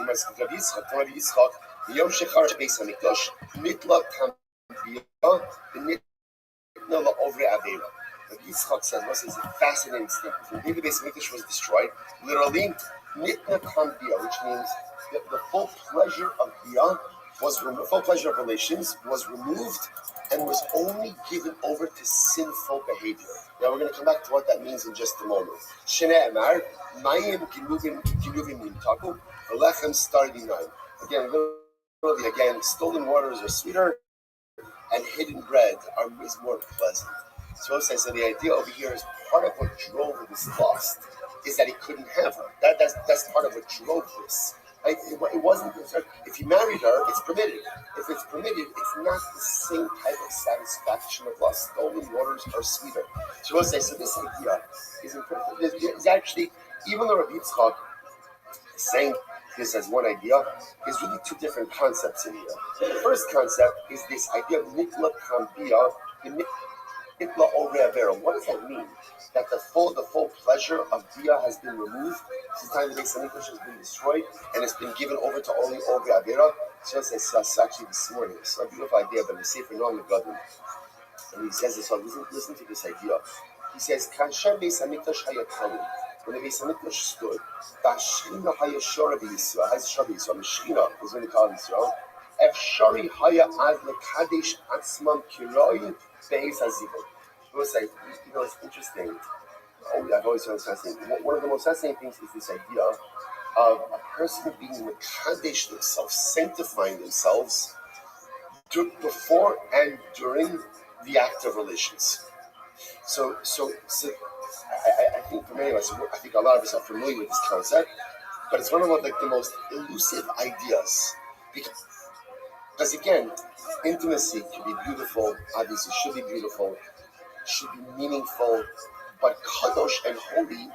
Rabbi Yitzchak, Yom Shechar Beis Hamikdash, Nitla Tambia, Nitla Over Avera. Rabbi Yitzchak says, this is a fascinating statement. When the Beis Hamikdash was destroyed, literally, Nitla Tambia, which means the full pleasure of Bia was removed, the full pleasure of relations was removed and was only given over to sinful behavior. Now we're going to come back to what that means in just a moment. Shnei Amar, Mayim Kinuvim Nimtaku, Alechem Stardinai. Again, stolen waters are sweeter and hidden bread is more pleasant. So the idea over here is part of what drove this lust is that he couldn't have her. That's part of what drove this. It wasn't. If you married her, it's permitted. If it's permitted, it's not the same type of satisfaction of lust. Stolen waters are sweeter. So this idea is actually, even though Rabbi Yitzchak is saying this as one idea, is really two different concepts in here. The first concept is this idea of nitla kambia, nitla oreavera. What does that mean? That the full pleasure of Bia has been removed since the time the Beis Hamikdash has been destroyed and it's been given over to only Ove Avera. So it's actually this morning. It's a beautiful idea, but the Sefer Noam Megadim. And he says this, listen to this idea. He says, Kansha Beis Hamikdash hayatani. When the Beis Hamikdash stood, Bashchina haya shora b'Yisrael. How's shora b'Yisrael? Meshchina is when they call Yisrael. Efshari haya ad lekadesh atzmam kiroi beis hazivon. It's interesting. I've always found it fascinating. One of the most fascinating things is this idea of a person being mekadesh themselves, sanctifying themselves before and during the act of relations. So I think for many of us, I think a lot of us are familiar with this concept, but it's one of the most elusive ideas because again, intimacy can be beautiful. Obviously, should be beautiful. Should be meaningful, but kadosh and holy,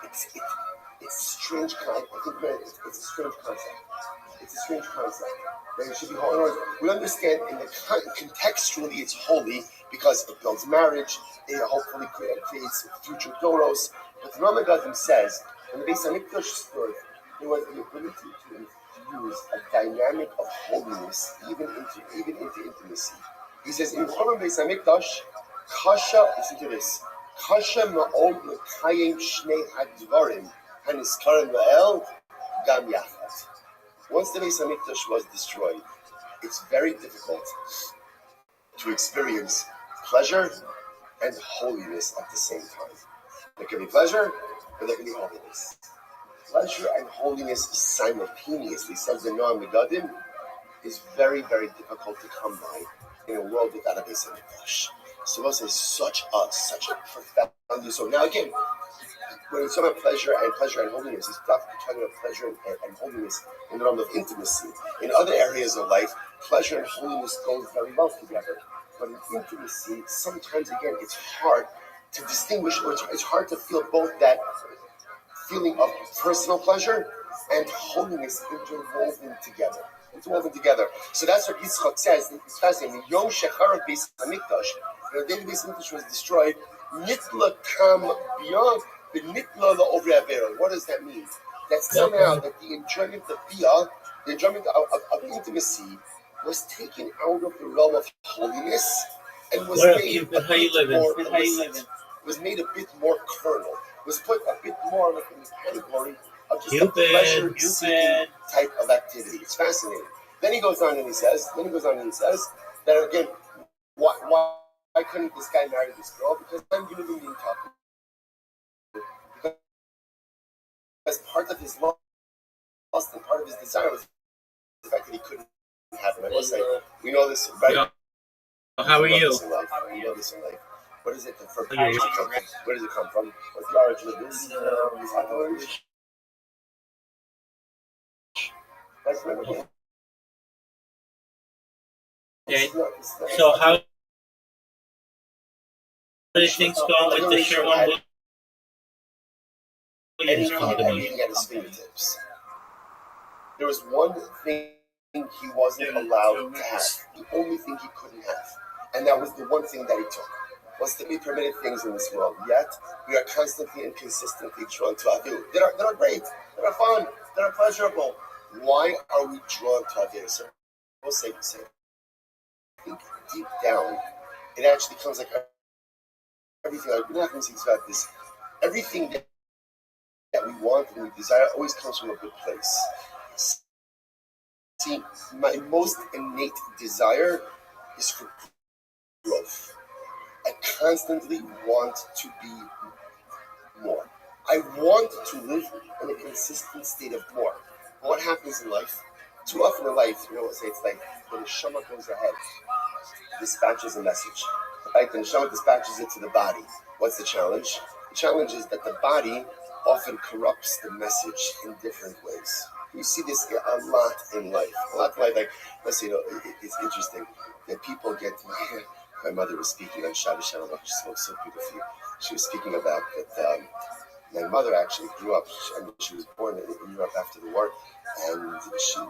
it's a strange concept. I think it's a strange concept. It's a strange concept. That it should be holy. We understand contextually it's holy because it builds marriage. It hopefully creates future doros. But the Rambam Gadim says when the Beis Hamikdash stood, there was the ability to infuse a dynamic of holiness even into intimacy. He says in Chorban Beis Hamikdash. Listen to this. Kasha ma'od l'kayim shnei hadvarim haniskarim la'el gam yachad. Once the Beis Hamikdash was destroyed, it's very difficult to experience pleasure and holiness at the same time. There can be pleasure, but there can be holiness. Pleasure and holiness simultaneously, says the Noam Megadim, is very, very difficult to come by in a world without a Beis Hamikdash. So it's such a profound. So now again, when it's talking about pleasure and holiness, it's talking about pleasure and holiness in the realm of intimacy. In other areas of life, pleasure and holiness go very well together. But in intimacy, sometimes again, it's hard to distinguish, or it's hard to feel both that feeling of personal pleasure and holiness interwoven together. So that's what Yitzchak says. It's fascinating. Yom Shechar Beis Hamikdash. The day the Beis Hamikdash was destroyed, Nitla Kam Bia, the Nitla the Over Avera. What does that mean? That somehow that the enjoyment of Bia, the enjoyment of intimacy, was taken out of the realm of holiness and was made a bit more carnal. Was put a bit more like in the category of just a pleasure-seeking type of activity. It's fascinating. Then he goes on and he says that again, why couldn't this guy marry this girl? Because I'm going to be talking. Because part of his lust and part of his desire was the fact that he couldn't have it. I must say, we know this, right? Yo, how are you? We know this in life. What is it? Where does it come from? What's the origin of this? That's never been. Okay. So how do things go with the Sherwin Williams company? At his fingertips. There was one thing he wasn't allowed to have. The only thing he couldn't have. And that was the one thing that he took. Was to be permitted things in this world. Yet, we are constantly and consistently drawn to Avihu. That are great, that are fun, that are pleasurable. Why are we drawn to Avodah? So we'll say, I think deep down, it actually comes like everything. Like, we're not going to speak about this. Everything that we want and we desire always comes from a good place. See, my most innate desire is for growth. I constantly want to be more. I want to live in a consistent state of more. But what happens in life? Too often in life, it's like when the Neshama goes ahead, dispatches a message. Right? The Neshama dispatches it to the body. What's the challenge? The challenge is that the body often corrupts the message in different ways. You see this a lot in life. A lot in life. Like, let's say, it's interesting that people get. My mother was speaking on Shabbos Shalom. She spoke so beautifully. She was speaking about that. My mother actually grew up, and she was born in Europe after the war, and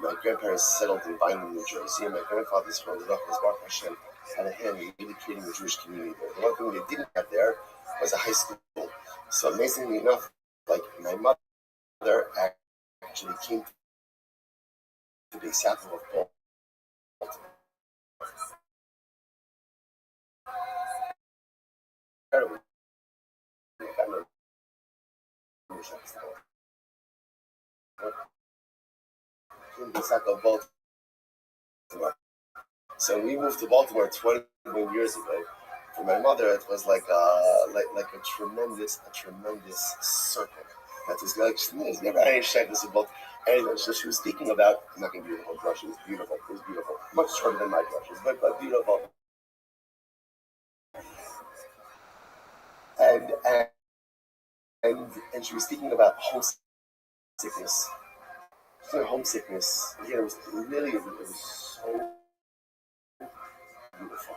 my grandparents settled in Vineland, New Jersey, and my grandfather's from the Baruch Hashem had a hand in really creating the Jewish community there. The one thing they didn't have there was a high school. So amazingly enough, like my mother actually came to the south of Baltimore. So we moved to Baltimore 21 years ago. For my mother, it was like a tremendous circle. That was like she was never any shyness about anything. So she was speaking about. I'm not going to do the whole brush. It was beautiful. It was beautiful. Much shorter than my brushes, but beautiful. And she was speaking about homesickness. Homesickness. Again, it was so beautiful.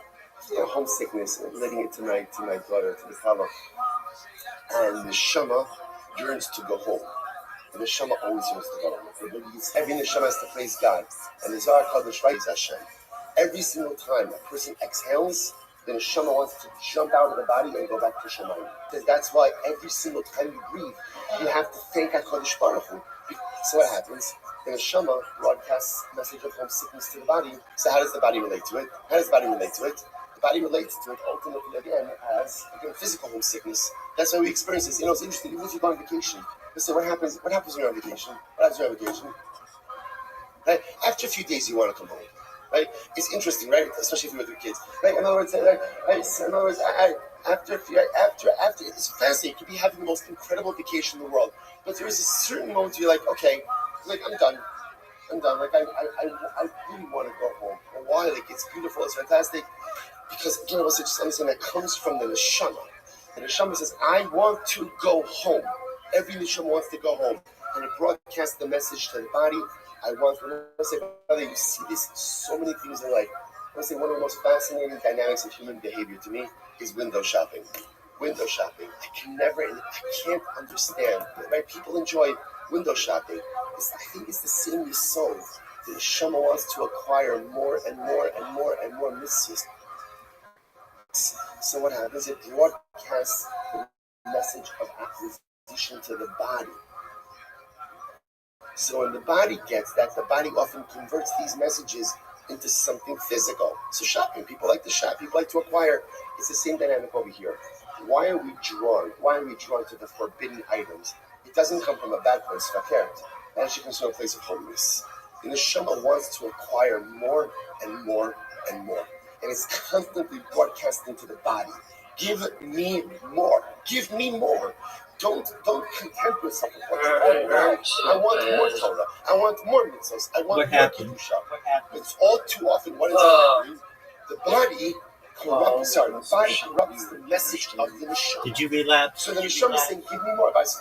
Homesickness, letting it to my daughter, to the Kala. And the Shema yearns to go home. And the Shema always yearns to go home. Every Neshama has to praise God. And the Zohar Kadosh writes Hashem. Every single time a person exhales, the Neshama wants to jump out of the body and go back to Shemayim. Because that's why every single time you breathe, you have to thank HaKadosh Baruch Hu. So what happens? The Neshama broadcasts a message of homesickness to the body. So how does the body relate to it? The body relates to it ultimately again as physical homesickness. That's why we experience this. It's interesting. Even if you go on vacation, let's say what happens when you're on vacation? Right? After a few days, you want to come home. Right? It's interesting, right? Especially if you're with your kids. Right? In other words, after it's fascinating. You could be having the most incredible vacation in the world, but there is a certain moment you're like, okay, like I'm done. Like I really want to go home. And why? Like it's beautiful. It's fantastic. Because again, it's just something that comes from the Neshama. The Neshama says, I want to go home. Every Neshama wants to go home. And it broadcasts the message to the body. Brother, you see this so many things in life. I want to say one of the most fascinating dynamics of human behavior to me is window shopping. I can't understand. Right? People enjoy window shopping. I think it's the same yesod. The Neshama wants to acquire more and more and more and more mitzvahs. So what happens? It broadcasts the message of acquisition to the body. So when the body gets that, the body often converts these messages into something physical. So shopping, people like to shop, people like to acquire. It's the same dynamic over here. Why are we drawn to the forbidden items? It doesn't come from a bad place, fakert. It actually comes from a place of holiness. The Neshama wants to acquire more and more and more. And it's constantly broadcasting to the body. Give me more. Give me more. Don't content yourself with what's I want more Torah. I want more mitzvahs. I want more kedusha. But it's all too often what is happening. The body corrupts the message of the Neshama. Did you relapse? So the Neshama is saying, give me more. Let's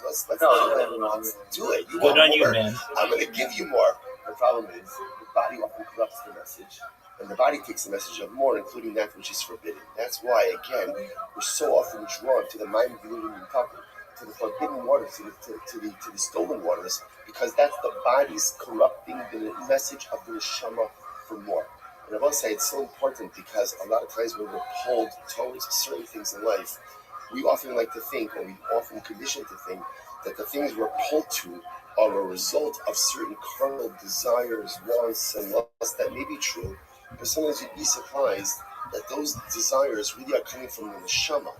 do it. You Good want on more? you, man. I'm going to give you more. The problem is the body often corrupts the message. And the body takes the message of more, including that which is forbidden. That's why, again, we're so often drawn to the mind to the forbidden waters, to the stolen waters, because that's the body's corrupting the message of the Neshama for more. And I will say it's so important because a lot of times when we're pulled towards certain things in life, we often like to think, or we often condition to think, that the things we're pulled to are a result of certain carnal desires, wants, and lusts that may be true, but sometimes you'd be surprised that those desires really are coming from the neshama,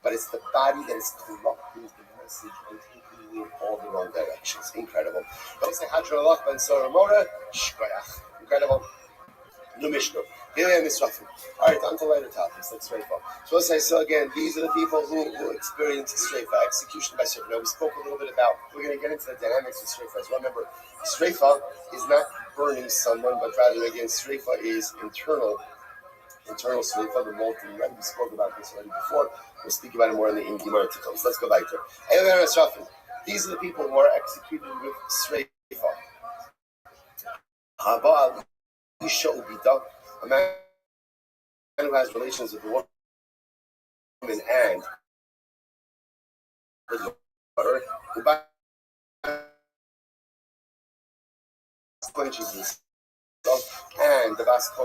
but it's the body that is corrupting the message and taking you in all the wrong directions. Incredible. Incredible. New Mishnah. Alright, on to lighter topics, like Sreifa. So let's say, so again, these are the people who experience Sreifa, execution by Sreifa. Now we spoke a little bit about, we're going to get into the dynamics of Sreifa as well. Remember, Sreifa is not burning someone, but rather, again, Sreifa is internal Sreifa, the molten red. We spoke about this already before. We'll speak about it more in the Gemara to come. So let's go back there. These are the people who are executed with Sreifa. Haba Isha Ubita, a man who has relations with a woman and her daughter, who clenches himself, and the Bas who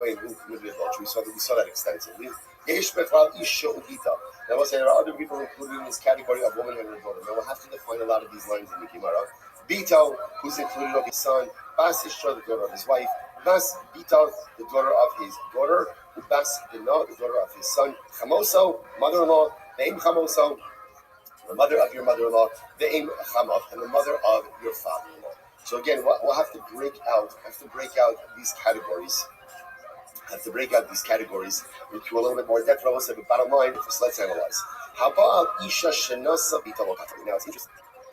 committed adultery. We saw that extensively. Now we'll say there are other people included in this category of woman and her daughter. Now we'll have to define a lot of these lines in the Gemara. Bito, who's included of his son, Bas Ishra, the daughter of his wife, Bas Bita, the daughter of his daughter, Bas Bina, the daughter of his son, Chamoso, mother-in-law, Ve'im Chamoso, the mother of your mother-in-law, Ve'im Chamav, and the mother of your father-in-law. So again, we'll have to break out these categories. Into a little bit more depth. But bottom line, just let's analyze. Now it's interesting.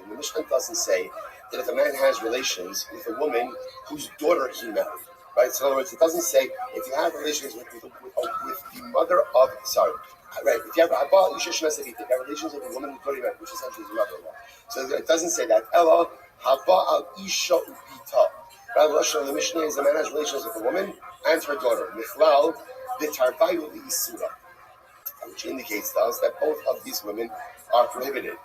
The Mishnah doesn't say that if a man has relations with a woman whose daughter he married, right? So in other words, it doesn't say if you have relations with the mother of, right? If you have relations with a woman whose daughter you married, which essentially is your mother-in-law. So it doesn't say that. Ella haba al isha ubita. Right? The Mishnah is a man has relations with a woman and her daughter. Michlal v'tarvayu v'isura, which indicates to us that both of these women are prohibited.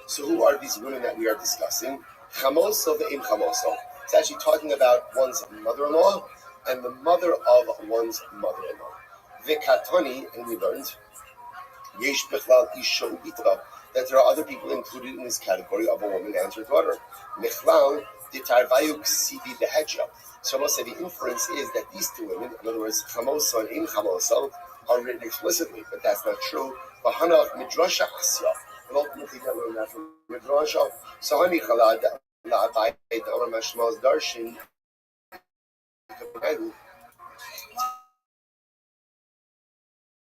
So who are these women that we are discussing? Chamoso ve'im chamoso. It's actually talking about one's mother-in-law and the mother of one's mother-in-law. V'katani, and we learned, yesh bichlal isha ubita, that there are other people included in this category of a woman and her daughter. Michlal v'tarvayu ksibi behecha. So we'll say the inference is that these two women, in other words, chamoso and im chamoso, are written explicitly, but that's not true. Bahana midrasha asya. And ultimately, that learned that from Midrasha. So, Hani Chalad, La'abai, the Omer Mashmal's Darshan,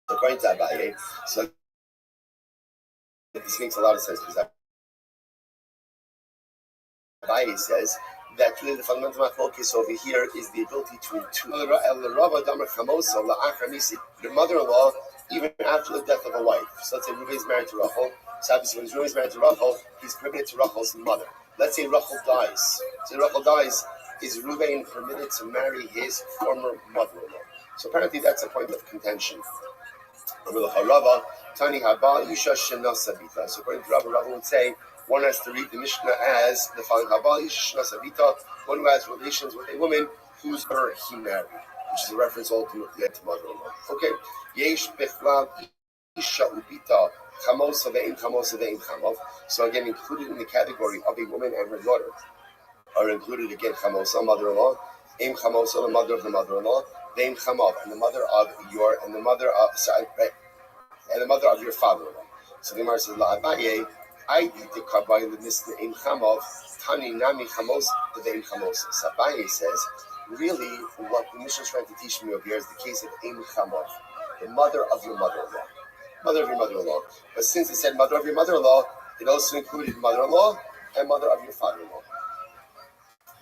according to Abaye, so this makes a lot of sense because Abaye says that really the fundamental focus over here is the ability to intuit. The mother-in-law, even after the death of a wife. So let's say Ruben is married to Rachel. So obviously when Ruben is married to Rachel, he's prohibited to Rachel's mother. Let's say Rachel dies. Is Ruben permitted to marry his former mother-in-law? So apparently that's a point of contention. So according to Rabbi would say, one has to read the Mishnah as the following: one who has relations with a woman whose daughter he married, which is a reference ultimately to mother-in-law. Okay. So again, included in the category of a woman and her daughter are included again chamosa, mother-in-law, im chamosa, the mother of the mother-in-law, veim chamav, and the mother of your and the mother of and the mother of your father-in-law. So the Gemara says, La'abaye, I did the kabbalah the misna im chamav, tani nami chamos, the veim chamos. Sabaye says, really, what the Mishnah is trying to teach me over here is the case of im chamav, the mother of your mother-in-law. Mother of your mother-in-law. But since it said mother of your mother-in-law, it also included mother-in-law and mother of your father-in-law.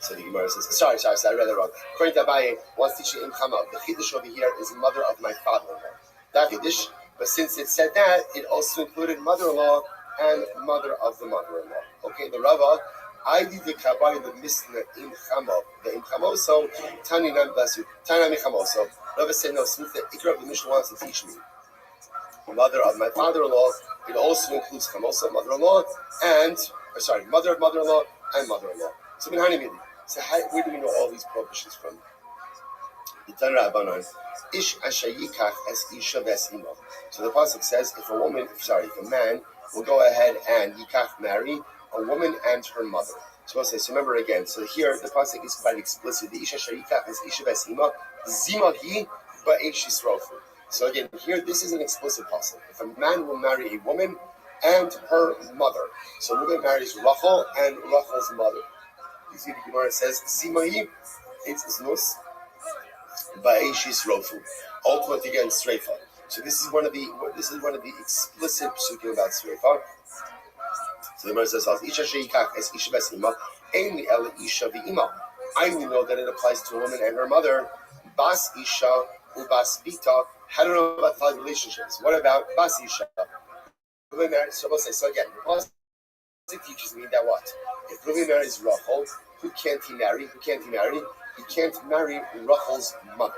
So the Gemara says, sorry, I read it wrong. According to Abaye, once teaching in Chama, the Chiddush over here is mother of my father-in-law. That Chiddush, but since it said that, it also included mother-in-law and mother of the mother-in-law. Okay, the Rava, I did the Kabbalah the Misna in Chama, the in Chamoso, Tani Nam Basu, Tani Chamoso. Rava said, no, since the Ikra of the Mishnah wants to teach me mother of my father-in-law, it also includes Chamosa, mother-in-law, and, mother of mother-in-law and mother-in-law. So, where do we know all these prohibitions from? Ish ashayikach es isha vesimo. So the pasuk says, if a man will go ahead and yikach marry a woman and her mother. So I'll say, so remember again, so here the pasuk is quite explicit. The Isha Sharika is Isha Basima, Zima hi ba'eshis rofu. So again, here this is an explicit pasuk. If a man will marry a woman and her mother, so a woman marries Rachel and Rachel's mother. You see, the Gemara says, Zima hi, it's znus, ba'eshis rofu. Ultimate again, Sreifa. So this is one of the explicit psukim about Sreifa. So the Gemara says, "Isha sheikach es isha basima, ainli el isha v'ima." I only know that it applies to a woman and her mother. Bas isha ubas bita. How do I know about the relationships? What about bas isha? So we'll say, so again, it teaches me that what? If Reuven marries Rachel, who can't he marry? He can't marry Rachel's mother.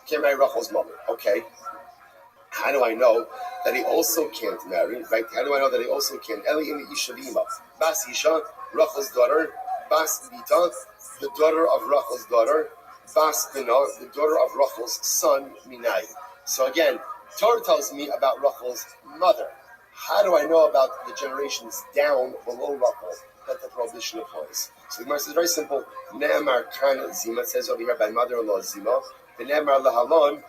He can't marry Rachel's mother. Okay. How do I know that he also can't marry? Right? How do I know that he also can't? Eli in the Isha Vima. Bas Isha, Rachel's daughter. Bas Bita, the daughter of Rachel's daughter. Bas Bina, the daughter of Rachel's son, Minai. So again, Torah tells me about Rachel's mother. How do I know about the generations down below Rachel that the prohibition applies? So the Gemara says very simple. Ne'emar kan Zima, it says over here by mother-in-law Zima. Ne'emar lahalon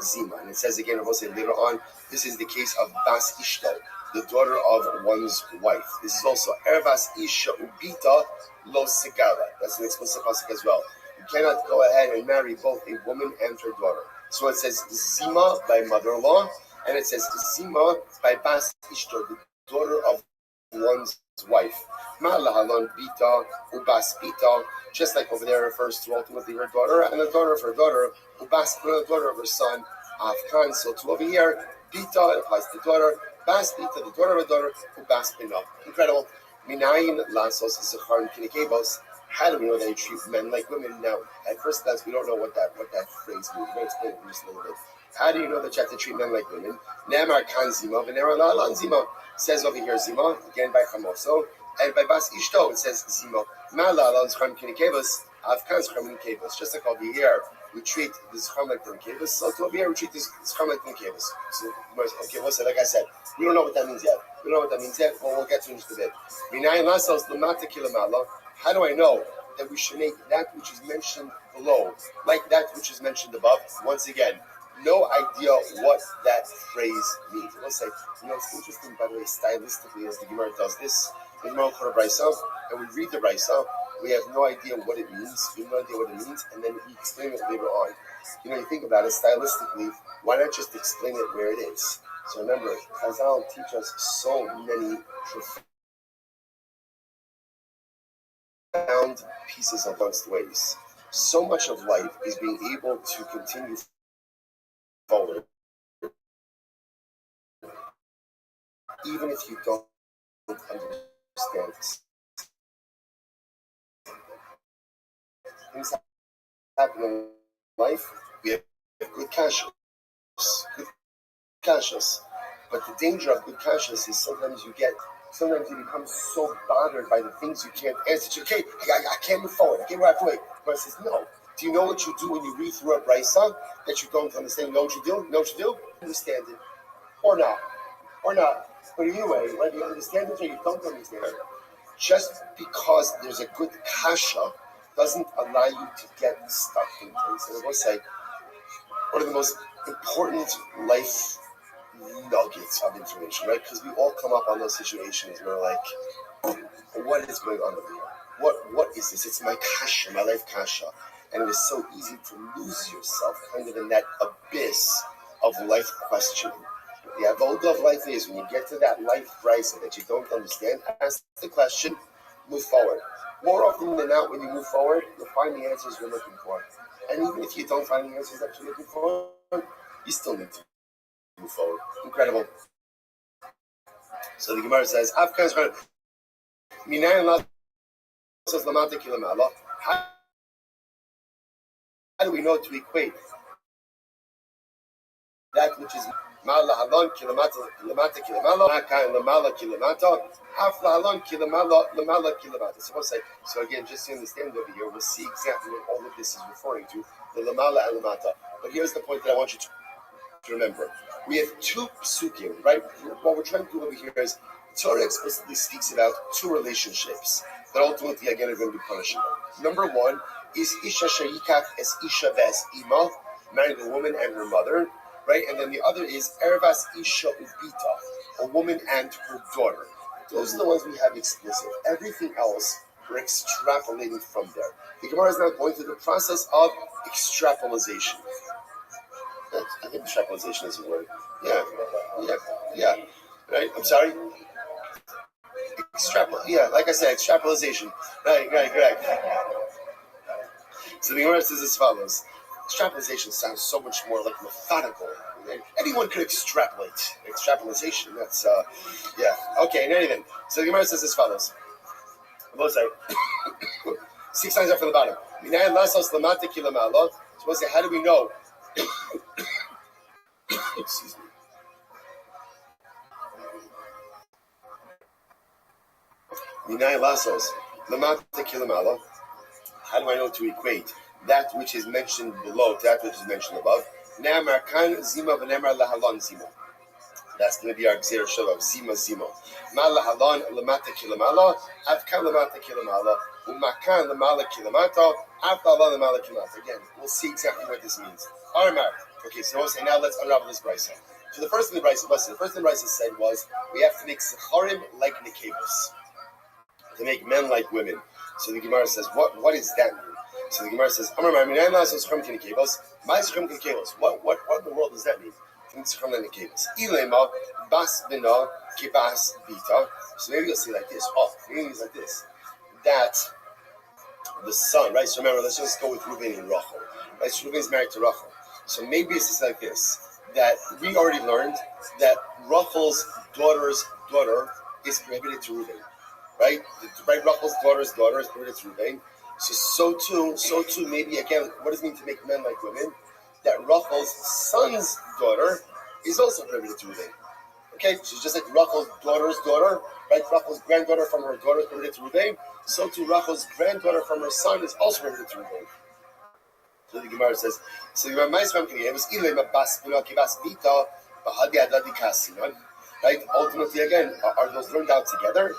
Zima. And it says again, we'll say later on, this is the case of Bas Ishto, the daughter of one's wife. This is also Ervas Isha Ubita Lo Sigara. That's an explicit pasuk as well. You cannot go ahead and marry both a woman and her daughter. So it says Zima by mother-in-law, and it says Zima by Bas Ishto, the daughter of one's wife. Ma'alahalon Bita Ubas Bita, just like over there refers to ultimately her daughter, and the daughter of her daughter, Ubas, the daughter of her son, Afkan. So to over here, Bita, it applies to the daughter, Bas Bita, the daughter of her daughter, Ubas Bina. Incredible. Minayin Lasos Zechar and Kinikebos. How do we know that you treat men like women? Now, at first glance, we don't know what that phrase means. We're going to explain it just a little bit. How do you know that you have to treat men like women? Ne'emar kan Zima, v'ne'emar la'alan Zima. Says over here Zima, again by Chamoso, and by Bas Ishto it says Zima. Ma'la'alan Zcham Kinikebos, Avkan Zcham Kinikebos. Just like over here, we treat the Zcham like Kinikebos, so over here we treat this Zcham like Kinikebos. So, okay, well, so like I said, we don't know what that means yet. But we'll get to it in just a bit. How do I know that we should make that which is mentioned below like that which is mentioned above? Once again, no idea what that phrase means. I will say, it's interesting, by the way, stylistically, as the Gemara does this. The Gemara will Brisa, and we read the Brisa, we have no idea what it means, we have no idea what it means, and then we explain it later on. You think about it stylistically, why not just explain it where it is? So remember, Chazal teach us so many profound pieces of advanced ways. So much of life is being able to continue forward, even if you don't understand things happen in life. We have good conscience, but the danger of good conscience is sometimes you become so bothered by the things you can't answer. Okay, I can't move forward. I can't have to wait. But it says no. Do you know what you do when you read through a brisa that you don't understand? You know what you do? Understand it, or not. But anyway, whether you understand it or you don't understand it, just because there's a good kasha doesn't allow you to get stuck in place. And I will say, one of the most important life nuggets of information, right? Because we all come up on those situations where we're like, what is going on over here? What is this? It's my kasha, my life kasha. And it is so easy to lose yourself kind of in that abyss of life questioning. The avodah of life is when you get to that life brisa that you don't understand, ask the question, move forward. More often than not, when you move forward, you'll find the answers you're looking for. And even if you don't find the answers that you're looking for, you still need to move forward. Incredible. So the Gemara says, how do we know to equate that which is Malahalon kilamata kilamala, Maka lamala kilamata, Aflahalon lamala kilamata. So again, just to understand over here, we'll see exactly what all of this is referring to, the lamala and lamata. But here's the point that I want you to remember. We have two psukim, right? What we're trying to do over here is Torah explicitly speaks about two relationships that ultimately again are going to be punishable. Number one is Isha Sharikach es Isha ves Ima, marrying a woman and her mother, right? And then the other is Ervas Isha Ubita, a woman and her daughter. Those are the ones we have explicit. Everything else we're extrapolating from there. The Gemara is now going through the process of extrapolation. I think extrapolation is a word. Yeah. Right? I'm sorry? Like I said, extrapolation. Right. So the Gemara says as follows. Extrapolation sounds so much more like methodical. Anyone could extrapolate. Extrapolation, that's, Okay, in anything. So the Gemara says as follows. Both side. 6 lines up from the bottom. So how do we know? Excuse me. How do I know to equate that which is mentioned below to that which is mentioned above? That's going to be our Gzeir Shava of Zima. Malahalon lamata kilamala, avkan lamata kilamala, umakan lamala kilamata, avkalan lamala kilamata. Again, we'll see exactly what this means. Armar. Okay, so we'll say now let's unravel this brisa. So the first thing the brisa said was we have to make secharim like nekevos, to make men like women. So the Gemara says, what does that mean? So the Gemara says, Amar Marminan la secharim kinekevos, my secharim kinekevos. What in the world does that mean? Ilema bas bina kibas bita. So maybe you'll see like this. Maybe it's like this. That the son, right? So remember, let's just go with Reuben and Rachel. Right? So Reuben is married to Rachel. So maybe it's like this. That we already learned that Rachel's daughter's daughter is prohibited to Reuben. Right? Right? Rachel's daughter's daughter is prohibited to Reuben. So too, maybe again, what does it mean to make men like women? That Rachel's son's daughter is also prohibited to Reuben. Okay, she's just like Rachel's daughter's daughter, right? Rachel's granddaughter from her daughter is prohibited to Reuben. So too, Rachel's granddaughter from her son is also prohibited to Reuben. So the Gemara says, right? Ultimately, again, are those learned out together?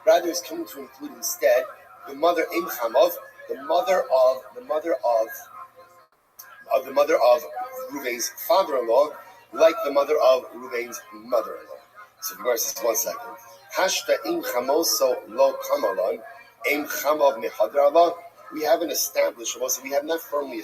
Rather, is coming to include instead the mother Im Chamav, the mother of Reuven's father-in-law, like the mother of Reuven's mother-in-law. So the Gemara says, 1 second. Hashta im chamoso lo kamalon, im chamav mehadra. We haven't established, we have not firmly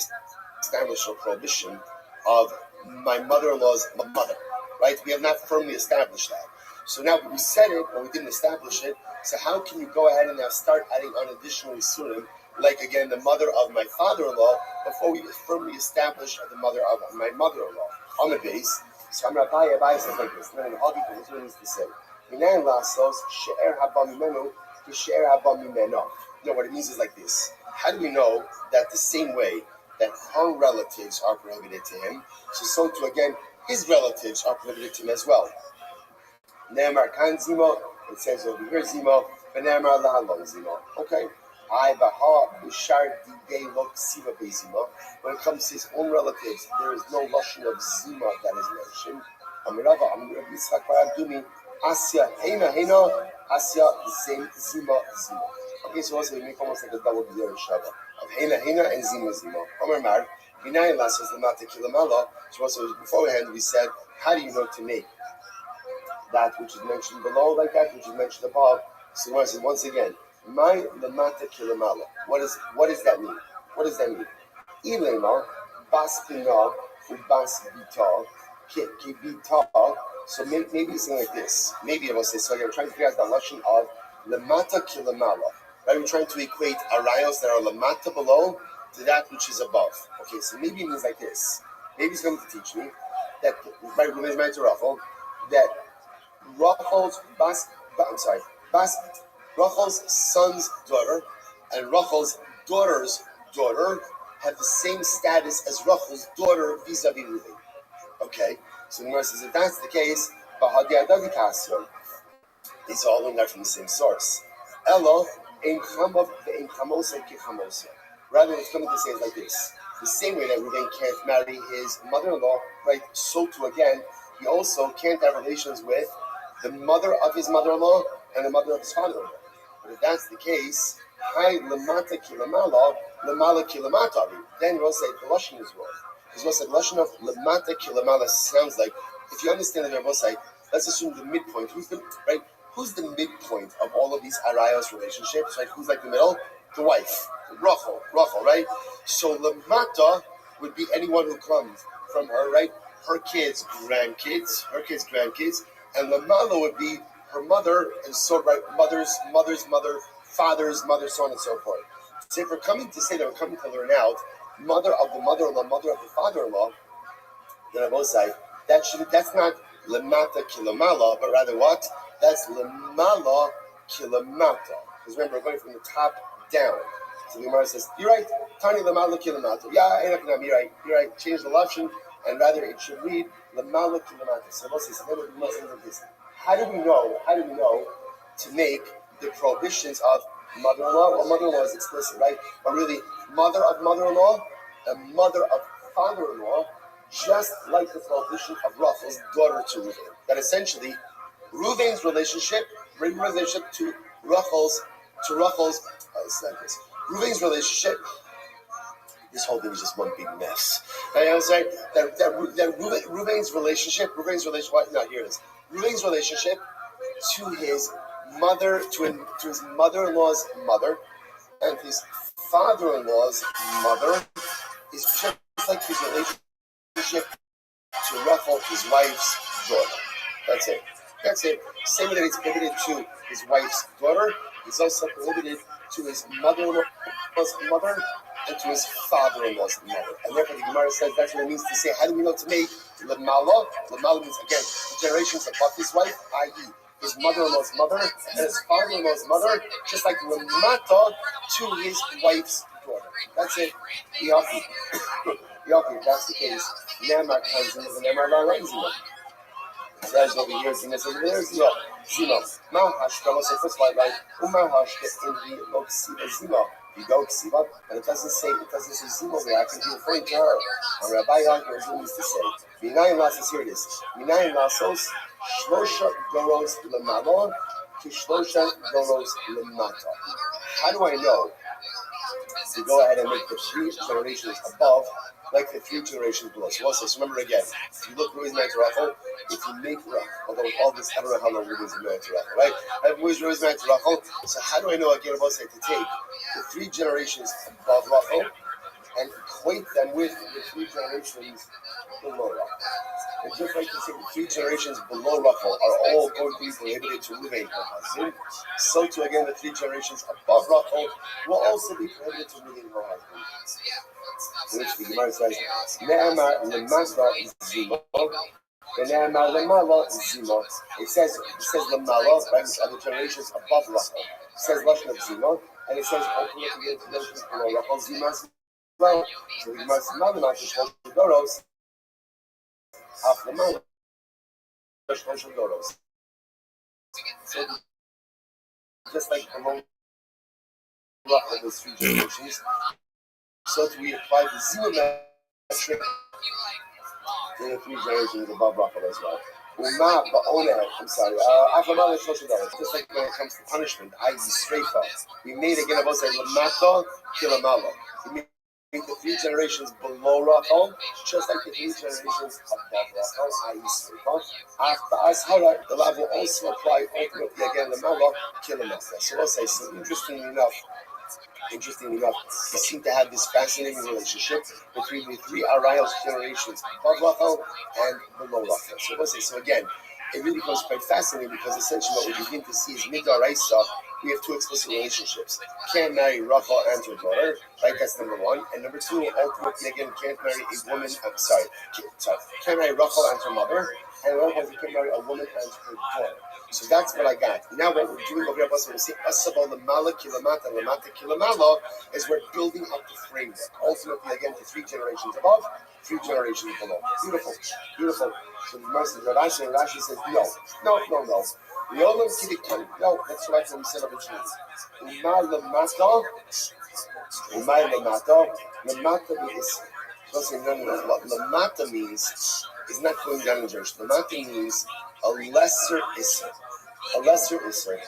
established a prohibition of my mother-in-law's mother, right? We have not firmly established that. So now we said it, but we didn't establish it. So how can you go ahead and now start adding on additional isurim, like again the mother of my father-in-law, before we firmly establish the mother of my mother-in-law? On the base, so I'm Rabbi says like this. Then all people this is what it needs to say. No, what it means is like this. How do we know that the same way that her relatives are prohibited to him, so too again his relatives are prohibited to him as well? Ne'emar kan zimo, it says over here zimo, but ne'emar lahalon zimo. Okay. When it comes to his own relatives, there is no lashon of zima that is mentioned. Okay, so also we make almost like a double Gzeir Shava of Hena and Zima. Omar Minayin Lasos Lamata Kilamala. So also beforehand we said, how do you know to make that which is mentioned below like that which is mentioned above? So once again, my lamata kilamala. What does that mean? What does that mean? Ilema bas bina ubas bita ki bita. So maybe it's something like this. Maybe I will say so. Again, I'm trying to figure out the lashon of lamata kilamala. Right? We're trying to equate arayos that are lamata below to that which is above. Okay, so maybe it means like this. Maybe he's going to teach me that right when he's married to Rachel, that Rachel's son's daughter and Rachel's daughter's daughter have the same status as Rachel's daughter vis-a-vis Reuben. Okay, so the Gemara says if that's the case, these all learned that from the same source. Elo ein chamav ve'ein chamosa kichamosa. Rather, it's coming to say it like this: the same way that Reuben can't marry his mother-in-law, right? So too again, he also can't have relations with the mother of his mother-in-law and the mother of his father-in-law. But if that's the case, hi lamata kilamala, lamala kilamata. Then we'll say the lashon is wrong. Because we'll say the lashon of lamata kilamala sounds like, if you understand the we'll say, let's assume the midpoint. Who's the midpoint of all of these arayos relationships? Right? Who's like the middle? The wife, Rachel, right? So lamata would be anyone who comes from her, right? Her kids, grandkids, and lamala would be her mother, and so right, mother's mother, father's mother, so on and so forth. So if we're coming to say that we're coming to learn out mother of the mother-in-law, mother of the father-in-law, then I will say that's not lemata kilamala, but rather what? That's lemala kilamata. Because remember, we're going from the top down. So the Gemara says, "You're right, tani lemala kilamata." Yeah, you're right. Change the lashon, and rather it should read lemala kilamata. So we'll say, this. How do we know to make the prohibitions of mother-in-law? Well, mother-in-law is explicit, right? But really, mother of mother-in-law and mother of father-in-law, just like the prohibition of Rachel's daughter to Reuven. That essentially, Reuven's relationship to Rachel's, Reuven's relationship, this whole thing is just one big mess. And I was saying that Reuven's relationship, here it is. Reuven's relationship to his mother, to his mother-in-law's mother, and his father-in-law's mother is just like his relationship to Rachel, his wife's daughter. That's it. Same way that it's prohibited to his wife's daughter, it's also prohibited to his mother-in-law's mother and to his father-in-law's mother. And therefore the Gemara says that's what it means to say, how do we know to make Lamala? Lamala means, again, the generations above his wife, i.e., his mother-in-law's mother and his father-in-law's mother, just like Lamata to his wife's daughter. That's it. Yafi, if that's the case, Nemar comes in the Nemar Larazima. It says over here, Zima says, there's Zima. Mahash, Kama says, first of all, Umahash in the Loksiva Zima. You go Ksiva, and it doesn't say Zima over there. I can be referring to her. And Rabbi argues what it means to say. Minayin Lasos, here it is. Minayin Lasos, Shlosha Doros Lamala, to Shlosha Doros Lamata. How do I know to go ahead and make the 3 generations above like the 3 generations below? So also, so remember again, if you look Ruiz Married to Rachel, if you make Rachel, although with all this, I don't know how long Ruiz Married to Rachel, right? I have Ruiz Married to Rachel, so how do I know again about to take the 3 generations above Rachel and equate them with the 3 generations below Rachel? And just like to say the 3 generations below Rachel are all going to be prohibited to Reuven, her husband, so too again the 3 generations above Rachel will also be prohibited to Reuven, her husband. Which the Gemara says, Ne'emar lemasa zima, Ne'emar lemala zima. It says lemala, right, which are the generations above Rachel. It says lashon of zima, and it says ultimately the generations below Rachel zima as well. So the Gemara says, Madama shlosh doros, half lemala shlosh doros. So just like below Rachel, those 3 generations. So we apply the zero metric to the 3 generations above Rachel as well. I'm sorry. Just like when it comes to punishment, i.e. streifa, we made again about say lamata kilamala. We made the 3 generations below Rachel, just like the 3 generations above Rachel, i.e. streifa. After Ashara, the law will also apply ultimately again lamala kilamala. So we'll say, so interestingly enough, we seem to have this fascinating relationship between the 3 Arayos generations above Rachel and below Rachel. So we'll say, so again, it really becomes quite fascinating because essentially what we begin to see is Midaraisa, we have 2 explicit relationships. Can't marry Rachel and her daughter, right? That's number 1. And number 2, ultimately again, can't marry a woman, can't marry Rachel and her mother, and likewise you can't marry a woman and her daughter. So that's what I got. Now what we're doing over here, when we say Asaba Lamala Kilamata, Lamata Kilamala, is we're building up the framework. Ultimately, again, to 3 generations above, 3 generations below. Beautiful. So the Rashi says, no. Yolam Kidikani. No, that's right what we said originally. Lamata means, Lamata means is not going down in Jerusalem. Lamata means a lesser Isser. A lesser Isser.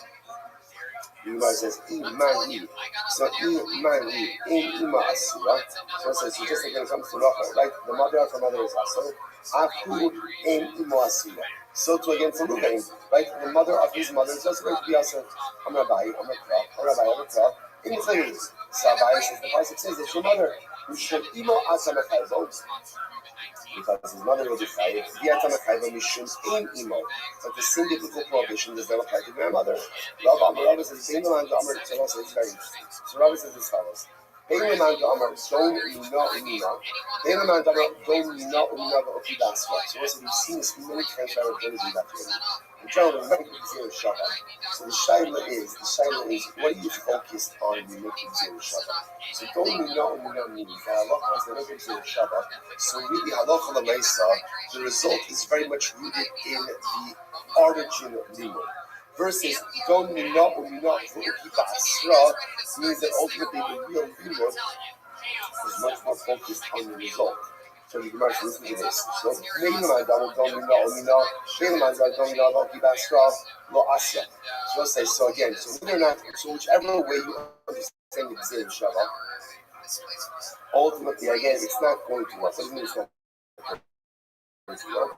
The Gemara says, Imani. So, Imani, in Ima Asura. So it says, so just like when it comes to Rachel, right? The mother of her mother is Asur. Aku in Ima Asura. So to again for Ruvain, right? The mother of his mother is also going to be Asur. I'm Rabbi, I'm a Kra, I'm Rabbi, I'm a Kra. In the Chayis. So Rabbi says, the Pasuk says, it's your mother. Who should Imo Asamachayvo. Because his mother will be chayiv. Diatamachayva mishum in imo. But the same biblical prohibition does not apply to grandmother. Rabbi says, "Bein leman ga'amar." So also it's very interesting. So Rabbi says as follows: "Bein leman ga'amar don mina umina. Bein leman ga'amar don mina umina va'okidasva." So also we've seen this many translators in that here. In general, we're not going to consider Shabbat. So the shaila is, what are you focused on when you make consider Shabbat? So don't we know means that Allah has the consider Shabbat. So really, halacha l'maisa, the result is very much rooted in the origin of limud. Versus don't we know basra means that ultimately the real limud is much more focused on the result. So the Gemara says, listen to this. So, so let's say, so again, so whether or not, so whichever way you understand the Gzeir Shabbat, ultimately, again, it's not going to work. What does it mean it's not going to work?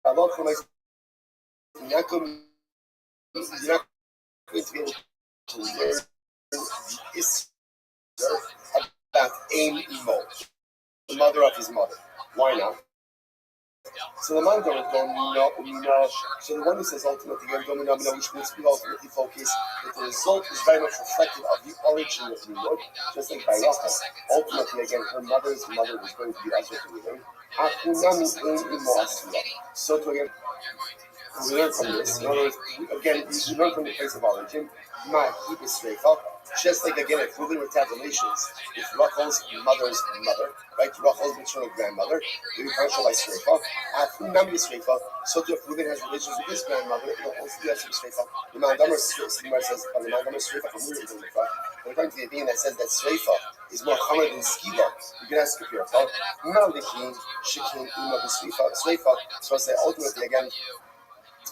You're not going to be able to learn this about Aim Imo, the mother of his mother. Why not? So the man don't know. So the one who says ultimately, which means we ultimately focus, that the result is very much reflective of the origin of the word, just like by Rachel. Ultimately, again, her mother's mother was going to be Azra to the So to again, we learn from this. In other words, again, we learn from the place of origin. Just like again, if Reuben would have relations with Rachel's mother's mother, right? Rachel's maternal grandmother, we would control by Sreifa. So if Reuben has relations with his grandmother, it will also be Sreifa. The Mandamar says, Sreifa from Reuben. But according to the opinion that says that Sreifa is more Hamad than Skiva, you can ask if you're a Paul. So I say ultimately again,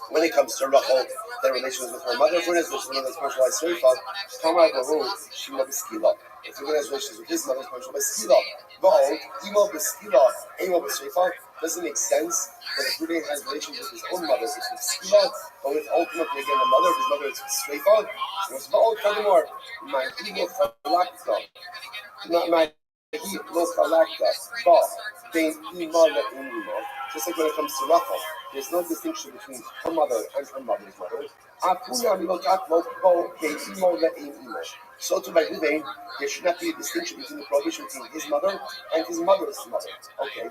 when it comes to Rachel, their relations with her mother, for instance, one of those commercialized Sreifa, Tamar Bahu, Shima Beskila. If Reuben has relations with his mother, commercial by Skila. But Imo Beskila, Imo Beskila, doesn't make sense that if Reuben has relations with his own mother, it's with Skila, but with ultimately again the mother of his mother, it's with Sreifa. So it's Baal, furthermore, my Imo Falakta, not my Imo Falakta, but being Imo and Imo. Just like when it comes to Rachel, there's no distinction between her mother and her mother's mother. So to by Ruvain, there should not be a distinction between the prohibition between his mother and his mother's mother. Okay.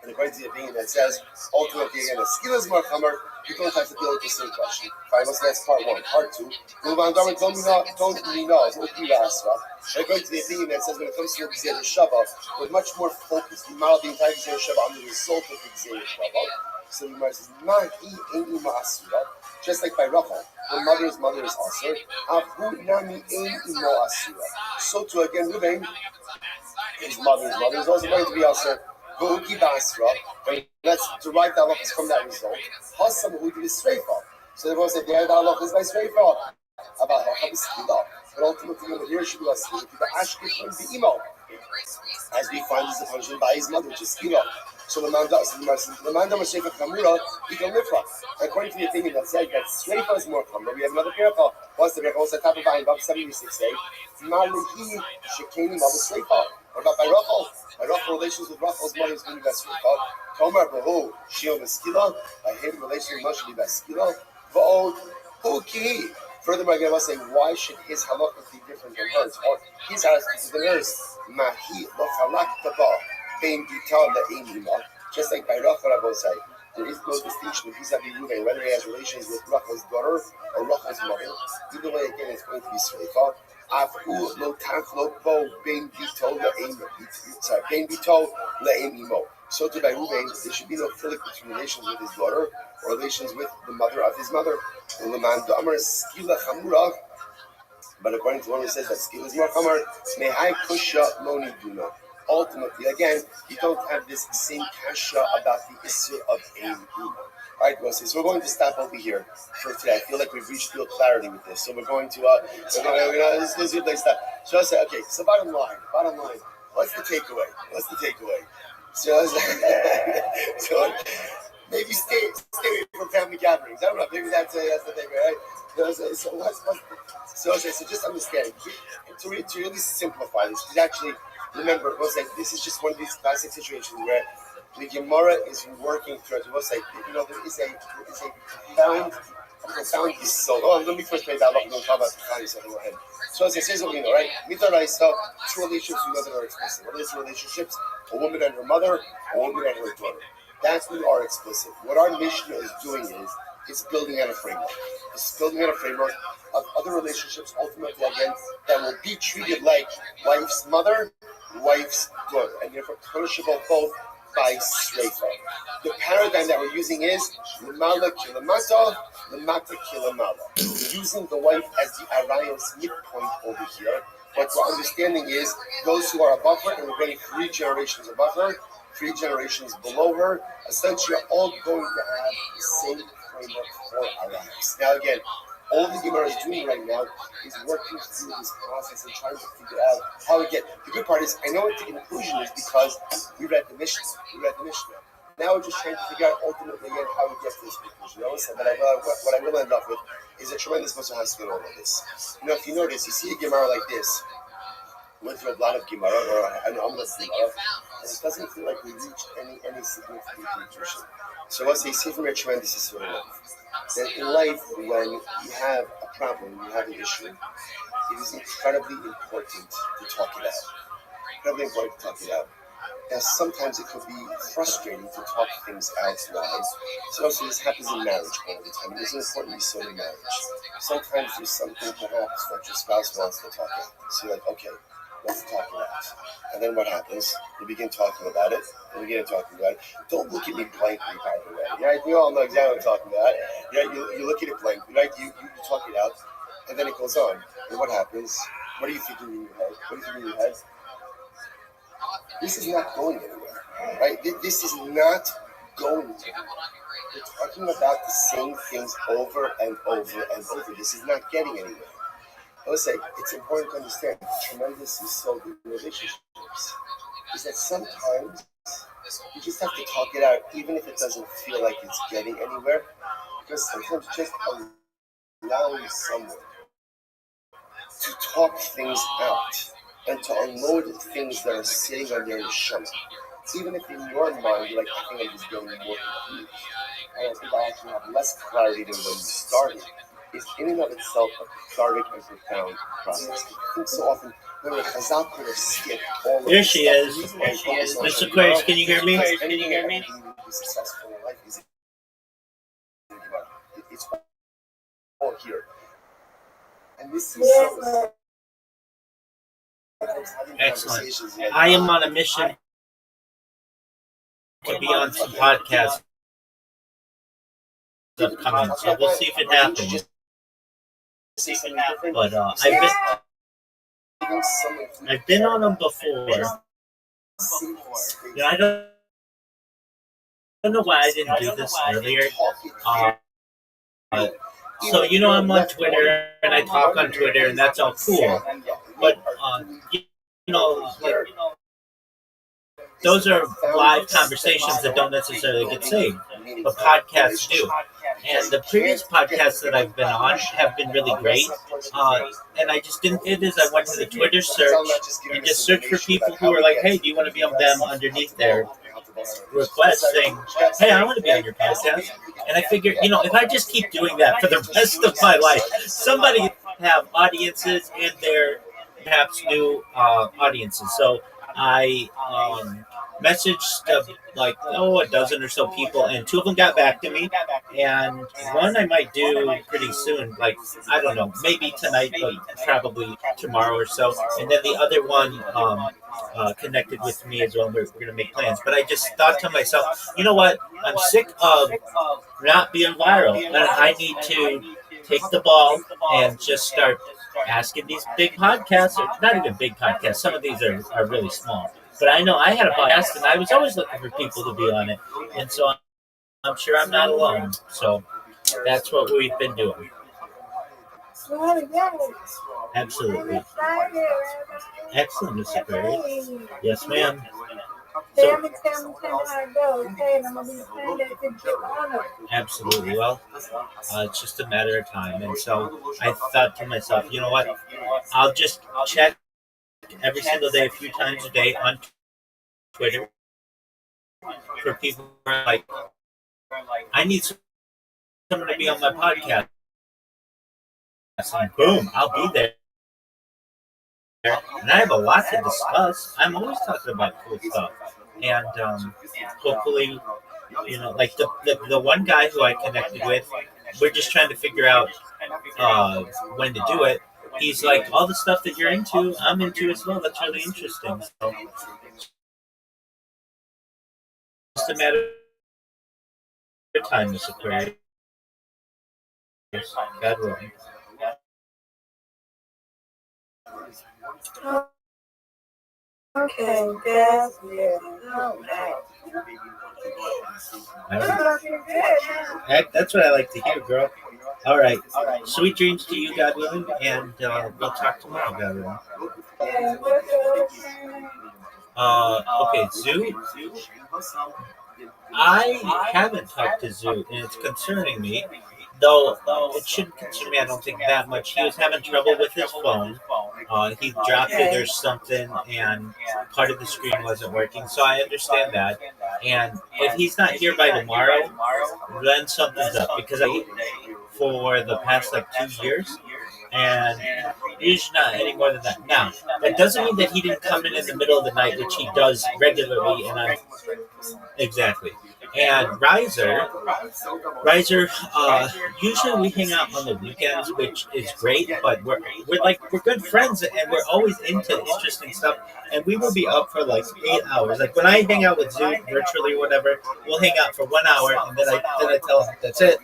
And according to the opinion that says, ultimately, again, if skill is more chamer, you don't have to deal with the same question. Fine, that's part one. Part two, according to the opinion that says when it comes to the Gzeir Shabbat, we're much more focused. We model the entire Gzeir Shabbat on the result of the Gzeir Shabbat. So the Gemara says, just like by Rachel, her mother's mother is Asur. So to again, Reuben, his mother's mother is also going to be Asur. Let's derive the halachas from that result. Hasam who did Sreifa. So everyone said, yeah, the halachas by Sreifa. About halachas, but ultimately, over here should be less skila. As we find this punishment by his mother, which is skila. So the man does. The man does Sreifa Kamura, he can live from. According to the opinion that says that Sreifa is more common, we have another paragraph. What's the paragraph? What's the top of Bain, Bob 76a? Malihi Shekani Mabba Sreifa. What about by Rachel? By Rachel, relations with Rachel's mother is going to be best Sreifa. Tomer Bahu, Shion Beskila. By him, relations must be best Skila. Va'od, Huki. Furthermore, I must say, why should his halakha be different than hers? Or his halakha than hers? Mahi lochalak taba bein gital le'imima. Just like by Rachel, I will say, there is no distinction vis-a-vis Reuben, whether he has relations with Rachel's daughter or Rachel's mother. Either way, again, it's going to be Sreifa. Afu lo tanchlo bo bein gital le'imimo. So to by Reuben, there should be no filik between relations with his daughter or relations with the mother of his mother. But according to one who says that skill is more chamor, mehai kusha loni duna. Ultimately, again, you don't have this same kasha about the issue of ein duna. All right, well, so we're going to stop over here for today. I feel like we've reached real clarity with this, so we're going to this is a good place to stop. So I say, okay. So bottom line, what's the takeaway? So, so maybe stay away from family gatherings. I don't know. Maybe that's the thing, right? So just understand. To really simplify this, because actually, remember, this is just one of these classic situations where the Gemara is working through it. There is a profound yisod. Oh, let me first play that. I'm going to talk about the Chayis on the head. So as it says over here, right? Mitaraisa, two relationships we know that are explicit. What are those relationships? A woman and her mother, a woman and her daughter. That's when are explicit. What our Mishnah is doing is it's building out a framework. It's building out a framework of other relationships, ultimately, again, that will be treated like wife's mother, wife's daughter, and therefore punishable both by sreifa. The paradigm that we're using is lemala kilamata, lemata kilamala. Using the wife as the arayos midpoint over here. What we're understanding is those who are above her, and we're getting 3 generations above her, 3 generations below her, essentially are all going to have the same framework for arayos. Now again, all the Gemara is doing right now is working through this process and trying to figure out how to get. The good part is, I know what the conclusion is because we read the Mishnah. Now we're just trying to figure out ultimately again how we get to this conclusion. But what I will end up with is a tremendous Musar has to get all of this. If you notice, you see a Gemara like this, we went through a lot of Gemara, or an Amlas Gemara, and it doesn't feel like we reached any significant conclusion. So let's say, see from your tremendous Yisrael life. That in life, when you have a problem, you have an issue, it is incredibly important to talk it out. Now, sometimes it could be frustrating to talk things out loud. So also this happens in marriage all the time. It is important to be so in marriage. Sometimes there's something perhaps that your spouse wants to talk about. So you're like, okay, let's talk it out. And then what happens? You begin talking about it. Don't look at me blankly, by the way. Right? We all know exactly what I'm talking about. Right? You look at it blankly. Right? You talk it out. And then it goes on. And what happens? What are you thinking in your head? This is not going anywhere. Right? This is not going anywhere. We're talking about the same things over and over and over. This is not getting anywhere. I would say it's important to understand the tremendous yisod in relationships is that sometimes you just have to talk it out, even if it doesn't feel like it's getting anywhere. Because sometimes just allowing someone to talk things out and to unload things that are sitting on their neshama, even if in your mind you're like, I think I'm just getting more confused, and I think I actually have less clarity than when you started, is in and of itself a cathartic and profound process. I think so often, Chazal could have skipped all of There she is. Mr. Aquarius, can you hear me? Successful in life is it's all here. And this is so excellent. I am on a mission to be on some podcasts upcoming, so we'll see if it happens. But I've been on them before. I don't know why I didn't do this earlier. So I'm on Twitter and I talk on Twitter and that's all cool. But those are live conversations that don't necessarily get saved, but podcasts do. And the previous podcasts that I've been on have been really great. And I just didn't do this. I went to the Twitter search and just searched for people who were like, hey, do you want to be on them underneath their request saying, hey, I want to be on your podcast. And I figured, if I just keep doing that for the rest of my life, somebody have audiences and their perhaps new audiences. So I messaged a dozen or so people, and 2 of them got back to me, and one I might do pretty soon, I don't know, maybe tonight, but probably tomorrow or so, and then the other one connected with me as well. We're going to make plans, but I just thought to myself, you know what, I'm sick of not being viral, and I need to take the ball and just start asking these big podcasts, or not even big podcasts. Some of these are really small. But I know I had a podcast, and I was always looking for people to be on it, and so I'm sure I'm not alone. So that's what we've been doing. Absolutely. Excellent, Mr. Perry. Yes, ma'am. Tell me how it goes. Hey, I'm gonna be playing that to get on it. Absolutely. Well, it's just a matter of time. And so I thought to myself, you know what? I'll just check every single day, a few times a day on Twitter for people who are like, I need someone to be on my podcast. And boom, I'll be there. And I have a lot to discuss. I'm always talking about cool stuff. And hopefully, like the one guy who I connected with, we're just trying to figure out when to do it. He's like, all the stuff that you're into, I'm into as well. That's really interesting. So just a matter of time, Miss Aquarius. God willing. Okay, that's yeah. That's what I like to hear, girl. All right. Sweet dreams to you, God willing, and we'll talk tomorrow, God willing. Okay, Zoo. I haven't talked to Zoo, and it's concerning me. Though it shouldn't concern me, I don't think that much. He was having trouble with his phone. He dropped it or something, and part of the screen wasn't working. So I understand that. And if he's not here by tomorrow, then something's up. Because for the past 2 years, and usually not any more than that. Now, that doesn't mean that he didn't come in the middle of the night, which he does regularly, and I'm exactly. And Riser, usually we hang out on the weekends, which is great, but we're good friends, and we're always into interesting stuff, and we will be up for 8 hours. Like when I hang out with Zoom virtually or whatever, we'll hang out for 1 hour, and then I tell him that's it,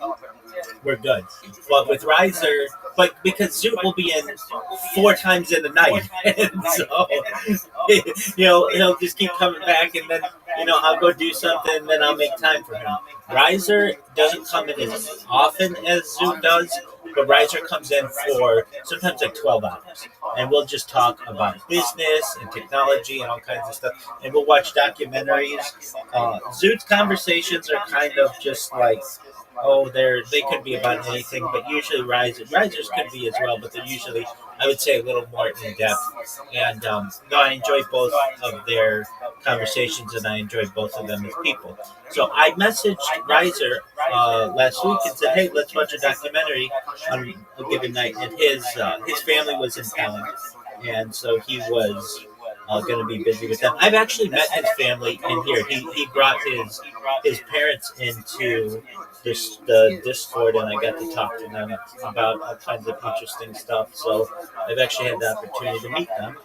we're good. But with Riser, but because Zoom will be in 4 times in the night, and so he'll just keep coming back, and then I'll go do something, and then I'll make time for him. Riser doesn't come in as often as Zoom does, but Riser comes in for sometimes 12 hours, and we'll just talk about business and technology and all kinds of stuff, and we'll watch documentaries. Zoom's conversations are kind of just they could be about anything, but usually Risers could be as well, but they're usually, I would say, a little more in depth. And I enjoy both of their conversations, and I enjoy both of them as people. So I messaged Riser last week and said, "Hey, let's watch a documentary on a given night." And his family was in town, and so he was going to be busy with them. I've actually met his family in here. He brought his parents into the Discord, and I got to talk to them about all kinds of interesting stuff. So I've actually had the opportunity to meet them,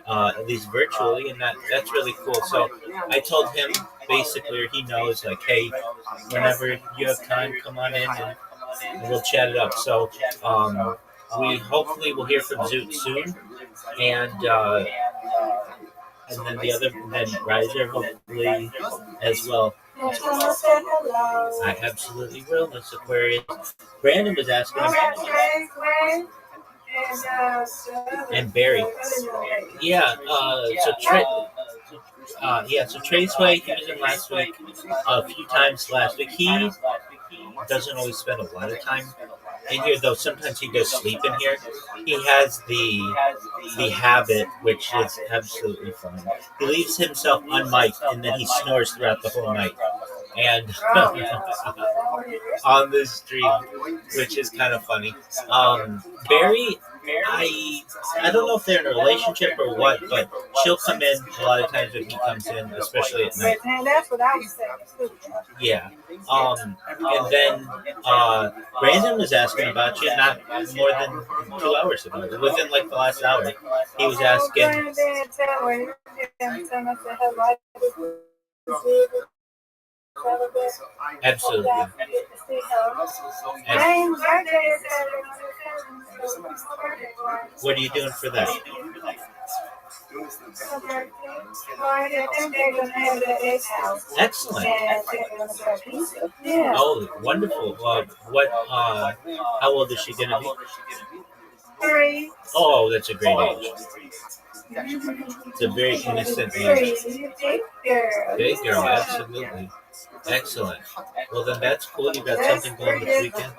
at least virtually, and that's really cool. So I told him basically, or he knows, hey, whenever you have time, come on in and we'll chat it up. So we hopefully will hear from Zoot soon, and then Riser hopefully as well. I absolutely will, Miss Aquarius. Brandon was asking him. And Barry. Yeah, so Traceway, he was in last week, a few times last week. He doesn't always spend a lot of time in here, though sometimes he does sleep in here. He has the habit, which is absolutely fun. He leaves himself unmiked, and then he snores throughout the whole night. And on this stream, which is kind of funny. Barry, I don't know if they're in a relationship or what, but she'll come in a lot of times when he comes in, especially at night. And that's what I was saying. Yeah. And then Brandon was asking about you not more than 2 hours ago. Within the last hour, he was asking. Absolutely. see her. And My birthday is Saturday, so my birthday was. what are you doing for that? Her birthday. Well, I think they're gonna have it at Ace House. Excellent. And they're gonna have pizza. Yeah. Oh, wonderful. How old is she gonna be? 3. Oh, that's a great age. It's a very innocent age. 3. Big girl. Big girl, absolutely. Excellent. Well, then that's cool. You got something going this weekend.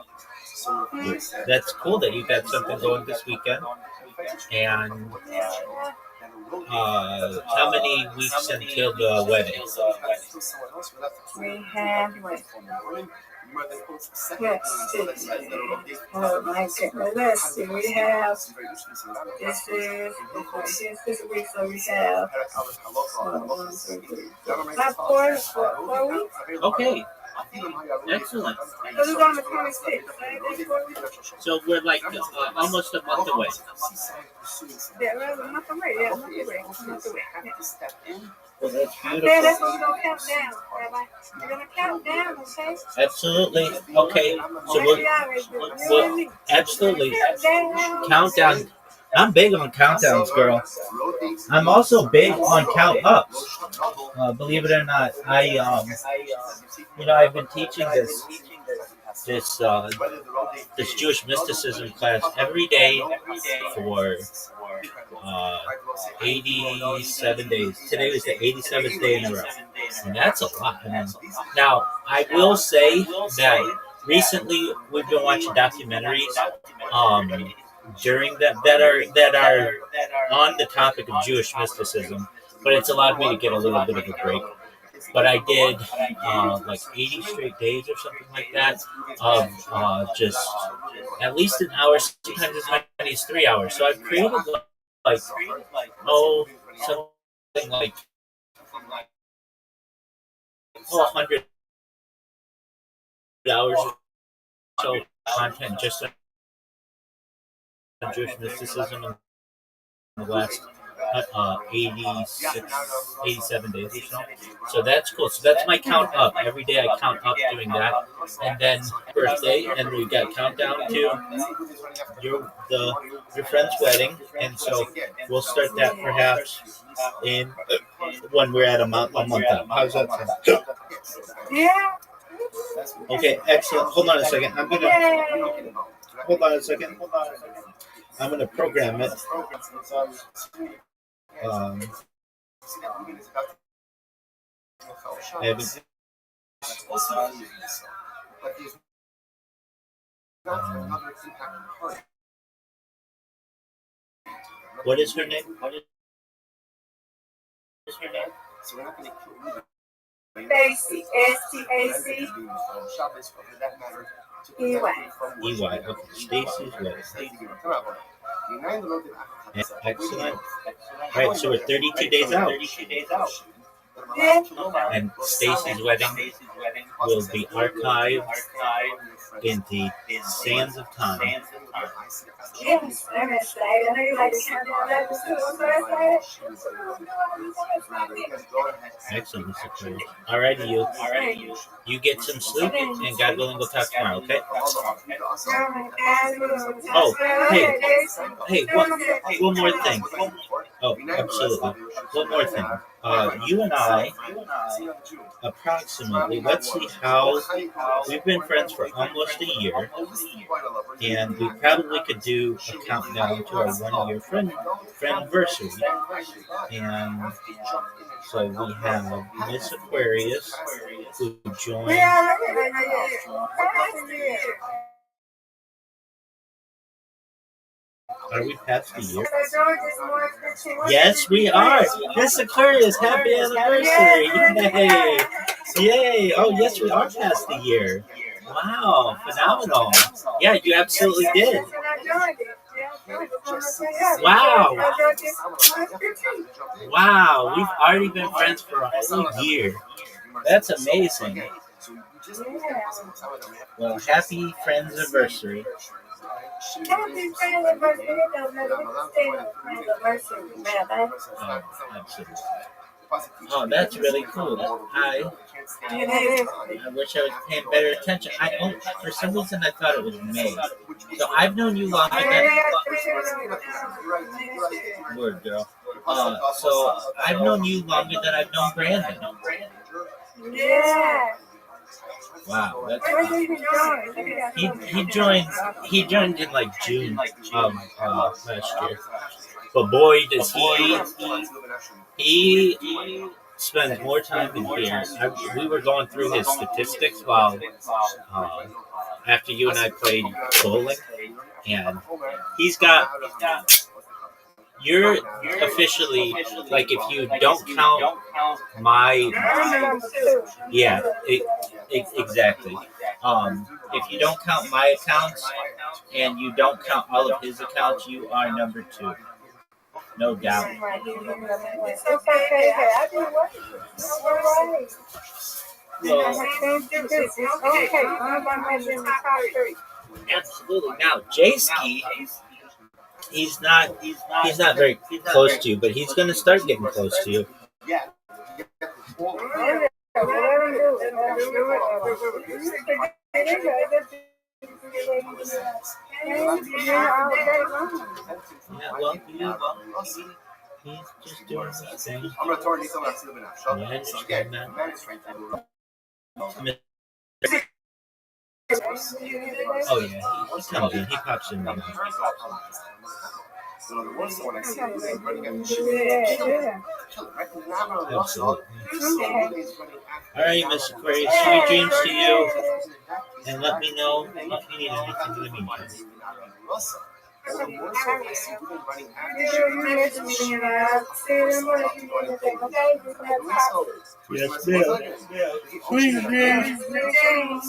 That's cool that you got something going this weekend. And how many weeks until the wedding? We have what? Oh my goodness. Let's see. We have this week, so we have 1, 2, 3, about 4 weeks. Okay. Excellent. This is on the 26th, right? That's 4 weeks. So we're like almost a month away. Yeah, well, a month away. Yeah, a month away. A month away. Yeah. Well, that's Yeah, beautiful. that's what we're gonna count down, Rabbi. We're gonna count down, okay? Absolutely. Okay. So Like we always do. You and me. absolutely. Count down. Countdown. I'm big on countdowns, girl. I'm also big on count ups. Believe it or not, I've been teaching this Jewish mysticism class every day for 87 days. Today was the 87th day in a row, and that's a lot. Now, I will say that recently we've been watching documentaries during that are on the topic of Jewish mysticism, but it's allowed me to get a little bit of a break. But I did like 80 straight days or something like that of just at least an hour, sometimes as many as 3 hours. So I've created like something like 100 hours or so content just on Jewish mysticism in the last 87 days or so. So that's cool. So that's my count up. Every day I count up doing that. And then birthday, and we got countdown to your friend's wedding. And so we'll start that perhaps in when we're at a month up. How's that sound? Yeah. Okay, excellent. Hold on a second. Hold on a second. I'm gonna program it. What is her name? Stacy. STAC. EY. EY. Okay, Stacy's wedding. Excellent. All right, so we're 32 days out. Yeah. And Stacy's wedding will be archived in the sands of time. Yes, I'm excited. I know you like to count down that too. I'm so excited. Excellent, Mr. Curry. All righty, you. You get some sleep, and God willing, we'll talk tomorrow, okay? Oh, hey, one more thing. Oh, absolutely. One more thing. You and I, approximately, let's see how, we've been friends for almost a year, and we probably could do a countdown to our 1 year friend-versary. And so we have Miss Aquarius, who joined. Are we past the year? Yes, we are. Miss Aquarius, happy anniversary! Yay! Yay! Oh, yes, we are past the year. Wow, phenomenal. Yeah, you absolutely did. Wow. Wow, we've already been friends for a whole year. That's amazing. Well, happy friends anniversary. Happy friends anniversary. Oh, absolutely. Oh, that's really cool. Hi. I wish I was paying better attention. For some reason, I thought it was May. So I've known you longer than word girl. So I've known you longer than I've known Brandon. Yeah. Wow, that's he joined in like June of last year. But boy, does he spends more time in here. We were going through his statistics while after you and I played bowling, and he's got. You're officially like if you don't count my exactly. If you don't count my accounts and you don't count all of his accounts, you are number 2, no doubt. It's okay. I do what? Absolutely. Now, Jayski, he's not very close to you, but he's going to start getting close to you. Yeah, well, he's just doing his thing. I'm going to turn these over to the Yeah, I understand that. Oh yeah, he comes in, he pops in. So the worst one I see is running at the ship. Absolutely. All right, Miss Aquarius, sweet dreams to you, and let me know if you need anything in the meantime. Yes, ma'am. Sweet dreams.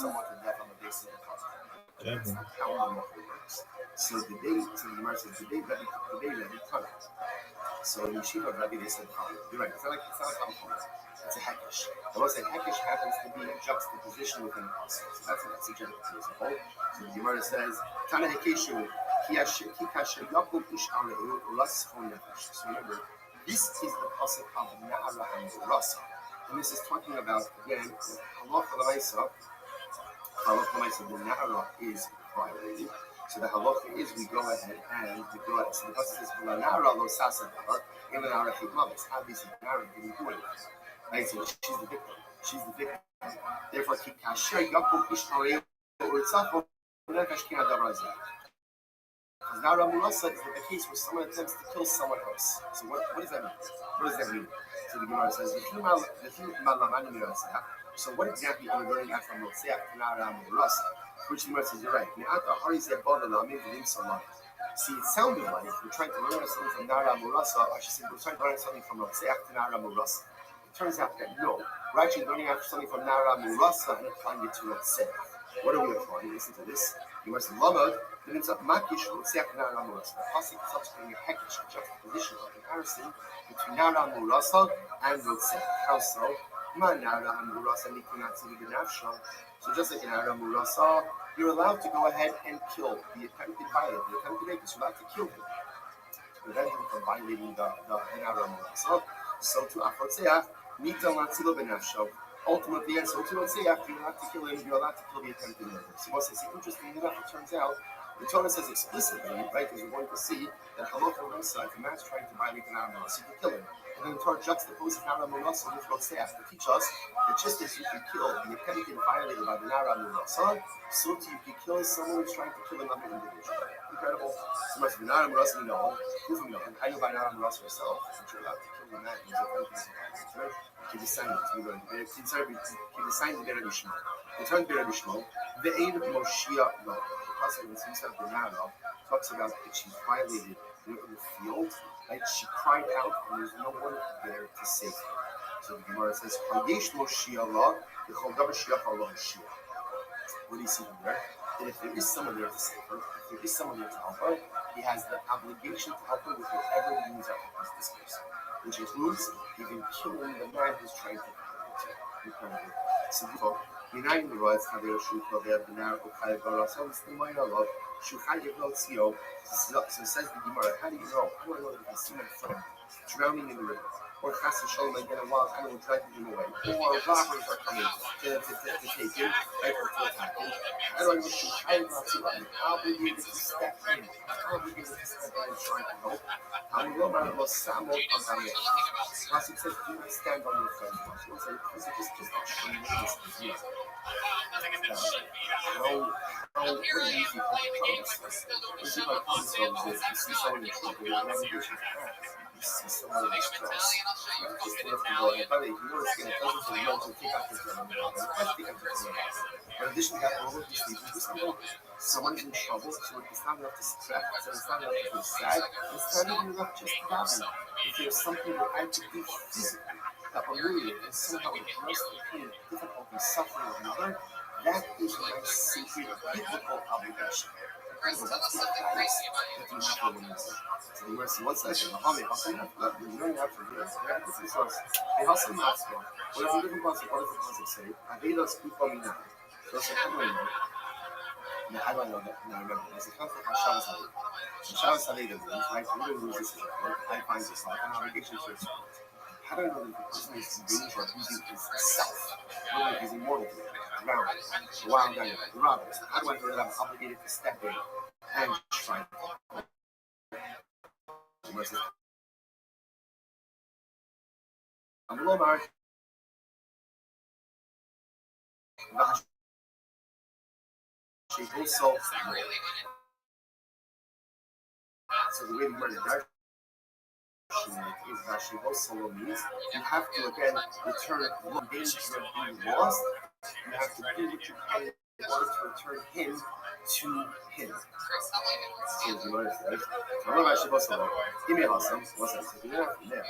So the Gemara says the day Rabbi cut it. So in Yeshiva of Rabbi they said, you're right, it's not like component. It's a hekesh. I will say hekesh happens to be a juxtaposition within a pasuk. So that's a general principle. So the Gemara says, Tana hekeshu ki kasher yakum ish areu ulas chon nefesh. So remember, this is the pasuk of Na'ara and Rasa. And this is talking about, again, halacha l'maisa. Halacha l'maisa, the Na'ara is violated. So the halacha is we go ahead and we go ahead. So the pasuk says, "Na'ara lo sasa davar, even Na'ara chidmavis." Obviously, Na'ara didn't do anything. Right? So she's the victim. She's the victim. Therefore, ki kasher yakum ish areu u'ritzachon nefesh ki hadavar zeh. Because Na'ara murasa is the case where someone attempts to kill someone else. So what does that mean? What does that mean? So the Gemara says, so what exactly are we learning out from Rotzeach Na'ara murasa? Which the Gemara says, you're right. See, it sounded like we're trying to learn something from Na'ara murasa. I should say we're trying to learn something from Rotzeach Na'ara murasa. It turns out that no, we're actually learning out something from Na'ara murasa and applying it to Rotzeach. What are we applying? Listen to this. You must love it. Then it's a makish Rotzeach Na'ara murasa. The pasuk is subsequently a hekesh, a juxtaposition, a comparison between Na'ara murasa and Rotzeach. How so? Ma Na'ara murasa nikunat tzili b'nafsha. So just like in Na'ara murasa, you're allowed to go ahead and kill the attempted violator, the attempted rapist. You're allowed to kill him to prevent him from violating the Na'ara murasa. So to Afrotzeach, nitan latzilo b'nafsha. Ultimately, and so to Rotzeach, you're allowed to kill him. You're allowed to kill the attempted murder. So what's this? Interesting enough, it turns out the Torah says explicitly, right, because we're going to see that halacha l'maisa, if a man's trying to violate an Na'ara murasa, you can kill him. And then the Torah juxtaposes Na'ara murasa with Rotzeach to teach us that just as you can kill the attempted violator by the Na'ara murasa, so too you can kill someone who's trying to kill another individual. Incredible. So much the Na'ara murasa, we know, proof of knowing. How you buy Na'ara murasa yourself? That you're allowed to kill the man who's attempting to violate, right? Kidesayim, we learned. Kidesayim the Rabbi Shmuel. The term Rabbi Shmuel, the aid of Moshiach, no. The inside of the Na'ara talks about that she's violated in the field, right? She cried out and there's no one there to save her. So the Gemara says, Hayesh Moshiach la, Yechol davar shiach Allah Moshiach. What do you see there? That if there is someone there to save her, if there is someone there to help her, he has the obligation to help her with whatever means at his disposal, which includes even killing the man who's trying to help her. So Behind the rods, how they are shoot for their banana or Kai Barasol, it's the minor love. Shukai Yevlotio. So says the Gemara, how do you know? How do I know that I can see my friend drowning in the river? or Chas V'Shalom again a wild animal dragging him away, or robbers are coming to take him, right, or to attack him. How do I make sure I'm obligated to step in, obligated to step in and try to help? I'm not Samuel Pasuk says, do not stand on your friend's watch. You say, this is just a tremendous disease. How easy to promise this. What you like promise is you see someone in trouble, you have to get your facts. You see someone in distress. You have to stand up and go, and by the way, you know it's going to doesn't say no to take out the gun. That's the end of the day. In addition to that, all of these things, someone's in trouble, so it's not enough to stress, so it's not enough to feel sad, it's not even enough just to happen. If there's something that I could do physically that will really and somehow address the pain, difficulty, suffering of another, that is my sacred biblical obligation. That's the price that you have for one another. So the mercy, one second, you don't have to do this. This is us. The hustle not strong. What does the different concept say? Avedas Kupamina. So how do I know? No, how do I know that? No, remember, there's a concept called Shabbos Halei. Shabbos Halei means, right, we don't lose this is I find this like an obligation to yourself. How do I know that the person is in danger of losing his self? Whether he's immortal, drowned, the wild animal, the robbers. How do I know that I'm obligated to step in and try to help? I'm below Mark. Also, so the way we learn it, is that she also means you have to again return one danger of being lost. You have to do what you can in order to return him to him. So you notice, right? So I'm not supposed to give me a lesson. What's that? So you're not there.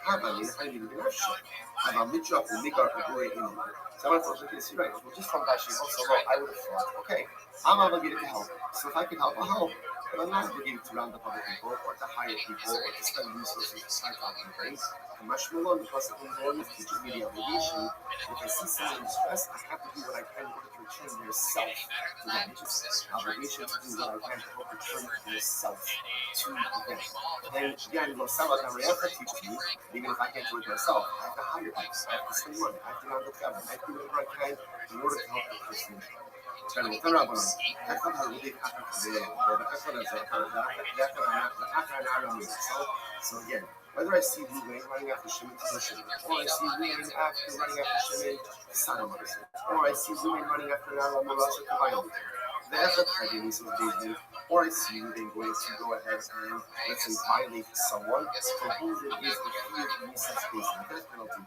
How about me? I need to be left shut. I'm a mitra who make our glory in you. So I'm not supposed to right. Well, just from that, she also wrote, I would have thought, okay, I'm obligated to help. So if I can help, I'll help. But I'm not obligated to round up other people, or to hire people, or to spend resources to start talking things. And much more because it always teaches me the obligation. If I see someone in distress, I have to do what I can in order to return their self to them. Which is obligation to do what I can to help return their self to them. And again, Losama Gabriela teaches me, even if I can't do it myself, I have to hire people. I have to spend money. I have to round up them. I have to do whatever I can in order to help the person. So again, whether I see Ruvain running after Shimon to Shimon, or I see Ruvain running after Shimon to Sodom, or I see Ruvain running after Aaron Morasa to violate, the effort I did was Disney, or I see Ruvain going to go ahead and let's say violate someone for whom there is the fear of Musa's space and death penalty.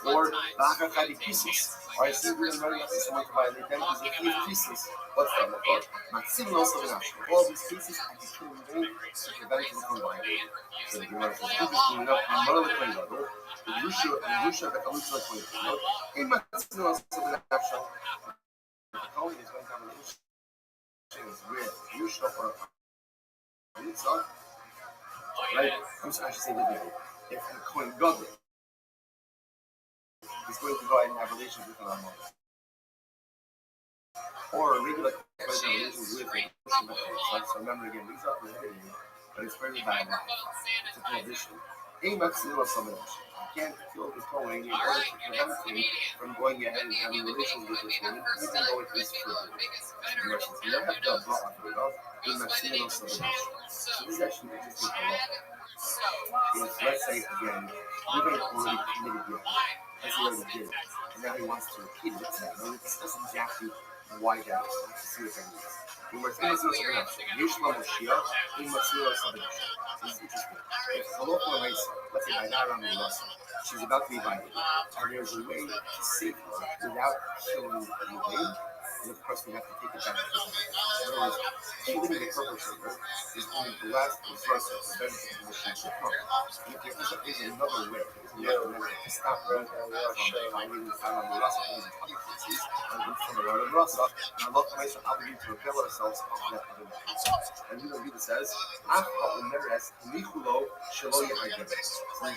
Or Bahakakadi pieces. Or I see women running after someone to violate them because they fear pieces. What's that? Or Maxim also in action. All these cases I be killing them to prevent them from violating. So the Gemara says, who is doing up in Mara Lekoinado? The Rusha that comes to Lekoinado. In Maxim also in action. The Kohen is going to have a relationship with Rusha or Mitzvah. Right? I'm sorry, I should say the video. If the Kohen Gadol is going to go ahead and have relations with another mother. Or a regular person relations with a so remember again, these are prohibited, but it's very bad. It's a prohibition. A maximum summation. You can't kill the Kohen in order to prevent him from going ahead and having relations with this woman, even though it is forbidden. You don't have to block it off. A maximum summation. So this is actually interesting for law. If, let's say, again, Ruben already committed the act. As he already did it. And now he wants to repeat it. Now, let's discuss exactly why that is. Let's see what that means. In Matzila Sabinasha, Yeshua Moshiach, in Matzila Sabinasha. This is interesting. If Holocha Mesa, let's say by Nara Milasa, she's about to be violated, and there's a way to save her without killing the baby, and of course we have to take it back to the in other words, killing the perpetrator is only the last resort to prevent the condition to come. And if there is another way, there's another way to stop her from violating the Nara Milasa, and other cases, and from the Nara Milasa, and Allah Mesa obligated to avail ourselves of that other way. And Yudah says, Achpa Umeres, Nichulo, Shelo Yehagem. So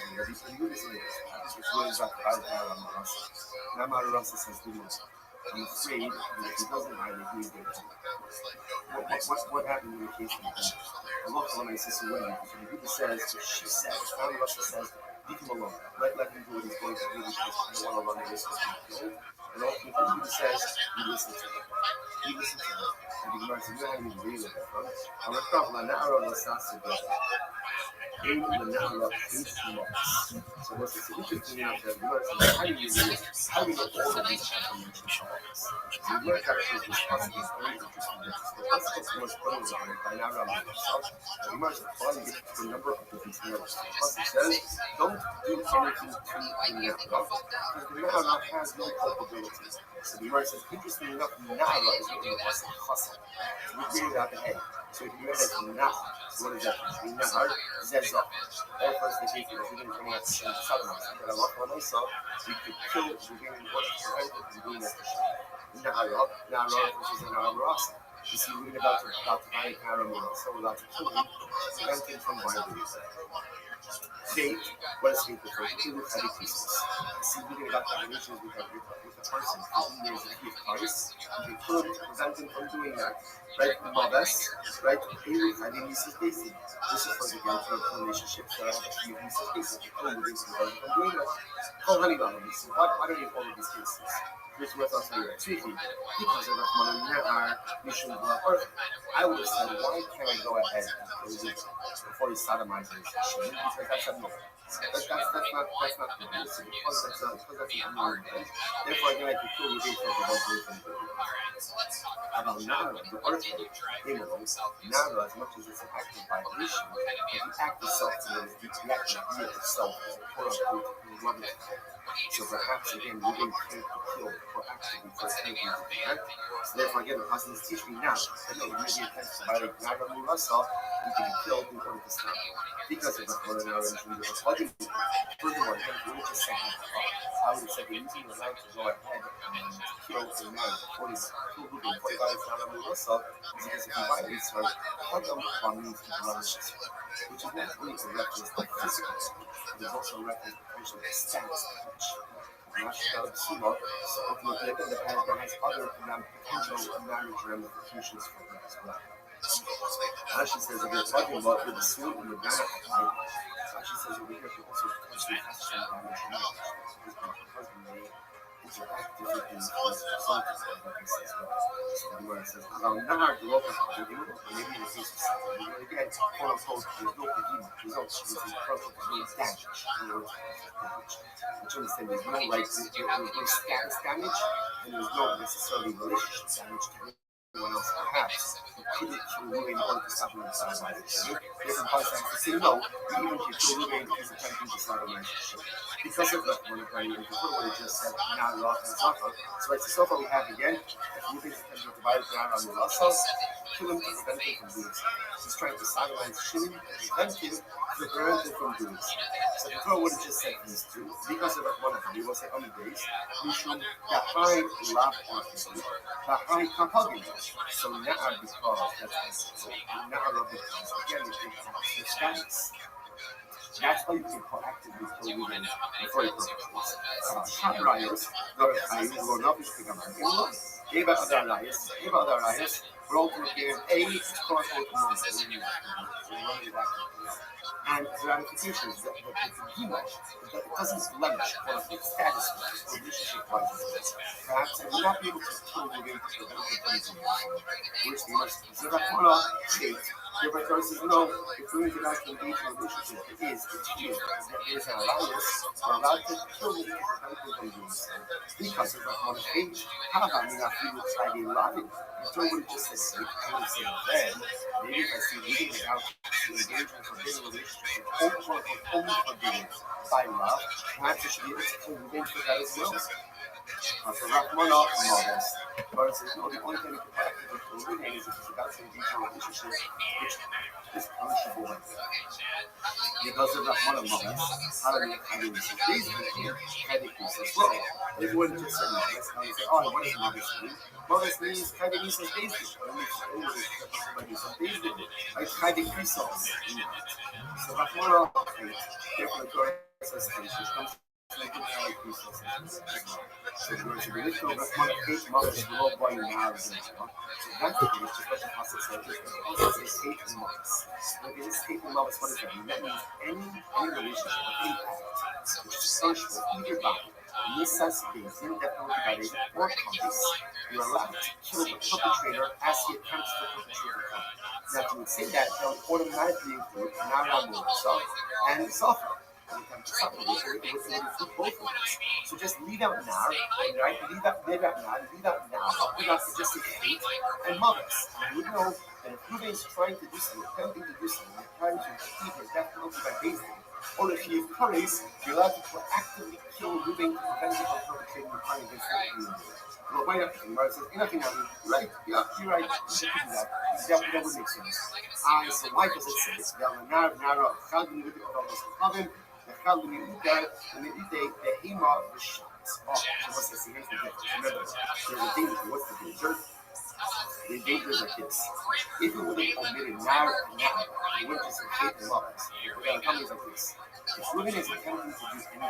Yudah says, it's really about the Nara Milasa. Nara Milasa says, I'm afraid that if he doesn't violate, he's going to. What happened in the case of the Allah says, so when Yudah says, she says, Nara Milasa says, leave him alone. Let him do what he's going to do because you don't want to run the risk of being killed. And ultimately, he says, you listen to him. You listen to him. And the Gemara says, you know how you read it, bro. I'm a problem. Now, I'm not saying in the Nahara instruments. So what's interesting enough that Gemara says, how do you read it? How do you know all of these affirmation songs? The Gemara actually is discussing this very interesting difference. The first was putting it by Nahara himself. The Gemara is applying it to a number of different scenarios. The Pasuk says, don't do anything to the Nahara, because the Nahara has no culpability. So the Gemara says, interesting enough, Nahara is written in the Pasuk Chassan. So we figured out the head. So if you read it from Nahar, so what is that? Nahar, Zezah. All first the case is we didn't bring out the Sodomites. But Allah we could kill the beginning of the prevent from doing that. Nahara, which is an Amarasa. You see, we're about to buy a Karamura, so we're about to kill him, prevent him from violating. Date, what is the two heavy pieces? See, we're about to have issues with the person who knows that he is Christ, and we could prevent him from doing that. Right? Maves, right? I mean, this is basic. This is for the relationships that I have a few pieces basic. Oh, we're going to prevent him from doing that. Oh, honey, why don't you have all of these cases? Here's what I'll tell you. Speaking, because of our mission of earth, I would have said, why can't I go ahead and kill you before you sodomize him? Because that's a no. That's not the reason. Because that's an unknown thing. Therefore, I can kill you because of what you're doing. About Nara, the earth, Nara, as much as it's an act of violation, the act itself, the act of being itself is a quote-unquote loving. So perhaps again, we didn't think to kill proactively for thinking to the act. So therefore, again, the Pasuk is teaching me now that no, you may be attempted to violate Nara Murasa, you can be killed in order to stop. Because of the Nara and the flooding. Furthermore, again, if we were just saying, I would have said the reason you're allowed to go ahead and kill a man before he's violates Nara Murasa is because if he violates her, Hadam means to blemish, which is not only a reference to physical, but it's also a reference to potentially status. So ultimately, that has other potential marriage ramifications for her as well. Rashi says if you're talking about with the sword and the banner, Rashi says over here you also potentially have some damage to marriage because the husband may interact differently with the result of this as well. So the word says, maybe in the case of something, again, quote unquote, there's no pagima, results, there's no damage, which understand there's no like, there's no status damage, and there's no necessarily relationship damage to anyone else perhaps. You couldn't kill Ruben in order to supplement sodomization. Different parts have to say no, even if you kill Ruben because attempting to sodomization. Because of that one of the what I just said, now Rav and Zafa. So right, so far we have again, if Ruben is attempting to violate the Aaron on the Rassas, kill him to prevent him from doing so. He's trying to sodomize Shimon to prevent him from doing so. So the Torah would have just said these two, because of that one of them, we will say on the days, Mishum, the high love of the high kapagin. So now because that's now because again it's status. That's why you can proactively kill women for purposes. Habrayos, we're not speaking about Eva other rayos, we're ultimately given a cross-out and the ramifications that the Gimash, it doesn't blemish quality status or relationship wise. Perhaps I will not be able to kill the way to the benefit of the which they must consider state. Thereby, God says, no, if we do not engage in a relationship, it is, there is an allowance, we're allowed to kill the benefit of the because of the one age. How about me not feeling like a lot of it? If someone would just say, I would say, then, maybe if I see reading without engagement in forbidden relationship, only forbidden by love, perhaps I should be able to kill the for that as well. So Rahman off modest. God says, no, the only thing we can practically kill the is if it's about to engage in a relationship which is punishable. Because of Rahman modest, how do we say these categories as well? They wouldn't just say modest, now you say, oh, what does modest mean? Modest means categories as basic. Like categories. So Rahman off, therefore, God says, which comes like the Hare Krishna says. So the words of the little of one eight months below boy now. So that's the case, just what the Apostle says. The Apostle says 8 months. But in this 8 months, what is that? That means any relationship, any act, which is sexual, either by Nisas Bezin, definitely by the or comes, you're allowed to kill the perpetrator as he attempts to perpetrate the crime. Now, if you would say that, that would automatically include Nara Mursa and Safa. Both of us. So just leave out Nar, right? Leave out Nar, leave out Nar. We're not to just say hate and mothers. And we know that if Ruben is trying to do something, attempting to do something, trying to achieve his death penalty by bathing, or if he is punished, you're allowed to proactively kill Ruben to prevent him from perpetrating the crime against the community. Well, why not? The says, nothing happened. Right? Yeah, you're right. You can do that. That would make sense. So why does it say this? So what's this? Here's the difference. Remember, there's a danger. What's the danger? The danger is like this. If you would have omitted now, you wouldn't just hate the laws. We're going to tell you like this. If Ruben is attempting to do anything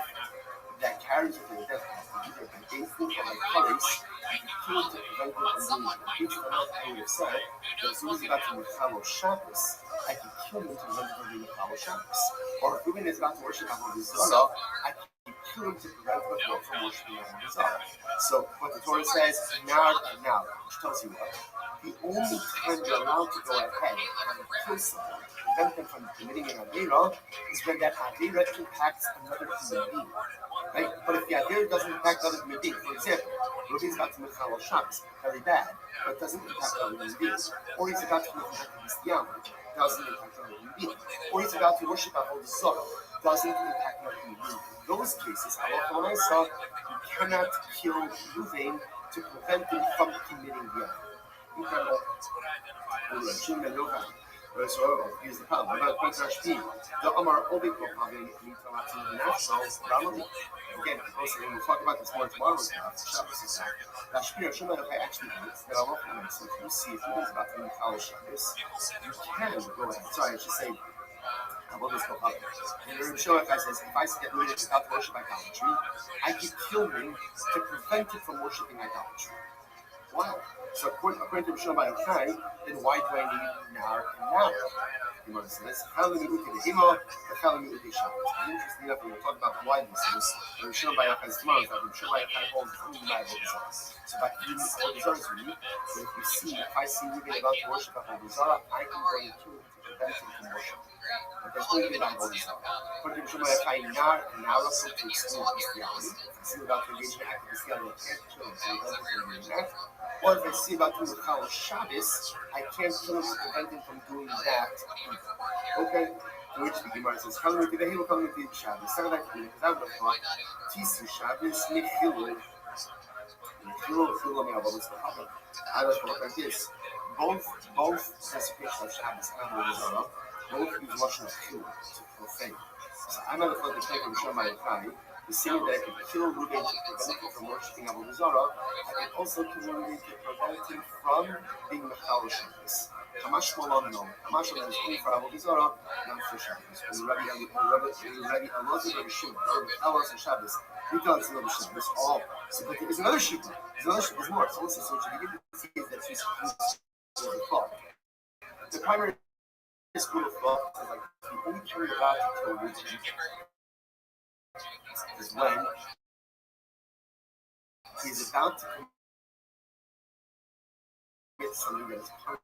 that carries you to the death penalty, either by faithful or by courage, you kill to prevent it from doing it. Each one of you have said that as soon as he's about to Mechalo Shabbos, I can kill him to prevent him from doing Mechalo Shabbos. Or if Ruben is about to worship Avodah Zarah, I can kill him to prevent him from worshiping Avodah Zarah. So what the Torah says, now, which tells you what? The only time you're allowed to go ahead and kill someone, prevent them from committing an Avera, is when that Avera impacts another human being. Right? But if the Avera doesn't impact another human being, for example, Ruben's about to make Mechal Shabbos, very bad, but doesn't impact another human being. Or he's about to make Mechal doesn't impact another human being. Or he's about to worship Avodah Zarah, doesn't impact another human being. In those cases, you cannot kill Ruben to prevent him from committing the Avera. Incredible. So here's the problem. About Rabbi, the Amar Obik Having the national Ramadi. Again, we'll talk about this more tomorrow. Rashbi Shema actually means that Allah comments. So if you see if he was about to be Mechal Shabbos, you can go ahead. Sorry, I should say. And Rabbi Shoachai says, if I get rid of without worship idolatry, I can kill him to prevent it from worshiping idolatry. Wow. So according to Rabbi Yochai, then why do I need Nar and Nar? The Gemara says, interesting enough, when we talk about why this is, Rabbi Yochai's tomorrow is that Rabbi Yochai holds only by Avodah. So by even Avodah is unique, but if I see Ruben about to worship Avodah, I can go and kill him to prevent him from worship. But there's only about Avodah. According to Rabbi Yochai, Nar and Nar also to exclude Christianity. If I see about to engage in an act of Christianity, I can't kill him, so he doesn't do that. Or if I see about doing Mechal Shabbos, I can't kill him to prevent him from doing that. Okay? To which the Gemara says, Kalim with the Hilo, Kalim with the Shabbos. Second like because I would have thought, Tisu Shabbos, Mechilu, Mechilu, I would have thought like this. Both desecration of Shabbos and Avodah Zarah, both use Lashon of Chilul to profane. So I'm not afraid to take him show my Yochai. The same that I can kill Ruben to prevent him from worshiping Avodah Zarah, I can also kill Ruben to prevent him from being Mechal Shabbos. Hamash Molon no. Hamash Molon is only for Avodah Zarah, not for Shabbos. When Rabbi Elazar Rabbi Shimon, or Elazar and Shabbos, we thought it's another Shabbos. Oh, so but there's another Shibboleth. There's more. So listen, so what you begin to see is that he's the thought. The primary school of thought is like the only period about to kill Ruben is when he's about to commit something that is punishable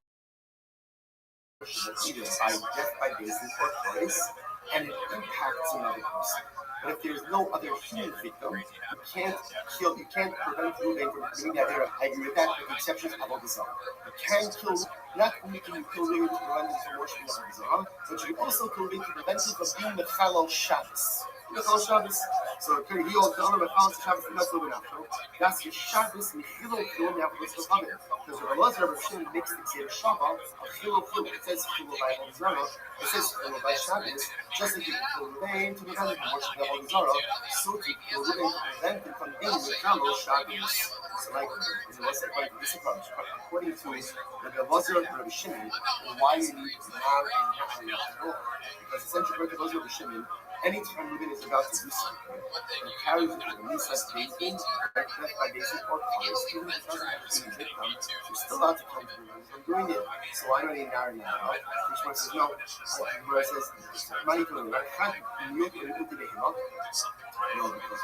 either by death by basis or choice, and it impacts another person. But if there's no other human victim, you can't prevent Ruben from committing that error. I agree with that, with the exception of Avodah Zarah. You can kill, not only can you kill Ruben to prevent him from worshiping Avodah Zarah, but you can also kill Ruben to prevent him from being Mechal Shabbos. Mechal Shabbos. So he all the honor Mechal Shabbos, that's Ruben after. That's the Shabbos, Mechilo Chilul, we have to listen to it. Because when Elazar Rabbi Shimon makes the Kseder Shabbat, Chilul Chilul, it says Chilul by Avodah Zarah, it says Chilul by Shabbos, just like you can kill Ruben to prevent him from worshiping Avodah Zarah, so to kill Ruben to prevent him from being Mechal Shabbos. So like, this approach, according to Rabbi Elazar Rabbi Shimon, why you need Nar and Nar, because essentially according to Elazar Rabbi Shimon, anytime Reuben is about to do something that carries with it at least like bathing, like death by bathing or colors, even if it doesn't have to be victim, you're still allowed to come to Reuben from doing it. So I don't need Nara now. Which one says, no, where it says, no, because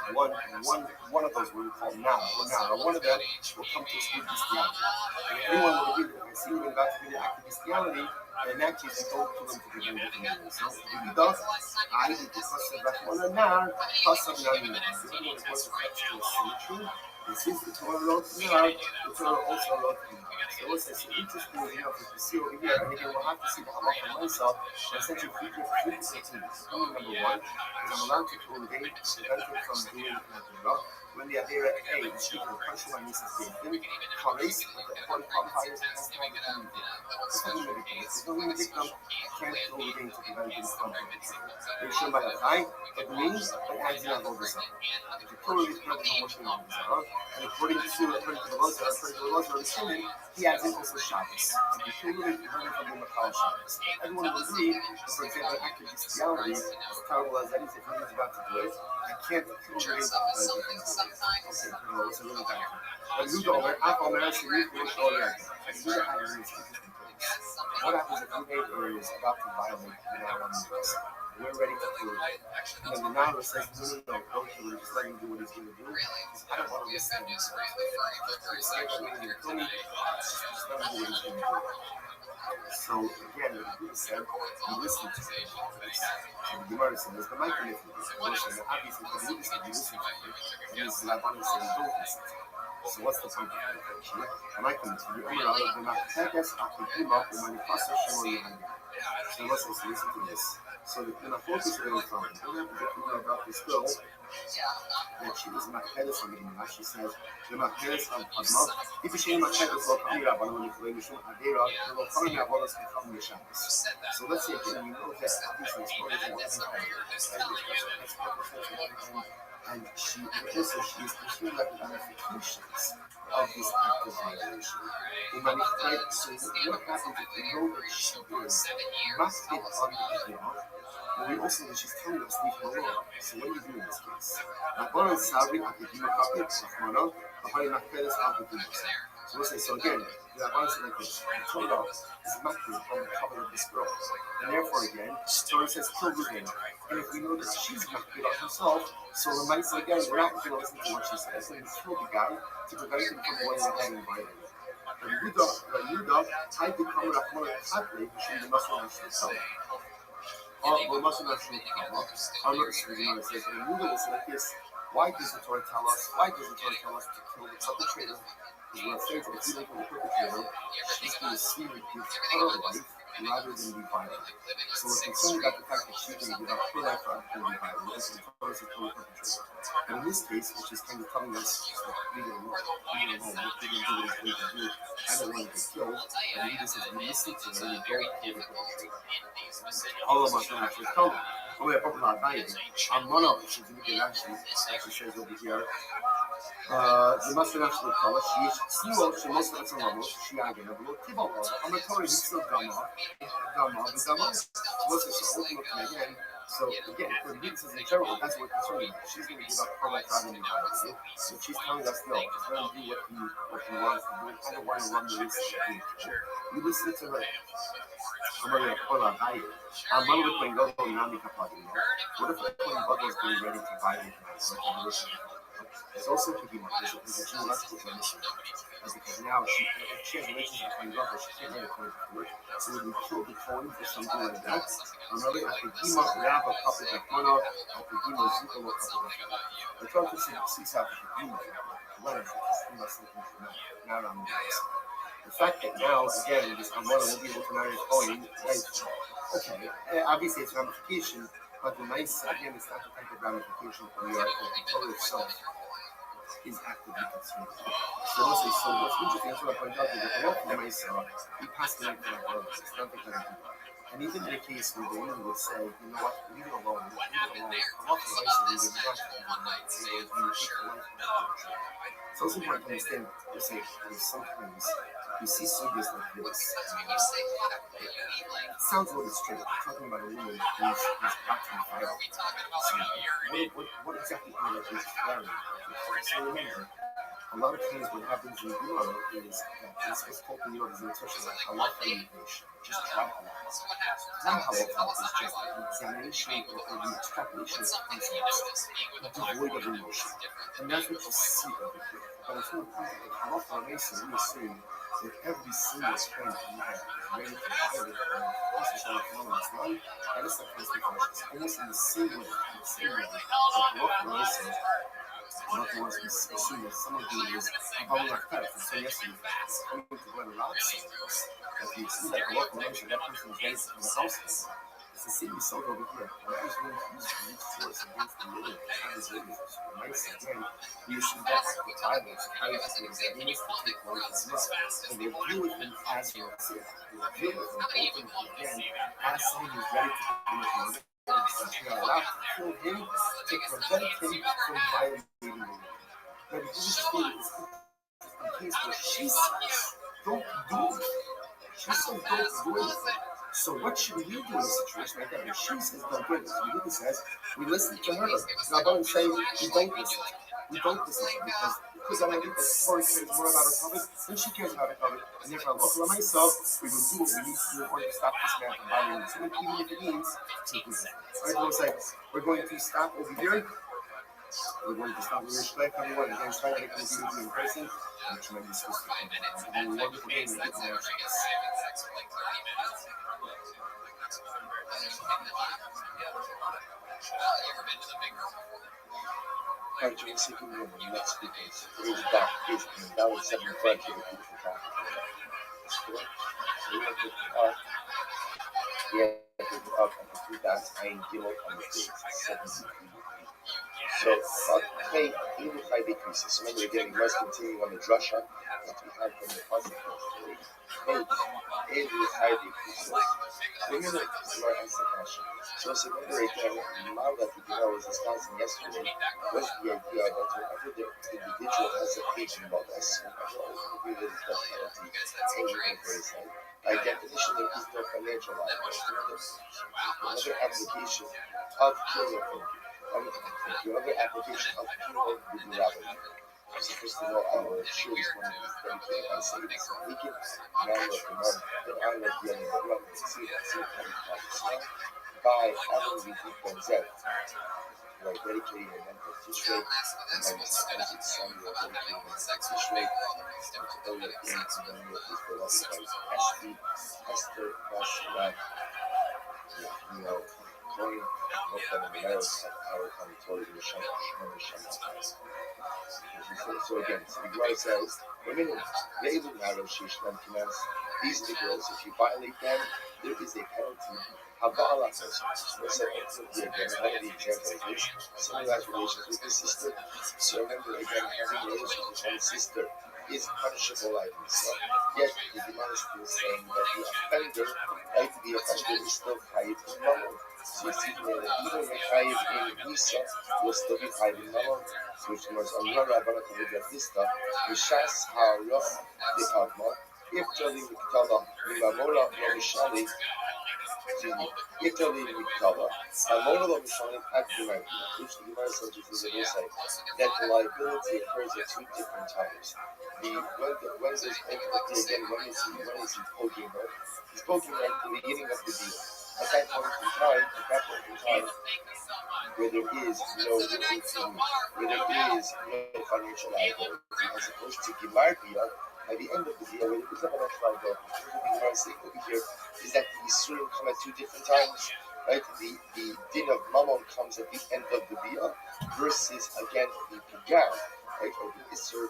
one of those we call now or now, or one of them will come to us with bestiality. And if anyone will agree that if I see we're about to be the act of bestiality, then in that case, we don't kill them to prevent different things. So if he does, I did this. On a now, plus I'm not in the one that was affected to symmetry. And since the Torah wrote now, the Torah also wrote now. So what's this? Interesting enough, if you see over here, and again, we'll have to see the halacha myself, but essentially, three different things. Number one is I'm allowed to kill the day to prevent it from doing an Avera. When the Avera A is speaking of punching my niece's victim, Charis, but the important qualifier is it has to have a human victim. It's not human victim. If there's no human victim, I can't kill the day to prevent it from doing it. They're shown by a guy, it means that adds in a Vodazah. If you kill the person, no much in Vodazah. And according to the Vodazah, the Shimon, he adds in also Shabbos. If you kill the day, you run from the Makal Shabbos. Everyone will agree, for example, act of bestiality, as terrible as that is, if he is about to do it, I can't kill the day to prevent it. Okay, no, it's a little bad. But you don't, I'll marry you for show you. What happens if you neighbor is about to violate the non-rules? We're ready to do it. And the non says, no, don't kill him, just let him do what he's going to do. I don't want to listen to him. Just let him do what he's going to do. So again, what the Buddha said, you listen to it. So the Gemara says, the Michael if you listen, obviously, because you listen to it, it means that I want to say you don't listen to it. So what's the point of it? I might come to you. So let's listen to this. So the focus is on time. Don't have to get more about this girl that she was Machelis on the Imam. She says, the Machelis on Padma. If she Machelis on Kamira, but when you play Mishum Adera, the Lokami Avodas can come to Shabbos. So let's say again, you know that obviously it's more than one time. And she also she is pursuing like the ramifications of this act of violation. So what happens if we know that she is must get on the Avera, but we also that she's telling us leave her alone. So what do you do in this case? So we'll say, so again, the Rabbi said like this, the Torah is makri on the cover of this girl. And therefore again, the Torah says kill Reuben. And if we know that she's makri on herself, so the might say again, we're not going to listen to what she says. We're going to kill the guy to prevent him from going ahead and violating. But Yehuda, I become Rahman Hadley, which is the Muslim national self. The Muslim national self. I'm not sure the says, and Yehuda will say like this, why does the Torah tell us to kill the perpetrator? Because we're afraid that if we look at the perpetrator, she's going to see with her life rather than be violent. So we're concerned about the fact that she's going to give up her life rather than be violent. This is the Torah's perpetrator. And in this case, which is kind of telling us, leave it alone, we didn't do what he's going to do. I don't want to get killed. And he just says, we listen to him and we don't kill the perpetrator. All of us don't actually tell them. Oh, yeah, probably not dying. I'm one of them. Actually shows over here. The Muslim national color, she is still she most of the level, she again, but Tibble, I'm a Tory, he's still Dama, so what's this ultimately again? So again, for the businesses in general, that's what we're concerned about. She's going to give up her life rather than be so she's telling us, no, just let him do what he wants to do. I don't want to run the risk of being killed. You listen to her. What if the Kohen Gadol is getting ready to violate her? It's also could be there's a geological condition. Because now if she has relations with Kohen Gadol, she can't let a Kohen work. So when you kill the Kohen for something like that, another Akadima grab a couple of Kohen, Akadima Zuko a couple of Kohen. The Torah sees out Akadima, what is it? Not on the guys. The fact that now, again, this Amora will be able to marry a Kohen, okay, obviously it's ramification, but the nice, again, it's not the type of ramification we are, the Torah itself is actively concerned. So what's interesting, that's what I point out, is that the law of Maisa, he passed the night to our brothers, it's not the kind of people. And even in a case where the woman would say, you know what, leave it alone, I'm not the Maisa, we would not take the life of the it's also important to understand, sometimes you see sugyas like this. sounds a little bit strange. We're talking about a woman who's practically fired. What exactly is firing? So remember, a lot of times what happens in Europe is that what's called in Europe is an expression like halacha innovation. Just try halacha. Not halacha is just an examination or the extrapolation of concepts devoid of emotion. And that's what you see over here. But it's not like halacha Mason, we assume that every single friend that you have is ready to violate the process of Islam. That is not constant. Almost in the same way, that halacha Mason not the ones we assume that some of them is about our parents. So yesterday, coming to learn a lot of things. As we see that a lot of mention that person is raised in the house. It's the same we saw over here. And that is going to use the force against the living. That is really nice. Again, you should not act with violence. How you say that he needs to take one of his love. And they deal with him as you see it. They deal with him openly again as someone who's ready to commit murder. You are allowed to kill him to prevent him from violating you. But if you just feel it's in case where she says, don't do it. She says, don't do it. So what should we do in a situation like that? When she says, don't do it, so says, we listen to her. Now don't say, we don't listen. We don't listen to her because I think that Tori cares more about her covet than she cares about her covet. And therefore, local myself, we will do what we need to do in order to stop this man from violating the even if it means taking seconds. Alright, we'll say, we're going to stop over here. We're going to stop with respect, everyone. Again, try to continue in person. I'm tremendous. And a wonderful day. Alright, Jane, see if we can the next speakers. Here's back. Here's down in 75 to the beautiful traffic. That's correct. So we have to up and the two dots, I deal on the stage. 70 feet. So, hey, even if I decrease this, remember again, we must continue on the drasha that we had from the consequence. Hey, even if I decrease this, remember, Lord answer the question. So, remember again, the model that we was discussing yesterday was the idea that whenever the individual has a patient about us, whenever there is death penalty hanging over his head, by definition, there is no financial liability. Another application of killing the other application of people would be relevant. So first of all, I will choose one of these dedicated by saying this weekend, and I will remember that I will be able to run the see by having the people that like dedicating a mental tishrei, and then it's Samuel dedicating a mental tishrei, to earlier things, and then with his beloved wife Esther, Basilat, going up on the merits of our Torah in the Shema. So again, so the Gemara says, women, these are the girls. If you violate them, there is a penalty. Haba'ala person. Let's say again, one of the examples is someone who has relations with his sister. So remember again, having relations with one's sister is punishable like this. Yet the Gemara is still saying that the offender, is still chayiv in mammon. So you see here that even the chayiv in Isa will still be chayiv in mammon. So which was Amar Rabbi Kavod Mishas Ha'arach De'Adma. If Jali Miktala Mimamola Mishali. If Jali Miktala Amola Mishali Akimai, which the Gemara says that the liability occurs at two different times. When there's ultimately again, when is he poking her? He's poking her at the beginning of the deal. At that point in time, where there is no financial liability, as opposed to Gimardia, at the end of the deal, where there is a financial liability. What the Gemara is saying over here is that the Yisurim come at two different times. Right? The din of Mammon comes at the end of the deal versus again the Pigar, right? Or the Isur.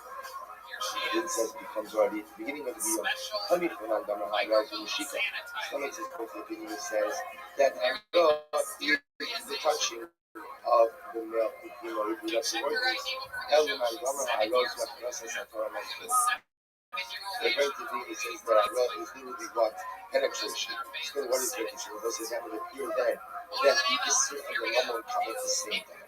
It says it becomes already at the beginning of the deal. Coming from Andamar Hayaz and Yeshika. Someone says both the opinion says that the touching of the male and female reproductive organs. Elam Andamar Hayaz Lakrasa Satora Mashkin. The great thing it says that Allah is literally what? Penetration. So what is penetration? It says that would appear then that the Isur and the Mammon come at the same time.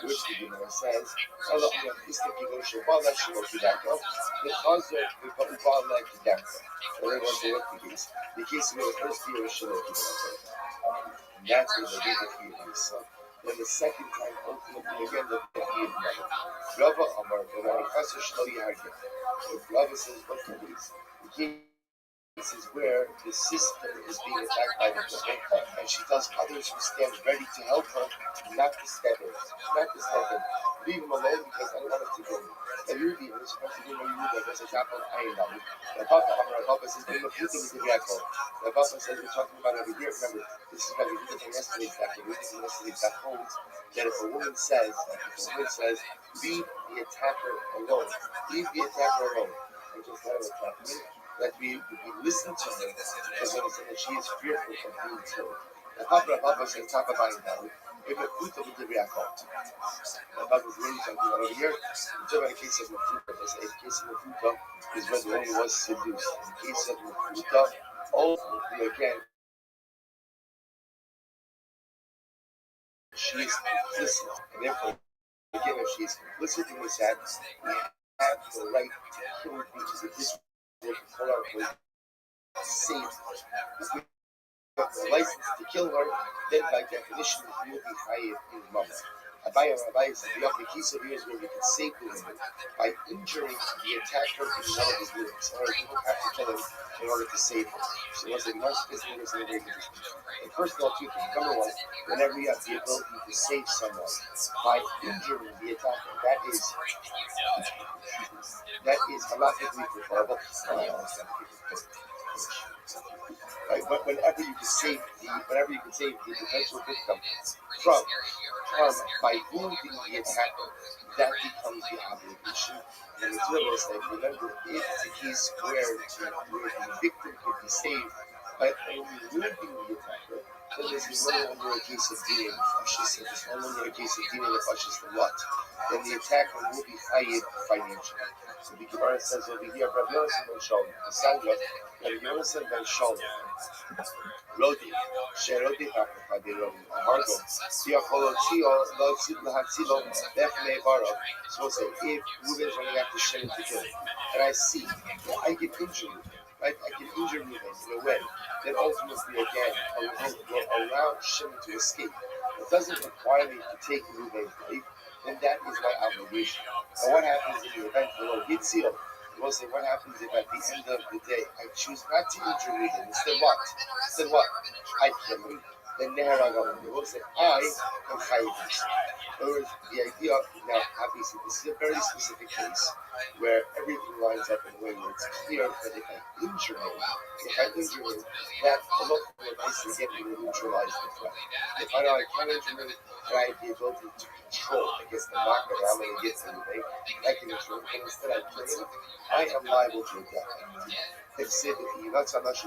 which the Gemara says, "Ela Istik Yigosha Bala Shimo Kidako, the Chazer the Bala Kidako." And they want to look at these. The case of the first year is Shimo Kidako. And that's when they did the Kiyah. Then the second time, ultimately again, the Kiyah. Rabbi Amar, the Chazer Shlo Yargeh. Rabbi says, look at these. This is where the sister is being attacked by the devil, and she tells others who stand ready to help her not to step in. Leave him alone because I don't want him to go. And Rudy is supposed to be no Yehuda, there's a chapel of Ayin David. The Papa says, the Papa says, we're talking about over here. Remember, this is what we did from yesterday's chapter. We did from yesterday's chapter holds that if a woman says, leave the attacker alone. And just let her attack me. That we listen to her because she is fearful of being killed. The Papa says, Papa buying down. If a Futa would be a cult. The Papa is really talking about over here. We're talking about a case of Mafuta. They say a case of Mafuta is when the woman was seduced. In the case of Mafuta, ultimately again, she is complicit. And therefore, again, if she is complicit in this act, we have the right to kill her because of this. Safe. If we have the license to kill her, then by definition we will be chayiv in mama. Rabbi said the other case of yours where we can save the woman by injuring the attacker in one of his limbs. Or we don't have to kill him in order to save him. So it was a much business in a very good. And first of all, two things. Number one, whenever you have the ability to save someone by injuring the attacker, that is halachically preferable. Right? But whenever you can save the potential victim from harm by wounding the attacker, that becomes the obligation. And it's really like, remember, if it's a case where the victim could be saved by only wounding the attacker, then this is no longer a case of dealing with fascists. It's no longer a case of dealing with fascists and what? Then the attacker will be chayiv financially. So the Gemara says over here, Rabbi Yonatan ben Shalom, the Sandra, Rabbi Yonatan ben Shalom, Rodi, Sherodi Hakakadi Margo, Tiacholochio, Lotzi Lahatzilo, Bechme Baro. So we'll say, if Reuben is running after Shem to kill him, and I see that I can injure Reuben, right? I can injure Reuben in a way that ultimately, again, will allow Shem to escape. It doesn't require me to take Reuben's life, then that is my obligation. And what happens in the event below Yitzil? We'll say, what happens if at the end of the day I choose not to injure Reuben? Instead what? I kill him. Then we'll say, I am chayiv. In other words, the idea, now obviously this is a very specific case where everything lines up in a way where it's clear that if I injure him, that Allah will nicely get me to neutralize the threat. If I know I can't injure him, and I have the ability to control against the knocker that I'm going to get to the I can injure him, and instead I kill him, I am liable to a death. If said that he not so much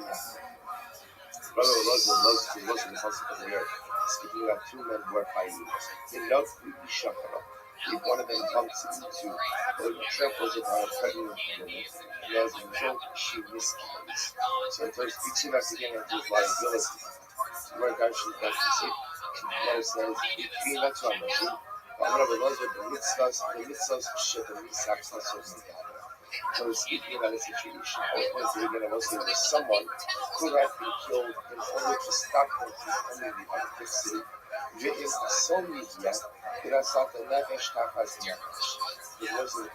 Brother loves to listen to the here, speaking about two men who are fighting. In love, if one of them bumps into or tramples upon a pregnant woman, and as a result, she miscarries. So it first speaks about again into his liability. So where God should have to say, God says, be not so much. But Rabbi loves the mitzvahs, shit, the misaks, not so many. So we're speaking about a situation, ultimately again, there's someone who had been killed in order to stop them from coming the advocacy. Written so media, it has sought the nefesh tachas nefesh. It was an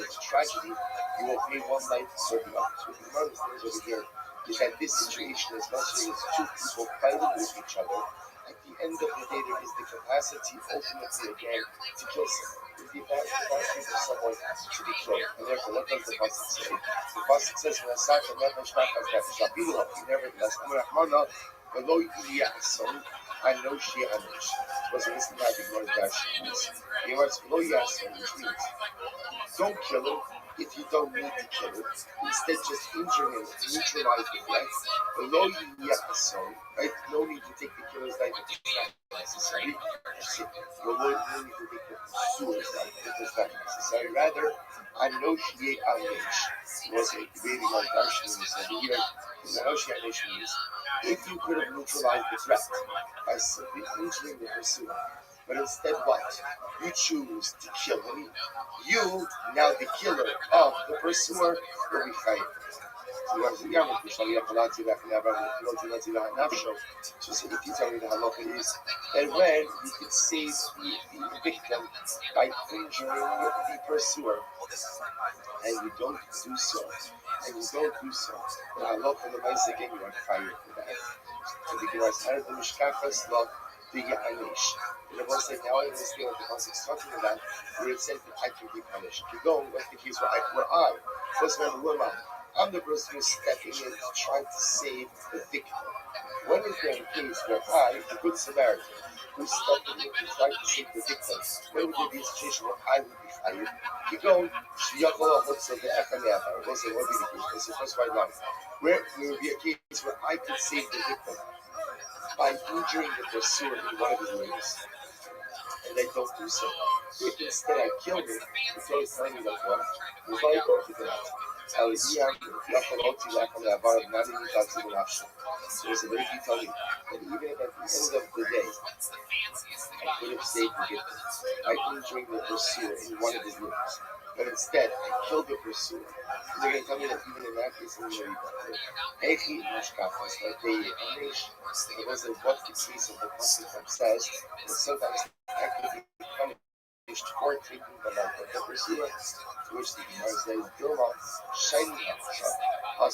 it's tragedy. You will pay one life to serve the others. What the Gemara understands over here is that this situation, as much as it's two people fighting with each other, at the end of the day, there is the capacity, ultimately again, to kill someone. The capacity for someone to be killed. And therefore, what does the Pasuk say? The Pasuk says, I know she Anish. Was listening to the Gemara Dash. He writes, which means, don't kill him if you don't need to kill him. Instead, just injure him, neutralize the threat. Right? No need to take the killer's life if it's not necessary. No need to take the pursuer's life if it's not necessary. Rather, I know she Anish. Was a debating on Dash means here. I know she Anish means if you could have neutralized the threat by simply injuring the pursuer, But instead, what? You choose to kill him. You, now the killer of the pursuer, will be chayiv. So if you tell me the halacha is that when you could save the victim by injuring the pursuer, and you don't do so, the halacha the again you are fired for that. So the Gemara says, "The mishkachas lo v'ya'anish." The Rabbi said, "Now I understand what the pasuk is talking about, where it says that I can be punished." Keep going. What's the case where I? What's my woman? I'm the person who's stepping in to try to save the victim. When is there a case where I, the good Samaritan, who's stepping in to try to save the victim, when would there be a situation where I would be fired? Keep going. What's the Echaneva? What would be the case? That's the first right line. Where there would be a case where I could save the victim by injuring the pursuer in one of his limbs, and they don't do so. If instead I kill him, the Torah is telling me that what? There's no equal to that. So it's a very detailed that even if at the end of the day I could have saved the victim by injuring the pursuer in one of his limbs, but instead I killed the pursuer. And they're going to tell me that even in that case, I'm going to be it wasn't what the case of the pasuk that says that sometimes I could be punished for taking the life of the pursuer, to which the Gemara says, Dilma, shiny hapa,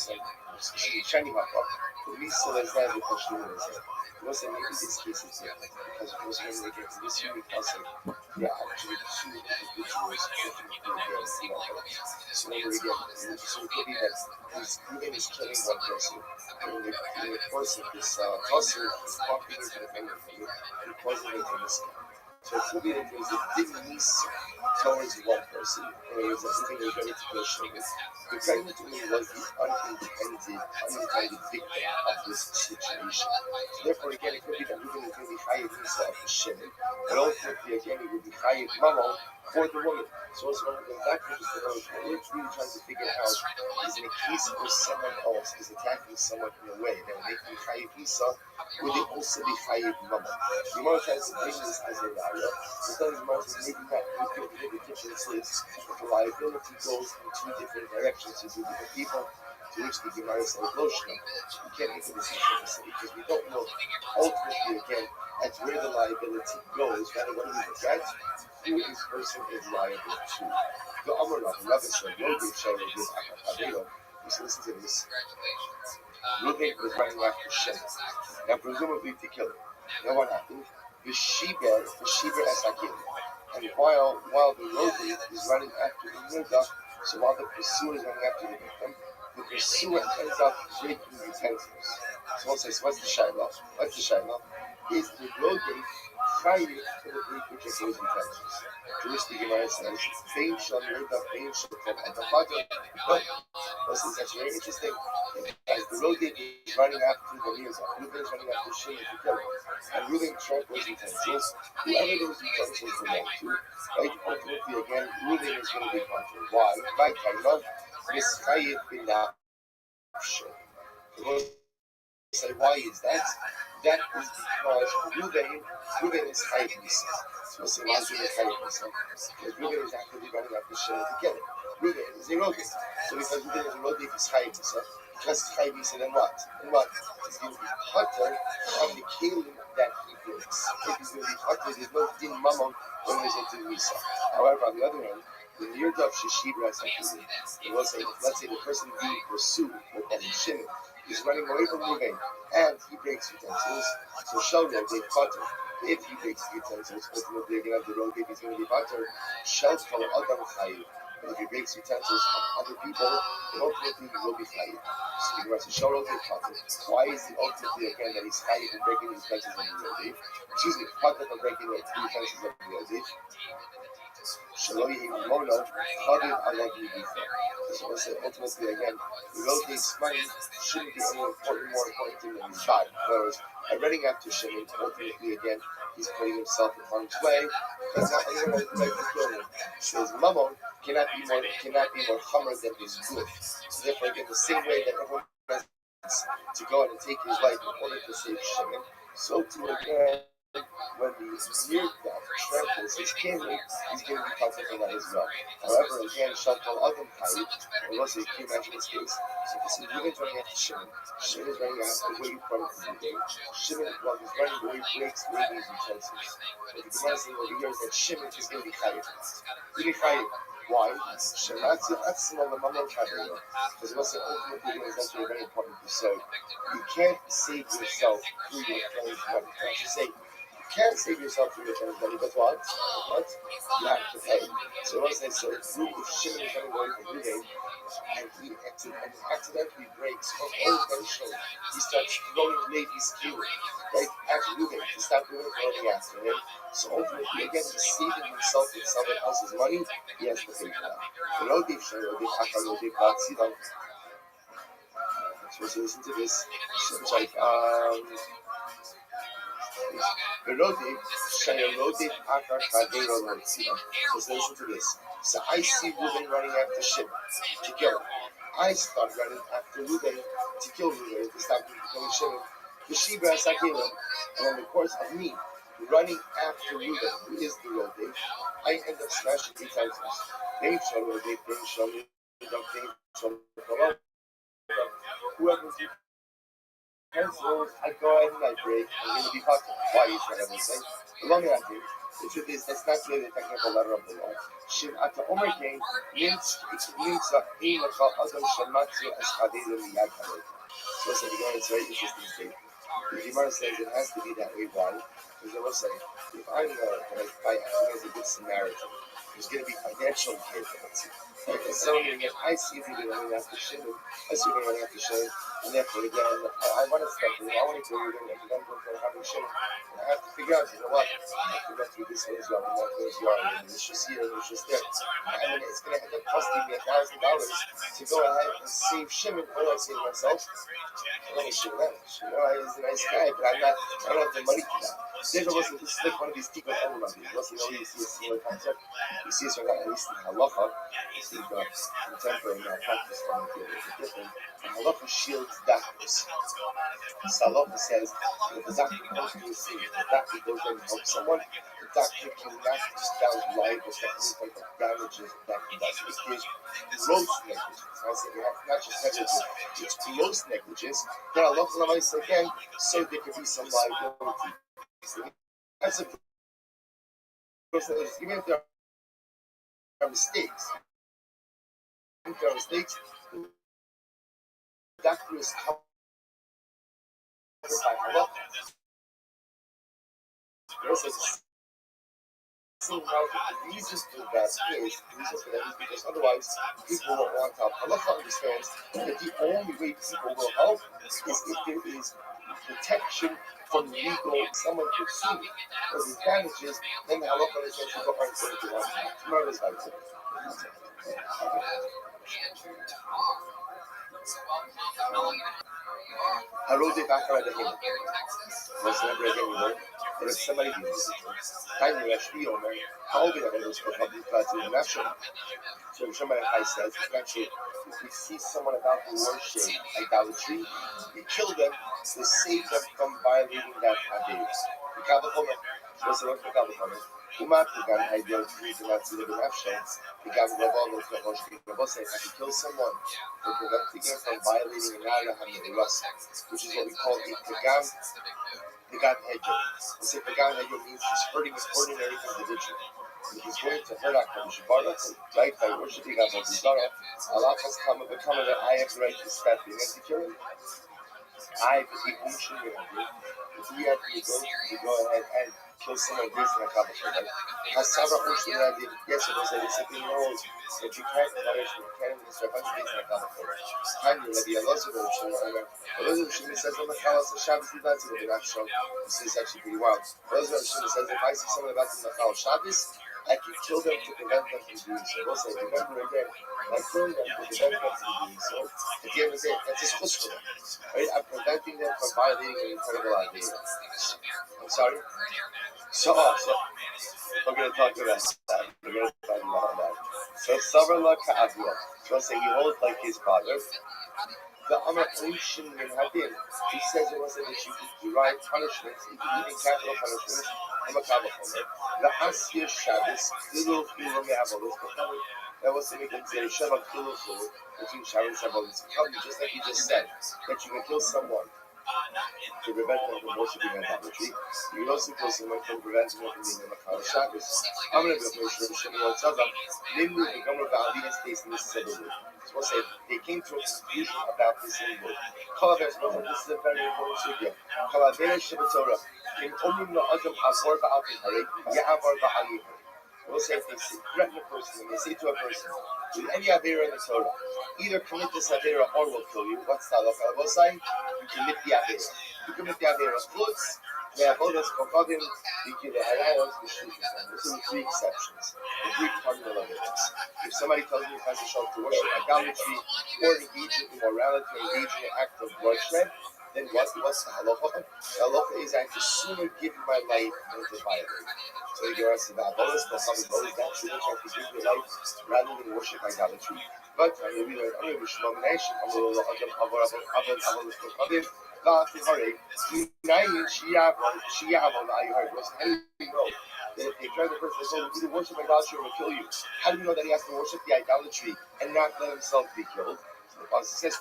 the Lisa is that the Pashtuan is it. It wasn't maybe this case is different, because it was when they get to this unique pasuk, there are actually two individuals looking for their so over again, so it could be that he's even is killing one person, and in the course of this tussle, he's bumping into the finger and causing it to miss. So it could be that there's a digness towards one person, and there was something that was very traditional. The pregnant woman was the unintended victim of this situation. So therefore, again, it could be that Reuben is going to be chayiv Misa of the Shimon, but ultimately, again, it would be chayiv Mamo for the woman. So also, when that comes to those, we're really trying to figure out is in a case where someone else is attacking someone in a way that will make them chayiv Misa, would they also be chayiv Mamo? The Gemara tries to bring this as a raya, but then the Gemara says maybe not. The kitchen says that the liability goes in two different directions to two different people, to which the Gemara says, Loshna. We can't make a decision because we don't know ultimately again at where the liability goes, rather what do we look at? Who this person is liable to. The Amar Rabbi said, listen to this. Reuben was running after Shem. Now presumably to kill him. Now what happened? The Sheber Esakim. And while the Reuben is running after the Murdah, so while the pursuer is running after the victim, the pursuer ends up breaking utensils. Someone says, what's the Shaila? Is the Reuben chayiv for the breakage of those utensils? To which the Gemara says, Bein shall Murdah, Bein shall Tet Adafata. But that's very interesting. As the Reuben is running after the Murdah, Reuben is running after Shimon to kill him, and Reuben trapped those utensils. Whoever those utensils belong to, right? Ultimately, again, Reuben is going to be punished. Why? By Kaimah, this chayiv bin Nafsho. Say, why is that? That is because Reuben is chayiv Misa. So say, why is Reuben chayiv Misa? Because Reuben is actively running after Shimon to kill him. Reuben is a Reuben. So because Reuben is a Reuben, he's chayiv Misa. Because it's chayiv Misa, then what? He's going to be hotter on the kelim that he brings. If he's going to be hotter, there's no din mamon when there's a din Misa. However, on the other hand, the near dove sheshibra is let's say the person being pursued with that Shimon is running away from Reuben, and he breaks utensils. So Shel Reuben Pater. If he breaks utensils, ultimately again of the road, if he's going to be Pater, Shel Kol Adam Chayiv. And if he breaks utensils of other people, then ultimately he will be chayiv. So the Gemara says, Shel Reuben Pater. Why is the ultimately again that he's chayiv and breaking the utensils of the road? Excuse me, Pater for breaking the utensils of the road. Shaloi Mono, Chadin Alad Yifa. So I said, ultimately again, the rotate's money shouldn't be more important thing than his body. In other words, by running after Shimon, ultimately again, he's putting himself in harm's way, because not anyone has the right to kill him. So his mammon cannot be more hammer than his good. So therefore, again, the same way that everyone has to go out and take his life in order to save Shimon, so too again, when the near death tramples his family, he's going to be cut from that as well. However, again, Shalkal Adam Kai, or was it, can you imagine this case? So this is Reuben's running after Shimon. Shimon is running after waiting for him from Reuben. Shimon, while he's running away, breaks Reuben's utensils. But the Gemara is saying over here is that Shimon is going to be Chayiv. He'll be Chayiv. Why? Because it was ultimately is actually very important to say. You can't save yourself through your friend's money. I should say, you can't save yourself through your friend's money, but what? What? You have to pay. So once they say, if Shimon is running away from Reuben, and he accidentally breaks unintentionally, he starts throwing Levi's cube, right, at Reuben to stop Reuben from running after him. So ultimately, again, he's saving himself with someone else's money, he has to pay for that. So listen to this. It's like, so listen to this. So I see Reuben running after Shimon to kill him. I start running after Reuben to kill Reuben to stop him from killing Shimon. The Sheba Sakilim, and in the course of me running after Reuben, who is the Rodeh, I end up smashing 3 times. Whoever's pencils, I go ahead and I break, I'm going to be fucked. Why is that everything? Along with that, the truth is, that's not really the technical letter of the law. Shim at the Omer game means a Himaka Adam Shamatsu as Hadid in the Yakar. So it's a very interesting statement. The Gemara says it has to be that way. Why? Because I will say, if I'm by acting as a good Samaritan, there's going to be financial care for that. Like someone again, I see people running after Shimon, I see people running after Shimon, and therefore again, I want to step in, I want to go in, and then go for having Shimon. And I have to figure out, you know what, I have to go through this one as well, and that one as well, and it's just here, and it's just there. And then it's going to end up costing me $1,000 to go ahead and save Shimon. What do I save myself? I'm going to Shimon. He's a nice guy, but I don't have the money for that. Therefore, this is like one of these people that everybody loves. You see a similar concept. You see it at least in halacha. You see the contemporary practice from the different. Halacha shields doctors. Halacha says that the doctor comes to the scene, the doctor goes in and helps someone. The doctor cannot just down liable for any type of damages that he does. It is gross negligence. I say not just negligence, it's gross negligence. Then halacha says again, so there could be some liability. That's a process. Even if there are mistakes, the doctor is covered by halacha. So now the reason for that is because otherwise people won't want help. Halacha understands that the only way people will help is if there is protection from legal, someone could sue or the damages, then the halacha understands you go find something to want. Tomorrow is like that. Harode Bakara the Hill. Let's remember again, you know, that if somebody uses it, time you actually own it, how old are those for public class in the national? So if somebody says, actually, if we see someone about to worship idolatry, we kill them to save them from violating that hadith. The Kabbalah, what's the word for Kabbalah? Umat began ideal trees and not to live in actions. Began Rabbi with the Rosh Rabbi said, I can kill someone for preventing him from violating an ayah which is what we call a Pagam Hedger. We say Pagam Hedger means he's hurting an ordinary individual. If he's going to hurt HaKadosh Baruch Hu, right, by worshiping HaKadosh Baruch Hu, Allah has become that I have the right to step in and to kill him. I have the emotion if we had the ability to go ahead and kill someone based on HaKadosh Baruch Hu. Hasabra Oshun had the yesterday said, he simply knows that you can't punish, you can't minister a bunch of based on HaKadosh Baruch Hu. Can you, Rabbi Elazar Oshun, Elazar Oshun says, on the Chalas of Shabbos, he's not to the Nachshon. This is actually pretty wild. Elazar Oshun says, if I see someone about to the Chalas Shabbos, I can kill them to prevent them from doing so. Also, remember again, I kill them to prevent them from doing so. At the end of the day, that's just push for them. Right? I'm preventing them from violating an incredible idea. I'm sorry? So we're going to talk about that. We're going to talk about that. So, Savarla Ka'avia. So, say he holds like his father. The Amakunshin min Hadin. He says it wasn't that you could derive punishments, even capital punishments, from a Kavachomer. The Asir Shabbos, Chilul Chilul Me'avolos, that was to make them say Shabbat Chilul Chilul between Shabbos and Avolos. Just like he just said, that you can kill someone to prevent them from worshiping idolatry. You can also kill someone from preventing them from being a Makar Shabbos. I'm going to go for Rabbi Shimon Tzadok. Nimru Begomer Ba'aliyas Taste in this Sedulu. So we'll say they came to a conclusion about this in word. This is a very important sugya. Kalavera Shabbatorah. In Omim La'adam Azor Ba'alkin Harik, Ya'avar Ba'ali Harik. We'll say if they threaten a person, and they say to a person, with any Avera in the Torah, either commit this Avera or we'll kill you. What's the halacha? We'll say, you commit the Avera. You commit the Avera Chutz, the Avodas Kochadim, you give the Harayos, the Shluchas. Those are the three exceptions, the three cardinal Averas. If somebody tells you to worship idolatry, or engage in immorality, or engage in an act of bloodshed, then what's the halacha? The halacha is I have to sooner give my life than to violate. So the Gemara says that bonus, but some of those that shouldn't have to give your life rather than worship idolatry. But I will be like, I'm going to be Shlomination, I'm going to be Avon, that if they try the person to either worship idolatry or will kill you, how do you know that he has to worship the idolatry and not let himself be killed? So the Pasuk says,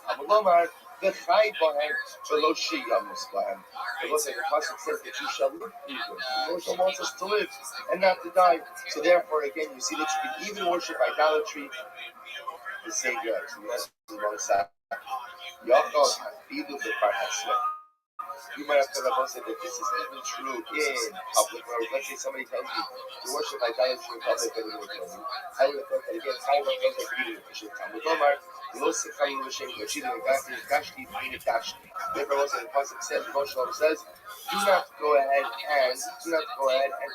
the Chai Bahem, below Shiyamus Bahem. The Pasuk says that you shall live through them. The Lord wants us to live and not to die. So therefore, again, you see that you can even worship idolatry the same way. So that's the wrong side. Yaakov Hafidu B'Parhasya. You might have to have said that this is even true in public. Or let's say somebody tells you to worship idolatry in public, and they will tell you. I would have thought that again, I would have thought that reading the Peshat Talmud Omar, Los Sekayim L'Shem Gashidin Gashti Gashti B'Nei Gashti. Therefore, also the Pasuk says, the Moshe Rabbeinu says, do not go ahead and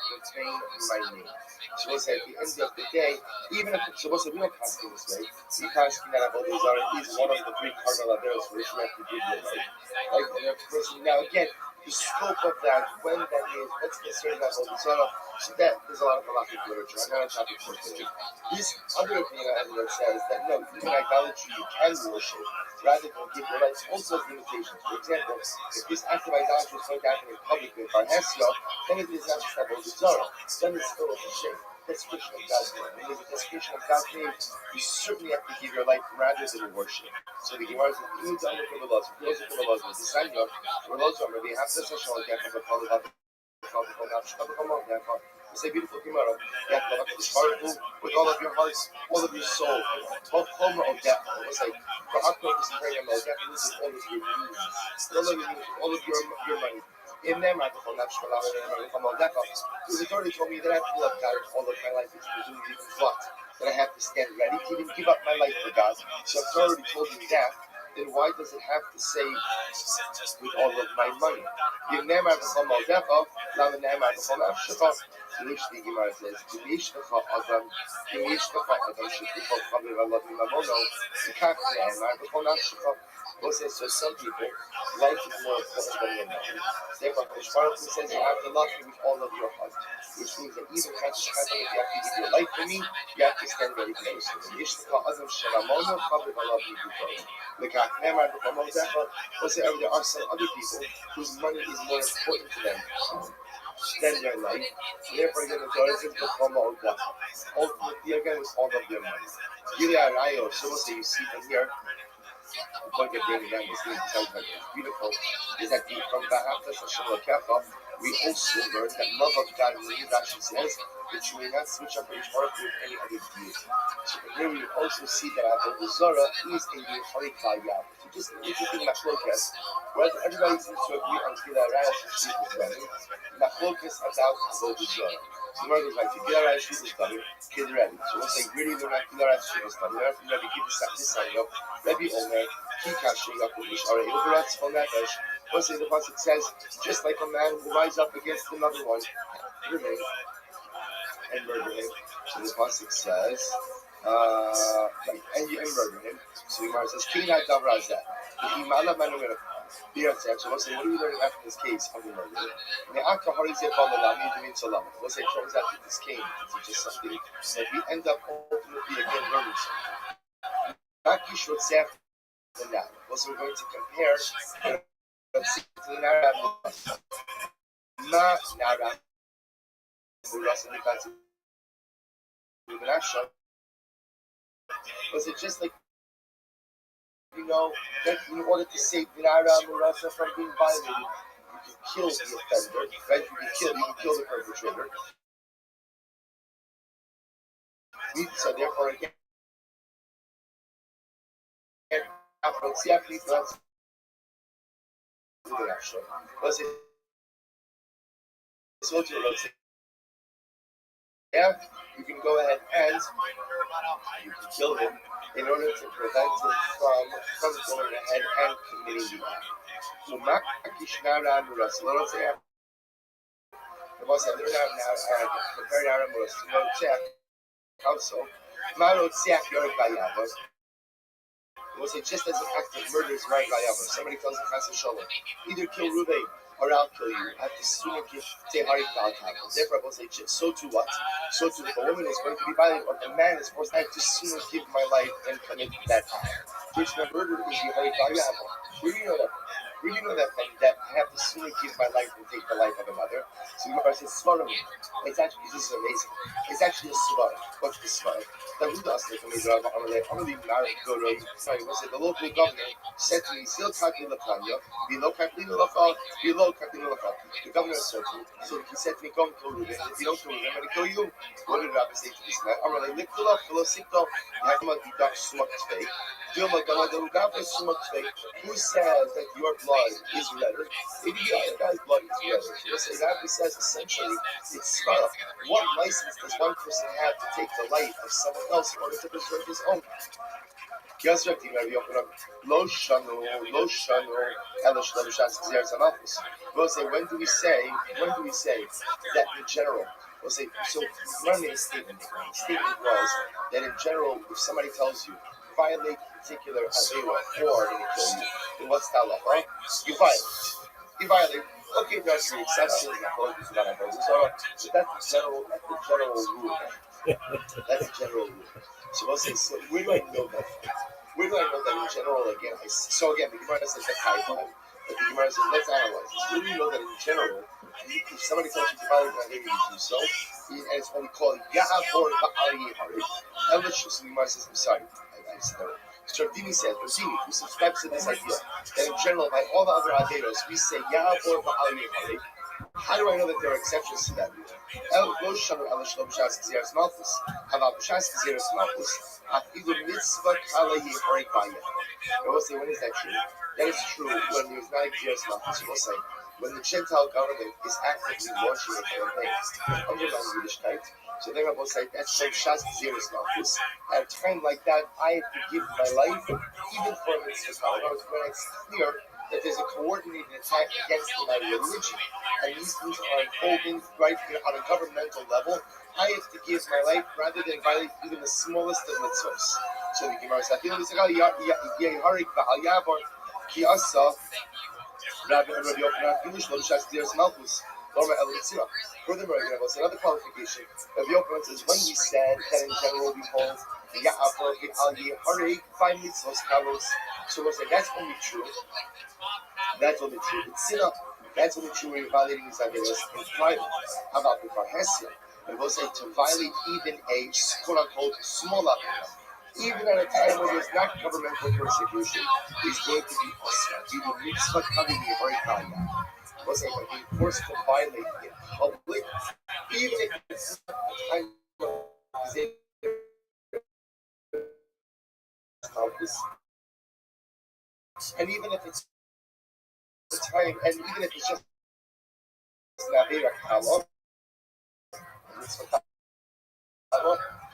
profane my name. So we'll say at the end of the day, even if so we'll say we don't casting this way, we casting that Avodah Zarah is one of the three cardinal averos for which you have to give your life. Like the next person. Now again, the scope of that, when that is, what's concerned about Avodah Zarah, so that there's a lot of halakhic literature. I'm not a topic for today. This other opinion that says that no, even idolatry you can worship rather than give your life also has limitations. For example, if this act of idolatry is going to happen in public with Barhesya, then it is not just Avodah Zarah. Then it's still a shame. Desecration of God's name. When there's a desecration of God's name, you certainly have to give your life rather than worship. So the Gemara says, you need to understand the laws. Those are the laws. The sign of the laws are maybe half the social gap of the Kali Baba. It's a beautiful Gemara. You have to love the sparkle with all of your hearts, all of your soul. Both Homer or death. It's like, for our purpose, prayer and all that means all of your needs, all of your money. In them, I don't know. The authority told me that I have to love God with all of my life, which presumably means what? That I have to stand ready to even give up my life for God. So if it's already told me that, then why does it have to say with all of my money? The Gemara says, so some people, life is more important than your money. Therefore, Shparatu says you have to love me with all of your heart, which means that even if you have to give your life for me, you have to stand very close to me. There are some other people whose money is more important to them than their life. Therefore, again, the Torah says, ultimately, again, with all of their money. So we'll say you see from here, the point of bringing down this thing, beautiful, is that from Ba'atas Hashem L'Kecha, we also learn that love of God means, Rashi says, that you may not switch up your heart with any other deity. So here we also see that Avodah Zarah is in the Harikah Yah. So just an interesting machlokas, whereas everybody seems to agree on Tila Raya Shishit is running, machlokas about Avodah Zarah. So the word is like, Tila Raya Shishit is coming, kid ready. So we'll say, really, we're not Tila Raya Shishit is coming. We're not going to keep this sign up. Rabbi Omer, Kikashi, Yaakov, Mishara, Ilgaratz, Fonatesh. We'll say the Pasuk says, just like a man who rises up against another one, remain and murder him. So the Pasuk says, and you murder him. So the Gemara says, Kina Davrazah. So we'll say, what do we learn after this case of the murder? We'll say it turns out that this came to just something that we end up ultimately again learning something. than that. Also, we're going to compare to the Naram Ma Naram was it just like that in order to save Naram Murasa from being violated, you can kill the offender, right? You can kill the perpetrator. So therefore, again, was it you can go ahead and you can kill him in order to prevent him from going ahead and committing the act. Was it just as an act of murder is right by ever? Somebody tells him, Chas Shalom, either kill Ruvain or I'll kill you. I have to sooner give Teharik Balkan. Therefore, I will say, so to what? So to if a woman is going to be violated, or a man is forced, I have to sooner give my life and commit that act. Which the murder is Teharik Balkan. Where do you know that? Where do you know that from? That I have to sooner give my life than take the life of another. So you says, Svarim. It's actually, this is amazing. It's actually a Svarim. What's the Svarim? The local governor said to me, the governor said to me, so he said to me, go and kill Reuben. If you don't kill Reuben, I'm going to kill you. What did Rabbi say to this man? I'm going to lick the love, who says that your blood is redder? If the other guy's blood is redder, so Rabbi says essentially, it's scarlet. What license does one person have to take the life of someone else in order to preserve his own? We'll say, when do we say that in general? We'll say, so one made a statement. The statement was that in general, if somebody tells you, violate particular Aveira or I'm going to kill you, then what's the halacha? You violate. You violate. Okay, there's the exceptions. So that's the general rule. That's the general rule. So we'll say, so where do I know that? Where do I know that in general? Again, so again, the Gemara says that's high five. But the Gemara says, let's analyze this. Where do you know that in general, if somebody tells you to violate an Aveira, you do so, and it's what we call Ya'avor Ba'al Yeharik. So the Gemara says, I'm sorry. I said that. So Rabbi says, who subscribes to this idea, that in general, by all the other Averos, we say Ya'avor Ba'al Yeharik. How do I know that there are exceptions to that? I will say, when is that true? That is true when there's not a Gzeras Malchus. We'll say, when the Gentile government is actively launching a campaign underlying Yiddishkeit. So then I will say, that's called Shas Gzeras Malchus. At a time like that, I have to give my life, even for a mitzvah. In other words, when it's clear that there's a coordinated attack against my religion, and these things are unfolding right here on a governmental level, I have to give my life rather than violate even the smallest of mitzvahs. So the Gemara says, furthermore, again, I another qualification. Rabbi Yochanan says, when we said that in general we hold the Ya'avor Ba'al Yeharik 5 mitzvahs kalos, so we'll say that's only true. That's only true. It's sinah. That's only true when you're violating these averos in private. How about the Parhesia? And we'll say to violate even a quote-unquote small avera, even at a time when there's not governmental persecution, is going to be awesome. You will mitzvah coming here very high. We'll say when being forced to violate in public, even if it's not a time and even if it's the time, and even if it's just an avera kala,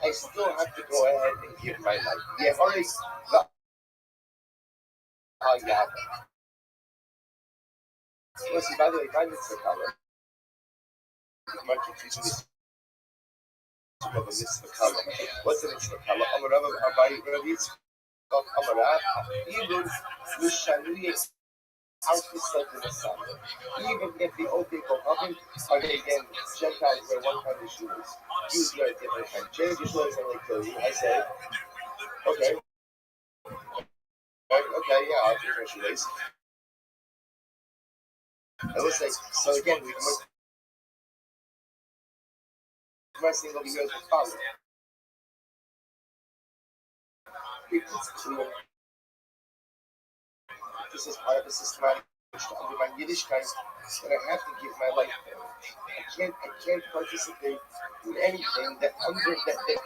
I still have to go ahead and give my life. Yeah, already. Listen, by the way, my mitzvah kala. My confusion is of a mitzvah kala. What's a mitzvah kala? Amarav Abai Ravis. Amarav. Even Mishanuye. Even if the old people come are they again Gentiles wear one kind of shoes, Jews wear a different kind. Change your clothes and they kill you. I say, okay. Okay, yeah, I'll do my shoelace. I will say, so again, we conversing over here with father. It's clear. This is part of the systematic under my Yiddishkeit that I have to give my life for. I can't participate in anything that's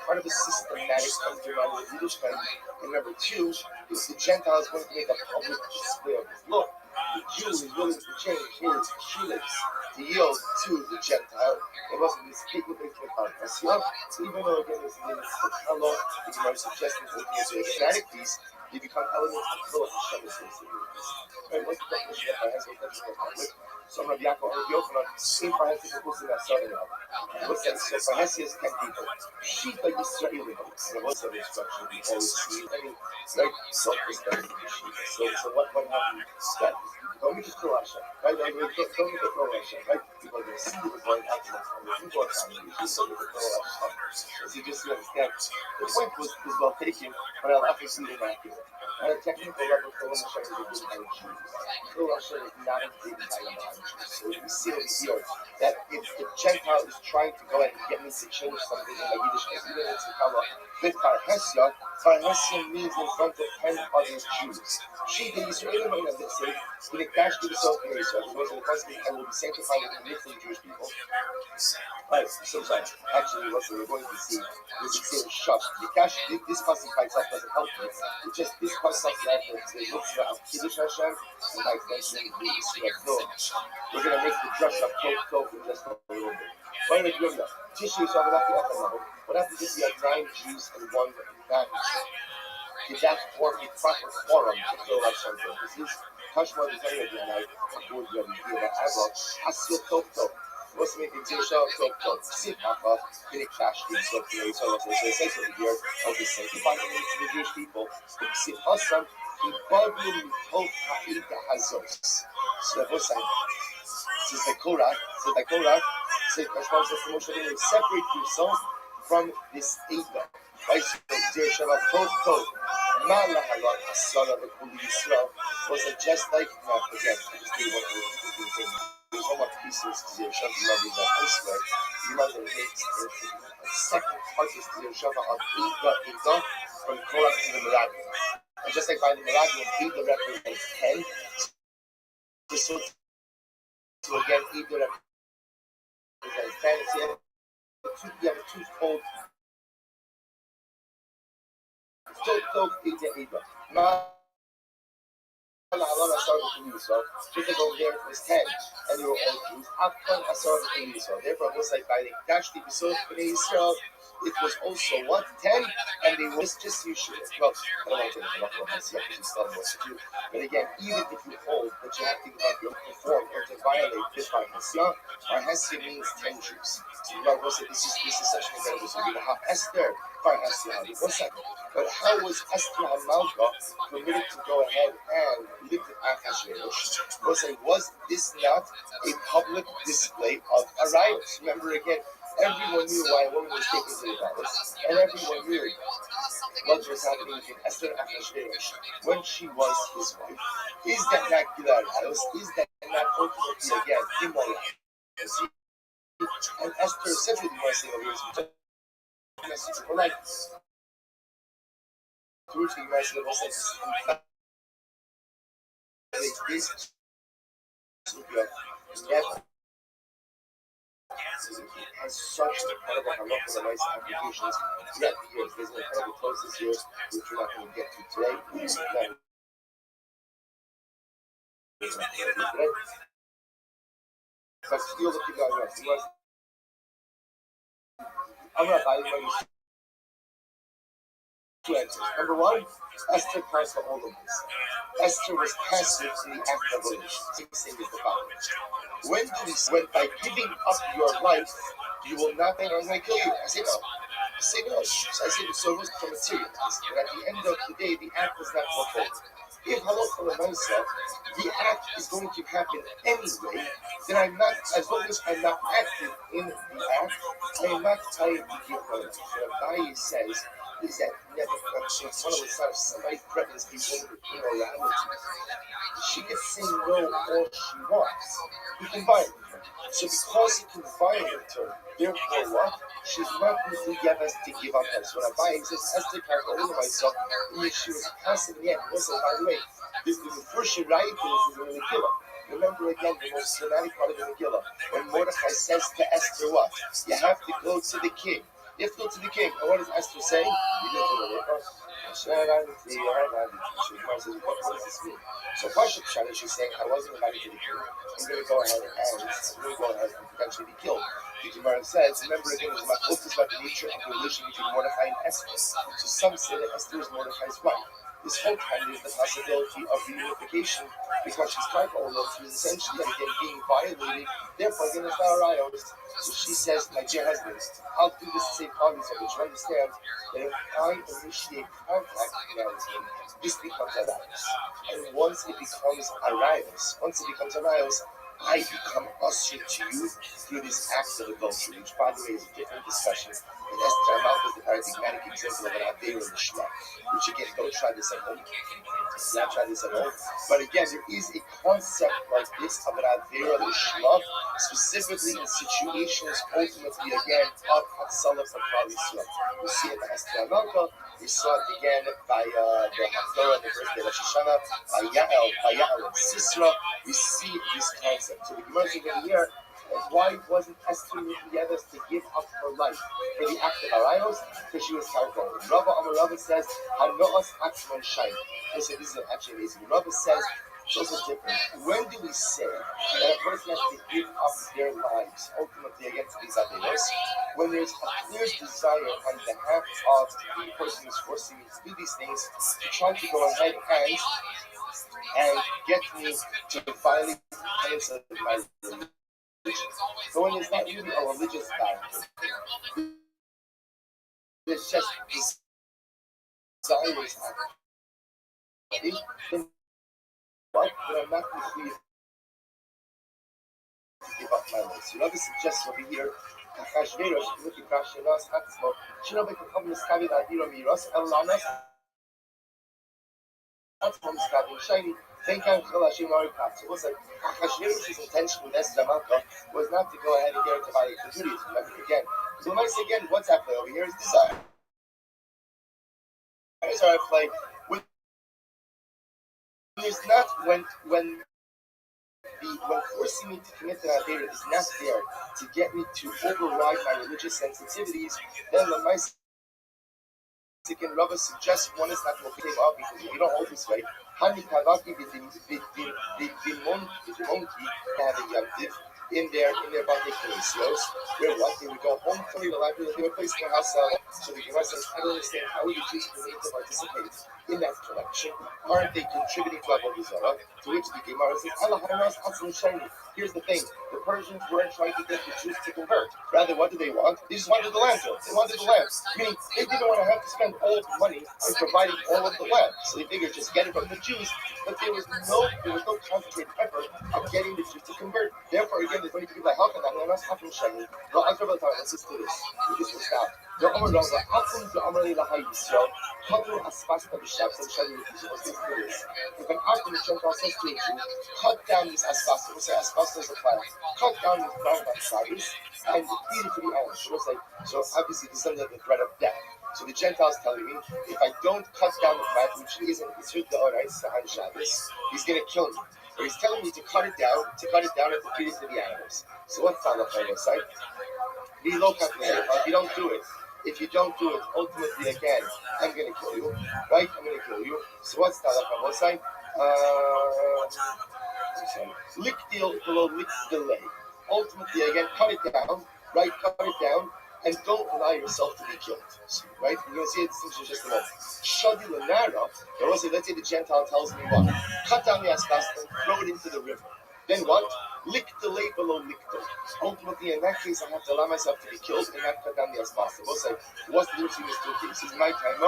part of the systematic under my Yiddishkeit. And number two, is the Gentile is going to make a public display of his look. The Jew is willing to change his shoelace to yield to the Gentile. It wasn't this people that came out of Asiyah. Even though again this is the hello, the Gemara suggesting that it's a static piece, they become elements of the Hashem is right, what's the definition of Hashem is public? So Rabbi Yaakov and Yochanan, same for Hashem is supposed to have started out. What's that? So for Hashem is 10 people. Sheep like Israeli. So what's the instruction? We always see, I mean, like, self-respect for the sheep. So what happened? That don't make it throw Hashem, right? Don't make it throw Hashem, right? People are going to see the divine actions on the people of time. You just don't make it throw Hashem. So you just understand. The point was well taken, but I'll have to see it back here. At a technical level, throw Hashem is a good kind of Jew. Throw Hashem is not a big kind of Jew. So we see over here that if the Gentile is trying to go ahead and get me to change something in my Yiddish, even if it's a color, with Parhesya means in front of 10 other Jews. She, the Israeli woman, as they say, will dash to the self in Israel, because in the constantly and will be sanctified in the midst of the Jewish people. Right, sometimes, actually, what we're going to see is it's in Shach. This passage by itself doesn't help me. It's just this passage that the mitzvah of Kiddush Hashem, and by extension, the mitzvah of Noah. We're going to make the drush of Tov in just a little bit. What happens if you have 9 Jews and 1 non-Jew? Did that form a proper quorum to fill out something? This is Kashmar is very good night. Before you have to that Abba, Hasil Tov. What's making Jesha Tov? Sit Papa, get a cash deal. So it says over here, of the sanctifying the Jewish people. Sit Hassan, he bought you Tov Ha'ida Hazos. So that was saying, says the Korah, says Kashmar says the Moshe Rabbeinu, separate yourself from this Ida. Right? So Jesha Tov. Malahalat Asara the Kuli Yisrael was just like, not again, I just didn't want to think. There's one more pieces to the Shabbat Rabbi that I swear. You might have a second part is the Shabbat of Ida from Korah to the Meraglim. And just like by the Meraglim, Ida represents 10. So again, Ida represents 10. So you have a twofold. Tov Ida Ida. Just over there it was 10, and they were all Jews. Afkan Asar Israel. Therefore, it was like by the Dashti Bisot in Israel, it was also what? 10, and they was just you should. Well, I don't want to talk about because you still have more to do. But again, even if you hold that you have to give up your perform or to violate this by Hesya, our Hesya means 10 Jews. So you know, this is such an event. So you have Esther by Hesya. What's that? But how was Esther Hamalka permitted to go ahead and live with Achashverosh? Was this not a public display of arayos? Remember again, everyone knew why a woman was taken to the palace, and everyone knew what was happening in Esther Achashverosh when she was his wife. Is that not Gilar Arayos? Is that not ultimately again immoral? And Esther essentially was saying over here, message for life. To which the Gemara was like, this never has such incredible halakha and nice applications throughout the years. There's an incredible process here, which we're not going to get to today. But still looking down here. I'm going to buy you two answers. Number one, Esther passed the all of this. Esther was passive in the act of volition. Same is the following. When by giving up your life, you will not think I'm going to kill you. I say no. So I say the service for materialism. But at the end of the day, the act is not fulfilled. If halakha l'maisa, the act is going to happen anyway, then I'm not, as long as I'm not active in the act, I am not tied to give money. So Rabbi says is that never functions. One of the times somebody threatens people with immorality. She can say no all she wants. He can violate her. So because he can violate her, therefore what? She's not going to get us to give up her. So Rabbi says, Esther can't go over myself. And she was passing the end. Also, by the way, the first Shirai thing is in the Megillah. Remember again the most dramatic part of the Megillah. When Mordechai says to Esther what? You have to go to the king. You have to go to the king. And what does Esther say? You go to the river. So what does this mean? So Pasha Pshat, she's saying, I wasn't invited to the king. I'm going to go ahead and potentially be killed. The Gemara says, remember again, there's about the nature of the relation between Mordechai and Esther. So some say that Esther is Mordechai's wife. This whole time there's the possibility of reunification because she's type although she's essentially again being violated. Therefore, again, it's not rayos. So she says, my dear husband, I'll do this to save Congress, but you understand that if I initiate contact with him, this becomes a rayos. And once it becomes a rayos, I become usher to you through this act of adultery, which by the way is a different discussion. And Esther Amalek is the paradigmatic example of an Aveir and Shema, which again, don't try this at home. Not try this at home. But again, there is a concept like this of an Aveir and Shema, specifically in situations ultimately again of Hatzalah for Klal Yisrael. We see it by Esther Amalek. We saw it again by the Haftorah, the birthday of Rosh Hashanah, by Yael and Sisera. We see this concept. So the Gemara is over here. Why wasn't Esther with the others to give up her life for the act of Arayos? Because she was Targol. Rabbi says, Hanoas Atzman Shain. This is actually amazing. Rabbi says, it's also different. When do we say that a person has to give up their lives ultimately against these Averos? When there's a clear desire on behalf of the person who's forcing me to do these things to try to go ahead and get me to violate the tenets of my religion. So when it's not really a religious battle, it's just desires then what? But I'm not completely to give up my life. So Rabbi suggests over here, Achashverosh, look at Rashanas Hatzmo, Shinobe Kakam Niskavi Adira Miros, Elanas Hatzmo Niskavi, Shiny. Then came Chalashim Arikat. So it was like Achashverosh's intention with Esther Amalek was not to go ahead and get her to violate the Judaism. Remember again. So when I say again, what's happening over here is desire. Desire play with. It's not when forcing me to commit an Aveira is not there to get me to override my religious sensitivities. Then the nice second Rabbi suggests one is not to take off because if you don't hold this way. Hani Kavaki have a yamtiv in their Bate Kinesios, where what they would go home to the library, they were placed in the house. So the Gemara says, I don't understand how would you choose to participate in that collection? Aren't they contributing to Avodah Zarah? To which the Gemara says, Allah Hamas Atzim Shani. Here's the thing: the Persians weren't trying to get the Jews to convert. Rather, what did they want? They just wanted the land. They wanted the land. Meaning, they didn't want to have to spend all of the money on providing all of the land. So they figured just get it from the Jews. But there was no concentrated effort of getting the Jews to convert. Therefore, again, there's many people like, how can that not happen, Shani? No, I don't know. Let's just do this. We just will stop. The Amar Rava, Akum the Amar Lahai Yisrael, Katu Aspasta B'Shav, and Shani, let's do this. If an Akum the Gentile says to a Jew, cut down this Aspasta, we'll say Aspasta is a plant, cut down this brown size and feed it to the animals. So we'll say, so obviously this is under the threat of death. So the Gentiles telling me, if I don't cut down the plant, which isn't, it's with the Orais, on Shabbos, he's going to kill me. Or he's telling me to cut it down and to feed it to the animals. So what's on the side? If you don't do it, ultimately again, I'm going to kill you, right? I'm going to kill you. So what's the side? Lick deal below lick delay. Ultimately again, cut it down, right? Cut it down. And don't allow yourself to be killed, right? We're going to see a distinction in just a moment. Shadi Lanara, let's say the Gentile tells me what? Cut down the aspas and throw it into the river. Then what? Lick the lay below lick the. Ultimately, in that case, I have to allow myself to be killed and not cut down the aspas. We'll say, what's the difference between these two cases? My time,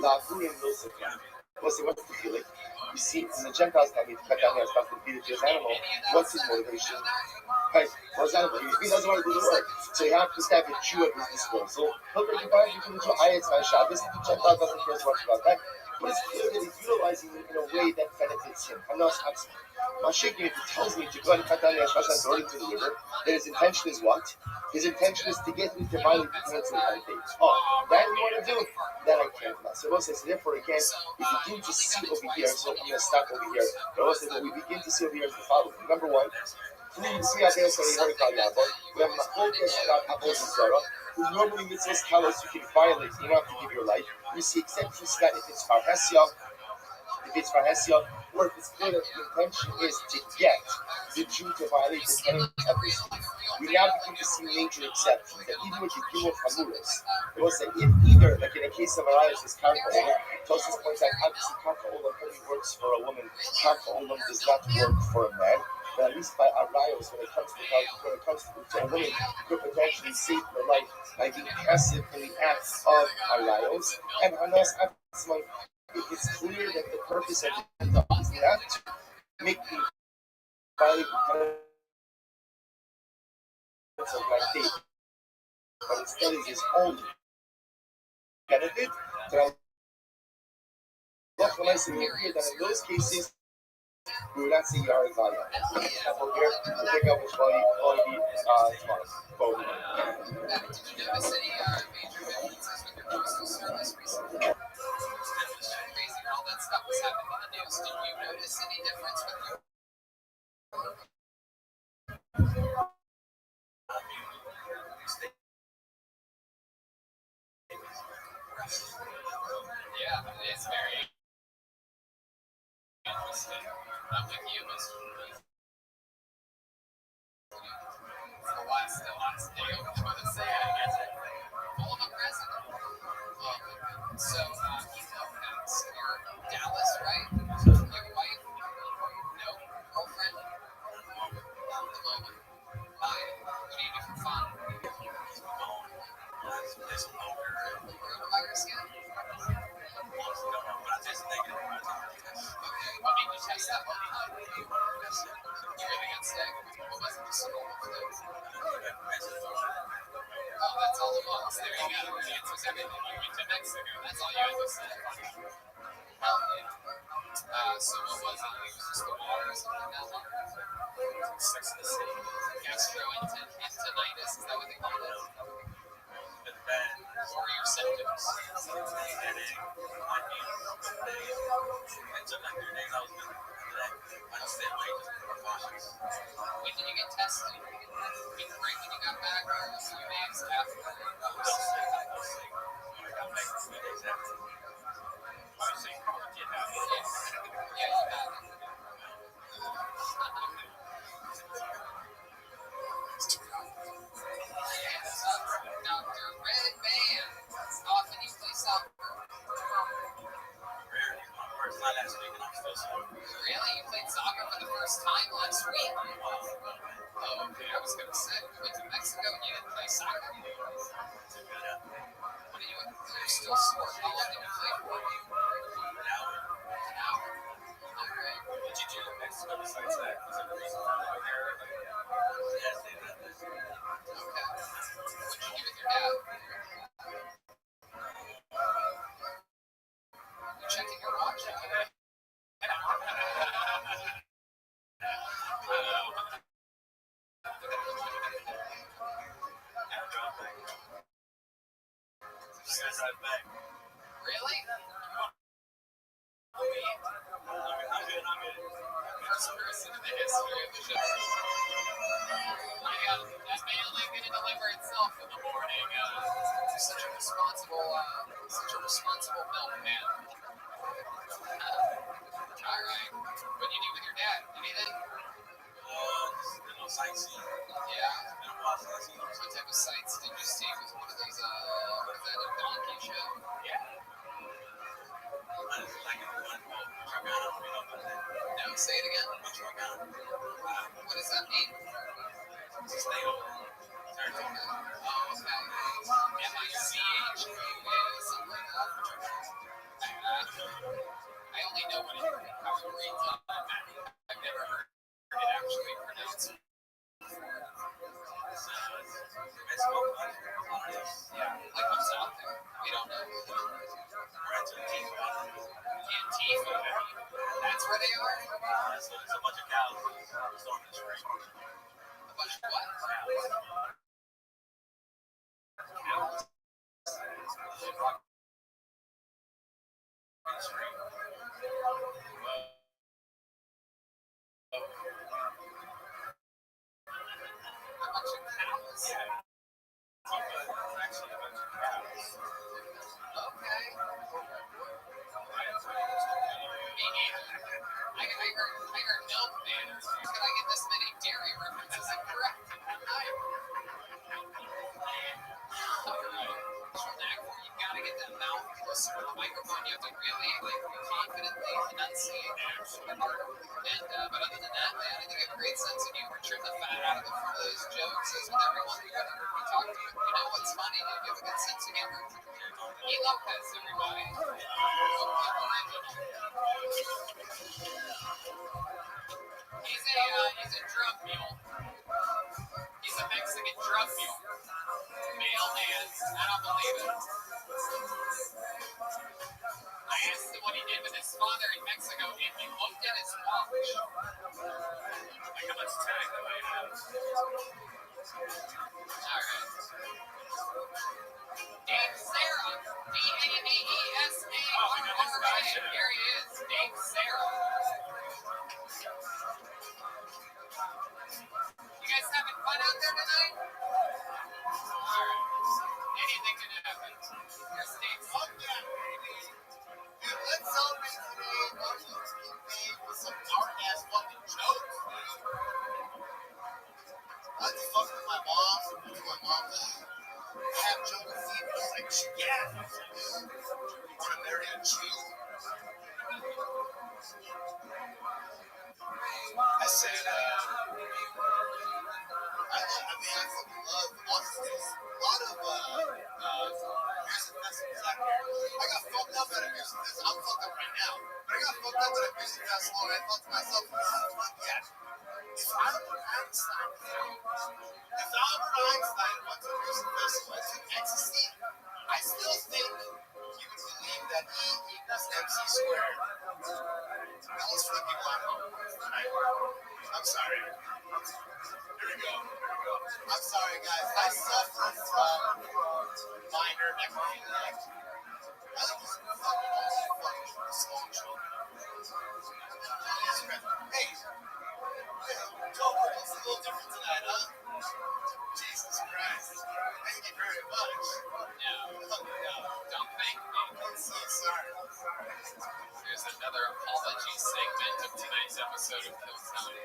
La Furin Milsifan. We'll say, what's the feeling? You see, when the Gentiles tell me to cut down the aspas and feed it to his animal, what's his motivation? Right? He doesn't want to do the work. So you have to have a Jew at his disposal. He'll bring you back, you can do ayats on Shabbos, the Gentile doesn't care as much about that. But it's clear that he's utilizing it in a way that benefits him. Mashiach, if he tells me to go and cut down the Ashvash and throw it into the river, then his intention is what? His intention is to get me to violate the commandments of the faith. Oh, that you want to do? Then I can't. So therefore, again, we begin to see over here. So I'm going to stop over here. But also, what we begin to see over here is the following. Number one, we have Machlokes about Avodah Zarah, who normally mitzvahs tell us you can violate, you don't have to give your life. We see exceptions to that if it's Farhesia, or if it's clear that the intention is to get the Jew to violate the commandments of this. We now begin to see major exceptions, that even with the Gimel Chamuros, it will say if either, like in a case of Arias, is Karka Olam, Tosis points out, obviously Karka Olam only works for a woman, Karka Olam does not work for a man. But at least by Arias, when it comes to a woman, could potentially save her life by being passive in the acts of Arias. And Hanas Atzmai, it's clear that the purpose of the is not to make the violate the commandments of my faith, but instead is his own benefit. So I here that in those cases, we would not say Yar Vaya. We'll pick up with tomorrow. All that stuff was happening in the news. Did you notice any difference with your Yeah, it's very interesting. I'm with you. It's the last day of the say, I guess. Full of a president. So, Max, you're in Dallas, right? You have a wife? No? Girlfriend? At the moment. What do you do for fun? Coronavirus yet? Okay, what made you test that one? You really got sick? What was it? Just a normal flu? Oh, that's all it was. There you go. The answer's everything. You went to Mexico. That's all you had to say. Hell yeah. So what was it? It was just the water or something like that? Gastroenteritis, is that what they call it? What were your symptoms? When did you get tested? Right when you got back or a few days after? Yeah, you got it. Dr. Red Band. How often do you play soccer? Really? You played soccer for the first time last week? Oh, okay. I was going to say, you went to Mexico and you didn't play soccer? What are you doing? You're still sore. How long did you play for? An hour. All right. What did you do in Mexico besides that? Was there a reason for going there? Okay. What did you do with your dad? You checking your watch? Really? First person in the history of the show. That mail ain't gonna deliver itself in the morning. You're such a responsible milkman. All right. What do you do with your dad? Anything? Sightseeing. Yeah. What type of sights did you see? Was one of those, what is that, a donkey show? Yeah. No, say it again. What does that mean? Oh, okay. M-I-C-H-A, something like that. I only know how it reads on that. I've never heard it actually pronounced. Yeah, like what's out there. We don't know. Antifa. That's where they are? It's a bunch of cows storming the street. A bunch of what? I heard milkman. Could I get this many dairy references incorrect? You gotta get that mouth closer to the microphone. You have to really confidently enunciate. And but other than that, man, I think a great sense of humor. Trim the fat out of the front of those jokes. As with everyone we talk to, you know what's funny? You have a good sense of humor. E. Lopez, everybody. He's a drug mule. He's a Mexican drug mule. Mailman. I don't believe it. I asked him what he did with his father in Mexico, and he looked at his watch. Like how much time do I have? All right. Dave Sarah. D-A-V-E-S-A-R-R-A. Here he is. Dave Sarah. You guys having fun out there tonight? All right. Anything can happen. Here's Dave. Fuck that, baby. Dude, let's celebrate today. Martin Luther King Day with some dark ass fucking jokes, dude. I had to fuck with my mom. My mom have jungle fever. She's like, yeah. Want to marry a Jew? I said, I fucking love Austin's. A lot of music festivals out here. I got fucked up at a music festival. I'm fucked up right now. But I got fucked up at a music festival and I thought to myself, if Albert Einstein went to a music festival and took ecstasy, I still think he would believe that E equals MC squared. That was for the people at home. I'm sorry. Here we go. I'm sorry, guys. I suffer from minor necrophiliac. I like this fucking small children. Hey, Joe, it's a little different tonight, huh? Jesus Christ. Thank you very much. No, don't thank me. I'm so sorry. Here's another apology segment of tonight's episode of Kill Tony.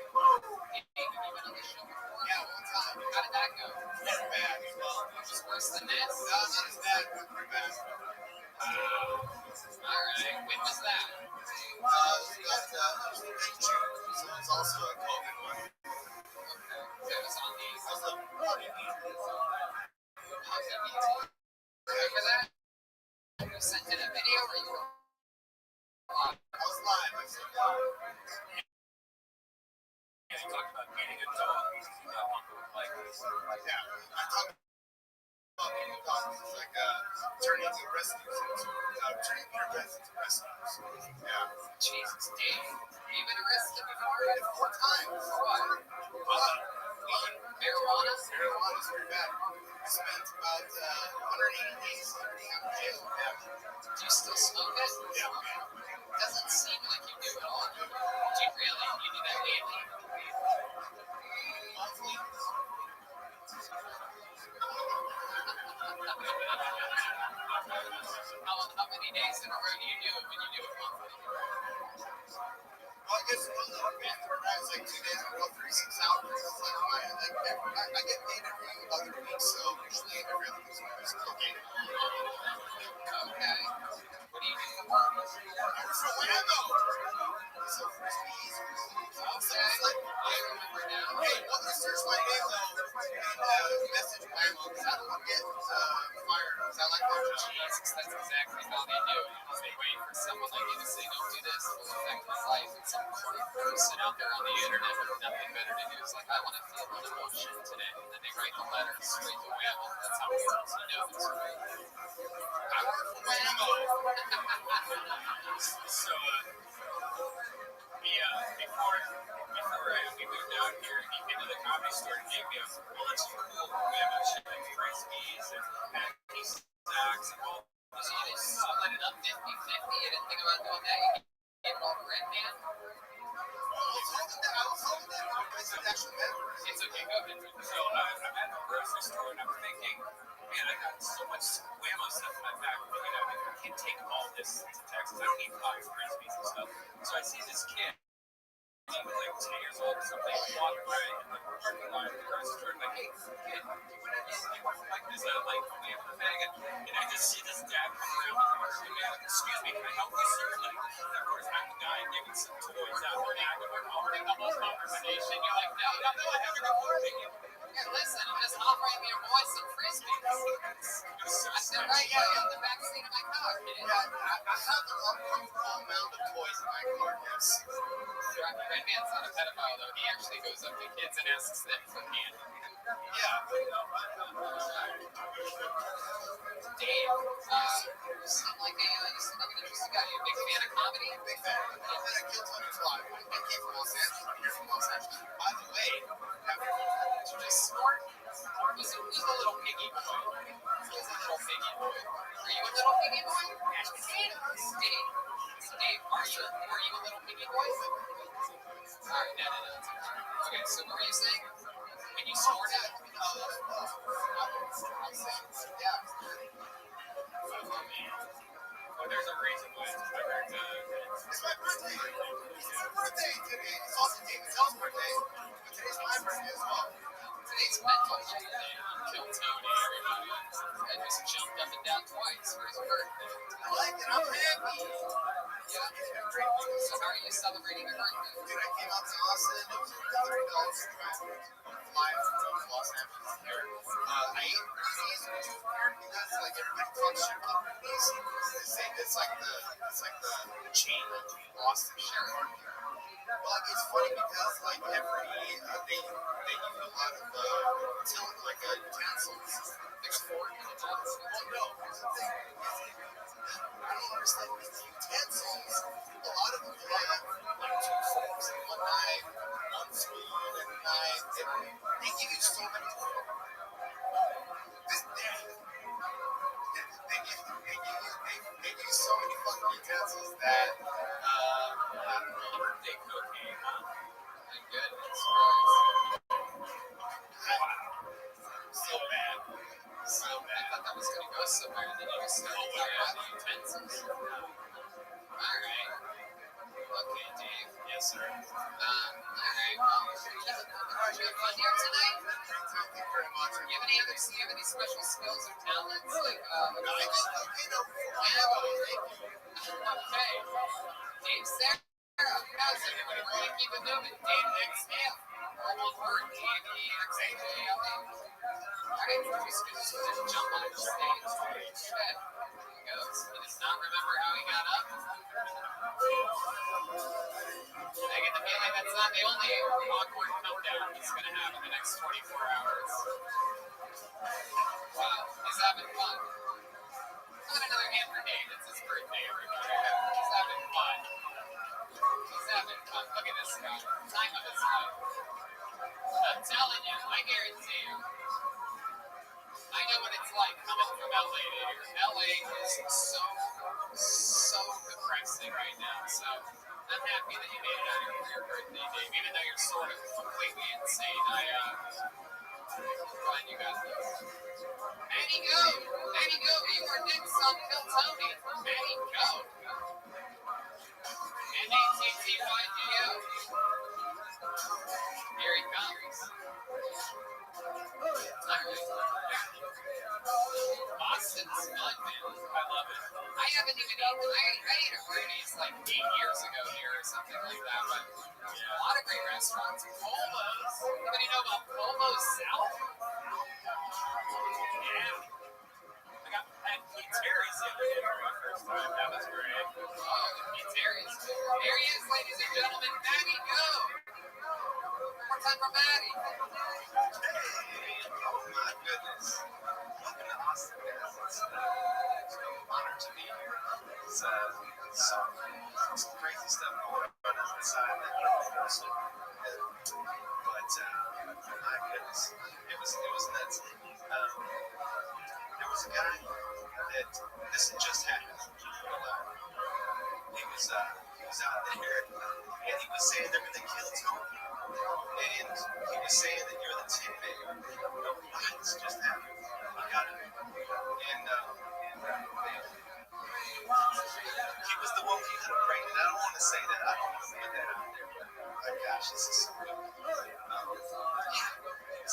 Hey, have you been on the show before? Yeah, one time. How did that go? Not bad. Well, It was worse than this. no, not as bad, but pretty bad. All right. When was that? We got the big June, so it's also a COVID one. Okay. It was on the How's the party? Remember that? You sent in a video or you were live? I was live. I said, You talked about getting a dog. You got one with like yeah, I talked about getting dogs. It's like turning into rescues turning your pets into rescues. Yeah. Jesus, Dave. You've been arrested before? 4 times. For what? Weed. Marijuana? Marijuana's pretty bad. I spent about 180 days in jail. Yeah. Do you still smoke it? Yeah. Doesn't seem like you do at all. Do you really? You do that daily? Monthly. How many days in a row do you do it when you do it monthly? Well, I guess one little bit. It's like 2 days, about 36 hours. It's like, I get paid every other week, so usually every other week is cooking. Okay. What do you do for work? I'm from Whammo. So frisbees. Okay. I remember now. Hey, well, search my name though and message Whammo because I don't want to get fired because I like my job. Jesus, that's exactly how they do it. Is they wait for someone like you to say, don't do this, it will affect my life. And some poor person out there on the internet with nothing better to do is like, I want to feel an emotion today. And then they write the letter straight to Whammo. That's how it works. He knows, right? I work for Whammo. So, before we moved out here, he came to the comedy store to give me a bunch of cool Whammo shit like Frisbees and hacky sacks and all this So you other just stuff. split it up 50-50. You didn't think about doing that. You gave it all to Red Man. It's okay, go ahead. So I'm at the grocery store and I'm thinking, man, I got so much Whammo stuff in my back. I can't take all this to Texas. I don't need 5 Frisbees and stuff. So I see this kid. He was like 10 years old or something, walking by in the parking lot of the grocery store. I'm like, hey, kid, you want like this Whammo thing? And I just see this dad come around the corner. And like, excuse me, can I help you, sir? Like, and of course, I'm the guy giving some toys out there. And I'm offering the whole conversation. You're like, no, I have a good morning. Here, listen, I'm just offering your boy some Frisbees. I said, right here in the back seat of my car, kid. I have an uncomfortable amount of toys in my car, yes. Red Man's not a pedophile, though. He actually goes up to kids and asks them for candy. Yeah. Dave, you seem like an interesting guy. You a big fan of comedy? Big fan. I'm a fan of Kill Tony Fly. I came from Los Angeles. I'm here from Los Angeles. By the way, Did you just snort? Who's a little piggy boy? Who's a little piggy boy? Are you a little piggy boy? Dave. Dave, are you a little piggy boy? Alright, no. Okay, so what were you saying? When you snorted? I'm saying, yeah. Well, there's a reason why it's my birthday. It's my birthday. It's my birthday today. It's also David Zell's birthday. But today's my birthday as well. Today's mental day. Kill Tony, everybody. I just jumped up and down twice for his birthday. I like it. I'm happy. Yeah. So how are you celebrating your birthday? Dude, I came out to Austin. It was $30 fly from Los Angeles here. I ate Rudy's, which was weird because like everybody talks shit about Rudy's. They say it's like the chain of Austin shit. Well, like, it's funny because like they use a lot of utensils. There's 4 utensils. Well, no, here's the thing. I don't understand these utensils. A lot of them have like 2 forks and 1 knife, 1 spoon and a knife. They give you so many. They give you so many fucking utensils that I don't know. Birthday cookie, huh? My goodness Christ. So bad. I thought that was going to go somewhere, and then you just started talking about the utensils. Alright. Okay, Dave. Yes, sir. Alright, well, did you have fun here tonight? Thank you very much. Do you have any special skills or talents? Like, No, I just okay. Dave Sarah. How's everybody? We're going to keep it moving. Dave Exhale. Or one word, D-A-V-E-X-A-L-E. Alright, just jump on the stage. Shit. There he goes. He does not remember how he got up. I get the feeling that's not the only awkward meltdown he's going to have in the next 24 hours. Wow, he's having fun. Not another hand grenade. It's his birthday, everybody. He's having fun. He's having fun. Look at this guy. Time of his life. I'm telling you, I guarantee you. I know what it's like coming from LA to here. LA is so depressing right now. So I'm happy that you made it out here for your birthday, Dave. Even though you're sort of completely insane, I'm glad you got this. Maddie Go! Maddie Go! You are next on Kill Tony. Maddie Go! N-A-T-T-Y-D-O. Here he comes. Boston's fun, man. I love it. I haven't even eaten. I ate at Rudy's like 8 years ago here or something like that. But a lot of great restaurants. Polo's. Anybody know about Polo's South? Yeah. I had Pete Terry's the other day for my first time. That was great. Oh, Pete Terry's. There he is, ladies and gentlemen. Maddie Go. More time for Maddie. was saying that you're the tin man. No, it's just happened. You got it. And he was the one who had a brain, and I don't want to say that. I don't want to put that out there. My gosh, this is so real. It's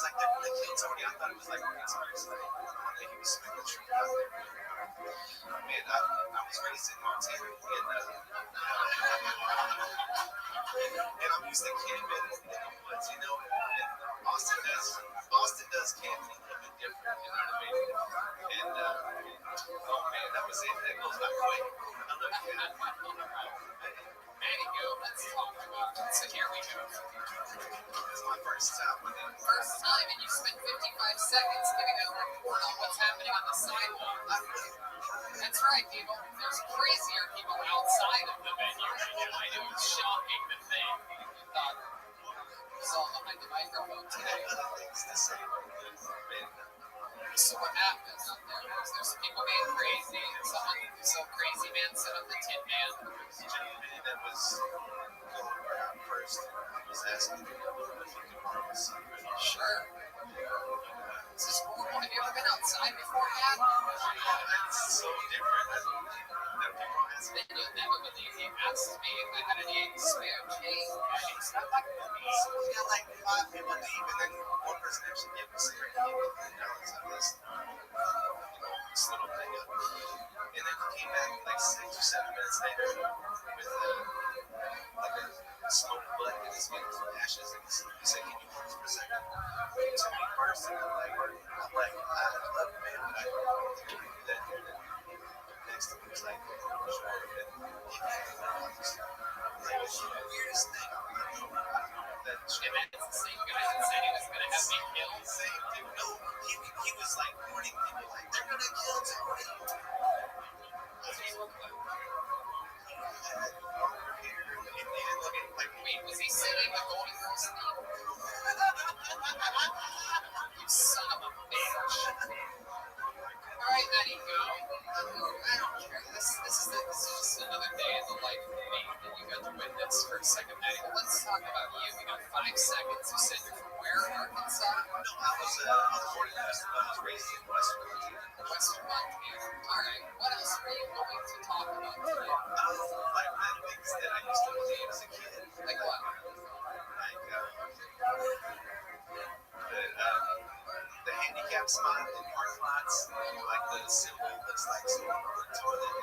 like they killed somebody. I thought it was like a conspiracy. One day he was smoking a tree out there. Man, I was raised in Montana, and I'm used to camping in the woods, you know. And Boston does camping a little bit different, you know what I mean? And oh man, that was it. That goes by quick. I love you. Anywho, let's talk about it. So here we go. It's my first time with it. First time, and you spent 55 seconds giving a report on what's happening on the sidewalk. That's right, people. There's crazier people outside of the venue. Yeah, I know. It's shocking to think. You thought it was all behind the microphone today. Other things to say. Man, So what happened out there? Was there some people being crazy? Some crazy man set up the Tin Man? the gentleman that was going around first was asking me if he could borrow a secret. Sure. This is horrible. Have you ever been outside before, Dad? It's so different. That people ask me. Then you'll never believe he asked me if I had any spare change. It's not like movies. We got like 5 people leave, and then one person actually gave us $50 out of this, this little thing up. And then he came back like 6 or 7 minutes later with like a smoked butt in his hand full of ashes, and he said, "Can you hold this for a second?" To me first, and I'm like, I love you, man, but I don't think I can do that. And then next to me was like, sure. And he came back and like, it's the weirdest thing. I don't know that Yeah, man, it's the same guy that said he was going to have me killed. same dude. No, he was like warning people, like, they're gonna kill Tony. What did he look like? Wait, was he singing the Golden Girls theme? You son of a bitch. Alright, Maddie, go. I don't care. This is just another day in the life of me that you got to witness for a second, Maddie. But let's talk about you. We got 5 seconds. You said you're from where, Arkansas? No, I was born in Houston, but I was raised in Western Montana. Western Montana. Alright, what else are you going to talk about today? Like the things that I used to believe as a kid. Like what? Like the handicap spot in parking lots, like the symbol looks like someone on the toilet,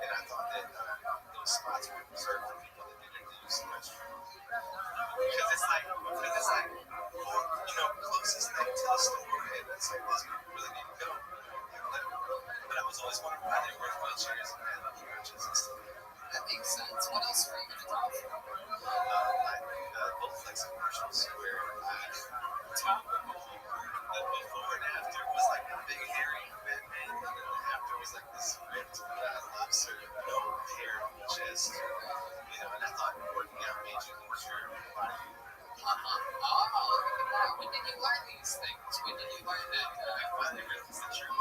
and I thought that those spots were reserved for people that didn't use the restroom. Because it's like, closest thing to the store, and it's like, these people really need to go. But I was always wondering why they were wheelchairs and had other branches and stuff. That makes sense. What else were you going to talk about? Like Bowflex commercials where the before and after was like a big hairy Batman, and then the after was like this ripped lobster, no hair on the chest, and I thought working out made you look sure your body. When did you learn these things? When did you learn that? I finally realized the truth.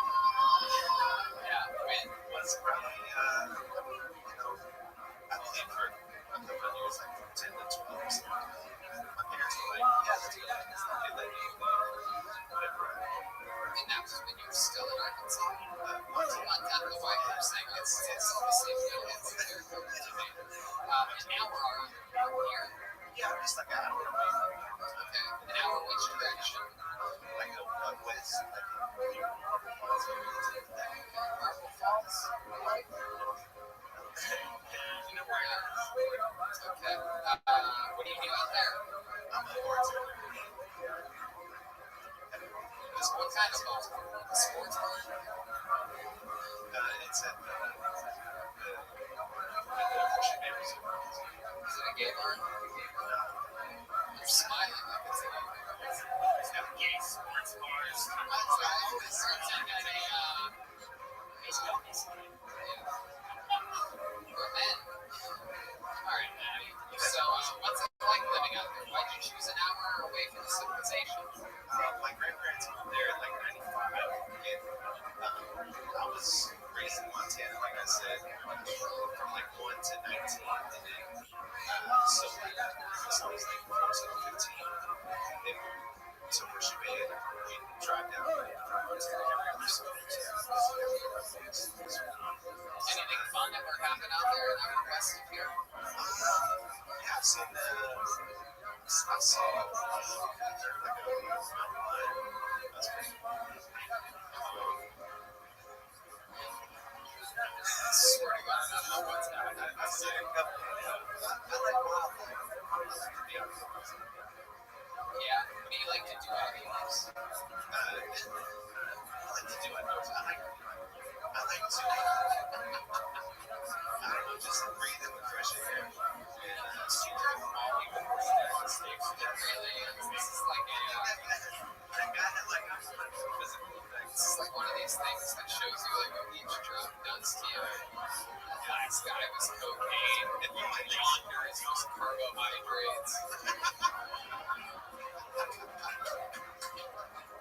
Yeah, when? Was probably, I believe for a couple of years, like from 10 to 12 or something. My parents were like, yeah, let's do that. They let me whatever. And that was when you were still in Arkansas? Montana. Montana, the white you're saying it's all the same thing. It's very cultivated. And now where are you? You're here? Yeah, I'm just like, I don't know. Okay. And now we're which direction? Like west, like Marble Falls? you know where I am. Okay. What do you do out there? I'm a bartender. What kind of boat? A sports boat? It's at the Ocean Bay Resort. Is it a gay bar? You're smiling like it's a gay bar. It's got gay sports bars. It starts at for men. Alright, Maddie. So, what's it like living out there? Why'd you choose an hour away from the civilization? My grandparents moved there in like 95, and I was raised in Montana, like I said, from like 1 to 19, and then so like, I was like 14, 15, they moved there and out west of here? Yeah, I've seen I saw like a mountain lion. That's pretty cool. I swear to God, I don't know what's happening. I've seen a couple. I like wildlife. I like to be outdoors. Yeah, what do you like to do outdoors? I like to do outdoors. I like to, I don't know, just breathe in the fresh air and see through all even the United States. It really is. This is like a, That guy had like a physical effect. this is like one of these things that shows you like what each drug does to you. Last guy was cocaine, and yonder is just carbohydrates.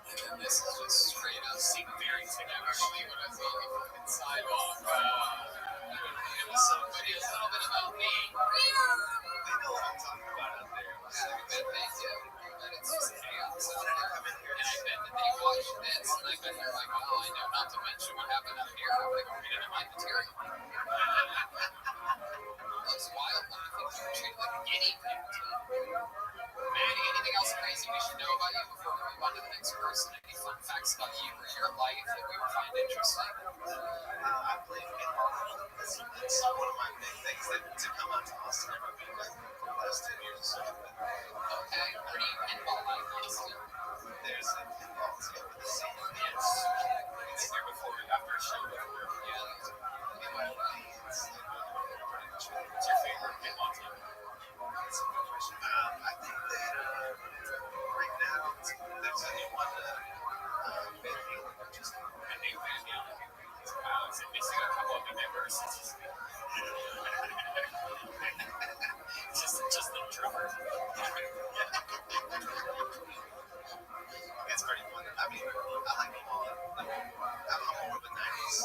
And then this is just straight up Barrington. Never show me what I was on the fucking sidewalk. It was somebody a little bit about me. They know what I'm talking about out there. I bet they do. But it's just chaos. When did I come in here? And I bet that they watch this, and I bet they're like, oh, I know not to mention what happened out here. I'm like, read it in my material. Those wildlife things are treated like a guinea pig, too. Maddie, anything else crazy we should know about you before we move on to the next person? Any fun facts about you or your life that we would find interesting? I played pinball. That's one of my big things to come out to Austin every week. Like the last 10 years or so. Okay, where do you pinball out in Austin? There's a pinball team with the same Yes. It's here before, after a show before. Yeah, that's What's your favorite pinball team? That's a good question. I think that right now there's a new one. Van Halen, just a new Van Halen. Is it missing a couple of the members? just the drummer. it's pretty fun. I mean, I like them all. I'm more of a 90s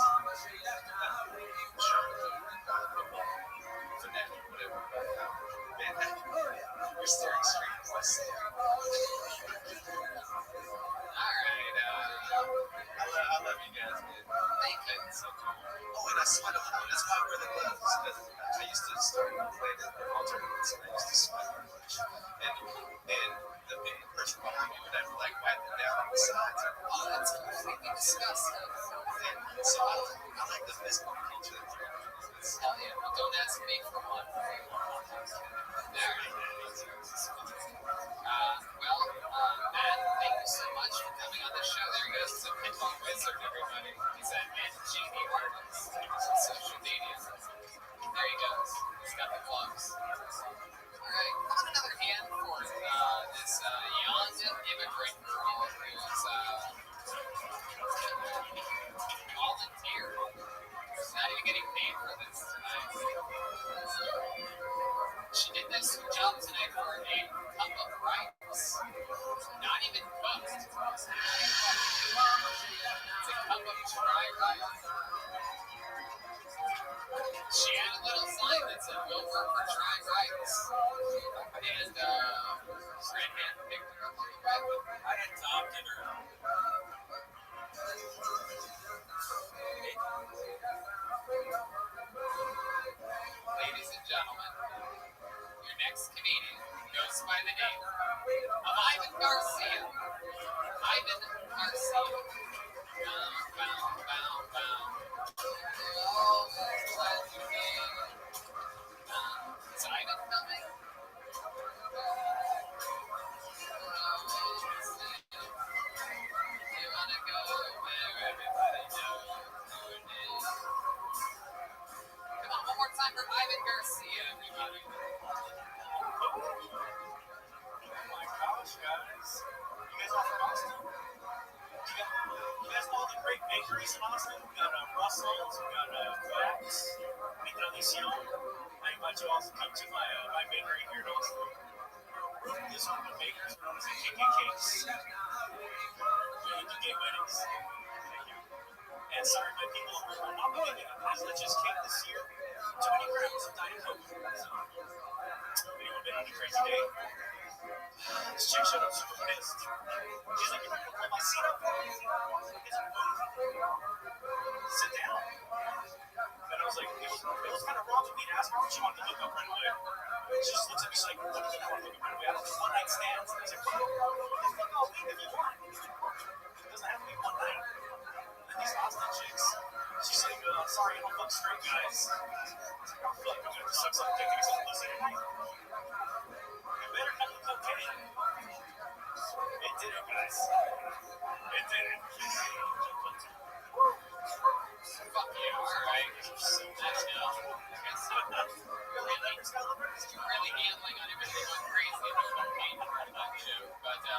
fanatic, whatever. Man, you're staring straight at what's there. Alright, I love you guys, man. thank you. So cool. Oh, and I sweat a lot. That's why I wear the gloves. I used to start playing pinball tournaments, and I used to sweat very much. And the big person behind me would have to like wipe it down on the sides. Oh, that's completely disgusting. And so I like the physical culture that's there. Hell yeah, well, don't ask me for one. Matt, thank you so much for coming on the show. There he goes, he's a pinball wizard, everybody. He's an NGD artist on social media. There he goes. He's got the gloves. Alright, how about another hand for this young immigrant girl who's volunteered. She's not even getting paid for this tonight. She did this job tonight for a cup of rice. Not even cooked. It's a cup of dry rice. She had a little sign that said, "We'll work for dry rice." And Fred had picked her up on the way. I had Tom dinner. Ladies and gentlemen, your next comedian goes by the name of Ivan Garcia. Ivan Garcia. Bow, bow, bow, bow. Oh, glad you came. Is Ivan coming? You wanna go where everybody knows your name? Come on, one more time for Ivan Garcia, everybody. Oh my gosh, guys. You guys all from Austin? You guys know all the great bakeries in Austin? We got Russell's, we got Wax, we got Tradición. I invite you all to come to my bakery here in Austin. This one of the bakers known as the KK Cakes. We do gay weddings. Thank you. And sorry, my people, we're not going to get a just cake this year. 20 grams of Diet Coke. So, anyone been on a crazy day? This chick showed up super pissed. She's like, "You want to pull my seat up?" Sit down. And I was like, it was kind of wrong of me fuck straight guys. Fuck, I'm gonna suck some dick and some pussy. You better have the cocaine. It did it, guys. It did it. Fuck you, alright. That's enough. Really gambling on everything going crazy and no cocaine and that shit. But, it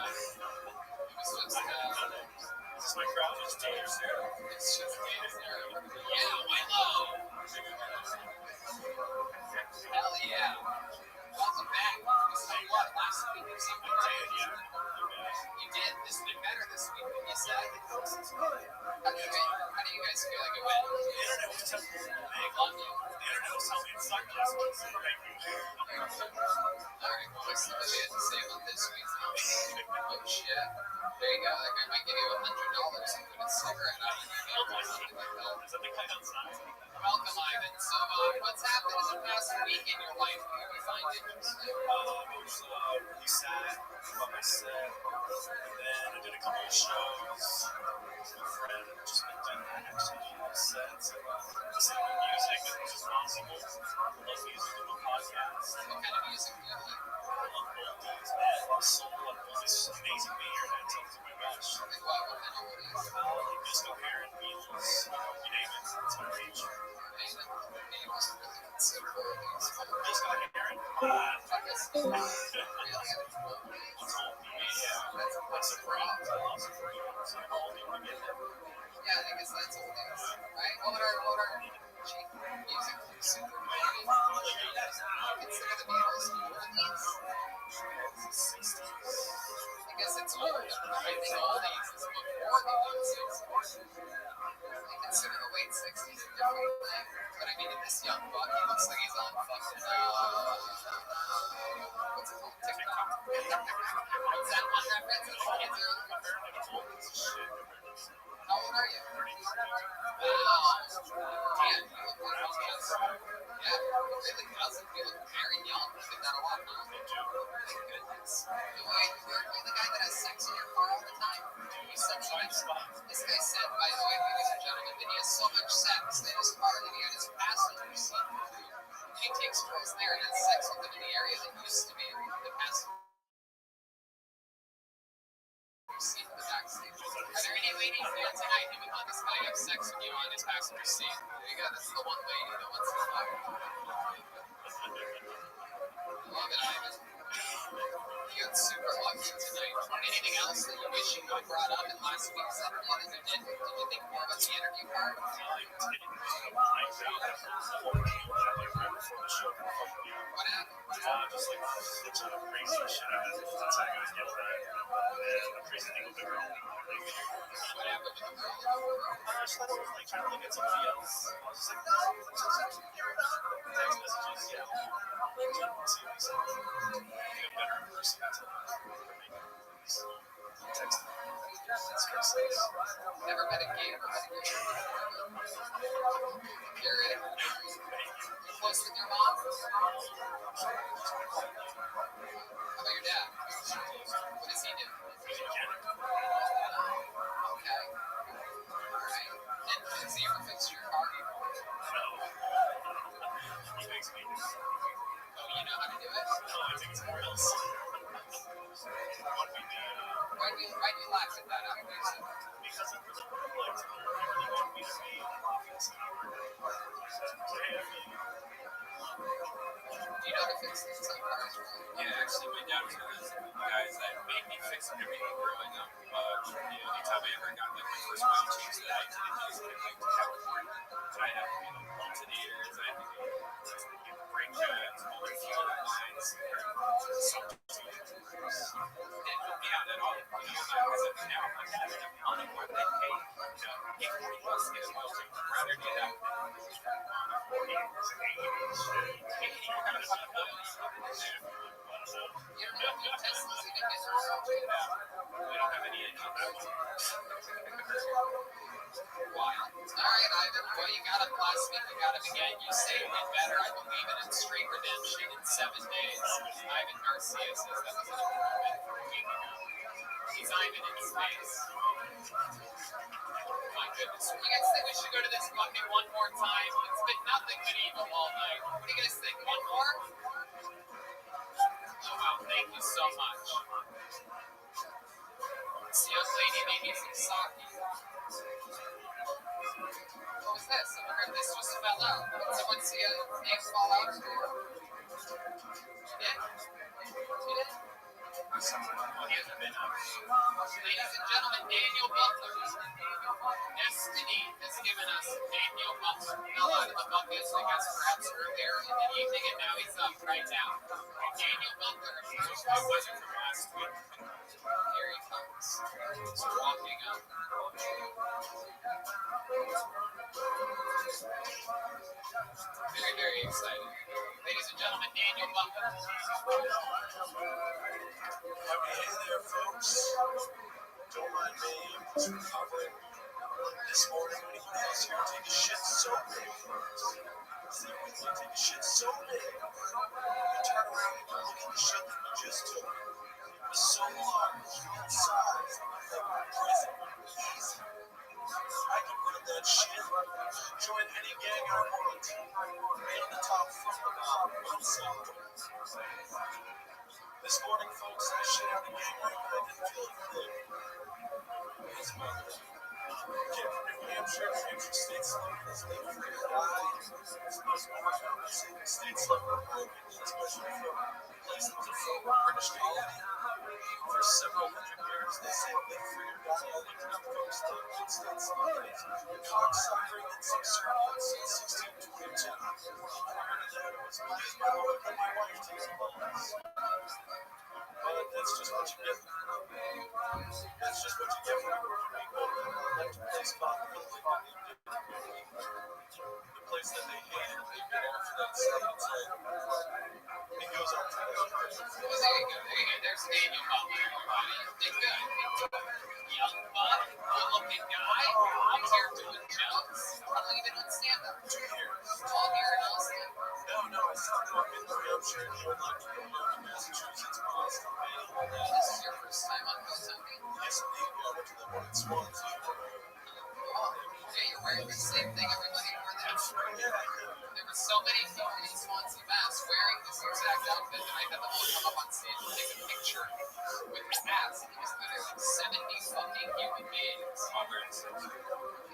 was just, Is this my crowd? It's Taylor Sarah. it's just yeah, Willow! Hell yeah. Welcome back. You said what, last week or something, right? You did. This been better this week than you said. How do you guys feel like it went? The internet was telling me. Love you. The internet was telling me it sucked last week. Alright, well, let's see what we had to say about this week. Oh, shit. There you go. Like, I might give you $100 and put a cigarette out in your mouth or something like that. Is that the guy outside? Welcome, Ivan. So, what's happened in the past week in your life that you find interesting? It was really sad about my set. And then I did a couple of shows with a friend. Just been doing that actually on the sets. Listening to music as much as possible. I love music on my podcast. What kind of music do you like? I love oldies, man. Soul, like all this amazing beer that tells you my gosh. Like what kind of oldies? Like Disco Karen, Beatles, you name it. It's my age. Maybe it wasn't really considered oldies. Disco Karen. I guess it's really It's old. Yeah. that's a problem. I love Supreme. So I'm all in with it. Yeah, I guess that's oldies, right? What are cheap music super maybe? Consider the Beatles oldies? I guess it's old. I think oldies is before the late 60s. I consider the late 60s a different thing. But I mean, in this young buck, he looks like he's on fucking, what's it called? TikTok. What's that one reference that the kids are on? How old are you? Wow. Damn, you look like almost. Yeah, it really doesn't. You look very young. You did that a lot, huh? Thank goodness. Wait, you're the guy that has sex in your car all the time? You said this guy said, by the way, ladies and gentlemen, that he has so much sex in his car that he had his passenger seat. And he takes girls there and has sex with them in the area that used to be the passenger seat in the back seat. Are there any ladies there tonight who would let this guy have sex with you on his passenger seat? There you go. This is the one lady that wants to fuck. Love it, Ivan. You got super lucky tonight. Anything else that you wish you would have brought up in last week's interview that you didn't? Did you think more about the interview part? What happened? Just like such a crazy shit. That's how you guys get that. And a crazy thing with the girl. What happened with the girl? I just thought I was like trying to look at somebody else. I was just like, no, text messages, yeah. Seriously. I think I'm better in person to text. That's crazy. Never met a gay or met a gay. You're close with your mom? How about your dad? What does he do? Okay. Alright. And has he ever fixed your car? He makes me do it. Oh, you know how to do it? No, I think it's more else. Why do you laugh at that after you said that? Because I really liked him. He really wanted me to be in office. Do you know how to fix things on cars? Yeah, actually, my dad was one of those guys that made me fix everything growing up. Anytime I ever got like my first oil change that I didn't use, like Capricorn, I had to do alternators, I had to do brake pads, all the fuel lines, and help me out at all. Because now my dad didn't have money more than pay $40 to get an oil change. I'd rather do that than 40 or 80. You don't have any Teslas even get their oil change. We don't have any engines. Wild. Alright, Ivan. Well, you got him last week. You got him again. You say it went better. I believe in straight redemption in 7 days. Ivan Garcia says that was an improvement from a week ago. He's Ivan in space. My goodness. You guys think we should go to this fucking one more time. It's been nothing but evil all night. What do you guys think? One more? Oh, wow. Thank you so much. This young lady made me some sake. What was this? I wonder if this just fell out. Did someone see a name fall out? Yeah? You did? Well, he hasn't been up. Ladies and gentlemen, Daniel Butler. Destiny has given us Daniel Butler. Fell out of the bucket, I guess perhaps earlier in the evening, and now he's up right now. Daniel Butler, of course, I wasn't from last week. here he comes. He's walking up. Very, very exciting. Ladies and gentlemen, Daniel Butler. Hey there, folks. Don't mind me, I'm just recovering. This morning, when he was here, take a shit so big. See, when you take a shit so big, you turn around and you look at the shit that you just took. It was so large, in size, like a prison. Easy. I can run that shit. Join any gang I want. Be on the top front of the mob. I'm sorry. This morning, folks, I shit out a gang rape and I didn't feel a thing. It's my kid from New Hampshire State Slogan is live free or die. It's the most powerful state slogan broken, especially from places from British Colony. For several hundred years, they say live free or die. I looked it up, folks. The good state slogan is cocksuckering and subservience in 1622. When I heard of that, it was please my Lord, let my wife take some bullets. But that's just what you get. That's just what you get when you work for people that like to place possibility that they did. The place that they hated, they've been after that state. It goes on to the Well, there you go. There's Daniel Butler, everybody. Did good. Young bud, good-looking guy. He's here doing jokes. How long have you been on stand-up? 2 years. All here in Austin? No, I started off in New Hampshire, and would like to go down to Massachusetts, Boston, Maine, all that. This is your first time on Kotomi? Yes, indeed. I went to the one in Swansea. Yeah, you're wearing the same thing everybody wore there. That's right, yeah. There were so many people in Swansea, Mass. wearing this exact outfit that I had them all come up on stage and take a picture with his ass. And he was literally like 70 fucking human beings.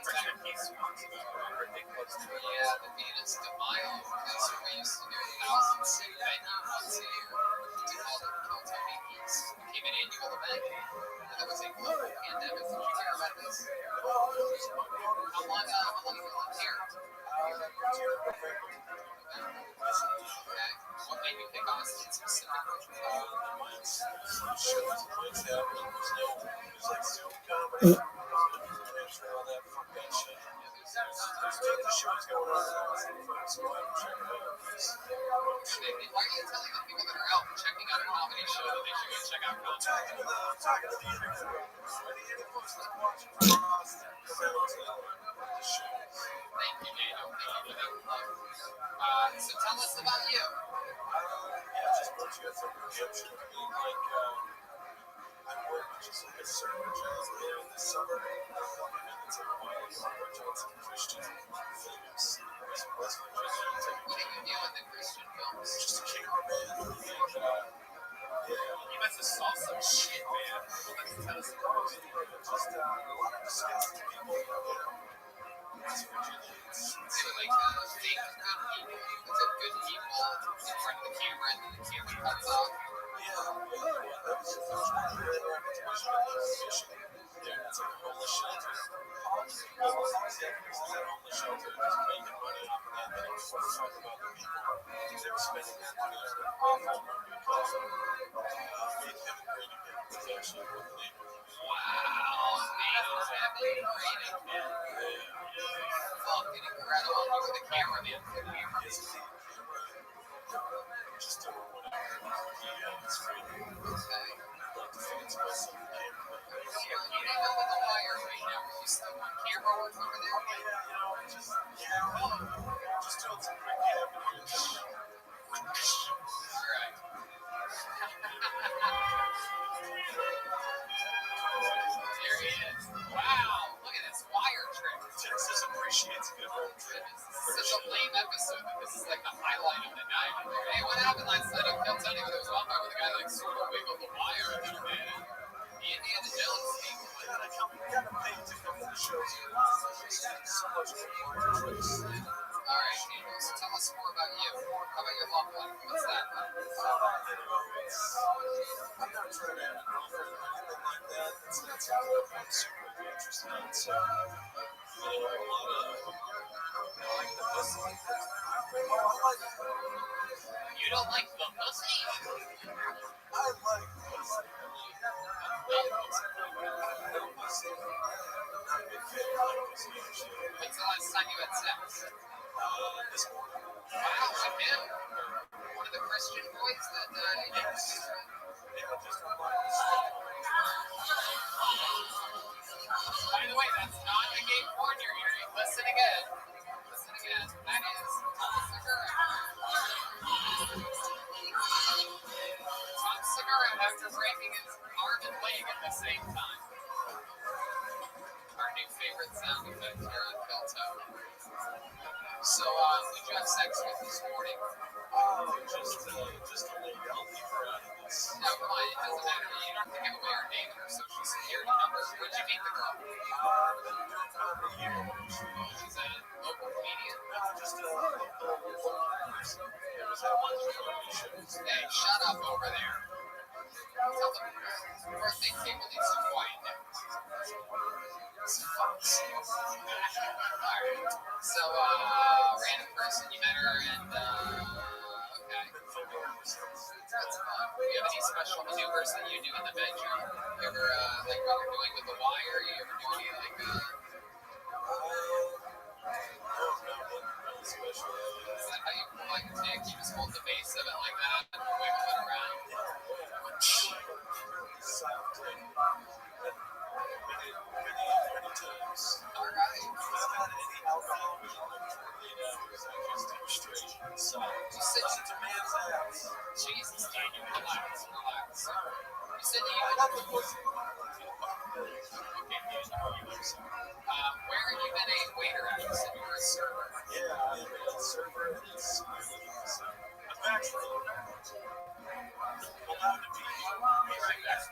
Richard P. Swanson, ridiculous. Yeah, the Venus de Mayo. That's what we used to do. 1,000-seat venue once a year. We called it Kotomi East. It became an annual event. And there was a global pandemic. Did you hear about this? How long have you been here? Okay. What made you pick Austin specifically? Why are you telling the people that are out checking out a comedy show that they should go check out comedy? I'm talking to the internet. Any folks that watch from Austin, come out to the show. Thank you, Dano. Thank you for that plug. So tell us about you. Yeah, just brought you from New Hampshire. I mean, like, I work just like a server job there in the summer. It's a while ago. I worked on some Christian films. West Virginia. What do you do in the Christian films? Just a cameraman. And, You must have saw some shit, man. Well, let's tell us about it. just a lot of disgusting people. West Virginia. Is it like fake good people? Is it good people in front of the camera and then the camera cuts off? Yeah, that was just a mission. Yeah, it's like a homeless shelter. Executives at homeless shelter just making money off of that. They don't want to talk about the people. They were spending their money on their phone because Faith Heaven Grading was actually with the neighborhood. Wow, Dano's having a great event. Fucking incredible. You were the cameraman for the year. Yes, indeed. Just doing whatever. Yeah, it's great. Okay. I'd like to think it's myself the cameraman. You don't know with the wire right now. Are you still on camera work over there? Just doing some quick camera. Right. There he is. Wow, look at this wire trick. Texas appreciates shows you so much more tricks. All right, Daniel. So tell us more about you. How about your love life? What's that like? I'm not trying to have an girlfriend or anything like that. That's not something I'm super interested in. So, a lot of, I like the pussy. You don't like the pussy? I like pussy. When's the last time you had sex? This morning. Wow, with him? One of the Christian boys that By the way, that's not the gay porn you're hearing. Listen again. Listen again. That is Tom Segura. Tom Segura after breaking his arm and leg at the same time. Our new favorite sound effect here on Philto. So, who'd you have sex with this morning? Just to lay down deeper out of this. No, come on, it doesn't matter. You don't have to give away her name and her social security number. Where'd you meet the girl? She's a local comedian? Just a local person. It was at one of the comedy shows. Hey, shut up over there. Tell them birthday cake will need some quiet now. Alright. So, random person, you met her and, okay. That's fun. Do you have any special maneuvers that you do in the bedroom? You ever, like what you're doing with the wire? You ever do any, like, is that how you pull like a dick? You just hold the base of it like that and wiggle it around? Alright. You said Jesus, Daniel, relax. You said that you had where have you been a waiter at? You said you were a server. Yeah, I'm a server at this a bachelor. Allowed to be right back.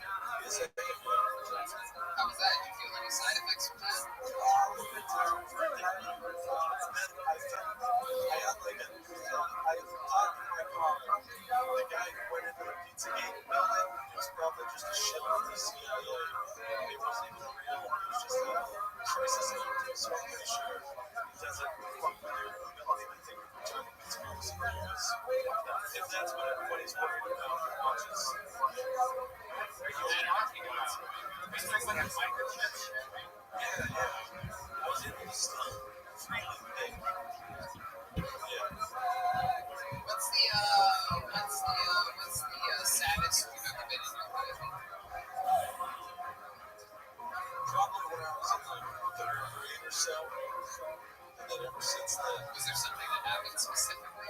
How was that? Did you feel any side effects from that? The guy who went into the Pizzagate building was probably just a shit on the CIA. It wasn't even real. It was just a crisis agent. So I'm pretty sure it doesn't fuck with your ability to think of returning conspiracy theories. If that's what everybody's worried about, which is yeah. I was in the stuff freely big. What's the saddest you've ever been in your life? Probably when I was in like third grade or so. And then ever since then. Was there something that happened specifically?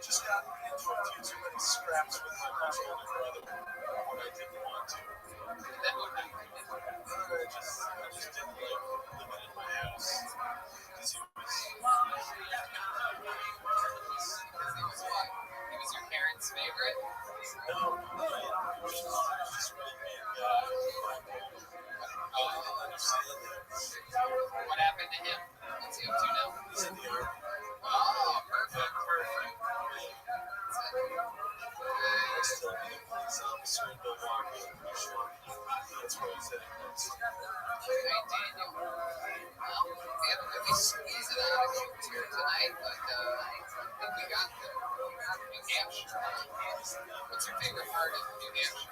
Just got into a few too many scraps with my much older brother when I didn't want to. And then what happened? I just didn't like living in my house because he was what? He was your parents' favorite? no, he was just really being a guy. I didn't understand that. What happened to him? What's he up to now? He's in the army. Oh, perfect. He's still being a police officer in Milwaukee. I'm pretty sure that's where he's at next. Hey, Daniel. Well, we haven't really squeezed it out of you here tonight, but I think we got there. New Hampshire. What's your favorite part of New Hampshire?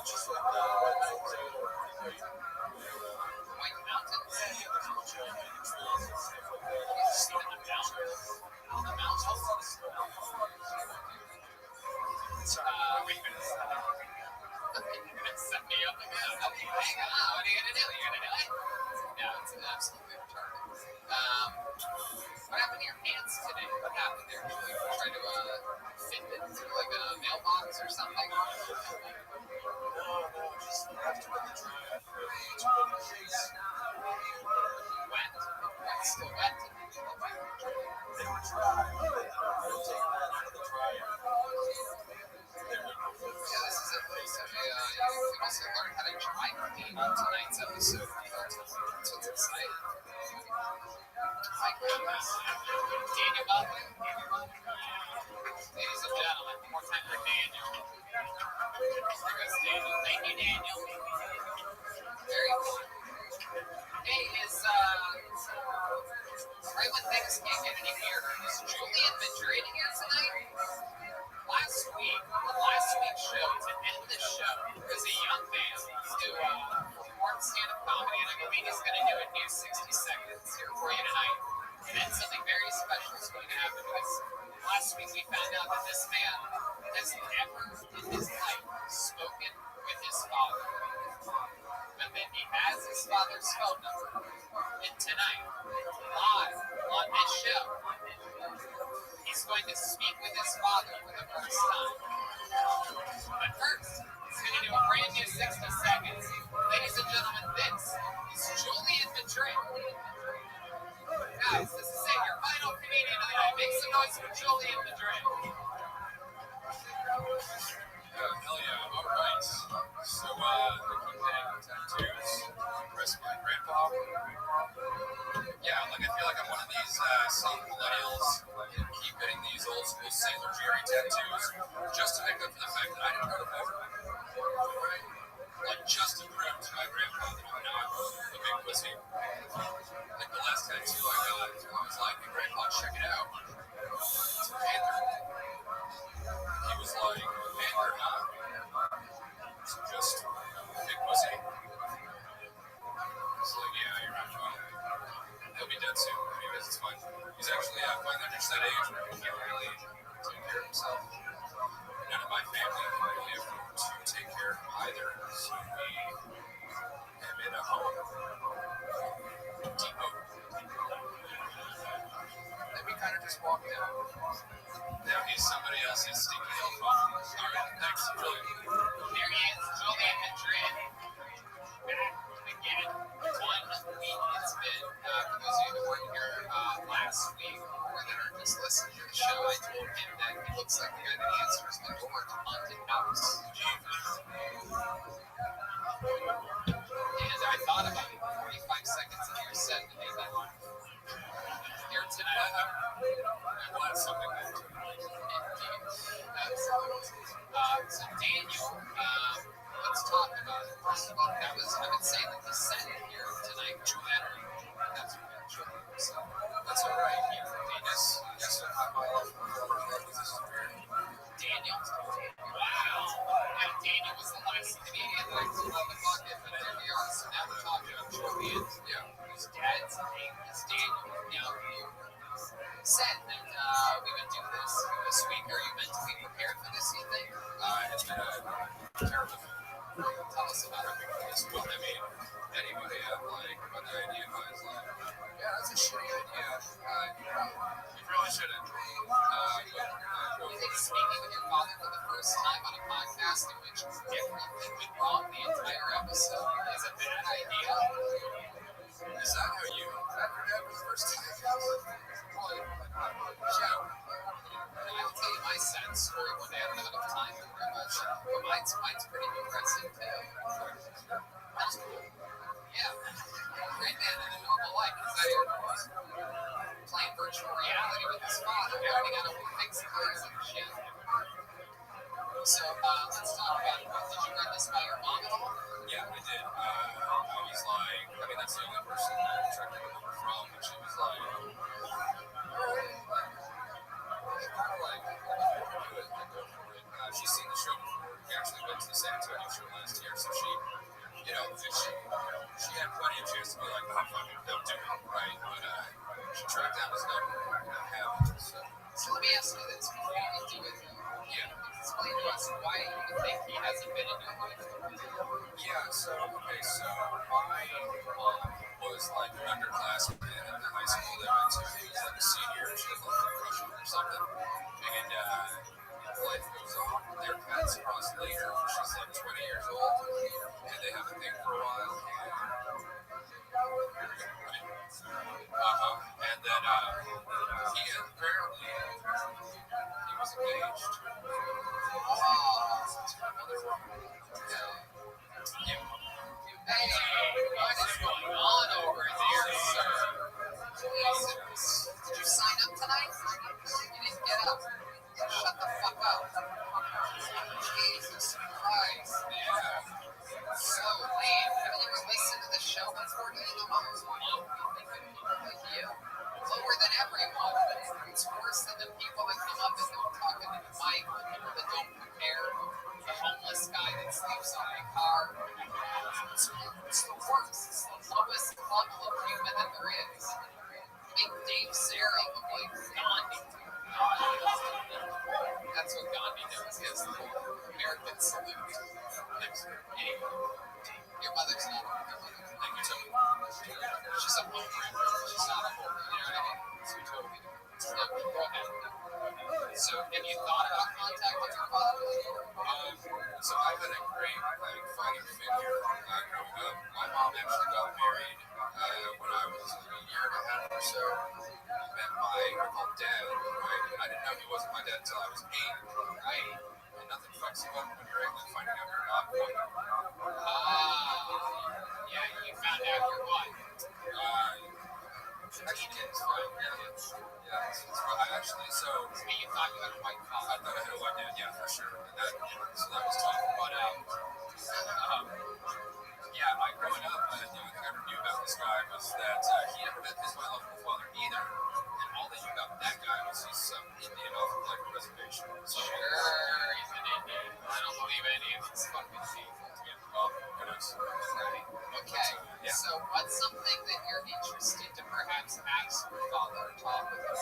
Just like White Mountains. White Mountains? Yeah, there's a bunch of hiking trails and stuff like that. Just in the mountains. On the mountains? Wait a minute. You're gonna set me up again. Okay, hang on. What are you gonna do? You're gonna do it? No, it's an absolutely retarded. What happened to your pants today? What happened there? Did you try to fit it through like a mailbox or something? No, just after the drive for 2 days. Wet? It's still wet? They were dry. They were taking that out of the dryer. They were Yeah, this is also learn how to dry clean on tonight's episode. That's what's exciting. My goodness. Daniel Butler. Ladies and gentlemen, one more time for Daniel. There goes Daniel. Thank you, Daniel. Very cool. Hey, right when things can't get any weirder, is Julian Madrid here tonight? Last week's show, to end the show, was a young man to perform stand-up comedy, and I believe he's going to do a new 60 seconds here for you tonight. And then something very special is going to happen, because last week we found out that this man has never in his life spoken with his father. But then he has his father's phone number. And tonight, live on this show, he's going to speak with his father for the first time. But first, he's going to do a brand new 60 seconds. Ladies and gentlemen, this is Julian Madrid. Guys, this is it, your final comedian of the night. Make some noise for Julian Madrid. Hell yeah, all right. So, they keep getting tattoos, impressed my grandpa. Yeah, like I feel like I'm one of these soft millennials who keep getting these old school Sailor Jerry tattoos just to make up for the fact that I didn't go to war. Right? Like, just to prove to my grandpa that I'm not a big pussy. Like, the last tattoo I got, I was like, hey, Grandpa, check it out. It's a panther. He was like, panther, huh? So just big pussy. He's like, yeah, you're right. He'll be dead soon. Anyways, it's fine. He's actually finally reached that age where he can't really take care of himself. None of my family can really afford to take care of him either. So we am in a home depot. And we kind of just walked out. Now he's somebody else's stinky little phone. All right, thanks. Brilliant. There he is, Julian Madrid. Back again. 1 week it's been. For those of you that weren't here last week, or that are just listening to the show, I told him that he looks like the guy that answers the door to haunted house. And I thought about it 45 seconds into your set to make that one. Here tonight. I'm glad something like that. So Daniel, let's talk about it. First of all, I've been saying that the set here tonight, true veteran. That's true. So That's all right. Yes, I'm all over this. Daniel, wow. Now Daniel was the last comedian that I pulled on the bucket, but there we are. So now we're talking about Julian. Yeah. His dad's name is Daniel. Now you said that we would do this week. Are you mentally prepared for this, you think? It's been a terrible. Tell us about it. Well, I mean, anybody when the idea was like, yeah, that's a shitty idea. You really shouldn't. You think speaking with your father for the first time on a podcast in which everything went wrong the entire episode is a bad idea? Is that how you met your dad for the first time? Joe, I'll tell you my sad story one day. I don't have enough time for very much, but mine's pretty depressing too. That's cool. Yeah, great man in a normal life. He's out here playing virtual reality with his father. They already got to fix cars and shit. So let's talk about it. Did you run this by your mom at all? Yeah, I did. I was like, I mean, that's the only person that I tracked the number from, and she was like, alright. It's kind of like, if you want to do it, then go for it. She's seen the show before. We actually went to the San Antonio show last year, so she, she had plenty of chance to be like, oh, fuck it, don't do it, right? But she tracked down his number and I have it, so. So let me ask you this before you do it. Yeah. Explain to us why you think he hasn't been in your life. Yeah, so my mom was like an underclassman in the high school they went to. She was like a senior, she had like a crush on her or something. And life goes on. Their paths cross later. She's like 20 years old, and they have a thing for a while. And then he apparently he was engaged to another woman. Salute. Thanks. Anyway, your mother's not a mother. Thank you, Tony. She's a home renter. She's not a home, you know what I mean? So totally different. So, go ahead. So, have you thought about contacting your father? So I had a great father figure growing up. My mom actually got married when I was a year and a half or so. Met my uncle dad, right? And I didn't know he wasn't my dad until I was 8, right? And nothing fucks you up when you're 8 than finding out you're not one. Yeah, you found out you're what? Actually, it's fine. Yeah, it's fine. I actually, so You thought you had a white I father. thought I had a white dad, yeah, for sure. And that, so that was tough. But yeah, growing up, the only thing I ever knew about this guy was that he never met his biological father either. And all they knew about that guy was he's some Indian off of like a reservation. So Sure, he's an Indian. I don't believe Indians is fucking people. yeah, well, who knows? Right. Okay. Yeah. So, what's something that you're interested to perhaps ask your father or talk with him?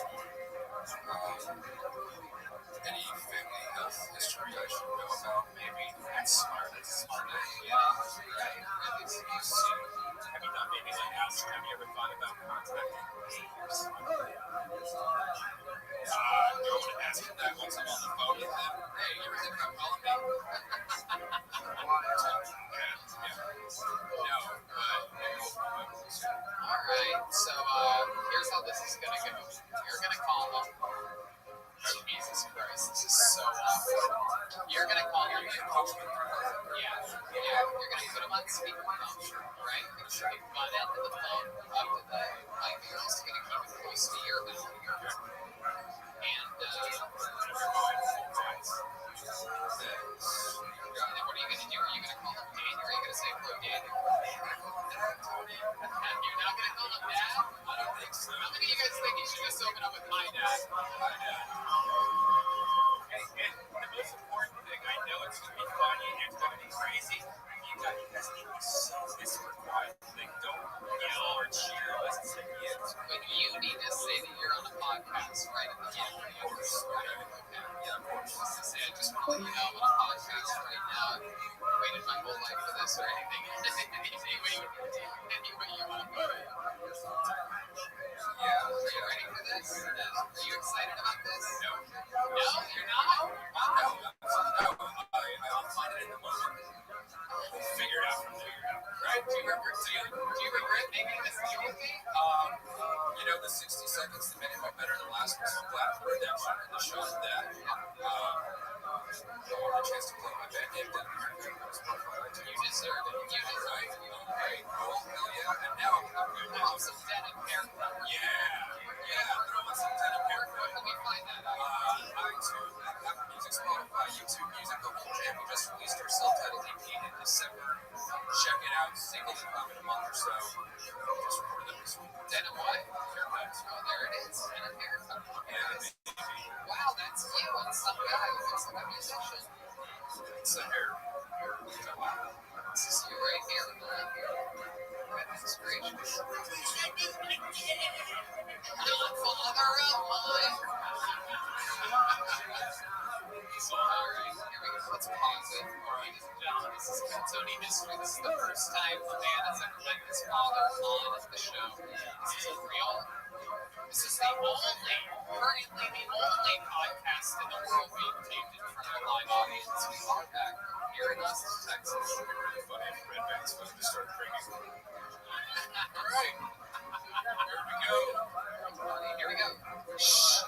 Any family health history I should know about? Maybe. That's smart. Yeah. Right. Really smart. Have you not maybe like asked? Have you ever thought about contacting your son? Do you want to ask him that once I'm on the phone with him? Hey, you ever think about calling me? No, but maybe we'll see. All right. So, here's how this is gonna go. You're gonna call him. Jesus Christ, this is so awkward. You're gonna call him. Yeah. You're gonna put him on speakerphone, right? You're gonna put your butt end of the phone up to the mic. You're also gonna keep it close to your mouth. And then what are you gonna do? Are you gonna call him Daniel? Or are you gonna say, "Hello, Daniel"? You're not gonna call him Dad? I don't think so. How many of you guys think you should just open up with "Hi, Dad"? And the most important thing, I know it's going to be funny, it's going to be crazy. You guys need to be so whisper quiet. Like, don't yell or cheer unless it's like yes. But you need to say that you're on a podcast right at the beginning. Of course. Okay. Yeah, of course. I just want to let you know I'm on a podcast right now. I've waited my whole life for this or anything. Any way you want to put it. Yeah. Are you ready for this? Are you excited about this? No. No, you're not? I'll find it in the moment. We'll figure it out from there. Right? Do you regret making this deal with me? You know, the 60 seconds to minute went better than last week's Black Redemption and the show that I wanted a chance to play my band game down here. You deserve it. You deserve it. Right? Oh, hell yeah. And now I'm good now. Have some denim haircut. Yeah. Throw on some denim haircut. Let me find that out. iTunes, Apple Music, Spotify, YouTube Music, Google Jam. We just released our self-titled EP in December. Check it out. Single to come in a month or so. Just recorded that this week. Denim what? Haircut. Oh, there it is. Denim haircut. Yeah, Wow, that's you and some guy who looks like a musician. it's a hair. This is you right here. Goodness gracious. Godfather of mine. Alright, here we go. Let's pause it. Ladies and gentlemen, this is Tony History. This is the first time a man has ever met his father on the show. This is real. This is currently the only podcast in the world being taped in front of a live audience. We are back here in Austin, Texas. It's really funny if Red Banks was to start drinking. Alright. Here we go. Here we go. Shh.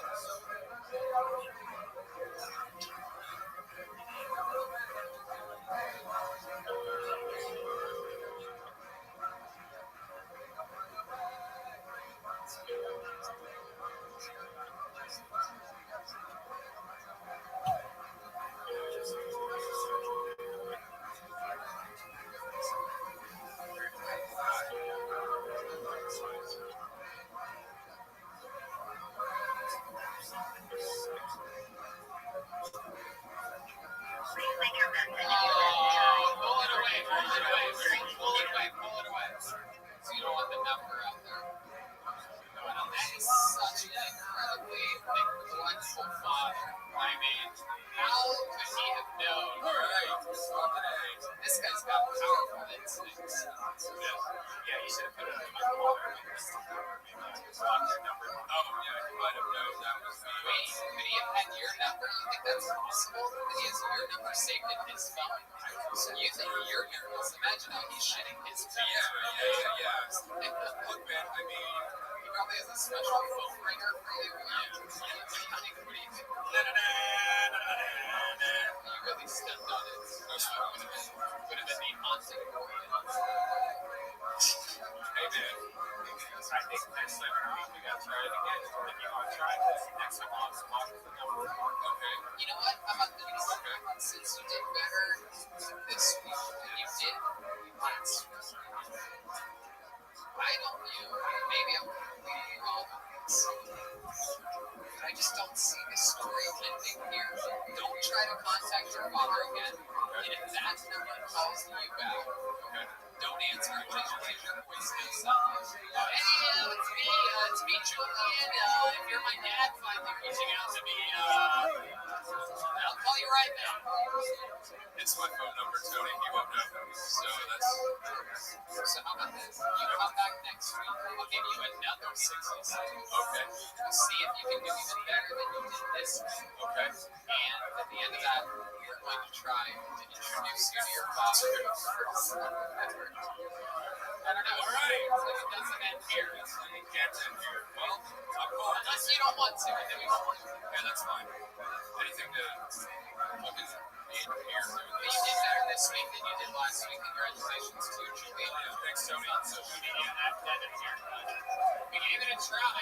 Pull it away. So you don't want the number out there. That is such an incredibly big wonderful father. I mean, how could he have known? Alright, This guy's got powerful instincts. yeah, you should have put it on my collar. Block your number. Oh, yeah, you might have known that was me. Wait, could he have had your number? You think that's possible? That he has your number saved in his phone? So you think you're nervous? Imagine how he's shitting his pants. Yeah. Look, man, I mean, He probably has a special phone ringer for you. What do you think? You really stepped on it. Would have been the haunting for you. hey, man, I think next time we got to try it again. If you want to try this, next time I'll swap the number. Okay. You know what? How about this? Since you did better this week than you did last week, I don't know. Maybe I'm completely wrong on this. But I just don't see the story ending here. Don't try to contact your father again. And if that number calls you back, don't answer it. Just leave your voicemail sound. Hey, it's me, Julian. If you're my dad finally reaching out to me, I'll call you right now. It's my phone number, Tony. You won't know. So how about this? You come back next week. I'll give you another 60 seconds. Okay. We'll see if you can do even better than you did this week. Okay. And at the end of that, we're going to try to introduce you to your father. I don't know. All right. It doesn't end here. You can't end here. Well, I'm cool. Unless you don't want to, and then we won't. Yeah, that's fine. Anything to fucking eat here? But you did better this week than you did last week. Congratulations to you, Julian. Yeah, thanks, Tony. On social media at Dead and Here. We gave it a try.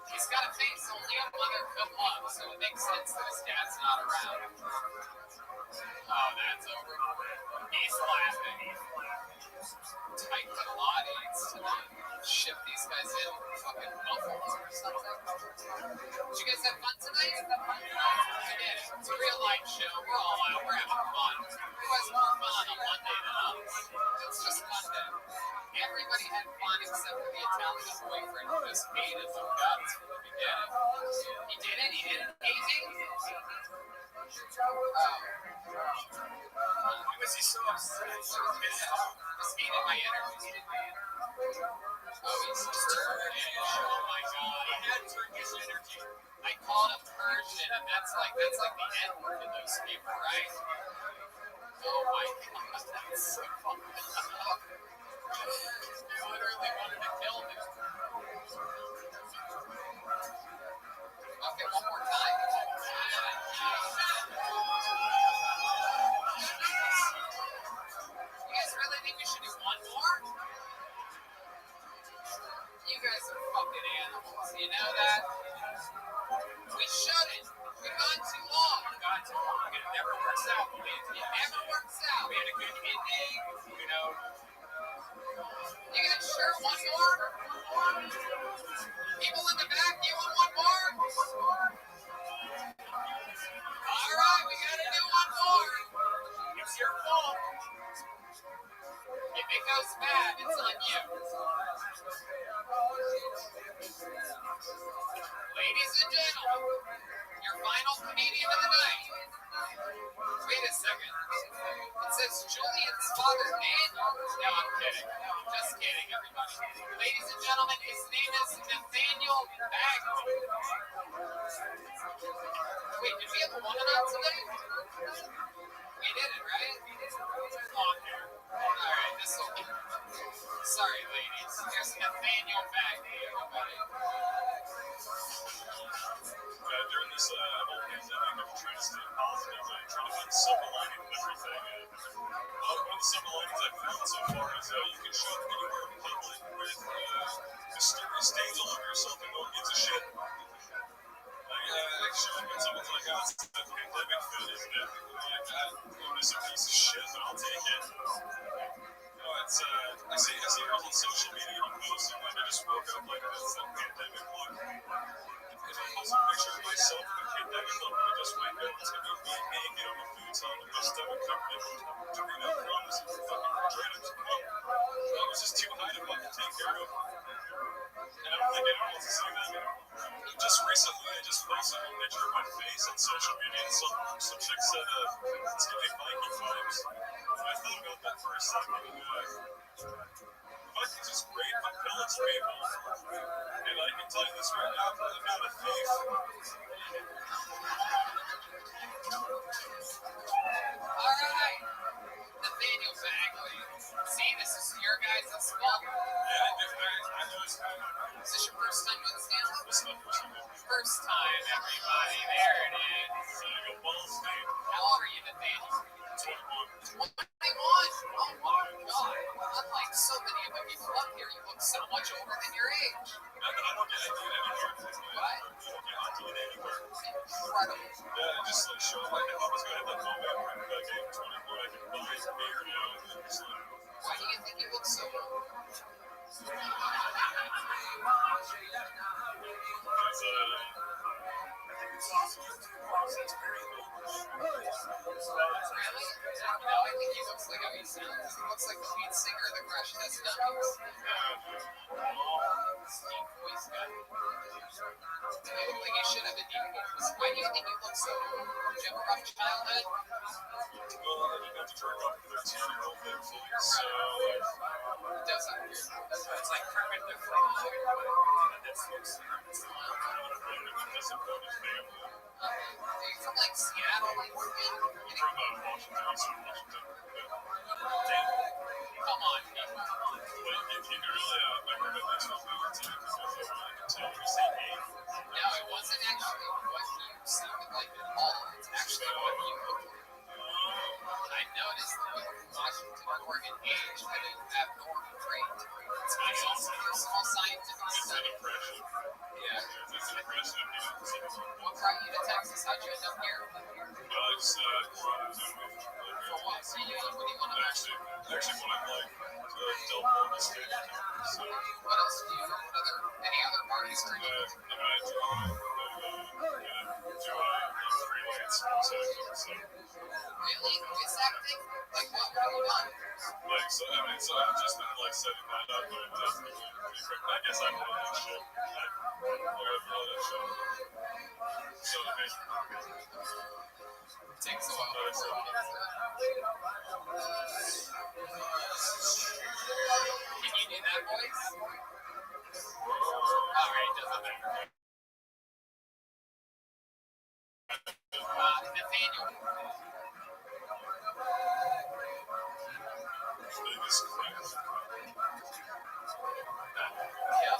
He's got a face only a mother could love, so it makes sense that his dad's not around. Oh, that's over. He's laughing. Tight Pilates tonight. Ship these guys in fucking Buffalo or something. Did you guys have fun tonight? We did. It's a real life show. We're all out. We're having fun. Who has more fun on a Monday than us? It's just Monday. Everybody had fun except for the Italian boyfriend who just hated the guts from the beginning. He did it? He didn't hate me? Why was he so upset? Just hated my energy. Oh, he's just Turkish. Oh my god. He had Turkish energy. I called him Persian, and that's like the N word in those people, right? Oh my god, that's so fucking up. They literally wanted to kill me. Okay, one more time. You guys really think we should do one more? You guys are fucking animals. You know that? We shouldn't. We've gone too long. It never works out. It never works out. We had a good ending, you know. You guys sure one more? People in the back, you want one more? All right, we gotta do one more. It's your fault. If it goes bad, it's on you. Ladies and gentlemen, your final comedian of the night. Wait a second. It says Julian's father, Daniel. No, I'm kidding. Just kidding, everybody. Ladies and gentlemen, his name is Nathaniel Bagley. Wait, did we have a woman on today? We did it, right? Long hair. Alright, this will be. Sorry, ladies. Here's Nathaniel Bagley, everybody. During this whole pandemic, I've tried to stay positive. I try to find silver lining in everything. One of the silver linings I've found so far is you can show up anywhere in public with mysterious stains all over yourself and no one gives a shit. Like showing when someone's like, oh, it's a pandemic fit, isn't it? It's a piece of shit, but I'll take it. It's, I see girls on social media posting like I just woke up like it's that pandemic look. And I post a picture of myself in the pandemic look when I just wake up. It's gonna be naked on the futon with my stomach covered in Dorito crumbs and fucking dreads. It was just too high to fucking take care of. And I don't think anyone wants to see that. Just recently, I just posted a picture of my face on social media, and some chick said, it's giving Viking vibes. And I thought about that for a second. Vikings is great for pillage people. And I can tell you this right now, I'm not a thief. Alright. Nathaniel Bagley. See, this is your guys' spot. Yeah, I noticed that. Is this your first time with Stanley? This is my first time. First time, everybody. There it is. So I go balls deep. How old are you, Nathaniel? 21. 21. Oh my God. Unlike so many of the people up here, you look so much older than your age. I don't get into it anywhere. What? I don't get anywhere. Incredible. Yeah, just like show like if I was gonna have that moment where I'm like 21, I can buy a beer now. And just like, Why do you think you look so old? Really? No, I think he looks like how he sounds. He looks like the lead singer of the Crash Test Dummies. Deep voice guy. You look like you should have a deep voice. Why do you think you look so old? Did you have a rough childhood? well, I didn't have to turn off 13-year-old thankfully, so It does sound weird. it's like Kermit the Frog. That's what's disappointed family. Are you from like Seattle? Like, From Washington, Eastern Washington. come on, people. But you can really, I heard it next week too, because I can tell you say hey. No, it wasn't actually what you sounded like at all. It's actually what you look like. I noticed that Washington, Oregon aged at an abnormal rate. It's also a small scientific It's an study. impression. Yeah. It's an impression of you. What brought you to Texas? How'd you end up here? It's For what? So what do you want to know? actually what I like Del Porte State. So What else do you know? Any other parties or anything? I do freelance so Really? Voice acting? Like what? What have you done? like so I've just been like setting that up, but it definitely pretty quick. I guess I'm really that shit. I'm really that shit. So hey, It takes a while to work on it. Can you do that voice? Alright, doesn't matter. Nathaniel. biggest crash. Yeah.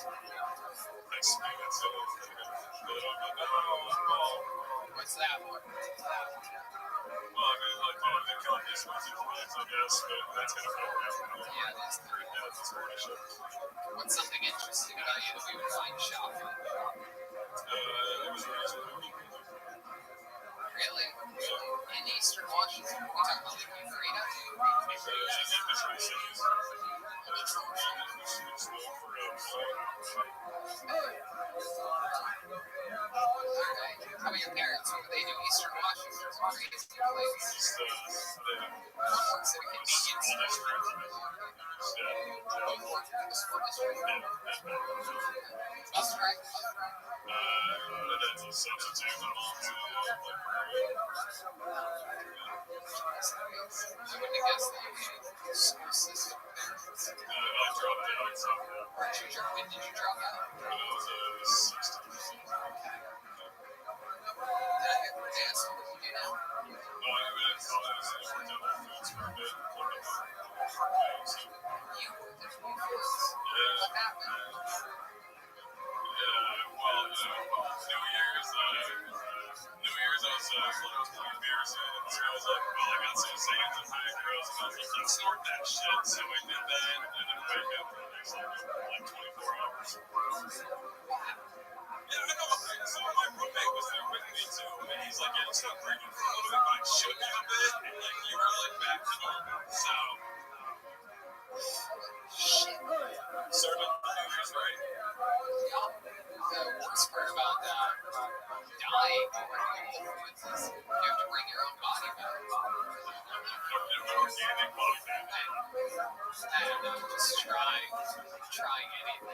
Thanks to me, that's it. What's that one? Well, I mean, like, the company's music plans, I guess, but that's gonna go around. Yeah, it is. Yeah, that's pretty sure. What's something interesting about you that we would find shocking? It was reasonable. Really? In Eastern Washington? We talking about like Euphrasia? Industry cities. Alright. How about your parents? What do they do? Eastern Washington? Crazy place. One works at a convenience store. Both work for the school district. Bus drive? That's a substitute and all too. I wouldn't have guessed that the school system there. I dropped out, so When did you drop out? when I was 16. Did I ever ask you what you do now? No, I worked at Foods for a bit. You worked at Whole Foods. What happened? Well, New Year's, I was like 20 beers in, and so I was like, well, I got some sands and high girls, and I was like, let's snort that shit. So we did that, and then wake up for the next like 24 hours. Yeah, I know. So my roommate was there with me too, and he's like, yeah, you start breathing for a little bit, like shook you a bit, and like you were like back to normal. So Shit. started New Year's right. The worst part about dying over Whole Foods is you have to bring your own body back. organic body fat. I don't know, just trying anything.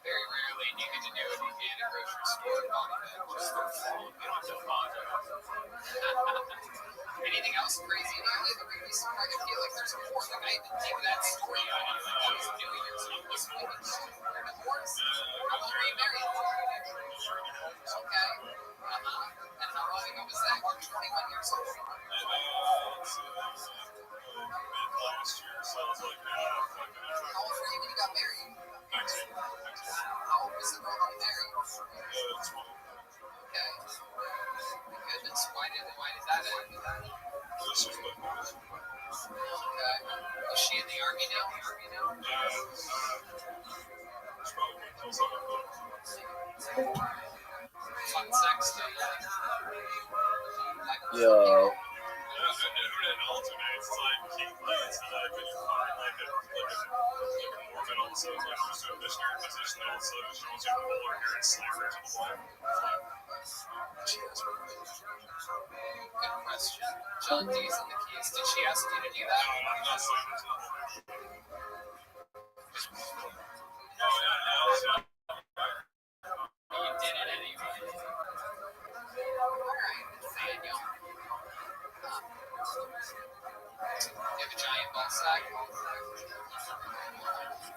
Very rarely do you get to do it in a grocery store body fat. Just throw fall, get on the bottom. Anything else crazy about you that really surprised? I feel like there's more. Like I didn't think of that story on you. Like that was New Year's Eve this week. You're divorced. How long were you married? Okay. And how long ago was that? You're 21 years old. Last year, so I was like, How old were you when you got married? 19. How old was the girl you married? 20. Okay. My goodness, why did that end? This was like, Okay. Is she in the army now? it's probably going to kill someone. Fun sex day. Yo. It alternates. It's like Keith Lee's and I've been fine. Like a woman also is like just a missionary position that also she wants you to pull her hair and slam her to the wall. Good question. John D's on the keys. Did she ask you to do that? No, I'm not slamming her to the wall. You did it anyway. Alright, Nathaniel. You have a giant ball sack. It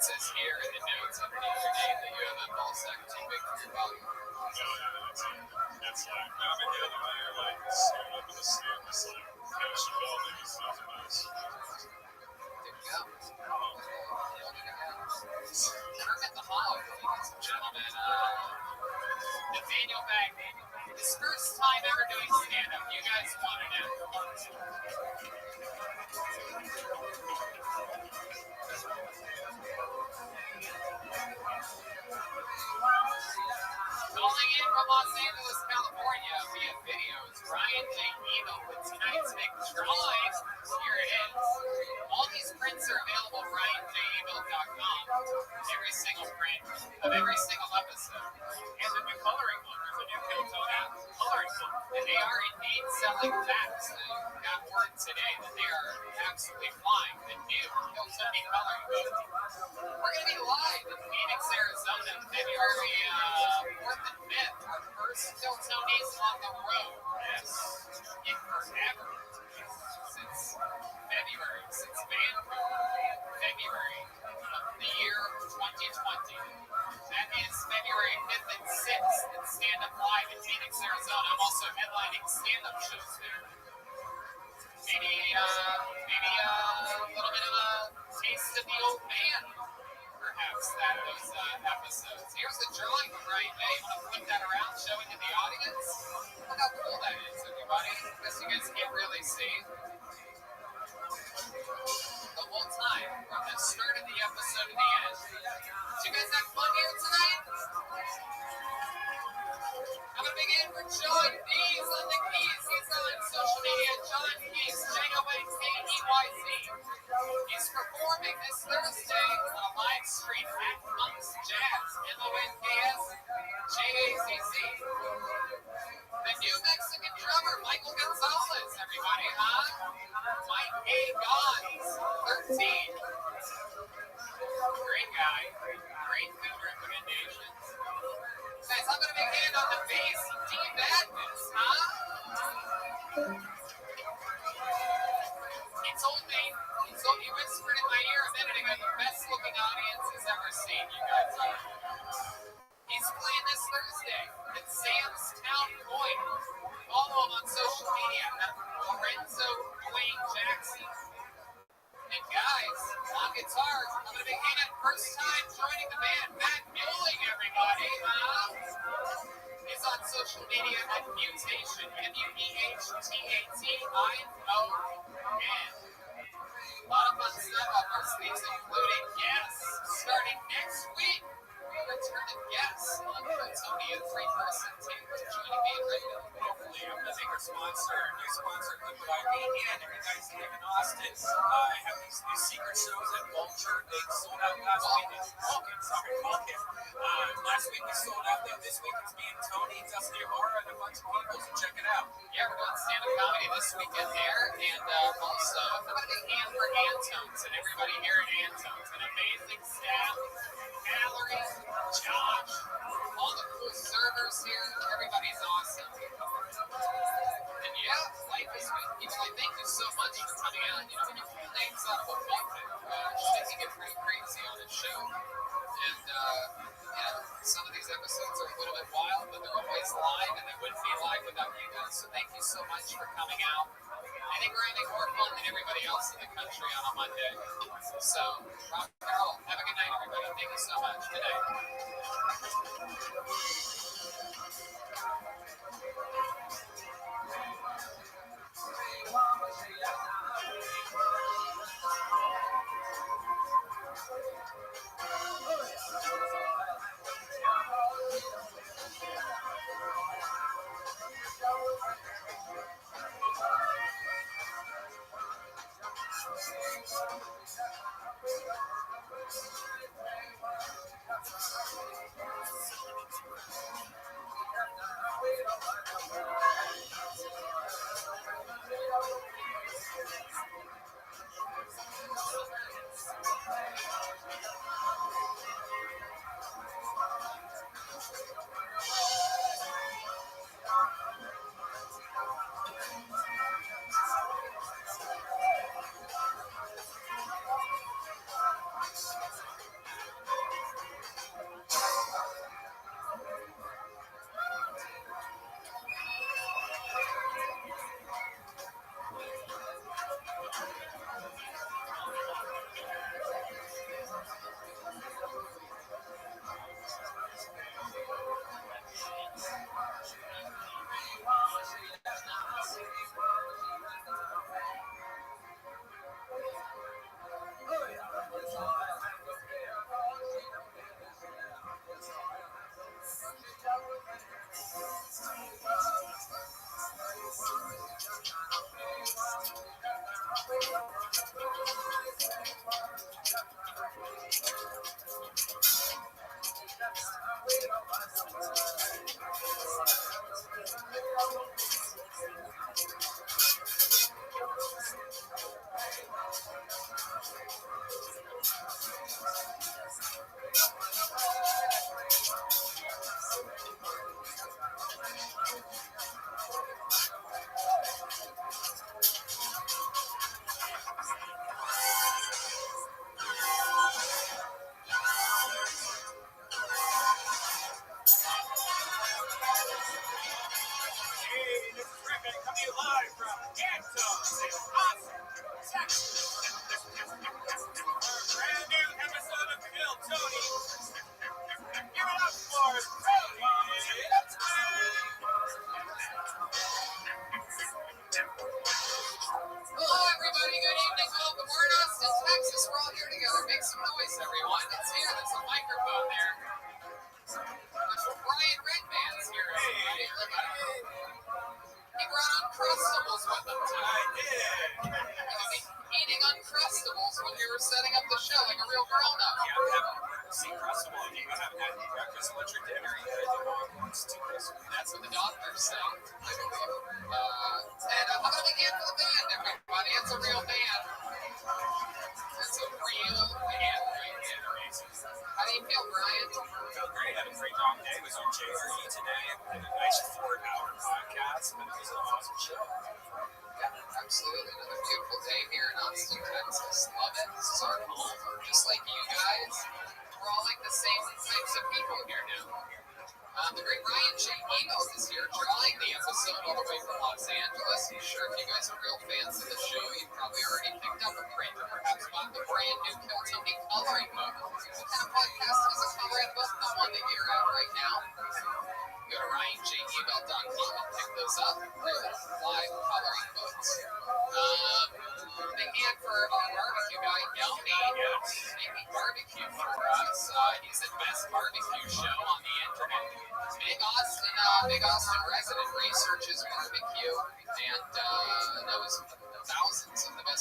says here in the notes underneath your name that you have a ball sack too big for your body. It's like, I mean, the other day, like, sitting up in the stand, just like, she felt like it's not nice. There you go. Kermit the Hog, ladies and gentlemen. Nathaniel Bagney. His first time ever doing stand-up. You guys wanted it. Calling in from Los Angeles, California via videos, Ryan J. Eagle with tonight's big drawing. Here it is. All these prints are available at RyanJEagle.com. Every single print of every single episode. And the new coloring book. There's a new Killtone app coloring book. And they are indeed selling fast. I got word today that they are absolutely flying. The new Killtone coloring book. We're going to be live in Phoenix, Arizona, February 4th and 5th. Our first Killtones on the road. Yes. In forever. Since February. Since Vancouver. February of the year 2020. That is February 5th and 6th at Stand Up Live in Phoenix, Arizona. I'm also headlining stand-up shows there. Maybe a little bit of a taste of the old man. Perhaps those episodes. Here's the drawing from Ryan May. I'm going to flip that around, show it to the audience. Look how cool that is, everybody. I guess you guys can't really see. The whole time, from the start of the episode to the end. Did you guys have fun here tonight? I'm going to begin with John Dees on the keys. He's on social media. John Dees, JONKEYZ. He's performing this Thursday on a live stream at Monk's Jazz, MONKS JAZZ. The New Mexican drummer, Michael Gonzalez, everybody, huh? Mike A. Gods, 13. Great guy. Great food recommendations. Guys, I'm going to begin on the bass. Team Madness, huh? He whispered in my ear a minute ago, the best looking audience has ever seen you guys are. He's playing this Thursday at Sam's Town Point. Follow him on social media at Lorenzo Dwayne Jackson. And guys, on guitar, I'm going to begin it first time joining the band, Matt Muling, everybody. He's on social media at Mutation, MUEHTATION. A lot of fun stuff up our sleeves, including guests starting next week. Return of guests on Killtone, a 3-person team joining me regularly. Hopefully, I'm the bigger sponsor, new sponsor, Liquid IV, and if you guys live in Austin. I have these secret shows at Vulture. They sold out last week. Vulcan. Last week we sold out. This week it's me and Tony, Dusty Amara, and a bunch of people. So check it out. Yeah, we're doing stand-up comedy this weekend there, and also I'm going to be for Antones, and everybody here at Antones, an amazing staff, Mallory, Josh, all the cool servers here, everybody's awesome. And yeah, life is good. Thank you so much for coming out. You know, when you pull names out of a bucket, just making it pretty crazy on this show. And some of these episodes are a little bit wild, but they're always live, and they wouldn't be live without you guys. So thank you so much for coming out. I think we're having more fun than everybody else in the country on a Monday. So, rock and roll. Have a good night, everybody. Thank you so much. Good night. Hello, everybody. Good evening. Welcome. We're in Austin, Texas. We're all here together. Make some noise, everyone. It's here. There's a microphone there. Brian Redman's here. Everybody. Look at him. He brought Uncrustables with him tonight. I did. Eating Uncrustables when we were setting up the show like a real grown-up. Yeah, I'm having Crustable. If you haven't had breakfast, lunch, or dinner, you gotta do all once too. That's what the doctors say. And how about a big hand for the band, everybody? It's a real band. It's a real band right there. How do you feel, Brian? I feel great. I had a great long day. I was on JRE today. I had a nice 4-hour podcast, and it was an awesome show. Yeah, absolutely. Another beautiful day here in Austin, Texas. Love it. This is our home. Just like you guys. We're all like the same types of people here now. The great Ryan J. Eagles is here drawing the episode all the way from Los Angeles. I'm sure if you guys are real fans of the show, you probably already picked up a print or perhaps bought the brand new Kill Tony coloring book. What kind of podcast has a coloring book? The one that you're at right now. Go to RyanJEbel.com and pick those up. Real live coloring books. Big hand for our barbecue guy, Yoni, making barbecue for us. He's the best barbecue show on the internet. Big Austin resident researches barbecue and knows thousands of the best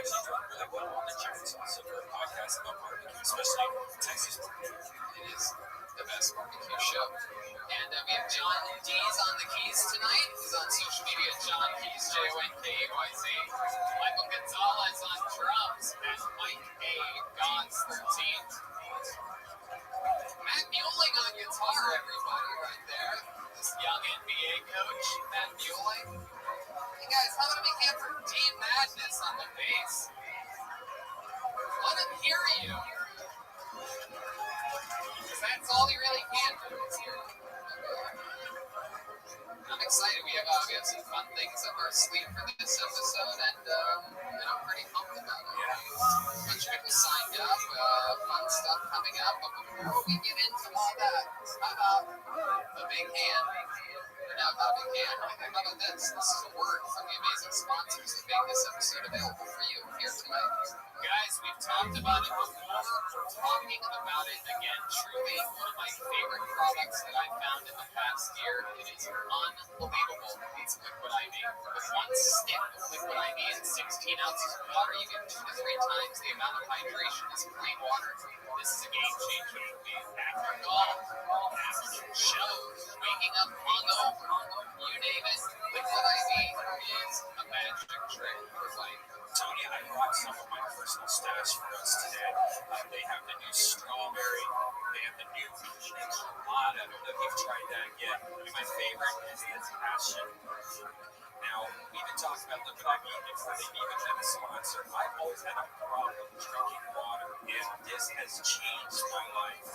actually doing really well on the charts also for a podcast about barbecue, especially Texas barbecue. It is the best barbecue show. And we have John D's on the keys tonight. He's on social media, John Keys, JONKEYZ. Michael Gonzalez on drums, and Mike A. Gons 13. Matt Mueling on guitar, everybody, right there. This young NBA coach, Matt Mueling. Hey guys, how about a big hand for Dean Madness on the bass? Let him hear you. Because that's all he really can do is hear you. I'm excited. We have some fun things up our sleeve for this episode, and I'm pretty pumped about it. A bunch of people signed up, fun stuff coming up. But before we get into all that, how about a big hand? Or no, not a big hand. How about this? This is a word from the amazing sponsors that make this episode available for you here tonight. Guys, we've talked about it before. We're talking about it again. Truly one of my favorite products that I've found in the past year. It is unbelievable. It's liquid IV. With one stick of liquid IV and 16 ounces of water, you get 2 to 3 times the amount of hydration as plain water. This is a game changer for me. After golf, after shows, waking up hungover, you name it, liquid IV is a magic trick for life. Tony, I brought some of my personal stash for us today. They have the new strawberry. They have the new peach enchilada. I don't know if you've tried that yet. My favorite is the passion. Now, we've been talking about liquid IV before they even been a sponsor. I've always had a problem drinking water, and this has changed my life.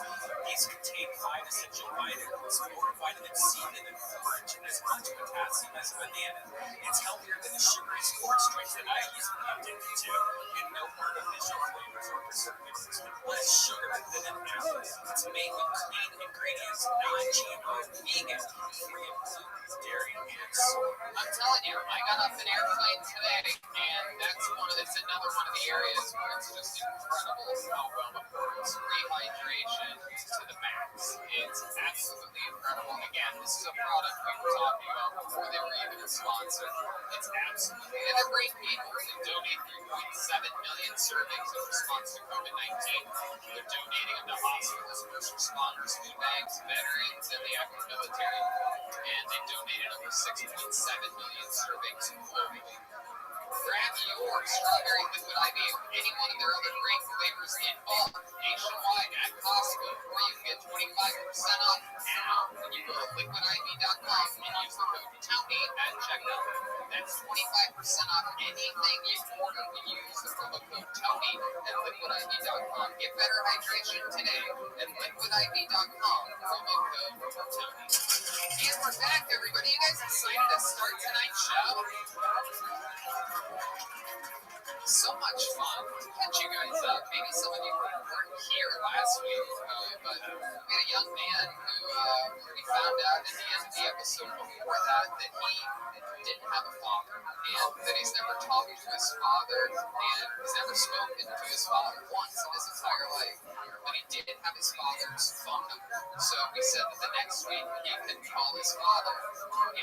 These contain 5 essential vitamins, more vitamin C than an orange, and as much potassium as a banana. It's healthier than the sugary sports drinks that I used to be addicted to, and no artificial flavors or preservatives. Less sugar than an apple. It's made with clean ingredients, non-GMO, vegan, free of gluten, dairy, and soy. I'm telling you, I got off an airplane today, and it's another one of the areas where it's just incredible how well it works. Rehydration to the max. It's absolutely incredible. Again, this is a product we were talking about before they were even a sponsor. It's absolutely, and they're great people. They donate 3.7 million servings in response to COVID-19. They're donating them to hospitals, first responders, food banks, veterans, and the active military. And they donated over 6.7 million servings globally. Grab your strawberry liquid IV or any one of their other great flavors in bulk nationwide at Costco, or you can get 25% off now when you go to liquidiv.com and use the code TONY at checkout. That's 25% off anything you order when you use the promo code TONY at liquidiv.com. Get better hydration today at liquidiv.com, promo code TONY. And we're back, everybody. You guys excited to start tonight's show? So much fun to catch you guys up. Maybe some of you weren't here last week, but we had a young man who we found out at the end of the episode before that he didn't have a father, and that he's never talked to his father, and he's never spoken to his father once in his entire life. But he did have his father's phone number, so we said that the next week he could call his father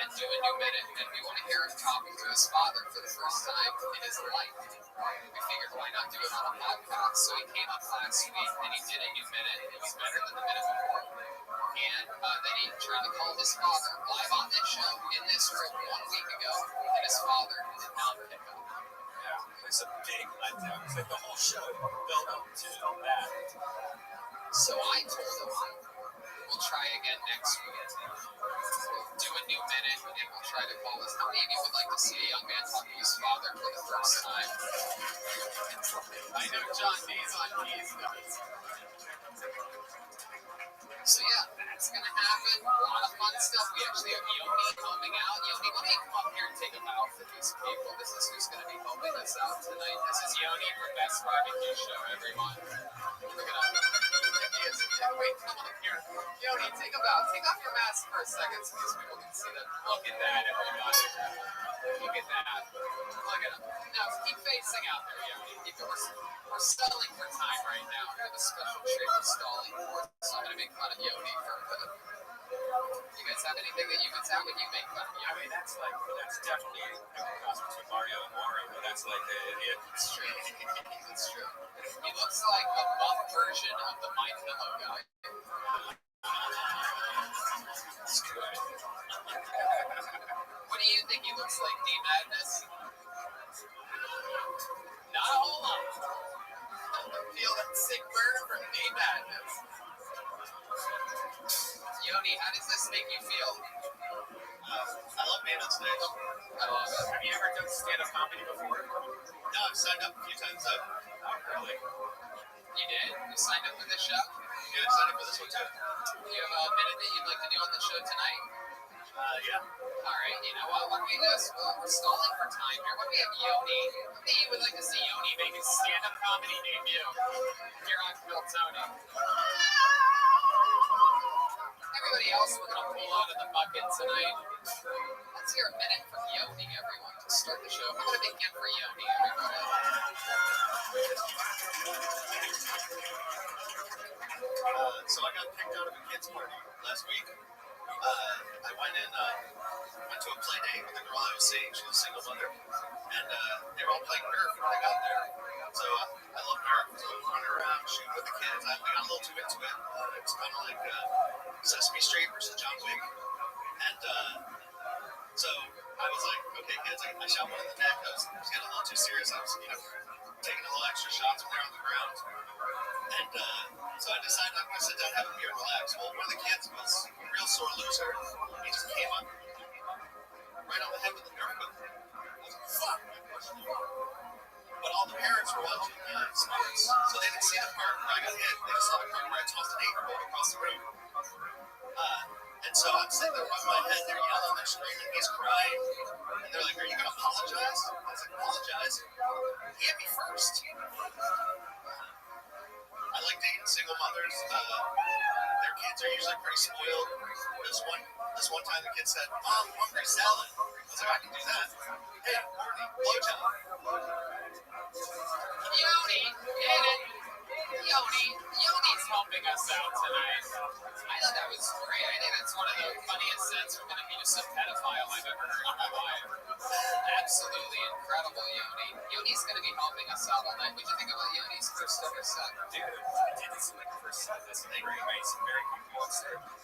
and do a new minute, and we want to hear him talking to his father for the first time in his life. We figured why not do it on a podcast, so he came up last week and he did a new minute. It was better than the minute before. And then he tried to call his father live on this show in this room 1 week ago, and his father did not pick up. Yeah, it's a big letdown. It's like the whole show built up to that. So I told him we'll try again next week. Do a new minute, and we'll try to call this. How many of you would like to see a young man talk to his father for the first time? I know John D's on keys, guys. So yeah, that's gonna happen. A lot of fun stuff. We actually have Yoni coming out. Yoni, why don't you come up here and take a bow for these people? This is who's gonna be helping us out tonight. This is Yoni from Best Barbecue Show, everyone. Look at him. Wait, come on here. Yoni, take a bow. Take off your mask for a second so these people can see that. Look at that, everybody. Look at that. Look at him. Now, keep facing out there, Yoni. We're stalling for time right now. We have a special treat we're stalling for, so I'm going to make fun of Yoni for a bit. You guys have anything that you would say when you make fun of Yoni? I mean, that's definitely a costume with Mario and Mario, but That's like It's true. It's true. He looks like a buff version of the My Pillow guy. it's good. What do you think he looks like, D Madness? Not a whole lot. Feel that sick burn from D Madness. Yoni, how does this make you feel? I love being on stage. I love it. Have you ever done stand-up comedy before? No, I've signed up a few times though. Oh, really? You did? You signed up for this show? Yeah, I signed up for this one too. Do you have a minute that you'd like to do on the show tonight? Yeah. All right, you know what? Why don't we just, we're stalling for time here. Why don't we have Yoni? Maybe you would like to see Yoni make his stand-up comedy debut here on Phil Tony. Everybody else, we're going to pull out of the bucket tonight. Let's hear a minute from Yoni, everyone, to start the show. We're going to begin for Yoni, everybody. So I got kicked out of a kid's party last week. I went to a play date with a girl I was seeing. She was a single mother, and they were all playing Nerf when I got there. So I love Nerf. So I was running around shooting with the kids. I got a little too into it. It was kind of like Sesame Street versus John Wick, and so I was like, okay, kids, I shot one in the neck. I was getting a little too serious. I was, taking a little extra shots when they're on the ground. And so I decided I'm going to sit down and have a beer and relax. Well, one of the kids was a real sore loser. He just came up right on the head with the Nerf gun. I was like, fuck. But all the parents were watching sports, so they didn't see the part where I got hit. They just saw the part where I tossed an 8-year-old across the room. And so I'm sitting there rubbing my head. They're yelling, they're screaming, he's crying. And they're like, are you going to apologize? I was like, apologize? He hit me first. I like dating single mothers. Their kids are usually pretty spoiled. This one time the kid said, Mom, hungry salad. I was like, I can do that. Hey, Courtney, blowjob. Yoni, get it? Yoni's helping us out tonight. I thought that was great. I think that's one of the funniest sets we're going to be just a pedophile I've ever heard in my life. Absolutely incredible, Yoni. Yoni's going to be helping us out all night. What did you think about Yoni's first ever set? Dude, I did this like first set. That's a great race. Very comfortable.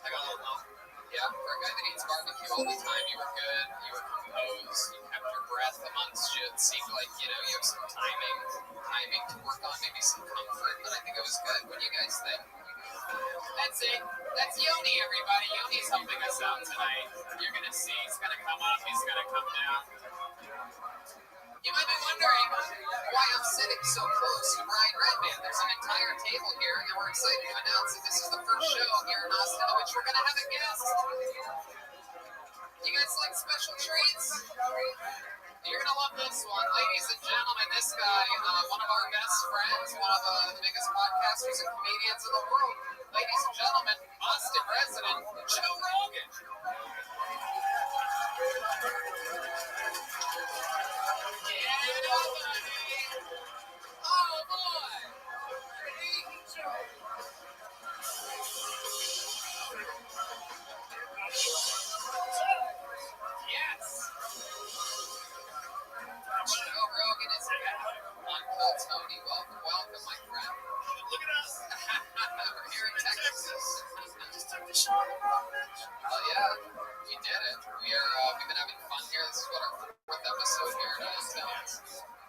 I got a little help. Yeah, for a guy that eats barbecue all the time, you were good. You were composed. You kept your breath amongst you. It seemed like, you have some timing to work on, maybe some comfort, but I think it was good. What do you guys think? That's it. That's Yoni, everybody. Yoni's helping us out tonight. You're going to see. He's going to come up. He's going to come down. You might be wondering why I'm sitting so close to Brian Redman. There's an entire table here, and we're excited to announce that this is the first show here in Austin in which we're going to have a guest. You guys like special treats? You're going to love this one. Ladies and gentlemen, this guy, one of our best friends, one of the biggest podcasters and comedians in the world. Ladies and gentlemen, Austin resident, Joe Rogan. Oh boy! Yes! Joe Rogan is back on Phil Tony. Welcome, my friend. Look at us. We're here in Texas. Just took the shot. Oh yeah, we did it. We've been having fun here. This is what our 4th episode here in Austin.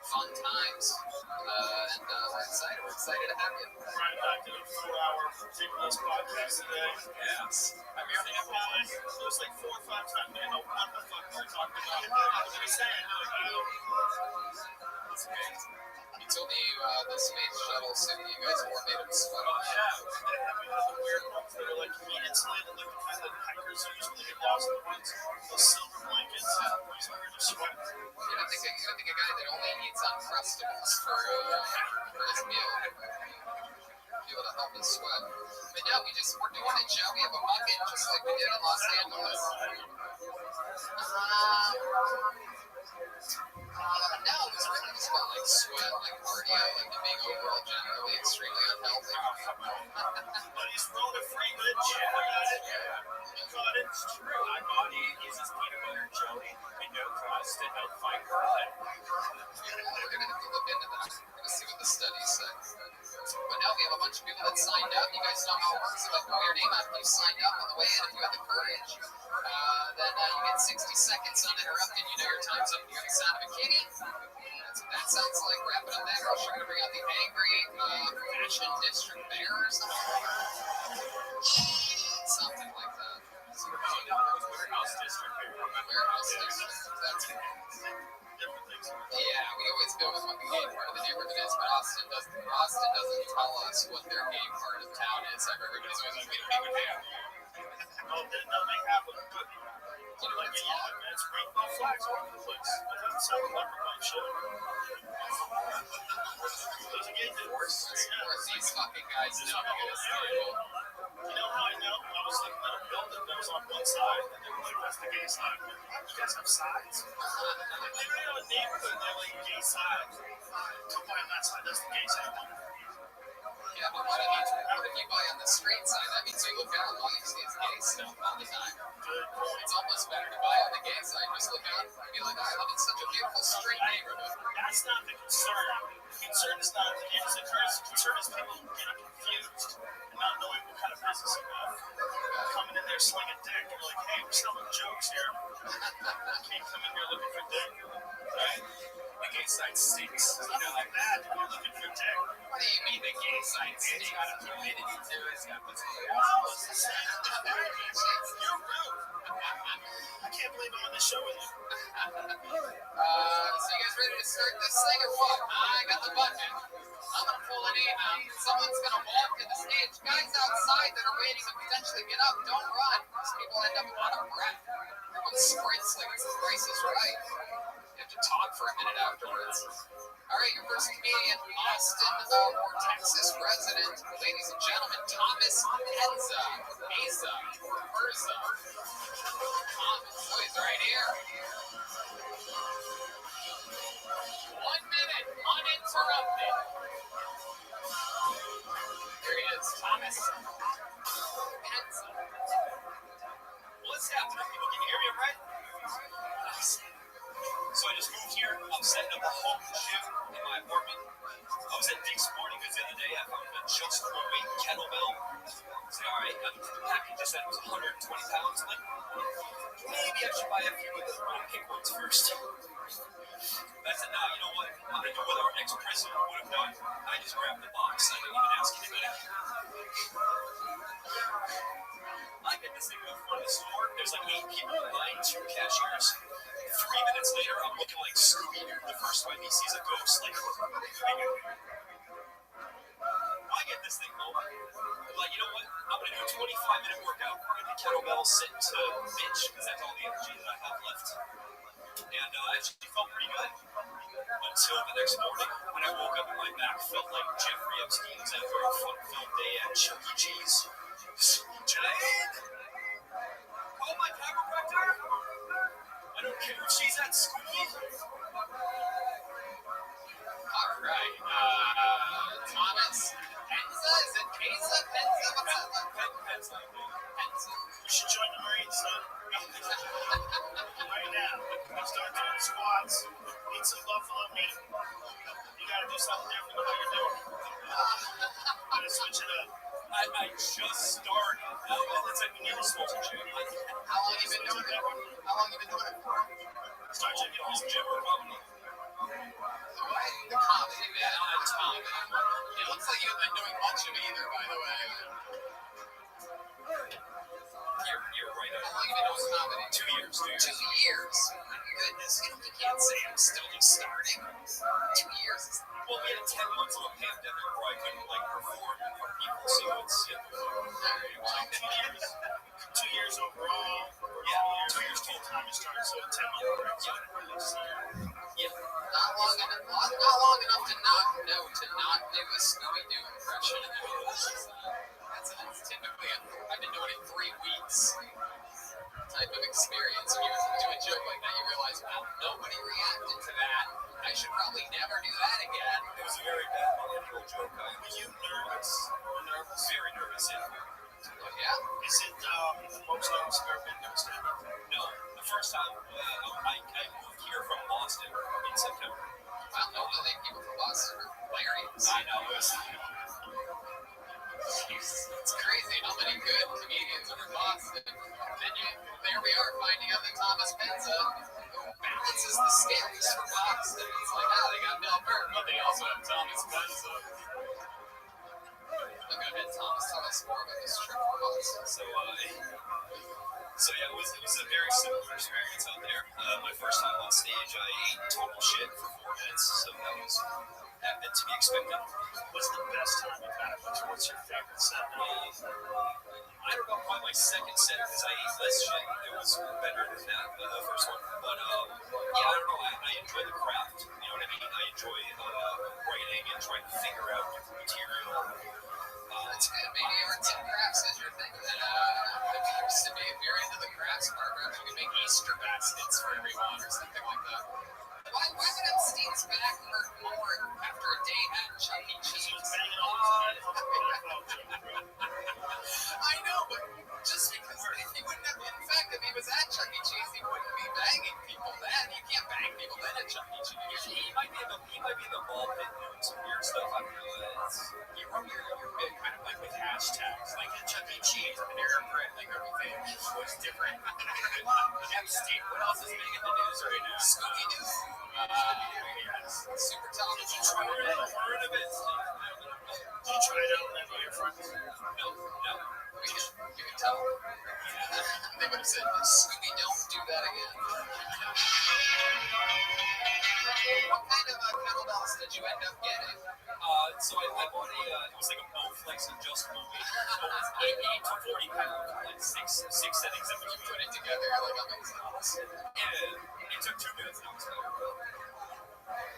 Fun times, and we're excited. We're excited to have you. Right back to the 4-hour ridiculous podcast today. Yes. I mean, it was like 4 or 5 times. I didn't know what the fuck we were talking about. What were we saying? It's amazing. You told me the space shuttle suit you guys wore made him sweat. Oh, yeah. We had the weird ones that are like convenient slanted, like the kind that hikers use when they get lost in the woods. Those silver blankets. So we're just sweating. You don't think a guy that only eats Uncrustables for his meal be able to help his sweat? But no, we're doing it, Joe. We have a bucket just like we did in Los Angeles. No, it was really just about like sweat, like cardio, like being overall generally extremely unhealthy. But he's throwing a free good shit. I got it. But it's true. My body uses peanut butter and jelly and no crust to help fight crud. We're gonna see what the studies say. But no, we have a bunch of people that signed up. You guys know how it works. If I call your name out and you signed up on the way in, if you have the courage, then you get 60 seconds uninterrupted. You know your time's up. You got the sound of a kitty. That's what that sounds like. Wrap it up there. We're going to bring out the angry fashion district bear or something. Something like that. Warehouse district. Warehouse district. That's it. Yeah, we always go with what the gay part of the neighborhood is, but Austin doesn't tell us what their gay part of town is. Everybody's always like, we don't even have. Well, then they have a good it's rainbow flags all over the place. It doesn't sound like leprechaun shit. Those are gay divorce. These fucking guys know to get us stable. You know how I know? I was looking at a building that was on one side, and they were like, that's the gay side. You guys have sides? They were in a neighborhood, they're like gay side. Come by on that side, that's the gay side. Yeah, but what if you buy on the straight side? That means you look out and you see his gay stuff all the time. It's almost better to buy on the gay side. Just look out and be like, oh, I live in such a beautiful straight neighborhood. That's not the concern. The concern is not the gays. The concern is people getting confused and not knowing what kind of business you have. Coming in there slinging dick and you're like, hey, we're selling jokes here. Can't come in here looking for dick. Right? The gay side stinks. Nothing like that. You're looking for dick. What do you mean the gay side stinks? It's got a humidity to it. It's got You're rude. I can't believe I'm on this show with you. So you guys ready to start this thing or what? I got the button. I'm gonna pull it in. Someone's gonna walk to the stage. Guys outside that are waiting to potentially get up, don't run. These people end up out of breath. Everyone sprints like it's the Price is Right. You have to talk for a minute afterwards. All right, your first comedian, Austin, or Texas resident, ladies and gentlemen, Thomas Penza. Penza. Thomas, oh, he's right here. 1 minute, uninterrupted. Here he is, Thomas Penza. What's happening? People can hear me, right? Nice. So I just moved here. I'm setting up a home gym in my apartment. I was at Dick's Sporting Goods the other day. I found a just one weight kettlebell. I said, all right, the package just said it was 120 pounds. I'm like, maybe I should buy a few of the kick ones first. I said, nah, you know what? I know what our ex-president would have done. I just grabbed the box. I didn't even ask anybody. I get this thing in front of the store. There's like 8 people in line, 2 cashiers. 3 minutes later, I'm looking like Scooby-Doo the first time he sees a ghost. Like, I get this thing home. I'm like, you know what? I'm going to do a 25-minute workout. And the kettlebell sit to bitch, because that's all the energy that I have left. And I actually felt pretty good. Until the next morning, when I woke up and my back felt like Jeffrey Epstein's after a fun-filled day at Chuck E. Cheese. Jane? Call my chiropractor? I don't care if she's at school. All right, Thomas Penza? Is it Penza? Penza? What's that? Penza. Penza. You should join the Marines, son. Right now. Start doing squats. Eat some buffalo meat. You gotta do something different than what you're doing. Gotta switch it up. I just started. It's like we need to switch it. How long have you been doing it for? Start checking out some gym or comedy. The comedy, man. Tommy. It looks like you haven't been doing much of either, by the way. You're right. How long have you been doing comedy? 2 years, dude. 2 years? My goodness. You can't say I'm still just starting. 2 years. Well, we had 10 months of a pandemic where I couldn't, perform in front of people, so it's, Very well. 2 years. 2 years overall. Yeah, 2 years total time to start, so 10 months. Yeah. Not long enough to not know to not do a Scooby-Doo impression in the middle of this. That's typically I've been doing it 3 weeks type of experience. When you do a joke like that, you realize, well, nobody reacted to that. I should probably never do that again. It was a very bad millennial joke. Were you nervous? Nervous? Very nervous, yeah. Oh, yeah? Is it the most nervous you've ever been nervous? No. The first time I moved here from Boston in September. Well, no, I think people from Boston I know. It's crazy how many good comedians are in Boston. Then there we are finding out that Thomas Penza balances the scales for Boston. It's like, they got Bill Burr, but they also have Thomas Penza. I'm gonna bet Thomas tell us more about this trip for Boston. So yeah, it was a very similar experience out there. My first time on stage, I ate total shit for 4 minutes, so that meant to be expected. What's the best time you've had? What's your favorite set? I don't know, probably my second set because I ate less shit. It was better than that, the first one. But yeah, I don't know. I enjoy the craft. You know what I mean? I enjoy writing and trying to figure out different material. It's good. Maybe arts and crafts is your thing. Then if you're into the crafts part, you can make Easter baskets for everyone or something like that. Why would Epstein's back hurt more after a day at Chuck E. Cheese? I know, but just because he wouldn't have, in fact, if he was at Chuck E. Cheese, he wouldn't be banging people then. You can't bang people then at Chuck E. Cheese. He might be in the ball pit doing some weird stuff. I don't know. You're big kind of like with hashtags, like at Chuck E. Cheese, Panera Bread, like everything was different. Epstein, what else is big in the news right now? Scooby-Doo. Yes. Super Tom. Did you try it out? Heard of it? Did you try it out with any of your friends? No. You can tell. They would have said, Scooby, don't do that again. What kind of kettlebells did you end up getting? So I bought it was like a Bowflex adjustable weight. 8 to 40 pounds, like six settings that You put it together like amazing. Yeah, it took 2 minutes. That was better.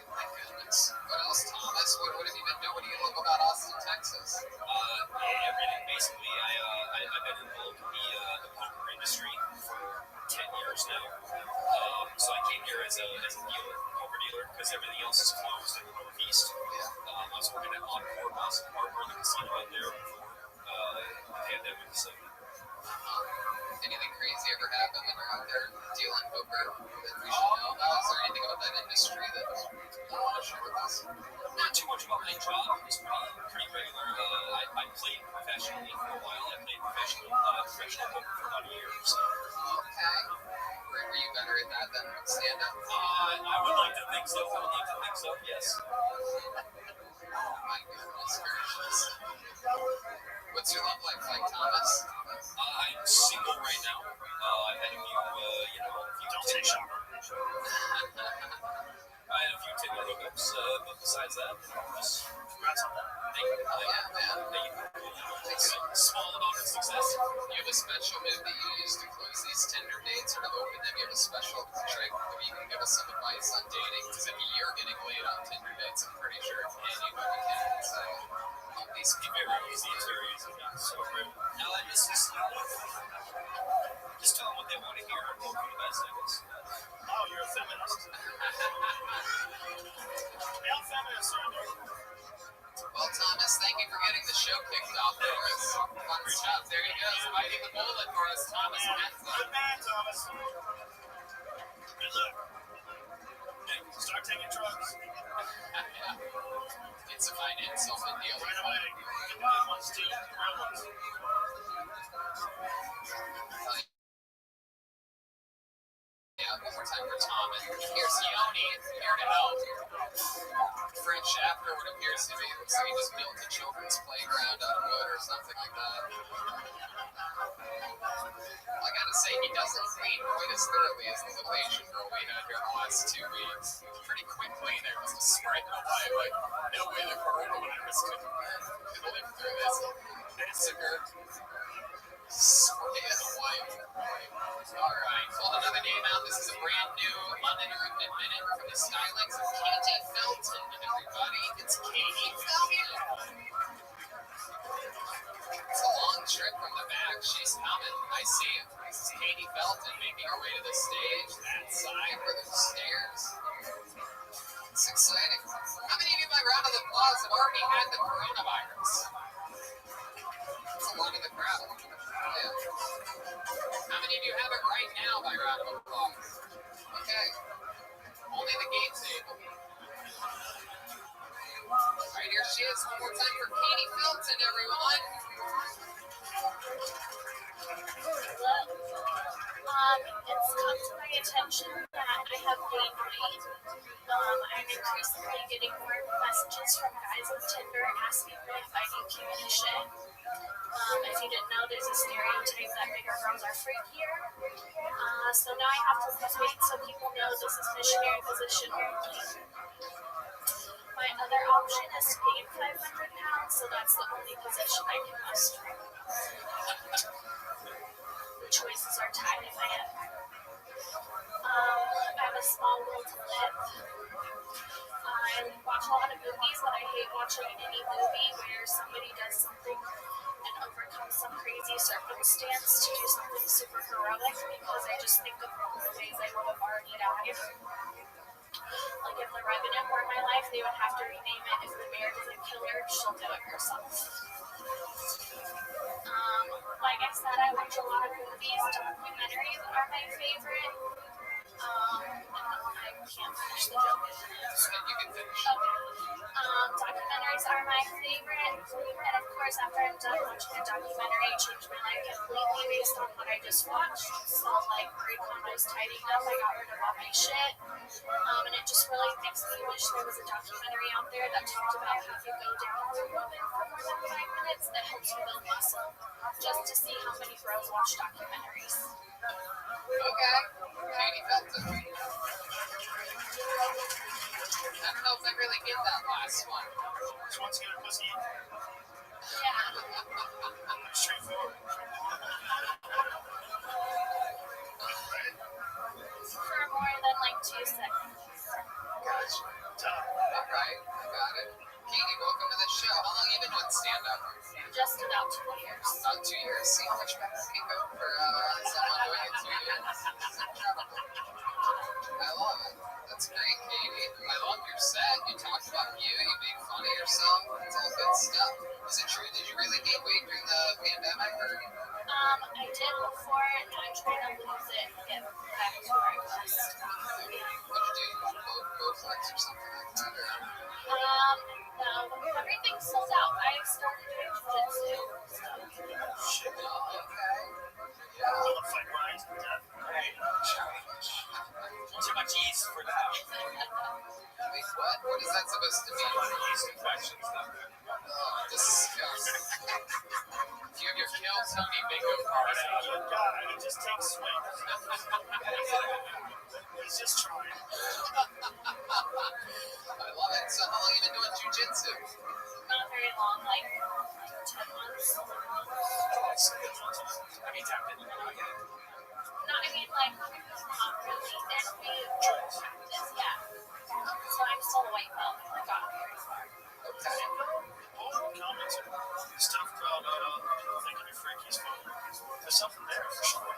My goodness. What else, Thomas? What have you been doing? What do you love about Austin, Texas? Everything. Basically, I've been involved in the poker industry for 10 years now. So I came here as a poker dealer, because everything else is closed in the Northeast. I was working at Encore Boston Harbor, the casino out there before the pandemic. So. Anything crazy ever happen when you're out there dealing poker that we should know about? Is there anything about that industry that you want to share with us? Not too much about my job. It was pretty regular. I played professionally for a while. I played professional poker for about a year or so. Okay. Were you better at that than stand-up? I would like to think so. Yes. My goodness gracious. What's your love life like, Thomas? I'm single right now. I've had a few, Don't say shocker. I had a few Tinder hookups, but besides that, just Congrats on that. thank you. Yeah, man. It's a small amount of success. You have a special move that you use to close these Tinder dates or to open them. You have a special trick that you can give us some advice on dating. Because if you're getting laid on Tinder dates, I'm pretty sure anybody can. So, It's very easy. It's very easy. So, now this is just tell them what they want to hear and hope for the best, I guess. Oh, you're a feminist. Male feminists are under. well, Thomas, thank you for getting the show kicked off for us. Fun stuff. There he goes, biting the bullet for us, Thomas Penza. Good man, Thomas. Good luck. Hey, start taking drugs. It's a financial deal. Right away. Get the good ones, too. The real ones. Yeah, one more time for Tom. And here's Yoni, here to help. Fred Schaffner, what appears to be, looks like he just built a children's playground out of wood or something like that. I gotta say, he doesn't clean quite as thoroughly as the little Asian girl we had here the last 2 weeks. Pretty quickly, there was a spreading away, like, no way the coronavirus could live through this massacre. Spray it away. Alright, pulled another name out. This is a brand new uninterrupted minute from the stylings of Katie Felton, everybody. It's Katie Felton. It's a long trip from the back. She's coming. I see it. This is Katie Felton making her way to the stage. That side where there's stairs. It's exciting. How many of you, by round of applause, have already had the coronavirus? It's a lot of the crowd. Yeah. How many of you have it right now, by round of applause? Okay. Only the game table. Right, here's she is. One more time for Katie Felton, everyone. It's come to my attention that I have gained weight. I'm increasingly getting more messages from guys on Tinder asking me if I do communication. If you didn't know, there's a stereotype that bigger girls are freakier. So now I have to lose weight so people know this is missionary position only. My other option is to gain 500 pounds, so that's the only position I can muster. The choices are tied in my head. I have a small world to live. I watch a lot of movies, but I hate watching any movie where somebody does something and overcomes some crazy circumstance to do something super heroic, because I just think of all the ways I would have already died. Like if the Revenant were in my life, they would have to rename it If the Bear Doesn't Kill Her, She'll Do It Herself. Like I said, I watch a lot of movies. Documentaries are my favorite. I can't finish the joke. You can finish. Okay. Documentaries are my favorite. And of course, after I'm done watching a documentary, it changed my life completely based on what I just watched. So, like, Marie Kondo's tidying up, I got rid of all my shit. And it just really makes me wish there was a documentary out there that talked about how you go down for a woman for more than 5 minutes that helps you build muscle. Just to see how many bros watch documentaries. Okay. Katie Felton. I don't know if I really get that last one. Just wants to get her pussy. Yeah. Straightforward. For more than like 2 seconds. Gotcha. All right, I got it. Katie, welcome to the show. How long have you been doing stand-up? Just about 2 years. About 2 years. See how much better it can go for someone doing it 2 years. It's incredible. I love it. That's great, Katie. I love your set. You talked about you being fun of yourself. It's all good stuff. Is it true? Did you really gain weight during the pandemic? Or? I did before, and I'm trying to lose it and get back to where I was. What did you do? You got Bowflex or something like that? Or? No, everything's sold out. I started doing jiu-jitsu. Shit. Oh, okay. Yeah. All the fight lines and that. Too much yeast for that. Wait, what? What is that supposed to mean? Yeast infections. Oh, disgusting. If you have your kill Tony bingo card out. Good guy. He just takes swings. He's just trying. I love it. So how long have you been doing jiu-jitsu? Not very long, like 10 months. I mean, tapped in. No, I mean, like, not really. And we practice, yeah. So I'm still a white belt. I got very far. Okay. All comments are stuff about thinking you're freaky's fun. There's something there for sure.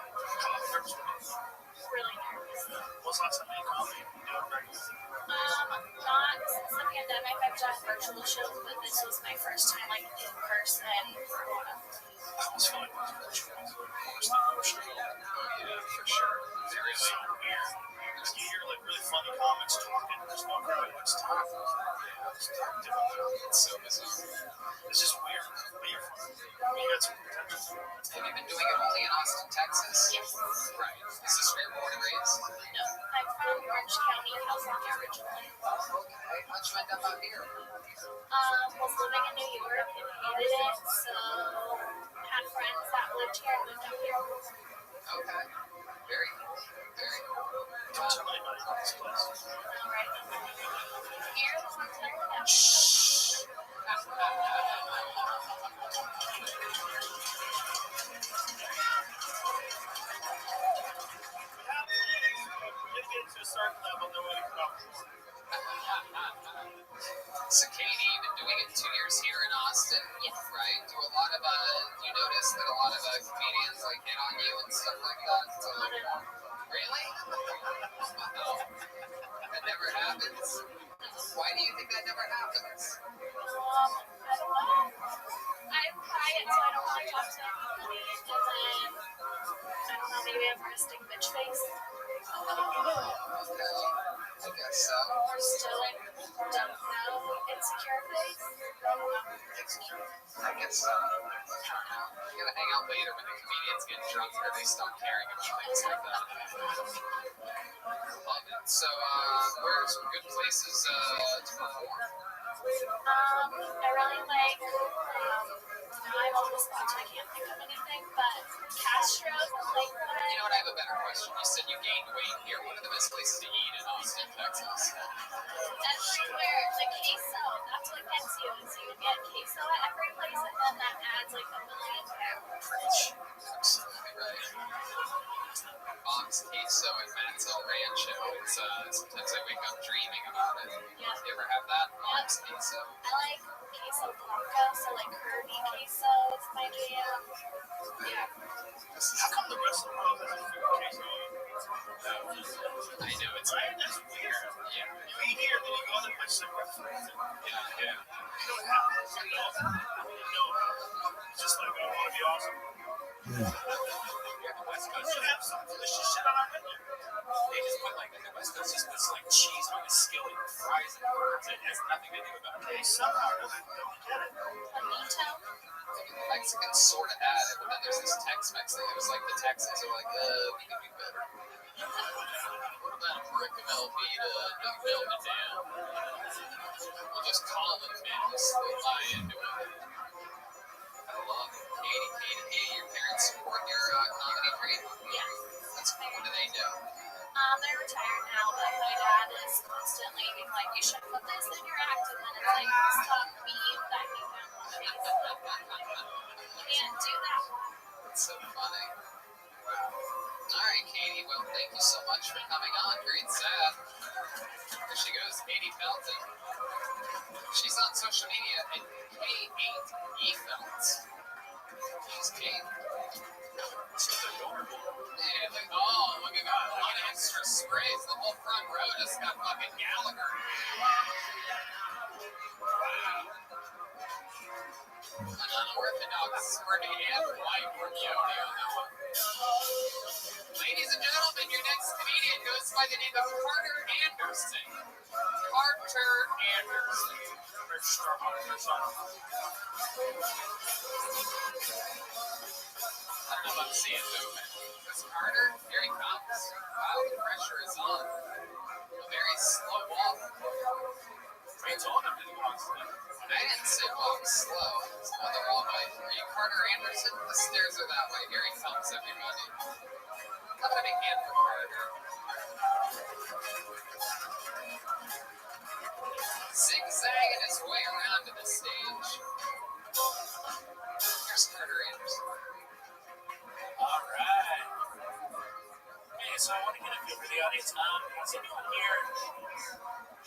Really nervous. What's last time you comedy? You doing regular? Not since the pandemic. I've done virtual shows, but this was my first time, like, in person for a while. I almost feel like it was virtual. Worse than virtual. Oh, yeah, for sure. Very It's so weird. You hear like really funny comics talking. There's no crowd. It's tough. It's different. It's so bizarre. It's just weird. But you're fun. You got some potential. Have you been doing it only in Austin, Texas? Yes. Right. Is this where you're born and raised? No, I'm from Orange County, California originally. Okay. How'd you end up out here? Was living in New York and hated it, so had friends that lived here and moved out here. Okay. Very cool. Very cool. Don't tell anybody about this place. All right. Here, the ones that live out. Shh. Get to a certain level, then we can come. So Katie, you've been doing it 2 years here in Austin, Yes. right? Do a lot of you notice that a lot of comedians like hit on you and stuff like that? So, Not at all. really? Wow. That never happens? Why do you think that never happens? I don't know. I'm quiet, so I don't want to talk to anybody. And then, I don't know, maybe I'm resting bitch face. Okay. I guess so. Or still, like, don't know if insecure face. I guess so. You gotta hang out later when the comedians get drunk or they stop caring about things like that. Love it. So, where are some good places to perform? I really like, now I'm on the spot, so I can't think of anything, but Castro, Lakewood. You know what? I have a better question. You said you gained weight here. What are the best places to eat in Austin, Texas? Everywhere. The queso, that's what gets you, is you get queso at every place, and then that adds like a million pounds. Absolutely right. Bob's Queso and Matt's El Rancho. Sometimes I wake up dreaming about it. Yeah. You ever have that? Bob's Queso? I like queso blanco, so like curdy queso is my jam. Yeah. How come the rest of the world doesn't do queso? I know, it's Right? That's weird. yeah. You eat here, then you go other places like restaurants. Yeah. You don't have this. No. It's just like, I want to be awesome. Here on the West Coast, We should have some delicious shit on our menu. they just put like, the West Coast just puts like cheese on a skillet and fries it. It has nothing to do about They taste. somehow don't get it. Bonito. The Mexicans sort of had it, but then there's this Tex-Mex thing. It was like the Texans are like, we can do better. What about a brick of Velveeta? No melt it down. We'll just call them Men's. They buy into it. I love it. Katie, your parents support your comedy dream? Yeah. That's cool. What do they do? They're retired now, but my dad is constantly being like, you should put this in your act, and then it's like, stop being that you can't do that. It's so funny. Wow. All right, Katie. Well, thank you so much for coming on. Great set. There she goes, Katie Felton. She's on social media at K8eFelts. She's Kate. She's adorable. Yeah, look at that. Look at extra sprays. The whole front row just got fucking Gallagher. Wow. An unorthodox sporty and white Romeo on that one. Ladies and gentlemen, your next comedian goes by the name of Carter Anderson. Carter Anderson. Register on her son. I don't know if I'm seeing movement. Because Carter, here he comes. Wow, the pressure is on. A very slow walk. I told him that he wants to. I didn't say walk slow. It's going the wrong way. Are you Carter Anderson? The stairs are that way. Here he comes, everybody. How about a hand for Carter? Zigzagging his way around to the stage. Here's Carter Anderson. All right. Hey, so I want to get a feel for the audience. Is anyone here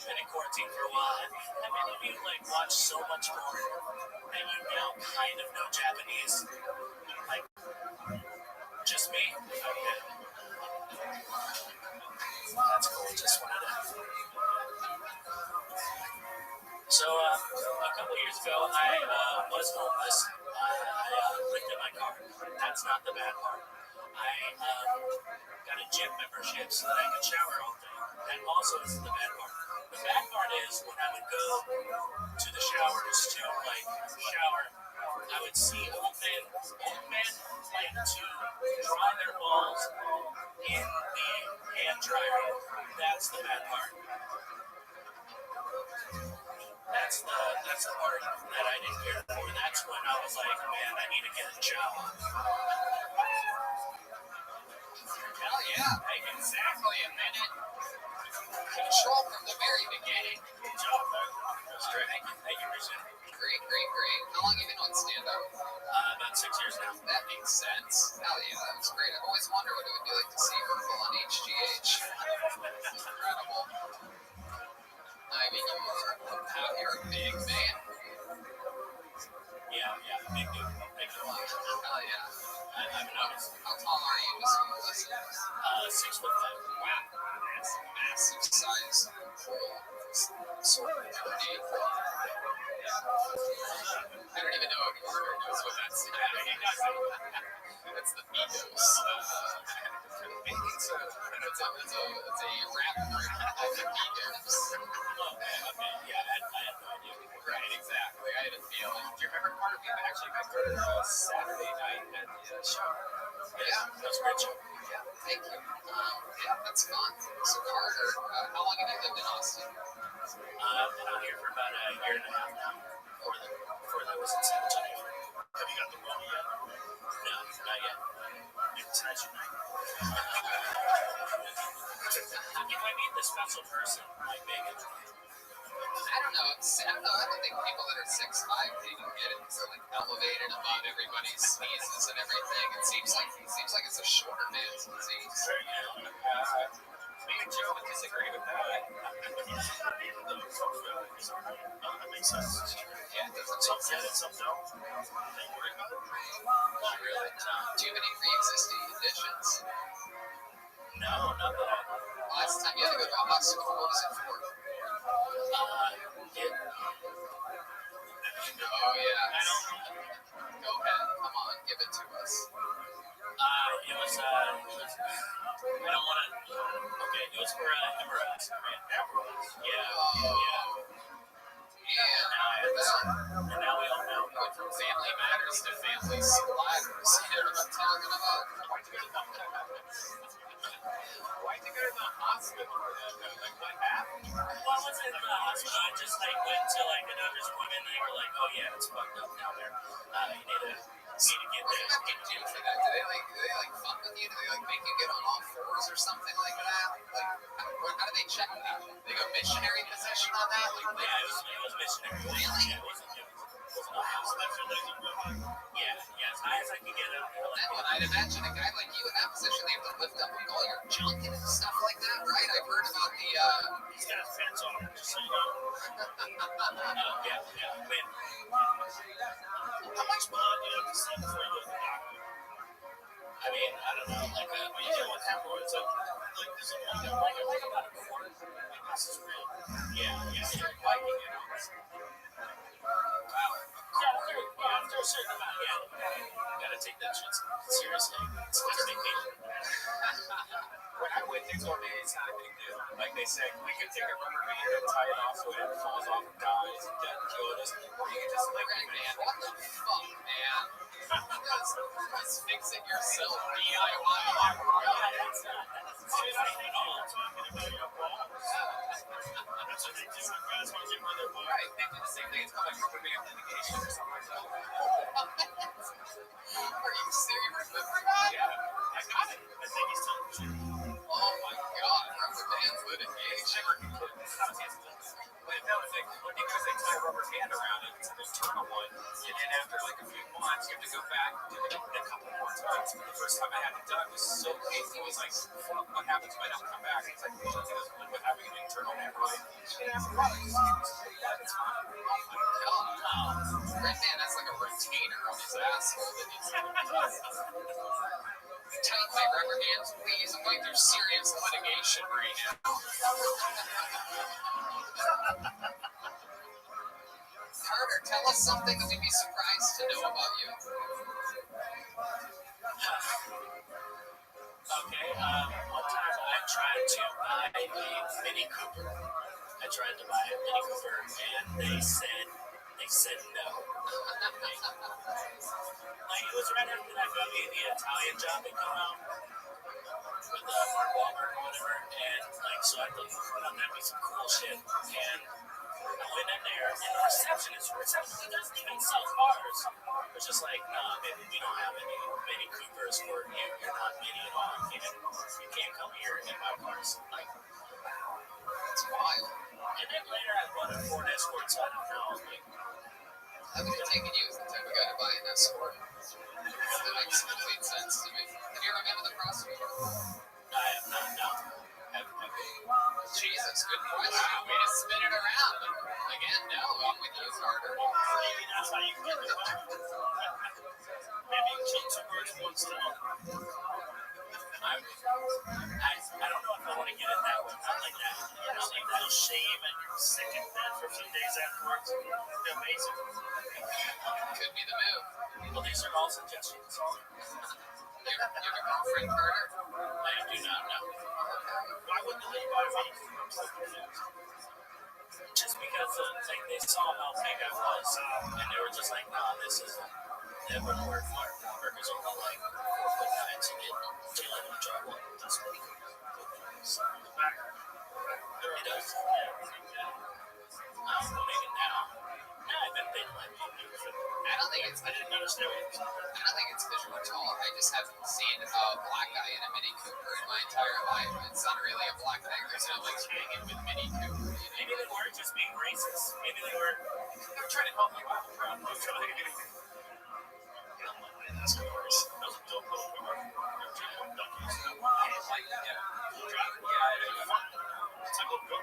been in quarantine for a while? Have any of you like watched so much porn that you now kind of know Japanese? Like, just me? Okay. That's cool. Just wanted to. So, a couple years ago, I was homeless. I lived in my car. That's not the bad part. I got a gym membership so that I could shower all day. That also isn't the bad part. The bad part is when I would go to the showers to like shower, I would see old men like to dry their balls in the hand dryer. That's the bad part. That's the part that I didn't care for. That's when I was like, man, I need to get a job. Hell yeah. Hey, exactly a minute. Control from the very beginning. Good job, man. That's great. Thank you, Richard. Great. How long have you been on stand-up? About 6 years now. That makes sense. Hell yeah, that was great. I've always wondered what it would be like to see Urkel on HGH. Incredible. I mean, you're a big man. Yeah, big dude. Hell yeah. I've noticed. How tall are you, just for the listeners? 6'5". Wow, that's a massive size hole. Sort of ornate. I don't even know if Carter knows what that's. That's the Migos. for the baking soda. It's a rap group of the vegans. Okay, yeah, I had no idea. Right, exactly. I had a feeling. Do you remember Carter? We actually met Carter Saturday night at the show. Yeah, that was a great show. Yeah, thank you. Yeah, that's fun. So Carter, how long have you lived in Austin? I've been out here for about a year and a half now. Before that was in San Antonio. Have you got the money yet? No, not yet. Maybe tonight's your night. If I meet the special person, like Megan, I don't know. I don't think people that are 6'5" they can get it so like elevated above everybody's sneezes and everything. It seems like it's a shorter man's disease. Me and Joe would disagree with that. That makes sense. Yeah, it doesn't Some make get it, sense. some don't. Don't worry about it. Not really. Do you have any pre-existing conditions? No, not that I. Last time you had to go to a hospital, what was it for? Oh yeah. I don't. Go ahead. Come on, give it to us. It was. I don't want to. Okay, it was for hemorrhoids. Yeah. And now we all know. Went from Family Matters to Family Splatters. You know what I'm talking about? Why'd you go to the hospital for that? Like, what happened? Well, I wasn't in the hospital. I just went to a doctor's appointment, and they were like, "Oh yeah, it's fucked up down there. You need to get What do you there." have to do for that? Do they fuck with you? Do they make you get on all fours or something like that? Like, how do they check people? They go missionary position on that? Yeah, it was missionary. Really? Yeah, it wasn't a hospital. Yeah, as high as I could get out there. Well, I'd imagine a guy like you in that position, they have to lift up all your junk and stuff like that, right? I've heard about the. He's got his pants on, just so you know. Yeah. I mean, how much blood do you have to see before you go to the doctor? I mean, I don't know. When you deal with hemorrhoids, there's about a quarter. This is real. Yeah. Viking, you know. Wow. Yeah, after a certain amount, you gotta take that shit seriously. It's dedication. When I went through one day, it's not a big deal. Like they say, we can take a rubber band and tie it off so it falls off and dies and dead kill us, or you can just live it, man. What the fuck, man? Just fix it yourself, DIY. That's not at all talking about your balls. That's what they do when guys want to get rid of their balls. Right, they do the same thing. It's called like rubber band litigation or something like that. Are you serious? Remember that? Yeah, I got it. I think he's telling the truth. Oh my god, rubber bands litigation. But no, it's like, because they tie a rubber band around it, it's an internal one, and then after like a few months, you have to go back and do it a couple more times. The first time I had it done was so painful. It was like, fuck, what happens if I don't come back? It's like, well, it doesn't live with having an internal hemorrhoid. That's fine. Red man has like a retainer on his asshole that needs to be done. Tighten my rubber hands, please. I'm going through serious litigation right now. Carter, tell us something that we'd be surprised to know about you. Okay, one time I tried to buy a Mini Cooper. And they said no. Like, it was right after that movie, the Italian Job had come out with Mark Wahlberg or whatever, and so I thought, that'd be some cool shit. And I went in there, and the receptionist doesn't even sell cars. It was just like, nah, baby, we don't have any Mini Coopers for you. You're not Mini at all. You can't come here and buy cars. Like, That's wild. and then later I bought a Ford Escort, so I don't know. Like, I would have taken you as the type of guy to buy an Escort. That makes complete sense to me. Have you ever been to the prosecutor? I have not, no. Jesus, good question. Way to spin it around. Again, no, I'm with you, Carter. Maybe that's how you get the money. Maybe you kill two birds with one stone. I don't know if I want to get it that way. Not like that. You know, like that shame and you're sick in bed for a few days afterwards. It's amazing. Could be the move. Well, these are all suggestions. You have a girlfriend, Carter? I do not know. Why wouldn't they buy me? Just because like they saw how big I was, and they were just like, "No, this is never gonna work for it. Burgers are more like 4 foot 9 to get dealing with trouble. That's what it does. It does. I'm thinking now. I've been thinking like, I don't think it's I didn't understand what it was. I don't think it's because you were tall. I just haven't seen a black guy in a Mini Cooper in my entire life. It's not really a black thing. There's no like hanging with Mini Cooper. Maybe they weren't just being racist. Maybe they were trying to help you out, bro. I was trying to get it. That's cars. That was a dope little car. Donkeys. Like, it's like a GoPro.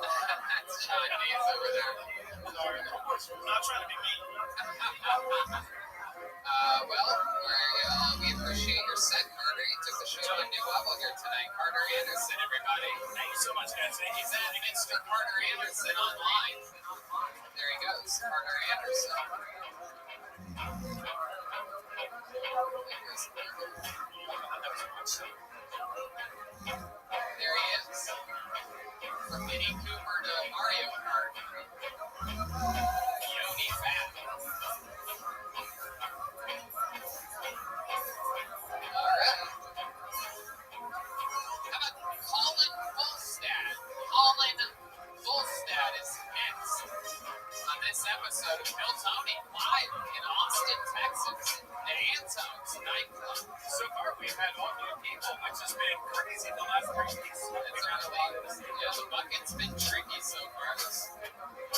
That's John Dees over there. I'm not trying to be mean. Well, we appreciate your set, Carter. You took the show to a new level here tonight. Carter Anderson, everybody. Thank you so much, guys. He's at Mr. Carter Anderson online. There he goes, Carter Anderson. There he is. From Mini Cooper to Mario Kart. Yoni Fat. Alright. How about Colin Volstad? Colin Volstad is next on this episode of Bill Tony live in Austin, Texas, the Antones nightclub. So far, we've had all new people, which has been crazy the last 3 weeks. It's really, the bucket's been tricky so far. This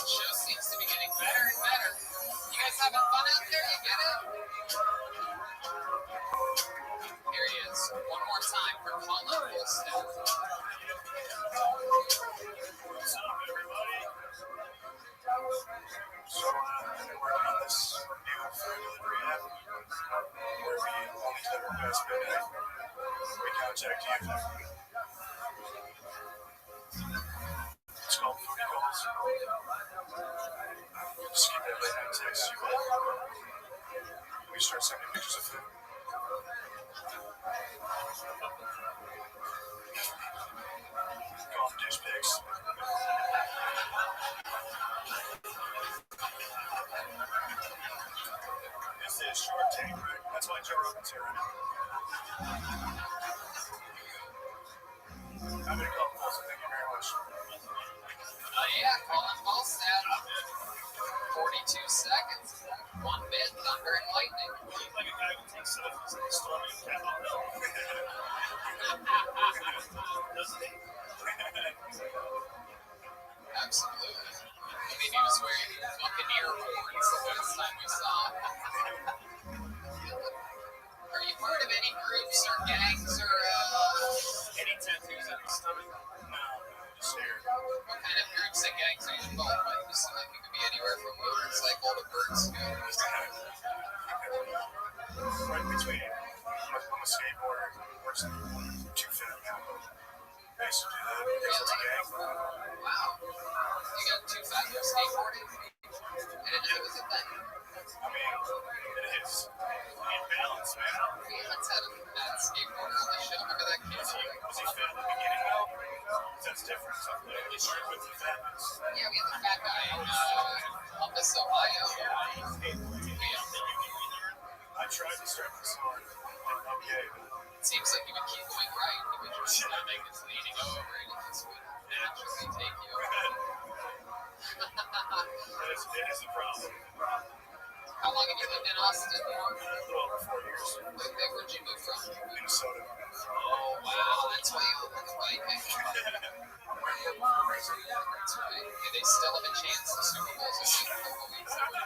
show seems to be getting better and better. You guys having fun out there? You get it? Here he is, one more time for Colin Volstad. What's up, everybody? So, we're working on this new food delivery app where we only deliver past midnight. We contact you. It's called Foodie Calls. Just keep that late night text you up. We start sending pictures of food. Call them dish pics. This is Shark Tank, right? That's why Joe Rogan's here right now. I'm going to call Paulson. Thank you very much. Yeah, Colin Volstad. 42 seconds. 1 bit, thunder and lightning. You look like a guy who takes selfies in the storm in Capitol Hill. Doesn't he? Absolutely. I mean, he was wearing Buccaneer horns the last time we saw him. Are you part of any groups or gangs or Any tattoos on your stomach? No, just here. what kind of groups and gangs are you involved with? You seem like you could be anywhere from motorcycle to bird scooters. Right between. I'm a skateboarder. Works too fat now. I used to do that. It's a gang. Wow. You got too fat for skateboarding? I didn't know it was a thing. I mean, it is. You need balance, man. Let's have that skateboarder on the show. Remember that kid? Was he fat in the beginning, though? That's different. They start with the fatness. Yeah, we had the fat guy in Columbus, Ohio. I tried to start this hard. Okay. It seems like you would keep going right. You would your stomach is leaning over and it just would naturally take you. It is a problem. How long have you lived in Austin? A little over 4 years. Okay, where'd you move from? Minnesota. Oh, wow. That's why you look like biking. That's right. Do they still have a chance? The Super Bowl's a couple weeks ago.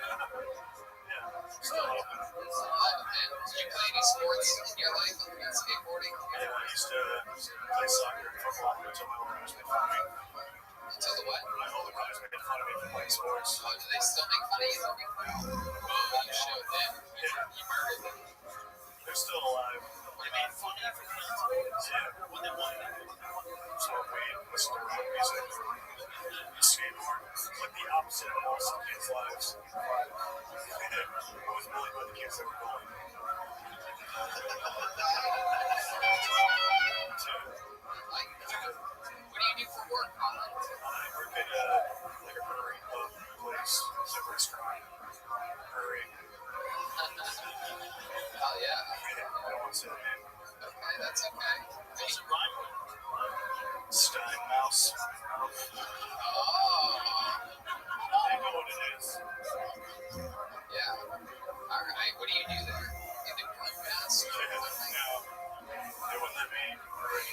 Still open. And did you play any sports in your life other than skateboarding? Yeah, I used to play soccer and football until my older brothers made fun of me. Until the what? My older brothers made fun of me for playing sports. Oh, do they still make fun of you? Oh, you showed them. You murdered them. They're still alive. What They made fun of you for playing tennis. Yeah. What they wanted. So we listen to rock music, skateboard, like the opposite of most kids' lives. I was bullied by the kids that were bullied. Like, what do you do for work, Colin? I work at like a brewery pub place, it's a restaurant, brewery. Hell yeah. I don't want to say the name. Okay, that's okay. What's it rhyme with? Stein Mouse. Oh. They know what it is. Yeah. All right. What do you do there? You do podcast? No, they wouldn't let me brew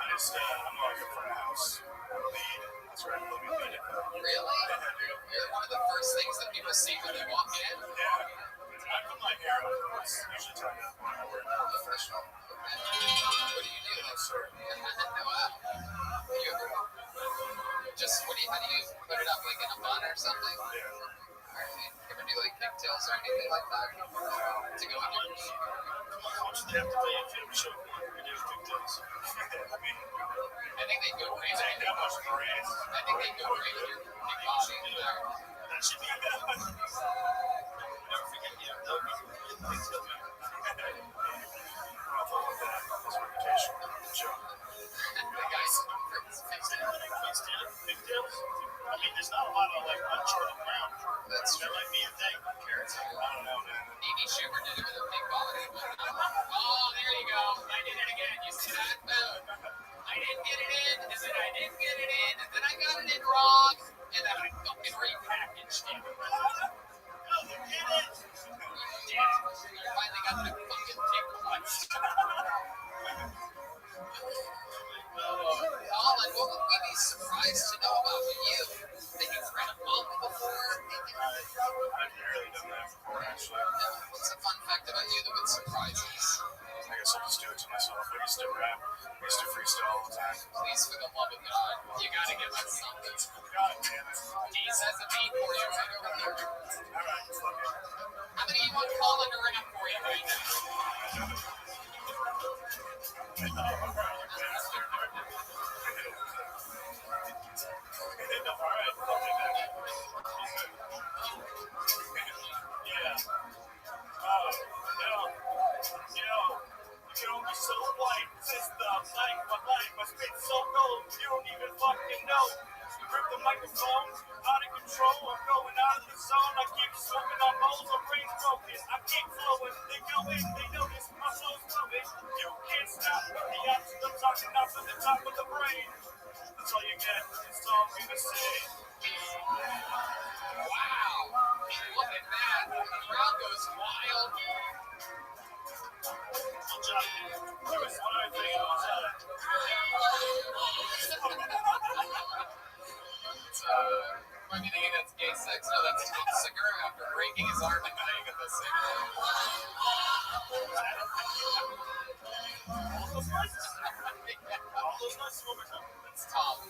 anything. I'm like a front house lead. That's right, let me lead it. Really? You're one of the first things that people see when they walk in. Yeah. I put my hair up. It's usually tied up when I work. Professional. Okay. What do you do? Sir. Wow. You ever just how do you put it up like in a bun or something? Yeah. Alright. You ever do like pigtails or anything like that? To go on your How much do they have to pay if you have a show? You do pigtails. I mean, I think they go great. it ain't that much great. I think they go great with your big body there. That should be good. Never forget you. That would be good. Pigtail man. I thought about that. His reputation. Joke. The guys Pigtails? I mean, there's not a lot of like uncharted ground. That's That true. might be a thing. Carrots. I don't know, man. Amy Schumer did it with a big body. Oh, there you go. I did it again. You see that? Boom. I didn't get it in, and then I didn't get it in, and then I got it in wrong, and then I fucking repackaged it. Oh, you did it! You did it. You finally got the fucking pig punch. Colin, what would we be surprised to know about you? That you've read a book before? I've rarely done that before, actually. What's a fun fact about you that would surprise us? I guess I'll just do it to myself. I used to rap. I used to freestyle all the time. Please, for the love of God, you gotta give us something. God damn it. Deez has a beat for you right over there. Alright, fuck it. How many you want Colin to rap for you right now? Alright, I'll take that. Yeah. You don't be so white, sister. Like my life, my spit so cold. You don't even fucking know. Grip the microphone, out of control. I'm going out of the zone. I keep smoking on bowls, my brain's broken. I keep flowing. They know it, they notice my soul's moving. You can't stop the action. I'm talking out from the top of the brain. That's all you get. It's all I'm gonna say. Wow! Look at that. The crowd goes wild. Good job, dude. There was one other thing I was Might be thinking that's gay sex. No, that's Tom Segura after breaking his arm and dying at the same time. all those nights. All those nights one more time. It's Tom.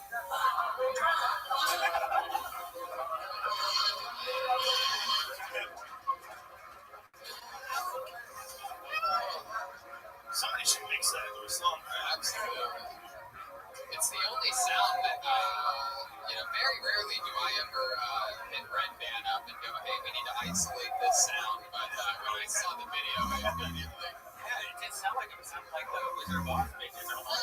Somebody should mix that into a song, right? Absolutely. It's the only sound that, very rarely do I ever hit Red Band up and go, hey, we need to isolate this sound. But when I saw the video, I immediately. Yeah, it did sound like it sounded like the Wizard of Oz making it. It's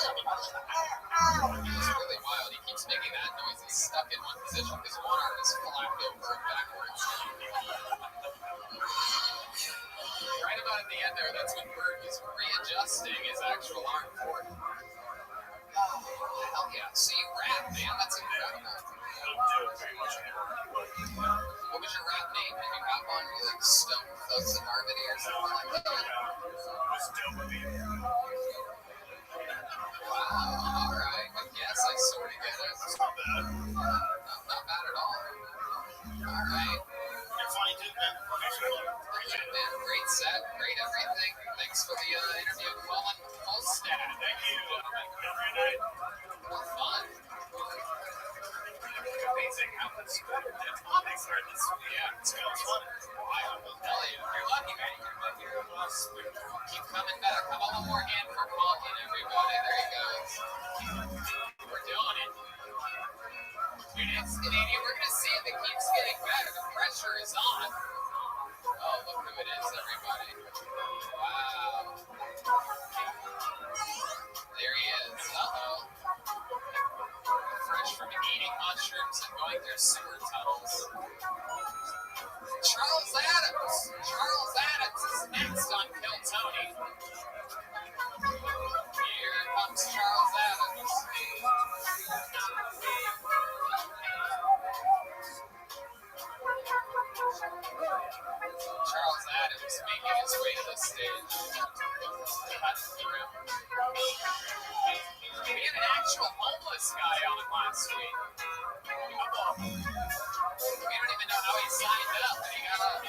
really wild. He keeps making that noise. He's stuck in one position because one arm is flapped over and backwards. Right about at the end there, that's when Bert is readjusting his actual arm forward. Hell yeah. So you rap, man. That's incredible. I don't do it very much anymore. What was your rap name? Did you rap on like Stone Thugs and Harmony or something like that? What's dope with you? Wow. All right. I guess I sort of get it. It's not bad. Not bad at all. All right. You're funny, dude, man. Great, man. Great set. Great everything. Thanks for the interview, Colin Holstad. Thank you. Every night. Fun. amazing how much comics are this week. Yeah, it's kind of fun. Wild. Hell yeah. You're lucky, man. You're lucky. Keep coming back. How about one more hand for Colin, everybody? There he goes. We're doing it. Dude, it's Canadian. We're going to see if it keeps getting better. The pressure is on. Oh, look who it is, everybody. Wow. There he is. Uh-oh. Fresh from eating mushrooms and going through sewer tunnels. Charles Adams. Charles Adams is next on Kill Tony. Here comes Charles Adams. Charles Adams making his way to the stage. Cut through. We had an actual homeless guy on last week. We don't even know how he signed up, but he got on.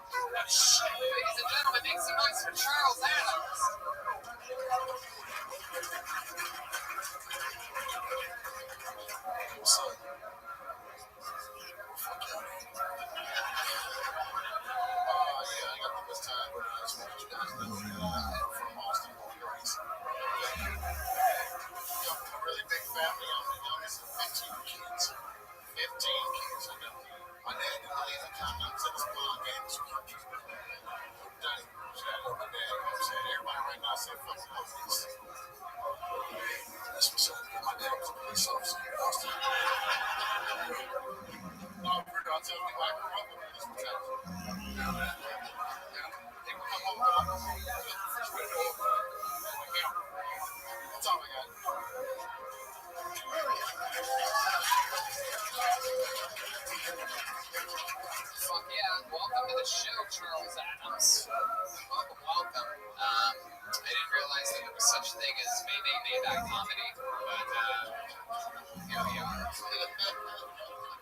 Oh, shit. Ladies and gentlemen, make some noise for Charles Adams. What's up? Yeah, I got the best time, but I just want you guys to know I'm from Austin, Texas. I'm a really big family. I'm the youngest of 15 kids. 15 kids, I know. My dad didn't believe in condoms at his ball games. Johnny, shout out my dad, you know what I'm saying? Everybody right now said fuck the police. That's what's up. My dad was a police officer in Austin. I'll tell you why I grew up in this protection. They would come home with the refrigerator over. That's all I got. Fuck yeah. Welcome to the show, Charles Adams. Welcome. I didn't realize that there was such a thing as Mayday comedy, but here we are.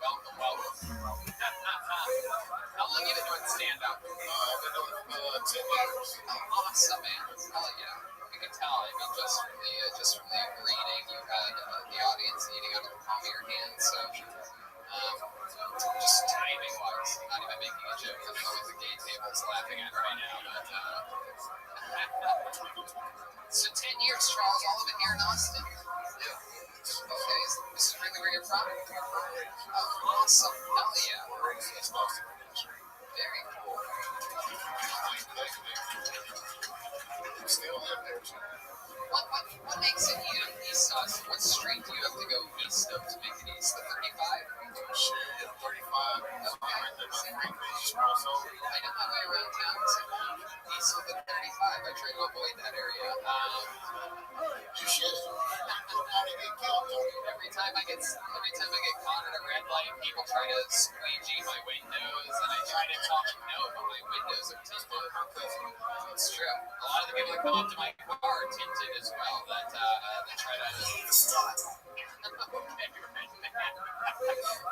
Welcome. How long have you been doing stand-up? I've been doing it 10 years. Oh, awesome, man. Hell yeah. You can tell. I mean, just from the greeting, you had the audience eating out of the palm of your hand. So, just timing-wise, not even making a joke. I don't know what the gay table's laughing at right now, but so 10 years, Charles, all of it here in Austin. Yeah. Okay, this is really where you're from? Oh, awesome. Hell yeah. Very cool. You still live there, too. What makes it east Austin? What street do you have to go east of to make it east? The 35? Shit, yeah, 35. Okay. I know my way around town. East of the 35. I try to avoid that area. You should. Every time I get caught at a red light, people try to squeegee my windows, and I try to tell them no, but my windows are tinted. It's true. A lot of the people that come up to my car are tinted as well. That try to.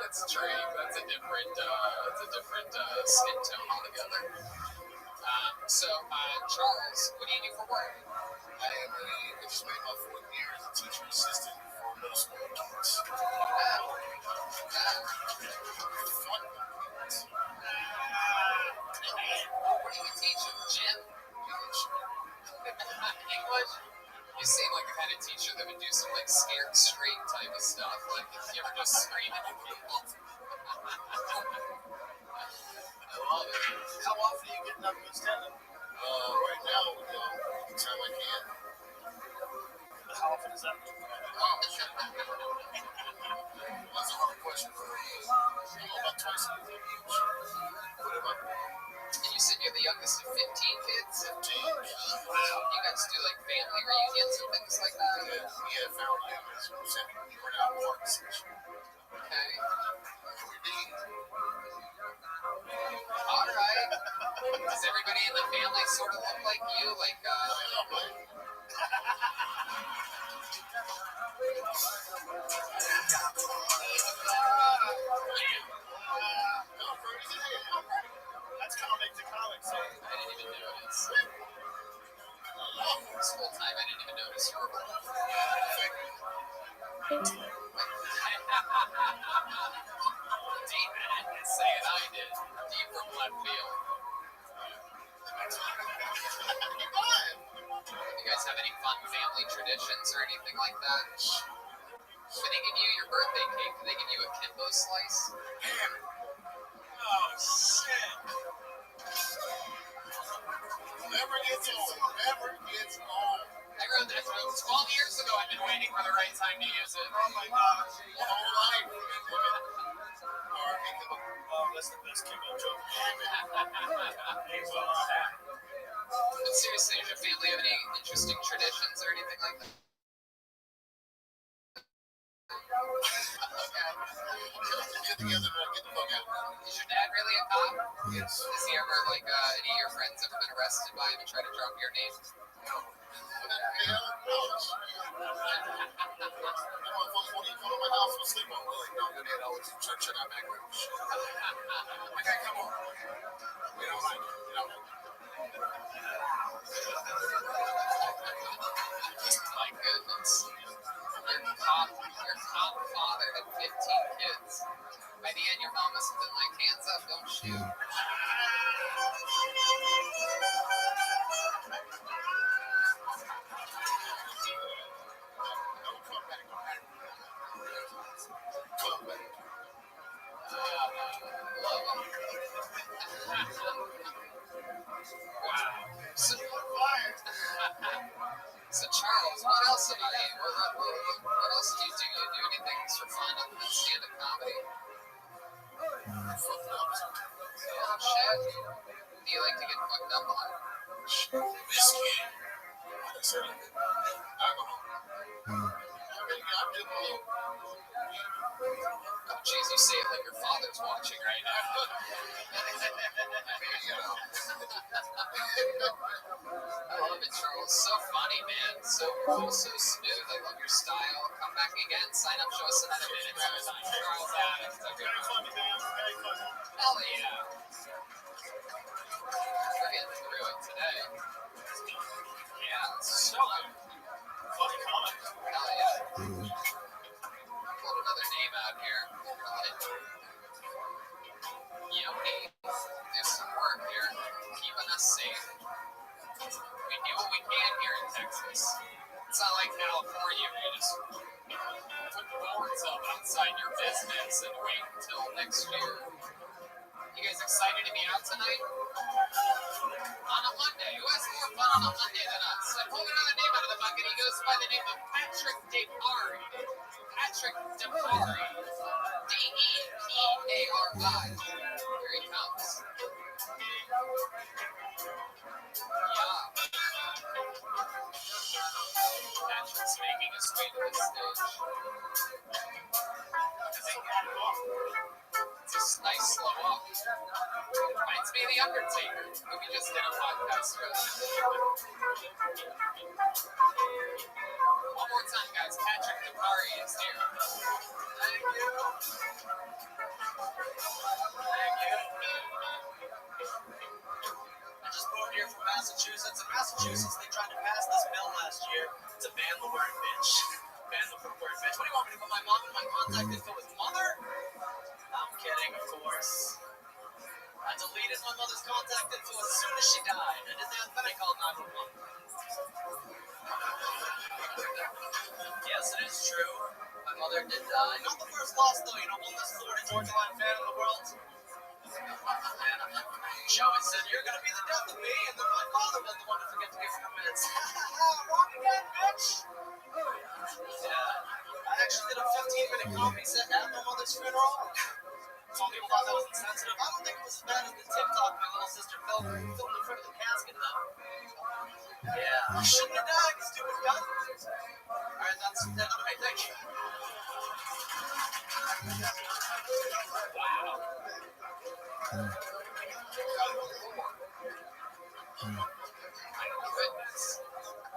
That's true. That's a different skin tone altogether. So, Charles, what do you do for work? I just made my 4th year as a teacher assistant for middle school kids. What do you teach them? Gym? English? You seem like the kind of teacher that would do some like scared straight type of stuff. Like if you ever just scream at the people. I love it. How often are you getting up and stand-up? Right now, anytime I can. How often is that? That's a hard question. About twice a week. What about you? And you said you're the youngest of 15 kids? 15. Wow. You guys do like family reunions and things like that? Yeah, family reunions. We're now parks. Okay. We meet. All right. Does everybody in the family sort of look like you? Like, that's comic to comic, so I didn't even notice. This whole time I didn't even notice you were born. Deep in it, say it I did. Deep from left field. You guys have any fun family traditions or anything like that? When they give you your birthday cake, do they give you a Kimbo slice? Oh, shit. Never gets old. Never gets old. I wrote that 12 years ago. I've been waiting for the right time to use it. Oh my gosh. My whole life. Oh, that's the best Kimbo joke. But seriously, does your family have any interesting traditions or anything like that? Get together and get the fuck out. Is your dad really a cop? Yes. Has he ever, like, any of your friends ever been arrested by him and tried to drop your name? No. What the hell? No. Motherfuckers won't even come to my house and sleep on. Like, no, your dad always check out background. Okay, come on. We don't like it. You know? My goodness. Your cop father had 15 kids. By the end, your mom must have been like, hands up, don't shoot. Love them. Wow. So Charles, what else about you? What else do you do? You do anything for fun other than stand-up comedy? Oh, shit. Do you like to get fucked up on? Whiskey. Alcohol. Oh, jeez, you say it like your father's watching right now. I love it, Charles. So funny, man. So cool, so smooth. I love your style. Come back again. Sign up. Show us another minute sometime. Charles Adams. Hell yeah. We're getting through it today. Yeah, it's so good. Funny comment. Hell yeah. Pulled another name out here. Yoni. Do some work here. Keeping us safe. We do what we can here in Texas. It's not like California where you just put the boards up outside your business and wait until next year. You guys excited to be out tonight? On a Monday. Who has more fun on a Monday than us? I pulled another name out of the bucket. He goes by the name of Patrick DePari. Patrick DePari. D-E-P-A-R-I. Here he comes. Yeah. Patrick's making his way to the stage. It's a nice slow walk. Reminds me of The Undertaker, who we just did a podcast with. One more time, guys. Patrick DePari is here. Thank you. Thank you. I just moved here from Massachusetts. In Massachusetts, they tried to pass this bill last year to ban the word bitch. Ban the word bitch. What do you want me to put my mom in my contact info with mother? I'm kidding, of course. I deleted my mother's contact info as soon as she died. I did that, then I called 911. Yes, it is true. My mother did die. Not the first loss, though. You know, oldest Florida Georgia Line fan in the world. Joey said, you're going to be the death of me, and then my father was the one to forget to give her minutes. Wrong again, bitch. Yeah. I actually did a 15-minute comedy set at my mother's funeral. Some people thought that was insensitive. I don't think it was as bad as the TikTok my little sister filmed in front of the casket, though. Yeah. You shouldn't have died, you stupid cunt. Alright, that's okay, thank you. Wow. My goodness.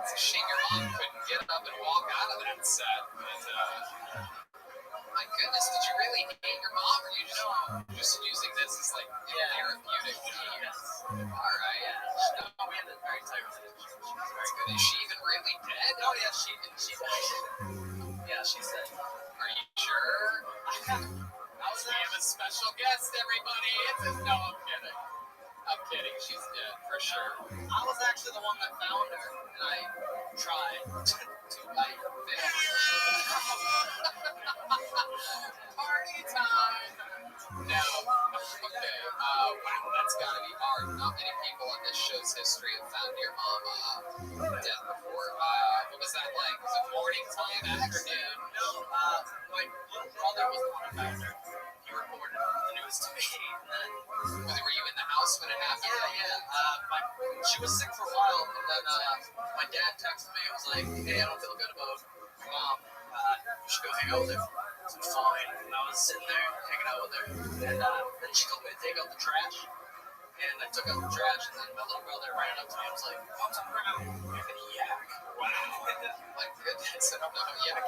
It's a shame your mom couldn't get up and walk out of that set. But, my goodness, did you really hate your mom, or you just using this as like therapeutic? Yes. All right. Yeah. No, we had a very tight relationship. She was very good. Is she even really dead? Oh yeah, she died. Yeah, she said, "Are you sure?" We have a special guest, everybody. No, I'm kidding. I'm kidding. She's dead for sure. I was actually the one that found her, and I tried to bite her Party time. No. Okay. Wow, that's gotta be hard. Not many people in this show's history have found your mom dead before. What was that like? Was it morning time, afternoon? No. My little brother was the one who found her. He reported the news to me, and then were you in the house when it happened? Yeah. She was sick for a while, and then my dad texted me. It was like, "Hey, I don't feel good about mom. You should go hang out with her." I said, "Fine." And I was sitting there hanging out with her, and then she told me to take out the trash. And I took out the trash, and then my little brother ran up to me and was like, "Mom's on the ground. You have a yak." Wow. My goodness, I don't know how yak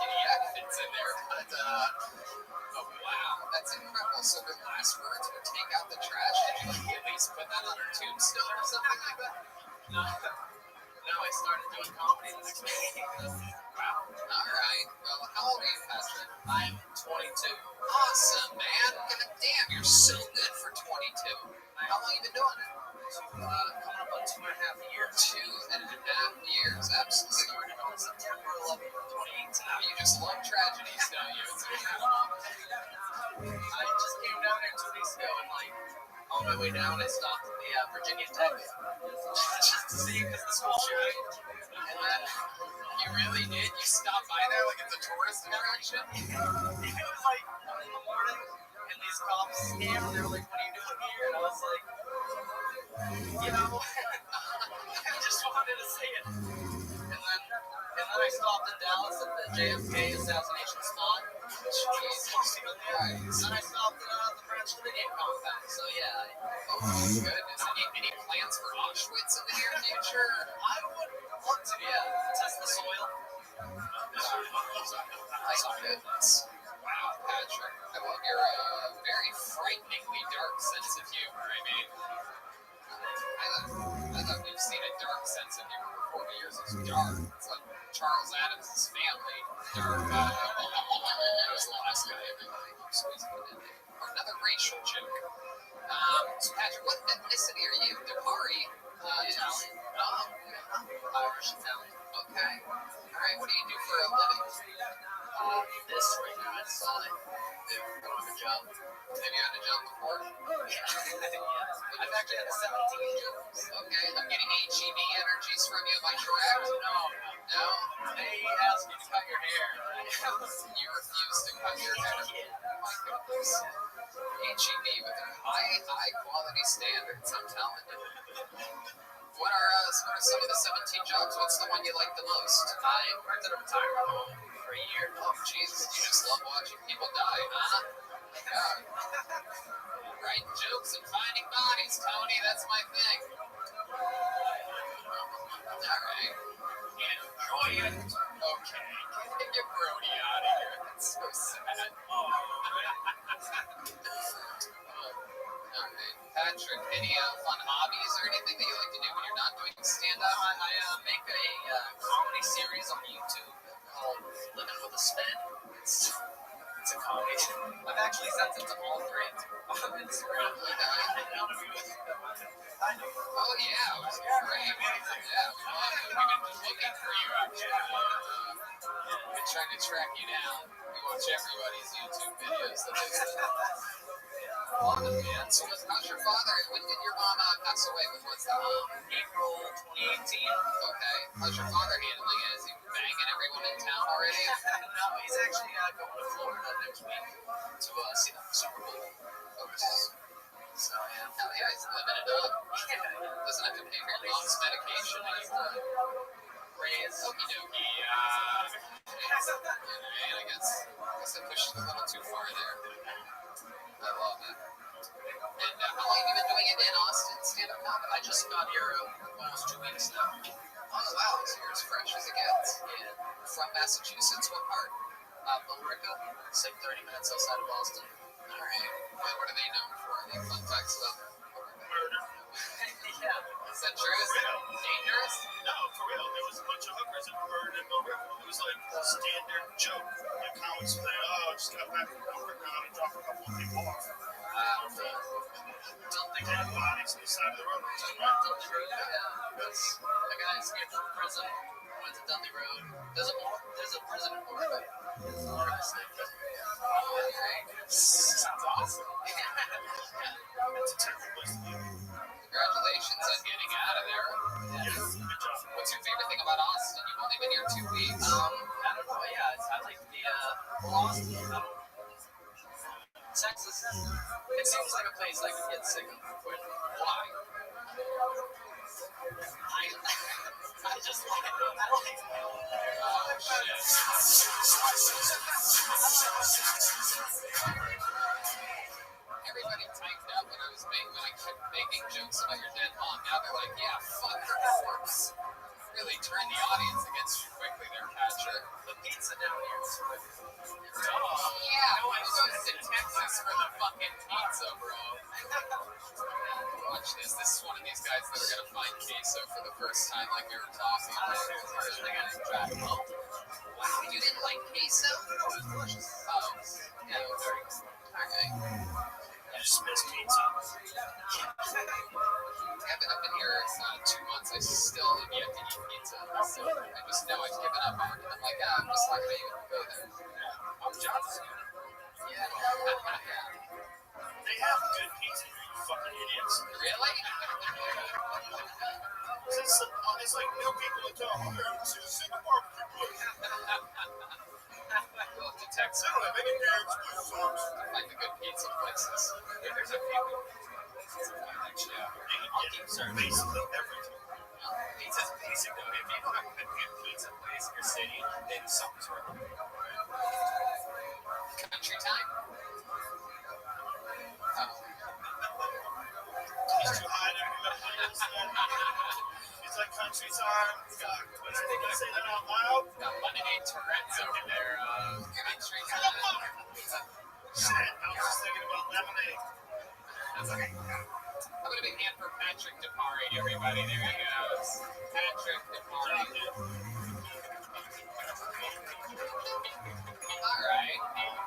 fits in there, but oh wow, that's incredible. So her last words were take out the trash. Did you at least put that on her tombstone or something like that? No. No, I started doing comedy the next week. Wow. All right. Well, how old are you, Patrick? I'm 22. Awesome, man. God damn, you're so good for 22. How long have you been doing it? Coming up on 2.5 years. 2.5 years. Absolutely. Started on September 11th, 2018. You just love tragedies, don't you? It's I just came down there 2 weeks ago, and on my way down, I stopped at the Virginia Tech just to see because the school shooting. And then you really did? You stopped by there like it's a tourist attraction? It was like 1 in the morning, and these cops came, and they were like, "What are you doing here?" And I was like, I just wanted to see it. And then I stopped in Dallas at the JFK assassination spot. Jeez, and then I stopped at the French Canadian compound. So yeah. Oh my goodness. Any plans for Auschwitz in the near future? I would love to, test the soil. My goodness. Wow, Patrick. I love your very frighteningly dark sense of humor. I mean, I thought we've seen a dark sense of humor for 40 years. It's dark. It's like Charles Adams' family. That was the last guy everybody keeps squeezing it in. Or another racial joke. So Patrick, what ethnicity are you? Dakari? Italian. Oh, Irish Italian. Okay. All right. What do you do for a living? This right now, I don't have a job. Have you had a job before? Yeah. I've actually had 17 jobs. Okay. I'm getting HEB energies from you. Am I correct? No. They asked me to cut your hair. You refused to cut your hair. My goodness. HEB with high quality standards, I'm telling you. What are some of the 17 jobs? What's the one you like the most? I worked at a retirement home for a year. Oh, Jesus. You just love watching people die, huh? Yeah. Writing jokes and finding bodies, Tony. That's my thing. All right. Enjoy it. Okay. Get your Brody out of here. That's so sad. Alright. Patrick, any fun hobbies or anything that you like to do when you're not doing stand-up? I make a comedy series on YouTube called Living with a Spin. It's a comedy. I've actually sent it to all three on Instagram. Oh yeah, it was great. Yeah, we've been looking for you actually. We've been trying to track you down. We watch everybody's YouTube videos. Love it, man. So how's your father? When did your mom pass away? When was that? April 2018. Okay. How's your father handling it? Is he banging everyone in town already? No, he's actually going to Florida next week to see the Super Bowl. So hell yeah, he's living it up. Doesn't have to pay for your mom's medication. He's raised okie dokie. I guess I pushed it a little too far there. I love it. And how long have you been doing it in Austin, stand-up comedy? I just got here almost 2 weeks now. Oh, wow. So you're as fresh as it gets. Yeah. From Massachusetts, what part? Billerica. It's like 30 minutes outside of Boston. All right. What are they known for? Any fun facts about murder? Yeah. Is that true? Is it dangerous? No, for real. There was a bunch of hookers that were murdered in Mill River. It was like a standard joke. Like comics say, oh, just got back from Mill River and dropped a couple of people off. Dumping dead bodies on the side of the road. Dudley Road, yeah. A guy escaped from prison, went to Dudley Road. There's a prison in Florida. Sounds awesome. It's a terrible place to live. Congratulations on getting out of there. Good job. What's your favorite thing about Austin? You've only been here 2 weeks. I don't know. Yeah, I like the Austin. Texas. It seems like a place I could get sick of. Why? I just like it. I like it. Oh, shit. Everybody tightened up when I kept making jokes about your dead mom. Now they're like, yeah, fuck her corpse. Really turned the audience against you quickly there, Patrick. The pizza down here is good. Yeah, who goes to Texas for the fucking pizza, bro? Watch this. This is one of these guys that are gonna find queso for the first time, like we were talking about. They got to try them out. Wow, you didn't like queso? Oh, yeah, it was very good. Okay. I just miss pizza. I've been here 2 months. I still have yet to eat pizza. So I just know I've given up on it. I'm like, I'm just not gonna even go there. I'm Johnson. Yeah. They have good pizza here, you fucking idiots. Really? It's like no people that tell them, it's a single barbecue place. Go to Texas. I don't have any parents with songs. Find the good pizza places. Yeah, there's a few good pizza places. I'll keep basically everything. Pizza's basic though. If you don't have a good pizza place in your city, then something's wrong. Country time? He's too high there. It's like country time. When I think I say that out loud, Got lemonade Tourette's over there. Country shit, time. I was just thinking about lemonade. That's okay. I'm gonna be hand for Patrick DePari, everybody. There he goes. Patrick DePari. Alright.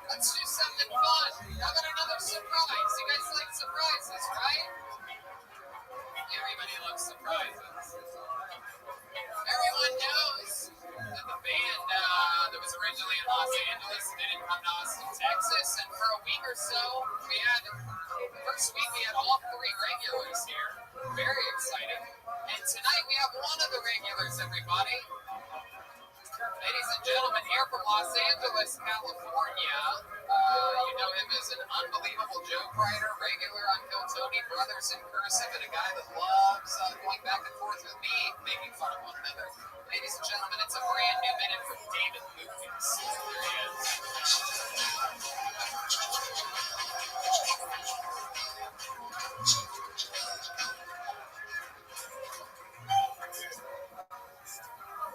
Let's do something fun. How about another surprise? You guys like surprises, right? Everybody loves surprises. Everyone knows that the band that was originally in Los Angeles didn't come to Austin, Texas, and for a week or so, first week we had all 3 regulars here. Very exciting. And tonight we have one of the regulars, everybody. Ladies and gentlemen, here from Los Angeles, California. You know him as an unbelievable joke writer, regular on Kill Tony Brothers in Cursive, and a guy that loves going back and forth with me, making fun of one another. Ladies and gentlemen, it's a brand new minute from David Lucas. There he is.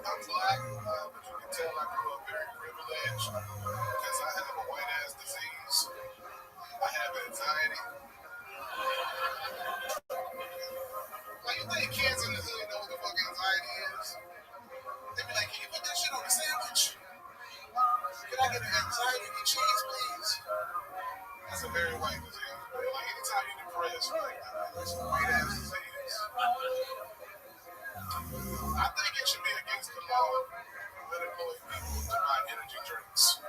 I'm black, but you can tell I grew up very privileged because I have a white ass disease. I have anxiety. Like, you think kids in the hood know what the fuck anxiety is? They be like, can you put that shit on a sandwich? Can I get an anxiety and cheese, please? That's a very white disease. Like, anytime you're depressed, like, it's a white ass disease. I think it should be against the law that employs people to buy energy drinks.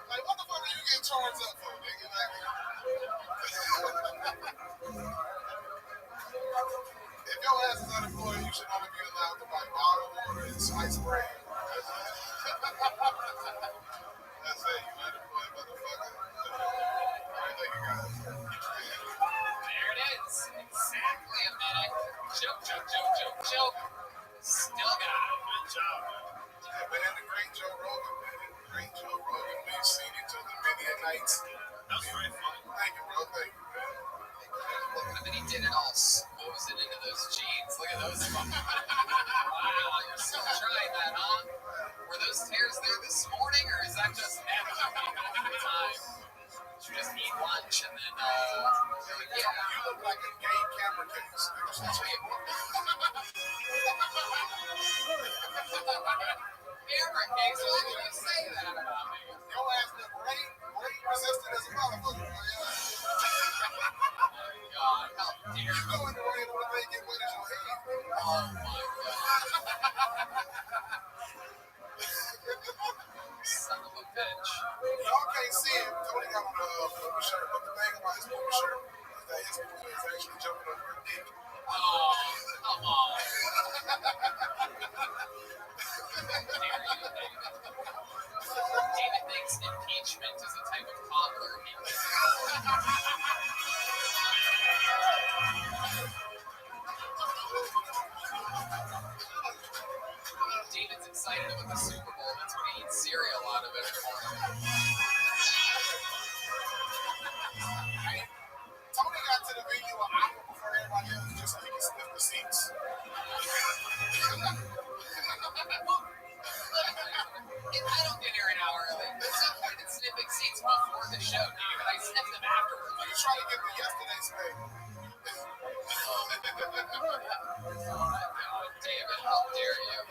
Like, what the fuck are you getting charged up for, nigga? Like, if your ass is unemployed, you should only be allowed to buy bottled water and spice bread. That's it, you unemployed motherfucker. There it is. Exactly a minute. Joke. Still got it. Good job, man. Yeah, man, the great Joe Rogan, man. The great Joe Rogan. We've seen each other many a night. That was very fun. Thank you, bro. Thank you, man. Look at him, and he did it all smooth oozing into those jeans. Look at those. Wow, you're still trying that, huh? Were those tears there this morning, or is that just every time? Did you just eat lunch and then, you're like, yeah. You look like a gay camera case. Camera case, why would you say that about me? Your ass look rape resistant as a motherfucker. God, how dare You you? go in the rain when they get wet as your head. Oh my God. Son of a bitch. Y'all can't see it. Tony got on a Puma shirt, but the thing about his Puma shirt is that his Puma is actually jumping over her dick. Oh, come on. Dare you, David? David thinks impeachment is a type of cobbler. David's excited about the Super Bowl. That's what he eats cereal out of every morning. Tony got to the venue an hour before everybody else just so he can sniff the seats. I don't get here an hour early. There's no point in sniffing seats before the show, David. I sniff them afterwards. You try to get the yesterday's pay. David, how dare you?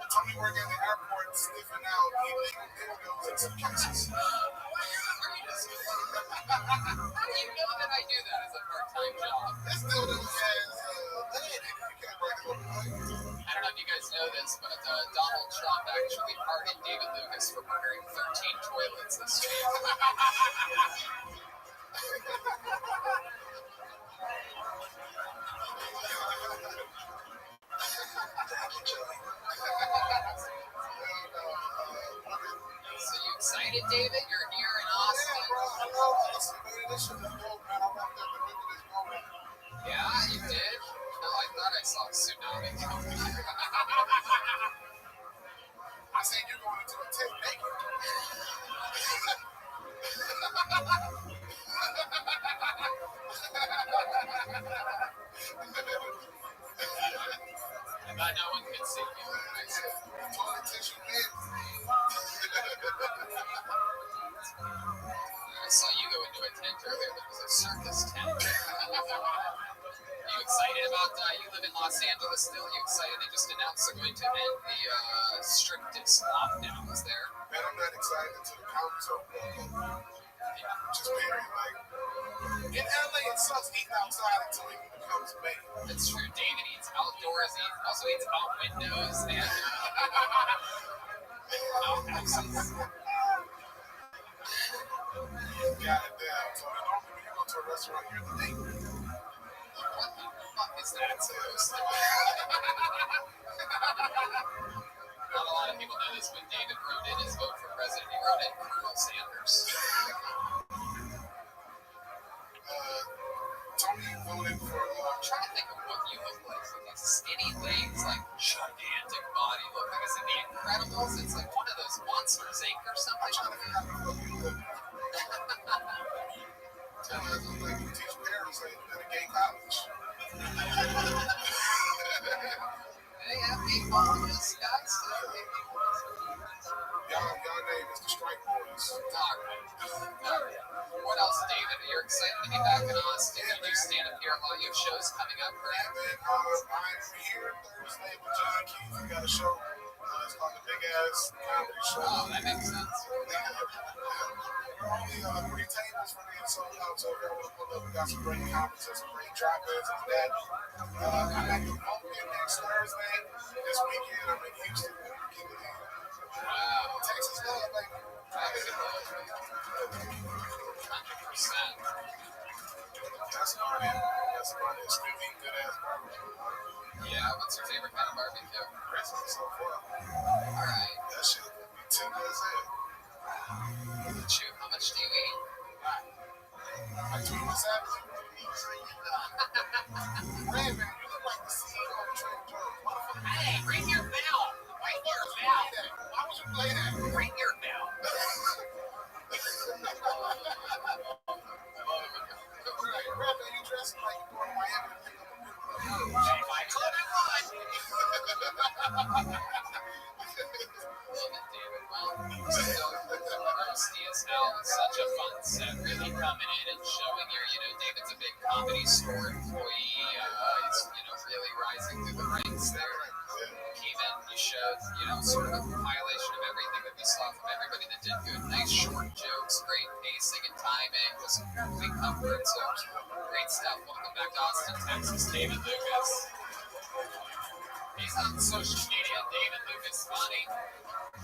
Tony working at the airport sniffing out illegal dildos in suitcases. How do you know that I do that as a part-time job? This dildo has lead in it. You can't break it open. I don't know if you guys know this, but Donald Trump actually pardoned David Lucas for murdering 13 toilets this week. So you excited, David? You're here in Austin? Yeah, bro. I know. Listen, man, this shit is dope, man. I want them to look at this moment. Yeah, you did? No, I thought I saw a tsunami coming. I seen you going into a tent naked. I thought no one could see me. Toilet tissue in. I saw you go into a tent earlier that was a circus tent. You excited about, you live in Los Angeles still? You excited they just announced they're going to end the strictest lockdowns there? Man, I'm not excited until the county's open. Just period. Like, in LA, it sucks eating outside until it becomes May. That's true. David eats outdoors. He also eats out windows and outhouses. Got it down. So normally when you go to a restaurant, you're the date. What the fuck is that supposed to be? Not a lot of people know this, but David wrote in his vote for president. He wrote in Colonel Sanders. Tony voted for I'm trying to think of what you look like. With these skinny legs, like gigantic body look. Like is it The Incredibles? It's like one of those Monsters Inc. or something. trying to figure out what you look. Tell me, look like you teach parents at a gay college. They have gay colleges, guys. Y'all name is the Strike Boys. Alright. What else, David? You're excited to be back in Austin. You do stand up here a lot. You have shows coming up, Yeah, correct? man, I'm here Thursday with John Keith. We got a show. It's called the Big Ass Comedy Show. Oh, that makes sense. We're only 3 tables for me, so everyone pull up. We got some great comics and some great drop-ins and that. I'm at the Open next Thursday. This weekend, I'm in Houston. Wow. Texas love, baby. 100%. That's about it. That's about it. Still eating good ass barbecue. Yeah, what's your favorite kind of barbecue? Christmas so far. Alright. That shit be tender as hell. Look at you. How much do you eat? Like 21 Savage. Red man, you look like the CEO of Trader Joe's. Motherfucker. Hey, ring your bell. Ring your bell. Why would you play that? Ring your bell. Red man, you dressing like you're going to Miami to pick up a beautiful store employee is, really rising through the ranks there. Came in, you showed, sort of a compilation of everything that we saw from everybody that did good. Nice short jokes, great pacing and timing, was a big comfort, so great stuff. Welcome back to Austin, Texas, David Lucas. He's on social media, David Lucas Funny.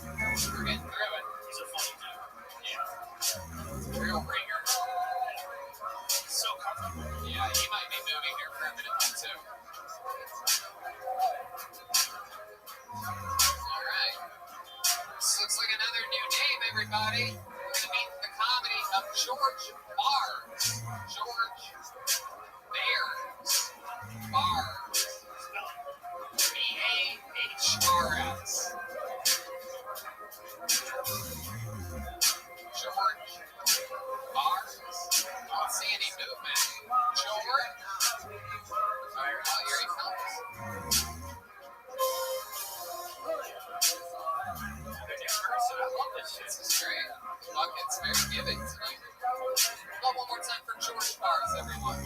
We're getting through it. He's a funny dude. Yeah. Real ringer. So comfortable. Yeah, he might be moving here permanently too. Alright. This looks like another new name, everybody. We're going to meet the comedy of George Barnes. George Bears. Barnes. B-A-H-R-S. George Barnes. I don't see any movement. George. Alright, oh, here he comes. I love this shit. This is great. Bucket's very giving tonight. Well, one more time for George Barnes, everyone.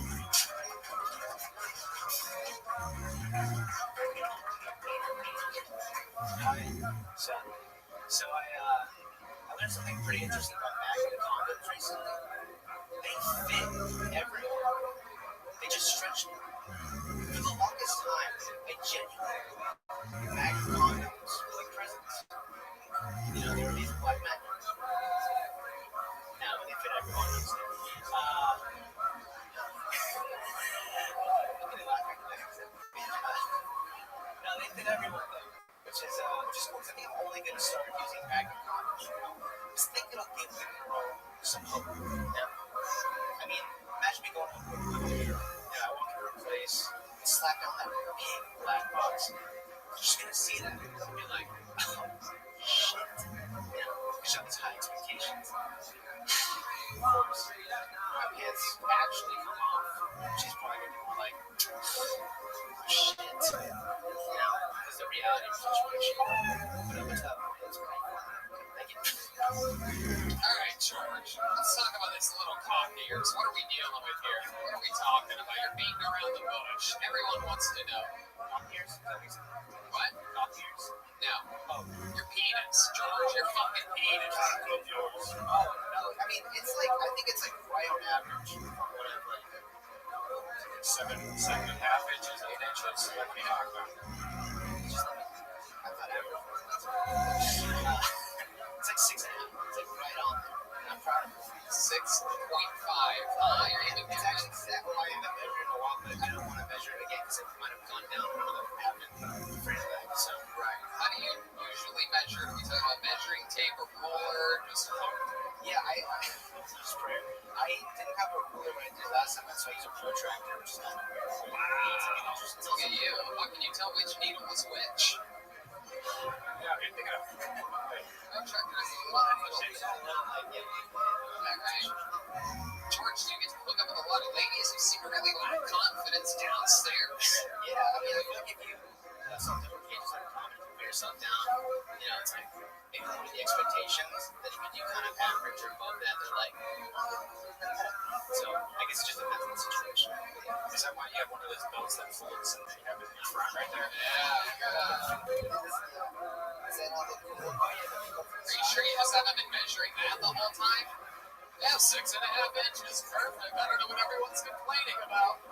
So I learned something pretty interesting about magnet condoms recently. They fit everywhere. They just stretch me. For the longest time, I genuinely magnet condoms were like presents. They were these black magnets. Now they fit everyone. No, they fit everyone though, which is cool. I think I'm only gonna start using magnet condoms. I just think it'll give the girl some hope. Yeah. I mean, imagine me going home. I walk into a place, slap down that big black box. You're just gonna see that and be like, oh shit. Because you have these high expectations. Of course, my pants actually come off. She's probably gonna be like, shit. Because the reality of the situation. But up until that point, it's pretty fun. Alright, George. Let's talk about this little cock of yours. What are we dealing with here? What are we talking about? You're beating around the bush. Everyone wants to know. Cock ears? What? Cock ears? No. Oh, your penis, George. Your fucking penis. Oh, no. I mean, it's like, I think it's like right on average. Whatever. 7.5 inches, 8 inches. What are we talking about? I thought average. It's like 6.5. It's like right on there. I'm proud of it. 6.5. You're even It's actually exactly what I ended up measuring a while, but I don't want to measure it again because it might have gone down more than it happened. I'm afraid of that. So, right. How do you usually measure? Are we talking about measuring tape or ruler? Just yeah, I didn't have a ruler when I did last time, so I used a protractor, which is kind of weird. wow. Look at you. How can you tell which needle was which? Yeah, you're thinking of. Protractor is a lot of right. George, do you get to hook up with a lot of ladies? You seem to really lack confidence downstairs. Yeah, I mean, I feel like if you something where you just like put yourself down, it's like maybe lower the expectations, then when you kind of average or above that, they're like, so I guess it just depends on the situation. Is that why you have one of those belts that folds and you have it in your front right there? Is that all the cool? Oh, yeah, are you sure you just haven't been measuring that the whole time? Yeah, 6.5 inches. Perfect. I don't know what everyone's complaining about.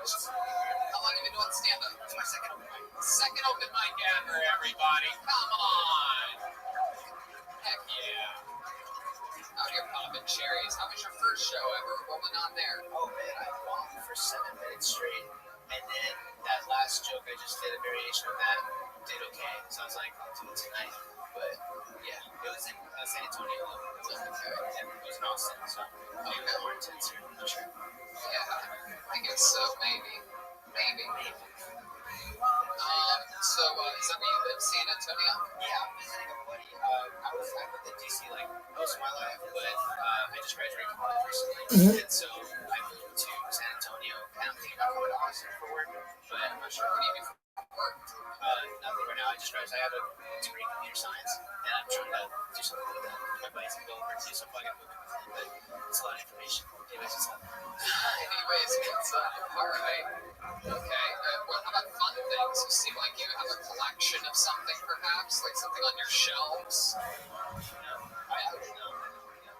How long have you been doing stand-up? It's my second open mic. Second open mic ever, everybody. Come on. Heck yeah. Out here popping cherries. How was your first show ever? What went on there? Oh, man, I bombed for 7 minutes straight. And then that last joke, I just did a variation of that. Did okay. So I was like, I'll do it tonight. But yeah, it was in San Antonio. And it was in Austin. So maybe a more intense here. I'm not sure. Yeah, I guess so. Maybe. So, is that where you live, San Antonio? Yeah, I'm visiting a buddy. I lived in DC like most of my life, but I just graduated college recently. And so I moved to San Antonio. And I'm thinking about going to Austin for work, but I'm not sure. What do you do for work? Nothing right now. I just graduated. I have a degree in computer science, and I'm trying to do something with that. my buddy's a developer too, so I'm probably gonna move in with him. But it's a lot of information. Anyways, it's Anyways, it's all right. Okay. What about fun things? You seem like you have a collection of something, perhaps, like something on your shelves. I don't know.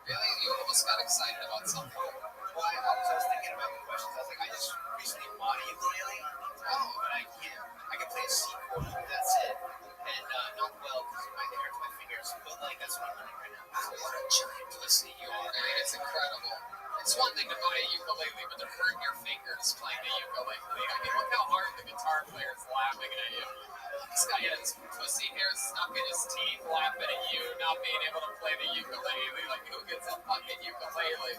Really, you almost got excited about something. Well, I was thinking about the questions. I was like, I just recently bought a ukulele, but I can't. I can play a C chord, that's it, and not well because it hurts my fingers. But like that's what I'm learning right now. Wow, what a giant pussy you are! I mean, it's incredible. It's one thing to buy a ukulele, but to hurt your fingers playing the ukulele. I mean, look how hard the guitar player's laughing at you. This guy has pussy hair stuck in his teeth, laughing at you not being able to play the ukulele. Like, who gets a fucking ukulele?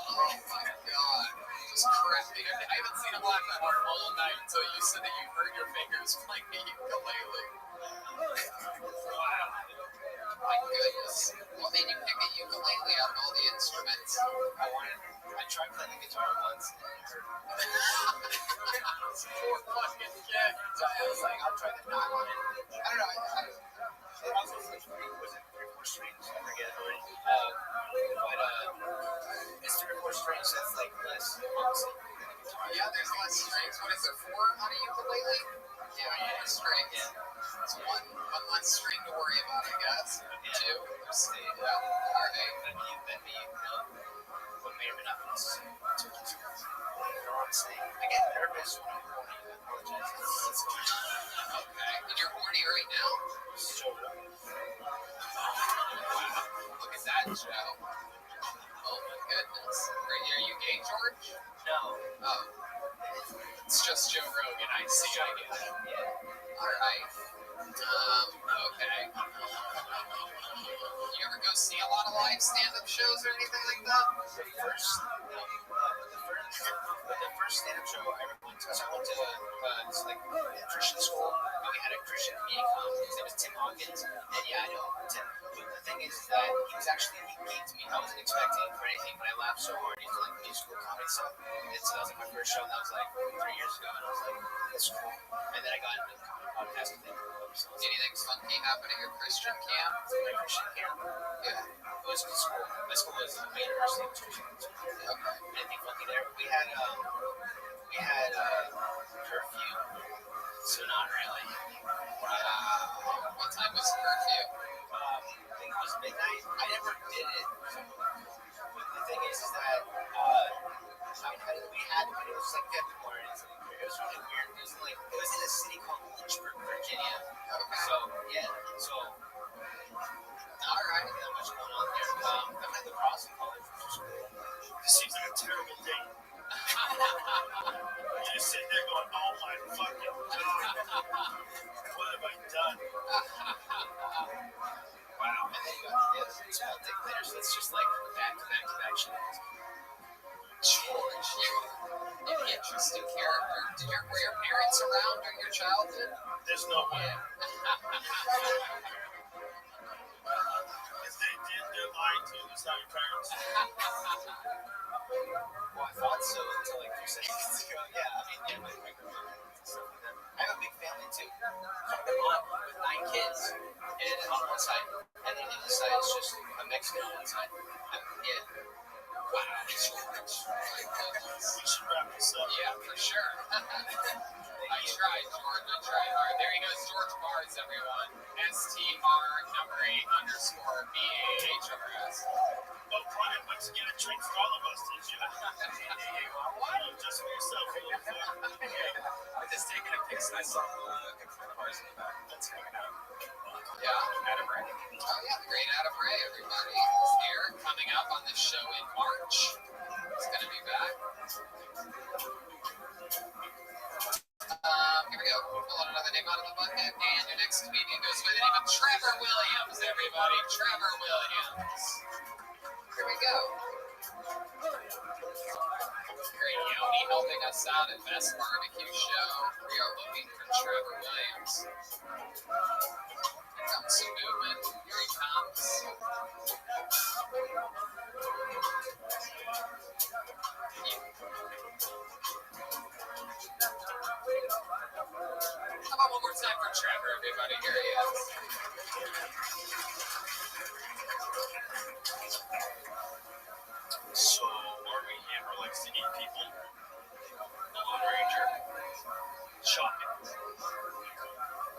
Oh my god. Just crappy. I haven't seen him laugh that hard all night until you said that you hurt your fingers playing the ukulele. Wow. My goodness. What made you pick a ukulele out of all the instruments? I tried playing the guitar once. Poor fucking kid. So I was like, I'll try the knock on it. I don't know. It also was like was it 3/4 strings? I forget how many. But it's 3/4 strings. That's like less. Obviously. Yeah, there's less strings. What is it, 4 on a ukulele? Yeah, 4 strings. Yeah. It's one less string to worry about, I guess. Yeah. 2. Yeah. All right. That'd be what may or may not be necessary. Honestly, I get nervous when I'm horny. I apologize. Okay. And you're horny right now? So, Wow. Look at that, Joe. Oh my goodness. Are you gay, George? no. Oh. It's just Joe Rogan. I see. I get it. Yeah. All right. Okay. You ever go see a lot of live stand-up shows or anything like that? The first stand-up show I ever went to, so I went to this like Christian school, and we had a Christian meeting. His name was Tim Hawkins, and yeah, I know Tim. But the thing is that he geeked me. I wasn't expecting for anything, but I laughed so hard. He was like musical comedy stuff. And so that was like my first show, and that was like 3 years ago, and I was like, that's cool. And then I got into the comedy podcast thing. So Anything funky happen at your Christian camp? my Christian camp. Yeah. It was good school. My school was a university. It was Christian. Okay. Anything funky there? We had curfew, so not really. Wow. What time was curfew? I think it was midnight. I never did it. But the thing is that we had when it was like February. It was really weird. It was in a city called Lynchburg, Virginia. Okay. So yeah, so All right. not much going on there. I'm at the Crossing College, which is cool. This seems like a terrible date. I'm just sitting there going, oh my fucking god, what have I done? Wow. And then you got small dick there, so it's just like back to back to back shit. George, you're an interesting character. Were your parents around during your childhood? There's no way. If they did, they're lying to you. It's not your parents. Well, I thought so until like 2 seconds ago. Yeah, I mean, yeah, my grandparents and stuff like that. I have a big family too. So I'm with 9 kids, and on one side, and then the other side is just a Mexican on one side. Yeah. Wow, George. We should wrap this up. Yeah, for sure. I tried, George. I tried hard. There he goes, George Bars, everyone. STR_BAHRS. No crime. Once again, a drink for all of us, did you? What? Just for yourself, you little fuck. I'm just taking a pic. I saw a good friend of ours in the back. That's coming out. Yeah, Adam Ray. Oh, yeah, the great Adam Ray, everybody. He's here, coming up on the show in March. He's going to be back. Here we go. Pull out another name out of the bucket. And your next comedian goes by the name of Trevor Williams, everybody. Trevor Williams. Here we go. Great Yoni helping us out at Best Barbecue Show. We are looking for Trevor Williams. Here comes some movement. Here he comes. How about one more time for Trevor, everybody? Here he is. likes to eat people. The Lone Ranger. Shocking.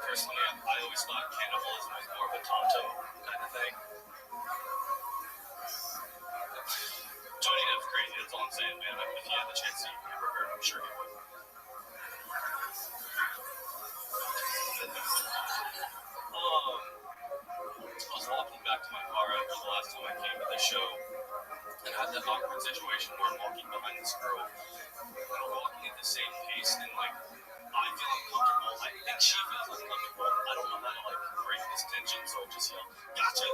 Personally, I always thought cannibalism was more of a Tonto kind of thing. Johnny Depp's crazy, that's all I'm saying, man. If he had the chance to eat Amber Heard, I'm sure he would. I was walking back to my car after the last time I came to the show, and I had that awkward situation where I'm walking behind this girl, and we're walking at the same pace, and like, I feel uncomfortable. I think she feels uncomfortable. I don't know how to like break this tension, so I just yell, "Gotcha!"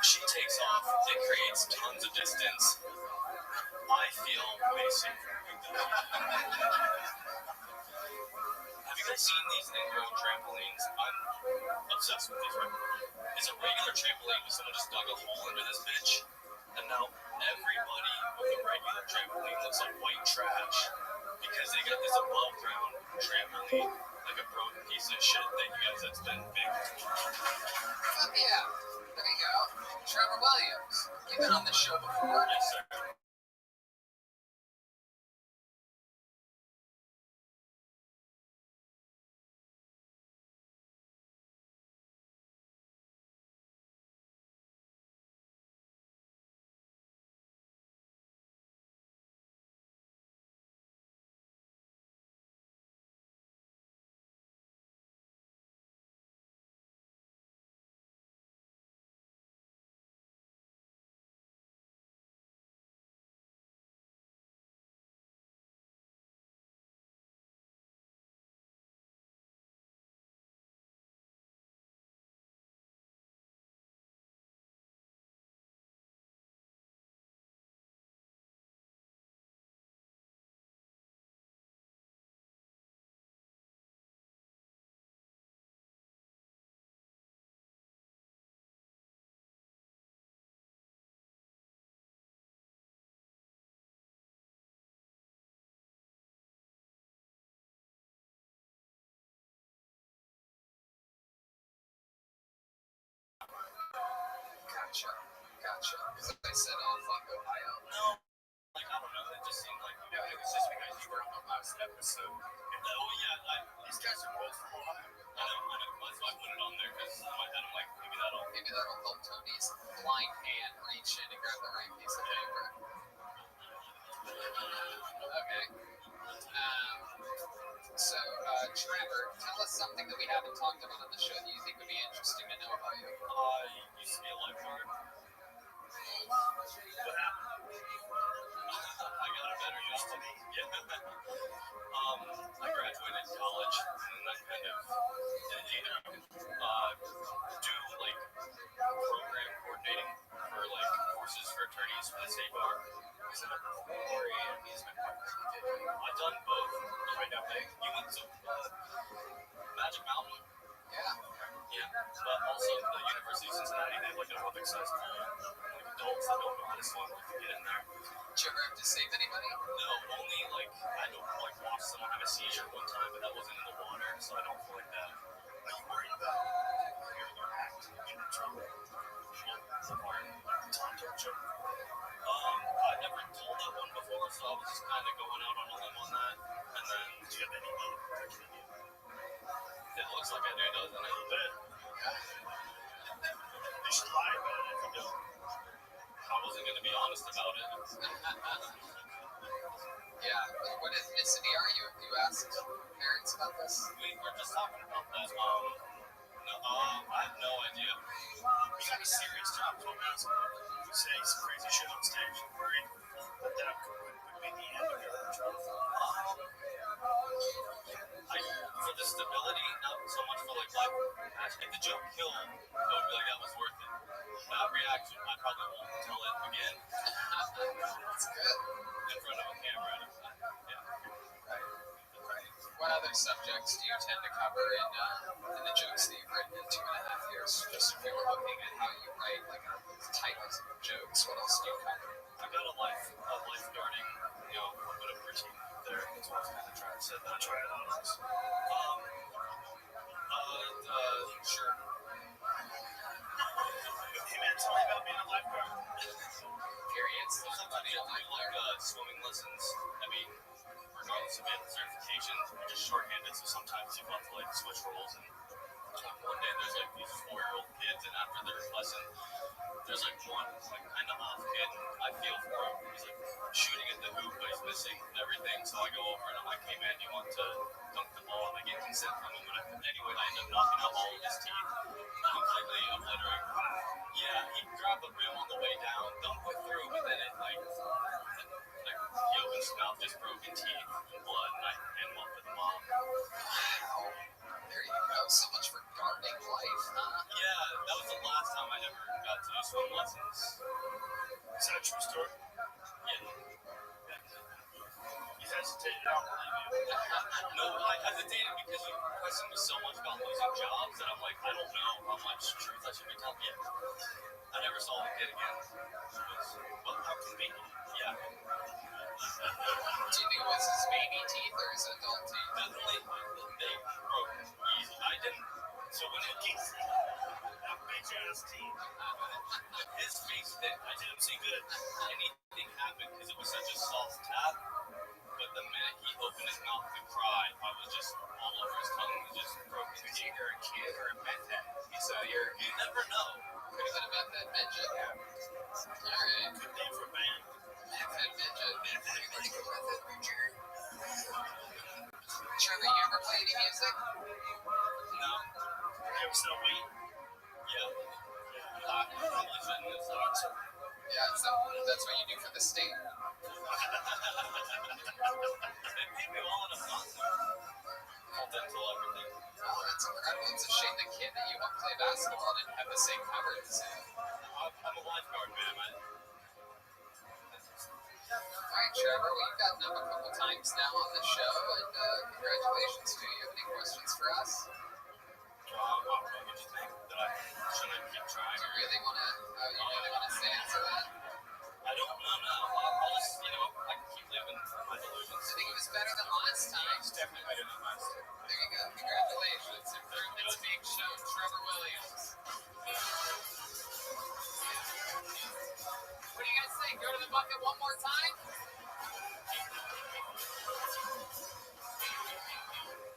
She takes off. It creates tons of distance. I feel way safer. Have you guys seen these ingrown trampolines? I'm obsessed with these right now. It's a regular trampoline, but someone just dug a hole into this bitch, and now everybody with a regular trampoline looks like white trash because they got this above ground trampoline, like a broken piece of shit that you guys have been big. Fuck yeah. There you go. Trevor Williams. You've been on this show before. Yes, sir. Gotcha. Because I said, oh, fuck Ohio. No, like, I don't know. It just seemed like, Yeah, it was just because you were on the last episode. oh, yeah, These guys are both from Ohio. I know. That's why I put it on there, because in my head, I'm like, maybe that'll help Tony's blind hand reach in and grab the right piece of paper. Okay. So, Trevor, tell us something that we haven't talked about on the show that you think would be interesting to know about you. I used to be a lifeguard. What happened? I got a better used to me. Yeah. I graduated college, and then I kind of either do like program coordinating for like courses for attorneys for the state bar. Is it a or an amusement park? I've done both. Okay. You went to Magic Mountain? Yeah. But also the University of Cincinnati, they have like an Olympic size pool. Like adults that don't know how to swim can get in there. Did you ever have to save anybody? No, only like I don't like watch someone have a seizure one time, but that wasn't in the water, so I don't feel like that. Are you worried about your act in trouble? That's a part of Tonto joke. I've never told that one before, so I was just kind of going out on a limb on that. And then, Do you have any other protection in you? it looks like I do, doesn't it? A bit. You should lie about it if you don't. I wasn't going to be honest about it. Yeah. What ethnicity are you? Have you asked parents about this? We were just talking about that. No, I have no idea. You got a serious job, so I'm asking. You say some crazy shit on stage. You're worried that would be the end of your job. For the stability, not so much for like if the joke killed, I would be like that was worth it. That reaction, I probably won't tell it again. That's good. In front of a camera. Yeah. Right. What other subjects do you tend to cover in the jokes that you've written in 2.5 years? Just if we were looking at how you write, like titles of jokes, what else do you cover? I got a lifeguarding, a bit of routine there. That's what I was kind of trying to say. Not try it on us. Sure. Hey man, tell me about being a lifeguard. Periods. swimming lessons. I mean, regardless of getting certification, you're just shorthanded, so sometimes you have to like switch roles. And one day there's like these 4-year-old kids, and after their lesson, there's like one like kind of off kid, and I feel for him. He's like shooting at the hoop, but he's missing everything. So I go over and I'm like, "Hey man, you want to dunk the ball?" And I get consent from him. And anyway, I end up knocking out all of his teeth, completely obliterated. Yeah, he grabbed the rim on the way down, dunked it through, but then it like he opened his mouth, just broken teeth and blood, and I ended up with the mom. Wow. There you go. So much for gardening life, huh? Yeah, that was the last time I ever got to do swim lessons. Is that a true story? Yeah. You hesitated, I don't believe you. No, I hesitated because you questioned me so much about losing jobs that I'm like, I don't know how much truth I should be telling. Yeah. I never saw the kid again. Well, how convenient. Yeah. Do you think it was his baby teeth or his adult teeth? Definitely, they broke easy. I didn't. So when it gets That bitch ass teeth. his face fit, I didn't see good. Anything happened because it was such a soft tap. But the minute he opened his mouth to cry, I was just all over his tongue. Was just broken. It was either a kid or a meth head. So You never know. could have been a meth head midget. Alright. Good name for a band. Meth head midget. Trevor, you ever play any music? No. You ever sell weed? Yeah. Probably shouldn't have thought so. Yeah, so that's what you do for the state. They paid me well enough not to. All dental, everything. Oh, that's incredible. It's a shame the kid that you helped play basketball didn't have the same covers. I'm a lifeguard, man. Alright, Trevor, well, you've gotten up a couple times now on the show, and congratulations to you. Any questions for us? What did you think? That I shouldn't keep trying? Do you really want to, say answer that? I don't know. I'll just, I can keep living my delusions. I think it was better than last time. It's definitely better than last time. There you go. Congratulations. Improvements being shown. Trevor Williams. What do you guys think? Go to the bucket one more time?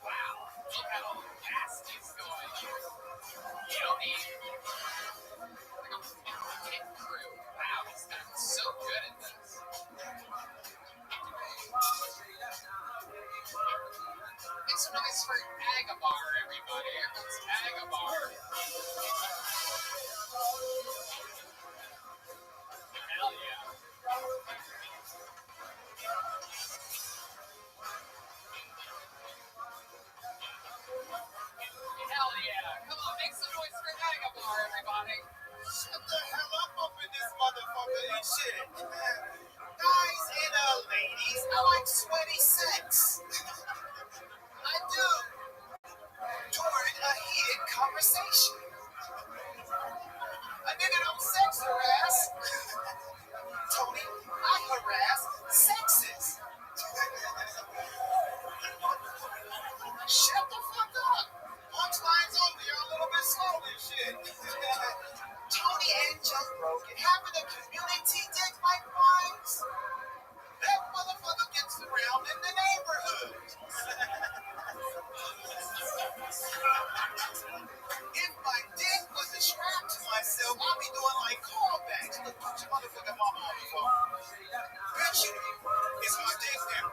Wow. Look how fast he's going. Yummy. Like a hit crew. Wow, he's gotten so good at this. Make some noise for Agabar, everybody. It's Agabar. Hell yeah. Hell yeah. Come on, make some noise for Agabar, everybody. Shut the hell up in this motherfucker and shit. Guys and ladies, I like sweaty sex. I do. During a heated conversation. A nigga don't sex harass. Tony, I harass sexes. Shut the fuck up. Punchlines only, you're a little bit slow and shit. Tony and Jump Broken having a community dick like Vines. That motherfucker gets around in the neighborhood. If my dick was a strap to myself, I'd be doing like callbacks. Look, put your motherfucking mama on the phone. Bitch, it's my dick now.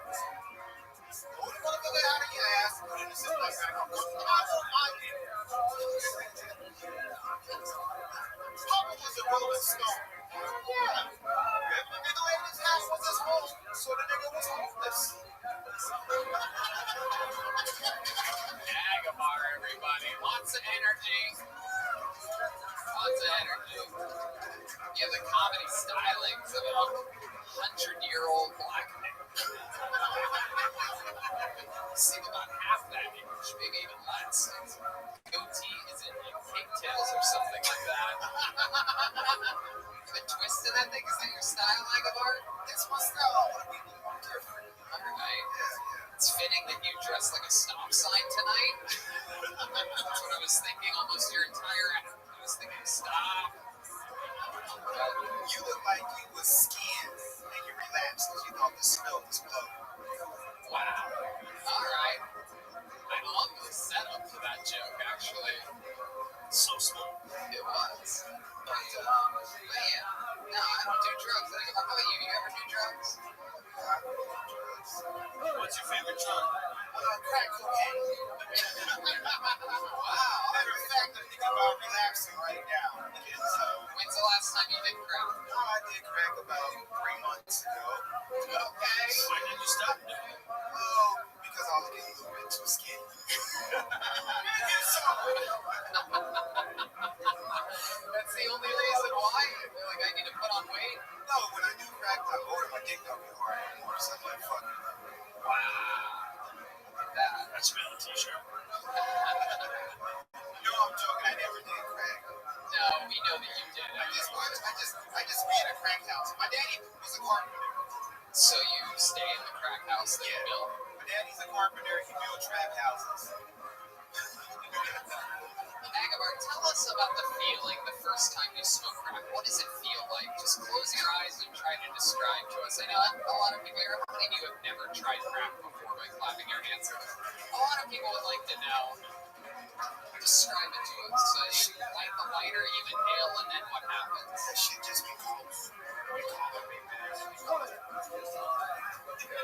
Pull the motherfucker out of your ass, put it in the zip like that. I don't like it. Papa was a Rolling Stone. Yeah. If the nigga in his house was his home, so the nigga was homeless. Agabar, everybody. Lots of energy. Lots of energy. Yeah, the comedy stylings of a 100-year-old black man. Seem about half that age, maybe even less. His goatee is in like pigtails or something like that. The twist to that thing, is that your style, Agabar? It's my style. I want to be a little more different. Alright. It's fitting that you dress like a stop sign tonight. That's what I was thinking almost your entire act. I was thinking stop. You look like you was skinned and you relapsed because you thought How about you? You ever do drugs? What's your favorite drug? Crack cocaine. Wow. Matter of fact, I'm thinking about relapsing right now. Because, When's the last time you did crack? I did crack about 3 months ago. Okay. Why did you stop doing it? Oh, because I was getting a little bit too skinny. That's the only reason why? You're like, I need to put on weight? No, when I do crack, I order my dick don't get hard anymore. So I'm like, fuck it. Wow. Look at that. That should be on a t-shirt. No, I'm joking. I never did crack. No, we know that you did. I just be in a crack house. My daddy was a carpenter. So you stay in the crack house that you built? My daddy's a carpenter. He built trap houses. Agabar, tell us about the feeling the first time you smoke crack. What does it feel like? Just close your eyes and try to describe to us. I know a lot of people here, how many of you have never tried crack before by clapping your hands? A lot of people would like to know. Describe it to us. So you light the lighter, you inhale, and then what happens? That shit just be cold.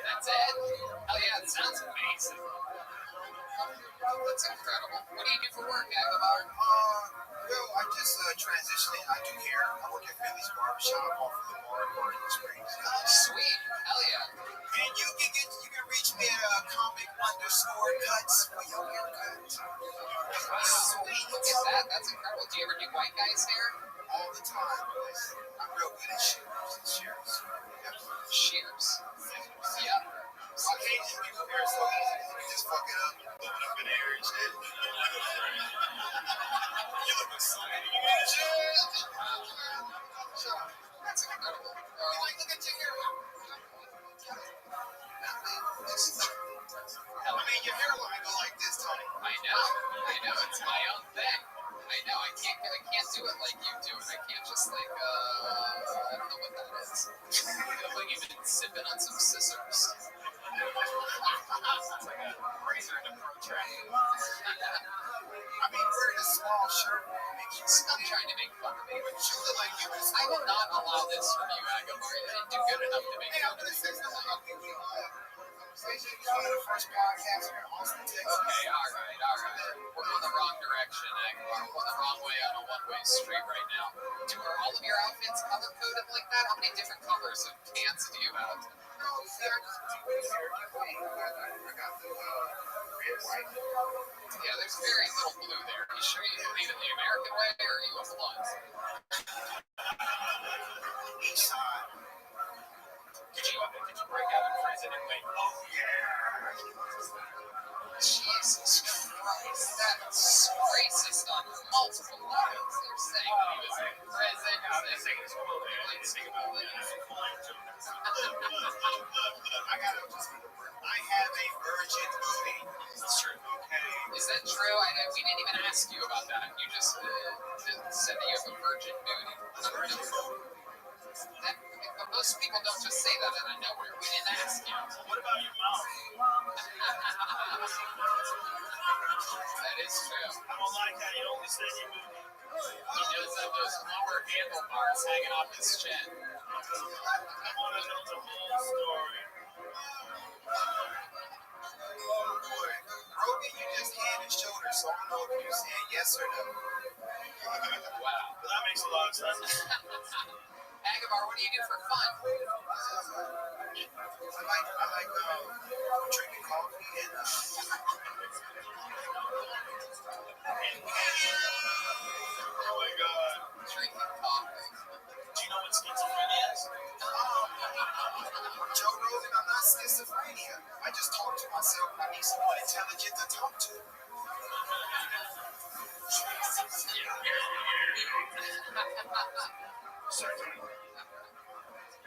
That's it? Oh yeah, it sounds amazing. That's incredible. What do you do for work, Agabar? Well, I just transitioned. I do hair. I work at Philly's Barbershop off of the bar in Martin Springs. Oh, sweet. Hell yeah. And you can reach me at comic_cuts for your haircut. Sweet. Look at that. That's incredible. Do you ever do white guys' hair? All the time. I'm real good at shears. Shears. Yep. Caucasian people hair so easy. You just fuck it up, look it up in the air and shit. You look excited. You get shit. That's incredible. Look at your hair. I mean, your hairline go like this, Tony. I know. It's my own thing. I know. I can't do it like you do it. I can't just like I don't know what that is. Like you've been sipping on some scissors. It's like a razor and a protractor. I mean, wearing a small shirt makes you Stop trying to make fun of me. But you look like you just. I will not allow this from you, Agabar. You didn't do good enough to make Hey, fun I'm of gonna me. say something about people. You're one of the first podcasts here in Austin, Texas. Okay, all right. We're going the wrong direction, Agabar. We're going the wrong way on a one-way street right now. Are all of your outfits color-coded like that? How many different colors of pants do you have? No, see, I just do it here. I got the red, white. Yeah, there's very little blue there. You sure you believe it the American way, or are you a blood? Each side. Did you break out in prison and wait? Oh yeah. Jesus Christ, that's racist on multiple levels. You're saying that he was in prison. I'm saying it's cool. It's about I have a virgin booty. It's true. Okay. Is that true? We didn't even ask you about that. You just said that you have a virgin booty. But most people don't just say that out of nowhere. We didn't ask you. What about your mouth? That is true. I don't like how you only said your movie. He does have those lower handlebars hanging off his chin. I want to know the whole story. Oh boy. Roby, you just hand and shoulder, so I don't know if you're saying yes or no. Wow. That makes a lot of sense. Agabar, what do you do for fun? I like drinking coffee and Oh my god. Drinking coffee. Do you know what schizophrenia is? Joe Rogan, I'm not schizophrenia. I just talk to myself. I need someone intelligent to talk to. Certainly.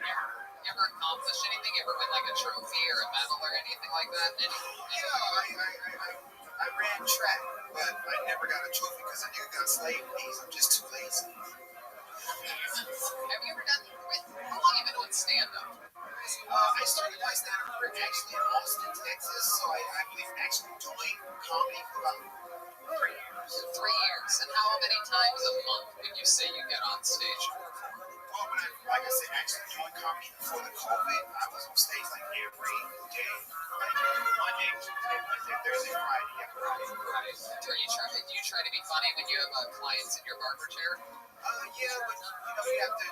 You ever accomplished anything? You ever win like a trophy or a medal or anything like that? I ran track, but I never got a trophy because I knew got slave knees. I'm just too lazy. Have you ever done? How long have you been doing stand-up? I started my stand-up career actually in Austin, Texas, so I've been actually doing comedy for about 3 years. 3 years. And how many times a month would you say you get on stage? Well, like I said, actually doing comedy before the COVID, I was on stage like every day, like Monday, Tuesday, Wednesday, Thursday, Friday. Yeah, Right. Do you try to be funny when you have clients in your barber chair? Yeah, but you have to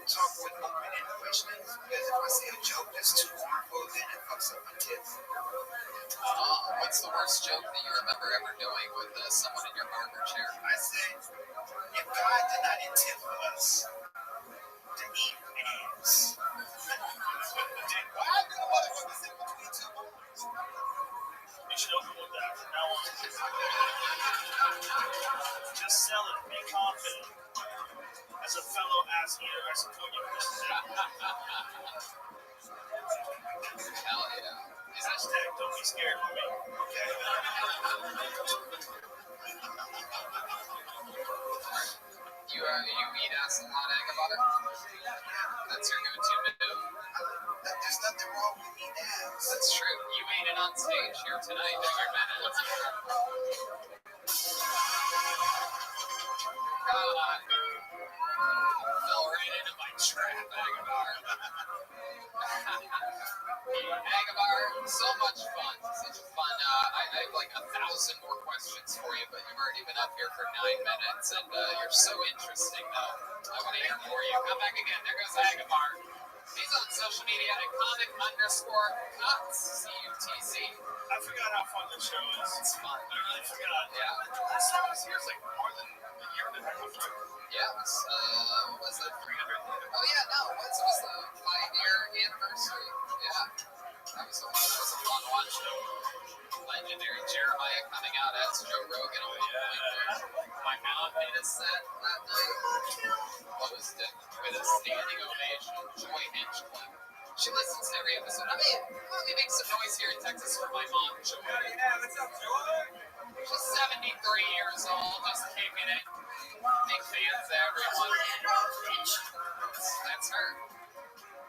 talk with open-ended questions because if I say a joke that's too harmful, then it fucks up my tips. What's the worst joke that you remember ever doing with someone in your barber chair? I said, if God did not intend for us to eat ants, then why do the motherfuckers in between two boys? You should open with that from now on. Just sell it. Be confident. As a fellow ass eater, I support you, Christian. Hell yeah. Hashtag don't be scared of me. You eat ass a lot, Agabar? That's your go-to move. There's nothing wrong with eating ass. That's true. You ate it on stage here tonight at your minute. God. Fell right into my trap, Agabar. Agabar, so much fun. Such a fun. I have like 1,000 more questions for you, but you've already been up here for 9 minutes, and you're so interesting, though. I want to hear more of you. Come back again. There goes Agabar. He's on social media at comic_cuts, CUTZ. I forgot how fun the show is. It's fun. I really forgot. Yeah. Last time I was here was like more than a year and a half ago. Yeah, it was, what was it? 300. Oh, yeah, no, it was the 5-year anniversary. Yeah. That was a fun one. Legendary Jeremiah coming out as Joe Rogan. Oh, yeah. My mouth made a set that night. Closed it with a standing ovation. Joy Hinchcliffe. She listens to every episode. Let me make some noise here in Texas for my mom, Joy. Yeah, what's up, Joy? She's 73 years old, just kicking it. Big fans to everyone. That's her.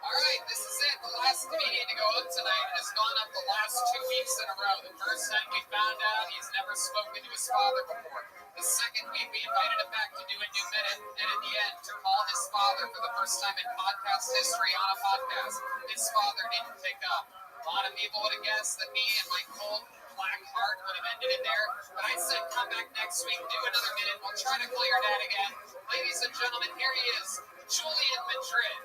All right, this is it. The last comedian to go up tonight has gone up the last 2 weeks in a row. The first time we found out he's never spoken to his father before. The second week we invited him back to do a new minute, and in the end to call his father for the first time in podcast history on a podcast. His father didn't pick up. A lot of people would have guessed that me and my cold black heart would have ended it there, but I said come back next week, do another minute, we'll try to clear that again. Ladies and gentlemen, here he is, Julian Madrid.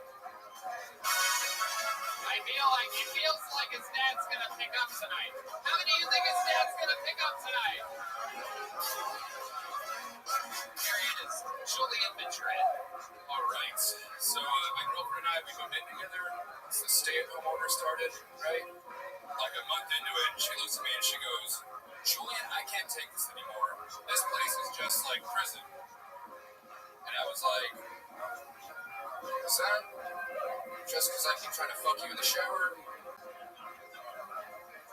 He feels like his dad's gonna pick up tonight. How many of you think his dad's gonna pick up tonight? Here he is, Julian Madrid. All right. So my girlfriend and I, we moved in together. It's the stay-at-home order started, right? Like a month into it, she looks at me and she goes, Julian, I can't take this anymore. This place is just like prison. And I was like, is that just because I keep trying to fuck you in the shower?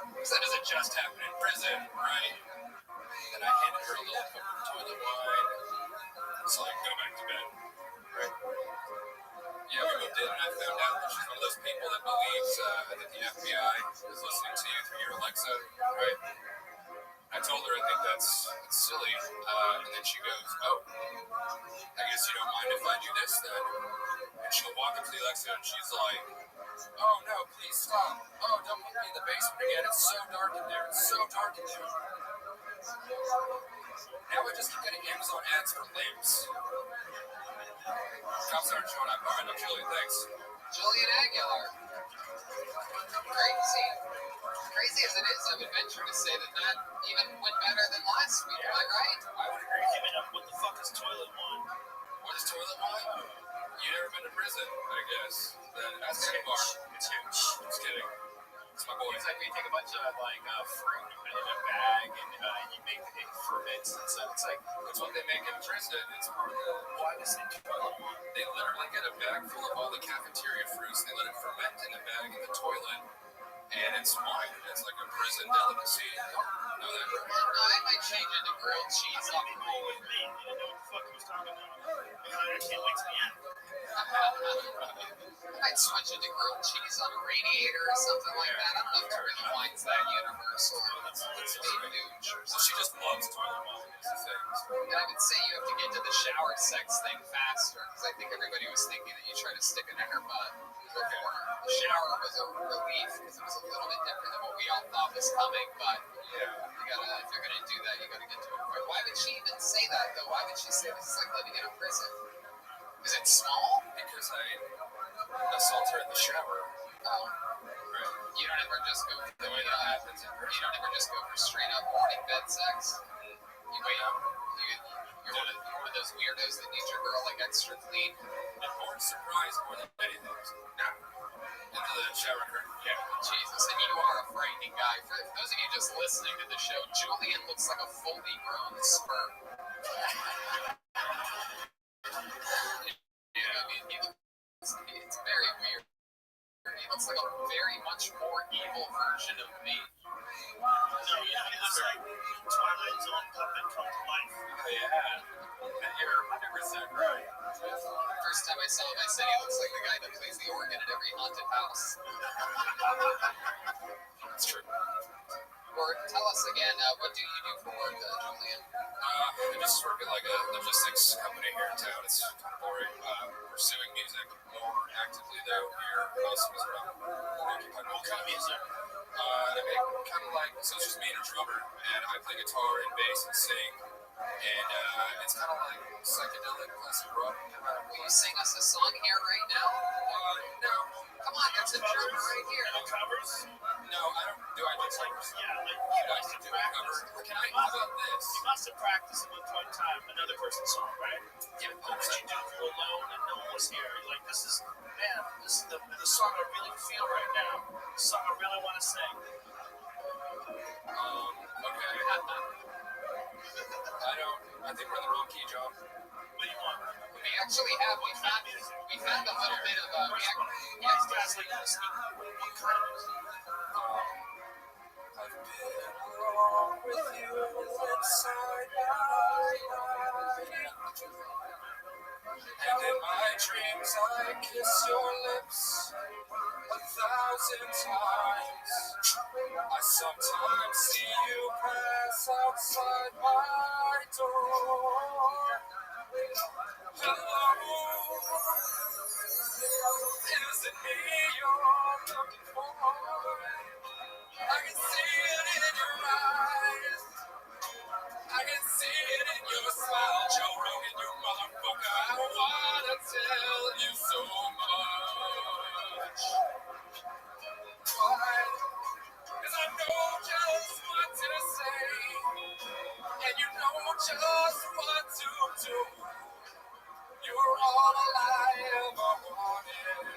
Because that doesn't just happen in prison, right? And I handed her a little cup of toilet wine. It's like, go back to bed, right? Yeah, we moved in and I found out that she's one of those people that believes that the FBI is listening to you through your Alexa, right? I told her I think that's silly, and then she goes, oh, I guess you don't mind if I do this then? And she'll walk up to the Alexa and she's like, oh no, please stop. Oh, don't put me in the basement again. It's so dark in there. It's so dark in there. Now I just keep getting Amazon ads for lamps. Cops aren't showing up. All right, I'm Julian. Thanks. Julian Aguilar. Crazy. Crazy as it is, I would venture to say that even went better than last week. Am I right? I would agree. Give it up. What the fuck is toilet wine? What is toilet wine? You never been to prison, I guess. That's a bar. It's huge. Just kidding. It's my boy. It's like we take a bunch of fruit and put it in a bag and you make it ferment. So it's like It's what they make in prison. It's part of the... why is it toilet wine? They literally get a bag full of all the cafeteria fruits. They let it ferment in a bag in the toilet. And it's wine. It's like a prison delicacy. Know that, right? I might change it to grilled cheese. Some people with me didn't know what the fuck he was talking about. I can't wait to the end. I might switch it to grilled cheese on a radiator or something like that. I don't know if toilet wine's that universal. It's being douche or Well, she just loves toilet wine. crazy things. And I would say you have to get to the shower sex thing faster, because I think everybody was thinking that you try to stick it in her butt. Before. The shower was a relief, because it was a little bit different than what we all thought was coming, but if you're gonna do that, you gotta get to it quick. Why would she even say that, though? Why would she say this is like living in a prison? Is it small? Because I assault her in the shower. Oh. Right. You don't ever just go for The way that happens in you person. don't ever just go for straight up morning bed sex. You wait. You're one of those weirdos that needs your girl like extra clean. And more surprise more than anything. Now, into the shower curtain. Yeah. Jesus, and you are a frightening guy. For those of you just listening to the show, Julian looks like a fully grown sperm. I mean, it's very weird. He looks like a very much more evil version of me. No, yeah, he looks like Twilight Zone puppet come to life. Oh, yeah. And you're 100% right. First time I saw him, I said he looks like the guy that plays the organ at every haunted house. That's true. Or tell us again, what do you do for work, Julian? I just work at like a logistics company here in town. It's kind of boring. Pursuing music more actively though here. Most is what I'm occupied with. What kind of music? I make kind of like, so it's just me and a drummer, and I play guitar and bass and sing. And it's kind of like psychedelic classic rock. Will you sing us a song here right now? No. Come on, there's a drummer right here. No covers? No, I don't. Do I do covers? Yeah, like You guys do covers. Can I? How about this? You must have practiced at one point in time another person's song, right? Yeah, What did you do alone and no one was here? You're like, this is the song I really feel right now. The song I really want to sing. Okay. I think we're in the wrong key, John. What do you want? we actually have. We found a little bit of a. Yes, guys, like this. What kind of music? I've been along with you inside my mind. And in my dreams I kiss your lips 1,000 times. I sometimes see you pass outside my door. Hello, is it me you're looking for? I can see it in your eyes. I can see it in your smile. Joe Rogan, you motherfucker. I wanna tell you so much. Why? 'Cause I know just what to say. And you know just what to do. You're all I ever wanted.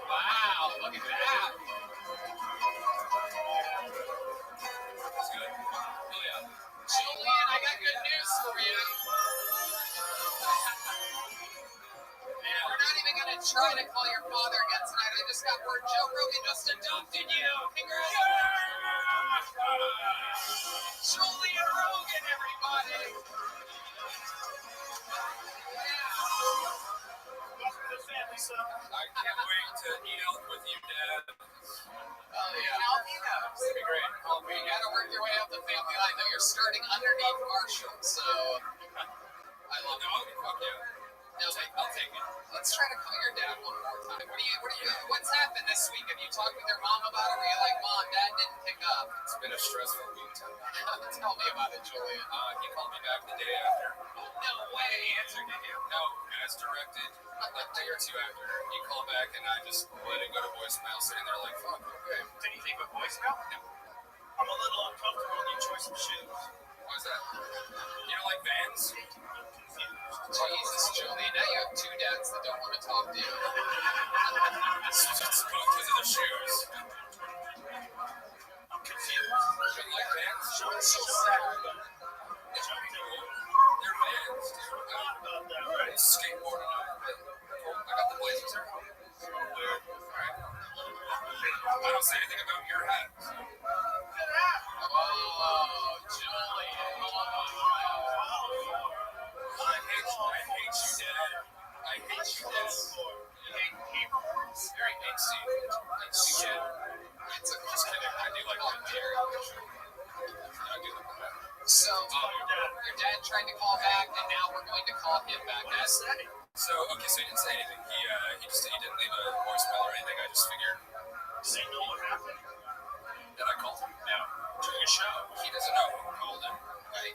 Wow, look at that. That's good. Oh, yeah. Julian, I got good news for you. Man, we're not even going to try to call your father again tonight. I just got word Joe Rogan just adopted you. Congratulations. Julian Rogan, everybody. Welcome to the family, son. I can't wait to eat elk with you, Dad. Oh, yeah. Help me though. It'd be great. Well, you got to work your way up the family line, though. You're starting underneath Marshall, so I love it. Fuck yeah. No, I'll take it. let's try to call your dad one more time. What's happened this week? Have you talked with your mom about it? Were you like, Mom, Dad didn't pick up? It's been a stressful week. Tell me about it, Julian. He called me back the day after. No way. Answered to him. No, as directed. A day or two after, he called back and I just let it go to voicemail, sitting there like, fuck, okay. Did he leave a voicemail? No. I'm a little uncomfortable in your choice of shoes. What was that? You don't like Vans? I'm confused. Jesus, Julian. Now you have two dads that don't want to talk to you. It's because of the shoes. I'm confused. You don't like Vans? It's so sad. They're Vans, dude. About that, right? Skateboarding on it. Cool. I got the blazers here. Weird. Alright. I don't say anything about your hat. Oh, Julian. I hate you, Dad. I hate you, Dad. You hate people? Very antsy kid. It's a Just kidding. I do like that. I do like that. So, your dad tried to call back, and now we're going to call him back. So okay, so he didn't say anything. He didn't leave a voicemail or anything. I just figured. Does he know what happened? That I called him. No. During a show. He doesn't know who called him.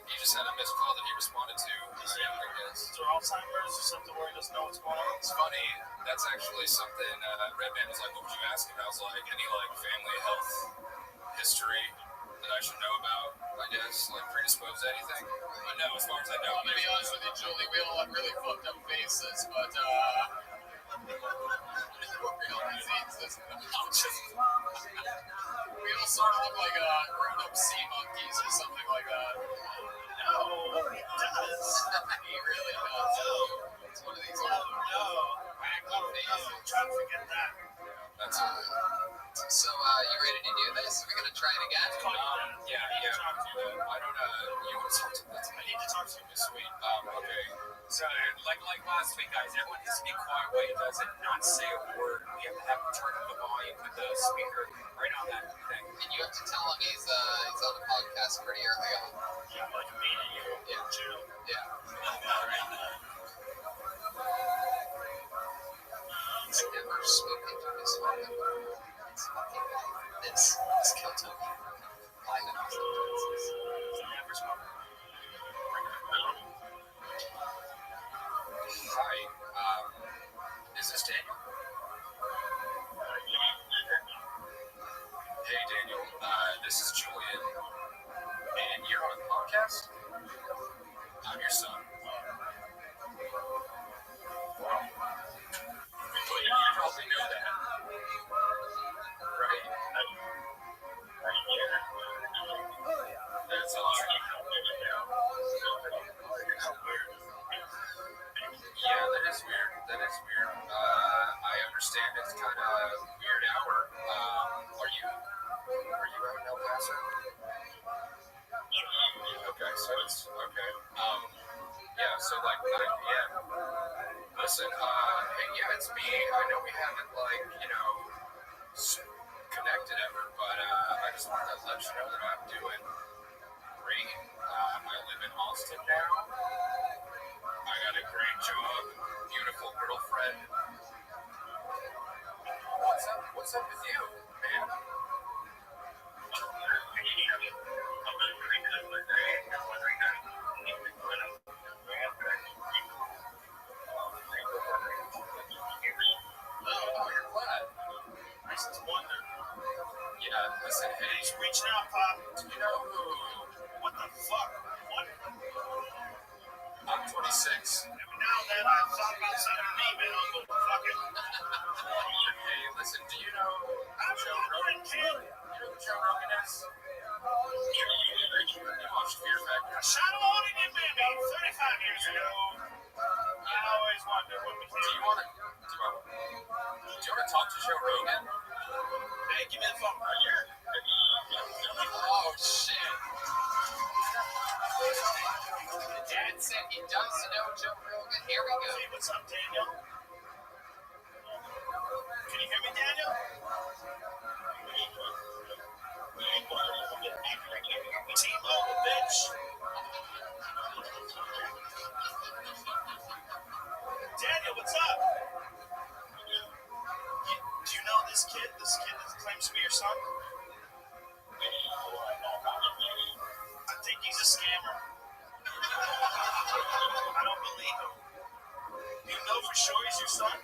He just had a missed call that he responded to. Is there Alzheimer's or something where he doesn't know what's going on? It's funny. That's actually something. Redman was like, "What would you ask him?" I was like, "Any family health history that I should know about? I guess predisposed to anything." But no, as far as I know. To be honest with you, Julie, we all have really fucked up faces, but real diseases. We all sort of look like grown-up sea monkeys or something like that. No, he does. He really does. It's one of these old wacky faces. I'm trying to forget that. That's it. So, you ready to do this? We're gonna try it again? Yeah. I don't. You want to talk to me? I need to talk to you this week. Okay. So, like last week, guys, everyone has to be quiet while he does it, not say a word. We have to have him turn up the volume with the speaker right on that thing. And you have to tell him he's on the podcast pretty early on. Yeah, like me and you. Yeah. Jill. Yeah. I've never spoken to this one before. It's fucking this killed him. I know. Never spoken. Hi. Is this Daniel? Hey, Daniel. This is Julian. And you're on a podcast? I'm your son. Well, you probably know that. Right? That's awesome. Yeah, that is weird. I understand it's kind of weird hour. Are you out in El Paso? Okay, so it's okay. Yeah, so 9 p.m. Listen, hey, yeah, it's me. I know we haven't connected ever, but I just wanted to let you know that I'm doing great. I live in Austin now. I got a great job, beautiful girlfriend. What's up with you, man? Oh, you're glad. Nice to wonder. Yeah, listen, hey, He's reaching out, Pop. do you know who? What the fuck? What? I'm 26. Every now and then I thought about sending an email, but fuck it. Hey, listen, do you know Joe Rogan? Kid. You know who Joe Rogan is? You watched Fear Factor. Shot a load in your baby 35 years ago. I always wondered what Do became you want to talk to Joe Rogan? Hey, give me the phone. Oh shit. Dad said he does know Joe Rogan. Here we go. Hey, what's up, Daniel? Can you hear me, Daniel? T-Mobile, bitch. Daniel, what's up? Do you know this kid? This kid that claims to be your son? I think he's a scammer. I don't believe him. Do you know for sure he's your son?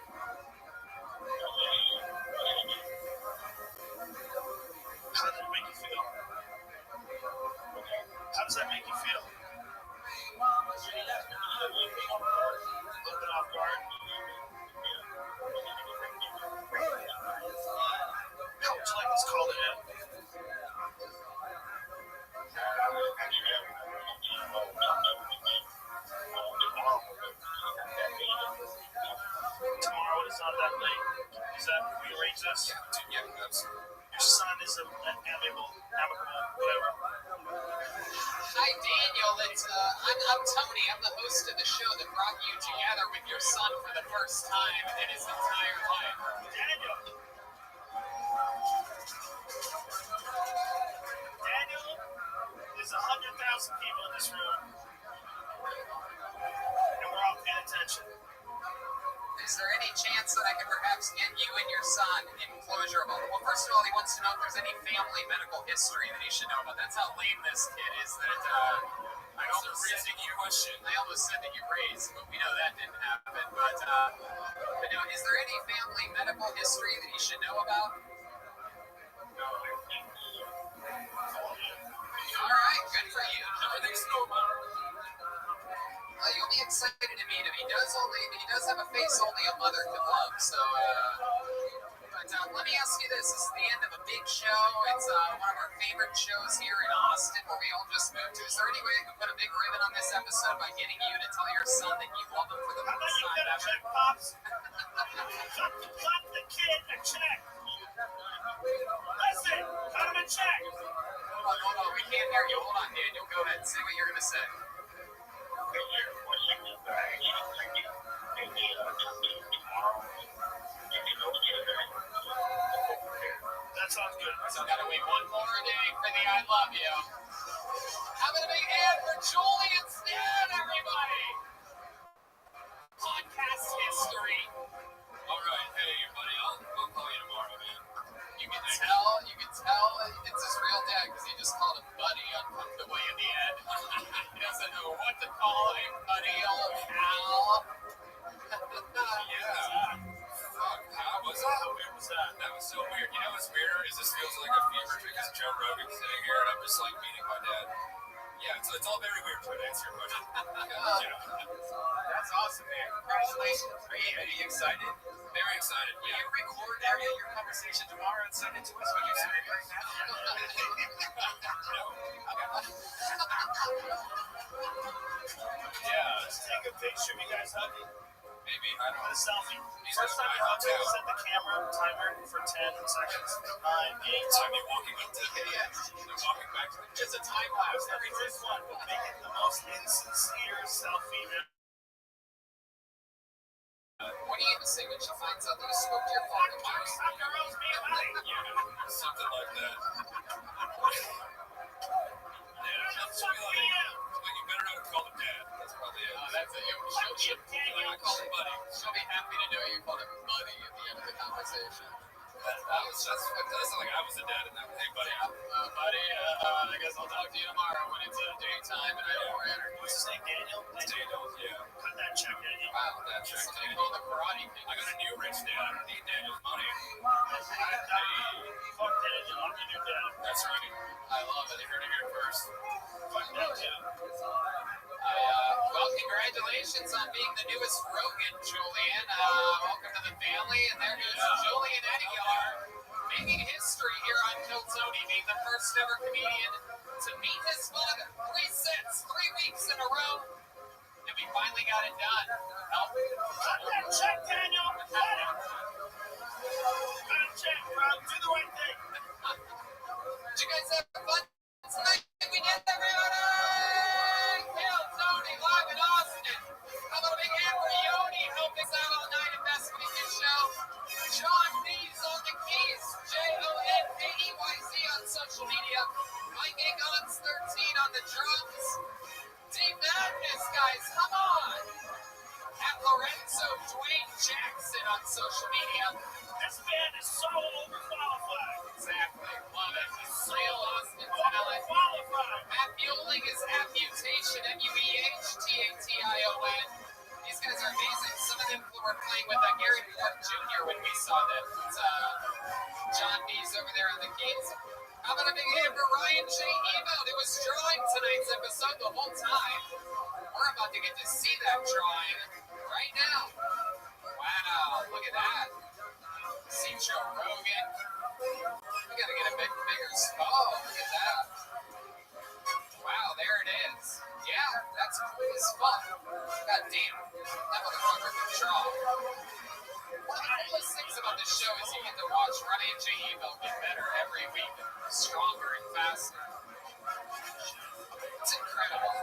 How does that make you feel? How does that make you feel? A little bit off guard. How would you like this call to end? Tomorrow it's not that late. Is that we arrange this? Yeah, that's. Your son is an amicable, whatever. Hi, Daniel. I'm Tony. I'm the host of the show that brought you together with your son for the first time in his entire life. Daniel. Daniel, there's 100,000 people in this room, and we're all paying attention. Is there any chance that I could perhaps get you and your son in closure about? Well, first of all, he wants to know if there's any family medical history that he should know about. That's how lame this kid is. That I almost said that you question. I almost said that you raised, but we know that didn't happen. But now, is there any family medical history that he should know about? All right, good for you. Everything's normal. You'll be excited to meet him. He does have a face only a mother can love. So, but let me ask you this: this is the end of a big show. It's one of our favorite shows here in Austin, where we all just moved to. Is there any way I can put a big ribbon on this episode by getting you to tell your son that you love him for the How about first you time get a ever? check, Pops? Cut the kid a check. Listen, cut him a check. Hold on. We can't hear you. Hold on, Daniel. Go ahead. Say what you're going to say. That sounds good. So gotta wait one more day for the I love you. How about a big hand for Julian Stan, everybody? Podcast history. All right, hey, buddy, I'll call you tomorrow, man. You can tell it's his real dad because he just called him buddy on the way in the end. He doesn't know what to call him, buddy, old pal. Yeah. Fuck, how was that? How weird was that? That was so weird. You know what's weirder is this feels like a fever dream because Joe Rogan's sitting here and I'm just like meeting my dad. Yeah, so it's all very weird to answer your question. That's awesome, man. Congratulations. Are you excited? Very excited. Will you record your conversation tomorrow and send it to us? Would you say it right now? Yeah. Let's take a picture of you guys hugging. Maybe, I don't A know. selfie. He's First time in you my hug, hotel. set the camera timer for 10 seconds. 9, 8. Time you walking up to the Yeah. They're walking back to the Just a time lapse. Every first one will make it the most insincere selfie. What do you even say when she finds out that you spoke to your father? Stop your rose being honey. Yeah, something like that. Yeah, she'll be like, you better not call him dad. That's probably it. That's it. I call him buddy. She'll be happy to know you called him buddy at the end of the conversation. That's like I was the dad in that. Hey, buddy. Buddy, I guess I'll talk to you tomorrow when it's daytime and I have more energy. What's his name, Daniel? It's Daniel, yeah. Cut that check, Daniel. Wow, that check Daniel. All the karate thing. I got a new rich dad. I don't need Daniel's money. Fuck Daniel, I'm your new dad. That's right. I love it. You heard it here first. Fuck Daniel. Well, congratulations on being the newest Rogan, Julian. Welcome to the family. And there is Julian Aguilar making history here on Kill Tony, being the first ever comedian to meet his father. 3 sets, 3 weeks in a row. And we finally got it done. Cut that check, Daniel. Cut it. Cut a check, bro. Do the right thing. Did you guys have fun tonight? We did, everybody! Kill Tony live in Austin. How about a big hand for Yoni helping us out all night and best weekend show? John B's on the keys. JONKEYZ on social media. Mike Agons 13 on the drums. Team Madness, guys, come on! At Lorenzo Dwayne Jackson on social media. This man is so overqualified. Exactly. Love it. Real Austin talent. Overqualified. Matt Mueling is at Mutation, MUEHTATION. These guys are amazing. Some of them were playing with Gary Ford Jr. when we saw them. It's, John B's over there on the keys. How about a big hand for Ryan J. Emo, who was drawing tonight's episode the whole time. We're about to get to see that drawing right now. Wow, look at that. See Joe Rogan. We gotta get a bigger spot. Oh, look at that. Wow, there it is. Yeah, that's cool as fuck. God damn. That motherfucker can draw. One of the coolest things about this show is you get to watch Ryan J. Emo get better every week, stronger and faster. It's incredible.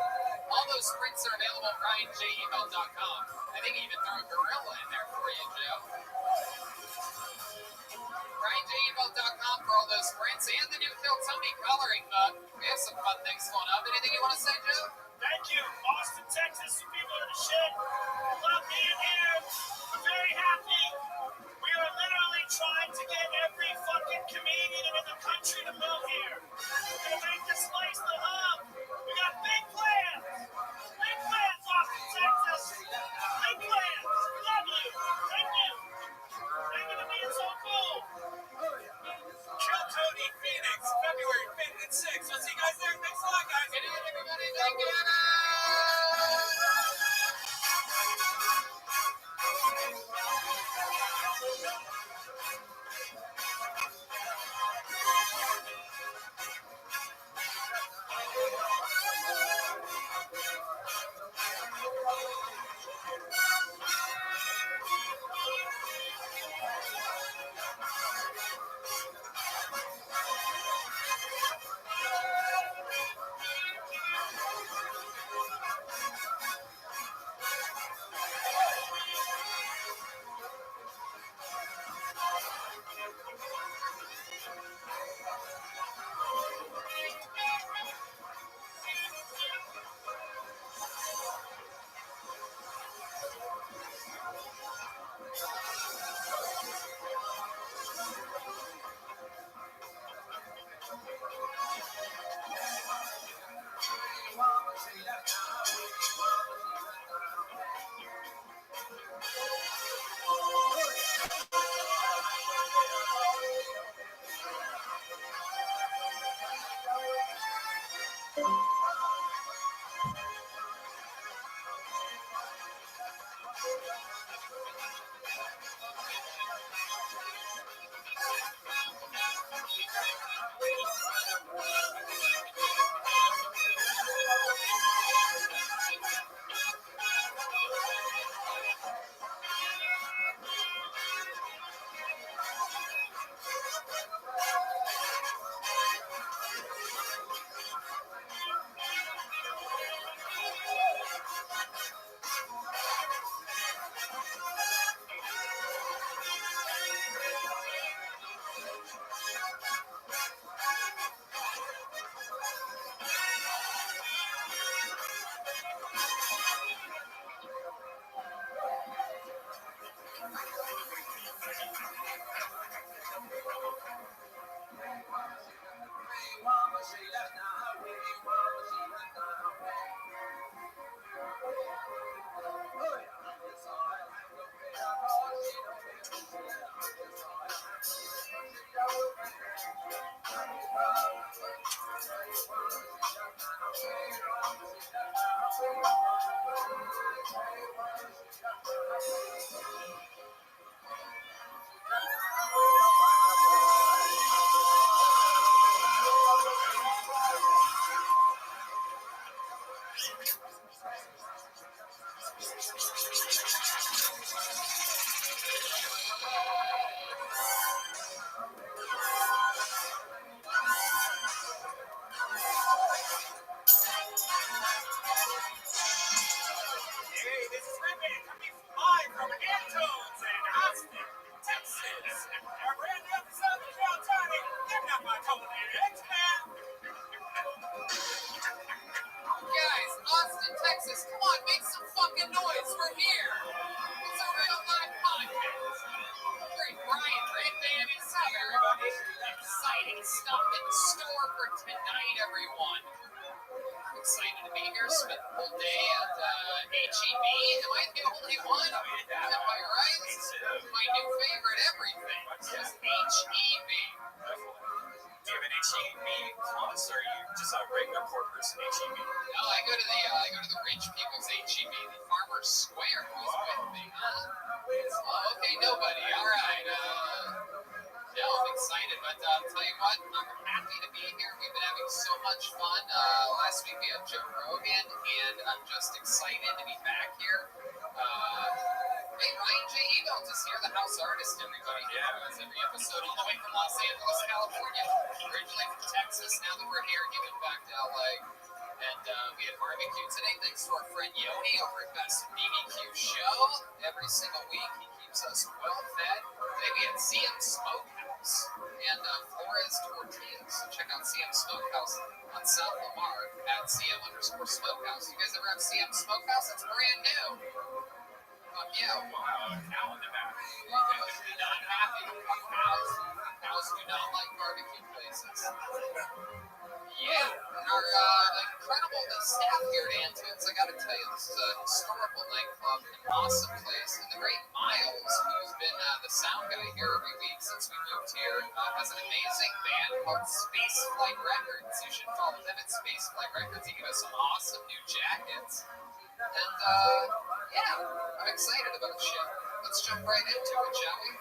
All those sprints are available at RyanJEvelt.com. I think he even threw a gorilla in there for you, Joe. RyanJEvelt.com for all those sprints and the new Kill Tony coloring book. We have some fun things going up. Anything you want to say, Joe? Thank you. Austin, Texas, you people are the shit. Love being here. We're very happy. We are literally trying to get every fucking comedian in the country to move here. We're going to make this place the hub. We got big plans. Big plans, Austin, Texas. Big plans. We love you. Thank you. Thank you for being so cool. Kill Tony Phoenix, February 5th and 6th. We'll see you guys there. Thanks a lot, guys. Good night, everybody. Thank you. Hey, this is Rabbi coming live from Antones in Austin, Texas. A brand new episode of Kill Tony. Give me up my total man. Guys, Austin, Texas, come on, make some fucking noise. We're here. It's a real live podcast. Great Brian Redband is here. Exciting stuff in store for tonight, everyone. I'm excited to be here. Spent the whole day at HEB. Am I the only one? Am I right? My new favorite everything. Just HEB. Do you have an HEB class, or are you just a regular poor person HEB? No, I go to the rich people's HEB, the Farmer's Square. Who's with me? Oh, okay, nobody. All right. No, I'm excited, but I'll tell you what, I'm happy to be here. We've been having so much fun. Last week we had Joe Rogan, and I'm just excited to be back here. Hey, Ryan J. Evelt is here, the house artist, everybody. He does every episode all the way from Los Angeles, California. Originally from Texas, now that we're here, giving back to LA. And we had barbecue today, thanks to our friend Yoni over at Best BBQ Show. Every single week, he keeps us well fed. Today we had CM Smokehouse and Flores Tortillas. So check out CM Smokehouse on South Lamar at CM_Smokehouse. You guys ever have CM Smokehouse? It's brand new. Yeah, cow in the back. Not happy. Cows do not like barbecue places. Yeah, and our incredible staff here at Antunes, I gotta tell you, this is a historical nightclub, an awesome place, and the great Miles, who's been the sound guy here every week since we moved here, has an amazing band called Space Flight Records. You should follow them at Space Flight Records. He gave us some awesome new jackets, and yeah, I'm excited about shit. Let's jump right into it, shall we?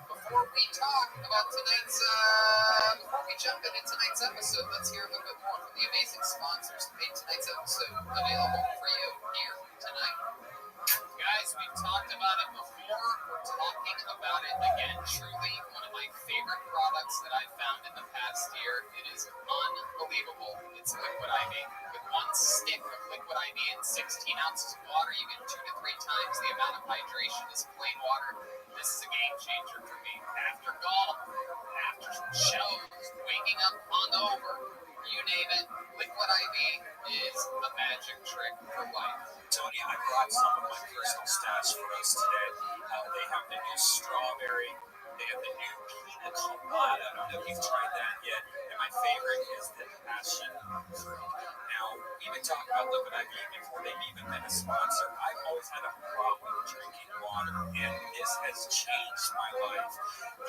Before we talk about before we jump into tonight's episode, let's hear a little bit more from the amazing sponsors who made tonight's episode available for you here tonight. Guys, we've talked about it before. We're talking about it again. Truly one of my favorite products that I've found in the past year. It is unbelievable. It's Liquid IV. With one stick of Liquid IV and 16 ounces of water, you get 2 to 3 times the amount of hydration as plain water. This is a game changer for me. After golf, after shows, waking up hungover, you name it, Liquid IV is a magic trick for life. Tony, I brought some of my personal stash for us today. They have the new strawberry. They have the new pina colada. I don't know if you've tried that yet. And my favorite is the passion fruit. Now, we've been talking about Liquid IV before they've even been a sponsor. I've always had a problem drinking water, and this has changed my life.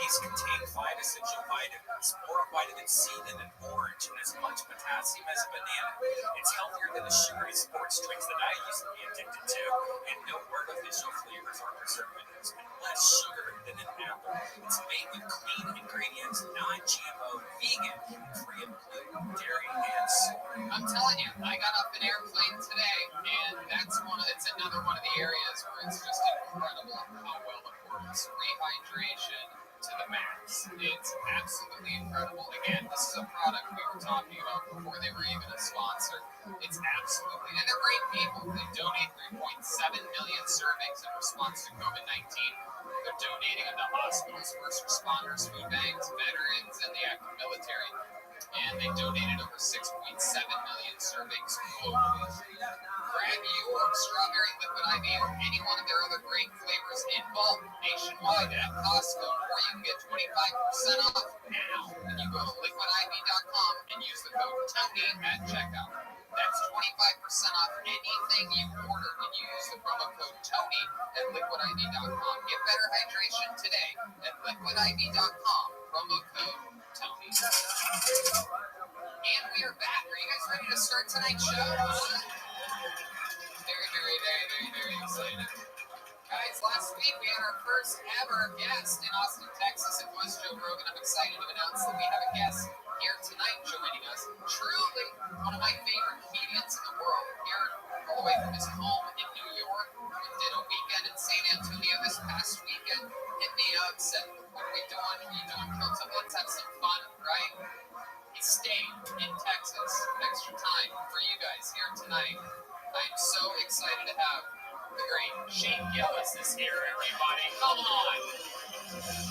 These contain 5 essential vitamins, more vitamin C than an orange, and as much potassium as a banana. It's healthier than the sugary sports drinks that I used to be addicted to, and no artificial flavors or preservatives, and less sugar than an apple. It's made with clean ingredients, non-GMO, vegan, free of gluten, dairy, and soy. I'm telling you, I got off an airplane today, and it's another one of the areas where it's just incredible how well it works. Rehydration to the max. It's absolutely incredible. Again, this is a product we were talking about before they were even a sponsor. It's absolutely, and they're great people. They donate 3.7 million servings in response to COVID-19. They're donating them to hospitals, first responders, food banks, veterans, and the active military. And they donated over 6.7 million servings globally. Grab your strawberry Liquid IV or any one of their other great flavors in bulk nationwide at Costco, or you can get 25% off now when you go to liquidiv.com and use the code TONY at checkout. That's 25% off anything you order when you use the promo code TONY at liquidiv.com. Get better hydration today at liquidiv.com, promo code TONY. And we are back. Are you guys ready to start tonight's show? Very excited. Guys, last week we had our first ever guest in Austin, Texas. It was Joe Rogan. I'm excited to announce that we have a guest here tonight joining us. Truly one of my favorite comedians in the world. Here all the way from his home in New York. We did a weekend in San Antonio this past weekend. Hit me up, said, what are we doing? What are you doing? Let's have some fun, right? He stayed in Texas, extra time for you guys here tonight. I'm so excited to have the great Shane Gillis is here, everybody. Come on.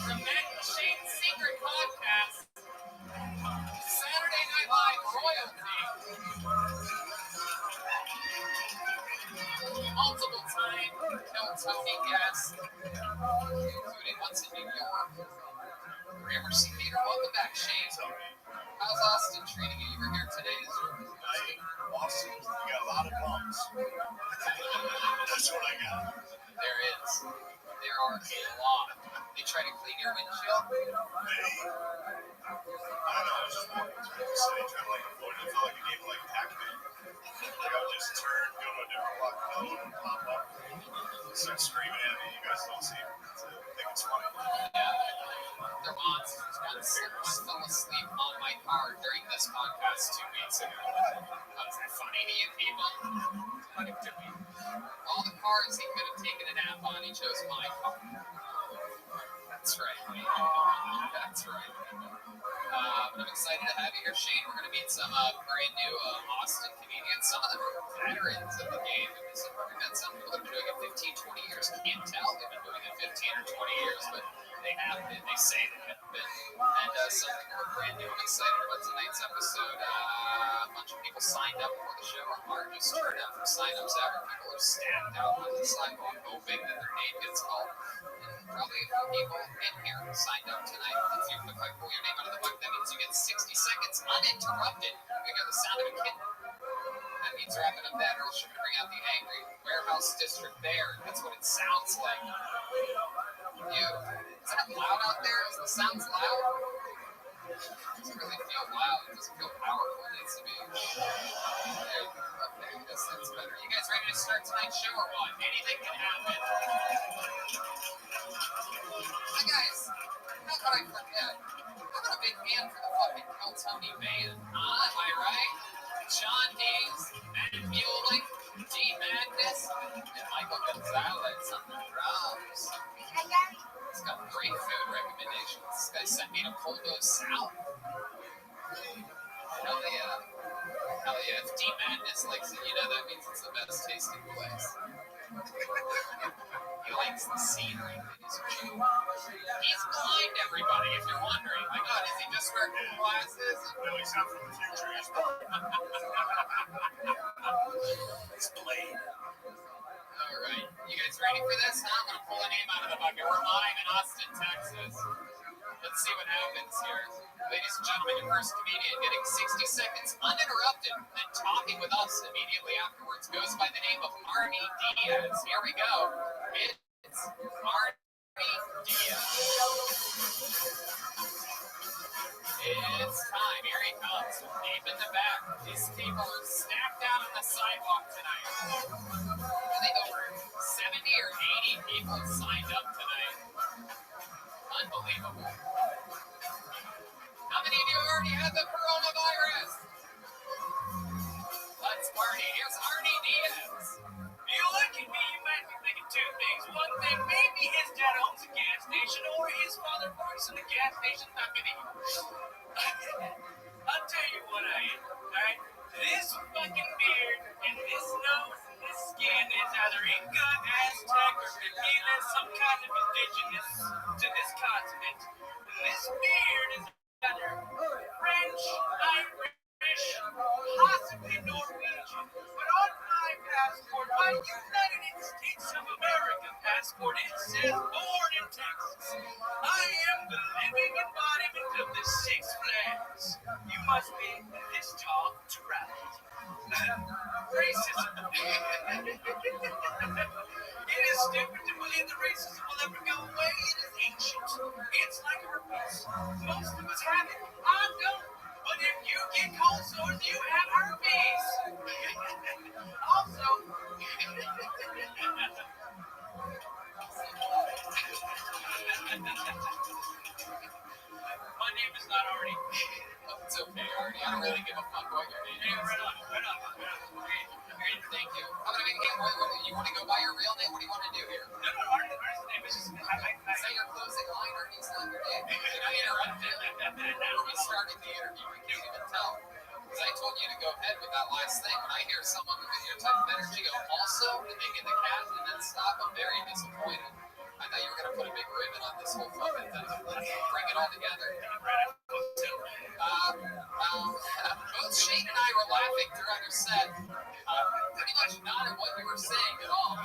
From Matt and Shane's Secret Podcast, Saturday Night Live royalty. Multiple time Tony guests, including once in New York. Gramercy Theater. Welcome back, Shane. How's Austin treating you? You were here today. Austin, you got a lot of bumps. That's what I got. There is. There are a lot. They try to clean your windshield. I don't know. I was just walking through the city trying to avoid it. I felt like a game of Pac-Man. Like I would just turn, go to a different block, and pop up, start screaming at me. You guys don't see it. I think it's funny. Yeah. They're monsters. One fell asleep on my car during this podcast 2 weeks ago. Was that funny to you people? Funny to me. All the cars he could have taken a nap on, he chose my car. That's right. That's right. But I'm excited to have you here, Shane. We're going to meet some brand new Austin comedians. Some of them are veterans of the game. We've met some people that have been doing it 15, 20 years. Can't tell they've been doing it 15 or 20 years, but they have been. They say they have been. And some people are brand new. I'm excited about tonight's episode. A bunch of people signed up for the show. Our largest turnout for sign-ups ever. People are stacked out on the sidewalk hoping that their name gets called. And probably a few people in here signed up tonight. If I pull your name out of the book, that means you get 60 seconds uninterrupted. We got the sound of a kitten. That means you're having a bad or should we bring out the angry warehouse district bear. That's what it sounds like. You. Is that loud out there? Is the sounds loud? It doesn't really feel loud. It doesn't feel powerful. It needs to be. Okay, I guess that's better. You guys ready to start tonight's show or what? Anything can happen. Hi guys. How could I forget? I'm not a big fan for the fucking Kill Tony band. Am I right? John Hayes, Matt Muehlink, D. Magnus, and Michael Gonzalez on the drums. He's got great food recommendations. This guy sent me to Poldo South. Hell yeah. Hell yeah. If D. Magnus likes it, you know that means it's the best tasting place. He likes the scenery. He's blind, everybody, if you're wondering. My God, is he just wearing glasses? No, he's not from the future. He's It's Blade. All right. You guys ready for this? Now I'm going to pull a name out of the bucket. We're live in Austin, Texas. Let's see what happens here. Ladies and gentlemen, your first comedian getting 60 seconds uninterrupted and talking with us immediately afterwards goes by the name of Arnie Diaz. Here we go. It's Arnie Diaz. It's time. Here he comes. Deep in the back. These people are stacked out on the sidewalk tonight. I think over 70 or 80 people signed up tonight. Unbelievable. How many of you already had the coronavirus? Let's party. Here's Arnie Diaz. You look at me, you might be thinking two things. One thing, maybe his dad owns a gas station, or his father works in a gas station company. I'll tell you what I am, alright? This fucking beard and this nose and this skin is either Inca, Aztec, or Tequila, some kind of indigenous to this continent. And this beard is either French, Irish, possibly Norwegian. But on my passport, my United States of America passport, it says born in Texas. I am the living embodiment of the Six Flags. You must be this tall to ride. Racism. It is stupid to believe that racism will ever go away. It is ancient. It's like herpes. Most of us have it. I don't. But if you get cold sores, you have herpes. Also, my name is not Arnie. It's okay, Arnie. I don't really give a fuck what your name is. Right on. Thank you. I'm going to make you want to go by your real name? What do you want to do here? No, Arnie's name is just... Is that your closing line, Arnie's not your name? Did I interrupt it? We started the interview. I can't even tell. Because I told you to go ahead with that last thing. When I hear someone with your type of energy go also and they get the cat and then stop, I'm very disappointed. I thought you were going to put a big ribbon on this whole fucking thing. Bring it all together. Both Shane and I were laughing throughout your set. Pretty much not at what you were saying at all.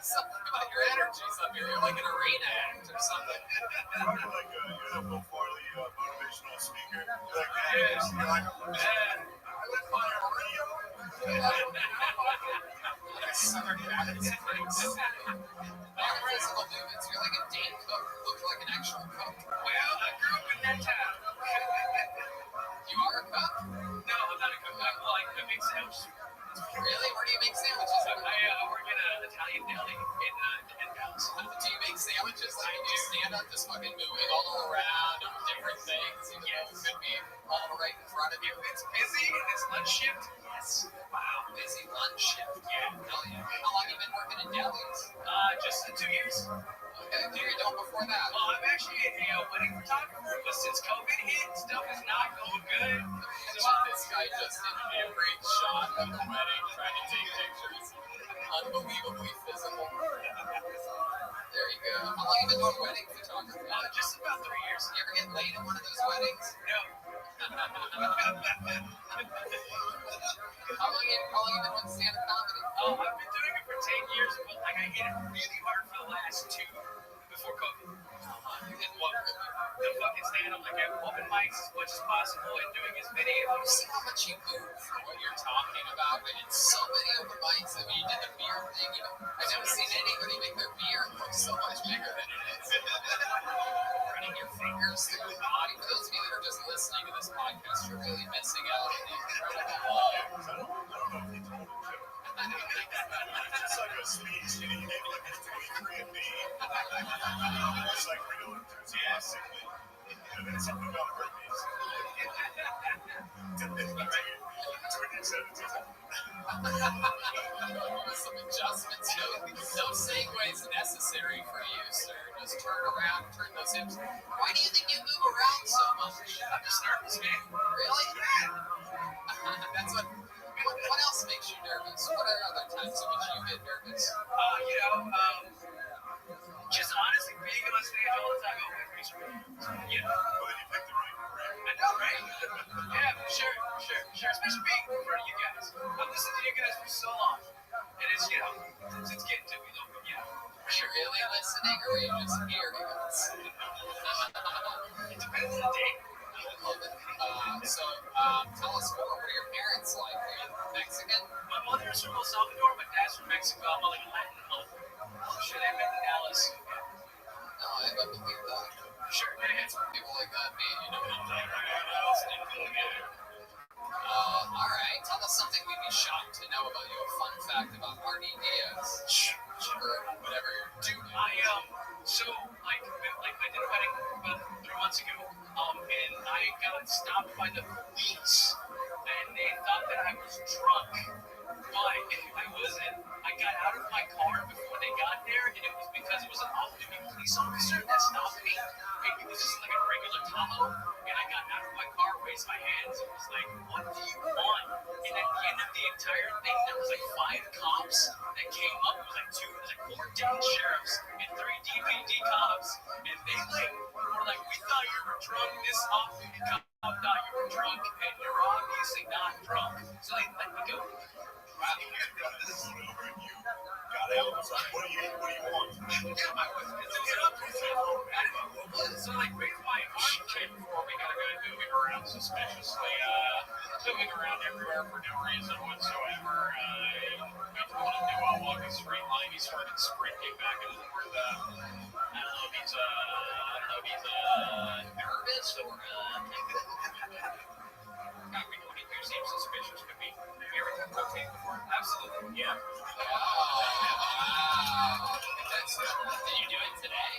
Something about your energies up here. You're like an arena act or something. You're like a Will Farley motivational speaker. You're like, hey, you're like, I live by a Rio. Southern Baptist things. Unreasonable movements. You're like a Dane cook. Look like an actual cook. Well, I grew up in that town. You are a cook? No, I'm not a cook. I make sandwiches. Really? Where do you make sandwiches? I work in an Italian deli in Dallas. Do you make sandwiches? Like, do you stand up just fucking moving all around and different things? You know, it could be all right in front of you. It's busy and it's lunch shift. Yes. Wow, busy lunch shift. Yeah, hell yeah. How long have you been working in delis? Just 2 years. Okay. Okay, what are you doing before that? Well, I'm actually a wedding photographer, but since COVID hit, stuff is not going good. So this guy just did every shot of the wedding, trying to take pictures. Unbelievably physical. There you go. How long have you been doing wedding photography? Just about 3 years. You ever get laid at one of those weddings? No. How long have you been with stand-up comedy? I've been doing it for 10 years, but like I hit it really hard for the last 2 before COVID. You did what? The fucking stand-up, like at open mics as much as possible and doing as many. You see how much you move for what you're talking about, but it's so many open mics. I mean, you did the beer thing. You know, I've never seen anybody make their beer look so much bigger than it is. Running your fingers through the body. For those of you that are just listening to this podcast, you're really missing out on the incredible It's like a speech, you know, you get like a 23 and me. It's like real enthusiastic. And then something about herpes. Some adjustments, no segues necessary for you, sir. Just turn around, turn those hips. Why do you think you move around so much? I'm just nervous, man. Really? That's what else makes you nervous? What are other times in which you get nervous? Just honestly being on stage all the time, makes me Well, then you picked the right career. I know, right? Yeah, for sure. Especially being in front of you guys. I've listened to you guys for so long. And it's, it's getting to me a little bit, Are you really listening or are you just hearing us? It depends on the day. I love it. Tell us more. What are your parents like? Are you Mexican? My mother is from El Salvador, my dad's from Mexico. I'm like a Latin mother. I'm sure they met in Dallas. No, I believe that. Sure, It's for people like that, me. You know what I'm talking about. All right. Tell us something we'd be shocked to know about you. A fun fact about Marty Diaz. Or whatever you're doing. I did a wedding about 3 months ago, and I got stopped by the police, and they thought that I was drunk, but I wasn't. I got out of my car before they got there, and it was because it was an off-duty police officer that stopped me. It was just like a regular Tahoe, and I got out of my car, raised my hands, and was like, "What do you want?" And at the end of the entire thing, there was like 5 cops that came up. It was like 4 deputy sheriffs and 3 DPD cops, and they were like, "We thought you were drunk. This off-duty cop thought you were drunk, and you're obviously not drunk." So they let me go. Wow, you got this one over and you got out. It's like, what do you want? So raised my arm before we got a guy moving around suspiciously, moving around everywhere for no reason whatsoever. We told him to walk a straight line. He started sprinting back and forth. I don't know if he's nervous or God, we don't even seem suspicious to me. Have you ever done cocaine before? Absolutely, yeah. Did you do it today?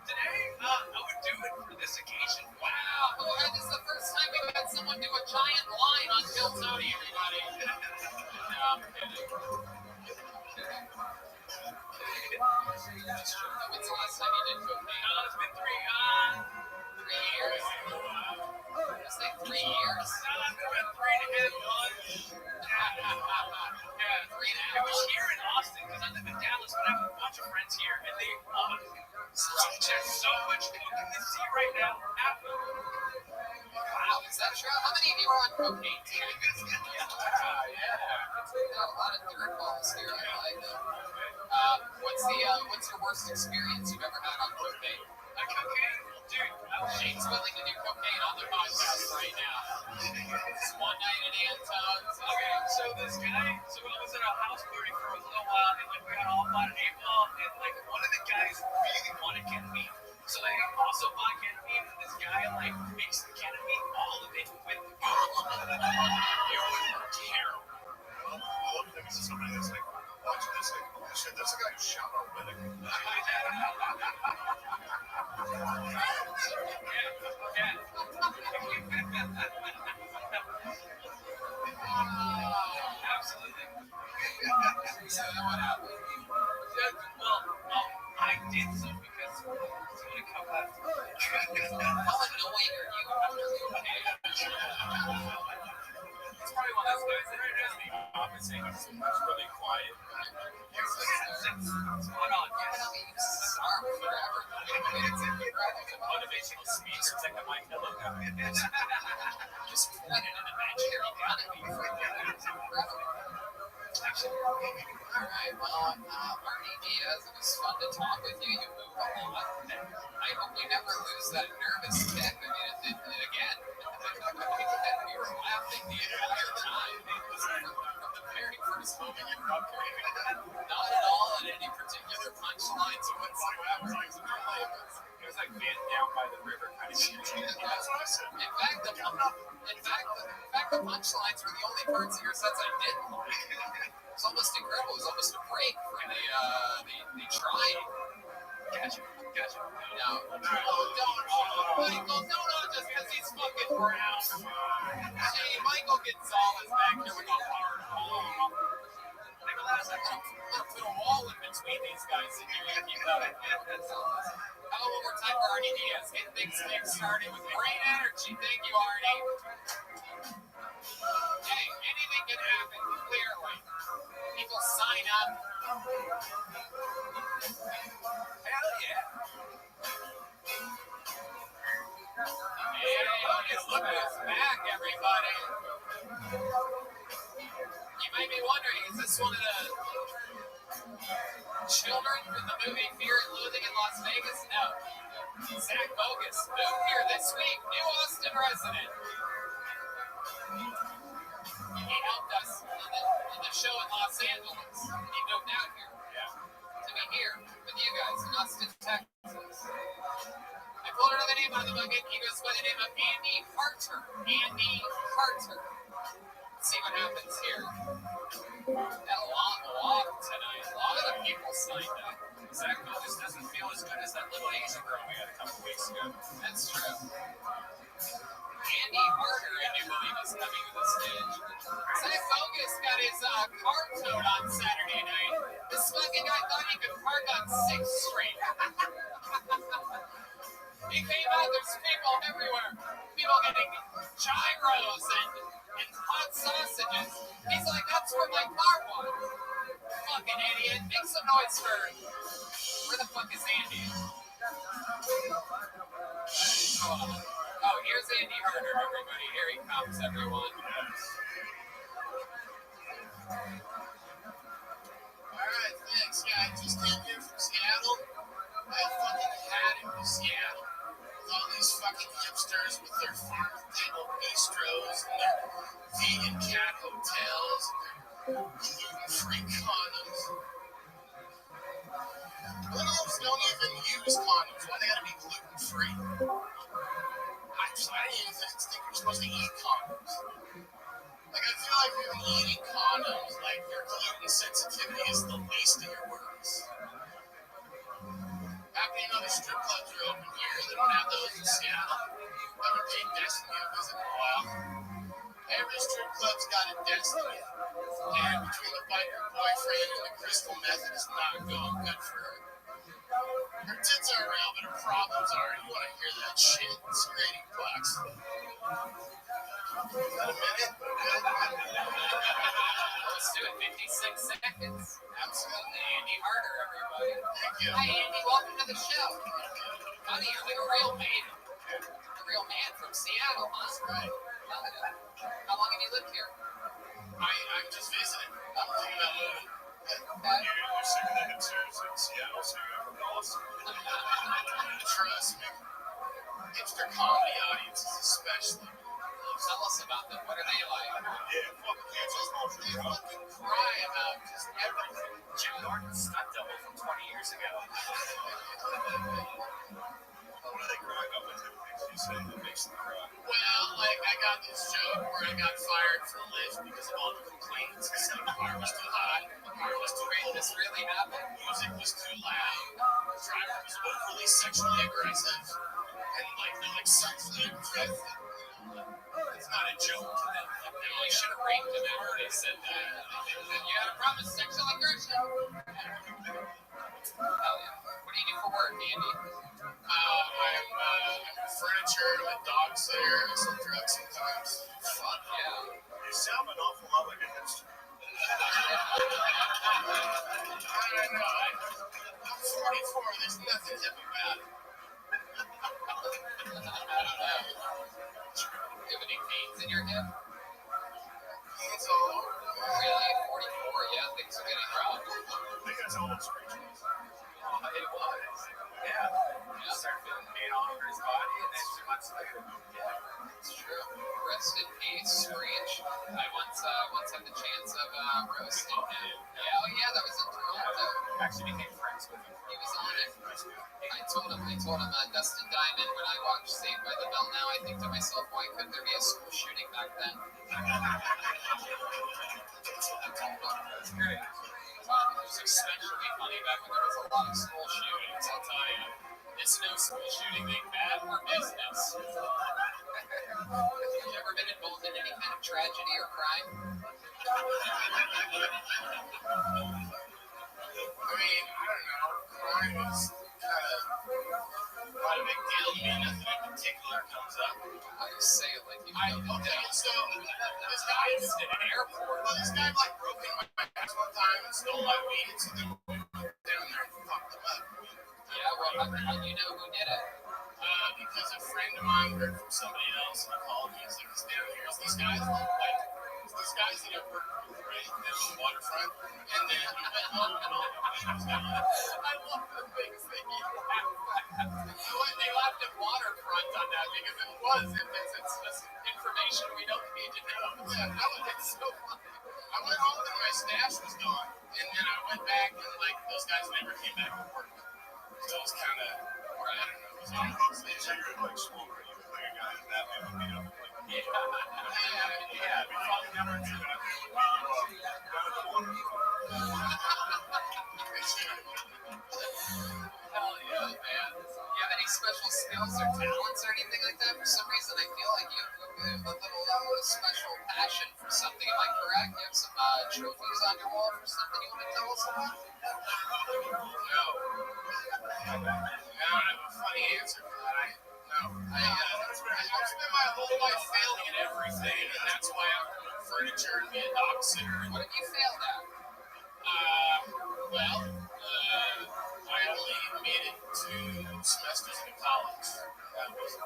Today, I would do it for this occasion. Wow. This is the first time we've had someone do a giant line on Bill Tony, everybody. No, I'm kidding. When's the last time you did cocaine? It's been 3 years. It's like 3 years? I've been about 3.5 months. Yeah, 3.5. It was here in Austin because I live in Dallas, but I have a bunch of friends here, and they there's so much coke in the sea right now. Wow, is that true? How many of you are on cocaine too? Yeah. A lot of dirt balls here. I like them. What's your worst experience you've ever had on cocaine? Cocaine? Dude, Shane's willing to do cocaine on the podcast right now. It's one night at Anton's. Okay, so this guy, I was at a house party for a little while, and we got all bought an 8-ball, and one of the guys really wanted ketamine. So they also bought ketamine, and this guy mixed the ketamine, all of it, with the gold. It was terrible. I love that this is somebody that's like, watching this, like, oh shit, that's the guy who shot our wedding. Absolutely. So then what happened? Well, I did so because come left. How annoying are you after the okay? It's probably one of those guys that does the opposite. He's really quiet. Hold on, yeah. His arm forever. It's a motivational speaker. It's like a My Pillow guy. Just pointed an imaginary gun at me forever. Alright, well, Arnie Diaz, it was fun to talk with you. You move a lot. I hope we never lose that nervous tick. I mean, again, we were laughing the entire time. From the very first moment you were up here. Not at all at any particular punchlines whatsoever. It was like being down by the river kind of shit. In fact, the punchlines were the only parts of your sets I didn't like. It's almost incredible. It was almost a break from the trying. Gotcha. No. Michael, don't just because he's fucking brown. See, Michael Gonzalez back here with a hard home. I'll put a wall in between these guys and you know it. How about one more time for Arnie Diaz? Get things started with great energy. Thank you, Arnie. Hey, anything can happen, clearly. People sign up. Hell yeah. Hey, look who's back, everybody. You might be wondering, is this one of the children from the movie Fear and Loathing in Las Vegas? No. Zach Bogus moved here this week, new Austin resident. He helped us in the show in Los Angeles. He moved out here to be here with you guys in Austin, Texas. I pulled another name out of the bucket. He goes by the name of Andy Harter. Andy Harter. Let's see what happens here. Got a long walk tonight. A lot of people signed up. Zach Bogus doesn't feel as good as that little Asian girl we had a couple weeks ago. That's true. Andy Harter, I do believe, is coming to the stage. Zach Bogus got his car towed on Saturday night. This fucking guy thought he could park on 6th Street. He came out, there's people everywhere. People getting gyros and hot sausages. He's like, that's where my car was. Fucking idiot. Make some noise for... Where the fuck is Andy? Oh, here's Andy Harter, everybody. Here he comes, everyone. Alright, thanks, guys. Just came here from Seattle. I fucking had it with Seattle. With all these fucking hipsters with their farm-to-table bistros and their vegan cat hotels and their gluten-free condoms. Millennials don't even use condoms. Why they gotta be gluten-free? I didn't even think you're supposed to eat condoms. Like, I feel like you're eating condoms, like your gluten sensitivity is the least of your worries. Happy to know the strip clubs are open here. They don't have those in Seattle. Haven't paid Destiny a visit in a while. Every strip club's got a Destiny. And between the biker boyfriend and the crystal method is not going good for her. Her tits are real, but her problems are. You want to hear that shit? It's $80. Is that a minute? Let's do it. 56 seconds. Absolutely. Andy Harter, everybody. Thank you. Hi, Andy. Welcome to the show. Honey, you're like a real man. A real man from Seattle, huh? Right. How long have you lived here? I'm just visiting. I'm thinking about moving. You're sick of the hipsters in Seattle, so you're from Austin. Trust me. Hipster comedy audiences especially. Tell us about them. What are they like? Yeah, fucking cancel culture. They fucking cry about just everything. Jim Norton's stunt double from 20 years ago. What do they cry about? What type of things do you say that makes them cry? Well, like, I got this joke where I got fired from Lyft because of all the complaints. I said the car was too hot, the car was too cold, This really happened? music was too loud, the driver was overly sexually aggressive, and, like, they're like, sexually aggressive. It's not a joke to them. You should have raped him after they said that. You had a problem with sexual aggression. Hell yeah. What do you do for work, Andy? Slayer, I sell drugs sometimes. Fuck yeah. You sound an awful lot like a hipster. I know. I'm 44. There's nothing hip about it. I don't know. Do you have any pains in your hip? It's all over. Really? 44? Yeah, things are getting rough. I think that's almost rituals. Oh, it was. Yeah. You start feeling pain all over his body, and then 2 months later, Yeah, it's true. Rest in peace, Screech. I once had the chance of roasting him. Yeah, oh yeah, that was in Toronto. actually became friends with him. He was on it. I told him, Dustin Diamond, when I watched Saved by the Bell now, I think to myself, why couldn't there be a school shooting back then? That's great. It was especially funny back when there was a lot of school shootings, I'll tell you. Is no school shooting thing bad for business? Have you ever been involved in any kind of tragedy or crime? I mean, I don't know. Crime is kind of not a big deal to me. Nothing in particular comes up. I just say it like you know. Okay, so this guy is in an airport. well, this guy like broke into my house one time and stole my weed, so then we went down there and fucked him up. Yeah, well, how do you know who did it? Because a friend of mine heard from somebody else and he called me. He's like, he's down here. It's these guys, like, these guys that I work with, right? Down on the waterfront. And then he went home and all I love the things that you laugh at. They laughed at waterfront on that because it was. It's just information we don't need to know. Yeah, It's so funny. I went home and my stash was gone. And then I went back and, like, those guys never came back to work. So it was kind of, I don't know. It was on So you're like smoker, you look like a guy in that man would beat up. Yeah. We found number 2 and Hell yeah, man. Do you have any special skills or talents or anything like that? For some reason, I feel like you have a little special passion for something. Am I correct? You have some trophies on your wall for something you want to tell us about? No. I don't have a funny answer for that. I've spent my whole life failing at everything, and that's why I'm doing furniture and be a dog sitter. What have you failed at? Well, I only made it 2 semesters in college. That was To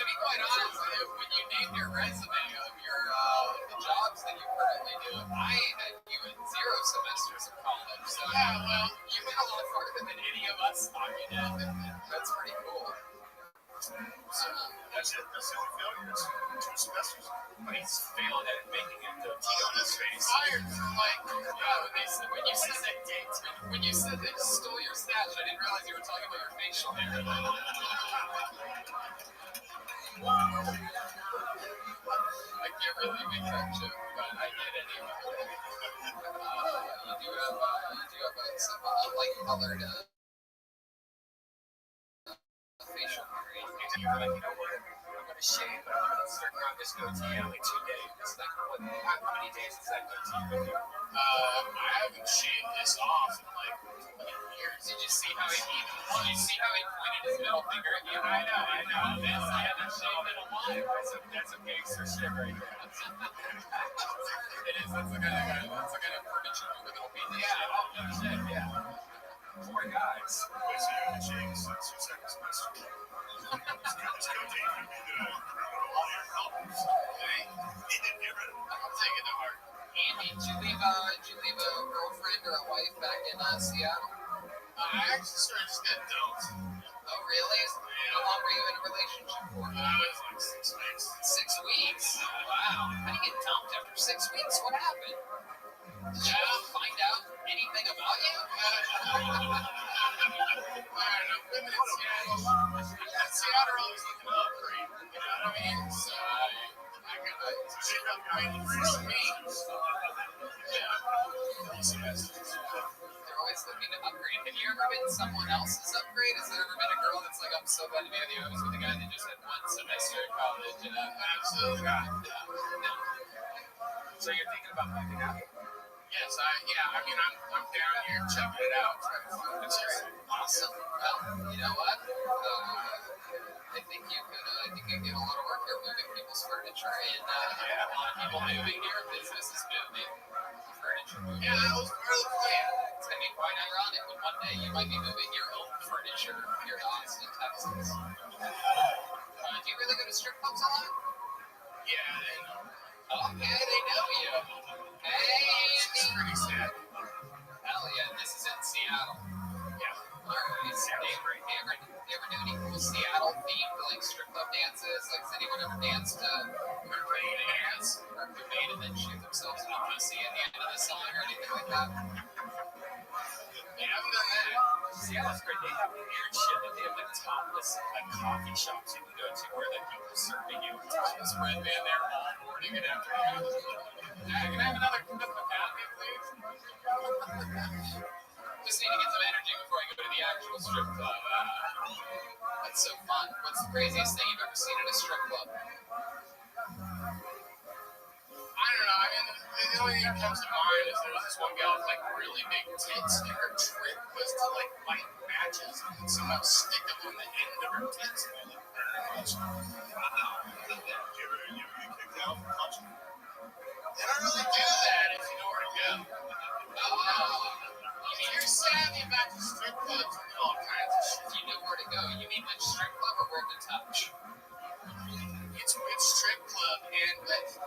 be quite honest with you, when you named your resume of your the jobs that you currently do, I had you in 0 semesters of college. So yeah, well, you went a lot farther than any of us thought you did. That's pretty cool. that's it. That's the only failure. It's 2 semesters. But he's failed at making it to this fired for like, when you said they stole your stash, I didn't realize you were talking about your facial hair. I can't really make that joke, but I did anyway. You do have some light-colored facial hair. You're like, you know what? I'm going to shave, but I'm going to start growing this goatee in only 2 days. Like, how many days is that goatee with you? I haven't shaved this off in like 20 years. Did you see how he pointed his middle finger at you? I know. This, I haven't shaved in a while. That's a gangster shit right there. It is. That's the kind of furniture movie that'll be in the shit. Oh, no shit, yeah. Poor guys. Wait, so you haven't shaved since your second semester? This goatee could be the criminal lawyer problems. Okay? He didn't get rid of it. I'll take it to heart. Andy, did you leave a girlfriend or a wife back in Seattle? I actually sort of just got dumped. Oh, really? How long were you in a relationship for? It was like 6 weeks. 6 weeks? Wow. How do you get dumped after 6 weeks? What happened? Did you ever find out anything about you? I don't know. Women in Seattle are always looking to upgrade. You know what I mean? So she got me. They're always looking to upgrade. Have you ever been someone else's upgrade? Has there ever been a girl that's like, I'm so glad to be with you? I was with a guy that just had 1 semester in college. Absolutely. No. So you're thinking about moving out? Yes, I mean, I'm down here checking it out. That's awesome. Well, you know what? I think you could get a lot of work here moving people's furniture, and a lot of people moving here. Business is moving. Furniture moving. Yeah, that was part of the plan. It's gonna be quite ironic when one day you might be moving your own furniture here to Austin, Texas. Do you really go to strip clubs a lot? Yeah, they know. Okay, they know you. Hey, It's Andy. pretty sad. Hell yeah, this is in Seattle. Yeah. Alright, so you ever do any cool Seattle themed like strip club dances? Like, has anyone ever danced to Mermaid Dance or Mermaid and then shoot themselves in the pussy at the end of the song or anything like that? They haven't done that. Seattle's great. They have weird shit. They have like topless like coffee shops you can go to where like people are serving you. This red man there all morning and afternoon. Can I have another cup of coffee, please? Just need to get some energy before I go to the actual strip club. That's so fun. What's the craziest thing you've ever seen at a strip club? I don't know. I mean, the only thing that comes to mind is there was this one gal with like really big tits, and her trick was to like light matches and somehow stick them on the end of her tits and all that very much. Wow. You ever get kicked out for touching? They don't really do that if you know where to go. If you're savvy about the strip clubs and all kinds of shit, You know where to go. You mean like strip club or where to touch? it's with strip club and with it's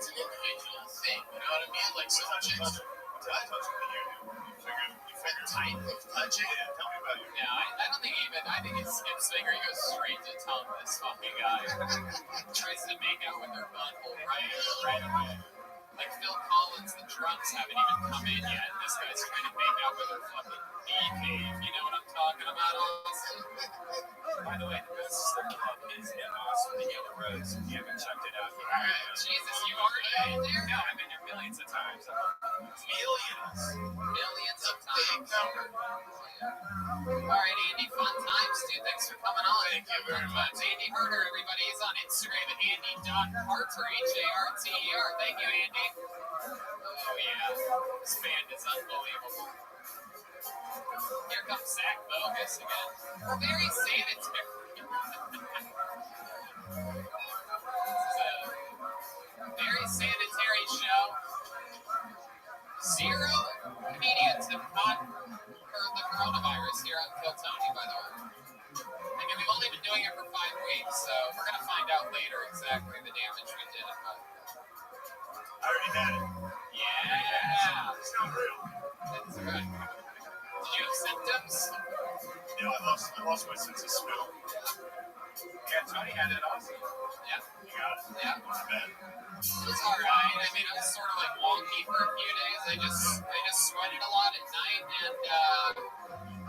an individual thing. You know what I mean? Like some chicks. What's that touching that you do? You figure Type of touching. Yeah, tell me about your. No, I don't think even. I think it's Skip's finger. He goes straight to tongue. This fucking guy tries to make out with her butthole right away. Like Phil Collins, the drums haven't even come in yet. This guy's trying to make out with her fucking bee cave. You know what I'm talking about, Austin? By the way, the best strip club is in Austin, the Yellow Rose. If you haven't checked it out, Jesus, you already been there? no, I've been there millions of times. Millions. Millions of times. All right, Andy, fun times, dude. Thanks for coming on. Thank you very much. Andy Herder, everybody. He's on Instagram at Andy.Harter, Harter. Thank you, Andy. Oh, yeah. This band is unbelievable. Here comes Zach Bogus again. We're very sanitary. This is a very sanitary show. 0 comedians have caught the coronavirus here on Kill Tony, by the way. I mean, we've only been doing it for 5 weeks, so we're going to find out later exactly the damage we did. I already had it. Yeah. It's not real. That's good. Did you have symptoms? Yeah, I lost my sense of smell. Yeah, Tony had it also. Yeah. You got it. Yeah. It was bad. It was alright. I mean, it was sort of like wonky for a few days. I just sweated a lot at night and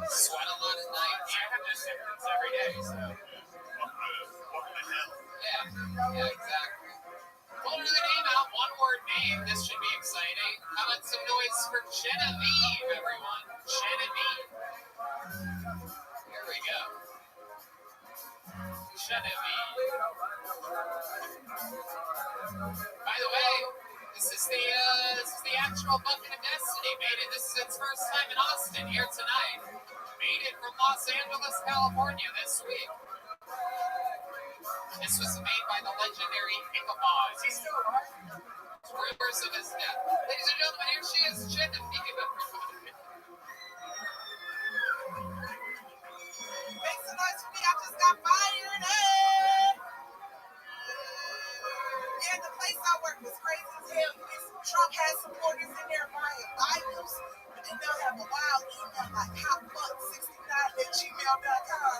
sweat a lot at night. I have those symptoms every day, so. Welcome to hell. Yeah, exactly. Pull another name out, one word name. This should be exciting. How about some noise for Genevieve, everyone? Genevieve. Here we go. Genevieve. By the way, this is the actual Bucket of Destiny. Made it. This is its first time in Austin here tonight. Made it from Los Angeles, California this week. This was made by the legendary Ichabod. Is he still alive? Rumors of his death. Ladies and gentlemen, here she is, Genevieve. Make some noise for me. I just got fired up. Yeah, the place I work was crazy as hell. Trump had supporters in there buying Bibles, but then they'll have a wild email like hotbuck69@gmail.com.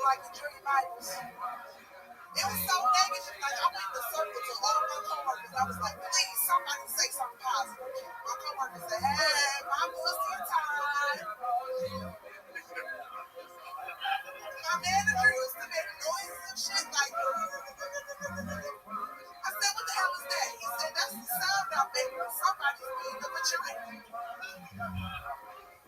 Like the dream Bibles. It was so negative. Like I went in the circle to all my coworkers. I was like, please, somebody say something positive. My coworkers said, hey, my pussy tied. My manager used to make noises and shit like, I said, what the hell is that? He said, that's the sound I make when somebody's being a vagina.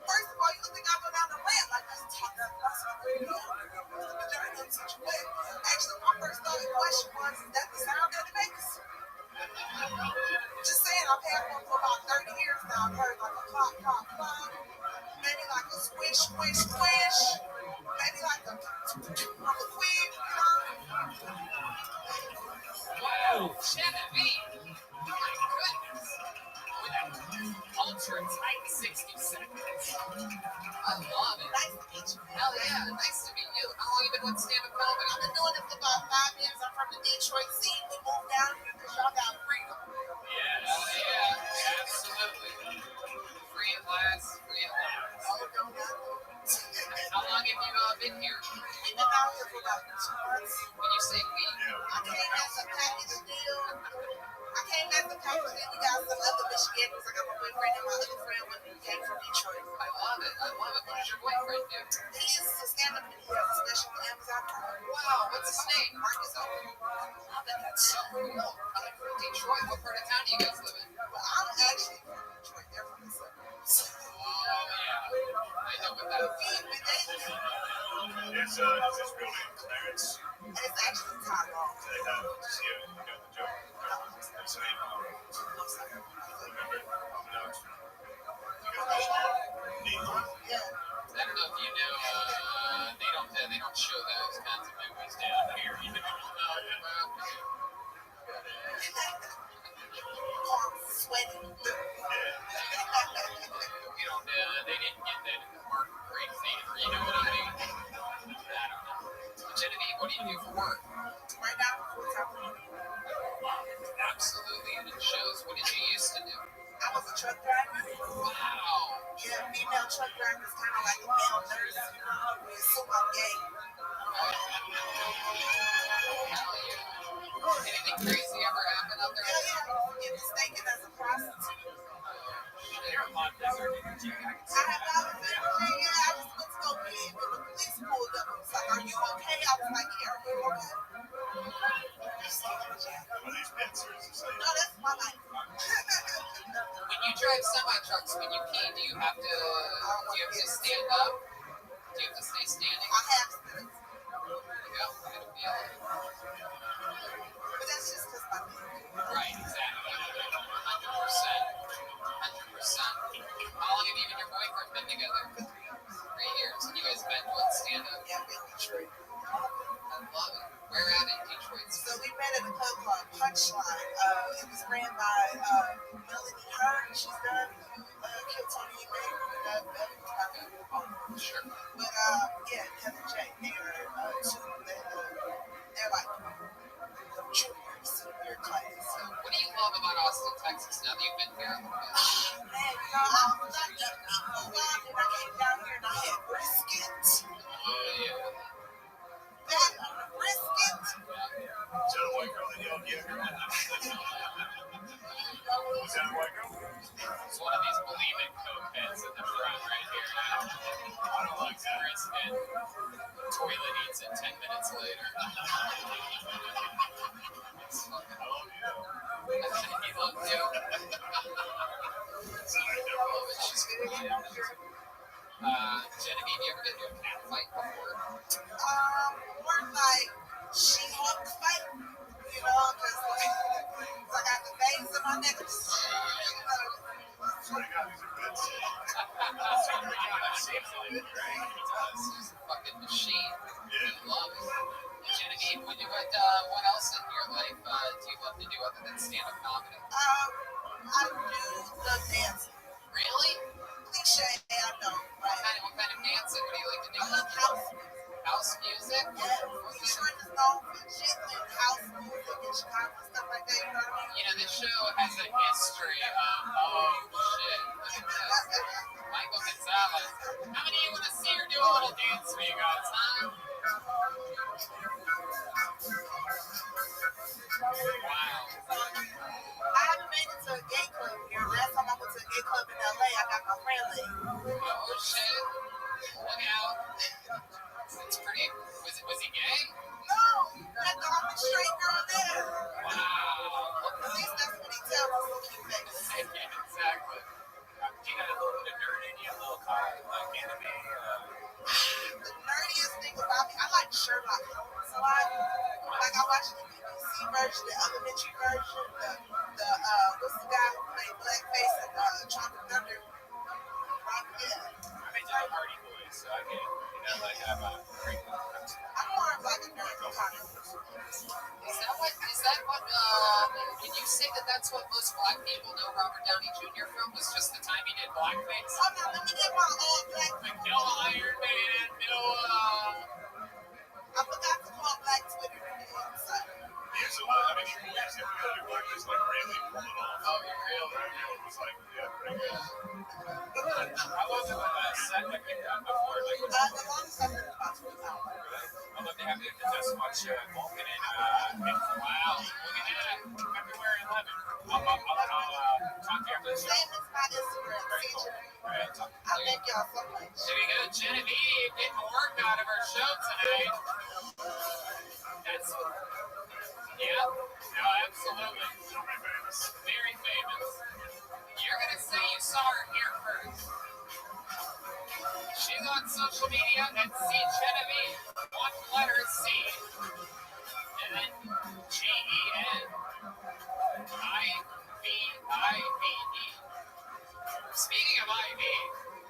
First of all, you think I go down the ramp like this, talking about the vagina in such a way. Actually, my first question was, is that the sound that it makes? Just saying, I've had one for about 30 years now. I've heard like a clop, clop, clop. Maybe like a squish, squish, squish. maybe like a queen, you know? Wow, Genevieve. My goodness. With that ultra tight 60 seconds. I love it. Nice to meet you. Hell yeah, nice to meet you. How long you been with stand-up comedy? I've been doing it for about 5 years. I'm from the Detroit scene. We moved down here because y'all got freedom. Yeah, hell yeah, absolutely. Free at last, free at last. Oh, no, no. How long have you been here? We've been out here for about 2 months. When you say we, I came as a package deal. We got some other Michiganders. I got my boyfriend and my other friend when we came from Detroit. I love it. I love it. What does your boyfriend do? He is a stand-up and he has a special on Amazon. Wow, what's his name? Marcus. I love it. That's so cool. I'm from Detroit. What part of town do you guys live in? Well, I'm actually from Detroit. They're from the suburbs. Oh, yeah. I know what that is. Is this real name Clarence? It's actually Tyrone. They have to see it. You got the joke. It's an name. Remember? Yeah. I don't know if you know, they don't show those kinds of movies down here. You know what I'm talking about? I'm sweating. We don't, they didn't get that in the Mark Great Theater, you know what I mean? I don't know. Genevieve, what do you do for work? Right now, I'm full-time. Absolutely, and it shows. What did you used to do? I was a truck driver. Wow. Yeah, female truck driver is kind of like a male nurse, you know. We assume I'm gay. Hell yeah. Anything crazy ever happen out there? Yeah. Get mistaken as a prostitute. You're a hot desert. I have not been yeah, I was supposed to go pee when the police pulled up. I was like, are you okay? I was like, yeah, are you okay? Are these pincers? No, that's my life. When you drive semi-trucks, when you pee, do you have to stand up? Do you have to stay standing? I have to. Yeah, it'll be all But that's just because my baby. right, exactly. 100%. 100%. How long have you and your boyfriend been together? 3 years. And you guys met what, stand-up? Yeah, I'm in Detroit. I love it. Where at in Detroit? So we met at a club called Punchline. It was ran by Melanie Hurd. She's done Kill Tony Emanuel. Sure. But yeah, Kevin J. They're two. They're like junior, senior class. What do you love about Austin, Texas, now that you've been here a little bit? Man, you know, I was not eating meat for a while, and I came down here and I had brisket. Oh, yeah. That brisket. Is that a white girl that yelled at you? Is that a white girl? It's one of these bulimic cokeheads in the front right here. I don't like that. Brisket. Toilet eats it 10 minutes later. It's fucking love you. He loves you. She's good. Genevieve, you ever been to a cat fight before? More like She-Hulk fight, you know, because I got the veins in my neck. She's a fucking machine. I love it. Genevieve, what else in your life do you love to do other than stand-up comedy? I do love dancing. Really? Cliche, I know, right? What kind of dancing? What do you like to do? I love house music. House music? Yeah, Detroit is known for jiggling house music and Chicago and stuff like that, you know what I mean? You know, this show has a history of, oh shit, look at this. Michael Gonzalez. How many of you want to see her do a little dance for you guys, huh? Wow. I haven't made it to a gay club here. Last time I went to a gay club in LA, I got my friend laid. Oh shit. Look out. It's pretty. Was he gay? No, that's the only straight girl there. Wow. At least that's what he tells us when he makes. Yeah, exactly. Do you got a little bit of nerd in you, a little like anime? The nerdiest thing about me, I like Sherlock Holmes a lot. Like I watched the BBC version, the elementary version, the what's the guy who played Blackface and Tropic Thunder? Robin, yeah. I mean, I'm Hardy Boys, so I get it. that like have a great friends. I'm more of like American comic. Is that what, can you say that that's what most black people know Robert Downey Jr. from? Was just the time he did blackface? Oh, no, let me get my old black. Like, no Iron Man, no, I forgot to call black Twitter today. So. Here's what I mean, you guys have to do blackface like really pull it off. oh, you really? It was like, yeah, pretty good. How long have a set like you've done before? Like, The longest I've been about 2 hours. I'd love to have you just watch Vulcan and wow, look at that, February 11th. I'll talk to you after the show. Same as my Instagram, CJ. Right. I thank y'all so much. There you go, Genevieve getting work out of her show tonight. That's, yeah, no, absolutely. Very famous. You're going to say you saw her here first. She's on social media at C Genevieve. One letter C. And then GENIVIVE. Speaking of IV,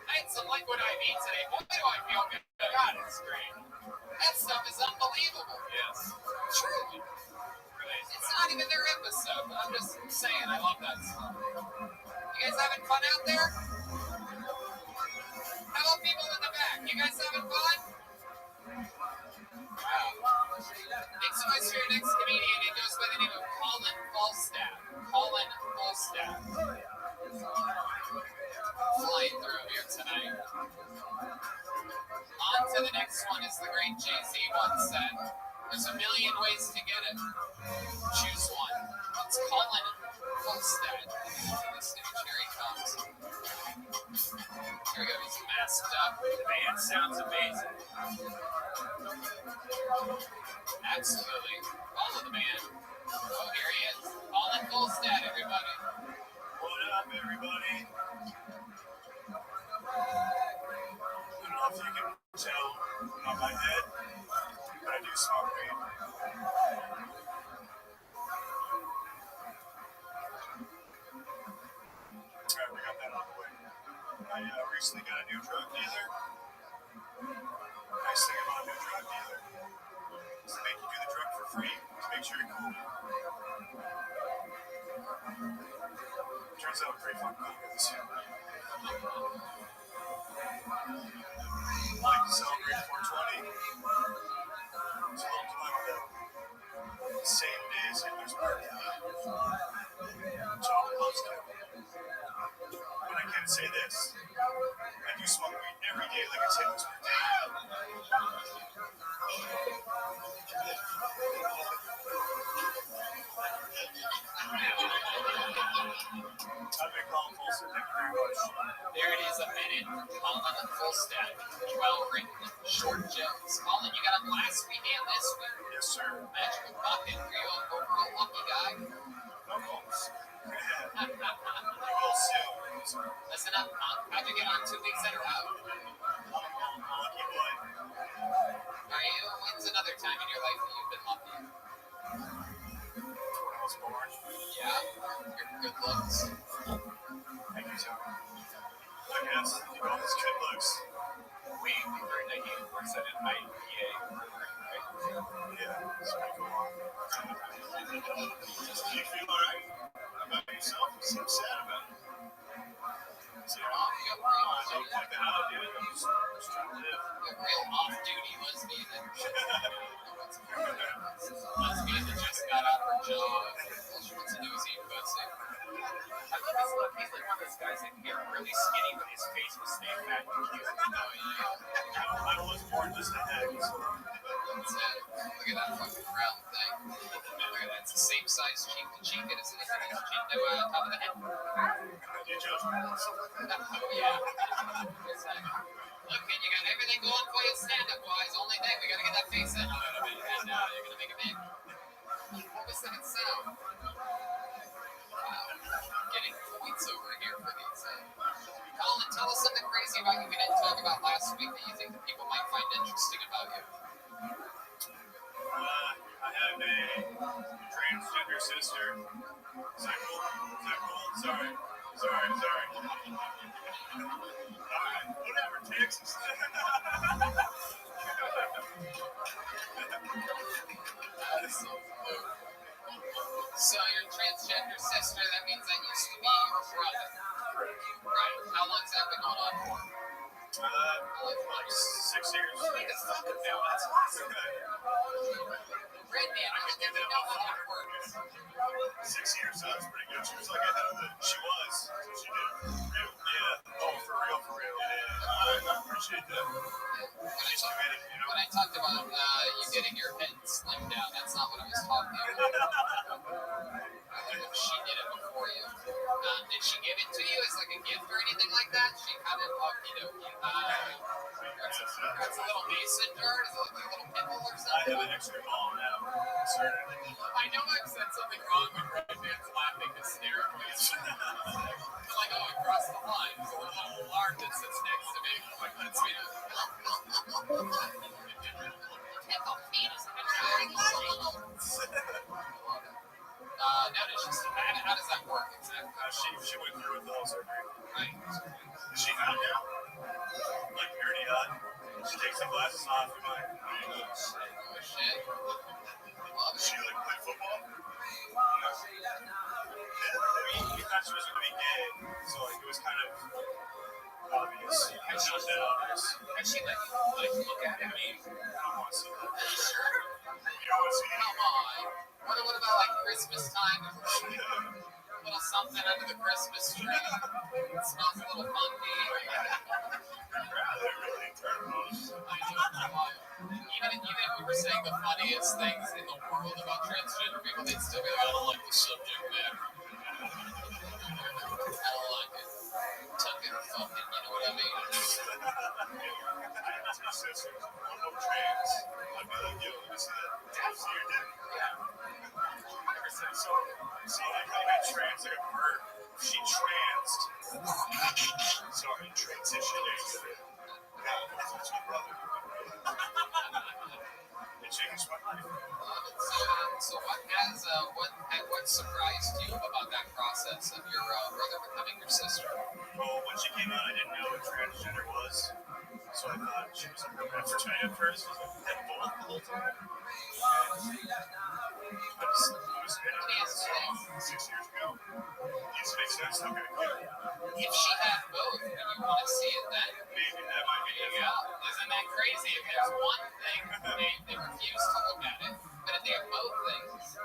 I had some liquid IV today. Boy, do I feel good. God, it's great. That stuff is unbelievable. Yes. Truly. It's not even their episode. I'm just saying, I love that stuff. You guys having fun out there? How about people in the back? You guys having fun? Wow. Next choice for your next comedian. It goes by the name of Colin Falstaff. Colin Falstaff. Flying through here tonight. On to the next one, as the great Jay-Z once said. There's a million ways to get it. Choose one. It's Colin Falstaff. Here he comes. Here we go. He's masked up. The band sounds amazing. Absolutely. Follow the man. Oh, here he is. Colin Falstaff, everybody. What up, everybody? I don't know if you can tell on my head, but I do smoke weed. Alright, we got that out of the way. I recently got a new drug dealer. Nice thing about a new drug dealer is they make you do the drug for free to make sure you're cool. Turns out pretty fucking cool guys. I like to celebrate 420. It's a long time ago. Same day as Hitler's birthday. John loves to. But I can say this. I do smoke weed every day like it's Hitler's birthday. I've been calling Folsom. Thank you very much. There it is, a minute. Colin Falstaff. Well written. Short jokes. Colin, you got a last weekend this week. Yes, sir. Magical bucket. Are you an overall lucky guy? No calls. You will soon. Listen up, punk. How'd you get on 2 weeks in a row? Lucky boy. Are you? When's another time in your life that you've been lucky? When I was born. Yeah? Your good looks. Thank you, Tony. I guess you got these good looks. We heard that he works at an IPA brewery, right? Yeah, it's pretty cool. Do you feel alright about yourself? You seem sad about it. So you're off. You're Don't point that out, dude. I'm just trying to live. a real off-duty lesbian. Lesbian that just got out her job. All she wants to do is eat pussy. I love his look. He's like one of those guys that can get really skinny, but his face will stay fat and cute. Oh, yeah. I was born just a head. That's it. Look at that fucking round thing. Look at that. It's the same size cheek to cheek as it is chin to top of the head. You judge me. Oh, yeah. Look, kid, you got everything going for you stand-up wise. Only thing, we gotta get that face in a little bit, and you're gonna make a big. What was that sound? Wow. Getting points over here for these. Colin, tell us something crazy about you we didn't talk about last week that you think that people might find interesting about you. I have a transgender sister. Is that cool? Is that cool? Sorry. Alright, whatever, Texas. Like 6 years. Now that's awesome. Great man. I didn't even know how that works. 6 years, so that's pretty good. She was like ahead of the. She was. So she did. Yeah. Oh, for real, for real. Yeah. I appreciate that. She's committed, you know. When I talked about you getting your head slimmed down, that's not what I was talking about. She did it before you. Did she give it to you as like a gift or anything like that? She kind of that's a little mason jar. Is it like a little pimple or I something? have an extra ball now. I know I've said something wrong when Red Man's laughing hysterically. I'm like, oh, I crossed the line. There's a little lark that sits next to me. I'm like, that's me. Now, how does that work exactly? She went through with the whole surgery. Right. Is she hot now? Like dirty hot? She takes the glasses off and like, Oh, shit. does she like play football? No. We thought she was going to be gay, so like it was kind of obvious. It's not that obvious. And she like look at it. I mean, I don't want to see that. Sure. You don't want to see it? Come on. What about like Christmas time? A little something under the Christmas tree. It smells a little funky. They really turned on. I know. Even if we were saying the funniest things in the world about transgender people, they'd still be like, I don't like the subject matter. I don't like it. Tucking fucking, you know what I mean? I have two sisters. One of them trans. I'd be like, yo, let me see that. See your dick. Yeah. 100%. So I kind of got trans like a bird. She transed. Sorry, transitioned. Yeah, that's my brother. It changed my life. So what surprised you about that process of your brother becoming your sister? Well, when she came out, I didn't know what transgender was. So I thought she was a real vagina at first. I was like, that both the whole time. I was in 6 years ago. It makes sense. Okay, good. If she had both, would you want to see it then? Maybe that might be it. Yeah. Isn't that crazy? If there's one thing, they refuse to look at it. But if they have both things,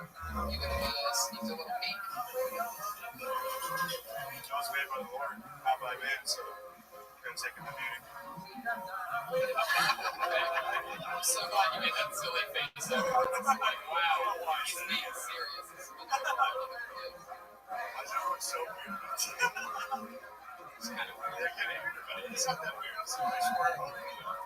you would have sneaked a little peek. I was made by the Lord, not by man, so I'm going to take him to beauty. I'm so glad you made that silly face. It's like, wow, he's being serious. I know, it's so weird. It's kind of weird. They're getting weird about it. It's not that weird. It's nice work.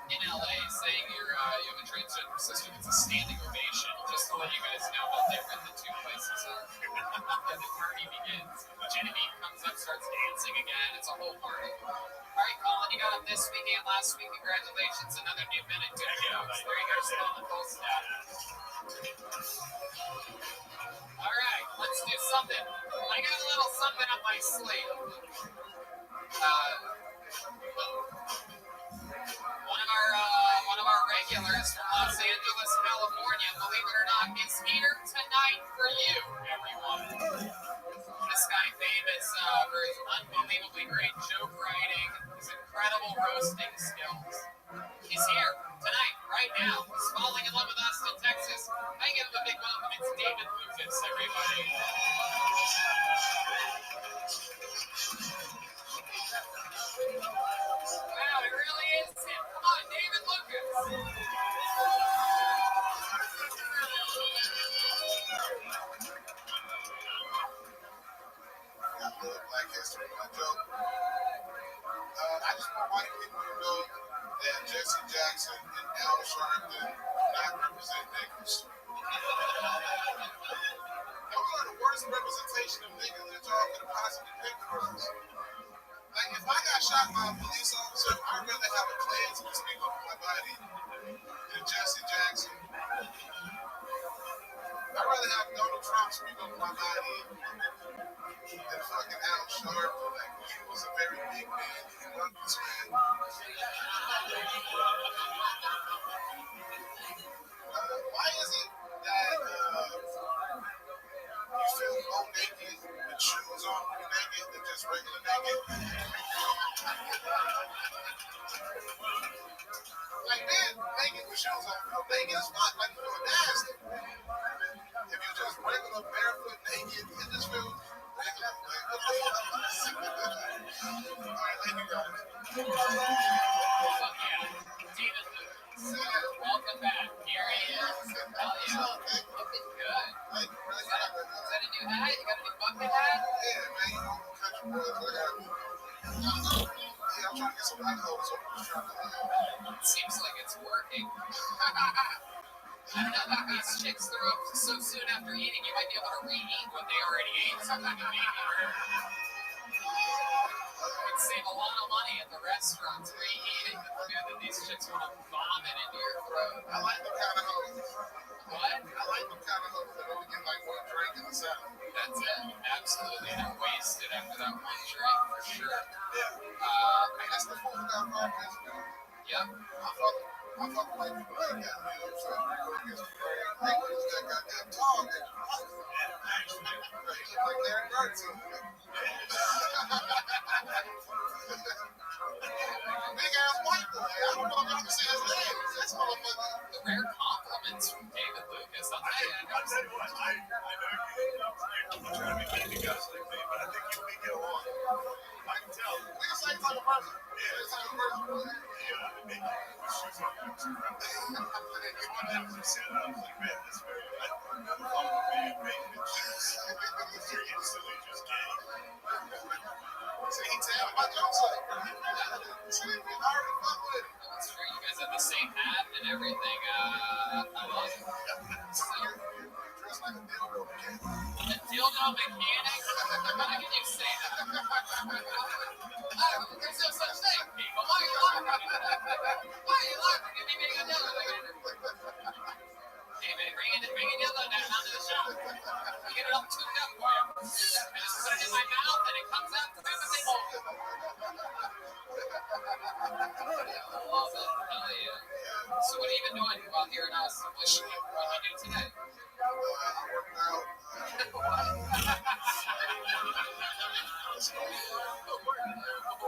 In LA, saying you have a transgender sister gets a standing ovation. Just to let you guys know how different the two places are. And the party begins. Genevieve comes up, starts dancing again. It's a whole party. All right, Colin, you got up this week and last week. Congratulations. Another new minute. Good news. There you go. Still on the full status. All right, let's do something. I got a little something up my sleeve. One of our regulars from Los Angeles, California, believe it or not, is here tonight for you, everyone. This guy famous for his unbelievably great joke writing, his incredible roasting skills. He's here tonight, right now. He's falling in love with Austin, Texas. I give him a big welcome. It's David Lucas, everybody. Wow, it really is him. Come on, David Lucas. Black history, my joke. I just want white people to know that Jesse Jackson and Al Sharpton do not represent niggas. Those are the worst representatives thing is fun, like you feel nasty. If you just regular barefoot naked, it just feels regular. All right, thank you guys. David Lucas. Welcome back. Here he is. Hell yeah. Looking good. Thank you, brother. Is that a new hat? You got a new bucket hat? Yeah, man, you know, country boys, I'm trying to get some alcohol, so I'm just trying to. It seems like it's working. I don't know if these chicks throw up so soon after eating, you might be able to re-eat what they already ate. Something you may would save a lot of money at the restaurants reheating the food that these chicks want to vomit into your throat. I like the kind of hoes. What? I like the kind of hoes that only get like one drink in the salad. That's it. Absolutely. They're wasted after that one drink for sure. Yeah. That's the food that I'm always doing. Yep. I fuck with white people like that, you know what I'm saying? I go against the grain. They use that goddamn tall nigga. He look like Larry Bird to me. Big ass white boy. I don't know if y'all can see his legs. That's motherfucker. The rare compliments from David Lucas. I'll tell you. I'll tell you what, I know I'm not trying to be mean to guys like me, but I think you and me get along. I can tell. We the same type of person. Yeah, Same type of person. yeah, maybe with shoes on, I was around. And I said, I was like, man, that's very, I don't know if I'm making it shoes. You're instantly just gay. See, he tell my jokes like, see, we already fuck with it. That's true. You guys have the same hat and everything. I love it. So, Dressed like a dildo mechanic. a dildo mechanic? How can you say that? There's no such thing, people. Why are you laughing? Why are you laughing at me being a dildo mechanic? Hey, man, bring it dildo down onto the show. I'll get it all tuned up for you. I just put it in my mouth and it comes out perfectly whole. I love it. Hell yeah. So what have you been doing while hearing us? What you do today? Working out.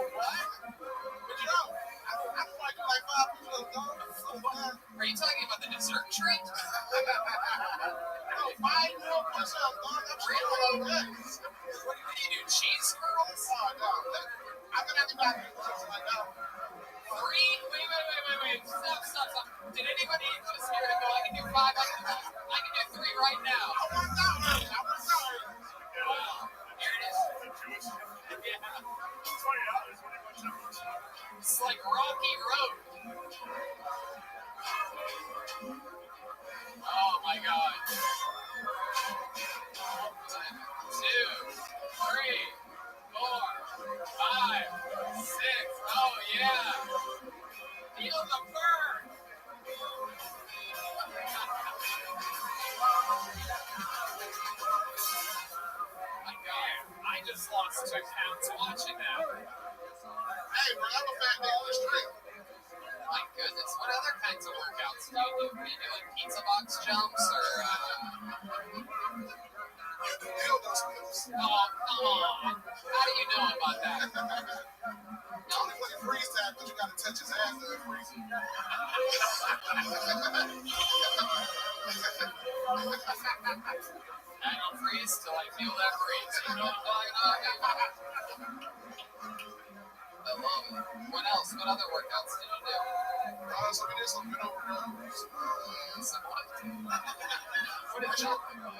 But you know, I feel like you're like 5 people at a time. Are you talking about the dessert treat? No, 5 more push-ups, dog. I'm sure Really? about that. What do you do? Cheese curls? Oh, no. I'm gonna have to back you like that. 3? Wait. Stop. Did anybody just here to go? I can do 5. I can do 3 right now. I want that early. Wow. Here it is. Yeah. It's like Rocky Road. Oh my God. 1, 2, 3, 4, 5, 6. Oh yeah. Feel the burn. My God. I just lost 2 pounds watching that. Hey, bro, I'm a fat nigga in the street. My goodness. What other kinds of workouts do you do? Are you doing pizza box jumps or You do dildo skills. oh, come on. How do you know about that? Only play freeze tag, but you gotta touch his ass to freeze him. I don't freeze till I feel that freeze. You know what I'm talking about? I love it. What else? What other workouts did you do? So we did some bit over rows. Some what? What is jump? You will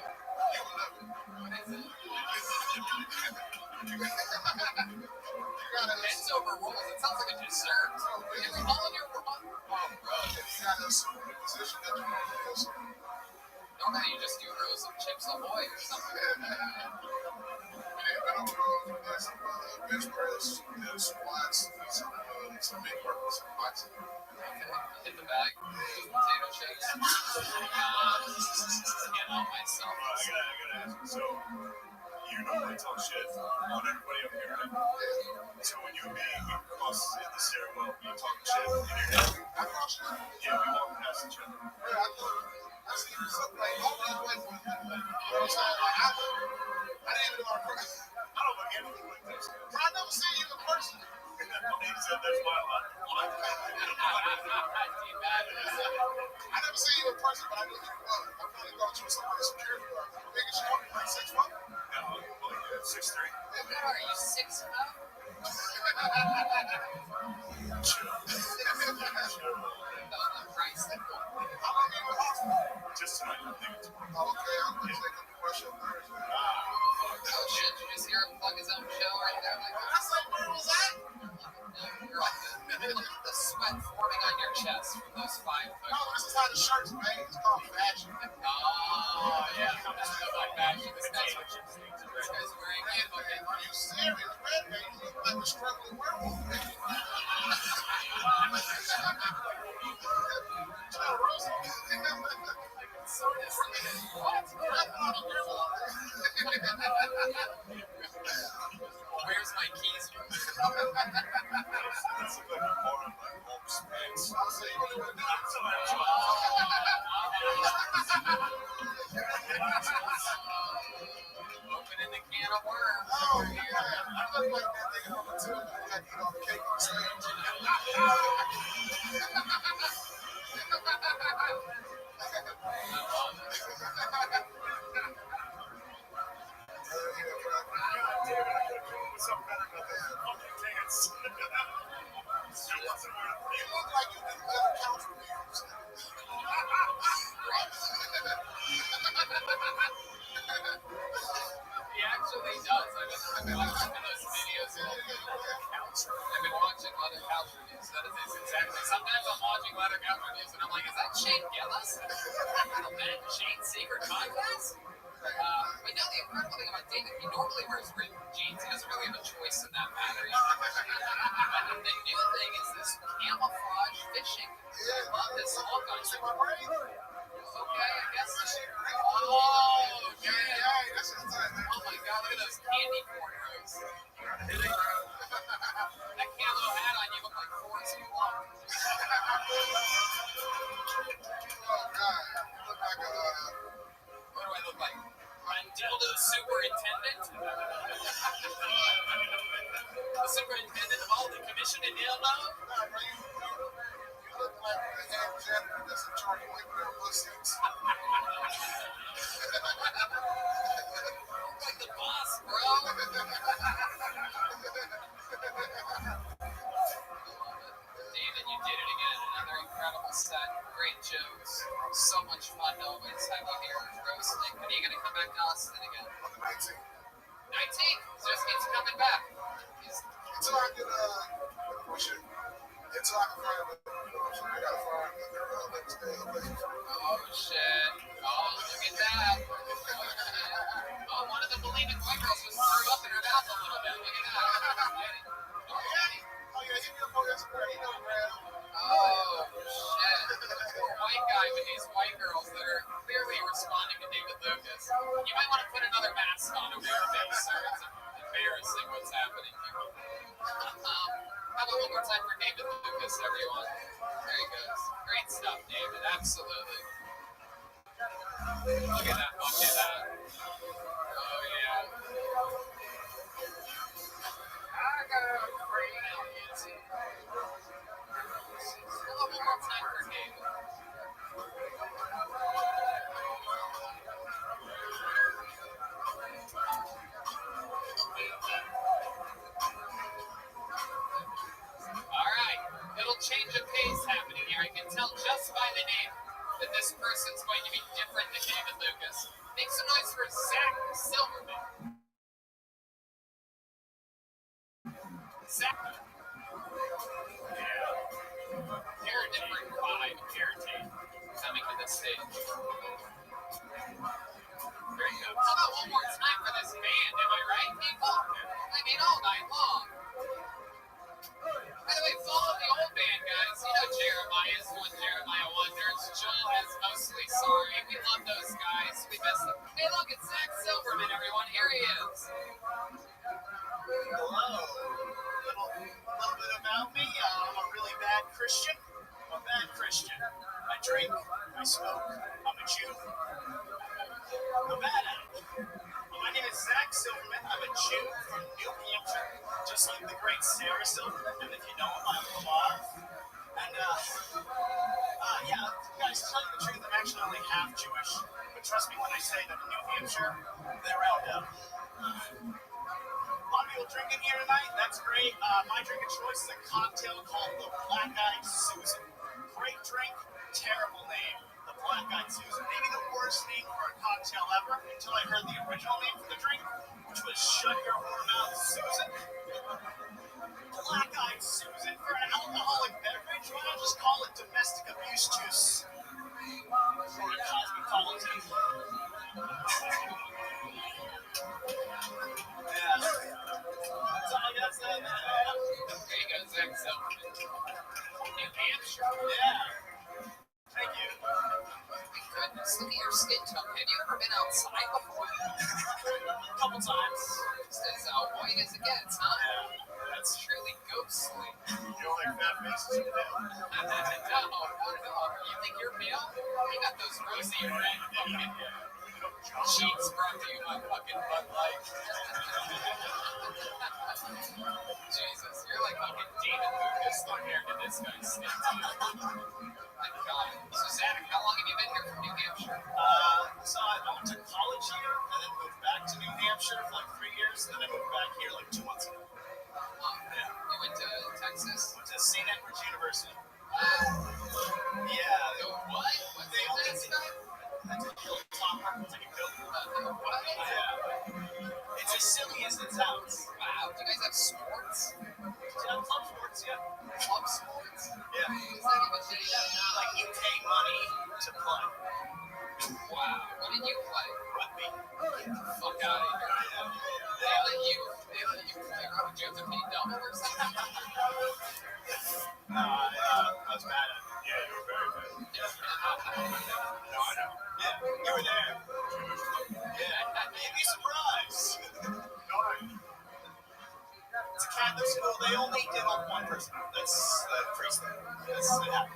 love it. What is it? You gotta Bent over rolls. It sounds like a dessert. You're calling your roll? Oh, bro. you gotta assume the position that you want to use. Normally you just do rows of Chips Ahoy or something. We did bit over rows, we did some bench press, we did squats, some big work, some boxing. Okay. Hit the bag. Potato chips. Get on myself. I gotta ask you, so you normally talk shit on everybody up here, right? So when you and me cross in the stairwell, you talk shit in your head. I cross you. Yeah, we walk past each other. I see you so like always wait for you. You know what I'm saying? Like I didn't even know I crossed. I don't look anything like this. I never seen you in person. He said that's my line. I never seen you in person, but I knew who you was. I really thought you were somebody's security guard. You big as you are, like 6'4"? No, I'm like 6'3". Are you 6'0"? Chill. Christ. How long you in hospital? Just tonight, I'm thinking tomorrow. Oh, okay, I'm going to take him to brush up Thursday. Oh shit, you just hear him plug his own show right there? Like, I said, where was that? no, you're all good. The sweat forming on your chest from those 5 foot. No, this is how the shirt's made. It's called fashion. Oh, yeah. This is like fashion. This guy's wearing it. Okay. Are you serious, man? You look like a struggling werewolf, man. Where's my keys? That's like more on my mom's pants. I'll say you really want to do Opening the can of worms. Oh, yeah. I look like that nigga on the tube. I had to eat all the cake on stage. Something better than fucking pants. There wasn't one. You look like you did better couch reviews. He actually does. I've been watching those videos. I've been watching leather couch reviews. That is exactly. Sometimes I'm watching leather couch reviews and I'm like, is that Shane Gillis? That Shane Secret podcast? But no, the incredible thing about David, he normally wears ripped jeans. He doesn't really have a choice in that matter. But the new thing is this camouflage fishing. I love this look on See it. my brain? Okay, I guess. Oh, Yeah. that's inside, man. Oh my god, look at those candy cornrows. That camo hat on you look like Forrest Gump. Oh, God. You look like a... What do I look like? Dildo superintendent? The superintendent of all the commission in dildo? You look like the head janitor that's in charge of wiping their bus seats. Like the boss, bro. David, you did it again. Another incredible set. Great jokes. So much fun to always have you here roasting. When are you going to come back to Austin again? On the 19th. 19th? Just keeps coming back. Until I get, push it. Until I can find it. I gotta find Let's Stay. Oh, shit. Oh, look at that. Oh, one of the bulimic white girls just threw up in her mouth a little bit. Look at that. Oh, yeah, hit me up on Instagram. You know, man. Oh, shit. Poor white guy with these white girls that are clearly responding to David Lucas. You might want to put another mask on over your face, sir. It's embarrassing what's happening here. How about one more time for David Lucas, everyone? There he goes. Great stuff, David. Absolutely. Look at that. Look at that. Oh, yeah. I got crazy. Hello, one more time for David. All right, little change of pace happening here. I can tell just by the name that this person's going to be different than David Lucas. Make some noise for Zach Silverman. Zach. You're a different vibe, Caretaker, coming to the stage. There you go. How about one more time for this band, am I right, people? I mean, all night long. By the way, follow the old band, guys. You know Jeremiah's one Jeremiah Wonders. Joel is mostly sorry. We love those guys. We miss them. Hey, look, it's Zach Silverman, everyone. Here he is. Hello. A little bit about me. I'm a really bad Christian. I'm a bad Christian. I drink. I smoke. I'm a Jew. I'm bad at it. My name is Zach Silverman. I'm a Jew from New Hampshire, just like the great Sarah Silverman. And if you know him, I'm alive. And, yeah, guys, My drink of choice is a cocktail called the Black Eyed Susan. Great drink, terrible name. The Black Eyed Susan. Maybe the worst name for a cocktail ever until I heard the original name for the drink, which was Shut Your Whore Mouth Susan. Black Eyed Susan. For an alcoholic beverage, why not just call it domestic abuse juice? Or a cosmopolitan. Yeah. That's all I got to say about that. Okay, guys, excellent. New Hampshire. Yeah. Thank you. My goodness, look at your skin tone. Have you ever been outside before? A couple times. Just as white as it gets, huh? Yeah. That's truly ghostly. You don't like fat faces in there? No. You think you're pale? You got those rosy red fucking cheeks brought to you by fucking Bud Light. Jesus, you're like fucking David Lucas compared to this guy's skin tone. My God. So, Zach, how long have you been here from New Hampshire? So I went to college here and then moved back to New Hampshire for like 3 years, and then I moved back here like 2 months ago. You went to Texas? Went to St. Edward's University. Yeah. Yeah. What? What's They only this did guy? Hilltopper. It's like a building. What? Yeah. It's as silly as it sounds. Wow. Do you guys have sports? Yeah, club sports, yeah. Club sports? Yeah. What does that even mean? Like you pay money to play. Wow. What did you play? Rugby. Fuck out of here. They let you play rugby. Did you have to pay double or something? I was bad at it. Yeah, you were very good. No, I know. Yeah, you were there. Yeah, you'd be surprised. No, it's a Catholic school. They only did on one person. That's the priest there. That's what happened.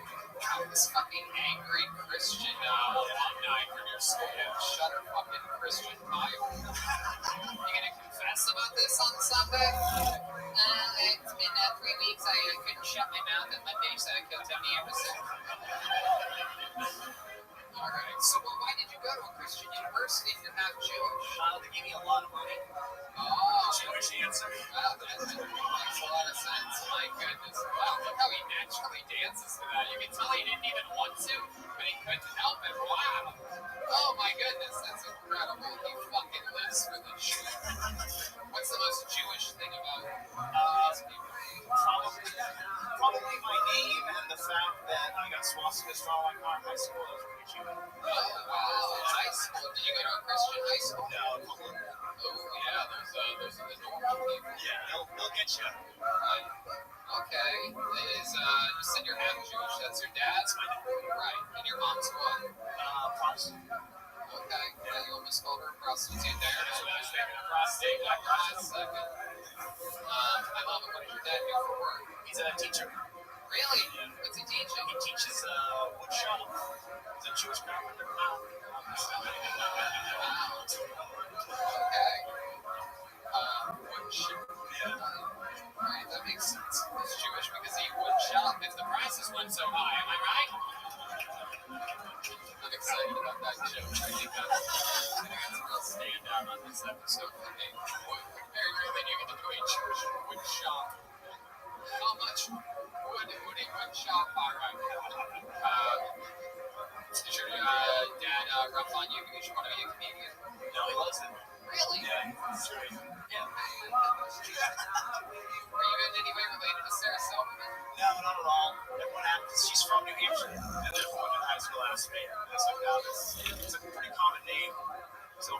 This fucking angry Christian alumni from your school. Shut her fucking Christian Bible. You gonna confess about this on Sunday? It's been 3 weeks. I couldn't shut my mouth at Monday, so I killed Tony Anderson. Alright, so why did you go to a Christian university if you're not Jewish? They gave me a lot of money. Oh, Jewish answer. wow, that makes a lot of sense. My goodness. Wow, look how he naturally dances to that. You can tell he didn't even want to, but he couldn't help it. Wow. Oh my goodness, that's incredible. He fucking lives for this shit. What's the most Jewish thing about these people? Probably my name and the fact that I got swastikas drawn on my car in high school. That was pretty Jewish. Oh, wow. High school. Did you go to a Christian high school? No, public. Oh, yeah, those are the normal people. Yeah, they'll get you. Right. Okay. You said you're half Jewish. That's your dad's? Right. And your mom's what? Protestant. Okay. Yeah, you almost called her a prostitute there. That's what I was thinking. A prostate. Wait a second. I love it. What does your dad do for work? He's a teacher. Really? What's he teaching? He teaches wood shop. He's a Jewish carpenter. Wow. Okay. Wood shop. Yeah. Right, that makes sense. He's Jewish because he would shop if the prices went so high. Am I right? I'm excited about that joke. I think that's a real standout on this episode for me. Very rarely do you get to do a Jewish wood shop. How much wood a wood shop? All right. Is your dad rough on you because you want to be a comedian? No, he wasn't. Really? Yeah, he's straight. Yeah. Are you in any way related to Sarah Silverman? No, not at all. Everyone asks, she's from New Hampshire, and everyone in high school asked me. And it's like, no, it's a pretty common name. So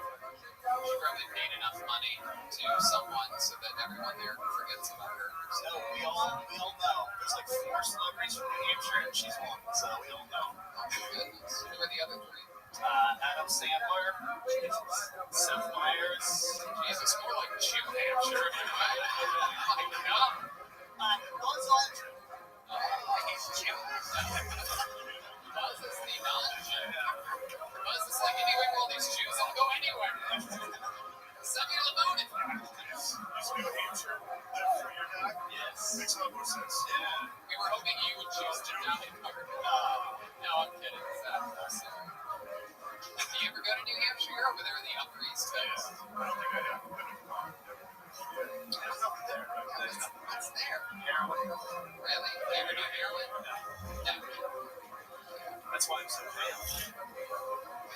She probably paid enough money to someone so that everyone there forgets about her. So we all know. There's like 4 celebrities from New Hampshire, and she's one. So we all know. Oh my goodness. Who are the other 3? Adam Sandler, Seth Meyers. Jesus, more like New Hampshire. Oh my God. Buzz Aldrin. Oh, he's Jewish. Buzz is the non-Jew. Buzz is like, anyway, all these Jews, I'll go anywhere. Send me to the moon. Is New Hampshire better for your dad? Yes. Makes a lot more sense. Yeah. We were hoping you would choose to die in cover. No, I'm kidding. I'm sorry. Do you ever go to New Hampshire? You're over there in the Upper East Coast. I don't think I have. There's nothing there, right? What's there?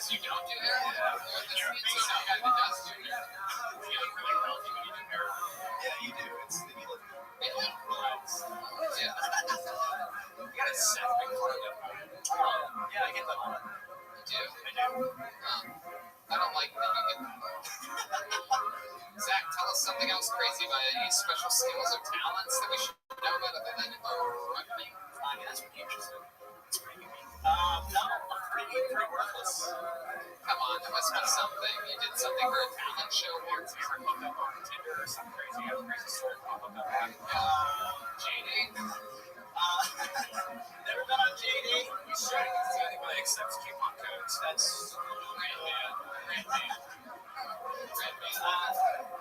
You don't do hair? Yeah. This means some guy that does do hair. You look really healthy when you do hair. Yeah, you do. You look Really? relaxed. Yeah. You got a set big part of it. Yeah, I get that one. You do? I do. I don't like that you get that. Zach, tell us something else crazy about any special skills or talents that we should know about other than rugby. That's pretty interesting. It's pretty unique. No, I'm pretty worthless. Come on, there must be something. You did something for a talent show once. You ever hooked up on Tinder or something crazy? You have a crazy story pop up on that? JD? Never been on JD? You should, because it's the only one that accepts coupon codes. That's Red man.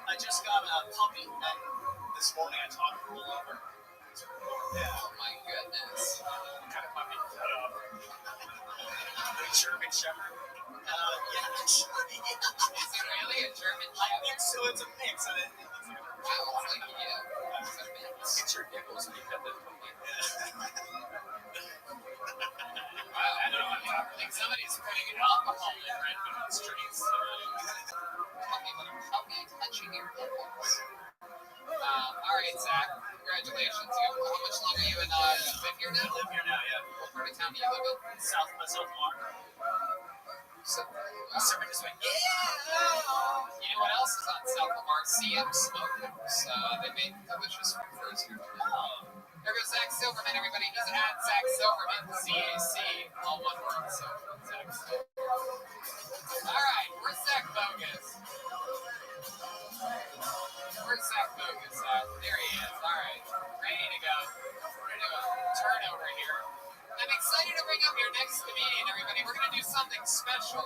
I just got a puppy, and this morning I taught her to roll over. Yeah. Oh my goodness. What kind of puppy? German Shepherd. Yeah, actually. Is it really a German I Shepherd? think so. It's a mix. Wow, it's like, yeah. It's a mix. Get your giggles when you pet that puppy. Wow, I don't know. I think somebody's putting alcohol in Redmond streets. Puppy touching your nipples. All right, Zach. Congratulations. How much longer you live here now? I live here now, yeah. What part of town do you live in? South Lamar. So, Somebody just went, yeah! you know what else is on South Lamar? CM Smokehouse. They make delicious fritters here. There goes Zach Silverman, everybody. He's at Zach Silverman, ZAC, all one word. So, Zach Silverman. All right, where's Zach Bogus? Where's Zach Bogus at? There he is. All right, ready to go. We're going to turn over here. I'm excited to bring up your next comedian, everybody. We're going to do something special.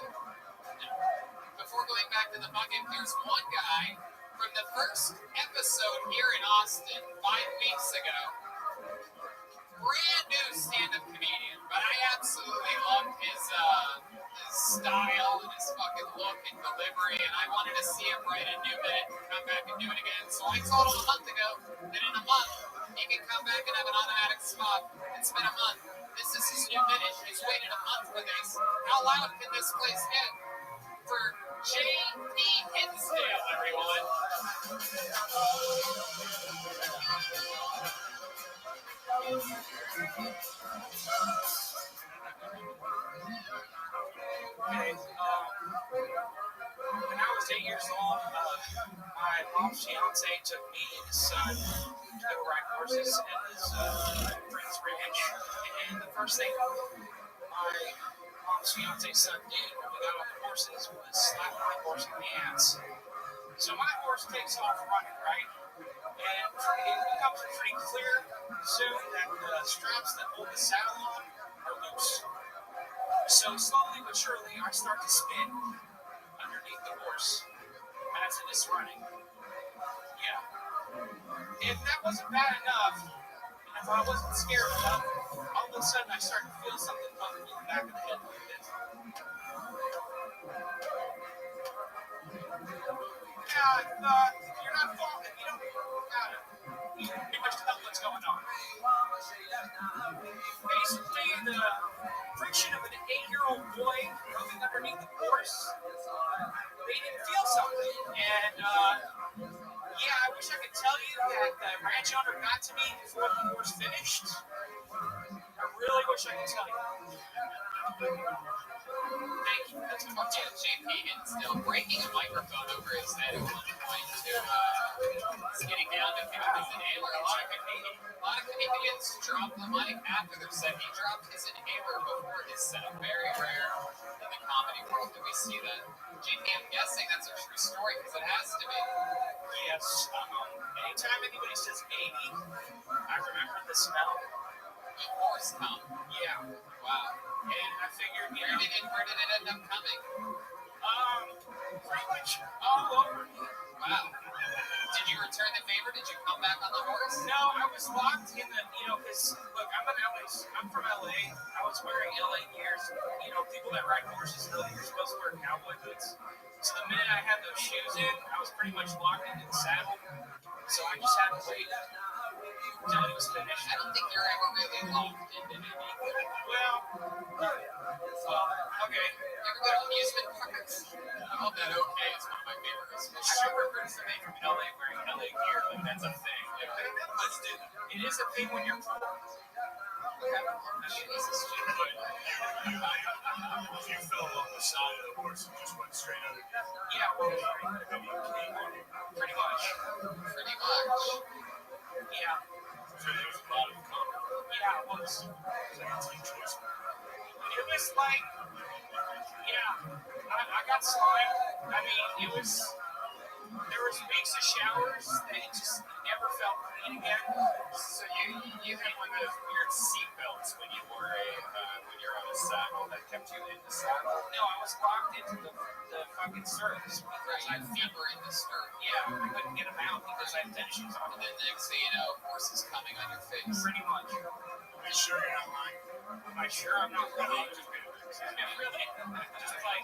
Before going back to the bucket, there's one guy from the first episode here in Austin 5 weeks ago. Brand new stand-up comedian, but I absolutely loved his style and his fucking look and delivery, and I wanted to see him write a new bit and come back and do it again. So I told him a month ago that in a month he can come back and have an automatic spot. It's been a month. This is his new minute. He's waited a month for this. How loud can this place get? For J.P. Hinsdale, everyone. Okay, when I was 8 years old, my mom's fiance took me and his son to go ride horses at his friend's ranch. And the first thing my mom's fiance's son did when we got on the horses was slap my horse in the ass. So my horse takes off running, right? And it becomes pretty clear soon that the straps that hold the saddle on are loose. So slowly but surely, I start to spin underneath the horse as it is running. Yeah. If that wasn't bad enough, and if I wasn't scared enough, all of a sudden I start to feel something coming in the back of the head like this. Yeah, you're not falling. You don't got it. You pretty much tell what's going on. Basically, the friction of an 8-year-old boy rubbing underneath the horse, they didn't feel something. And, yeah, I wish I could tell you that the ranch owner got to me before the horse finished. I really wish I could tell you. Thank you. That's what J.P. Hinsdale breaking a microphone over his head at one point to getting down to him with his inhaler. A lot of comedians drop the mic after their set. He dropped his inhaler before his set. Very rare in the comedy world do we see that. JP, I'm guessing that's a true story because it has to be. Yes. Anytime anybody says baby, I remember the smell. Horse cum. Yeah. Wow. And I figured, Where did it end up coming? Pretty much all over me. Wow. Did you return the favor? Did you come back on the horse? No, I was locked in the, because, look, I'm from LA. I was wearing LA gears. People that ride horses know that you're supposed to wear cowboy boots. So the minute I had those shoes in, I was pretty much locked into the saddle. So I just had to wait until it was finished. I don't think you're ever really locked into anything. Well, okay, okay. You ever go to amusement parks? I love that okay. It's one of my favorites. I never heard somebody from LA wearing LA gear. Like, that's a thing. Let's do that. It is a thing when you're poor. Jesus, dude. You fell off the side of the horse and just went straight under. Yeah, well, Maybe you came on it. pretty much. Pretty much. Yeah. So there was a lot of comfort. Yeah, it was. It was like a team choice. It was like, yeah, I got slime. I mean, there was weeks of showers that it just never felt clean again. So you had one of those weird seat belts when you were when you're on a saddle that kept you in the saddle. No, I was locked into the fucking stirrups because Right, your feet were in the stirrup. I couldn't get them out because I had tennis shoes on. And then next thing you know, horses coming on your face. Pretty much. Are you sure you're not lying? Am I sure I'm not lying? Just being a bit. Yeah, really. Just like,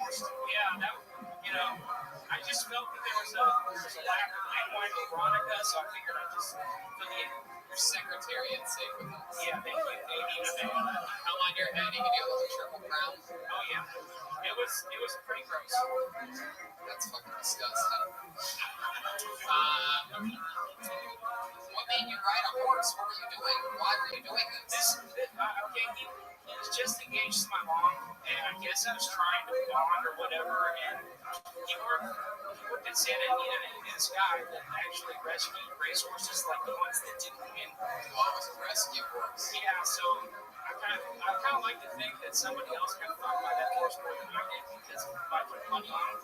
I just felt that there was a lack of wine Veronica, so I figured I'd just fill in. Your secretariat's safe with us. Yeah, thank you. They needed that. Hell on your head, you can do a little triple crown. Oh yeah. It was pretty gross. That's fucking disgusting. What made you ride a horse? What were you doing? Why were you doing this? Okay, he was just engaged to my mom, and I guess I was trying to bond or whatever, and he worked at Santa Anita, and this guy that actually rescued racehorses, like the ones that didn't win. Oh, it was a rescue horse. Yeah, so I kind of like to think that somebody else got thought by that horse more than I did because I put money on it.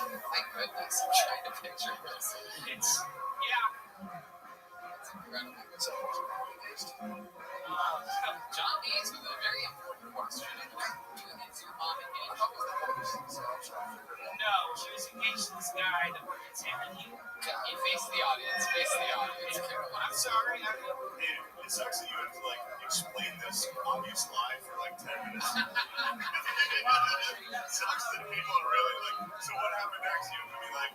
Thank goodness. I'm trying to picture this. It's It's incredible. So, John Dees with a very important question. Is your mom engaged? What was the horse? no, she was engaged to this guy that worked at Santa Anita. You face the audience. Face the audience. I'm sorry. It sucks that you have to like explain this obvious lie for like 10 minutes. It sucks that people are really like, so what happened next? You have to be like,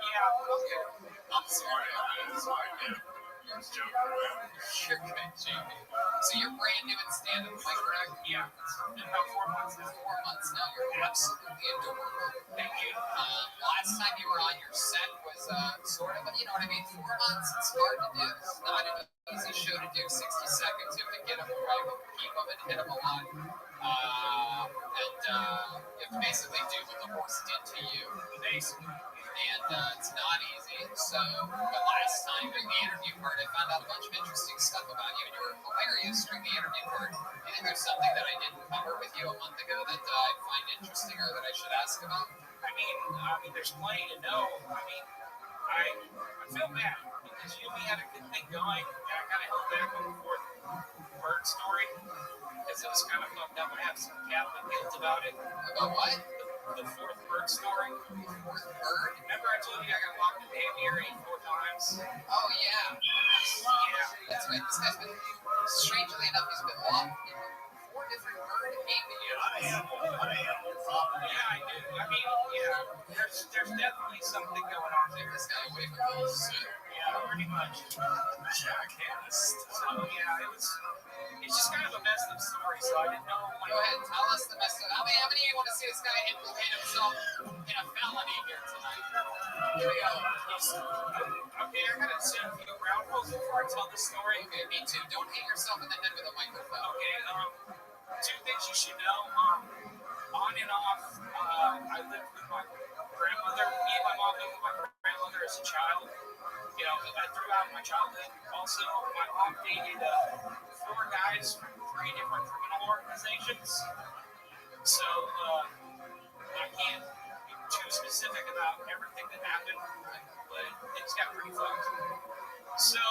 Yeah, okay. I'm sorry, I'm sorry, dude. I was joking around. You're good, Jamie. So you're brand new in stand-up, am I correct? Yeah, it's been about 4 months now. 4 months now. You're absolutely adorable. Thank you. Last time you were on your set was sort of, you know what I mean? 4 months. It's hard to do. It's not an easy show to do. 60 seconds. You have to get them right, keep them, and hit them a lot. You have to basically do what the horse did to you. Basically. And it's not easy. So, but last time during the interview part, I found out a bunch of interesting stuff about you, and you were hilarious during the interview part. I think there's something that I didn't cover with you a month ago that I find interesting or that I should ask about. I mean, there's plenty to know. I mean, I feel bad because we had a good thing going, and I kind of held back on the fourth bird story because it was kind of fucked up. I have some Catholic guilt about it. About what? The fourth bird story. Fourth bird? Remember I told you I got locked in the aviary 4 times? Oh, yeah. Yeah. That's right. This guy's been, strangely enough, he's been locked in 4 different bird aviaries. Yeah, I do. I mean, there's definitely something going on there. This guy away from the suit. Yeah, pretty much. Jackass. So, it's just kind of a messed up story, so I didn't know. Go ahead, tell us the best of how many of you want to see this guy implicate himself in a felony here tonight? Here we go. Okay, I gotta say a few ground rules before I tell this story. Okay, me too. Don't hit yourself in the head with a microphone. Okay, 2 things you should know. On and off, I lived with my grandmother. Me and my mom lived with my grandmother as a child. Throughout my childhood. Also, my mom dated 4 guys from 3 different criminal organizations. So, I can't be too specific about everything that happened, but things got pretty fucked. So,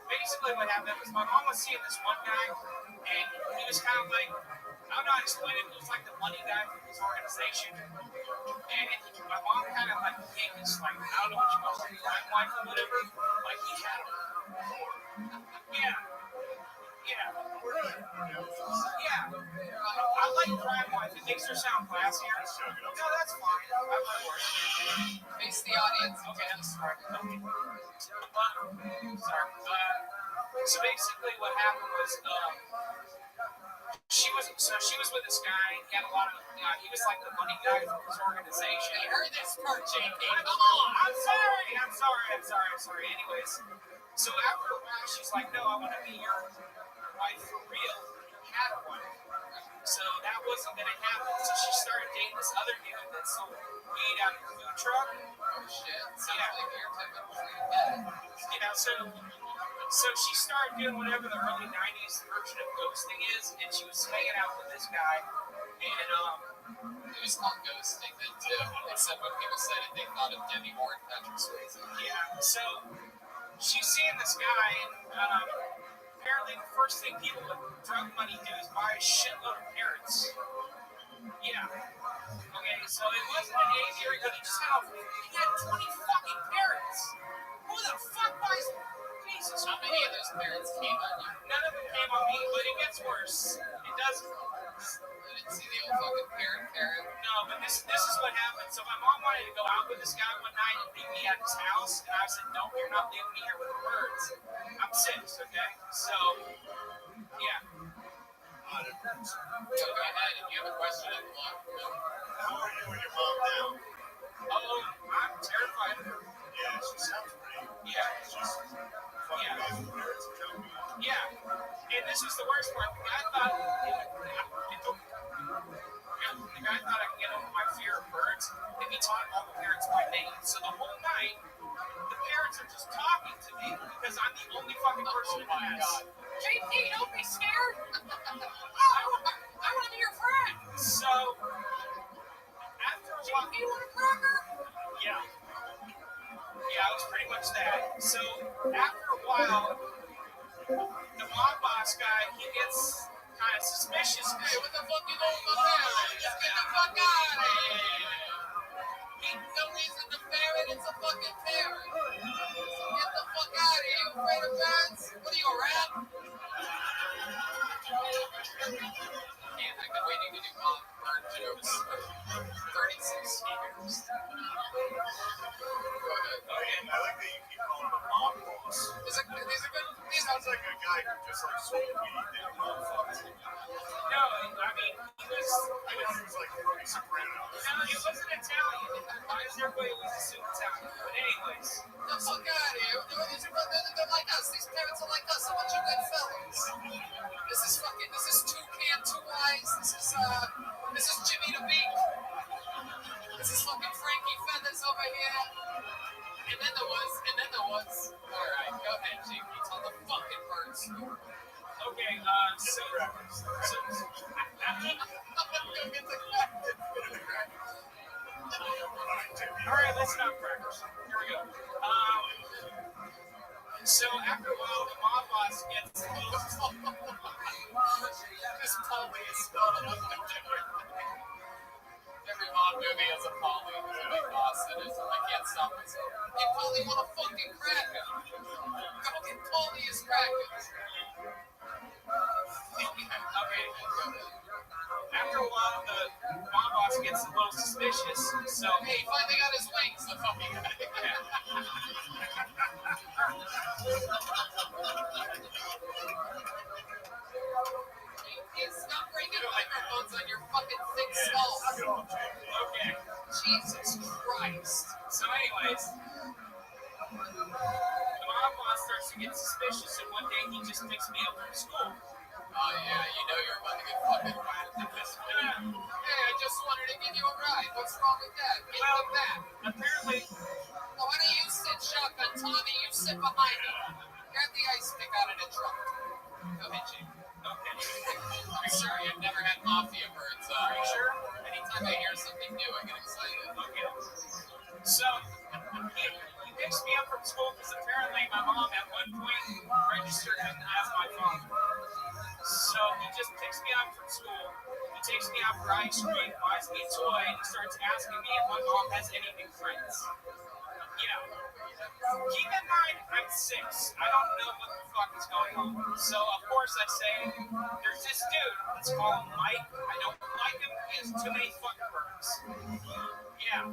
basically what happened was my mom was seeing this one guy, and he was kind of like, I'm not explaining, he was like the money guy from his organization. And my mom kind of like became this, like, I don't know what you call it, crime wife or whatever. Like, he had her. Yeah. I like crime wife. It makes her sound classier. No, that's fine. I might work. Face the audience. Okay, I'm sorry. Okay. Sorry. So basically, what happened was, she was with this guy. He had a lot of, he was like the money guy for his organization. I heard this part, JP. Come on, I'm sorry. Anyways, so after a while, she's like, no, I want to be your wife for real. He had a wife. So that wasn't going to happen. So she started dating this other dude that sold weed out of the food truck. Oh shit. Sounds Yeah. like your type of shit. You know, so she started doing whatever the early 90s version of ghosting is, and she was hanging out with this guy. And It was called ghosting then too. Except when people said it, they thought of Demi Moore and Patrick Swayze. yeah, so she's seeing this guy, and apparently the first thing people with drug money do is buy a shitload of parrots. Yeah. Okay, so it wasn't an aviary, but he had 20 fucking parrots. Who the fuck buys? Jesus. How many of those parents came on you? None of them came on me, but it gets worse. It does. I didn't see the old fucking parrot. No, but this is what happened. So my mom wanted to go out with this guy one night and meet me at his house, and I said, "No, you're not leaving me here with the birds. I'm 6, okay?" So, yeah. So go ahead, if you have a question at the block. How are you and your mom now? Oh, I'm terrified of her. Yeah, she sounds pretty. Yeah. She's fucking Yeah. amazing parents and jumping. Yeah, and this was the worst part. The guy thought I could get over my fear of birds if he taught all the parents my name. So the whole night, the parents are just talking to me because I'm the only fucking person in the house. JP, don't be scared. I want to be your friend. So after a while, JP, you want a cracker? yeah, it was pretty much that. So after a while, the mob boss guy, he gets kind of suspicious. Hey, what the fuck you doing for parrot? Just get the fuck out of here. Ain't no reason to parrot, it's a fucking parrot. So get the fuck out of here. You afraid of parrots? What are you, a rat? Man, I've been waiting to do bird jokes for 36 years. Go ahead. I like that you keep calling him a mom boss. These are good. He sounds like a guy who just like sold weed that your mom fucked. No, I mean, he was like Tony Soprano. no, he wasn't Italian. Why does everybody always assume Italian? But anyways, The fuck out of here. They're like us. These parents are like us. A bunch of good fellas. This is Toucan, Two Eyes. This is Jimmy the Beak. This is fucking Frankie Feathers over here. And then there was. Alright, go ahead, JP. Tell the fucking bird story. okay, so Go get the crack. all right, let's not crackers. Here we go. So after a while, the mob boss gets This Polly is spelled every mob movie has a Polly. There's a big boss in it, so I can't stop myself. Hey, Polly, want a fucking cracker? Go get Polly his crackers. okay. After a while, the mob boss gets a little suspicious. So Hey, he finally got his wings, the fucking guy. Stop breaking microphones on your fucking thick skull. okay. Jesus Christ. So anyways, the mob boss starts to get suspicious, and one day he just picks me up from school. Oh yeah, you know you're about to get fucking whacked at this point. Hey, I just wanted to give you a ride. What's wrong with that? Get Well, the back. apparently, Well, why don't you sit shotgun, Tommy? You sit behind me. Grab the ice pick out of the truck. Go ahead, Jim. okay. I'm sorry, I've never had mafia birds. Are you sure? Anytime I hear something new, I get excited. Okay. So he picks me up from school because apparently my mom at one point registered him as my father. So he just picks me up from school. He takes me out for ice cream, buys me a toy, and he starts asking me if my mom has any new friends. Yeah. Keep in mind, I'm 6. I don't know what the fuck is going on. So, of course, I say, there's this dude. Let's call him Mike. I don't like him. He has too many fucking birds. Yeah.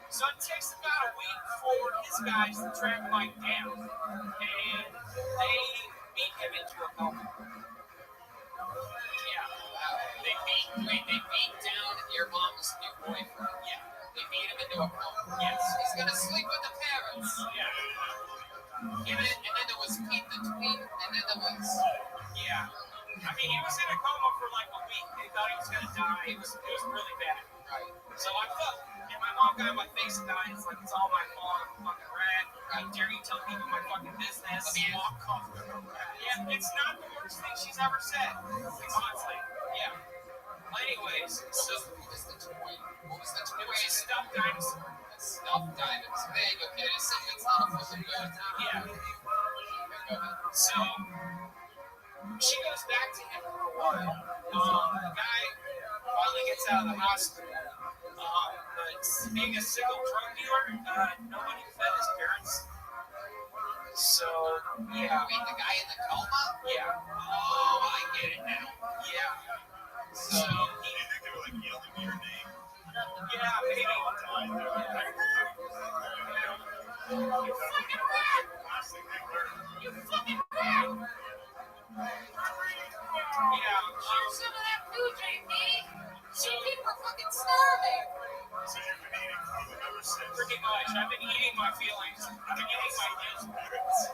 So it takes about a week for his guys to track Mike down. And they meet And then there was Pete the Tweet, and then there was... Yeah. I mean, he was in a coma for like a week. They thought he was going to die. It was really bad. Right. So I thought, and my mom got on my face and died. It's like, it's all my fault. I'm a fucking rat. How dare you tell people my fucking business? Mom called her a rat. Yeah, it's not the worst thing she's ever said. Honestly. Yeah. Anyways, so What was the toy? What was the toy? it was a stuffed dinosaur. A stuffed dinosaur. Big, okay, it's not a fucking good. Yeah. So she goes back to him for a while. The guy finally gets out of the hospital. But being a single drug dealer, nobody fed his parents. So, yeah. Wait, the guy in the coma? Yeah. Oh, I get it now. Yeah. So, Do you think they were like yelling your name? yeah, maybe. You fucking rat! Last thing they learned. You fucking rat! Yeah. Here's some of that food, JP. People are fucking starving. So you've been eating food ever since. Pretty much. I've been eating my feelings. I've been eating my guilt.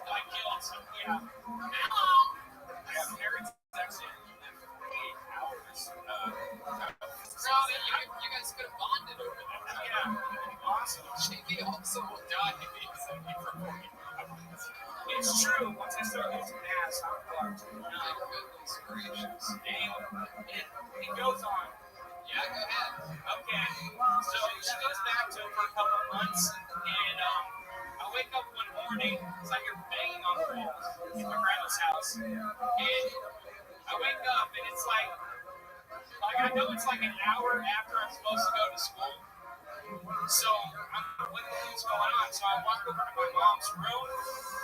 My guilt. Yeah. Hello. Yeah, parents actually live for 8 hours. So you guys could have bonded over that. Yeah. Awesome. JP also will die because of me for 40 hours. It's true. Once I start using mass, I'm fucked. My goodness gracious. Anyway, it goes on. Yeah, go ahead. Okay. So she goes back to him for a couple of months, and I wake up one morning, it's like you're banging on the walls in my grandma's house. And I wake up, and it's like I know it's like an hour after I'm supposed to go to school. So I'm wondering what's going on. So I walk over to my mom's room,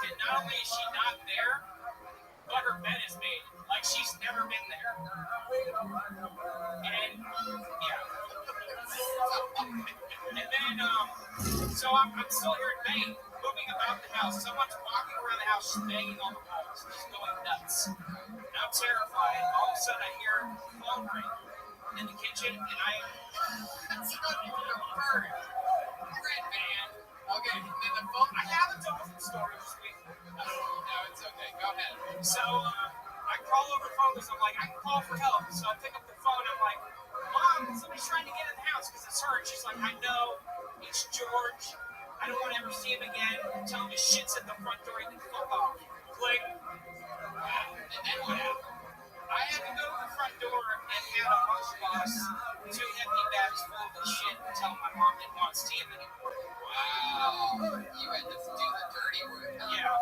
and not only is she not there, but her bed is made. Like she's never been there. And yeah. And then so I'm still hearing banging, moving about the house. Someone's walking around the house, banging on the walls, just going nuts. And I'm terrified. All of a sudden I hear a phone ring in the kitchen, and That's not even a bird. Red band. Okay, and then the phone. I haven't told the story this week. No, it's okay. Go ahead. So I crawl over the phone because I'm like, I can call for help. So I pick up the phone. I'm like, Mom, somebody's trying to get in the house because it's her. And she's like, I know. It's George. I don't want to ever see him again. Tell him his shit's at the front door. He can fuck off. Click. Wow. And then what happened? I had to go to the front door and hand a lunch box, 2 empty bags full of the shit, and tell my mom didn't want to see him anymore. Wow. You had to do the dirty work. Huh? Yeah.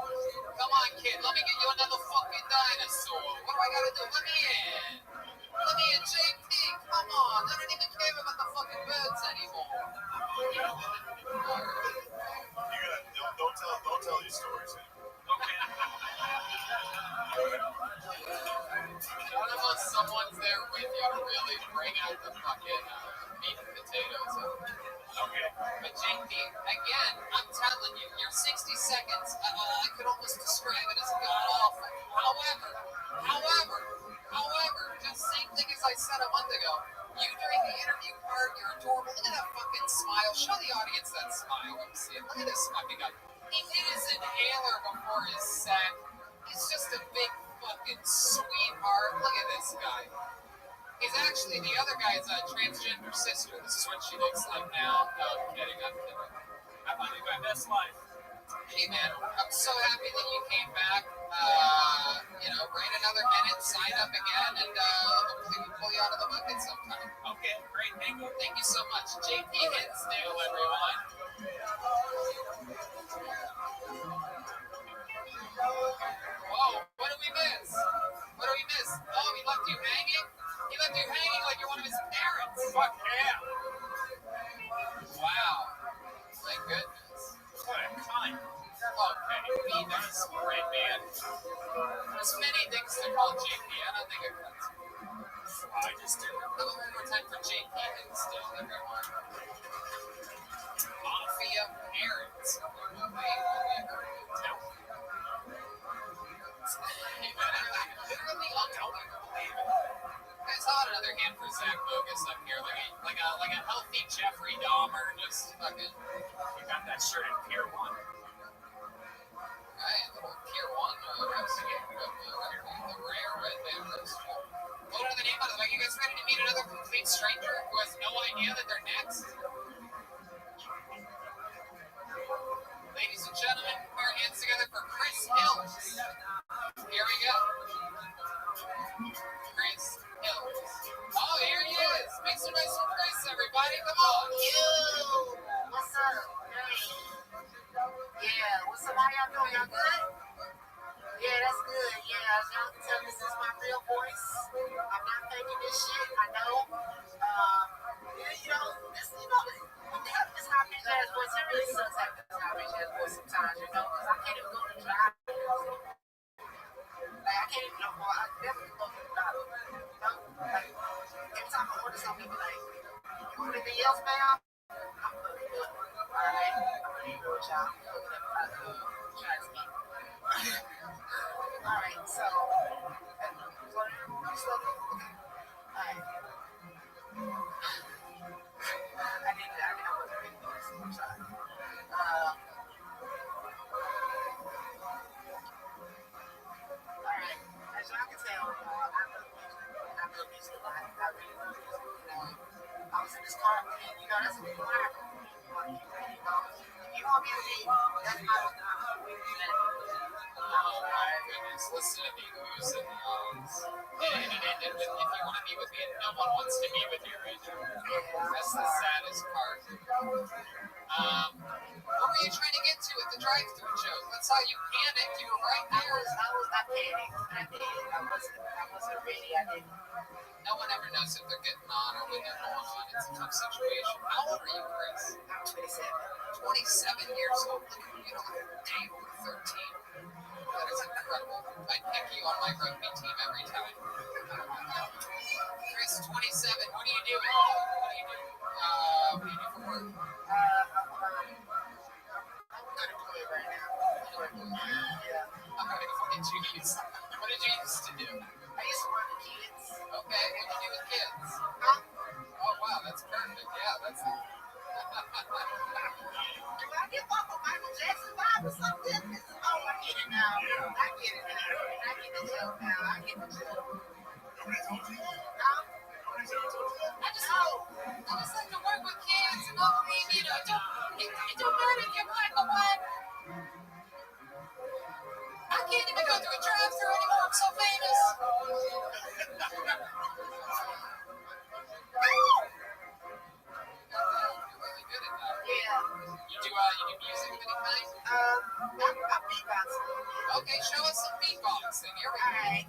Come on, kid. Let me get you another fucking dinosaur. What do I gotta do? Let me in. Let me in, JP. Come on. I don't even care about the fucking birds anymore. Don't tell your stories anymore. Okay. None of us, someone's there with you to really bring out the fucking meat and potatoes. Okay. But JP, again, I'm telling you, your 60 seconds, I could almost describe it as god-awful. However, just same thing as I said a month ago. You during the interview part, you're adorable. Look at that fucking smile. Show the audience that smile. Let me see it. Look at this fucking guy. He did his inhaler before his set. He's just a big fucking sweetheart. Look at this guy. He's actually the other guy's transgender sister. This is what she looks like now. No, I'm kidding. I'm living my best life. Hey man, I'm so happy that you came back. Wait another minute, sign up again, and hopefully we'll pull you out of the bucket sometime. Okay, great. Thank you. Thank you so much. JP Hinsdale, everyone. Whoa, what did we miss? Oh, he left you hanging? He left you hanging like you're one of his parents. Fuck yeah. Wow. My goodness. What a cunt. Okay, he does, Red Man. There's many things to call JP. I don't think it cuts. I just did. How about one more time for JP Hinsdale, everyone? Mafia parents. Literally unbelievable. Guys, how about another hand for Zach Bogus up here, like a healthy Jeffrey Dahmer, just fucking. You got that shirt in Pier 1. Right. Sound good? Yeah, that's good. Yeah, as y'all can tell, this is my real voice. I'm not faking this shit. I know. This, what the hell is this high pitched ass voice? It really sucks having this high pitched ass voice sometimes, because I can't even go to the job. Like, I can't even go. I definitely go to the job. Like, every time I order something, be like, you want anything else, ma'am? I'm looking good. All right, I'm gonna need your job. I'm looking at my trying to speak. All right, so. You still good? Okay. All right. I wasn't ready for this. I'm sorry. All right. As y'all can tell, I love music. I love music a lot. I really love music. I was in this car with you. That's a big line. You want me to be? That's my Goodness, listen to me, who's in the odds. And if you want to be with me, no one wants to be with you right now. That's the saddest part. What were you trying to get to at the drive-thru joke? That's how you panicked. You were right there. I panicked. I did. I wasn't ready. I didn't. No one ever knows if they're getting on or when they're going on. It's a tough situation. How old are you, Chris? I'm 27. 27 years old. Look at you. You don't have a day over 13. That is incredible. I'd pick you on my rugby team every time. Chris, 27. What do you do? What do you do for work? I'm unemployed right now. Yeah. All right. What did you used to do? I used to work with kids. Okay. What do you do with kids? Oh, wow. That's perfect. Yeah, that's it. Do I get off of Michael Jackson vibe or something? Oh, I get it now. I get it now. I get the joke now. I get the joke. I just like to work with kids and all the it don't matter if you're black or white. I can't even go through a drive-thru anymore. I'm so famous. You're really good at that. Yeah. You do music of any kind? I'm beatboxing. Okay, show us some beatboxing. Here we go. Alright.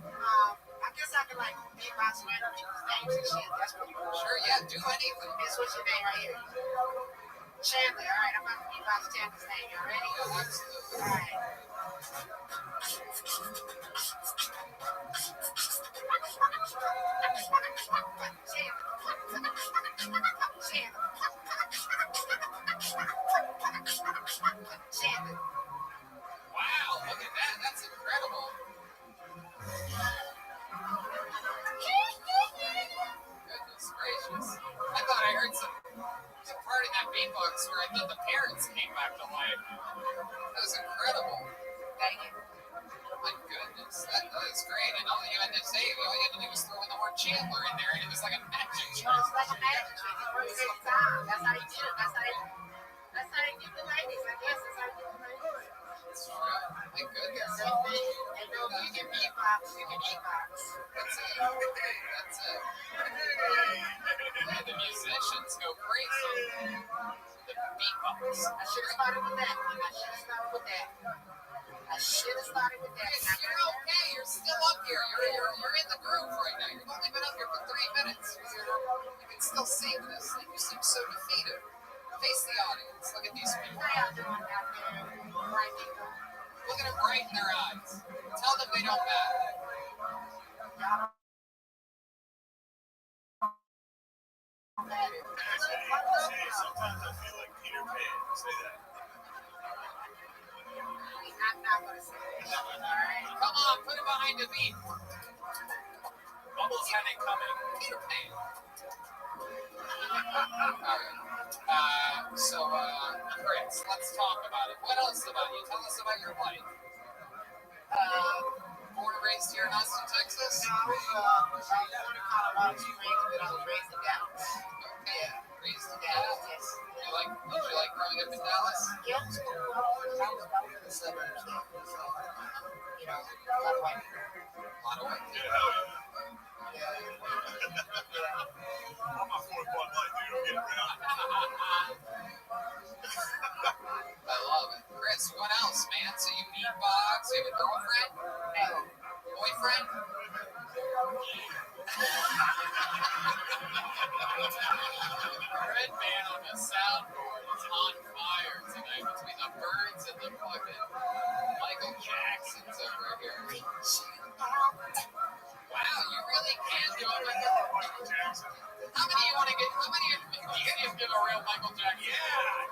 I guess I can beatbox random people's names and shit. That's pretty cool. Sure, yeah, do anything. This what's your name right here? Chandler. Alright, I'm about to beatbox Chandler's name. You ready? Absolutely. Alright. Chandler. Wow, look at that. That's incredible. Goodness gracious. I thought I heard some part in that beatbox where I thought the parents came back to life. That was incredible. Thank you. My goodness. That is great. And all you had to say, all you had to do was throw in the word Chandler in there, and it was like a magic trick. It's like a magic trick. It works every time. That's how you do it. That's how you get the ladies. I guess that's how you get the ladies. That's right. My goodness. Same thing. And you can beatbox. You can beatbox. That's it. That's it. Yeah, the musicians go crazy. The beatbox. I should have started with that. You're okay. You're still up here. You're in the groove right now. You've only been up here for 3 minutes. You can still sing this. And you seem so defeated. Face the audience. Look at these people. How y'all doing out there? White people. Look at them right in their eyes. Tell them they don't matter. Sometimes I feel like Peter Pan. Say that. I'm not going to say it. Alright? Come on, put it behind the beat. Bubbles had it coming. Peter Pan. Alright. Chris, let's talk about it. What else about you? Tell us about your life. Born and raised here in Austin, Texas? No, I was born in Colorado Springs, but I was raised in Dallas. Okay. Raised in Dallas. Yes. Did you like growing up in Dallas? Yeah, it was cool. I was in the suburbs, though. So, a lot of white people. A lot of white Yeah, people. hell yeah. I'm a 4-1 light, dude. I'm getting around. I love it. Chris, Chris, what else, man? So you beatbox, you have a girlfriend? No. Boyfriend? Red man on the soundboard is on fire tonight between the birds and the fucking Michael Jackson's over here. Wow, you really can do it. Michael Jackson. How many you want to get? How many of you give a real Michael Jackson? Yeah.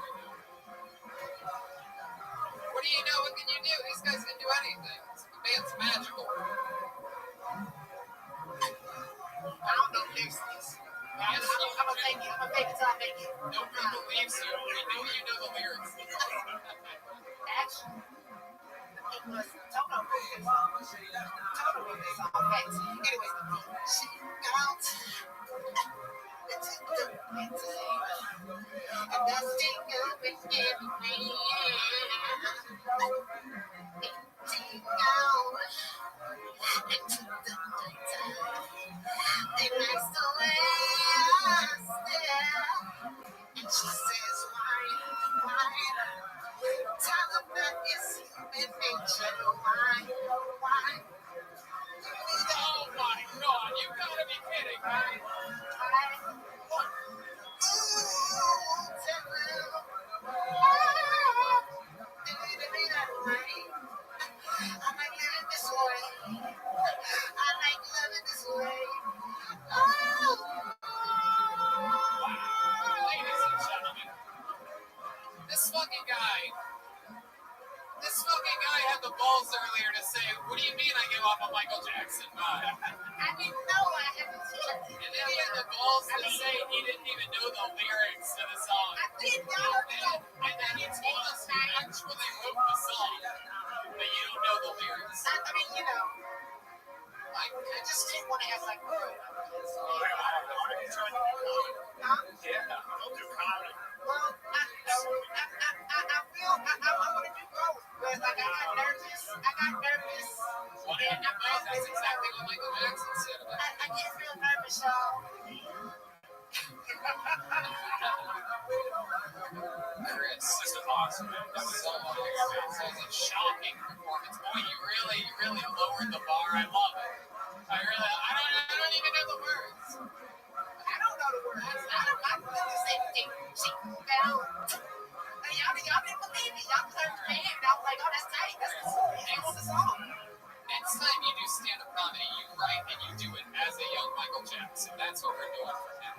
What do you know? What can you do? These guys can do anything. The band's magical. I don't know lyrics. I'm gonna take it. I'm gonna take it till I make it. Nobody believes you. We know you know the lyrics. Actually, the people are Toto wrote this song. Toto wrote this song. Facts. Anyways, she out. It's a good and that's still with me. And that's the way I stare. And she says, why? Tell them that it's human nature. Why? Oh my God, you gotta be kidding, right? Ladies and gentlemen, this fucking guy had the balls earlier to say, what do you mean I gave off a Michael Jackson vibe? I didn't know I had to see it. And then he had the balls to say he didn't even know the lyrics to the song. I didn't know. And then he told us he actually wrote the song, but you don't know the lyrics. I mean, you know, I just didn't want to act like, Yeah, don't do comedy. well, I want to do both, but like I got nervous. Well, And that's exactly what Michael Jackson said about it. I get real nervous, y'all. Chris, This is awesome, man. that was so a shocking performance. Boy, you really lowered the bar. I love it. I don't even know the words. I don't know the words. I really say she fell. And y'all didn't believe me. Y'all turned your head and I was like, oh, that's tight. That's cool. They want the song. Next time you do stand-up comedy, you write and you do it as a young Michael Jackson. That's what we're doing from now.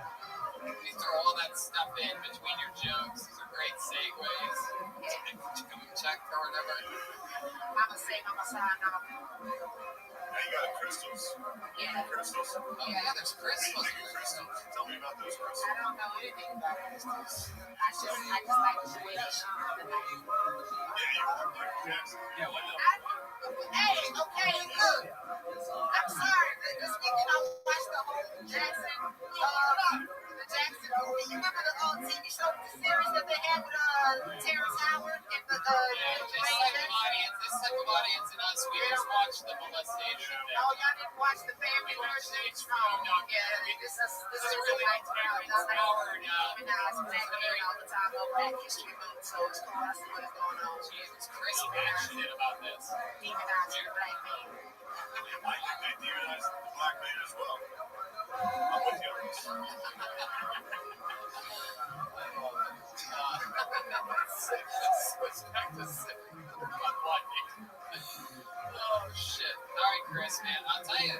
You throw all that stuff in between your jokes. These are great segues. Check or whatever. Mama say, mama sign, mama. Now you got crystals. Yeah. Crystals. Oh yeah, there's crystals. Crystals. Tell me about those crystals. I don't know anything about crystals. I just like the way they shine the night. Yeah, you were Michael Jackson. Yeah, what the? Hey, okay, look. I'm sorry. This weekend I watched the whole Jackson, the Jackson movie. You remember the old TV show, the series that they had with Terrence Howard and the This type of audience and us, we just watch the molestation. Oh, y'all didn't watch the family version? No, yeah, this is a really nice hour now. Demonize black men all the time on Black History Month, so it's cool. I see what's going on. Jesus, Chris passionate about this. Demonizing black men. I think they demonize the black man as well. I'm with you on this. Oh shit. Alright, Chris, man. I'll tell you,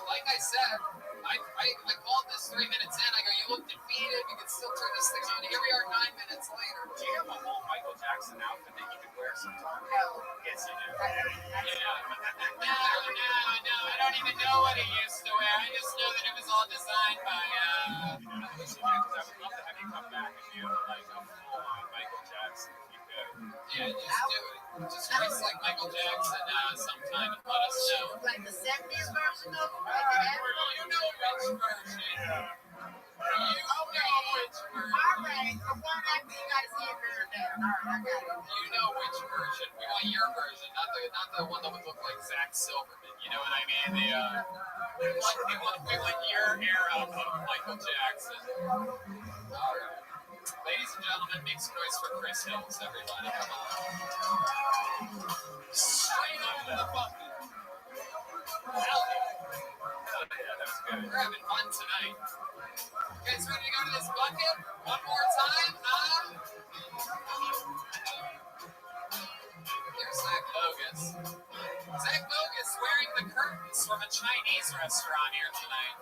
like I said, I called this 3 minutes in. I go, you look defeated. We can still turn this thing on. Here we are 9 minutes later. Do you have a whole Michael Jackson outfit that you could wear sometime? No. Yes, you do. No. I don't even know what he used to wear. I just know that it was all designed by, Yes, you do, because I would love to have you come back and do like a full-on Michael Jackson if you could. yeah, just do it. Just dress like Michael Jackson sometime and let us know. Like the 70s version of it? Like the Afro? You know which version. Yeah. You know which version. All right, the one after you got his head turned down. All right, I got it. You know which version. We want your version, not the one that would look like Zach Silverman. You know what I mean? We want your era of Michael Jackson. All right. Ladies and gentlemen, make some noise for Chris Hills, everybody. Come on. Straight up to the bucket. Hell yeah, that was good. We're having fun tonight. You guys ready to go to this bucket? One more time, huh? Here's Zach Bogus. Zach Bogus wearing the curtains from a Chinese restaurant here tonight.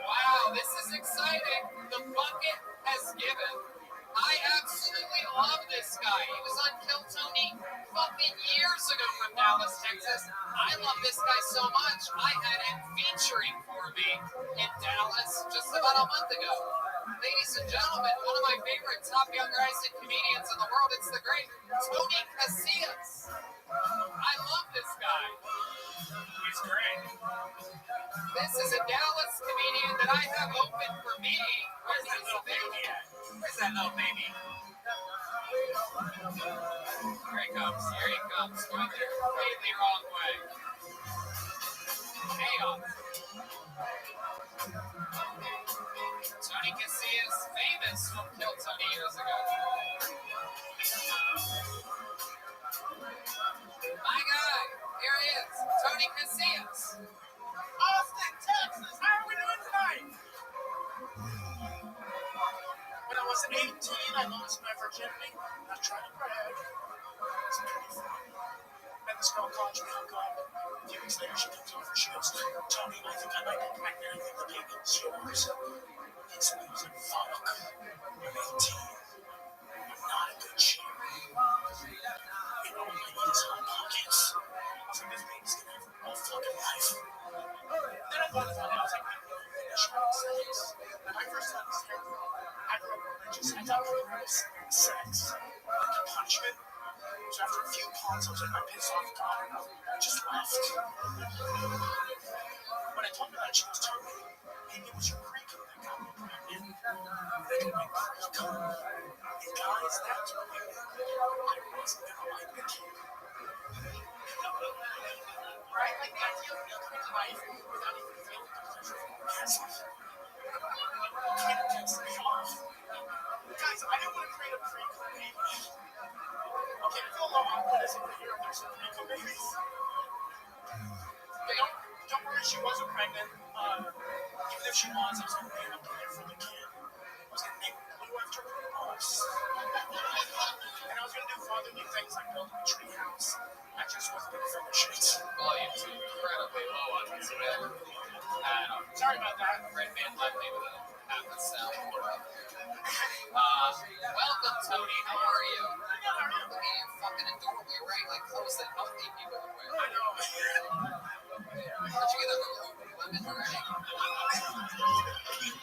Wow, this is exciting. The bucket has given. I absolutely love this guy. He was on Kill Tony fucking years ago from Dallas, Texas. I love this guy so much. I had him featuring for me in Dallas just about a month ago. Ladies and gentlemen, one of my favorite top young rising comedians in the world. It's the great Tony Casillas. I love this guy. He's great. This is a Dallas comedian that I have open for me. Where's that little baby at? Where's that little baby? Here he comes. Here he comes. Going the completely wrong way. Chaos. Tony Casillas, famous from Kill Tony years ago. My guy. Here he is. Tony Casillas. Austin, Texas. How are we doing tonight? When I was 18, I lost my virginity. Not trying to brag. It's pretty fun. Met this girl called me hook up. A few weeks later, she comes over. She goes, Tony, I think I might be pregnant. I think the baby's yours. It's music. Fuck. I'm 18. I'm not a good cheer. And all I need is hot pockets. So this baby's gonna have all fucking life. Then I thought about it. I was like, my first time was terrible. I grew up religious. I thought it was sex. Like a punishment. So after a few ponds, I was like, I pissed off God and I just left. When I told her that, she was telling me, maybe it was your pre-cum that got me pregnant. They can make pre-cum. And guys, that's what I knew. I wasn't gonna like the kid. Right? Like the idea of living life without even feeling the pleasure of orgasm. Kind of takes me off. Guys, I didn't want to create a pre-cum baby. Okay, I feel a little awkward as if here there's some pre-cum babies. But don't worry, she wasn't pregnant. Even if she was, I was going to be able to care for the kid. I was going to name Blue after her boss. And I was going to do fatherly things like build a tree house. I just wasn't going to finish it. Volume's incredibly low on this bit. Sorry about that. Red man left me with a half a sound. Welcome, Tony. How are you? Look at you, fucking adorable. You're wearing like clothes that healthy people would wear. I know. Where'd you get that little lemon already?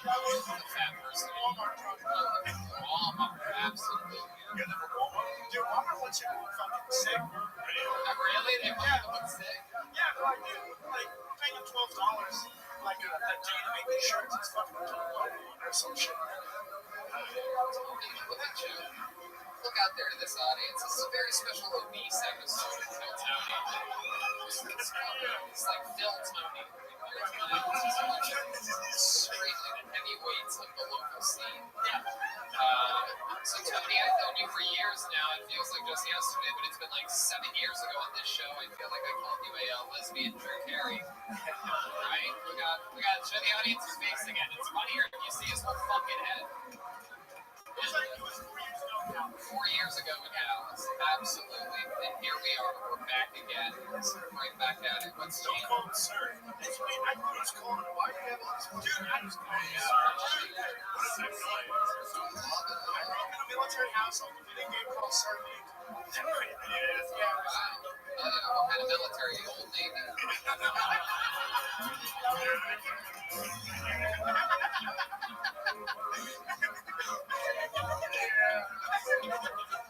The fat person. Walmart product. Walmart, absolutely. You're the Walmart? Dude, Walmart wants you to look fucking sick. Really? They want you to look sick? Yeah, but like, dude, like, paying them $12 like a day to make these shirts, it's fucking $12 or some shit. Look at you. Look out there to this audience. This is a very special obese episode of Phil Tony. It's like Phil Tony. Straight to the heavyweights of the local scene. So Tony, I've known you for years now. It feels like just yesterday, but it's been like 7 years ago on this show. I feel like I called you a lesbian Drew Carey. Right? We got to show the audience your face again. It's funnier if you see his whole fucking head. It was 4 years ago now. 4 years ago in Dallas. Absolutely. And here we are. We're back again. Right back at it. What's Don't changed? call him sir. It's me. I was calling him. Why do you have all this? Dude, I was calling him sir. What is that noise? I grew up in a military household. If you didn't get called sir, yeah. Wow. What kind of military? Old Navy.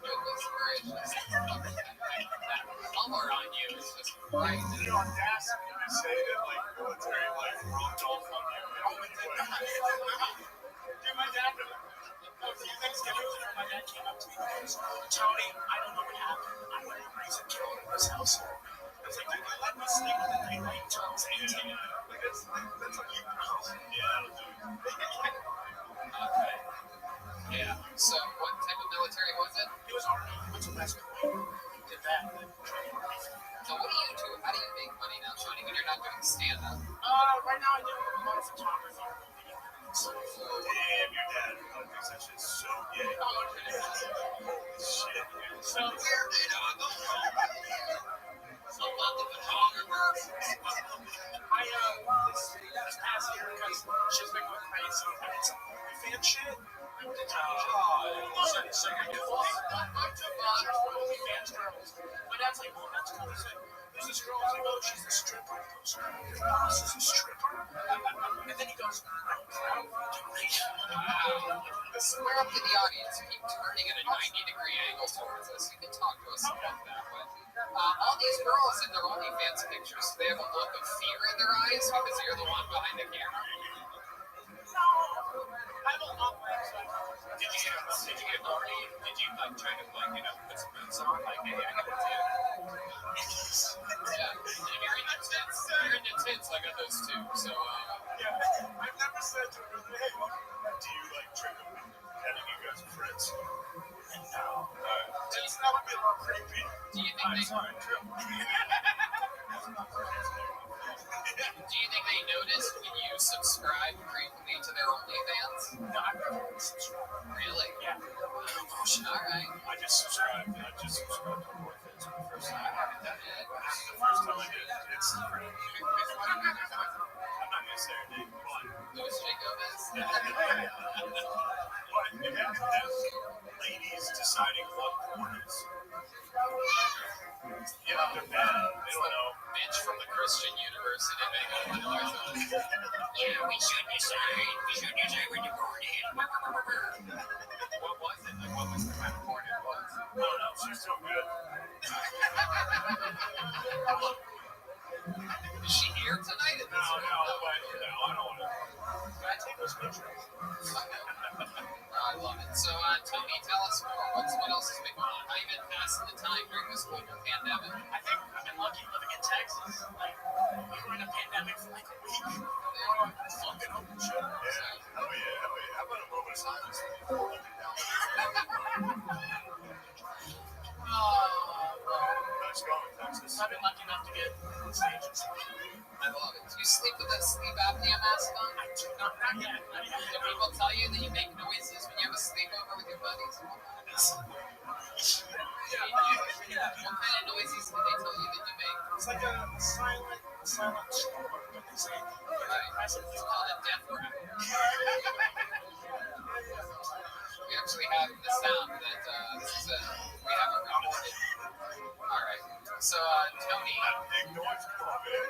Goodness gracious. That color on you is just right. The audacity to say that, like, military life rubbed off on you. Dude, my dad, a few Thanksgivings ago, my dad came up to me and goes, Tony, I don't know what happened. I went and raised a killer in this household. I was like, dude, you let me sleep with a night until I was 18. Like, That's what you yeah, that'll do it. Okay. Yeah. So, what type of military was it? It was Army. Went to West Point. Did that. Then joined Army. So, what do you do? How do you make money now, Tony, when you're not doing stand-up? Right now I do a lot of photography. Damn, your dad thinks that shit's so gay. Holy shit, dude. So Where did I go? So, about the photographer? This past year, because she's been going crazy, I did some OnlyFans shit. So you're doing OnlyFans girls. My dad's like, well, that's cool. He's like, there's this girl, he's like, oh, she's a stripper. He goes, your boss is a stripper? And then he goes, I'm proud of you. Square up to the audience. Keep turning at a 90-degree angle towards us. You can talk to us about that way. All these girls in their OnlyFans pictures, they have a look of fear in their eyes because you're the one behind the camera. I have a long way. Did you get horny? Did you like try to put some boots on? Like, hey, I got a tip. Yeah. And if you're into tits, I got those too. So, Yeah, I've never said to her, hey, do you like trick them? Having you guys friends? No. That would be a little creepy. do you think they? Sorry, true. Do you think they notice when you subscribe frequently to their OnlyFans? No, I never subscribed. Really? Yeah. All right. I just subscribed to OnlyFans for the first time. I haven't done it. The first time I did, it's pretty. I'm not gonna say her name, but Louis J. Gomez. but you have to have ladies deciding what porn is. Yeah, they're bad. They don't know. Bitch from the Christian University making one of those. Yeah, we should decide. We should decide when to porn in. What was it? Like, what was the kind of porn it was? I don't know. She's so good. Is she here tonight? At this No, I don't want to. Can I take those pictures? I love it. So, Tony, tell us more. What else has been going on? How you been passing the time during this global pandemic? I think I've been lucky living in Texas. Like, we were in a pandemic for like a week. Fucking open shit. Yeah. Oh yeah. How about a moment of silence? Nice going, Texas. I've been lucky enough to get on stage and stuff. I love it. Do you sleep with a sleep apnea mask on? I do not yet. Do people tell you that you make noises when you have a sleepover with your buddies? What kind of noises do they tell you that you make? It's like a silent snore, but they say It's called a death rattle. We actually have the sound that this is we haven't recorded. All right. So, Tony. Big noise. Come on, man.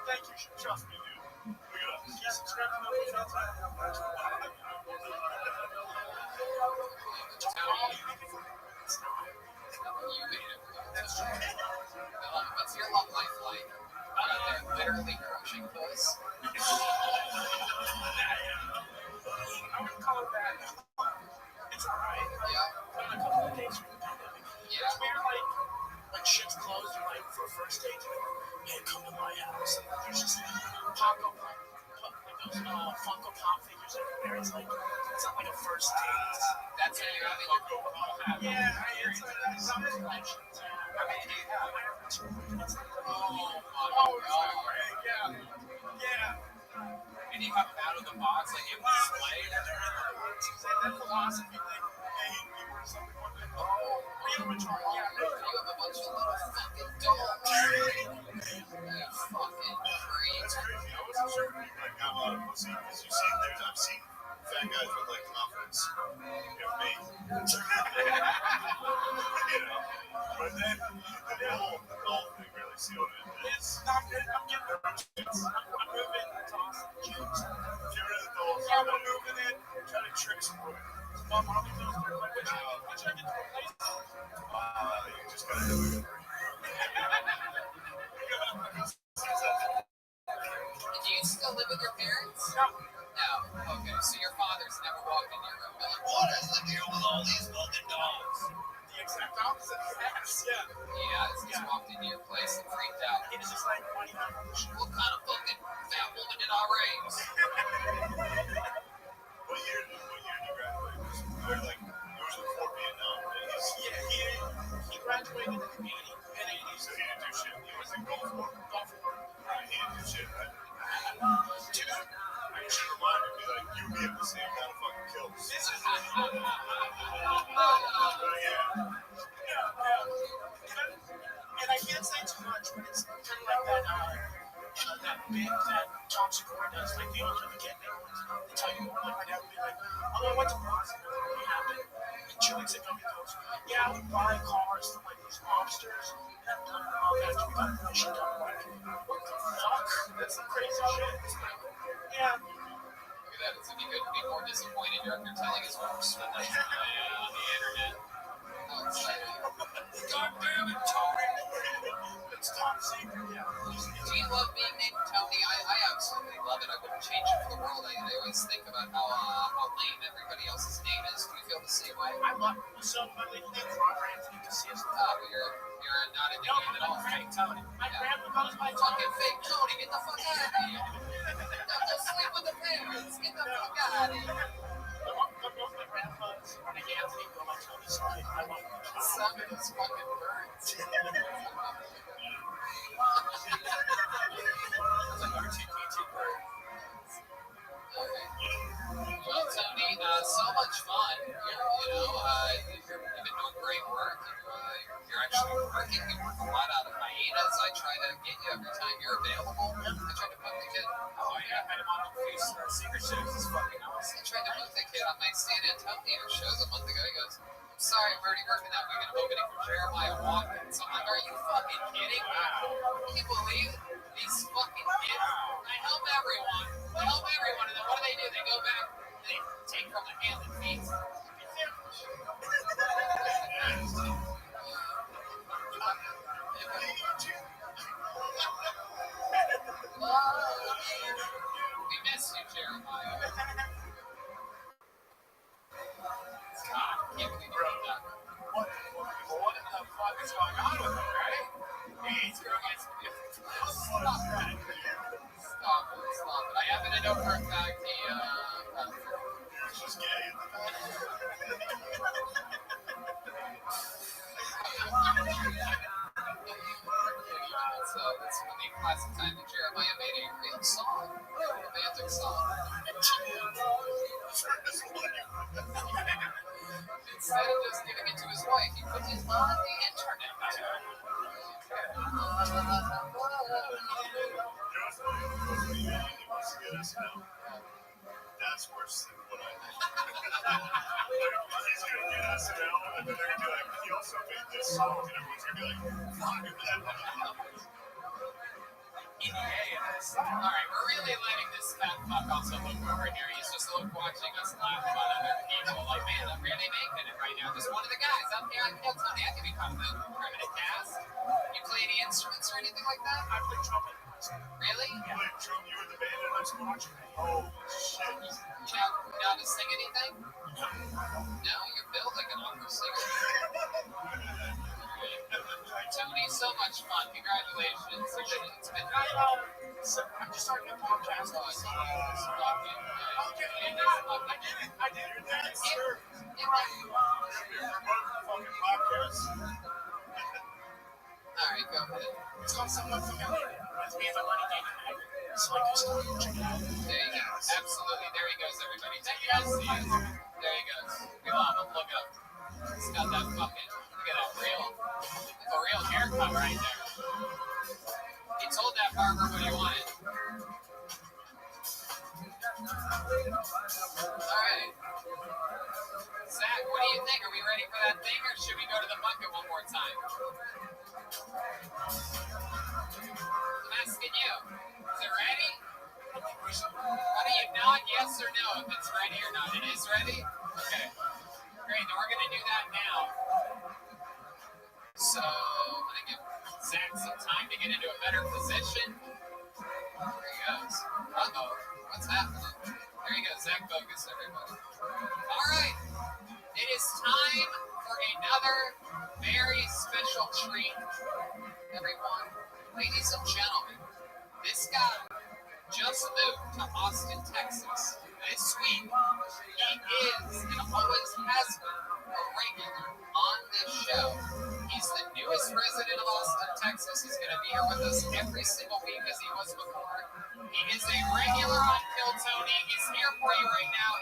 thank you. Trust me, dude. Look it up. Yes, subscribe to my OnlyFans. You made it. What's your love life like? They're literally crushing boys. I wouldn't call it that. It's alright. Yeah. I'm on a couple of dates from the pandemic. Yeah. It's weird, like, when shit's closed, you're like, for a first date, you're like, hey, come to my house. And there's just Funko Pop figures everywhere. It's like, it's not like a first date. That's how you're having Yeah, it's like, summer collections. How many do you have? It's like, Oh, yeah. and you have them out of the box, like you have display. That philosophy thing. Hey, you were something one day. Oh, we have a charge. Yeah, You have a bunch of little fucking dolls. You fucking freak. That's crazy. I wasn't sure if you got a lot of pussy because I've seen fat guys with like confidence. Me. But then the whole thing really sealed it. It's not good. I'm getting the chance. I'm moving to Austin. Get rid of the dolls. Yeah, I'm moving in. Trying to trick some boy. Mom, I'll be those girls. Like, what should I get to replace? You just gotta have a good Do you still live with your parents? No. No. Okay, so your father's never walked in your room. Like, what is the deal with all these fucking dogs? The exact exact opposite. Yes, yeah. Yeah, just walked into your place and freaked out. He was just like, why do you have this shit? What kind of fucking fat woman did I raise? What year did you graduate? Like, yours was before Vietnam. Yeah, he graduated in the 80s. So he didn't do shit. He was in Gulf War. Right, he didn't do shit, right? Dude, You should remind me, like, you would be able to see him kind of fucking kills. this is and I can't say too much, but it's kind of like that bit that Tom Segura does, like the ultimate kid. They tell you, like my dad would be like, oh, I went to Boston, what happened? And 2 weeks ago he goes, yeah, I would buy cars from like these mobsters, and all that to be done permission done. I'm like, what the fuck? That's some crazy shit. Yeah. Look at that. It's if he couldn't be more disappointed you're telling his works on the internet. Oh, it's like, God damn it, Tony! It's Tom Segura. Yeah. do you love being named Tony? I absolutely love it. I wouldn't change it for the world. I always think about how lame everybody else's name is. Do you feel the same way? I love it. So my little name's Robert Anthony Casillas. Oh, you're not in the game at all. Fake Tony. My grandma goes by Tony. Fucking fake Tony, get the fuck out of here. Go sleep with the parents. Get the fuck out of here. Both my grandpas and Anthony go by Tony. So I love it. Some of those fucking birds. It's like RTP2 bird. Okay. Well, Tony, so much fun. You've been doing great work. You're actually working. You work a lot out of hyenas. I try to get you every time you're available. I tried to book the kid. Oh, yeah, I met him on a few secret shows. It's fucking awesome. I tried to book the kid on my San Antonio shows a month ago. He goes, I'm sorry, I'm already working that weekend. I'm opening for Jeremiah Watkins. I'm like, are you fucking kidding me? Can you believe these fucking kids? I help everyone. And then what do? They go back, they take from the hand and feet. We miss you, Jeremiah. God, I can't believe you did that. What the fuck is going on with him, right? He's growing his... Stop that. Stop it. I happen to know for a fact She's gay. That's when the classic time that Jeremiah made a real song, a romantic song. Instead of just giving it to his wife, he put it on the internet. That's worse than what I did. He's going to get SNL, and then they're going to be like, he also made this song, and everyone's going to be like, fuck that. Alright, we're really letting this fat fuck also look over here. He's just watching us laugh about other people. Like, man, I'm really making it right now. Just one of the guys up here. Tony, I can be kind of a primitive cast. You play any instruments or anything like that? I play trumpet. Really? You played drum, you were the band in high school? Holy shit. You know how to sing anything? No, you're built like an opera singer. Tony, so much fun. Congratulations. It's been I'm just starting a podcast. I did it. That's sure. Fucking podcast. Alright, go ahead. It's called Somewhat Familiar. With me and my buddy David. So I just check it out. There you go. Absolutely. There he goes, everybody. There you guys see it. There he goes. We love him. Look up. He's got that fucking, look at that real haircut right there. He told that barber what he wanted. Alright. Zach, what do you think? Are we ready for that thing, or should we go to the bucket one more time? I'm asking you. Is it ready? Why do you nod yes or no if it's ready or not? It is ready? Okay. Great, then we're going to do that now. So, I'm going to give Zach some time to get into a better position. There he goes. Uh-oh. What's happening? There you go. Zach focus, everybody. All right. It is time for another special treat, everyone. Ladies and gentlemen, this guy just moved to Austin, Texas this week. He is and always has been a regular on this show. He's the newest resident of Austin, Texas. He's going to be here with us every single week as he was before. He is a regular on Kill Tony. He's here for you right now.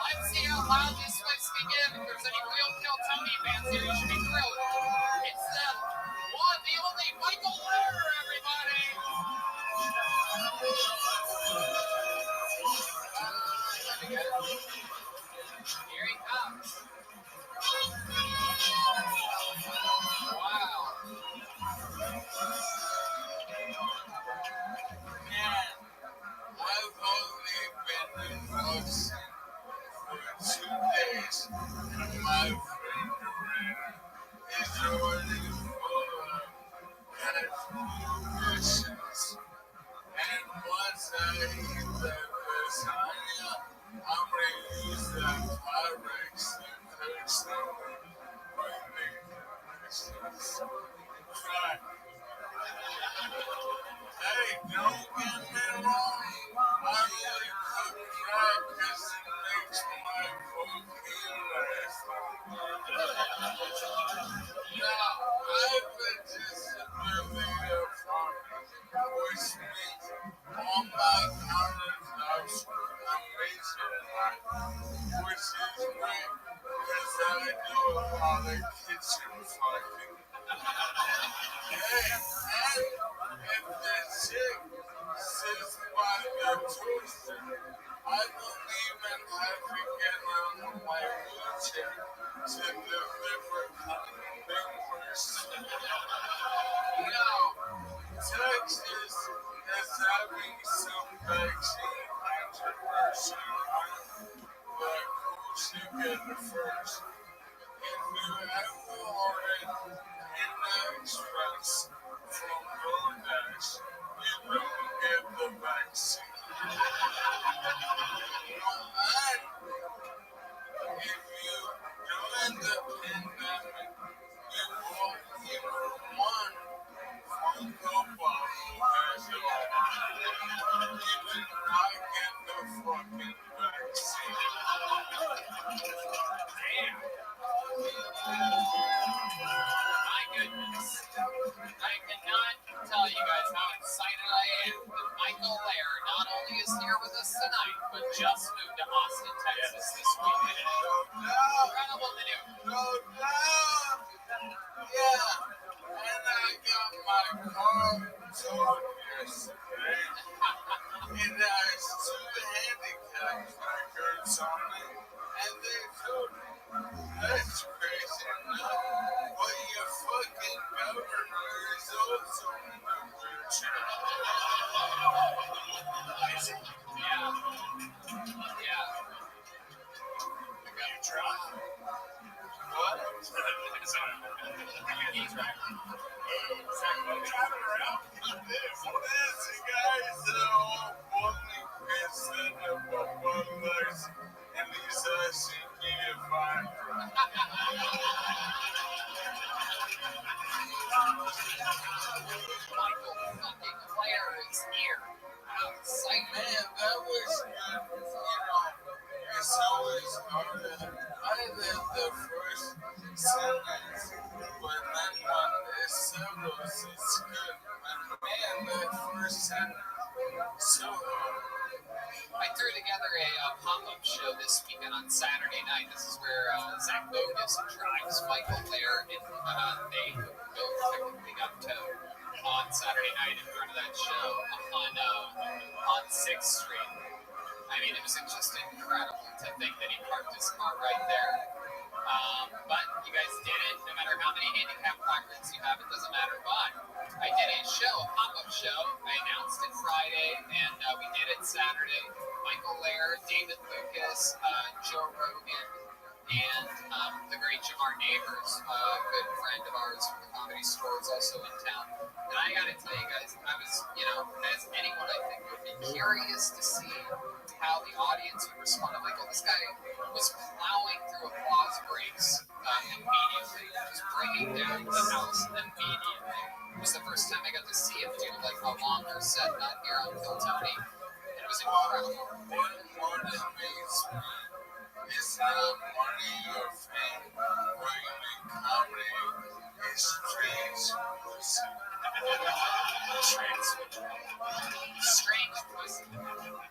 Let's see how loud this place can get. If there's any real Kill Tony fans here, you should be thrilled. It's the one, the only Michael Lear, everybody. Here he comes. Wow. Man, I've only been in Austin for 2 days, and my refrigerator is already full of questions. And once I eat that lasagna, I'm gonna use that Pyrex and Thursday with me. Right. Hey, don't get me wrong. I really cook crab because it makes my cooking last Now, I've been disability of farming, which means all my countertops are major life, which is great because I do a lot of kitchen fucking. Hey, and if the chick sits by the toaster, I don't even have to get out of my wheelchair to deliver fingers. Now, Texas is having some vaccine controversy, but who should get it first? If you ever ordered in the express from DoorDash, you don't get the vaccine. And if you, during the pandemic, you bought even one Funko bottle as your you did not get the fucking vaccine. Damn. My goodness. I cannot tell you guys how excited I am that Michael Lear not only is here with us tonight, but just moved to Austin, Texas this weekend. Incredible news. Yeah, and I got my car towed yesterday. It has 2 handicap records on it, and they told me, that's crazy enough, but your fucking governor is also in a wheelchair. Yeah. Yeah. You drive? What? He's right. Driving around? Listen, guys, only percent of my life, and these should be fine. Michael fucking Lear is here. How exciting. Man, that was good. It's always harder. I did the first sentence, but then when it settles, it's good. But man, that first sentence, so hard. I threw together a pop-up show this weekend on Saturday night. This is where Zach Bogus drives Michael Lear, and they both technically got towed on Saturday night in front of that show on 6th Street. I mean, it was just incredible to think that he parked his car right there. But you guys did it. No matter how many handicap placards you have, it doesn't matter. But I did a show, a pop-up show. I announced it Friday, and we did it Saturday. Michael Lear, David Lucas, Joe Rogan, and the great Jamar Neighbors, a good friend of ours from the Comedy Store, is also in town. And I gotta tell you guys, I was, as anyone I think would be curious to see how the audience would respond. I'm like, this guy was plowing through applause breaks immediately, just bringing down the house. first time I got to see him do like a longer set, not here on Kill Tony. And it was incredible. What more than meets me is not money or fame. Bringing comedy is strange pussy. Strange pussy.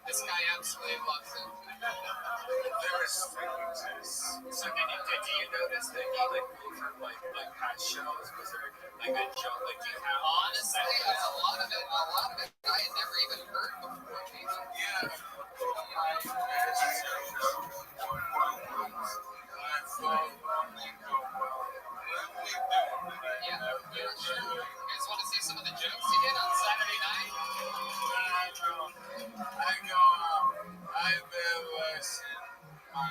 This guy absolutely loves it. They're strangers. So did you notice that he like moved from like past shows? Was there like a joke like you have? Honestly, a lot of it I had never even heard before. Yeah. My best shows. I thought only go well. Let me do it. Yeah, sure. You guys want to see some of the jokes he did on Saturday night? I go I've ever seen my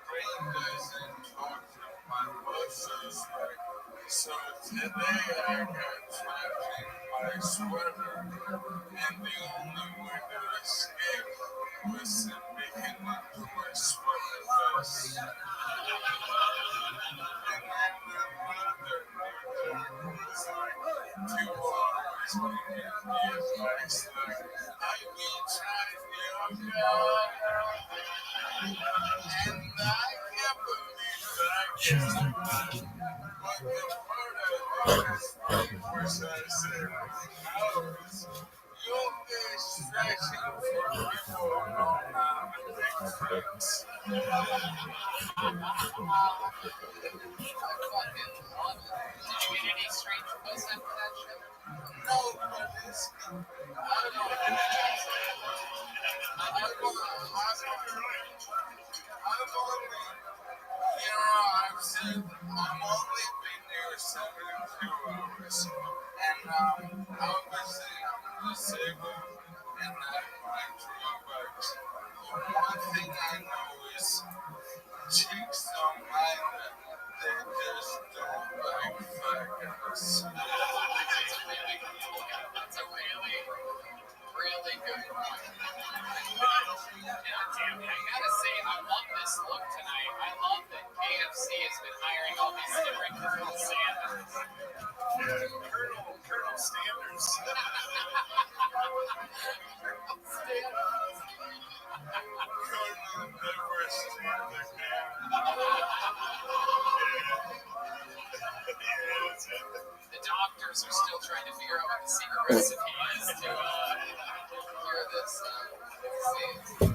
brain doesn't talk to my muscles right. So today I got trapped in my sweater, and the only way to escape was to make it into my sweater vest. And then another was like 2 hours giving me advice like, I've been trying yoga, and I can't believe that I can do that. But the part I think is funny was I said, hours, yoga is stretching for people who don't know how to make friends. I fucking love it. Did you get any strange puss after that show? No, but listen, I I've said I'm only been here 72 hours, and obviously I'm disabled, and I find drawbacks. One thing I know is chicks don't mind that. They just don't like fat guys. That's a really good point. I gotta say, I love this look tonight. I love that KFC has been hiring all these different Colonel Sanders. Colonel Sanders. Colonel never stand again. The doctors are still trying to figure out what the secret recipe is to cure this disease.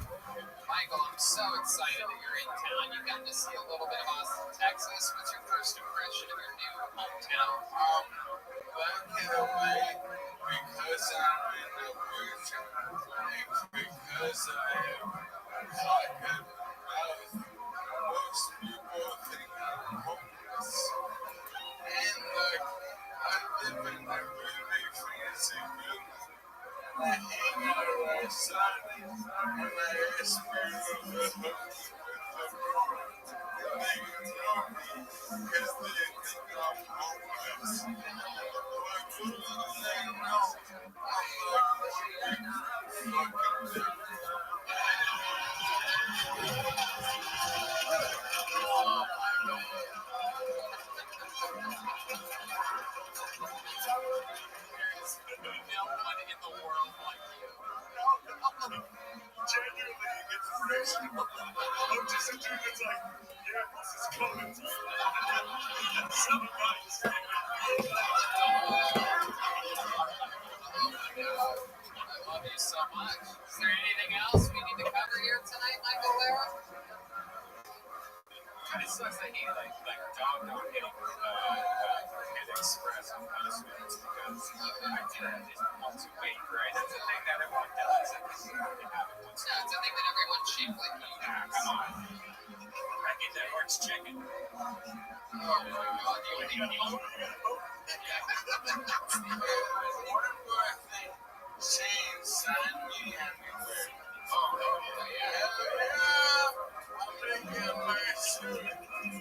Michael, I'm so excited that you're in town. You got to see a little bit of Austin, Texas. What's your first impression of your new hometown? Back in a way, because I'm in a wheelchair, and because I have pocket mouth, most people think I'm homeless. And like, I live in a really fancy building. I hang out outside, and I ask people to help me with the door. And they ignore me, because they think I'm homeless. But little do they know, I'm like fucking different. No one in the world like you. Genuinely inspirational. I'm just a dude that's like, yeah, this is coming. Some advice. I love you so much. Is there anything else we need to cover here tonight, Michael Lara? Kind of sucks that he like dogged on his express on punishments because I did his multi weight, right? That's a thing that everyone does. It happens once. No, it's a thing that everyone's shaped like you. Yeah, come on. I get that horse chicken. Oh my god, you One more thing, Shane signed me anywhere. Oh, yeah. I'm making my suit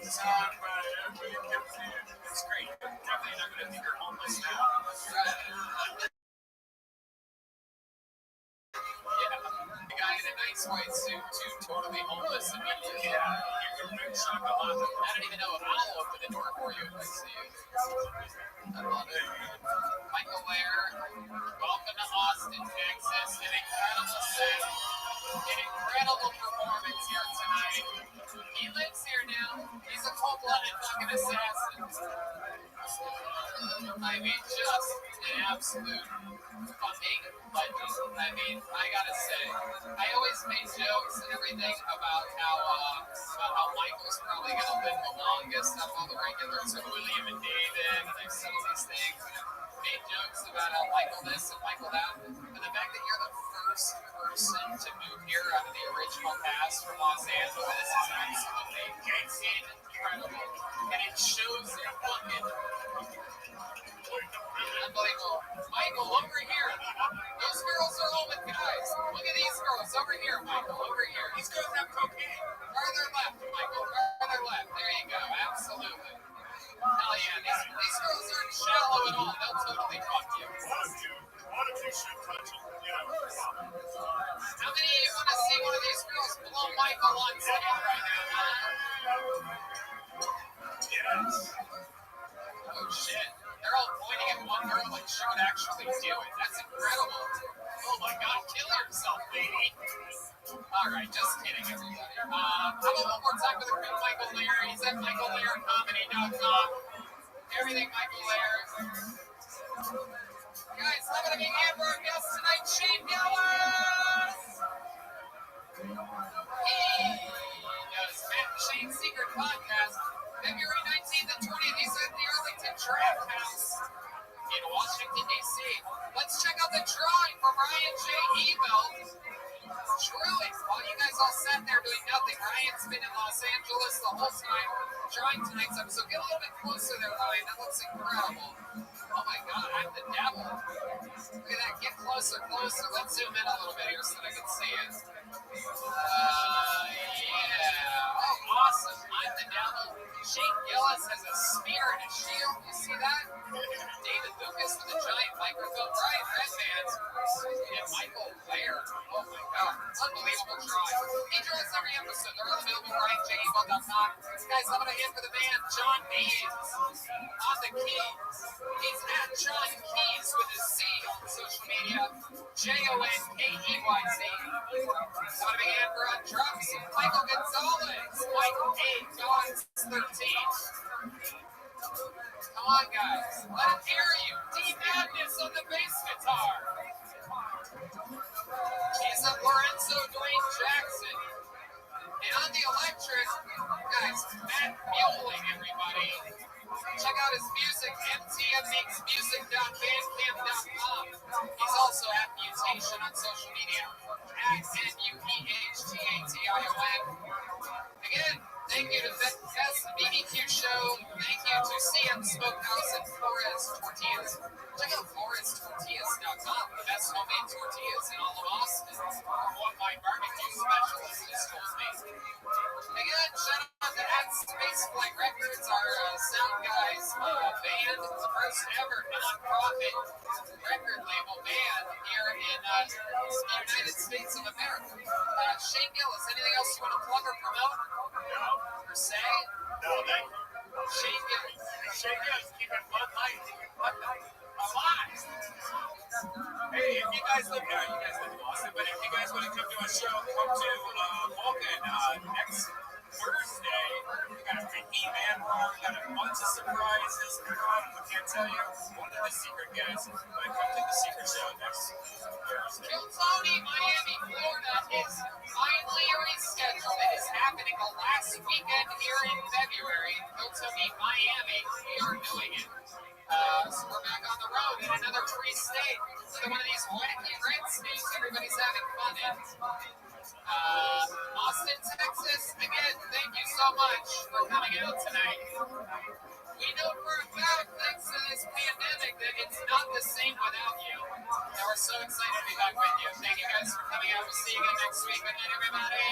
signed by every computer. It's great. Definitely not going to think you're homeless now. Yeah, the guy in a nice white suit, too, totally homeless immediately. Yeah, you remember Shakalaka. I don't even know if I'll open the door for you if I see you. I love it. Michael Lair, welcome to Austin, Texas. An incredible set. An incredible performance here tonight. He lives here now. He's a cold-blooded fucking assassin. I mean, just an absolute fucking legend. I mean, I gotta say, I always made jokes and everything about how Michael's probably gonna live the longest of all the regulars, and William and David, and I've said all these things. Made jokes about how Michael this and Michael that, but the fact that you're the first person to move here out of the original cast from Los Angeles is absolutely incredible, and it shows in fucking unbelievable. Michael, over here. Those girls are all with guys. Look at these girls over here, Michael. Over here. These girls have cocaine. Further left, Michael. Further left. There you go. Absolutely. Hell yeah. These girls aren't shallow at all. They'll totally fuck you. One of you should touch it. How many of you want to see one of these girls blow Michael on stage right now? Yes. Oh shit. They're all pointing at one girl like she would actually do it. That's incredible. Oh my god, kill yourself, lady. Alright, just kidding, everybody. How about one more time for the great Michael Lair? He's at michaellaircomedy.com. Everything Michael Lair. Guys, how about a big hand for our guest tonight, Shane Gillis? He does Matt and Shane's Secret Podcast, February 19th and 20th. He's at the Arlington Draft House in Washington, D.C. Let's check out the drawing from Ryan J. Ebel. Truly, while you guys all sat there doing nothing, Ryan's been in Los Angeles the whole time drawing tonight's episode. Get a little bit closer there, Ryan. That looks incredible. Oh my god, I'm the devil. Look at that. Get closer, closer. Let's zoom in a little bit here so that I can see it. Yeah. Oh, awesome. I'm the devil. Shane Gillis has a spear and a shield. You see that? David Lucas with a giant microphone. Brian Redman and Michael Lair. Oh my god. Unbelievable drawing. He draws every episode. They're all available at RyanJable.com. Guys, how about a hand for the band? John Hayes on the keys. He's at John Keys with a C on social media. JONKEYZ. How about a hand for on drums? Michael Gonzalez. Mike A. Gods 13. Come on, guys. Let him hear you. D. Madness on the bass guitar. He's at Lorenzo Dwayne Jackson. And on the electric, guys, Matt Mueling, everybody. Check out his music, mtmmakesmusic.bandcamp.com. He's also at Mutation on social media, at MUEHTATION. Again, thank you to Best BBQ Show. Thank you to CM Smokehouse and Flores Tortillas. Check out FloresTortillas.com, the best homemade tortillas in all of Austin, or what my barbecue specialist has told me. Again, shout out to Spaceflight Records, our sound guys band, the first ever non-profit record label band here in the United States of America. Shane Gillis, anything else you want to plug or promote? Or say? No, thank you. Shane Gillis. Shane Gillis, keep it Bud Light. Alive! Hey, if you guys live here, you guys live in Boston, but if you guys want to come to a show, come to Vulcan next Thursday. We got a big E-Man bar, we got a bunch of surprises. I can't tell you one of the secret guys, but come to the secret show next Thursday. Tony, Miami, Florida is finally rescheduled. It is happening the last weekend here in February. Tony, Miami, we are doing it. So we're back on the road in another free state. So one of these wacky red states everybody's having fun in. Austin, Texas, again, thank you so much for coming out tonight. We know for a fact, thanks to this pandemic, that it's not the same without you. And we're so excited to be back with you. Thank you guys for coming out. We'll see you again next week. Good night, everybody.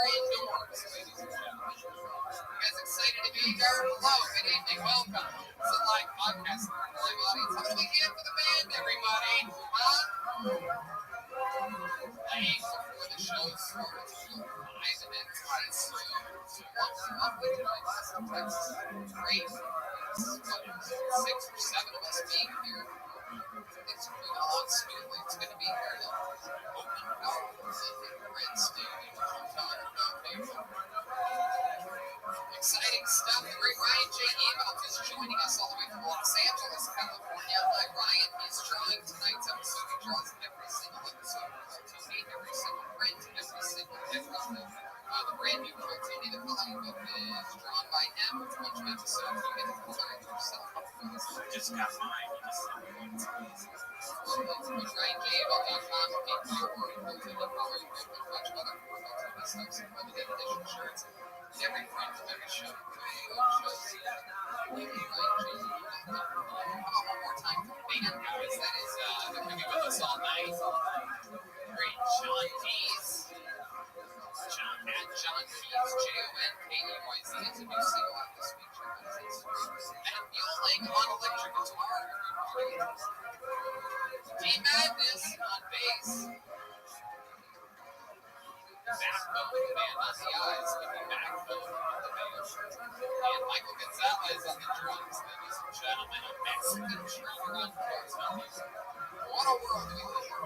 are indoors, ladies and gentlemen. You guys excited to be here? Hello, good evening, welcome. It's a live podcast for a live audience. How do we have for the band, everybody? Playing before the show starts. 5 minutes. So, lovely tonight. Texas. Great. 6 or 7 of us being here. It's moving along smoothly. It's going to be here to open doors in the Red Stadium. I'm talking about, people. Exciting stuff. The great Ryan J. Evil is joining us all the way from Los Angeles, California. Like Ryan, he's drawing tonight's episode. He draws every single episode. Every single print, every single everything. The brand new Tony, the coloring book is drawn by him. It's a bunch of episodes. You get to color it yourself. Just got mine. RyanJable.com. Get your Tony coloring book and a bunch of other Tony stuff. Some limited edition shirts. Every print of every show. How about one more time for band guys? That is, they're going to be with us all night. Great. John Keys. John Keys, Jonkeys, is a new single out this week. Matt Mueling on electric guitar. D-Madness on bass. Backbone of the band, not the eyes, but the backbone of the band. And Michael Gonzalez on the drums, ladies and gentlemen, a Mexican drummer on drums. What a world we live in.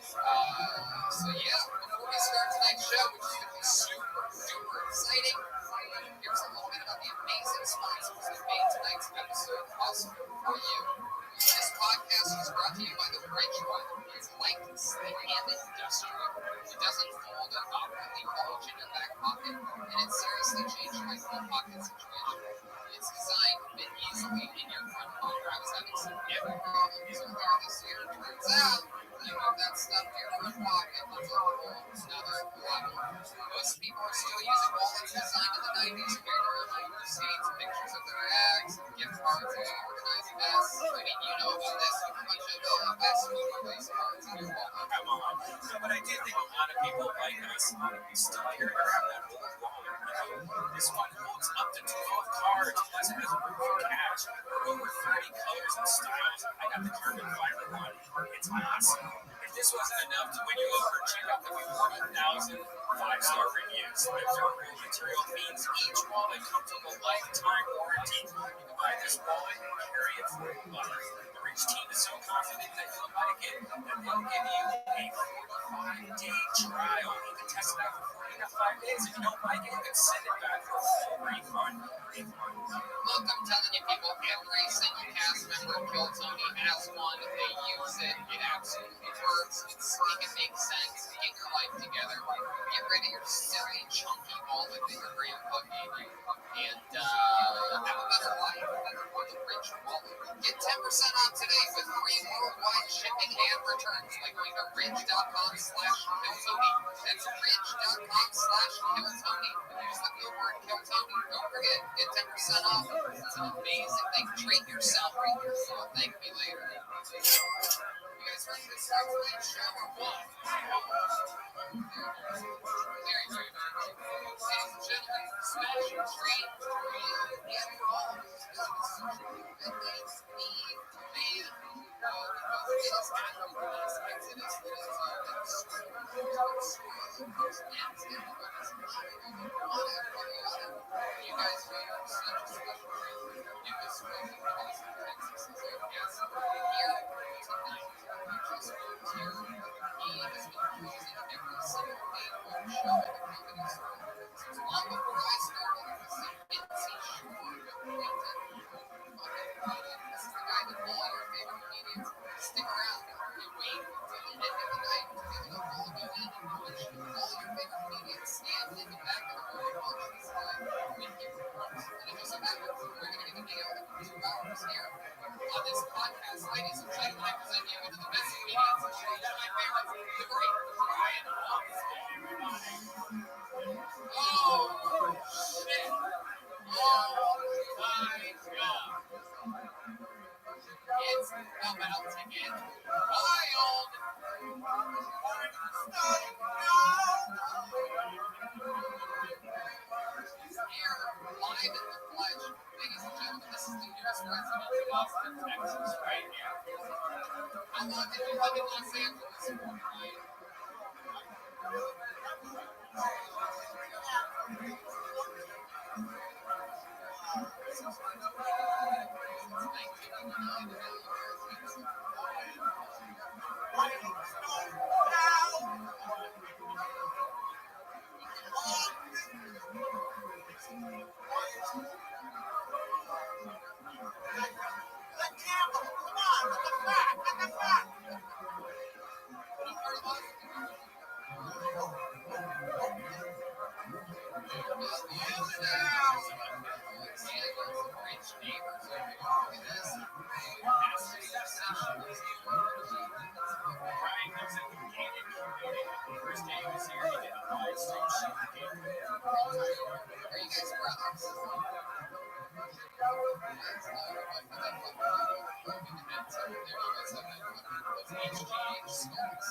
So yeah, before we start tonight's show, which is going to be super duper exciting, here's a little bit about the amazing sponsors that made tonight's episode possible for you. This podcast is brought to you by the Bridgewater. It's light, slick, and industrial. It doesn't fold or awkwardly bulge in your back pocket, and it seriously changed my front pocket situation. It's designed to fit easily in your front pocket. I was having some every problems earlier this year. Turns out, you move that stuff to your front pocket, it's a whole another level. Most people are still using wallets designed in the 90s to carry their own receipts, pictures of their eggs, gift cards, and organized vests. I mean, you know about this. You have a bunch of best movie place cards in your wallet. Come on. No, but I do think a lot of people like us still carry around that old wallet. This one holds up to 12 cards, plus it has room for cash, over 30 colors and styles. I got the carbon fiber one. It's awesome. If this wasn't enough to win you over, check out the 1,000 5-star reviews. The real material means each wallet comes with a lifetime warranty. You can buy this wallet and carry it for $1. The Rich team is so confident that you'll like it that they'll give you a 45-day trial. You can test it out for 45 days. If you don't like it, you can send it back for a full refund. Look, I'm telling you, people, every single cast member of Kill Tony has one. They use it. It absolutely works. It makes sense. Get your life together. Get rid of your silly, chunky wallet that your grandpa gave you. And have a better life with a rich wallet. Get 10% off today with free worldwide shipping and returns by going to ridge.com/KillTony. That's ridge.com/KillTony. Use the code word KillTony. Don't forget, get 10% off. It's an amazing thing. Treat yourself. You'll thank me later. You guys ready to start tonight's show or what? Very, very, very good. Ladies and gentlemen, special treat for you and for all of us. It needs me, man. It is happening for us. Exodus, it is you guys are such a special treat. It was really awesome. Texas is our guest here tonight. Just here. He has been cruising every single day on show at the company's since long before I started. It's a short acquaintance. This is the guy that all your favorite comedians stick around. You wait until the end of the night to get the whole go in and watch all your favorite comedians stand in the back of the room and watch this guy when he performs. And it doesn't matter. We're going to get a nail in 2 hours here on this podcast. Ladies and gentlemen, I present you with the best comedians. One of my favorites, the great Ryan Oh, shit. Oh, my God. It's about to get wild. just resident of Austin, Texas, right? How long did you live in Los Angeles for, Ryan? Ryan lives in the gated community. The first day he was here, he did a live stream shoot the gated. Are you guys brothers? HGH schools.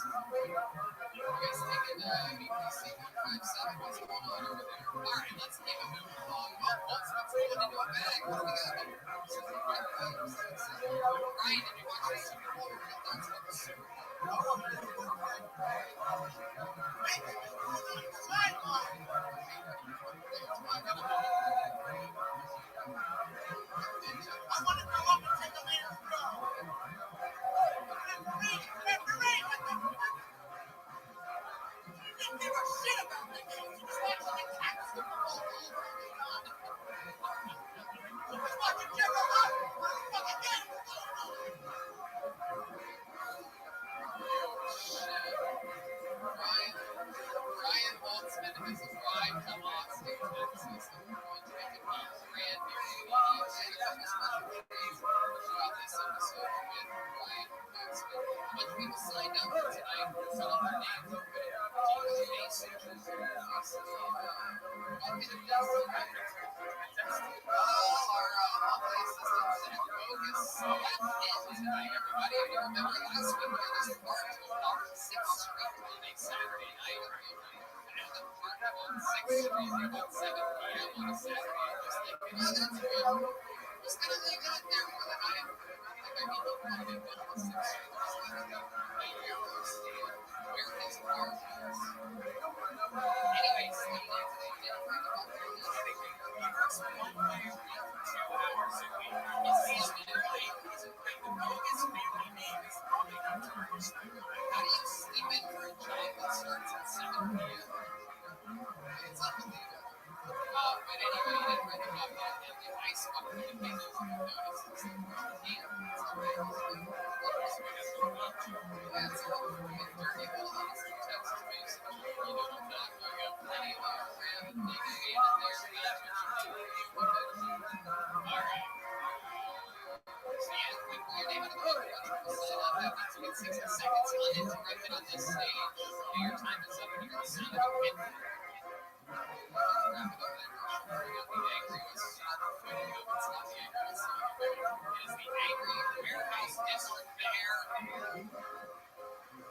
You guys taking BPC 157? What's going on over there? Alright, let's keep it moving along. What's going into a bag? What do we got? Ryan, did you watch the Super Bowl? What are your thoughts about the Super Bowl? I want to go up and take a man's girl. You didn't give a shit about the games. You just watching the cat Super Bowl. You just watching Jimmy Hart. What the fucking game is going on? Ryan Holtzman has arrived from Austin, Texas. Going to make a brand new video and a special praise throughout this episode with Ryan Holtzman. A bunch of people signed up for tonight. Some of their names are good. Jason, tonight, everybody. If you remember last week, we were just part of 6th Street on a Saturday night. And the part on 6th Street about 7 p.m. on a Saturday. Just thinking, oh, that's good. Just gonna leave that there for the night. I mean, look at it, but on 6th Street, just let it go. Where his car was. Anyways, he didn't bring it up there. He works one way a week for 2 hours a week. He's literally, the bogus family name is probably not Turkish. How do you sleep in for a job that starts at 7 p.m.? It's unbelievable. But anyway, he didn't bring it up yet. And the ice bucket, in case you didn't notice, is the can. It's already that's a dirty little Austin, Texas, basically. You know what I'm talking about. You got plenty of off-ramp and big game in there. So that's what you do. Alright. So yeah, quick your name on the book. That means you get 60 seconds uninterrupted on this stage. Your time is up and you're going to sound like a kid. Wrap it up there. The angry was it's not the angry song. It is the angry warehouse district mayor.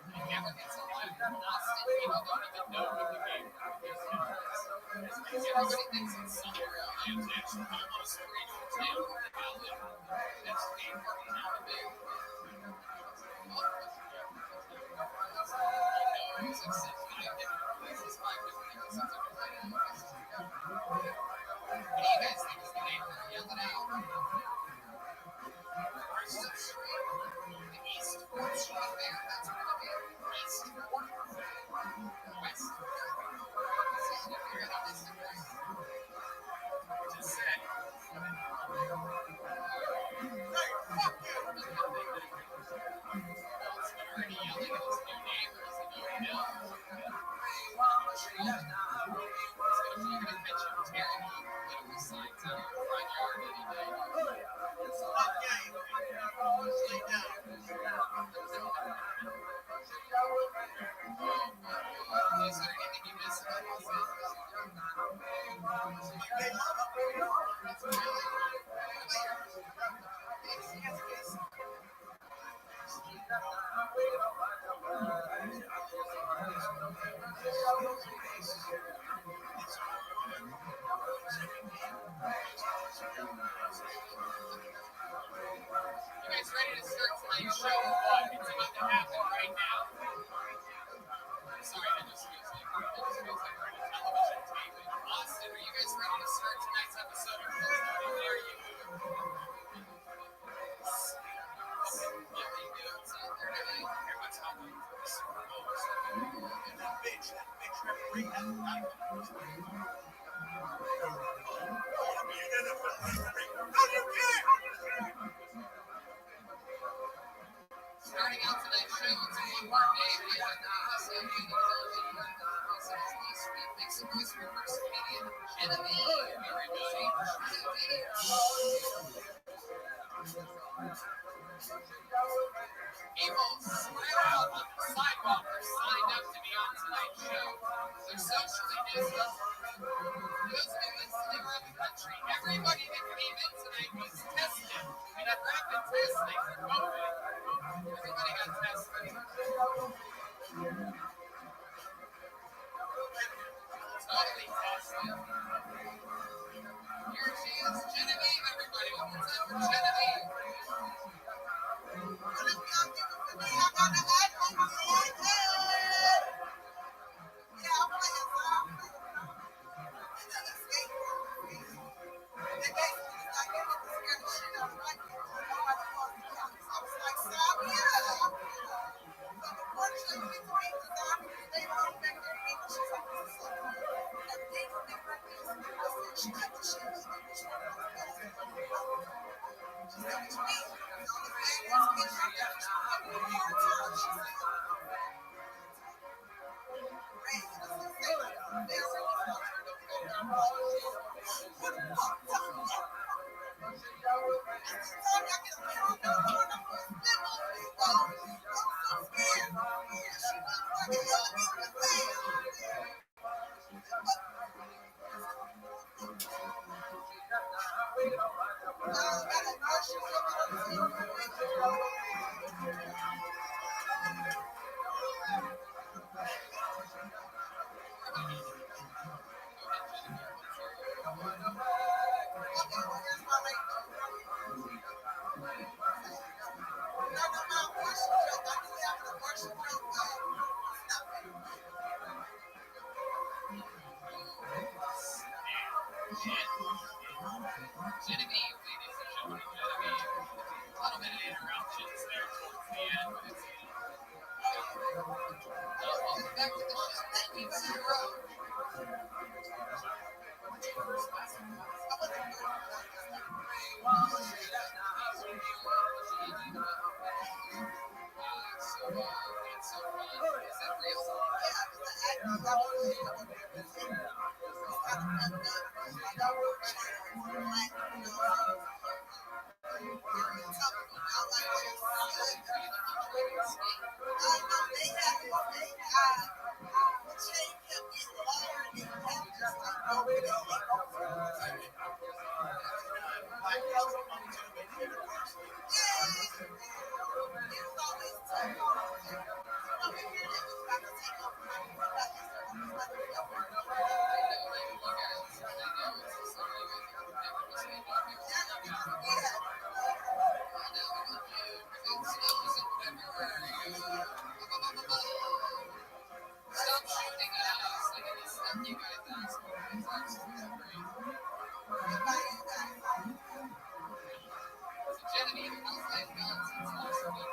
He never gets elected in Austin. People don't even know who the mayor is. Everybody thinks it's somewhere else. It's almost regional town in Alabama. That's the name for the town of Big. It's like 5 different places, 5 different areas. What do you guys think is the name for it? Yell it out. First Street. The East 4th Street there. That's what it is. East 4th. West 4th. See, you figure it out this way. Just say. Hey, fuck you! Boltzmann already yelling at his new neighbors and going, no. He's going to catch him tearing up political signs out of your front yard any day. Okay. Stay down. Is there anything you miss about Los Angeles? You guys ready to start tonight's show or what? It's about to happen right now. Sorry, that just feels like we're on a television tape. Austin, are you guys ready to start tonight's episode of Close Party? There you go. Everyone's hungry for the Super Bowl or something. And that bitch referee has a knife in his face. Starting out tonight's show, it's a one-part day. We have last week. Make some noise for your first comedian, Genevieve, everybody. People spread out on the sidewalk are signed up to be on tonight's show. They're socially distanced. Those of you listening around the country, everybody that came in tonight was tested. We had rapid testing for COVID. Everybody got tested. Totally tested. Here she is, Genevieve, everybody. One more time for Genevieve. Genevieve, ladies and gentlemen, Genevieve. A little bit of interruptions there towards the end, but it's welcome back to the show. Thank you, Zero. It's so fun. Is that real? Stop shooting at us. Look at the stuff you guys asked for. It's absolutely great. So Genevieve, how's life going since last week?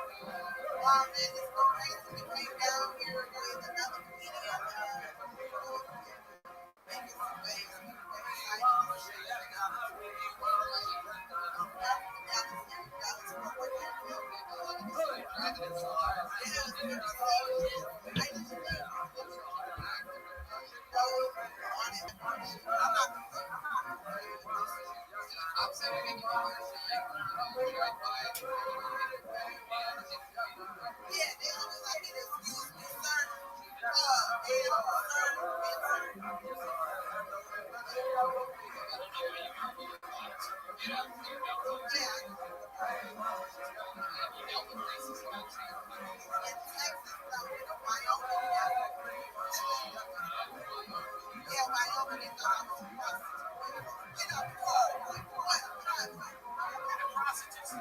Prostitutes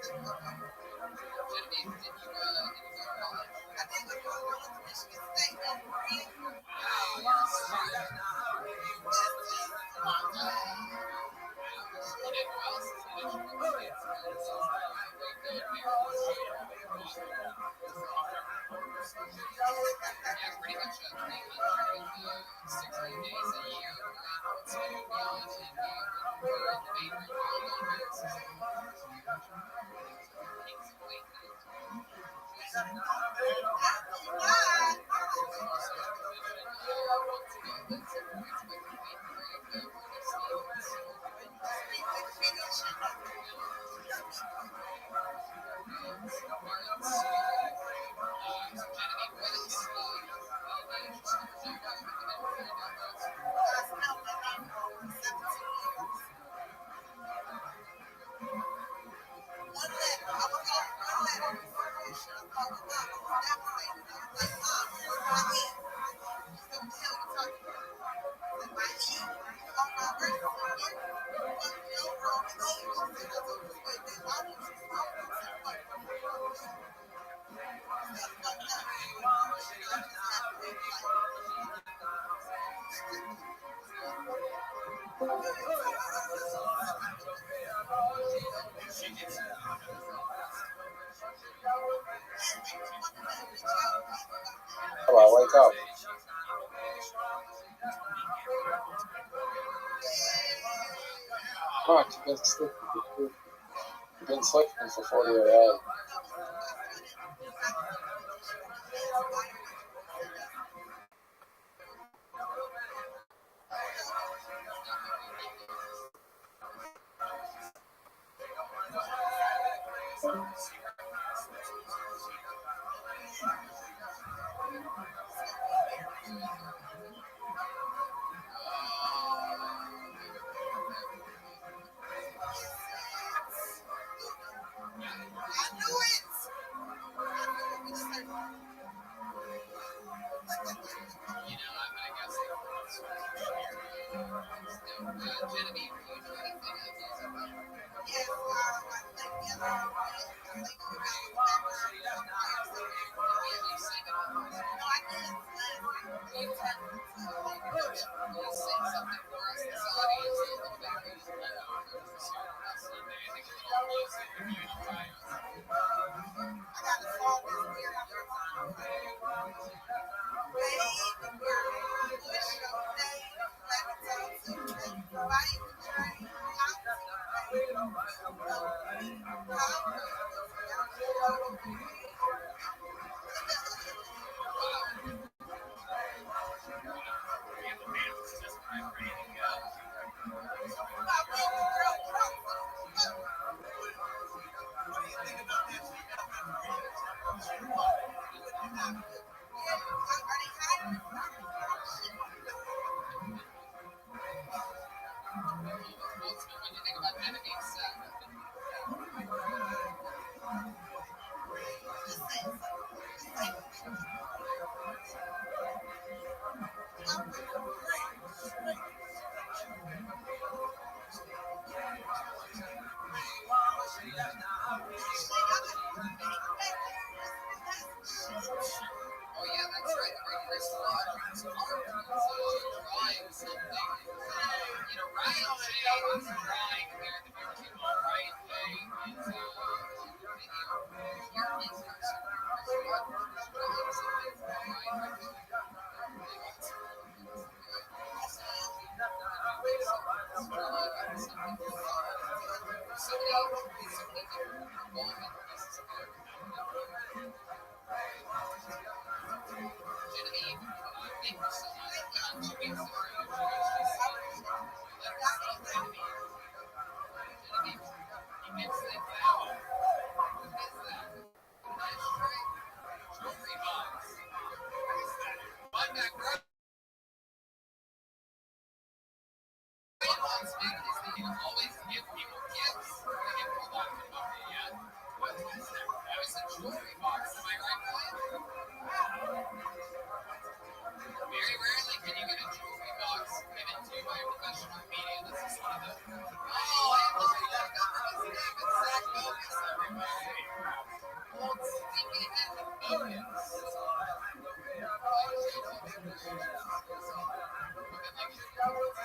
Genevieve, did you go to college? I think we're going to Michigan State and Green. Wow, you're smart. You know who else is an Michigan State? It's my good parents. Yeah, pretty much 360 days a year, right? So you'll be on and you're in the main room. Kings of Late Night. Come on, wake up. Come on, you've been sleeping. You've been sleeping for 48 hours.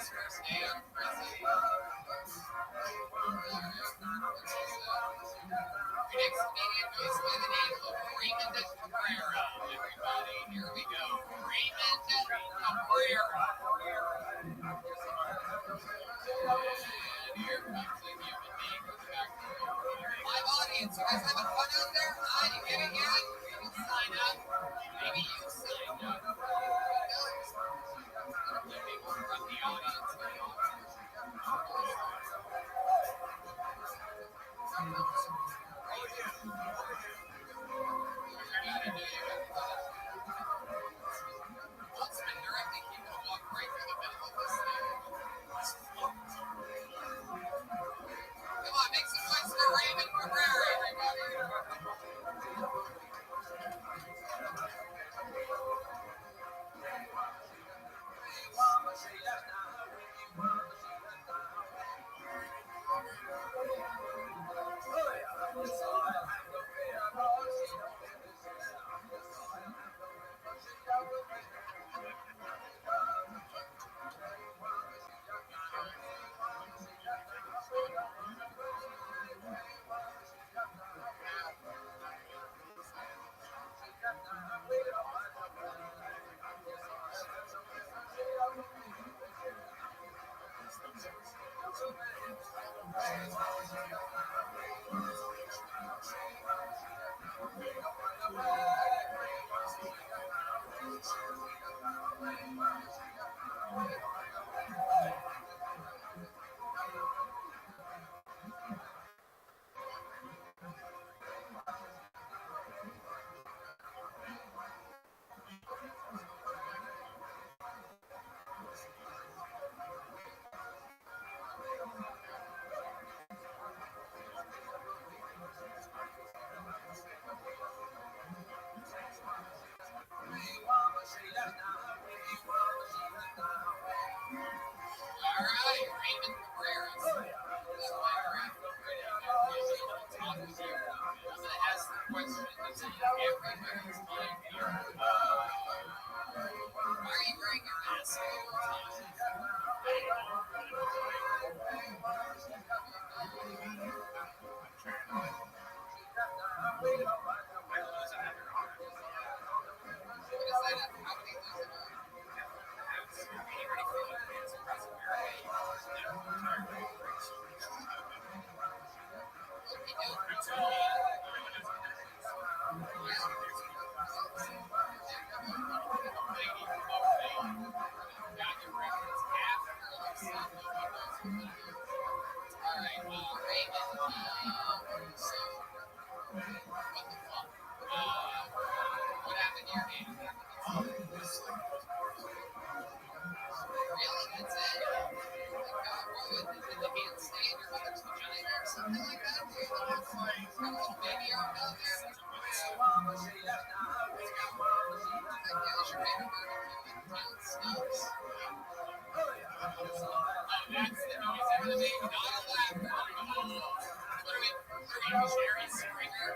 Raymond's first day on prison. Your next comedian goes by the name of Raymond Cabrera. Everybody, here we go. Raymond Cabrera. And here comes a human being with back to live audience. You guys having fun out there? Huh? You getting it? You sign up. Maybe you signed up. People from the audience. Once been directing people to walk right through the middle of this thing. Come on, make some noise for Raymond Cabrera, everybody. All right, Raymond Cabrera. I'm going to ask the question that's on everybody's mind here. Why are you wearing your mask all the time? What happened to your hand? Really? That's it? Did the hand stay in your mother's vagina or something like that? Do you have a little baby arm out there? Is your baby bird smells? That's the noise of the baby, not a laughter. What are we, Jerry Springer?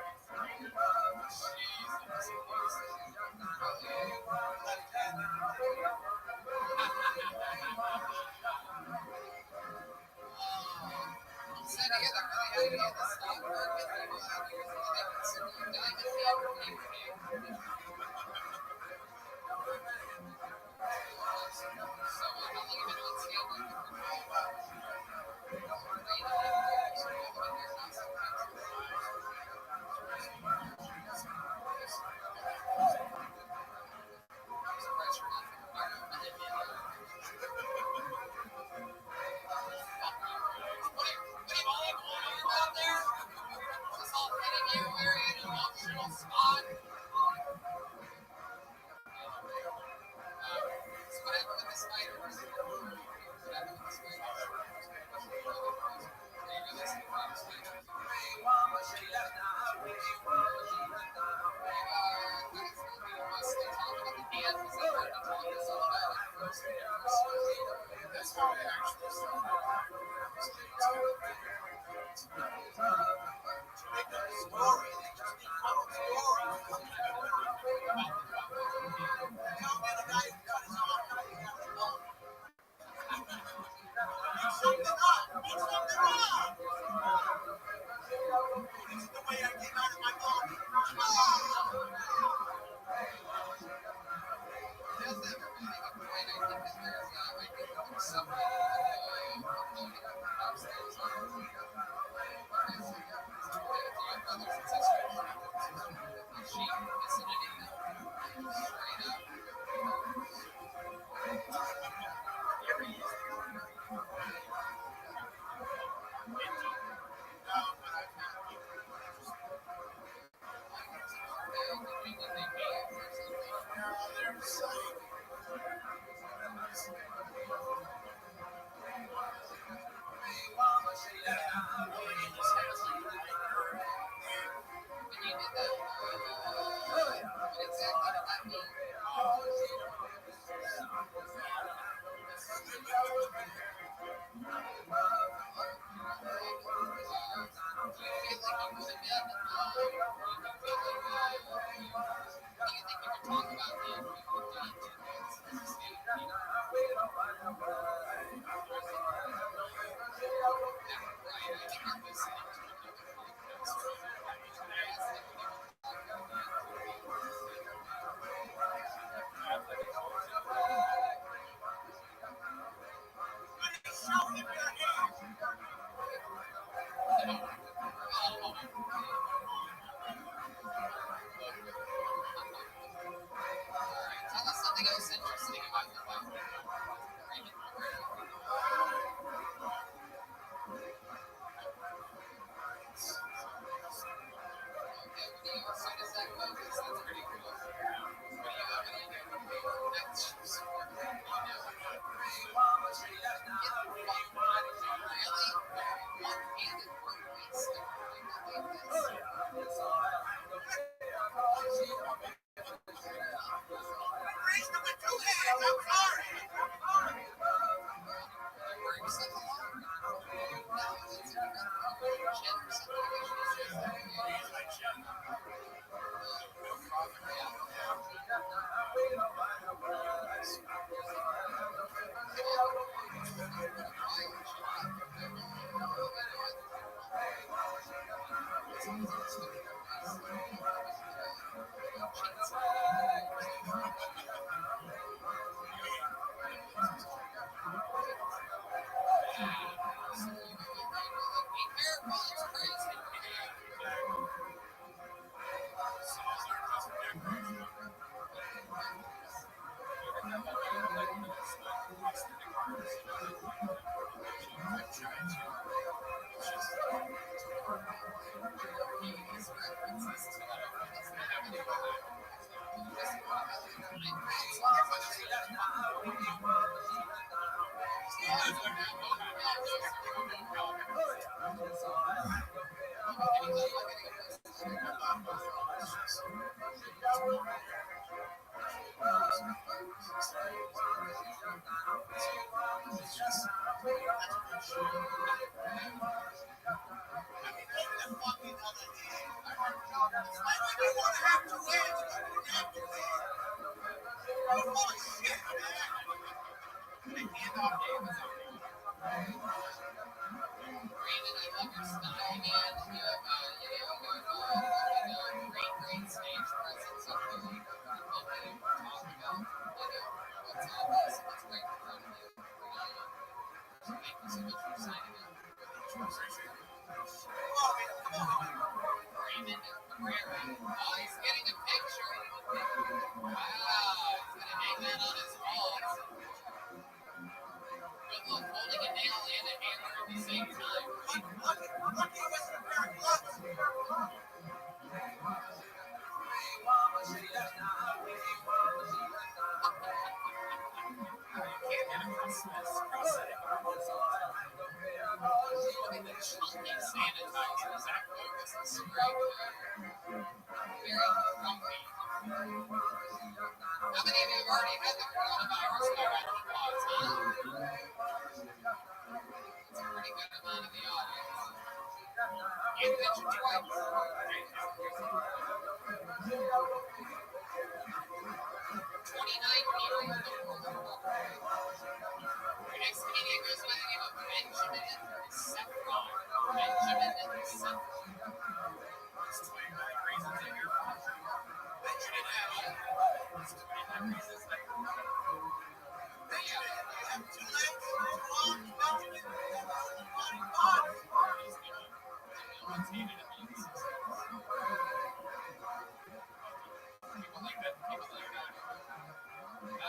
Spot. Tell us something else interesting about your life. So does that focus? That's pretty cool. What do you do? That's support. Really? One-handed work weeks. Raised him with 2 hands. I'm sorry.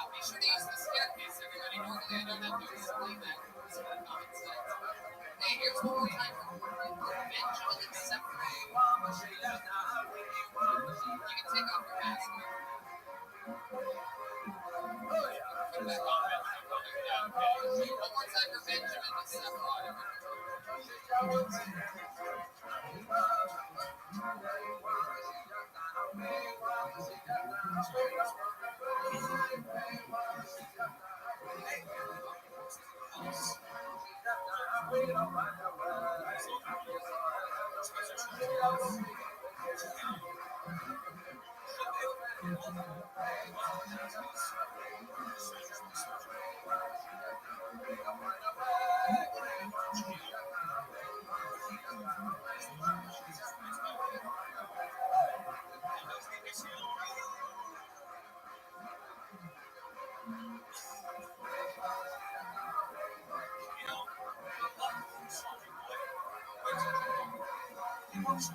Be sure to use the staircase, everybody. Normally I don't have to explain that. It's common sense. Hey, here's one more time. Benjamin and Separate. You can take off your mask. Put it back on. One more time for Benjamin and Separate. Everybody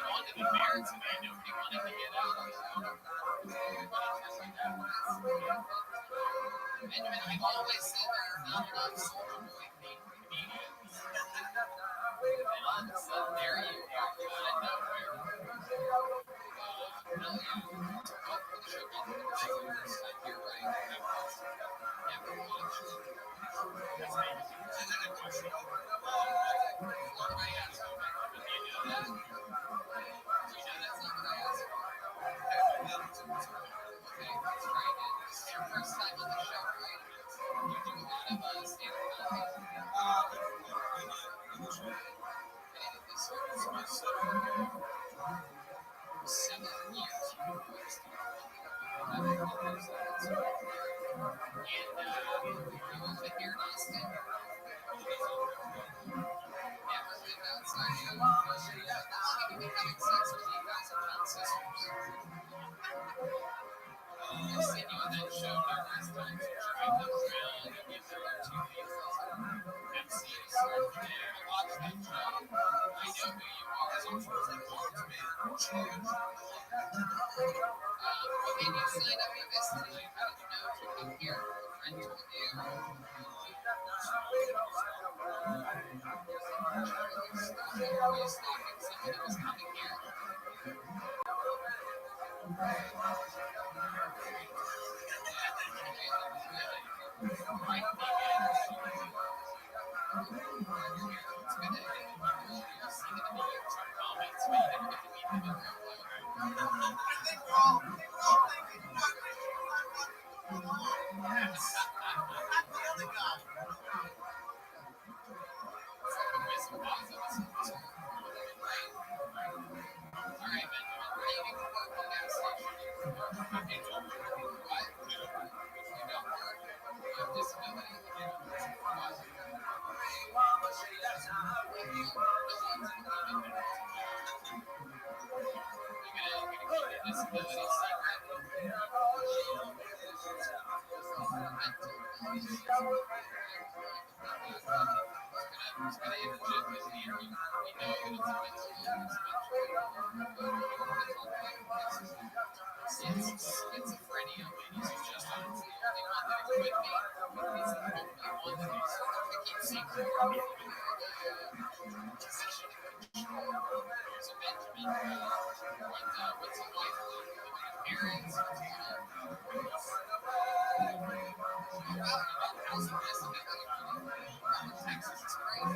wanted the merits of it. Nobody wanted to get out. Benjamin, I've always said there are not enough Soldier Boy comedians. So there you are, out of nowhere. Hell yeah. Oh, for the show, you're right. Never watched. That's amazing. Florida asked me, do you know that? Do you know that's not what I asked for? Okay, that's great. It's your first time on the show, right? You do a lot of stand-up comedy. And this is my 7 years you've voiced. And you moved to here in Austin? Never lived outside of How long have you been having sex with you guys and John sisters? I've seen you on that show numerous times. You drive them around and give them their 2 weeks. MCs. Yeah, I watched that show. I know who you are. What made you sign up for this tonight? How did you know to come here? A friend told you? Were you stalking someone who was coming here? Schizophrenia, ladies and gentlemen. The only one that could be. He's the only one that is keep secret. So Benjamin, what's your wife like? Parents? How's the rest of it? Texas is great.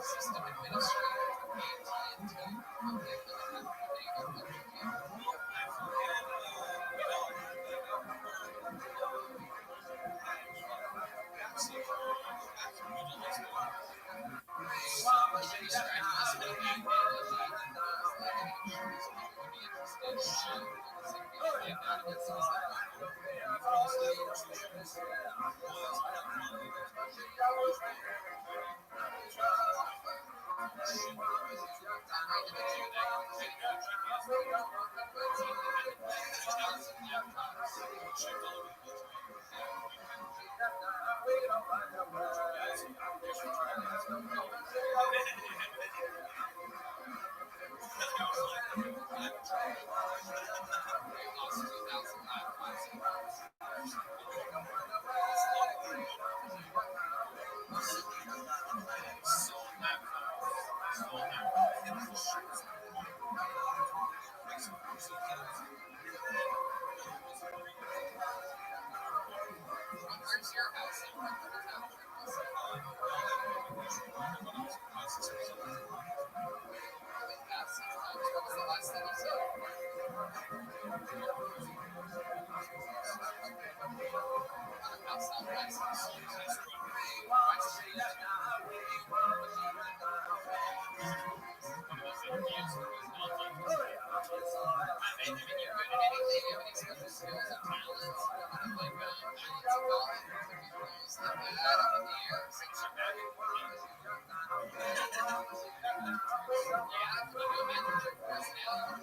System administrator. Where's your house? What was the last thing you said? how Southwest is usually structured. One of those interviews where it was not Benjamin, you're good at anything? You have any special skills or talents? Like balance of golf, throws like that up in the air, since you're back in yeah, can you do a mentorship course now?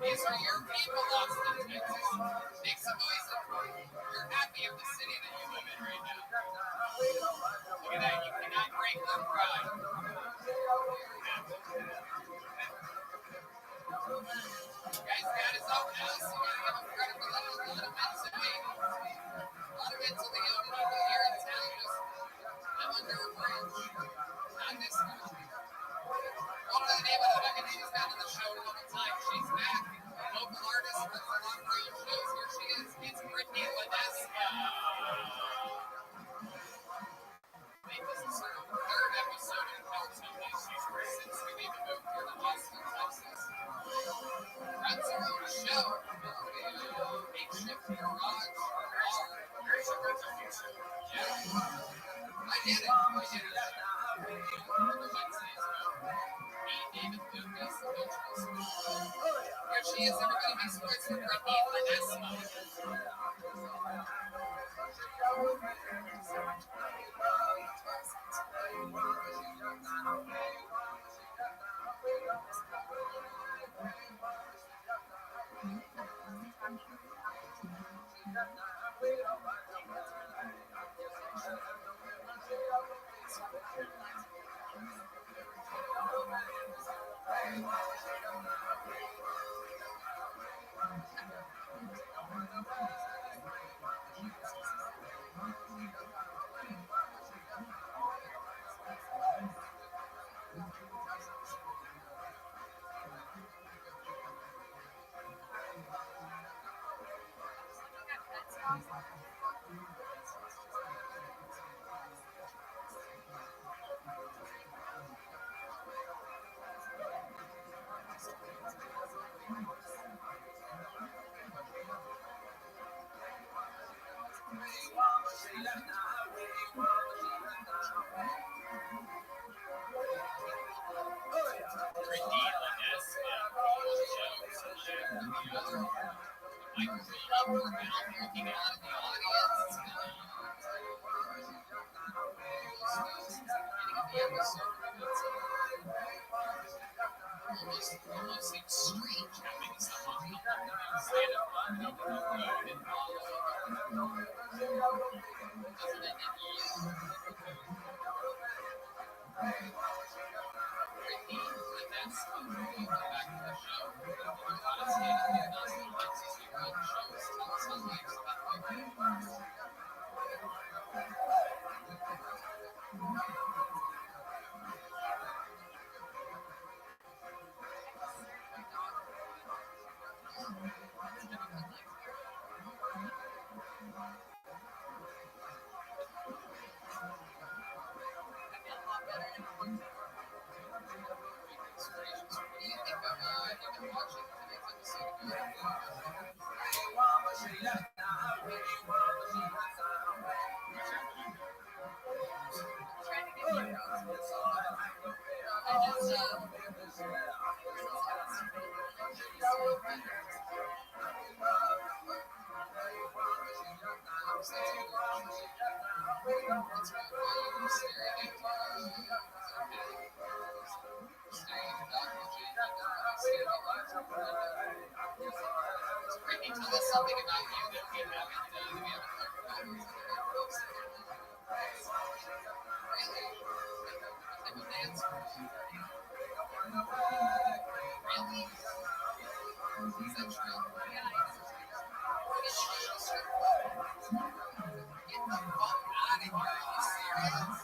These are your people, Austin, Texas. Make some noise if you're happy of the city that you live in right now. Look at that, you cannot break their pride. Guys, got his own house. You gotta give him credit for that. A lot of mentally ill people here in town just live under a bridge. Not this one. What was the name of the fucking she's been on the show all the time? She's back. Local artist runs a lot of real shows. Here she is. It's Brittany Ledesma. I think this is her third episode in California since we made the move here to Austin, Texas. Runs her own show. Makeshift garage. Yeah. I did it. David Lucas. Here she is, everybody. Make some words for Brittany Ledesma. Almost seems strange having someone stand up on the road and Brittany, tell us something about you that we haven't talked about. Really? I'm a dancer. Really? Is that true? Get the fuck out of here. Are you serious?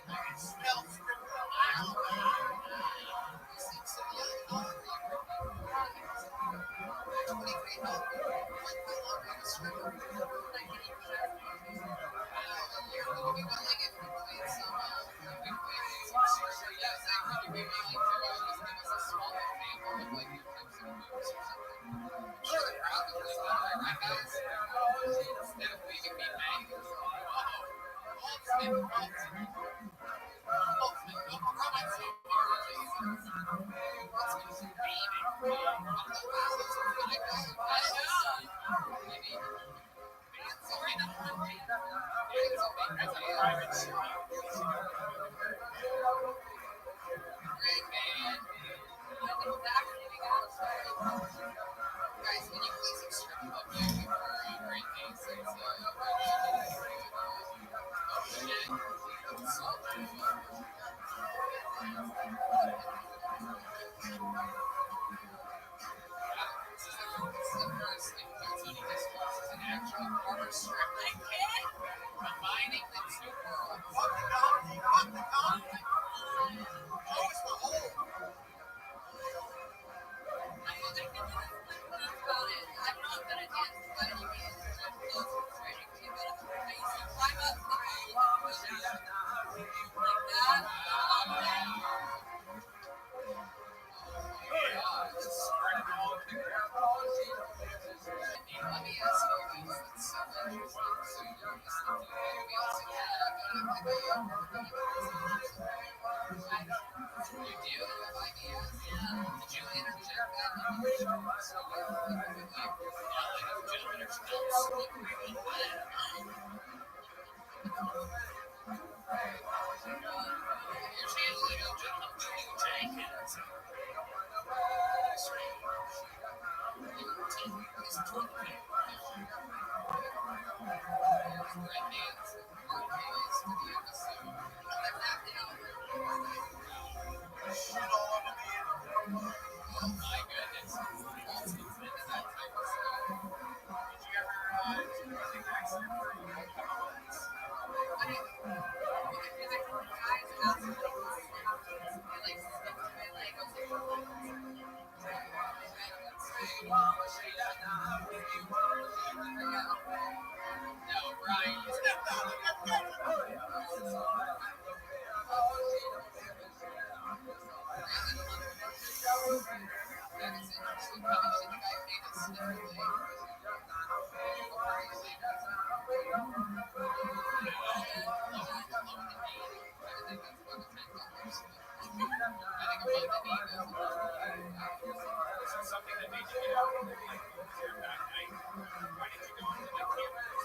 I can smell stripper. You seem so young. How old are you, Brittany? 23. How long are you a stripper? You're going to be willing if we played some, yes, would you be willing to just give us a small example of like your types of moves or something? I'm sure the crowd would like that, right, guys? Instead of making me bang. Whoa. Ultimate. Don't throw my so hard, Jesus. Ultimate is baby. Wow, those are really good. Maybe. Sorry, not really. That's a private story. Great man. Guys, can you play some strip club music for Great Case? It's oh shit. So this is the first Tony discloses an actual former stripper combining the two worlds. Fuck the comedy. Fuck the comedy. Oh, it's the whole. I'm not gonna dance by any means. I'm close to training to you, but I used to climb up the pole, push out like that. Spread it all over the ground. Let me ask you this. It's so interesting. So you're listening to it. We also have you do have ideas? Did you interject that in your show? So ladies and gentlemen, there's no slippery when here's the ladies and gentlemen, Jenkins. He's 20. Oh my goodness. Did you ever do anything accident for you? No, Brian, you stepped out. That is interesting. Probably should the guy paid us differently. Something that made you get out of the back night. Why did you go into the cameras?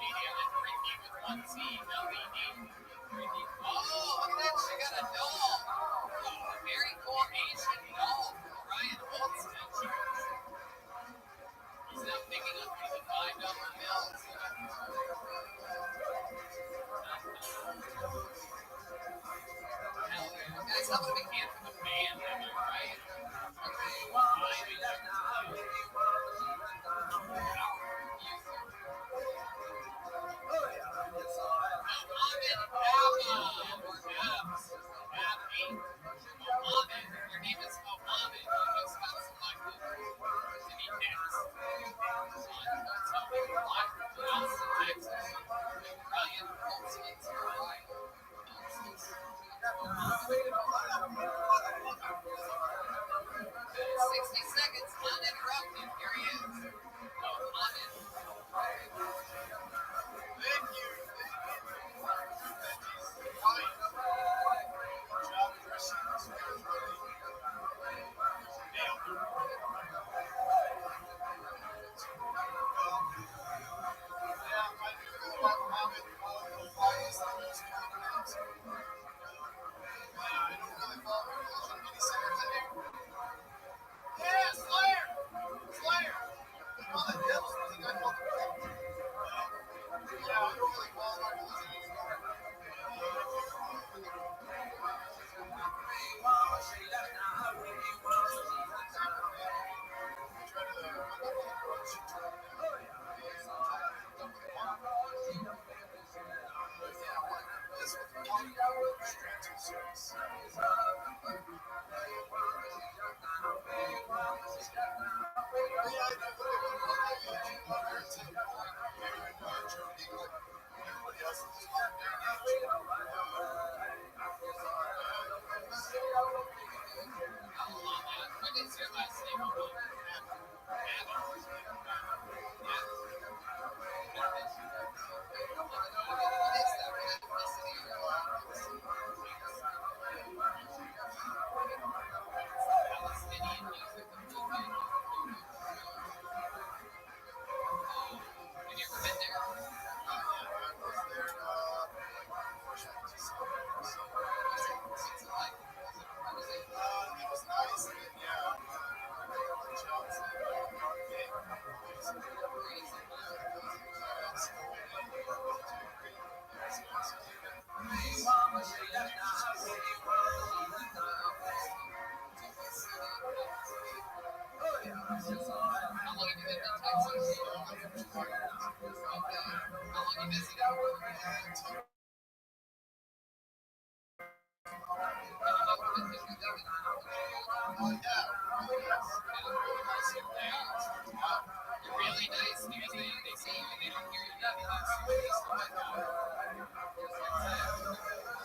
media and Ricky with one Z, LED. Oh, look at that, she got a doll. A very cool Asian doll from Ryan ROTHSCHILD. He's now picking up the $5 bills. Guys, how about a big hand for the band, am I right? Your name is Mohammed. You just got selected to be next. Austin, Texas. Ryan ROTHSCHILD. 60 seconds uninterrupted. Here he is. Mohammed. Thank you. What is your last name? Palestinian music. Have you ever been there? How long have you been in Texas? Okay. How long you visited? You're really nice because they see you and they don't hear you.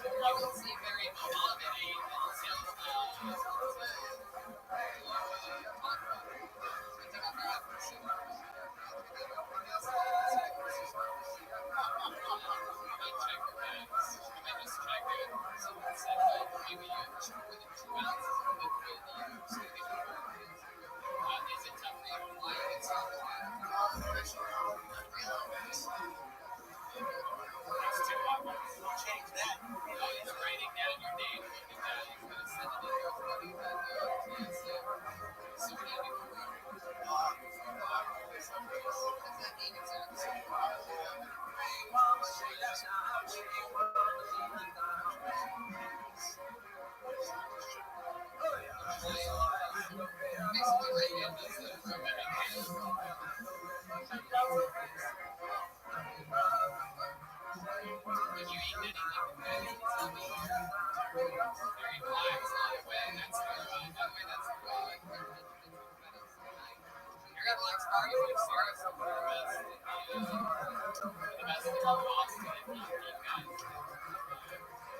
You can see very Mohammed-y change that. He's writing down your name. He's going to send it in. So what do you do for work? Basically, right now, that's the If you eat anything, tell me. Very black, that's You're at Black's Barbecue, seriously, the best in Boston, if you guys.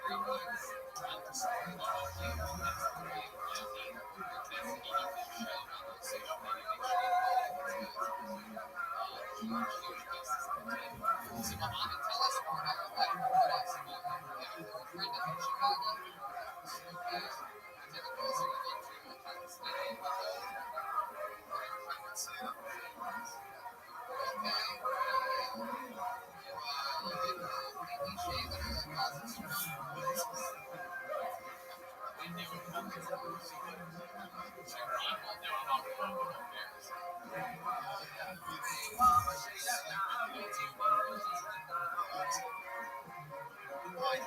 Very black. So, Mohammed, tell us more about what else you want. You have a friend in Chicago. Okay. Typical, so you went to Pakistan. Okay. What's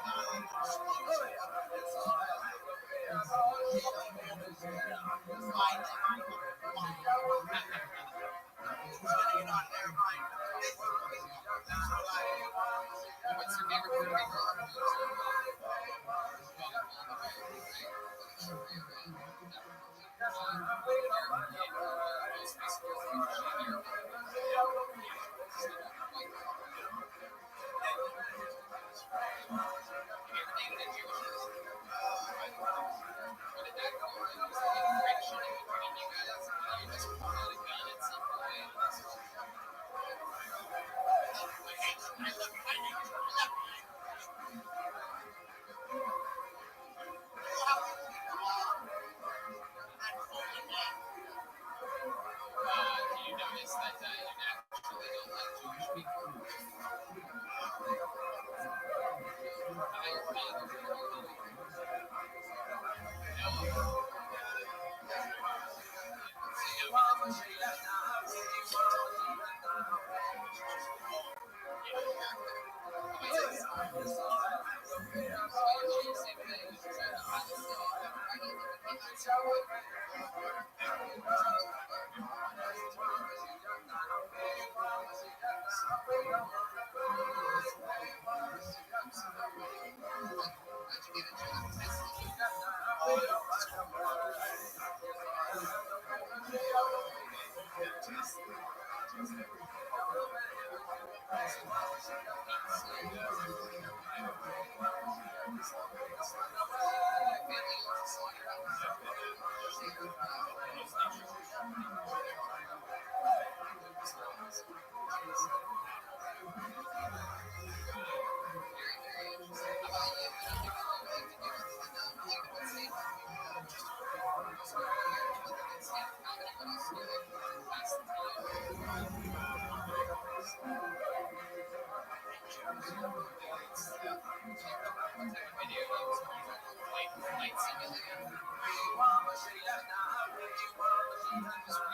your favorite movie? Do you notice that you naturally don't like Jewish people? How your father?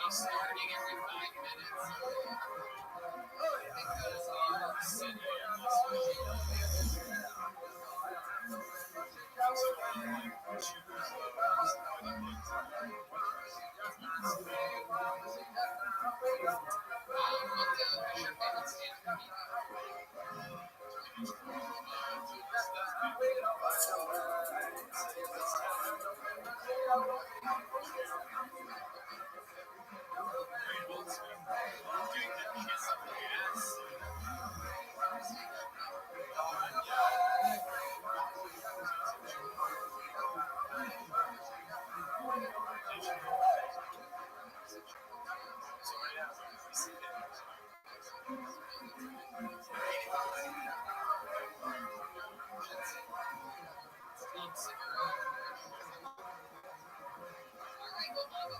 Restarting every 5 minutes because you're sitting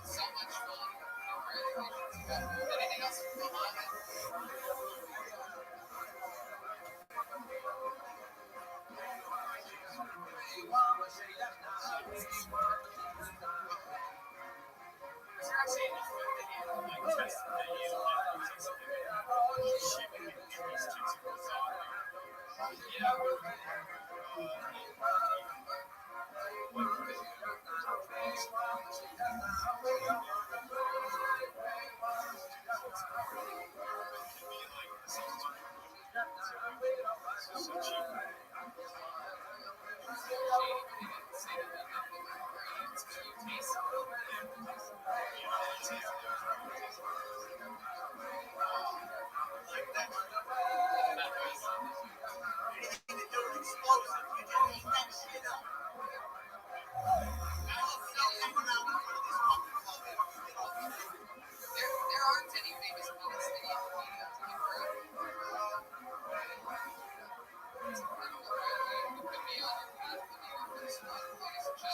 so much fun. Anything else from Muhammad? There aren't any famous penis that you can could be on your path to be your first one.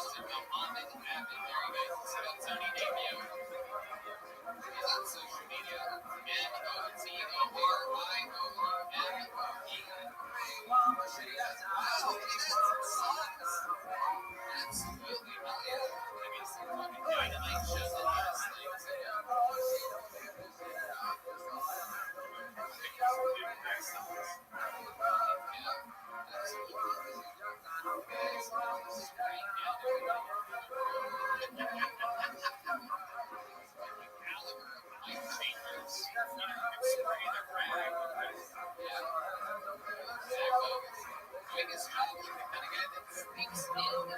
doing his job, like the kind of guy that sneaks in. Welcome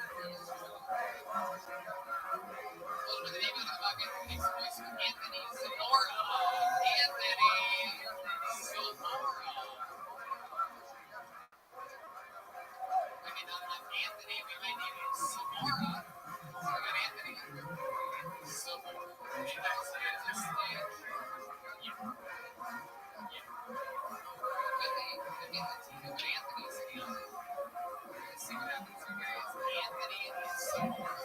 to the name of the bucket. Next voice from Anthony Zamora. Maybe not enough Anthony. We might need Zamora. So we got Anthony. Zamora. Maybe that's the end of the stage. Yeah. Could be Latino, but Anthony's here. Let's see what happens here, guys. Anthony and Zamora.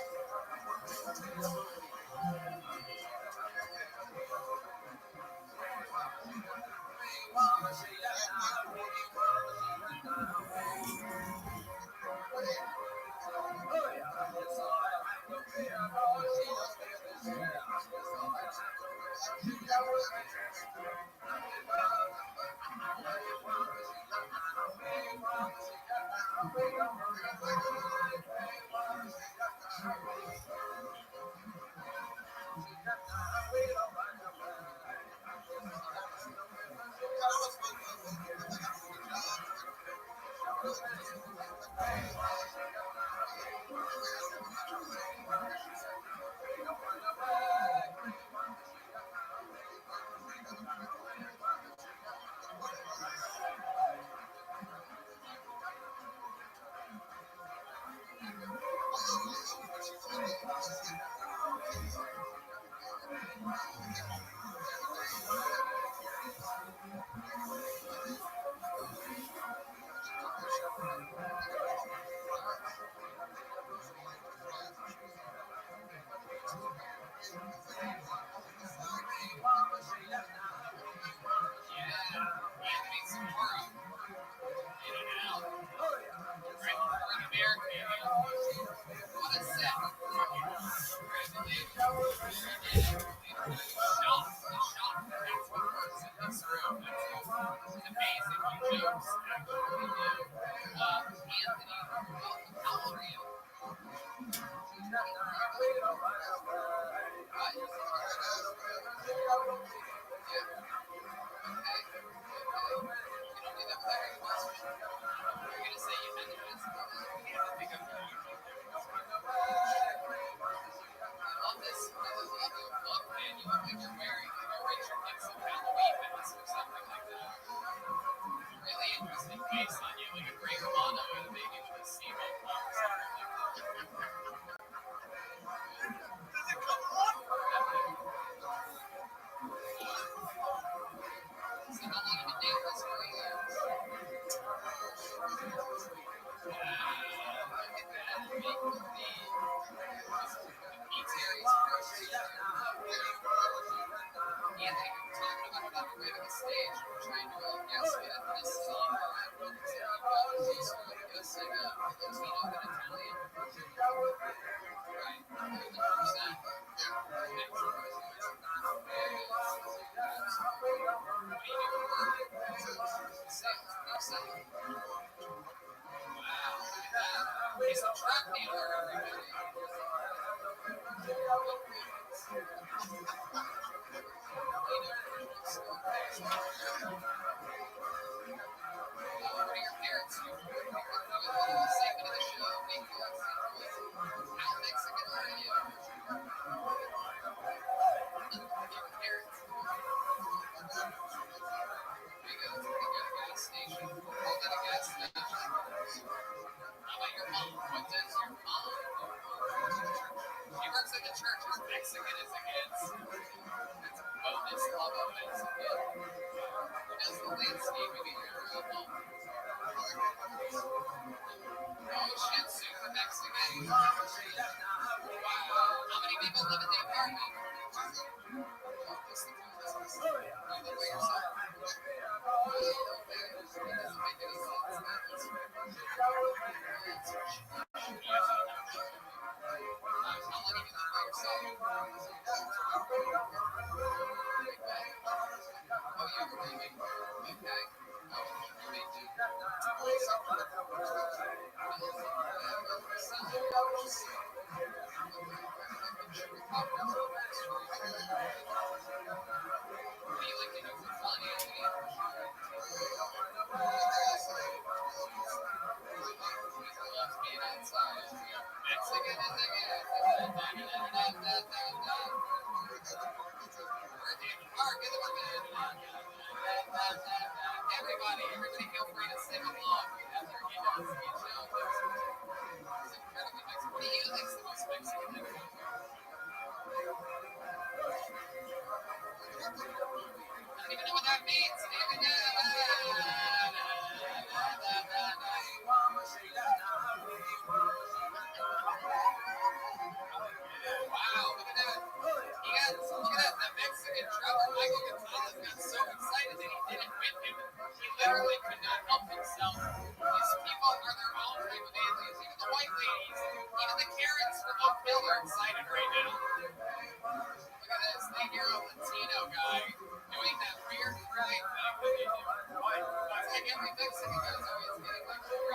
These people are their own type of aliens. Even the white ladies, even the Karens from Oak Hill are excited right now. Look at this. They hear a Latino guy doing that weird cry thing that they do. It's like every Mexican guy's always getting like free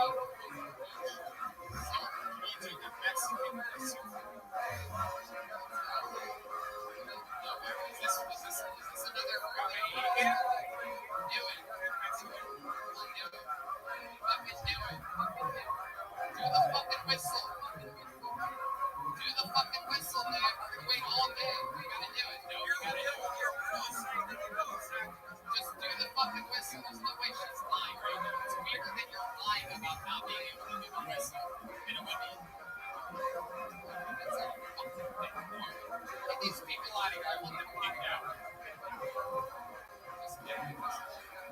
each. So each of the Mexican is is this another Rabbi? Yeah. Knew it. Fucking knew it. Do the fucking whistle. Do the fucking whistle, man. We're gonna wait all day. We gotta do it. No, you gotta do it. Just do the fucking whistle. There's no way she's lying right now. It's weird that you're lying about not being able to do the whistle. And it would be. That's all fucking thing. Get these people out of here. I want them kicked out. Just get it.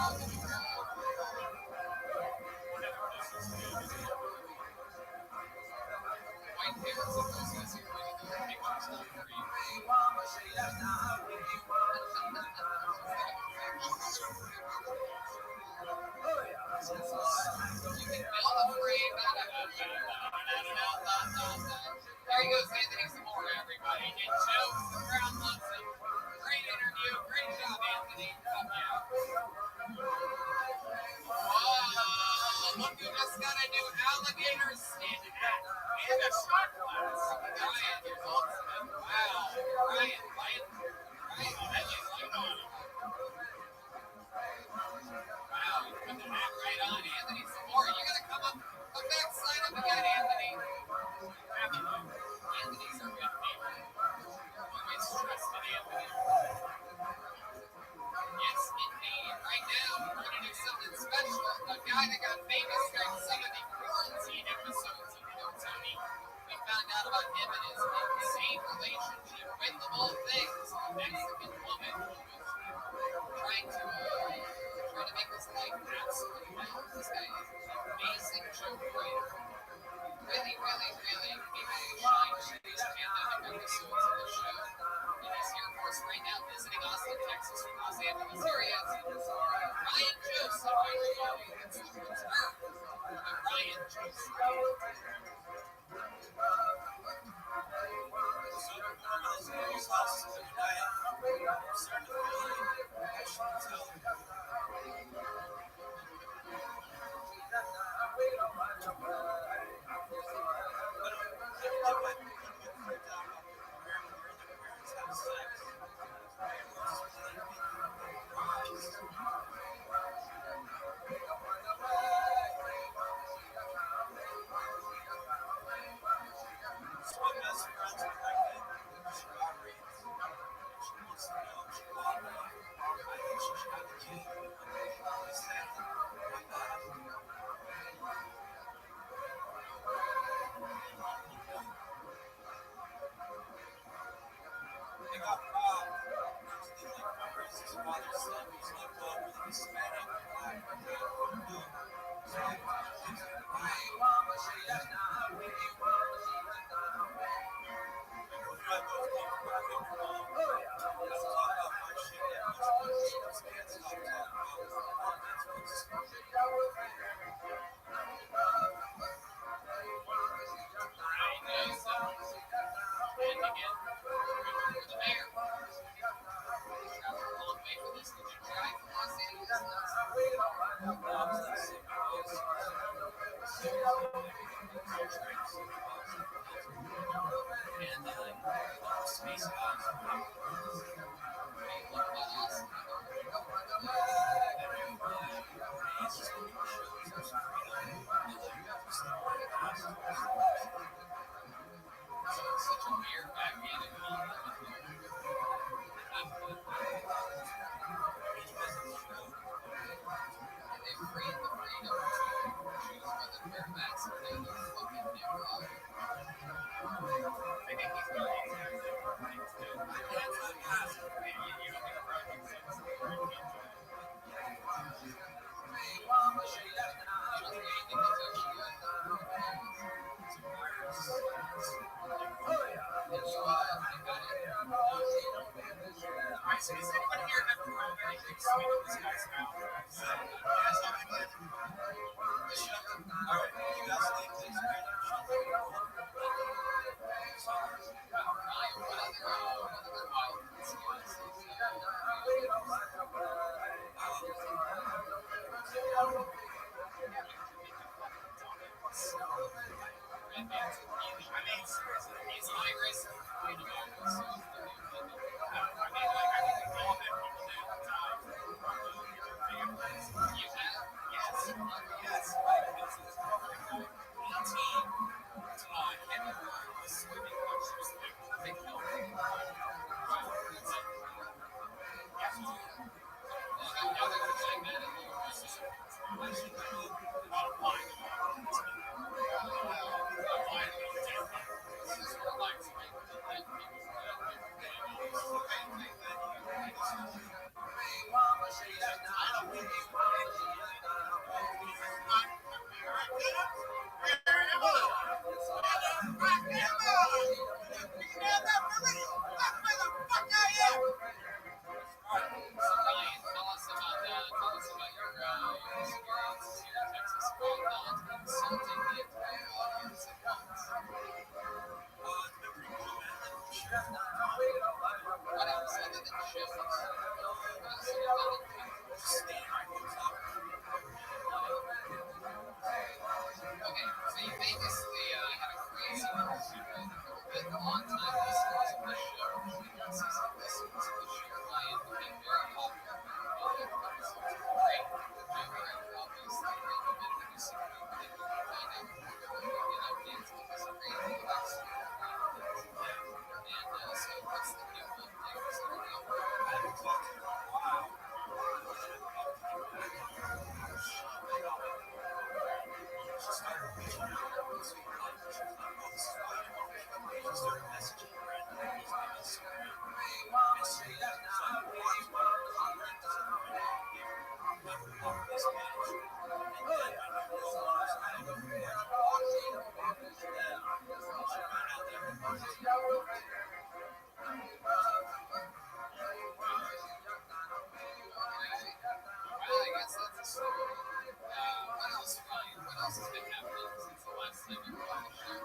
White parents of those guys are pretty good. Pictures not free. You can feel the frame. There he goes, Anthony Zamora, everybody. Get jokes. The crowd loves him. Great interview. Great job, Anthony. Yeah. Whoa, look who just got a new alligator skin hat and a shot glass. Ryan, your ultimate. Wow. Ryan, that looks good on him. Wow, you put the hat right on. Anthony Zamora, you gotta come back, sign up again, Anthony. Anthony's our good favorite. Always trusted Anthony. Yes, indeed. Right now, we're going to do something special. A guy that got famous during some of the quarantine episodes of No Tony. We found out about him and his insane relationship with, of all things, a Mexican woman who was trying to make his life absolutely hell. This guy is an amazing joke writer. Really, really, really gave a shine to these pandemic episodes of the show. And he's here for us right now, visiting Austin, Texas, from Los Angeles. Here he is, Ryan Joseph, everybody. It's the return of Ryan Joseph. So does anyone here ever rolled anything sweet in this guy's mouth? All right, you guys leave this right He's Irish. What else other than shows? What else have you done in Okay, so you famously had a crazy a long time listeners of this show, consistent listeners of this show, Ryan became very popular. Episodes were great. Obviously, you've been producing find out get updates because of crazy events. And so what's the new update? I guess that's a story. What else, Ryan? What else has been happening since the last time you were on the show?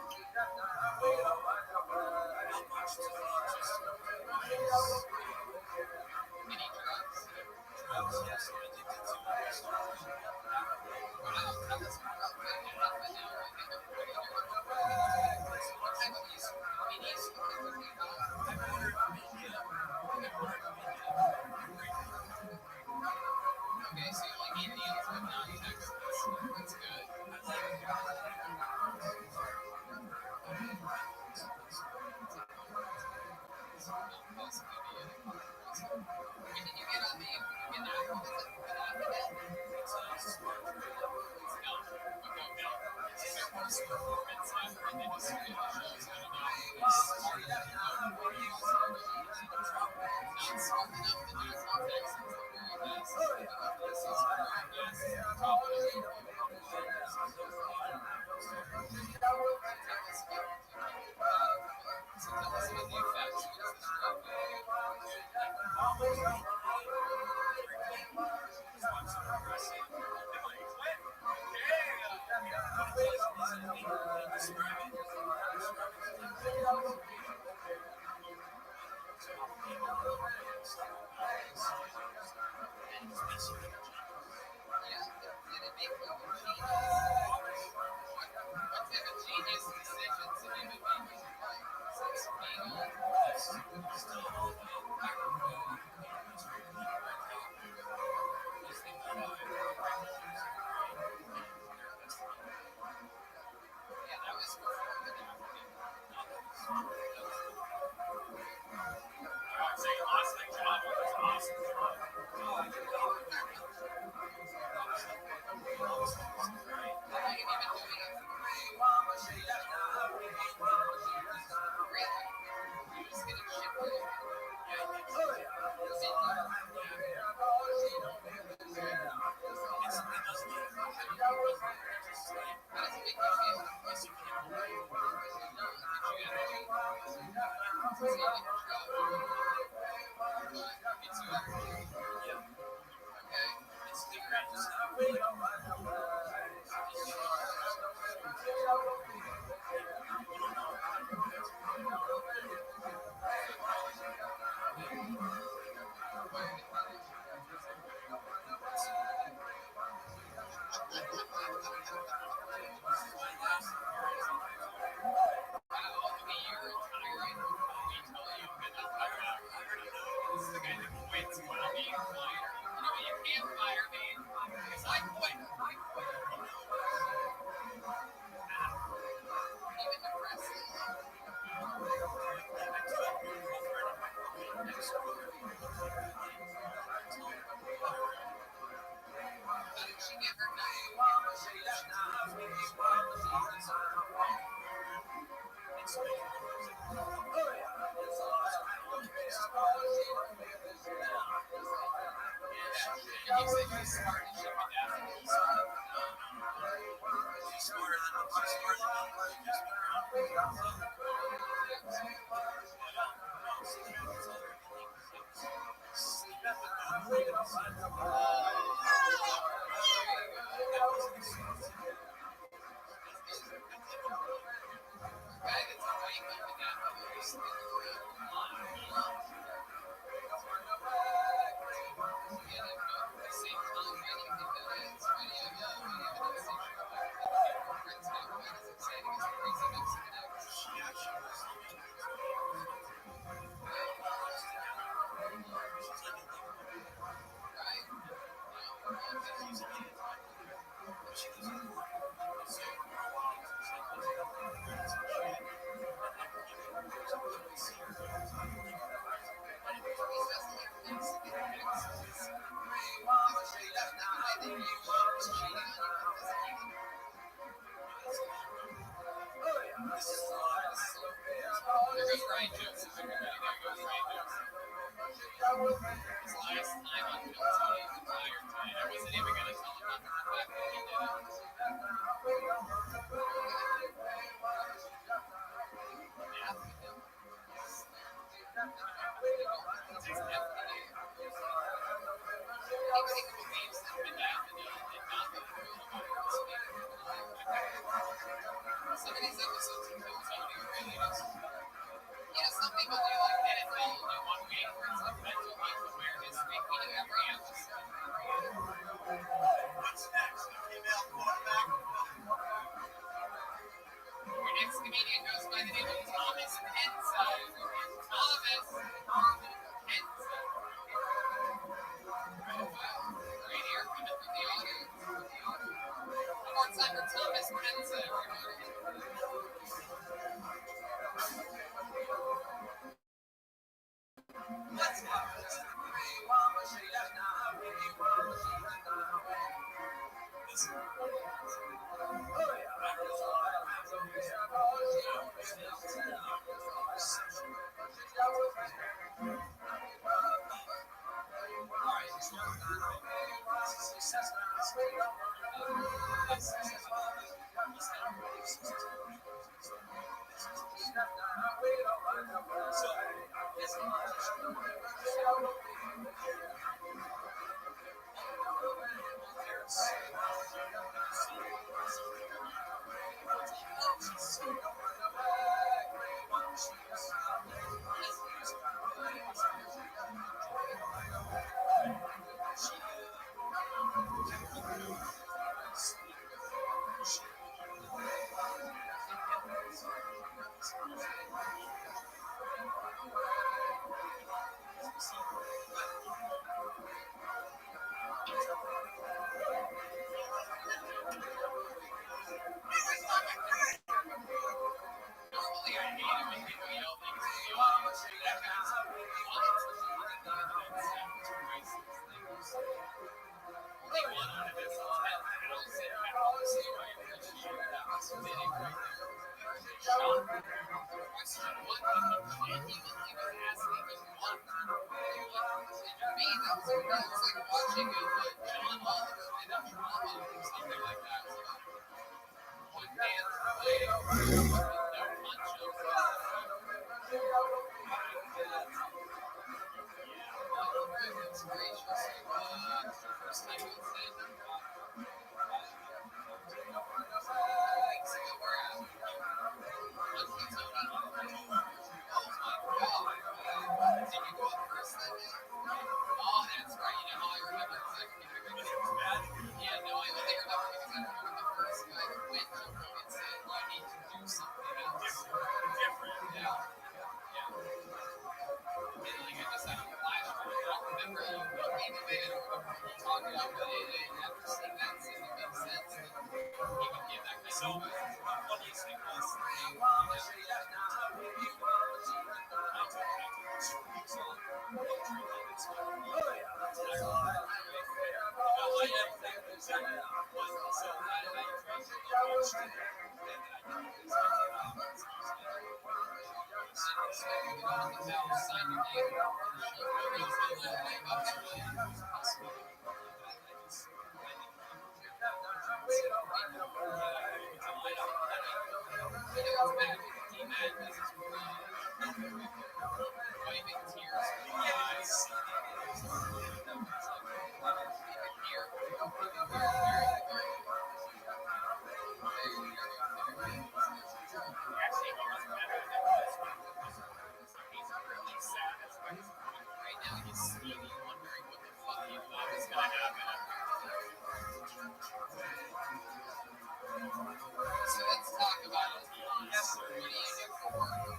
Any drugs? Wow, that was rough. I know. I think everybody what type of use? I mean, use Okay, so you like Indians but not Texans. That's good. When did you get on the what is it? It's their worst performance ever, and they just really shows how to do it. Not smart enough to do it on Texans the very best. This is very best. So tell us about the effects. What is this drug do? Did it make you a genius? What type of genius decisions have you been making since being on? Yeah, that was before the African. I'd say awesome job. It was awesome job. How long have you been doing it? Really? You just get it shipped over? How does it make you feel? last time on Guilty the entire time. I wasn't even going to tell him not to come back when he did it. Anybody who believes that Anthony did not go through the virus, some of these episodes are so Tony really is. Some people do like NFL do 1 week where it's like mental health awareness week. We do every episode. What's next? A female quarterback? Our next comedian goes by the name of Thomas Penza. Thomas Penza. Right here, coming from the audience. One more time for Thomas Penza, everybody. Let's go. Normally I hate it when people yell things in the audience. That means only one out of this is 10. And I'll sit back and see why I appreciate that. That's fitting right there. Sean, question one, he was asking me what. To me, that was like watching John Oliver in a drama or something like that. One man's way, no poncho. Goodness gracious. First time we've seen them. Weeks ago, we're at. What's he talking about? Oh my God. Did you go up first that day? Oh, that's right. You know how I remember exactly. Yeah, no, I only remember because I remember the first guy who went to him and said, "You need to do something else." Different. Yeah. And like I just had a flashback. I don't remember you looking at it or whatever you talking about, but it never seen that scene that makes sense. He would give that kind of funniest thing was So let's talk about it. Yes, sir. What do you do for work?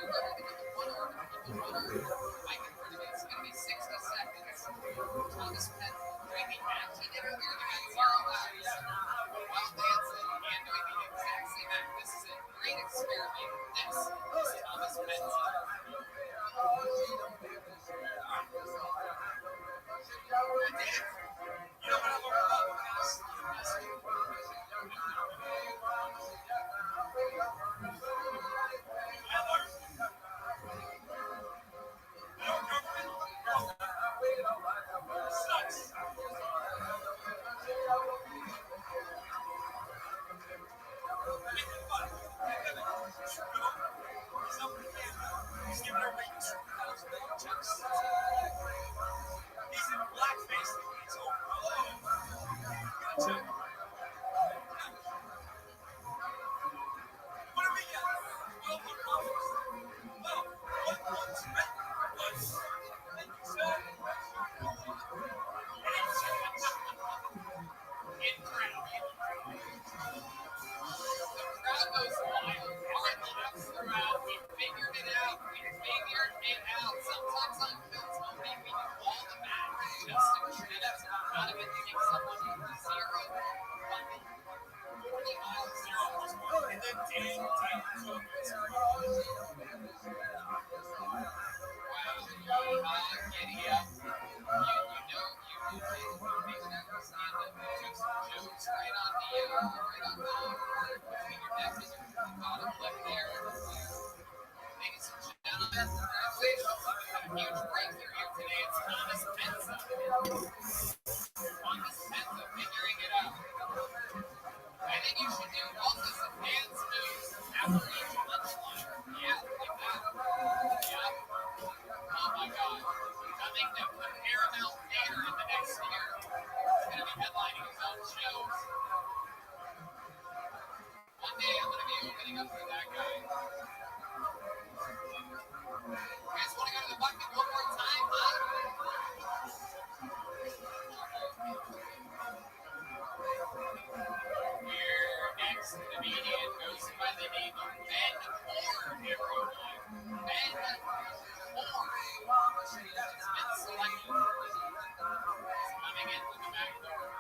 you're going to get the one arm, the mic in front of you. It's going to be 60 seconds. Thomas Penn doing the anti-dinner here at 0 hours while dancing and doing the exact same act. This is a great experiment. This is Thomas Penn's time. You know what I learned about this? He's in blackface. He's over. What do we get? Crowd goes wild. Hard laughs throughout. We figured it out. Sometimes on films, we do all the math just to treat us out of it to give someone zero funding. And then Dan took Giddy up. You make an understand that we took some jokes right on the between your neck and your bottom lip there. Ladies and gentlemen, congratulations. We have a huge breakthrough here today. It's Thomas Penza. Thomas Penza figuring it out. I think you should do also some dance moves after each punchline. Yeah, like that. Yeah. Oh my God. Coming to Paramount Theater in the next year. He's going to be headlining his own shows. One day I'm going to be opening up for that guy. You guys want to go to the bucket one more time, huh? Your next comedian goes by the name of Ben Horn, everyone. Ben Horn. He's been selected. He's coming in with the back door.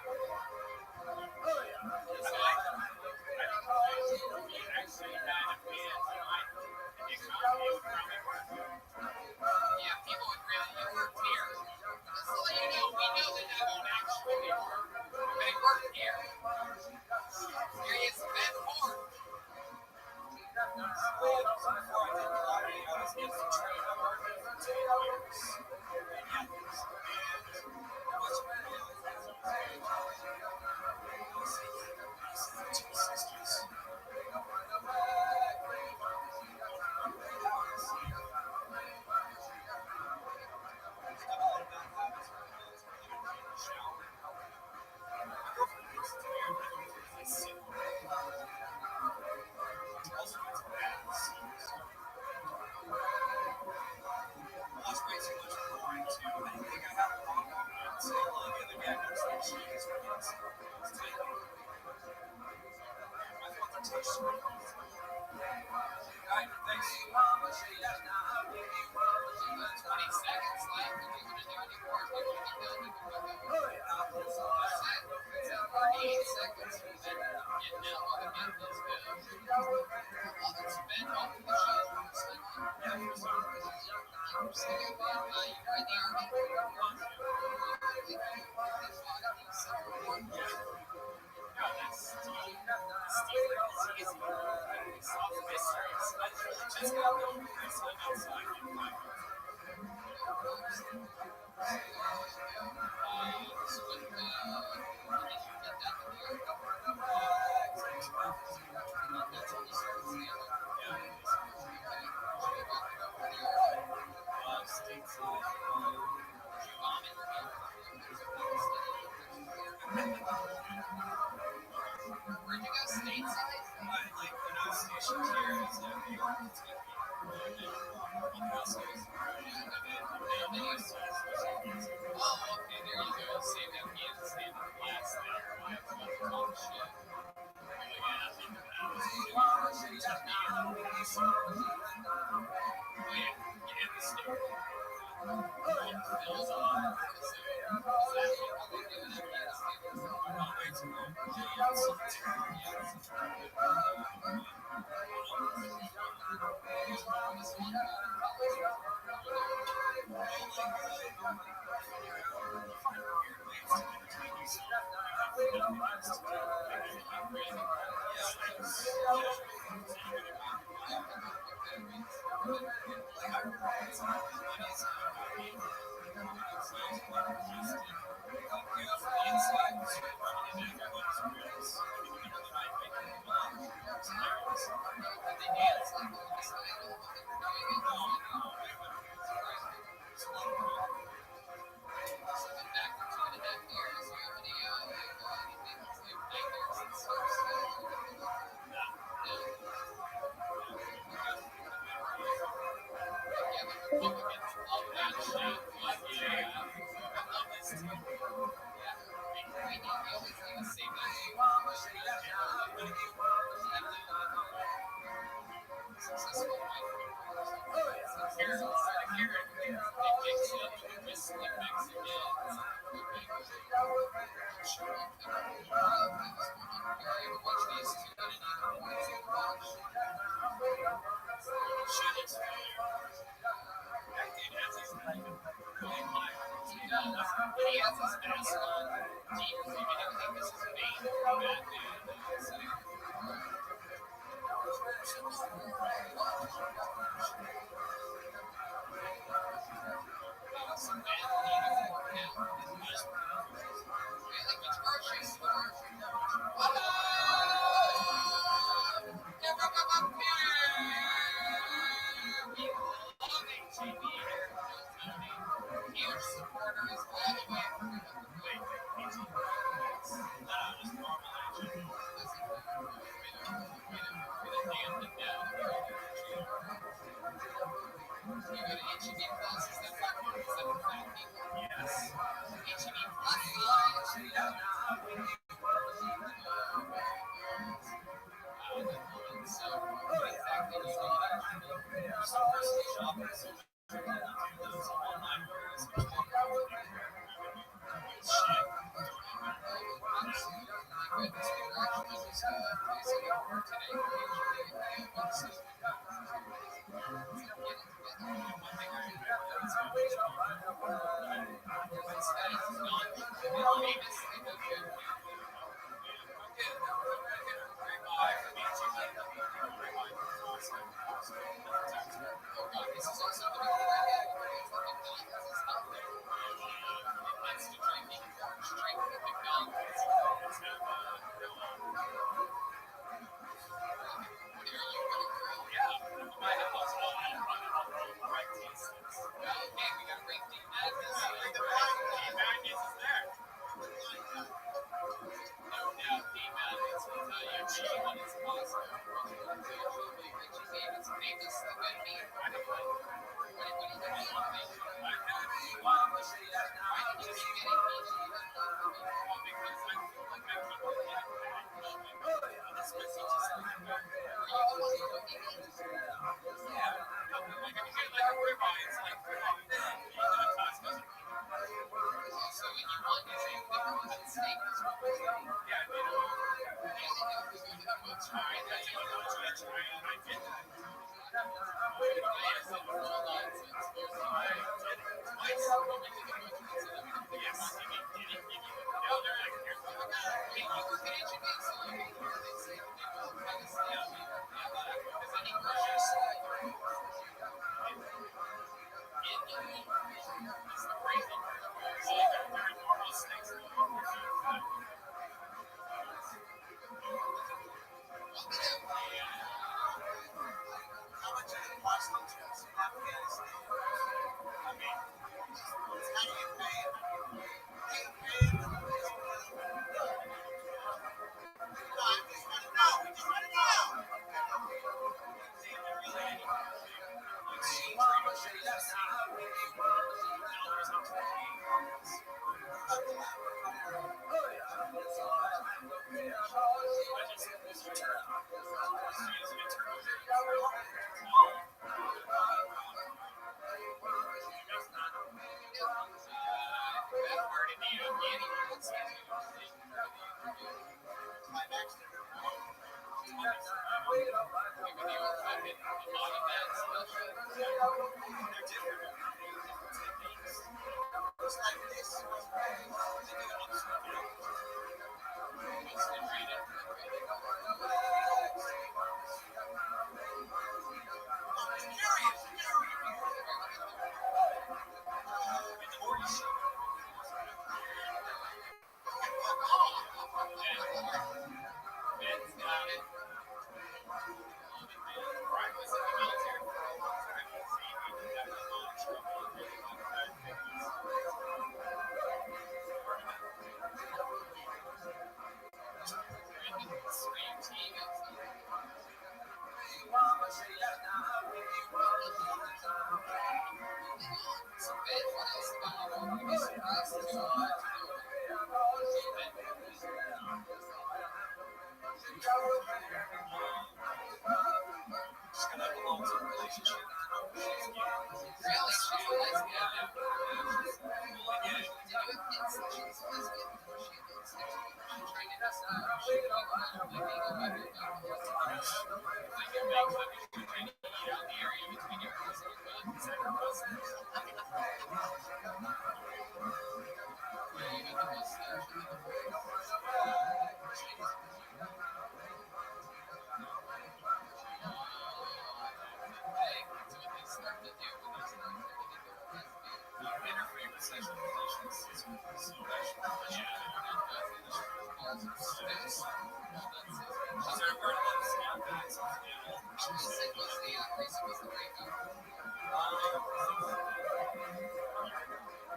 Yeah, people would really, you work here. Just to let you know, we know that that won't actually work. But it worked here. Here he is, Ben Horn. Where'd you go stateside? Oh, okay, there you go. Save that handstand last there. I have to talk shit. Yeah, I think that was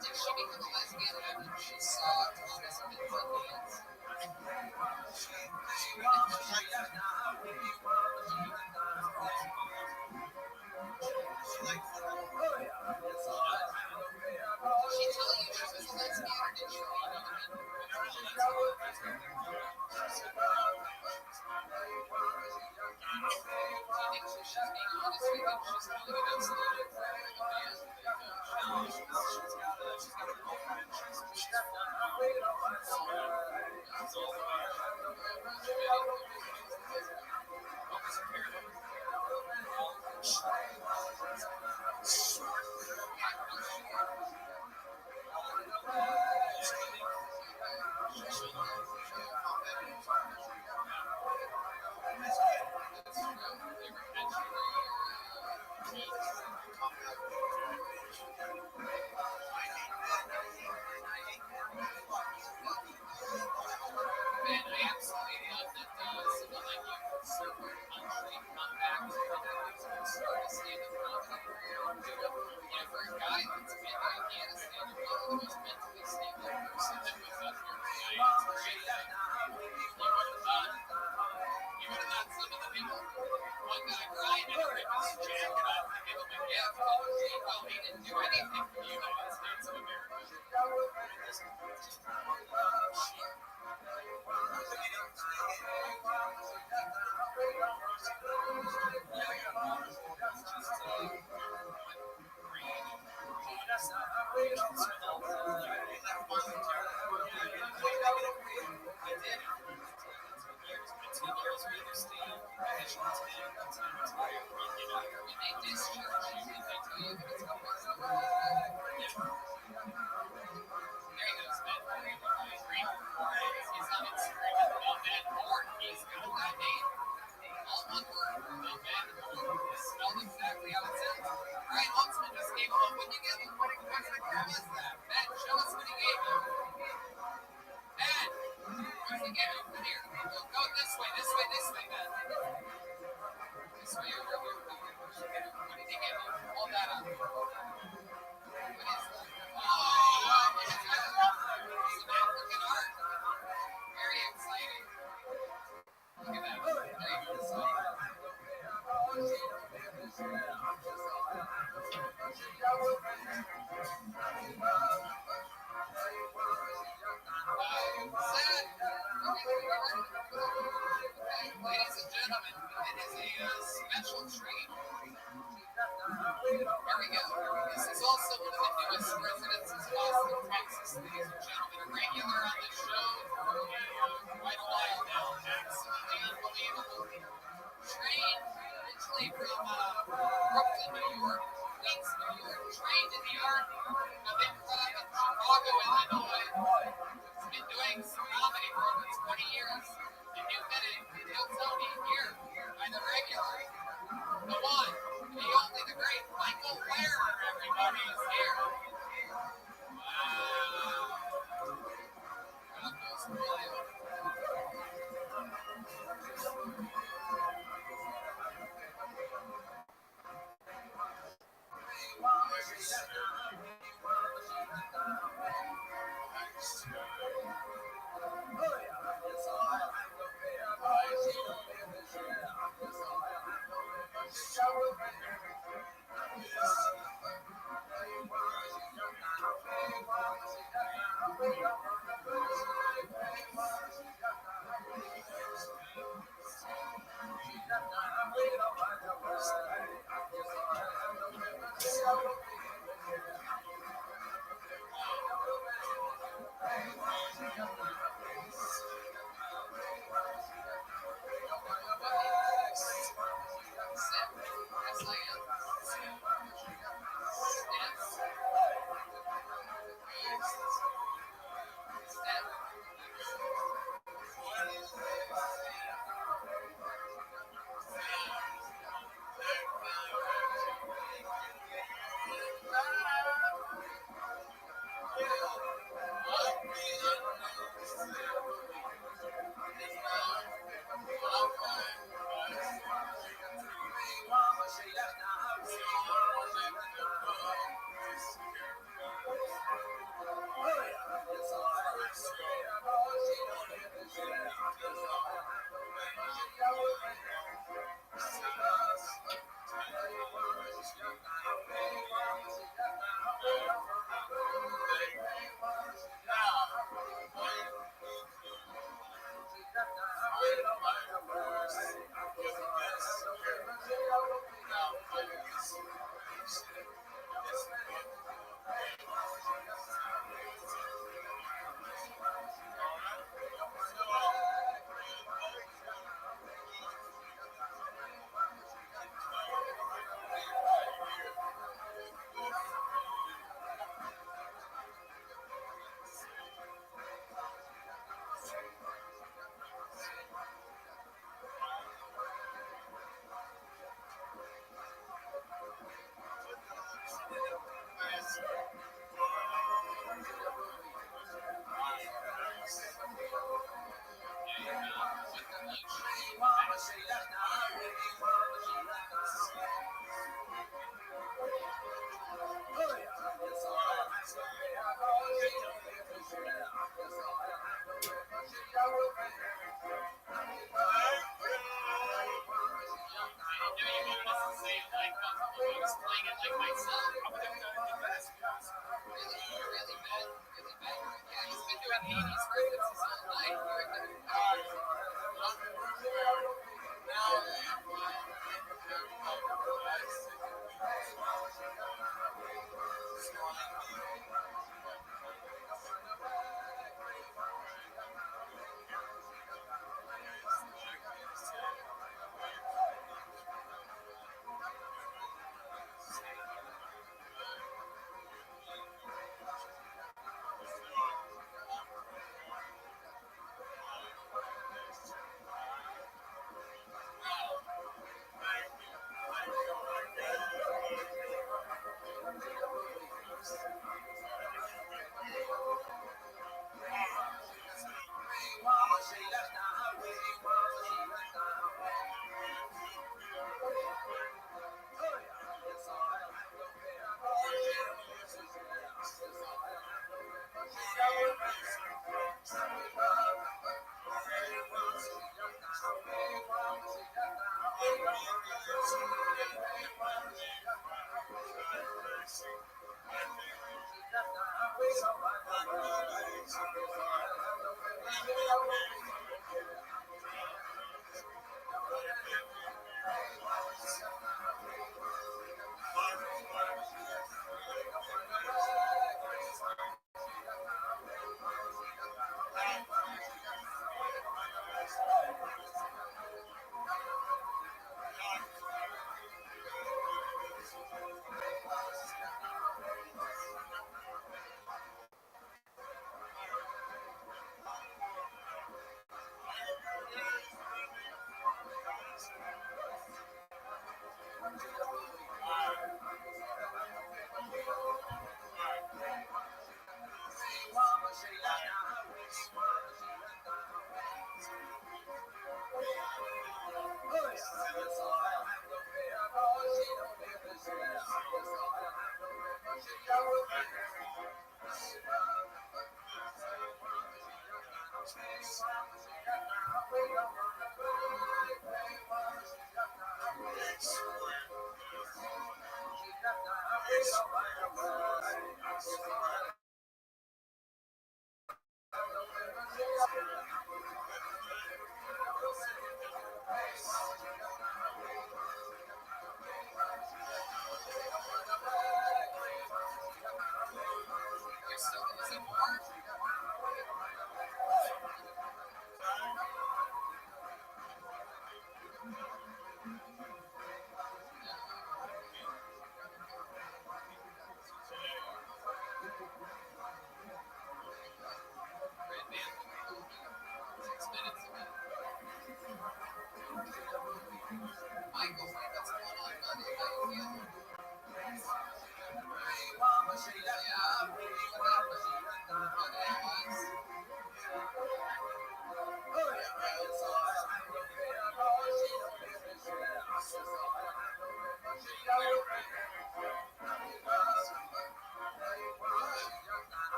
Did she become a lesbian after she saw Thomas and dance? Did she tell you she was a lesbian or did she leave it? Do you think she's being honest with you? She's telling you that's Ladies and gentlemen, it is a special treat. Here we go. This is also one of the newest residences of Austin, Texas. Ladies and gentlemen, a regular on the show for quite a while now. Absolutely unbelievable. Trained originally from in New York, Queens, New York, trained in the art of improv in Chicago, Illinois. He's been doing some comedy for over 20 years. And you've been in Bill Tony here by the regular. The one, the only, the great Michael Lehrer, everybody is here. Wow. God knows really.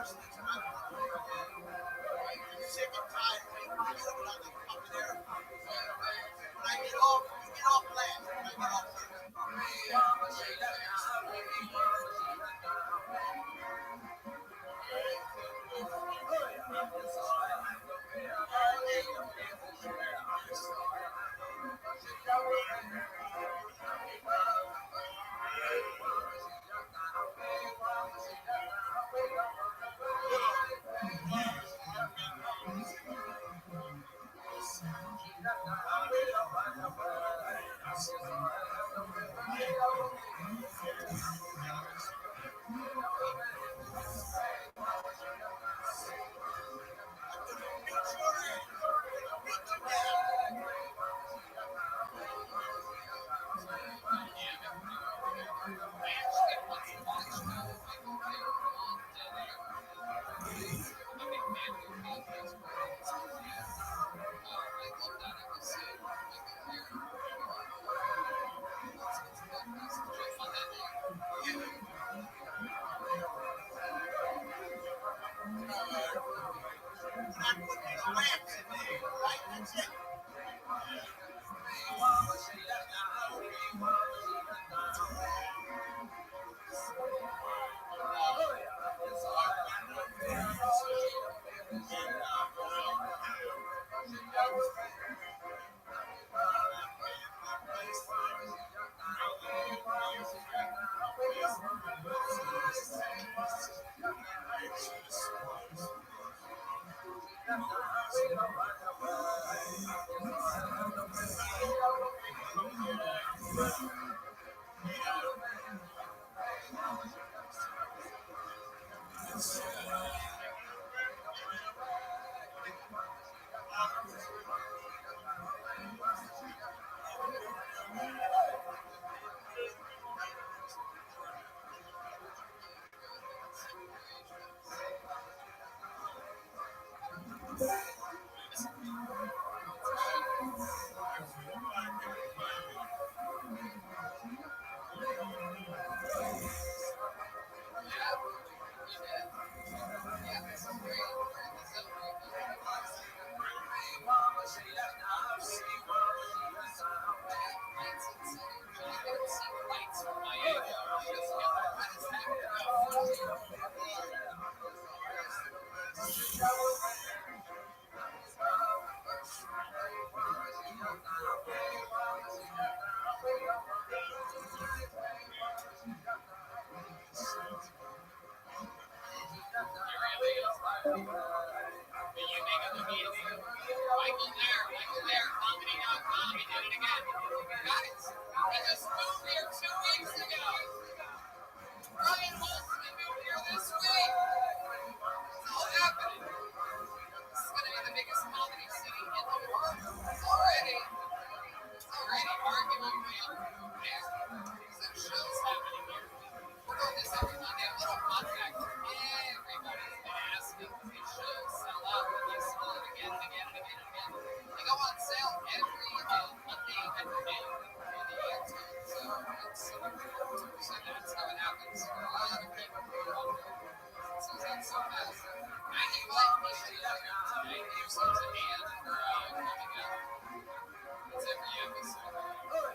sick and tired of it. You know what I think up there? When I get off, you get off last. When I get off first. Michael there, comedy.com. He did it again. Guys, he just moved here 2 weeks ago. Brian Holtzman moved here this week. It's all happening. This is going to be the biggest comedy city in the world. It's already arguably there. Some shows happening here. We're doing this every Monday. A little fun fact. Everybody's been asking if these shows sell out. They sell it again and again and again and again. They go on sale every Monday at noon in the YouTube. So that's how it happens for a lot of people who are on there. It sells out so fast. Maggie White was here today. Here's some to hand for coming out. It's every episode.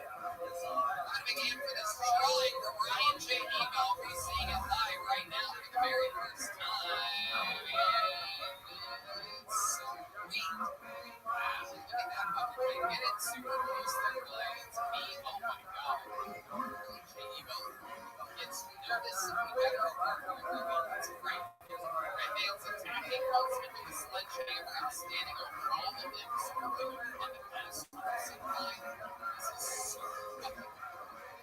I'm a big hand for this drawing for Ryan J. Ego. He's seeing it live right now for the very first time. It's sweet. Wow, look at that puppet. Get it super close there, really. It's me. Oh my god. Ryan J. Ego gets noticeably better at work in the movie. It's great. Red Veil's attacking Holtzman with a sledgehammer and standing on all of them, screwing on the best person line. This is so epic.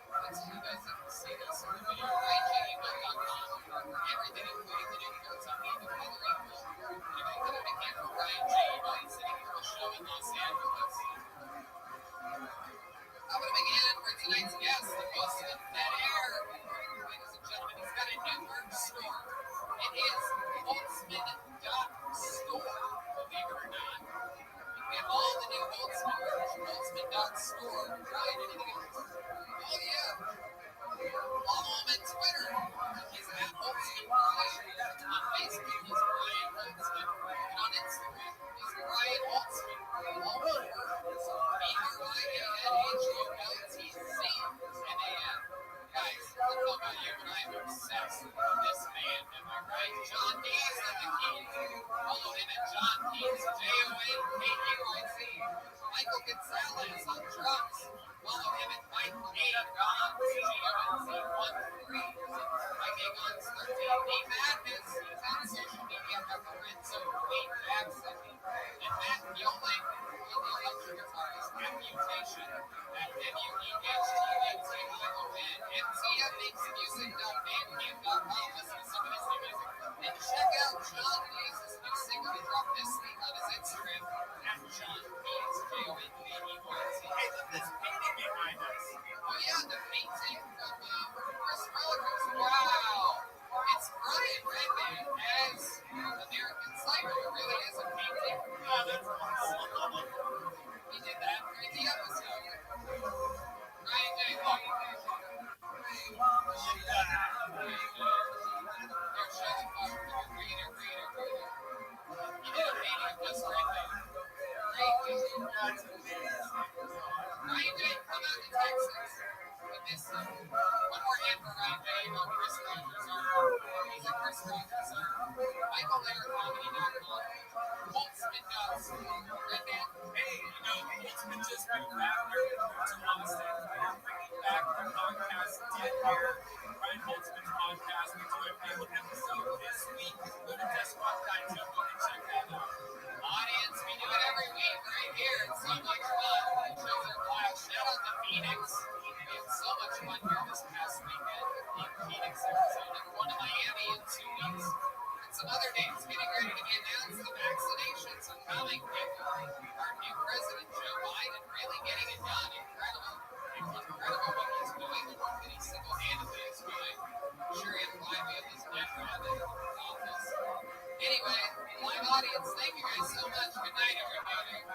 Let's see you guys have to see this in the video. RyanJEvo.com for everything, including the new coats on me, the coloring book. You're going to get a big hand for Ryan J. Evo. He's sitting for a show in Los Angeles. I'm a big hand for tonight's guest, the host of Dead Air. Ladies and gentlemen, he's got a new merch store. It is Holtzman.store, believe it or not. You can get all the new Holtzman merch, Holtzman.store. Try anything else. Oh, yeah. Follow him on Twitter. He's at Holtzman Brian. On Facebook, he's Brian Holtzman. And on Instagram, he's Brian Holtzman. All one word. BRIANHOLTZMAN. Guys, I don't know about you, but I'm obsessed with this man. Am I right? John Dees on the keys. Follow him at John Dees. JONKEYZ. Michael Gonzalez on drums. Follow him at Mike A. Gons. GONZ13. Mike A. Gons 13. Nate Madness. He's on social media at Lorenzo Wade Jackson. And Matt Muehlink, the electric guitarist, at Mutation. At MUEHTATION. MTM makes music.bandcamp.com. Listen to some of his new music. And check out John Dees' new single he dropped this week on his Instagram at John Dees, JONDEYZ. Hey, look, this painting behind us. Oh yeah, the painting from Chris Rollercoast. Wow. It's Brian Redman as American Psycho. It really is a painting. Oh, that's awesome. He did that during the episode. Brian J. Look. He did a painting of just right there. Great. Ryan J, come out to Texas with this. One more hand for Ryan J. On Chris Rogers art. He's a Chris Rogers art. MichaelLairComedy.com. Holtzman does. Redman. Hey, Holtzman just moved back here to Austin. We're bringing back the podcast Dead Here. Brian Holtzman's podcast. We do a pilot episode this week. Go to DeskBot.com and check that out. Audience, we do it every week right here. It's so much fun. The shows are blast. Shout out to Phoenix. We had so much fun here this past weekend. The Phoenix episode. And we're going to Miami in 2 weeks. And some other dates getting ready to be announced. The vaccinations are coming. Our new president, Joe Biden, really getting it done. Incredible. Incredible what he's doing. The work that he single-handedly is doing. I'm sure he had to lie with his neck around it in his office. Anyway, live audience, thank you guys so much. Good night, everybody.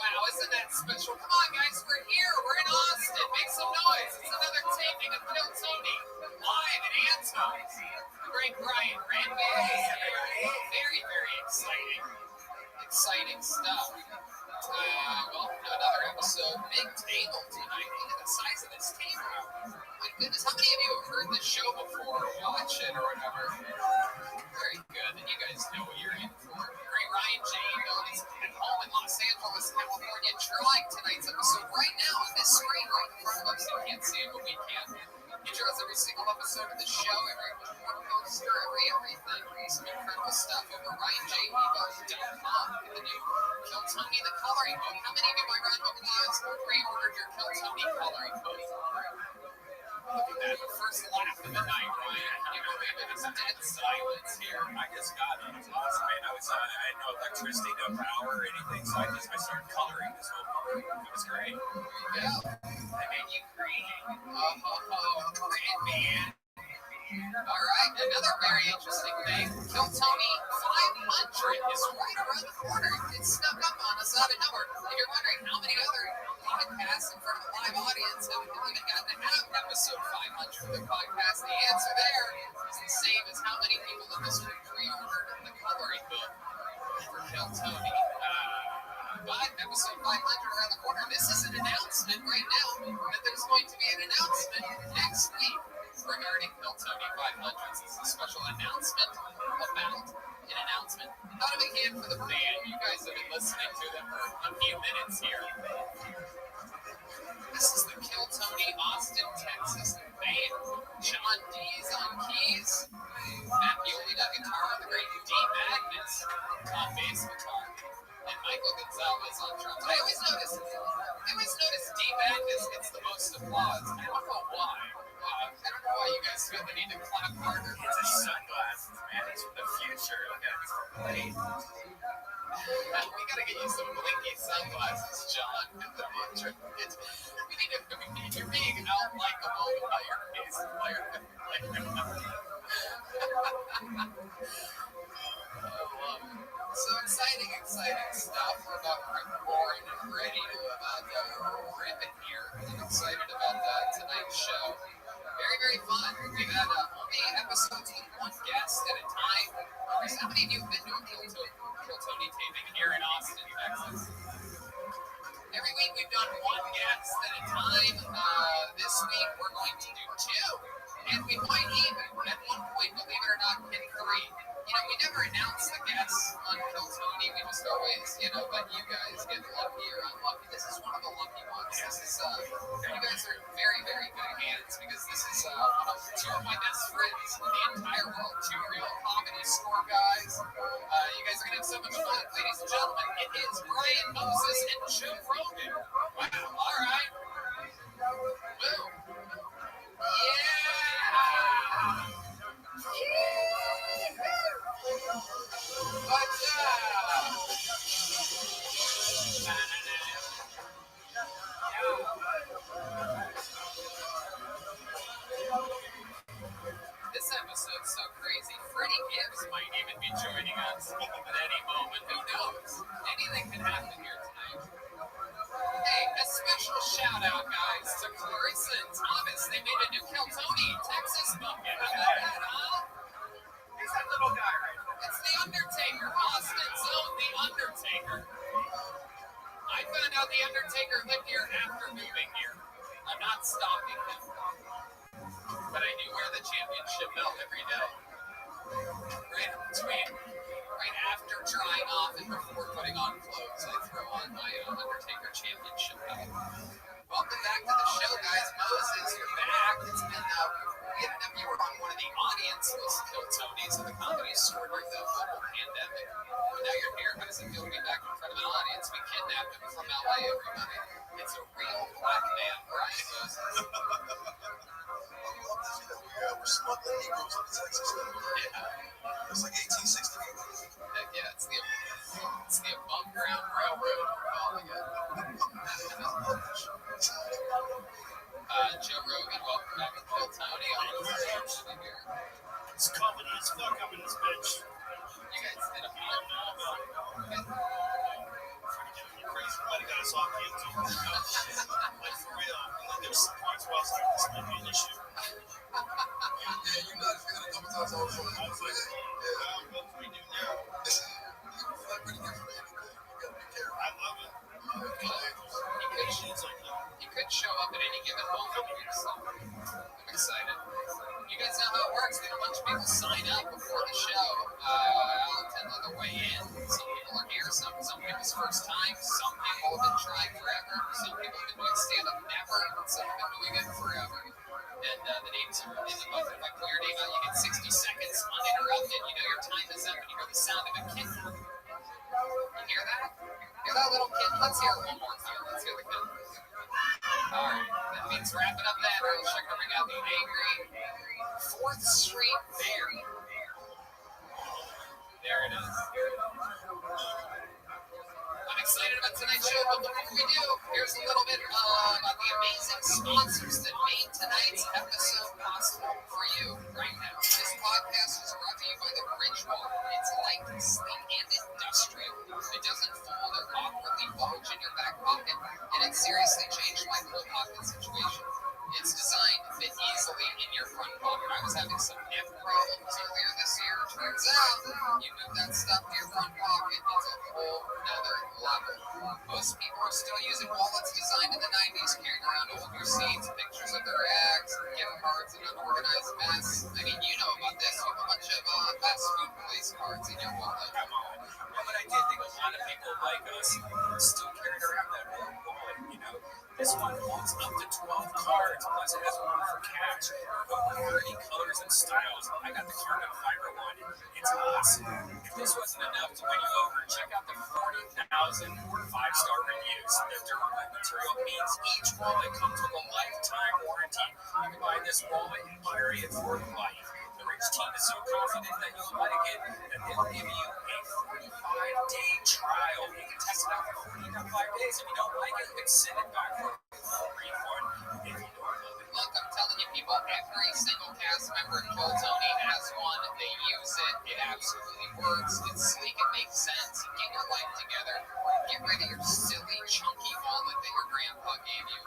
Wow, isn't that special? Come on, guys, we're here. We're in Austin. Make some noise. It's another taping of Kill Tony live at Anton's. The great Brian Rabbi is here. Very, very exciting. Exciting stuff. Well, another episode. Big table tonight. Look at the size of this table. My goodness, how many of you have heard this show before? Watch it or whatever. Very good. And you guys know what you're in for. Great Ryan J. is at home in Los Angeles, California, trying tonight's episode right now on this screen right in front of us. You can't see it, but we can. He draws every single episode of the show, every poster, everything. Some incredible stuff over RyanJEvo.com. The new Kill Tony, the coloring book. How many of you, my Ron, over the years pre-ordered your Kill Tony coloring book? Look at that, the first laugh of the night, Ryan. Can you believe it? It's a dead silence here. I just got it. It was awesome, man. I had no electricity, no power or anything, so I started coloring this whole book. It was great. There you go. I made you create. Great man. All right, another very interesting thing. Kill Tony 500 is right around the corner. It snuck up on us out of nowhere. If you're wondering how many other podcasts in front of a live audience have even gotten to have episode 500 of their podcast? The answer there is the same as how many people in this room pre-ordered the coloring book for Kill Tony. But episode 500 around the corner. This is an announcement right now that there's going to be an announcement next week regarding Kill Tony 500. This is a special announcement about an announcement. Not a big hand for the band. You guys have been listening to them for a few minutes here. This is the Kill Tony Austin, Texas band. John D's on keys. Matt Bewley on guitar. The great D. Magnus on bass guitar. And Michael Gonzalez on drums. I always notice D. Magnus gets the most applause. I don't know why. I don't know why you guys feel the need to clap harder. It's his sunglasses, man. It's from the future. Look at his blade. We gotta get you some blinky sunglasses, John. You're being out-likeable by your bass player. So exciting stuff. We're about born and ready to rip it here. I'm excited about tonight's show. Very, very fun. We've had only episodes with one guest at a time. How many of you have been to a Kill Tony taping here in Austin, Texas? Every week we've done one guest at a time. This week we're going to do two. And we might even, at one point, believe it or not, hit three. You know, we never announce the guests on Kill Tony. We just always, let you guys get lucky or unlucky. This is one of the lucky ones. This is, you guys are very, very good hands because this is two of my best friends in the entire world. Two real comedy score guys. You guys are going to have so much fun. Ladies and gentlemen, it is Brian Moses and Joe Rogan. Wow, all right. Boom. Yeah. This episode's so crazy. Freddie Gibbs might even be joining us at any moment. Who knows? Anything can happen here tonight. Hey, a special shout out, guys, to Clarissa and Thomas. They made a new Kill Tony Texas book. How about that, huh? Who's that little guy right there? It's The Undertaker, Austin's own The Undertaker. I found out The Undertaker lived here after moving here. I'm not stalking him. But I do wear the championship belt every day. Right after drying off and before putting on clothes, I throw on my Undertaker championship belt. Welcome back to the show, guys. Moses, you're back. It's been, you were on one of the audience list Kill Tonys at the Comedy Store during the global pandemic. And now you're here. How does it feel to be back in front of an audience? We kidnapped him from LA, everybody. It's a real black man, Brian Moses. We're smuggling Negroes into Texas now. Yeah. It's like 1860. Heck yeah, it's the above ground railroad we're calling it. Joe Rogan, welcome back to Kill Tony. It's comedy as fuck up in this bitch. You guys did a fun Crazy buddy got us all killed too. Like for real. There's some points where I was like, this might be an issue. Yeah, you guys did it a couple times also. I was like, what do we do now? I love it. He could show up at any given moment here, so I'm excited. You guys know how it works. We had a bunch of people sign up before the show. I'll tend to the way in. Some people are here, some people's first time. Some people have been trying forever. Some people have been doing stand-up never. Some have been doing it forever. And the names are in the book. If I clear your name out, you get 60 seconds uninterrupted. You know your time is up and you hear the sound of a kid. You hear that? Hear that little kid? Let's hear it one more time. Let's hear the kid. Alright, that means wrapping up that early. We're going to bring out the angry 4th Street Bear. There it is. I'm excited about tonight's show, but before we do, here's a little bit about the amazing sponsors that made tonight's episode possible for you right now. This podcast is brought to you by the Bridgewater. It's light, sleek, and industrial. It doesn't fold or awkwardly bulge in your back pocket. It and it seriously changed my whole pocket situation. It's designed to fit easily in your front pocket. I was having some hip problems earlier this year. Turns out, you move that stuff to your front pocket, it's a whole nother level. Most people are still using wallets designed in the 90s, carrying around old receipts, pictures of their ex, gift cards, and unorganized mess. I mean, you know about this. You have a bunch of fast food place cards in your wallet. Come on. Yeah, but I did think a lot of people like us still carried around that old wallet, you know. This one holds up to 12 cards, plus it has one for cash. Over 30 colors and styles. I got the carbon fiber one. It's awesome. If this wasn't enough to win you over, check out the 40,000 five-star reviews. The durable material means each wallet comes with a lifetime warranty. You can buy this wallet and carry it for life. The Rich team is so confident that you'll like it that they'll give you a 45-day trial. You can test it out for 45 days. If you don't like it, you can send it back for a full refund if you don't love it. Look, I'm telling you, people, every single cast member at Kill Tony has one. They use it. It absolutely works. It's sleek. It makes sense. Get your life together. Get rid of your silly, chunky wallet that your grandpa gave you.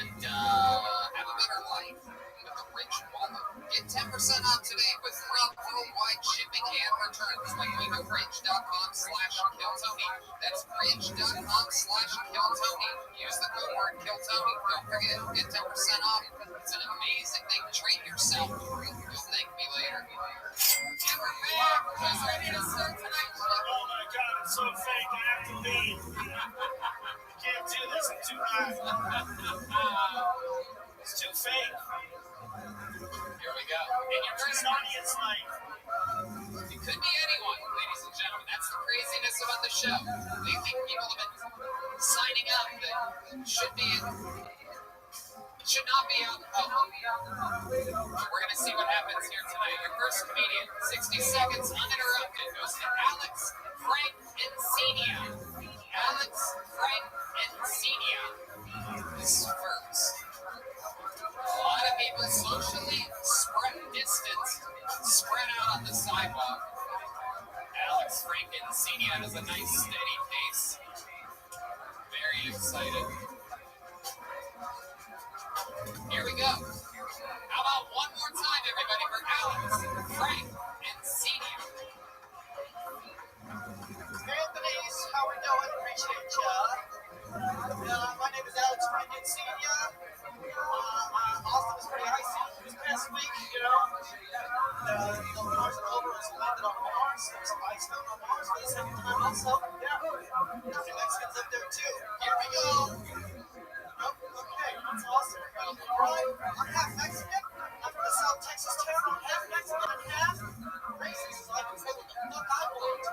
And have a better life with the Rich wallet. Get 10% off today with free worldwide shipping and returns by going to ridge.com/KillTony. That's ridge.com/KillTony. Use the code word KillTony. Don't forget, get 10% off. It's an amazing thing. Treat yourself. You'll thank me later. And we're back. Who's ready to start tonight's show? Oh my God, it's so fake. I have to leave. I can't do this. I'm too high. It's too fake. Here we go. And your It's first an audience night. It could be anyone, ladies and gentlemen. That's the craziness about the show. They think people have been signing up that should not be out in public. We're going to see what happens here tonight. Your first comedian, 60 seconds uninterrupted, goes to Alex Frank Encenia. Alex Frank Encenia is first. A lot of people socially spread out on the sidewalk. Alex Frank Encenia has a nice steady pace. Very excited. Here we go. How about one more time, everybody, for Alex Frank Encenia. Anthony's, how we doing? Appreciate ya. My name is Alex Frank Encenia. Austin was pretty icy this past week, you know. The Mars Rovers landed on Mars. There's some ice down on Mars for the second time also. Yeah. There's some Mexicans up there too. Here we go. Nope. Okay, that's awesome. Alright, I'm half Mexican. I'm from the South Texas town. I'm half Mexican and half racist. So I can say what the fuck I want.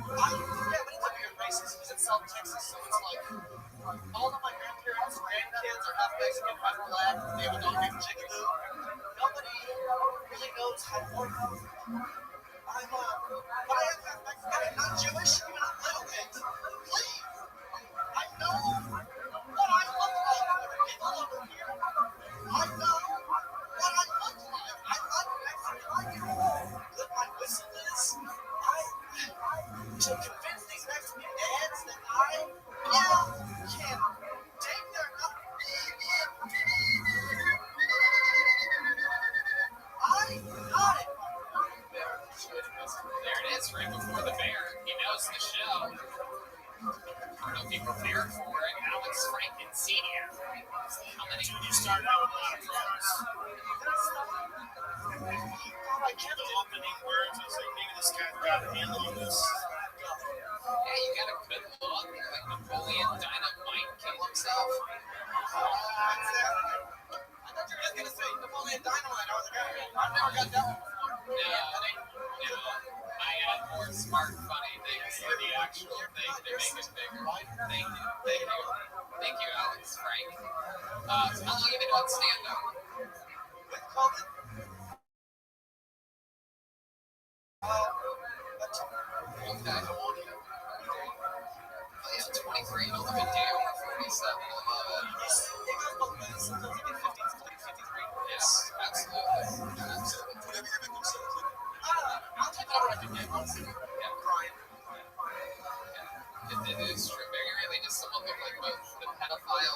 Yeah, but it's a weird racist because it's South Texas, so it's like all of my grandparents, grandkids are half Mexican, half black. They have a dog named Chickadoo. Nobody really knows how to work. But I am half Mexican. I'm not Jewish, even a little bit. Please. I know what I look like for the people over here. I know what I look like. I like Mexican. I can what my whistle is. To convince these Mexican dads that I can take their I got it. There it is, right before the bear. He knows the show. Don't be prepared for it. Alex Frank Encenia. How many? You started out with a lot of drugs. I kept opening words. I was like, maybe this guy got a handle on this. Yeah, you got a good look. Like Napoleon Dynamite kill himself. Exactly. I thought you were just going to say Napoleon Dynamite. I was like, I've never got that one before. No. I add more smart, funny things to the actual thing to make it bigger. Thank you, Alex Frank. So how long have you been doing stand-up? With COVID? Okay. Oh, yeah, 23. You'll live a day over 47. I love it. Sometimes you get 50, sometimes 53. Yes, absolutely. Whatever your victim says. I'll take whatever I can get. Yeah, Brian. It is true. Very rarely does someone look like both the pedophile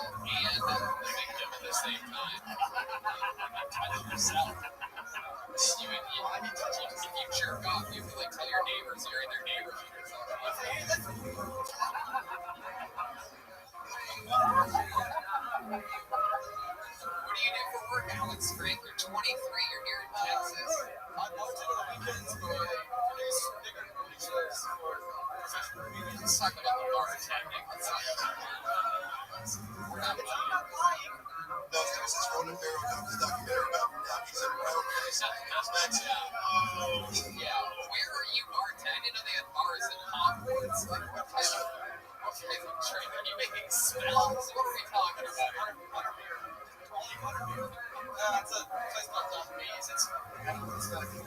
Alex Frank, you're 23, you're here in Texas. I go to the weekends, but I produce bigger pictures for professional comedians. Let's talk about the bartending. Let's talk about we're not No, there's this Ronan Farrow documentary about Yankees and Brown guys. yeah. Where are you bartending? They have bars in Hogwarts. Like, what type of drink are you making spells? What are we talking about? Butterbeer. Only butterbeer. It's a place called Duffy's. It's not good.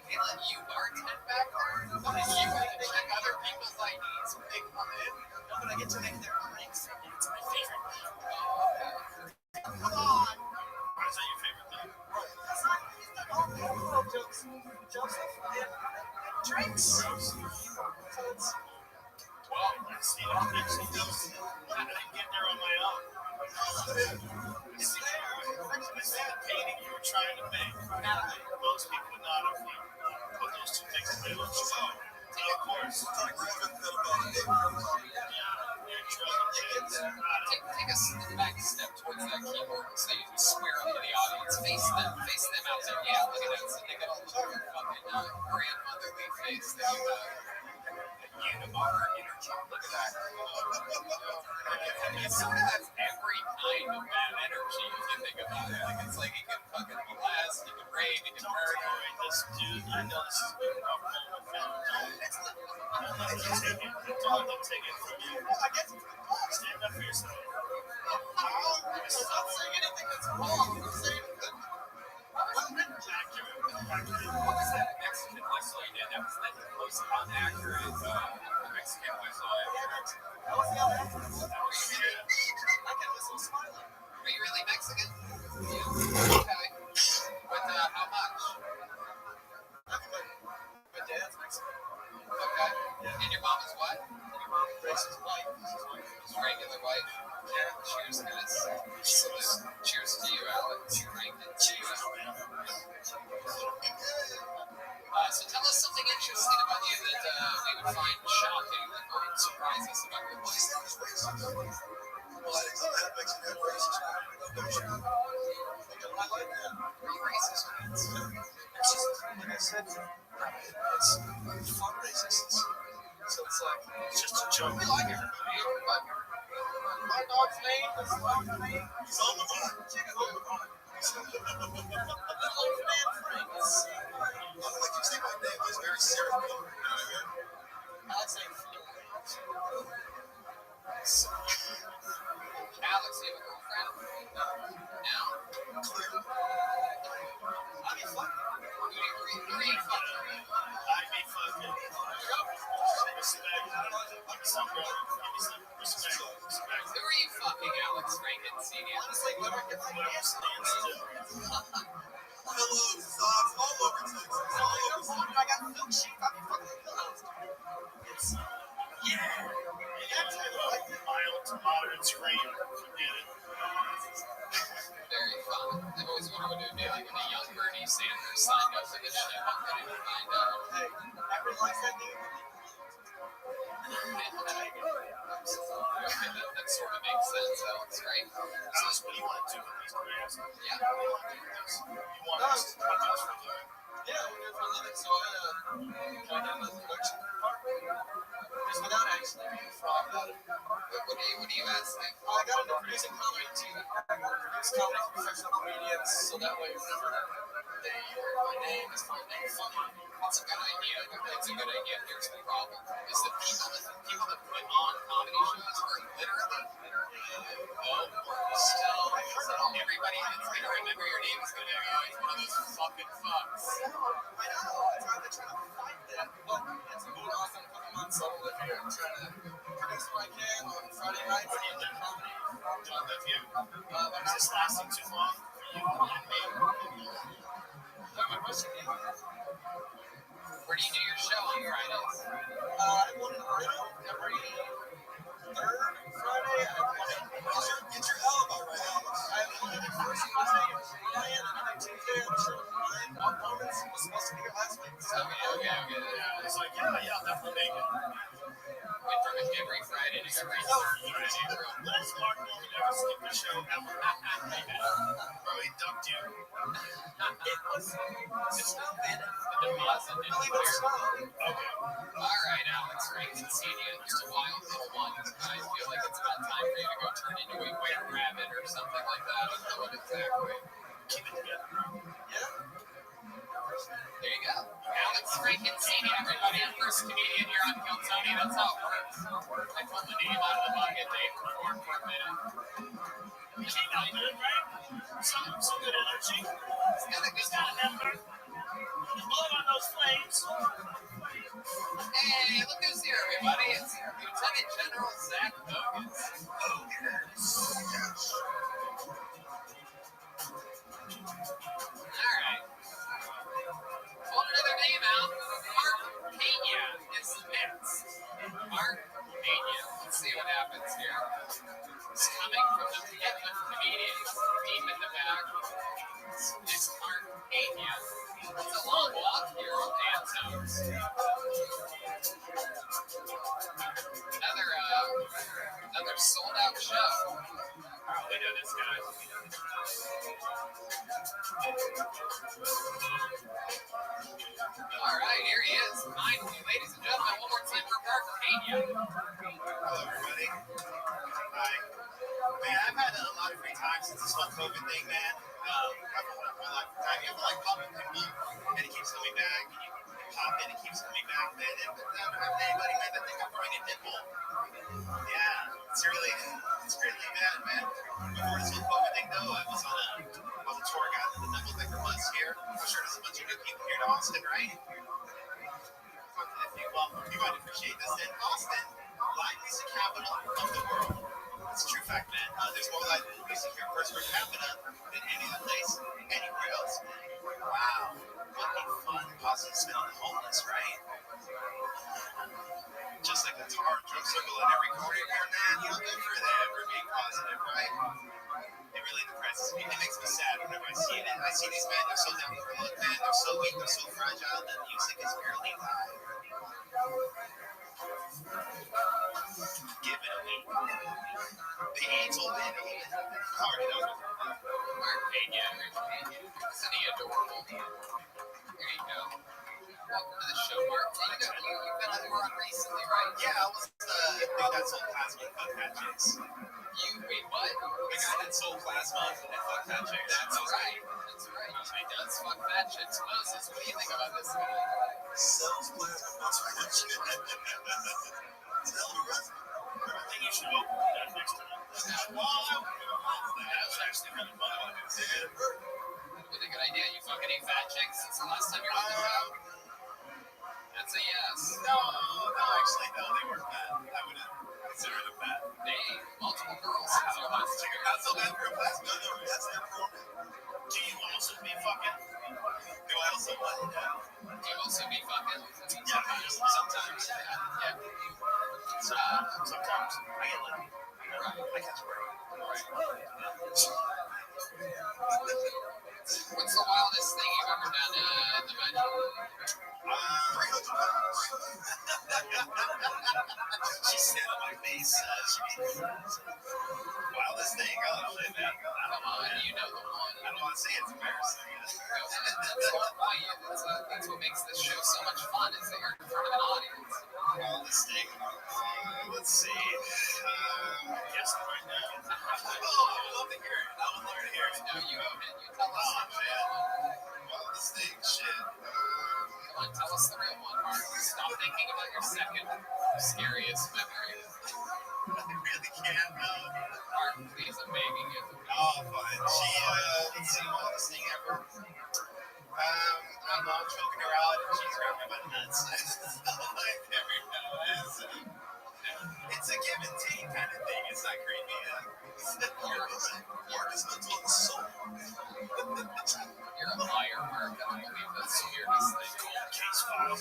They let you bartend back there? You gotta check other people's IDs when they come in? No, but I get to make their drinks. It's my favorite thing. Come on. Why is that your favorite thing? That's not jokes. Jokes and drinks. So it's Well, let's see. How did I get there on my own? It's there. It's that painting you were trying to make. Most people would not have put those two things together. So, of course. Take a back step towards that keyboard so you can square up to the audience. Face them out there. Yeah, look at that. So they got a fucking grandmotherly face that you Unibar energy. Look at that. It sort of has every kind of bad energy if you think about it. Like, it's like it can fucking blast, it can rave, it can murder. This dude, I know this is good enough. Don't let him take it. Don't let him take it from you. I get to Stand up for yourself. I'm not saying anything that's wrong. I'm saying good. Accurate. What was that Mexican whistle you did? That was the most inaccurate Mexican whistle I ever heard. That was the other one. I can whistle smiling. Are you really Mexican? Yeah. Okay. With how much? My dad's Mexican. Okay. And your mom is what? Your mom races white. She's regular white. Yeah. Cheers, guys. Salute. Cheers to you, Alex. Frank. Cheers. So tell us something interesting about you that we would find shocking or would surprise us about your life. Well, I think Mexican racist. I like that. Are you racist? It's just, like I said, it's fun racists. So it's like, It's just a joke. we like it. My dog's name is Dog's name. He's on the run. Chicken's on the run. The old man Frank is. Like you say, my name is very serial killer. You know what I mean? I'd say Alex, you have a girlfriend? Now? Clear. I mean, fuck. Who are you fucking? I'd be fucking. Respect. Some brother. Respect. Who are you fucking, Alex Franken Senior? Honestly, whoever gets my Whoever stands to. Pillows, socks, all over Texas. All over Texas. I got milkshake. I mean, fucking pillows. It's Yeah. Mild to moderate scream. Forget it. Very fun. I've always wondered what it would be like when a young Bernie Sanders signed up for this shit. I'm ready to find out. hey, every life that dude. Okay, that sort of makes sense, Alex, right? Alex, what do you want to do with these careers? Yeah. What do you want to do with this? You want us to do this for you? Yeah, we do it for a living. So I kind of in the production department. Just without actually being a fraud about it. What do you ask? I got into producing comedy too. I got to produce comedy for professional comedians, so that way whenever they hear my name, it's my name funny. It's a good idea. It's a good idea. Here's the problem: is that people that put on comedy shows are literally still everybody that's gonna remember your name is gonna be one of those fucking fucks. I know. It's hard to try to fight that, but it's been going on for a couple months. So I'm here. I'm trying to produce what I can on Friday nights. What do you do comedy? Don't live you. Is this lasting too long for you and me? My question is, Where do you do your show on Fridays? I want to every third Friday. I want Get your alibi right, Alex. I have one every first Tuesday at Ryan, and every Tuesday on the show with Ryan. Bob Moments was supposed to be here last week. So Okay. Yeah, it's like, yeah, I'll definitely make it. Went from every Friday to every no, third. you, bro. Little smart woman never skipped a show ever. Bro, he ducked you. It was the snow bit the deposit didn't Believe clear. it's snow. Okay. All right, Alex Rankin Senior, you're a wild little one. I feel like it's about time for you to go turn into a white rabbit or something like that. I don't know what exactly. Keep it together, bro. Yeah? There you go. Alex Rankin Senior, everybody. First comedian here on Kill Tony. That's how it works. I pulled the name out of the bucket. They performed for a minute. Is he not good, right? Some good energy. He's got a number. There's blood on those flames. Hey, look who's here, everybody. It's Lieutenant General Zach Bogus. All right. Pulled another name out. Mark Pena is next. Mark Pena. Let's see what happens here. He's coming from the pit of comedians. Deep in the back is Mark Pena. It's a long walk here on Dan's house. Another sold out show. We know this guy. All right, here he is. Finally, ladies and gentlemen, one more time for Mark Pena. Hello, everybody. Hi. Man, I've had a lot of free time since this whole COVID thing, man. I've had a lot of time. You ever like pop into me and it keeps coming back, and you pop in, it keeps coming back, man. And I don't have anybody, man, that think I'm growing a nipple. Yeah, it's really bad, man. Before this whole COVID thing, though, I was on a tour guide to the Double Decker bus here. I'm sure there's a bunch of new people here to Austin, right? You might appreciate this. In Austin, live music capital of the world. It's a true fact, man. There's more live music here per capita than any other place, anywhere else. Wow. What a fun positive spin on the homeless, right? Just like the tar and drum circle in every corner here, man. You know, good for them for being positive, right? It really depresses me. It makes me sad whenever I see it. I see these men, they're so down the road, man. They're so weak, they're so fragile, that music is barely alive. Give it a week. The angel man, party on it. Mark Pena. Isn't he adorable? Here you go. Welcome to the show, Mark. You've been on the run recently, right? Yeah, I was dude that sold plasma and fuck fat chicks. You wait, what? The guy that sold plasma and fuck fat chicks. That's right. That's right. He does fuck fat chicks. Moses, what do you think about this guy? Sells plasma, fucks fat chicks. Tell the rest. I think you should open that next time. That was actually really fun. What a good idea. You fucking eat fat chicks since the last time you were on the show? That's a yes. No, actually, no, they weren't fat. I wouldn't consider them fat. They multiple girls since your last time. Not so bad for a plasma. No, that's their problem. Do you also be fucking? Do I also what? Do you also be fucking? Yeah, sometimes. Yeah. Sometimes I get lucky. I catch a break. What's the wildest thing you've ever done in the bedroom? 300 pounds. She sat on my face. Wildest thing? Oh, shit, man. Come on, you know the one. I don't want to say it's embarrassing. That's what makes this show so much fun, is that you're in front of an audience. Wildest thing? Let's see. Guess right now. Oh, I would love to hear it. I would love to hear it. No, you own it. You tell us. Oh, man. Wildest thing? Shit. Come on, tell us the real one, Mark. Stop thinking about your second scariest memory. I really can't. Mark, please, I'm begging you. Oh, fine. Let's see, wildest thing ever. I'm not choking her out, and she's grabbing me by the nuts. It's a give and take kind of thing. It's not creepy. Mark is mental and soul. You're a liar, Mark. I don't believe that's the weirdest thing. Case file.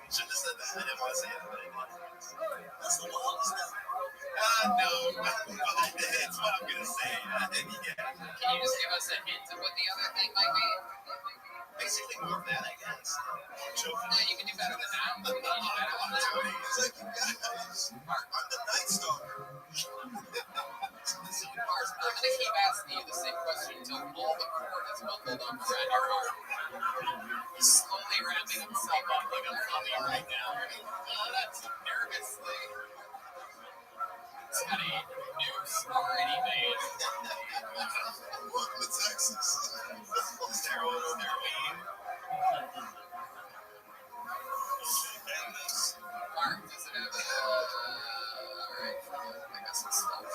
Should have said that. I didn't want to say it, but I did. That's the wildest thing. No, but it's what I'm going to say. Yeah. Can you just give us a hint of what the other thing might be? Basically more of that, I guess. Yeah, you can do better than that. You can do better than that. It's like, you guys, I'm the Night Stalker. So, Mars, I'm going to keep asking you the same question until all the cord is buckled up around your heart. He's slowly wrapping himself up like a mummy right now. Nervously. He's got a noose already made. Welcome to Texas. Steroids, their weed. Mark, does it have alright. I guess it's stuff.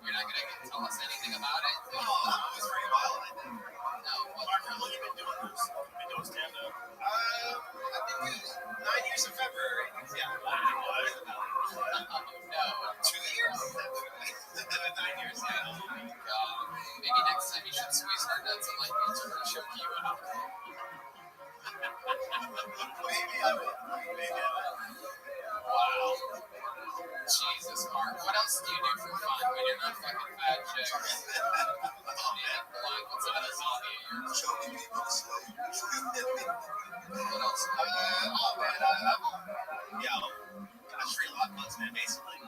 You're not going to tell us anything about it? Oh, that was pretty wild, I think. No, what? Mark, how long have you been doing this? Been doing stand-up? I've been doing 9 years in February. Yeah. No. 2 years? 9 years, yeah. Maybe next time you should squeeze her nuts and let me choke you out. Maybe I will. Wow. Jesus, Mark. What else do you do for fun when you're not fucking fat chicks? Yeah, what's another hobby of yours? Choking people to sleep. What else? Oh, man, I read a lot of books, man, basically.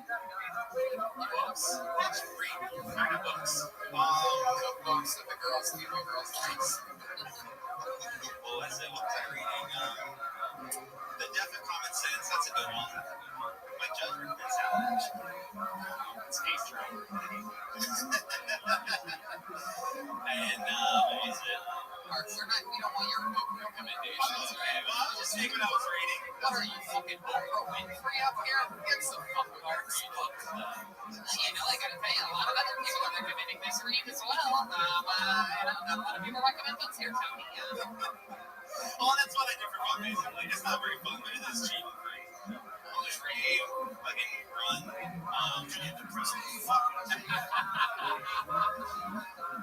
Books? Just read kind of books. Cookbooks that the girls give you girls likes. What was I reading? The Death of Common Sense, that's a good one. My judgment is out, actually. It's Astro. And, what was it? Mark, we don't want your book recommendations, right? Well, I'll just take what I was reading. What are you, fucking Oprah Winfrey up here? Give some fuck with our books. You know, I gotta tell you, a lot of other people are recommending this read as well. Not a lot of people recommend books here, Tony. Well, that's what I do for fun, basically. It's not very fun, but it is cheap and free. I'll just read, fucking run, get depressing.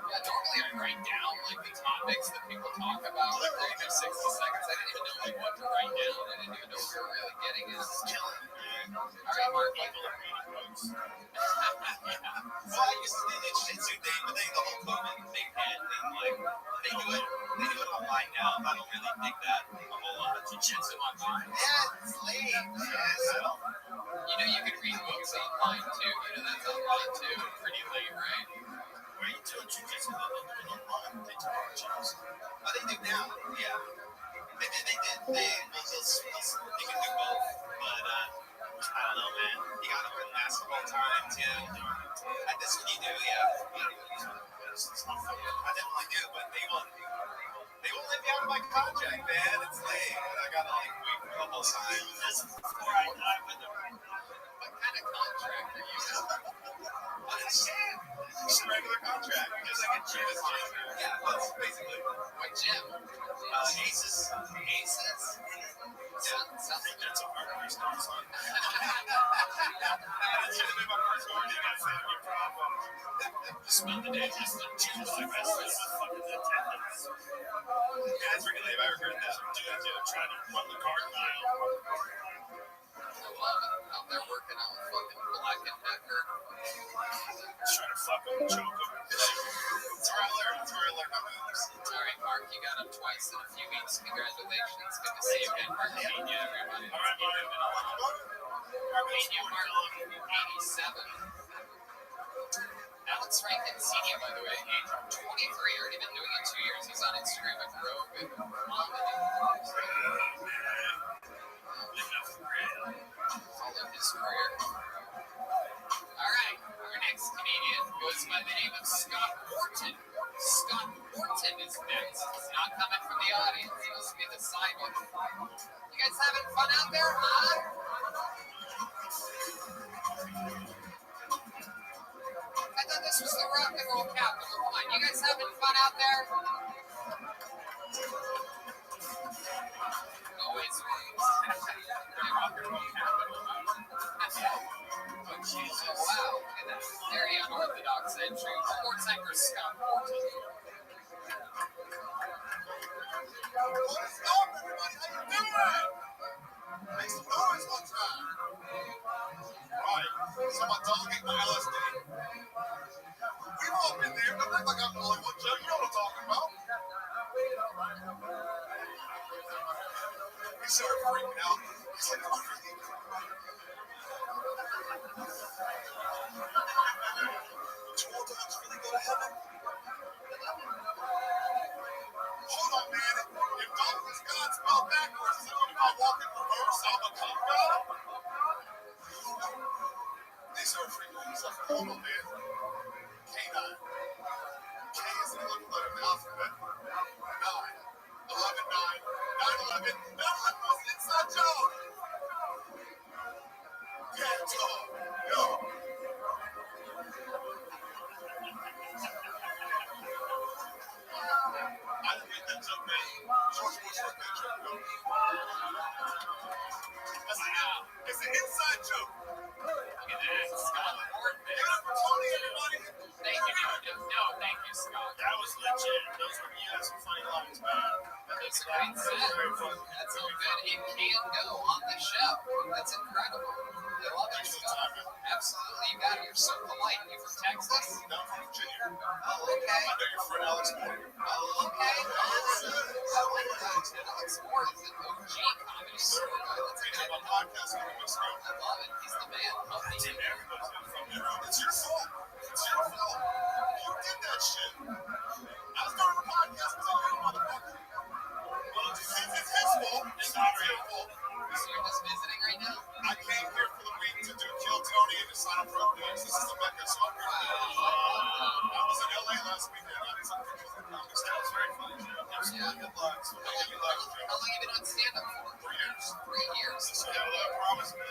Yeah, normally I write down, like, the topics that people talk about, like, every 60 seconds. I didn't even know, like, what to write down. I didn't even know what we were really getting at. All right, Mark, People are reading books. Well, I used to do the jiu-jitsu thing, but then the whole COVID thing hit, and, like, they do it online now. I don't really dig that a whole lot. Jiu-jitsu online? Yeah, it's lame. Yes. you know you can read books online, too. You know that's online, too. Pretty late, right? Where you doing jiu-jitsu? They're doing online. They do gyms. Oh, they do now. Yeah. They did. They can do both, but I don't know, man. You gotta put basketball time too. That's what you do, yeah. I definitely do, but they won't let me out of my contract, man. It's late. I gotta wait for a couple times. This is before I die with them. What kind of contract are you Just a regular contract. Just like a gym. Yeah, that's basically. What gym? Aces. Sounds like That's a hardware store, son. That should have been my first one. You got family problems. Spend the day just in $2 wrestling with fucking attendants. Yeah, that's really lame. I regret that. Dude, trying to run the card mile. I love it. Out there working out with fucking Black and Decker. Trying to fuck them, choke them. That's where I learned. That's where I learned my moves. All right, Mark, you got up twice in a few weeks. Congratulations. Good to see you again, Mark. Meet you, everybody. All right, Mark. Meet you, Mark. 87. Alex Rankin Senior, by the way, age 23, already been doing it 2 years. He's on Instagram at Rogue and Comedy. Follow his career. All right, our next comedian goes by the name of Scott Wharton. Scott Wharton is next. He's not coming from the audience. He must be the side one. You guys having fun out there, huh? I thought this was the rock and roll capital. Come on, you guys having fun out there? Always rings. Rock and roll capital. Oh, Jesus. Wow. Look at that. Very unorthodox entry. One more time for Scott Wharton. What's up, everybody? How you doing? Make some noise one time. Right. So my dog ate my LSD. We've all been there. Don't act like I'm the only one, Joe. You know what I'm talking about. He started freaking out. He's like, oh, really? Do all dogs really go to heaven? Hold on, man. If dog is God spelled backwards, does it mean if I walk in reverse, I'll become God? They started freaking out. He's like, hold on, man. K9. K is the 11th letter of the alphabet. 9. 11, 9. 9, 11. 9, 11 was an inside joke. Yeah, dog. Yo. I didn't get that joke, man. George Bush wrote that joke, though. It's an inside joke. Look at that. Scott Ford Give it up for Tony, everybody. Thank you. No, thank you, Scott. That was legit. Those were some funny lines, man. That's a great set. That's how good it can go on the show. That's incredible. I love it, Scott. Absolutely. You got it. You're so polite. You from Texas? No, I'm from Virginia. Oh, okay. I know your friend Alex Moore. Oh, okay. Alex Moore is an OG comedy store guy. Let's We have a podcast a couple weeks ago. I love it. He's the man. It's in everybody's gonna fuck it up. It's your fault. It's your fault. You did that shit. I started a podcast because of you, motherfucker. Well, it's his fault. It's not your fault. So you're just visiting right now? I came here for the week to do Kill Tony and to sign up for openings. This is the Mecca, so I'm here. I was in LA last weekend. I did some pictures of comics. That was very funny. Yeah. Good luck. So How long have you been on stand-up for? 3 years. 3 years. So I promise, man.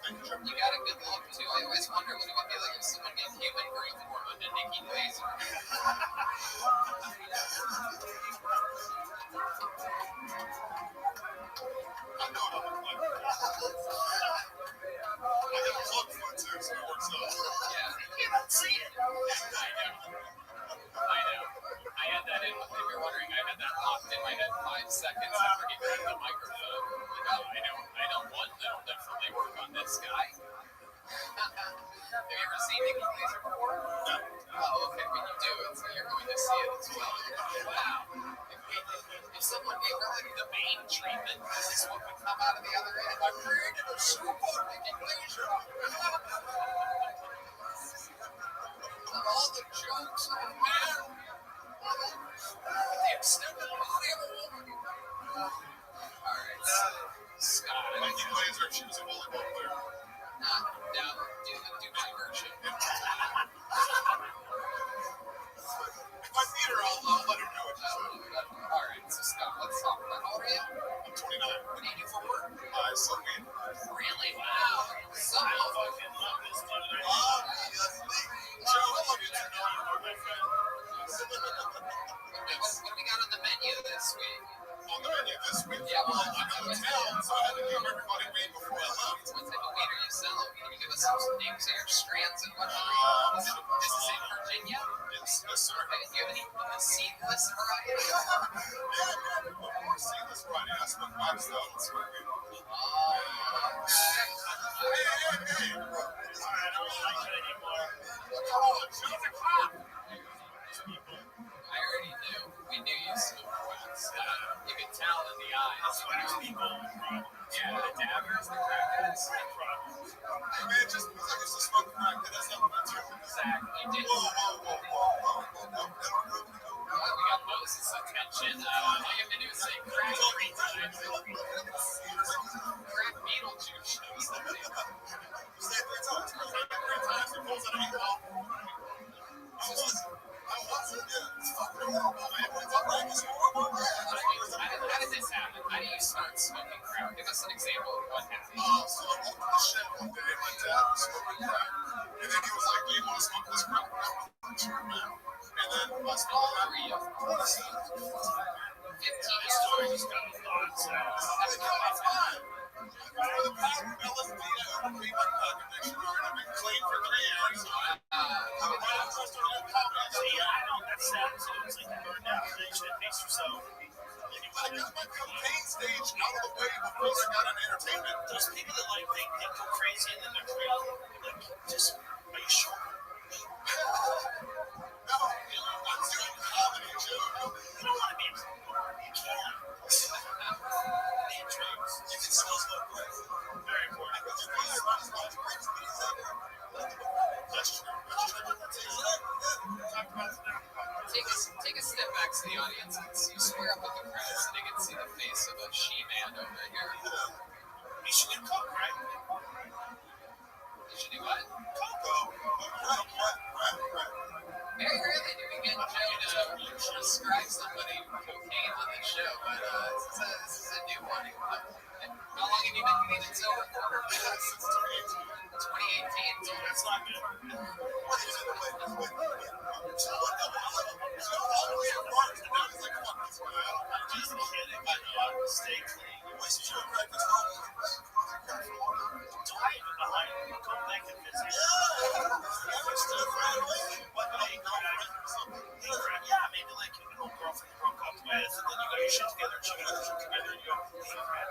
Thank you, Jim. You got a good look, too. I always wonder what it would be like if someone gave human growth hormone to Nikki Glaser. I know what I look like. I got a plug for it too, so it works out. Yeah. You don't see it. I know. I had that in, if you're wondering, I had that locked in my head 5 seconds after he grabbed the microphone. Like, oh, I know one that'll definitely work on this guy. Have you ever seen Nikki Glaser before? No. Oh, okay, when you do it, so you're going to see it as well. Wow. If someone gave her like the main treatment, this is what would come out of the other end. I created a soup on Nikki Glaser. Of all the jokes, man. The extended body of a woman. Alright, Scott. Nikki Glaser, she was a volleyball player. Now, do my version. If I meet her, I'll let her know what you said. Alright, so Scott, let's talk about how old are you? I'm 29. What do you do for work? I sell weed. Really? Wow. So, I fucking love this dude. Obviously. Joe, I love you too. You're my friend. what do we got on the menu this week? On the menu this week, Yeah, well, I'm out of town, so I had to give everybody weed before I left. What type of weed are you selling? Can you give us some names of your strands and whatnot? This is in Virginia? Yes, sir. Okay, do you have any seedless variety? Yeah, of course, seedless variety. I smoke waxed out and smoke weed. Hey. I don't like it anymore. Come on, Joe, the clock. I already knew. We knew you smoked wax. You could tell in the eyes. That's why there's people with problems. Yeah, the dabbers, the crackheads. Problems. Hey, man, just because I used to smoke crack, that has nothing to do with it. Exactly. Did Whoa. we got Moses' attention. All you have to do is say crack 3 times. Crack Beetlejuice shows the way. Say it 3 times. It pulls out of your mouth. I wasn't. Yeah, it's fucking horrible, man. What is that like? It's horrible. How did this happen? How do you start smoking crack? Give us an example of what happened. So I walked in the shed one day, my dad was smoking crack. And then he was like, do you want to smoke this crack? I'm sure, man. And then I smoked How old were you? 27. 15 This story just got a lot. So That's fine. For the past LSD, I overcame my crack addiction, and I've been clean for 3 years. see, I don't. That's sad too. It's like you burned out relationship, pace yourself. I got my cocaine stage out of the way before I got into entertainment. Those people that like they go crazy and then they're crazy. Like, just are you sure? No, I'm doing comedy, Joe. You don't want to be. You can't. Bad drugs. describe somebody with cocaine on the show, but this is a new one. How long have you been cleaning sober for? Since 2018. 2018. That's not good. Just kidding. Stay clean. Don't leave it behind. Go back and visit. Yeah, maybe like your old girlfriend broke up with, and then you got your shit together, and she got her shit together, and you go, hey,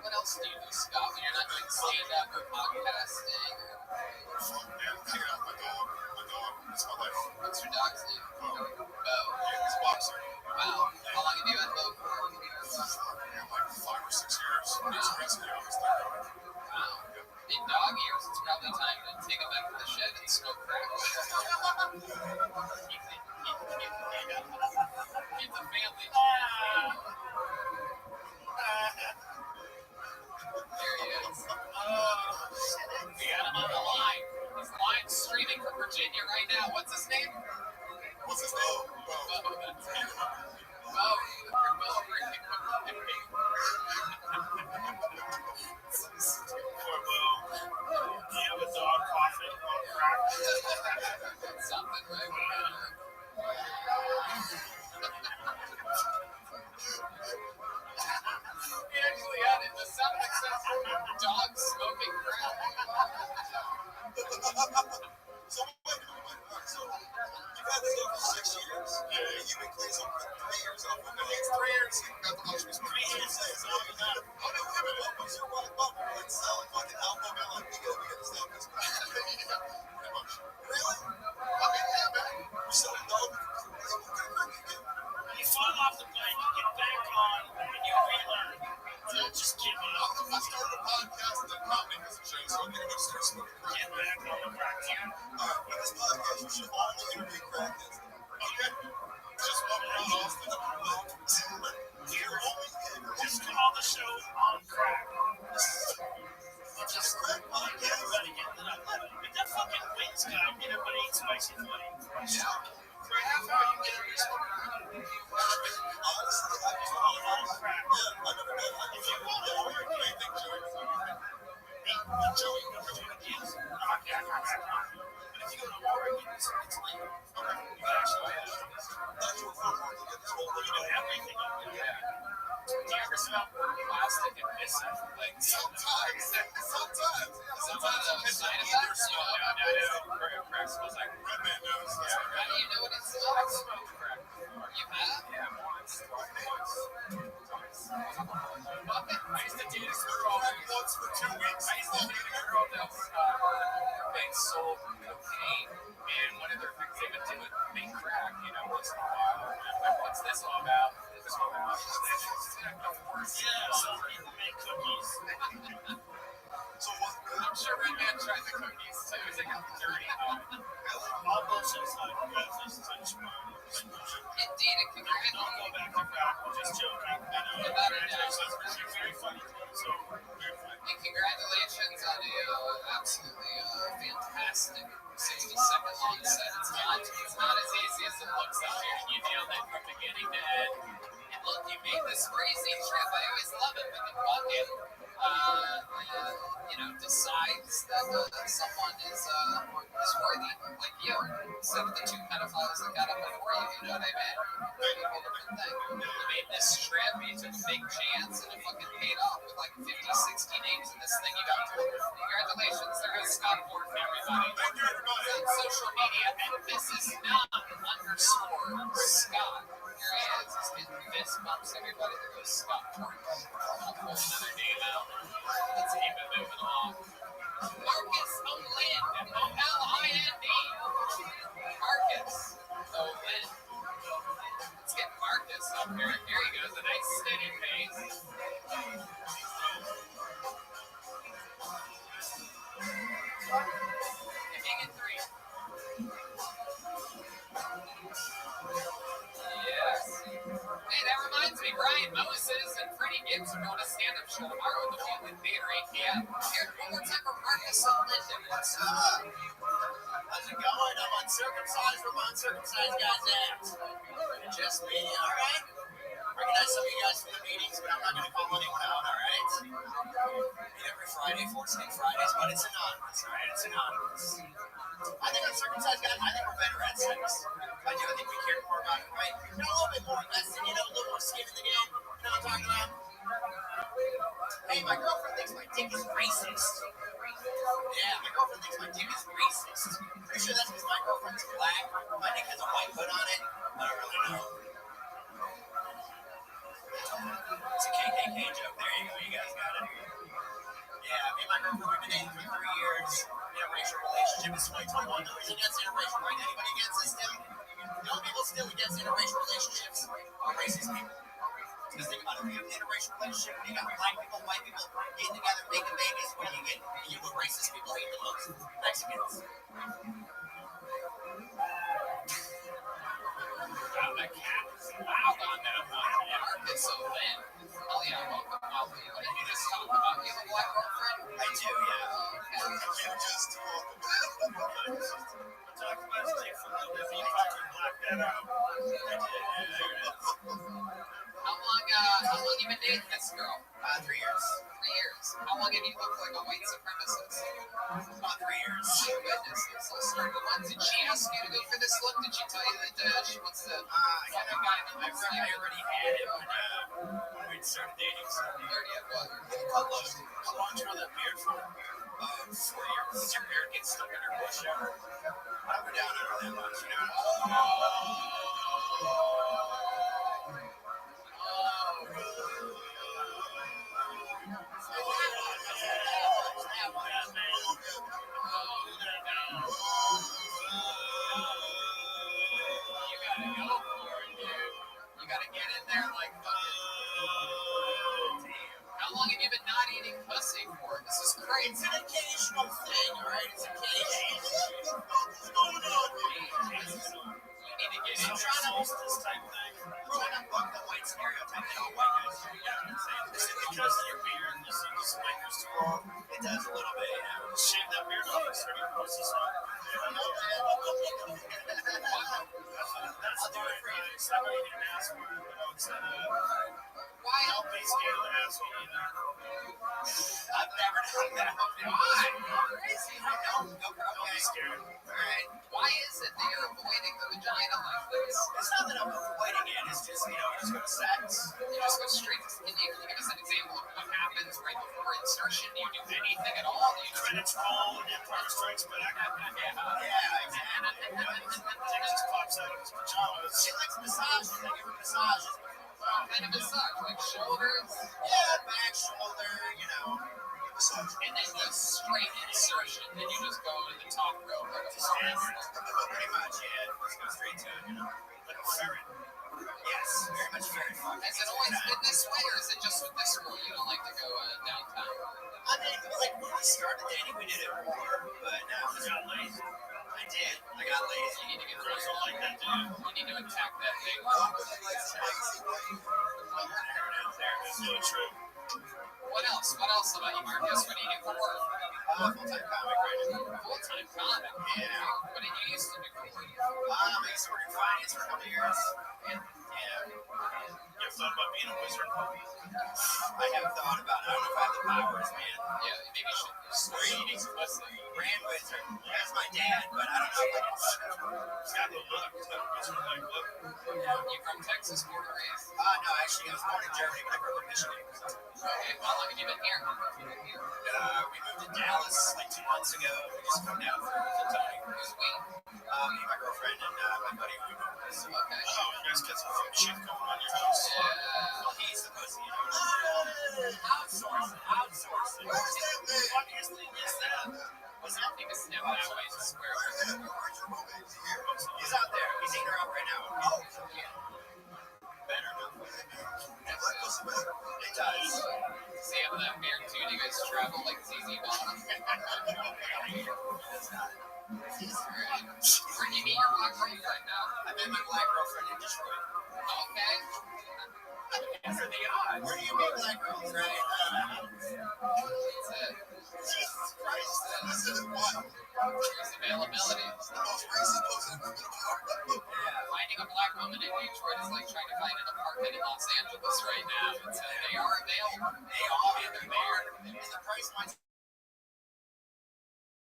What else do you do, Scott, when you're not doing stand-up or podcasting? What's your dog's name? Bo. He's a boxer. Wow. How long have you had Bo for? Like 5 or 6 years. He's aggressive. Wow. In dog years, it's probably time to take him back to the shed and smoke crack. Keep the family. There he is. We got him on the line. He's live streaming from Virginia right now. What's his name? What's his name? Bo. That's him. Bo. poor Bo. Do you have a dog coughing on crack? Something, right? He actually had it. The sound effect says dog smoking crack. So you've had this dog for 6 years? Yeah. You've been clean for 3 years off of it. It's 3 years. You got the luxury. 3 years. What's your one bubble? Like selling fucking alcohol, like we get this dog. Pretty much. Really? Okay, yeah, man. You're selling dog? You fall off the plane, you get back on, and you relearn. Don't just give up. I started a podcast and comedy as a show, so I'm going to start smoking crack. Get back on the crack team. With this podcast, you should only interview crackheads. Okay? Just walk around Austin. Just call the show on crack. Just crack podcast. Everybody get lit up. But that fucking wings guy, get everybody eat spicy food. Yeah. For a half hour, you get every smoke crack. Honestly, I just want to know crack. Yeah, I never did. If you want to order, what do you think, Joey? Joey, yes. But if you go to Oregon, it's late. Okay. You can actually get it. That's what we're going to get this whole thing. You know everything up there. Yeah. Do you ever smell plastic and missing? Like, sometimes. Sometimes I'm side effects. No. Crack smells like Red Man knows. Yeah. How do you know what it smells like? Smoked crack. You have? Yeah, once. I used to date a girl once for 2 weeks. I used to date a girl that was they sold cocaine, and one of their things they would do would make crack, once in a while. Like, what's this all about? This all about of course. Yeah, some people make cookies. So what's good? I'm sure Red Man tried the cookies too. He's like a dirty home. All bullshit aside, congratulations on your smile. Indeed, and Don't go back to crack. I'm just joking. Without a doubt. You're very funny. So, very funny. And congratulations on a absolutely fantastic 60-second long set. It's not as easy as it looks out here. You nailed it from beginning to end. And look, you made this crazy trip. I always love it when the bucket decides that someone is worthy, like you, instead of the 2 pedophiles that got up before you. You know what I mean? Maybe a different thing. You made this trip. You took a big chance, and it fucking paid off with like 50, 60 names in this thing you got to. Congratulations. There goes Scott Ford, everybody. Thank you, everybody. On social media, and this is not _Scott. Here he is. He's getting fist bumps. Everybody, there goes Scott Ford. I'll pull another name out. Let's keep it moving along. Marcus O'Lind, O-L-I-N-D. Marcus O'Lind. Let's get Marcus up here. Here he goes, a nice steady pace. Hanging 3. Yes. Hey, that reminds me, Brian Moses and Freddie Gibbs are doing a stand-up show tomorrow at the Walton Theater, 8 p.m. Here, one more time for Marcus O'Lind. How's it going? I'm uncircumcised from uncircumcised guy's ass. Just me, alright? Recognize some of you guys from the meetings, but I'm not going to call anyone out, alright? Meet every Friday, Forcing Fridays, but it's anonymous, alright? It's anonymous. I think uncircumcised guys, I think we're better at sex. I do. I think we care more about it, right? You know, a little bit more invested, you know, a little more skin in the game. You know what I'm talking about? Hey, my girlfriend thinks my dick is racist. Yeah, my girlfriend thinks my dick is racist. Pretty sure that's because my girlfriend's black. My dick has a white hood on it. I don't really know. It's a KKK joke. There you go. You guys got it. Yeah, me and my girlfriend, we've been dating for 3 years. Interracial relationship. It's 2021. Nobody's against interracial, right? Anybody against this still? Young people still against interracial relationships? Or racist people? Because think about it, when you have an interracial relationship, when you got black people, white people getting together, making babies, what do you get? You what racist people hate the most? Mexicans. Wow, that cat is loud on that one. Mark is so thin. Oh yeah, welcome. What did you just talk about? You have a black girlfriend? I do, yeah. You just talk. Talk about his dick for a little bit. You fucking blocked that out. How long you been dating this girl? 3 years. 3 years. How long have you looked like a white supremacist? About 3 years. Oh goodness, this will start to one. Did she ask you to go for this look? Did she tell you that she wants to? I already had it when we started dating. So Already had what? how long do you know that beard for? 4 years. Does your beard get stuck in your bush ever? I don't go down under that much, you know. You gotta get in there like fucking. How long have you been not eating pussy for? This is crazy. It's an occasional thing, alright? It's occasional. What's going on here? You need to get in. I'm trying to host this type thing. I'm trying to buck the white stereotype that all white guys do. You know what I'm saying? Is it because of your beard? Does it just make you too long? It does a little bit, yeah. Shave that beard off and start eating pussy stuff. I know, man. I'll do it for you. It's not really an ass word, but it's Why? help me scale the asshole, you know? I've never done that. Why? Crazy. Don't be scared. Alright. Why is it that you're avoiding the vagina like this? It's not that I'm avoiding it. It's just, you know, just go to sex. You just go straight to. Can you give us an example of what happens right before insertion? Do you do anything at all? Do you just Credits roll and Empire Strikes Back. yeah, exactly. You know, Dick just pops out of his pajamas. She likes massages. I give her massages. kind of massage, like shoulders, Yeah, back, shoulder, you know. Massage. and then the straight insertion. Then you just go to the top row like a Pretty much, yeah. Let's go straight to it, you know. Like a ferret. Yes, very much ferret. Has it always been this way, or is it just with this girl? You don't like to go downtown? I mean, like when we started dating, we did it more, but now I got lazy. I did. I got lazy. You need to get Girls don't like that, dude. You need to attack that thing. It's really true. What else? What else about you, Marcus? What do you do for work? Full-time comic right now. Full-time comic. Yeah. What did you used to do for work? I used to work in finance for a couple of years. Yeah. You ever thought about being a wizard? I have thought about it. I don't know if I have the powers, man. Yeah, maybe you should start eating pussy. Grand wizard. That's my dad, but I don't know if I can. He's got the look. He's got a wizard-like look. You from Texas, born and raised? No, actually, I was born in Germany, but I grew up in Michigan. Okay, how long have you been here? We moved to Dallas like 2 months ago. We just come down for Tony. Who's we? Me, my girlfriend, and my buddy. We moved this. Okay. Oh, you guys got some fuck shit going on in your house? Well, he's the pussy, you know. Outsource it. Outsource it. Where's that man? Obviously, yes, that. What's that? He was never that way, so swear. Where's your roommate? Is he here? He's out there. He's eating her out right now. Oh, Better now. that pussy better. It does. See, I'm that beard too. Do you guys travel like ZZ Bottom? Where do you meet your black girlfriend now? I met my black girlfriend in Detroit. Okay. What are the odds? Where do you meet black girls, right? That's it. Jesus Christ. said, what? There's availability. It's the most racist person in the middle. Finding a black woman in Detroit is like trying to find an apartment in Los Angeles right now. It's, they are available. They are, and they're there. And the price might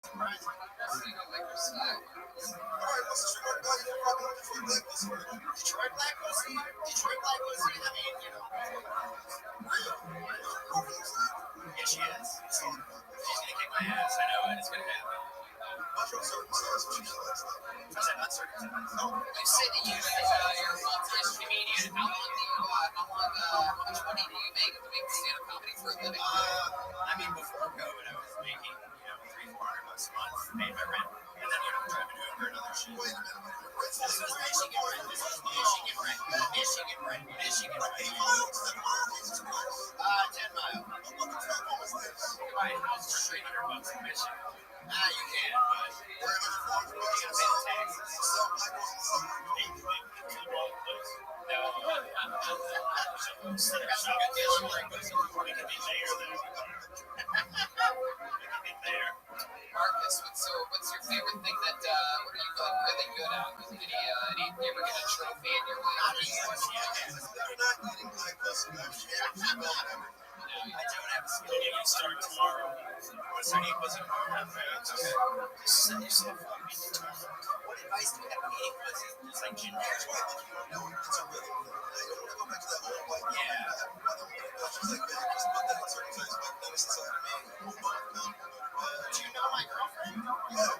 surprise you. You don't like your style. Alright, what's the sugar value for fucking Detroit black pussy? Detroit black pussy? Detroit black pussy? I mean, you know. Real. Yeah, she is. She's gonna kick my ass. I know it. It's gonna happen. What's your circumstance? What you said last time? I said uncircumcised. No. You said that you're a full-time comedian. How much money do you make doing stand-up comedy for a living? I mean, before COVID, I was making, $300-400 a month, paid my rent, and then, driving Uber and other shit. Wait a minute. This was Michigan rent. This was Michigan rent. Michigan rent. Michigan rent. 8 miles? 7 miles? Jesus Christ. 10 miles. What the fuck was this? You can buy a house for $300 in Michigan. You can, but Where are you from? you gotta pay the taxes. So, black girls in the summer. No, instead of shopping dealer like this, we can be mayor there. We can be mayor. Marcus, what's your favorite thing that what are you really good at? You ever get a trophy in your life? They're not eating black pussy, man. I don't have a skill. You can start tomorrow. What's her name? Was it tomorrow? What advice do you have on eating pussy? Just like generic. Here's why I think you don't know it. It's a rhythm. You don't go back to that old white woman. Yeah. She's like, man, just put that uncircumcised black penis inside of me. Do you know my girlfriend? Yeah.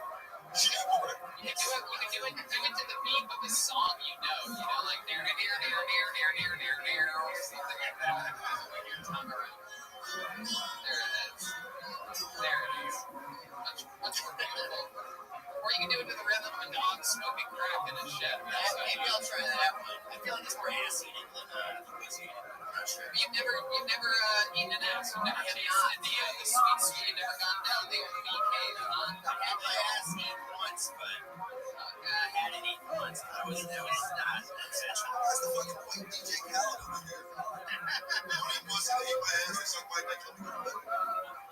She ain't bored. You can do it to the beat of the song like near, or something like that. With your tongue around. There it is. Much more beautiful. Or you can do it to the rhythm of a dog smoking crack in a shed. Maybe I'll try that one. I feel like it's more ass eating than pussy eating. I'm not sure. You've never eaten an ass. You've never tasted the sweet. You've never gone down the old BK, huh? I had my ass eaten once, but I had it eaten once. It was not essential. That's the fucking white DJ Khaled over here. Don't eat pussy, they eat my ass, they suck my dick.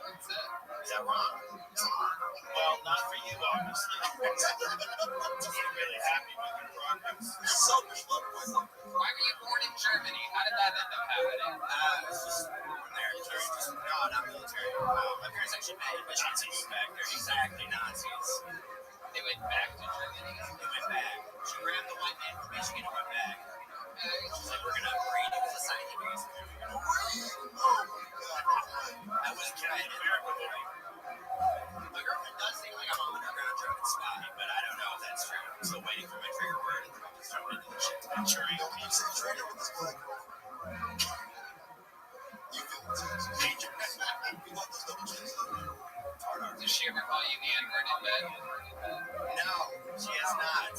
Is that wrong? Well, not for you, obviously. You're really happy with your progress. Selfish love, boy. Why were you born in Germany? How did that end up happening? I was just born there. No, not military. My parents actually met Nazis back there. Exactly, Nazis. They went back to Germany. They went back. She grabbed the white man from Michigan and went back. She's like, we're going to breed you as a scientist. Oh my God. I was trying to America, boy. My girlfriend does think like I'm an underground drug spy, but I don't know if that's true. I'm still waiting for my trigger word and I'm just jumping into the shit. I'm sure you Don't you say trigger with this black girl. You feel the tears. major. You want those double chins? Does she ever call you the N-word in bed? No, she is not.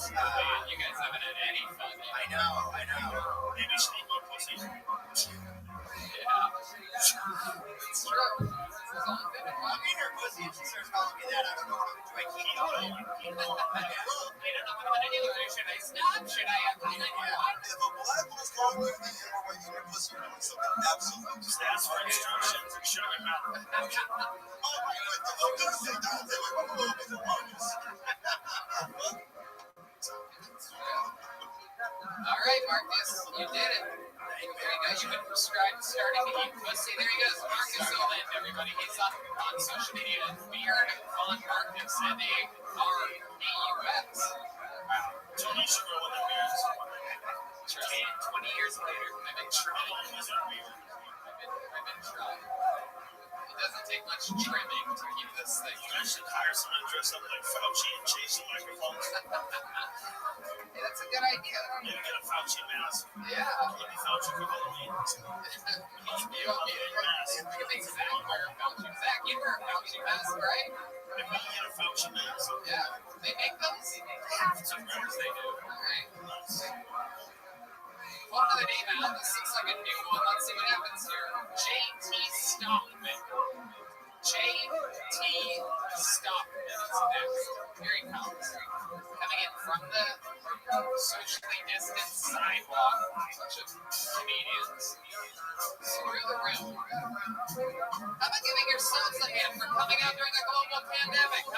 You guys haven't had any fun. I know. Maybe she needs more pussy. Yeah. It's true. This is all good. I mean, her pussy, if she starts calling me that, I don't know what do I keep going. I don't know what to do. Should I stop? Should I If a black woman's calling you the N-word while you eat your pussy, you're doing something absolutely Just ask for instructions and shut your mouth. Oh my God, don't say that. Say, wait, it's a Marcus. All right, Marcus, you did it. There you go. You've been prescribed starting to eat pussy. There he goes, Marcus Oland, everybody. He's on social media. Weird Von Marcus, M-A-R-A-U-X. Tony should grow in the beards. 20 years later, I've been trying. Wasn't weird. I've been trying. It doesn't take much trimming to keep this thing. You guys should hire someone to dress up like Fauci and chase the microphones. Hey, that's a good idea. Maybe get a Fauci mask. Yeah. Maybe Fauci for Halloween. We can make Zach wear a Fauci. Zach, you wear a Fauci mask, right? If we can get a Fauci mask. Yeah. They make those? They have to. Of course they do. All right. One other name out. This looks like a new one. Let's see what happens here. J.T. Stockman. J.T. Stockman is next. Here he comes. Coming in from the socially distanced sidewalk. Bunch of comedians. Through the room. How about giving yourselves a hand for coming out during a global pandemic?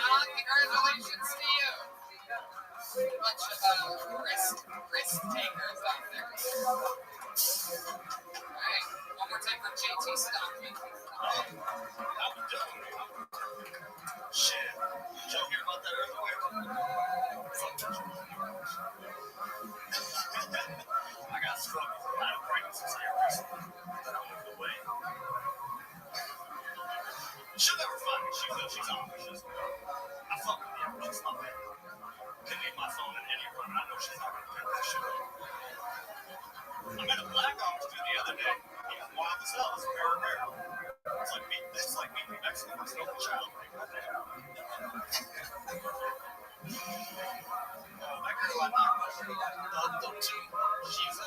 she's on. I fuck with you. She's not bad. Can leave my phone in any room. I know she's not gonna print that shit. I met a black ops dude the other day. He was wild as hell. It's very rare. It's like meeting Mexican with an open child. That girl I knocked up to, she's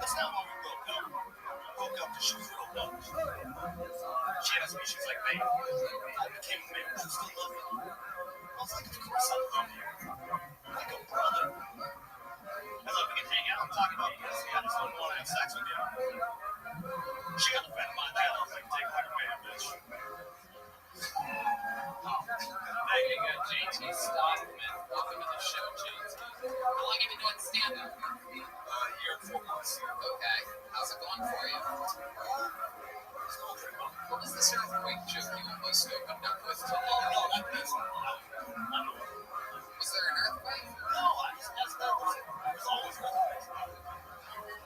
that's not why we broke up. We broke up because she was real dumb. She asked me, she's like, babe, I became a man, I still love you. I was like, of course I love you. Like a brother. I was like, we can hang out and talk about this. I just don't want to have sex with you. She got offended by that. I was like, take like a man, bitch. Hey, JT Stockman. Welcome to the show, JT. How long have you been doing stand-up? Year and 4 months. Okay. How's it going for you? What was this earthquake joke you almost opened up with today? Was there an earthquake? No, I just messed up. There's always earthquakes.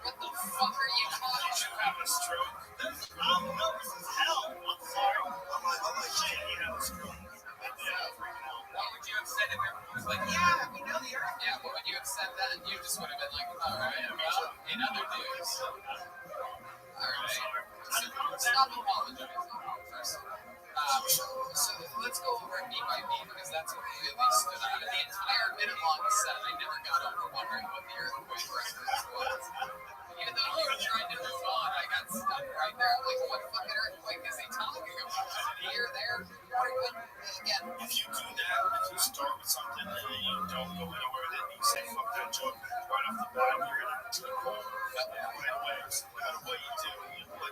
What the fuck are you talking Did you have a stroke? I'm nervous as hell. I'm sorry. I'm like, shit, you have a stroke. What would you have said if everyone was like, yeah, we know the earth? Yeah, what would you have said then? You just would have been like, all right, well, in other news. All right. Stop apologizing first. So let's go over it beat by beat because that's what really stood out. The entire minute-long set, I never got over wondering what the earthquake reference was. Even though you were trying to move on, I got stuck right there. I'm like, what fucking earthquake is he talking about? Here, there, again. If you do that, if you start with something and you don't go anywhere, then you say fuck that joke right off the bat, you're gonna take home right away. So no matter what you do,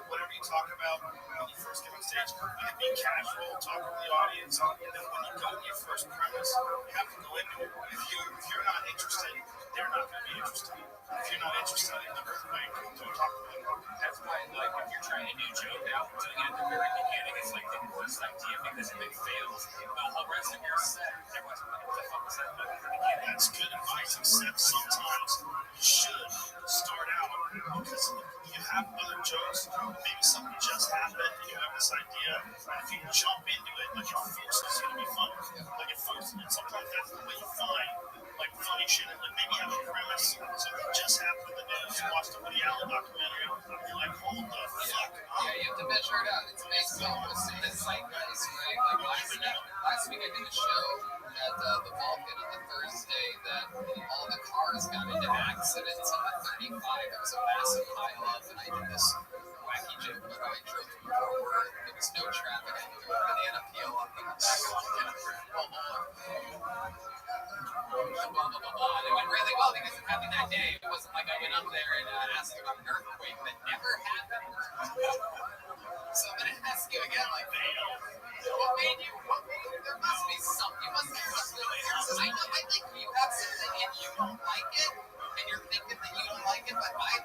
whatever you talk about when you first get on stage, you can be casual, talk to the audience, and then when you go to your first premise, you have to go into it. If you're not interested, they're not going to be interested. If you're not interested in the earthquake, don't talk about it. That's why, like, if you're trying a new joke out, doing it at the very beginning is like the worst idea because if it fails, the rest of your set, everyone's like, what the fuck was that about at the beginning? That's good advice, except sometimes you should start out because you have other jokes, maybe something just happened, and you have this idea, and if you jump into it, like it forces you to be funny. Like it forces, and sometimes that's the way you find like funny shit, and like maybe you have a premise, something just happened in the news, you watched a Woody Allen documentary, you're like, hold the fuck up. Yeah, you have to measure it out. It's based on what's in the zeitgeist, right? Like last week I did a show at the Vulcan on the Thursday that all the cars got into accidents on the 35. There was a massive pileup, and I did this wacky joke where I drove forward. There was no traffic. I threw a banana peel up in the back of the and it went really well because it happened that day. It wasn't like I went up there and asked about an earthquake that never happened. So I'm going to ask you again, like, what made you, there must be something, you must have something. I think you have something and you don't like it, and you're thinking that you don't like it, but I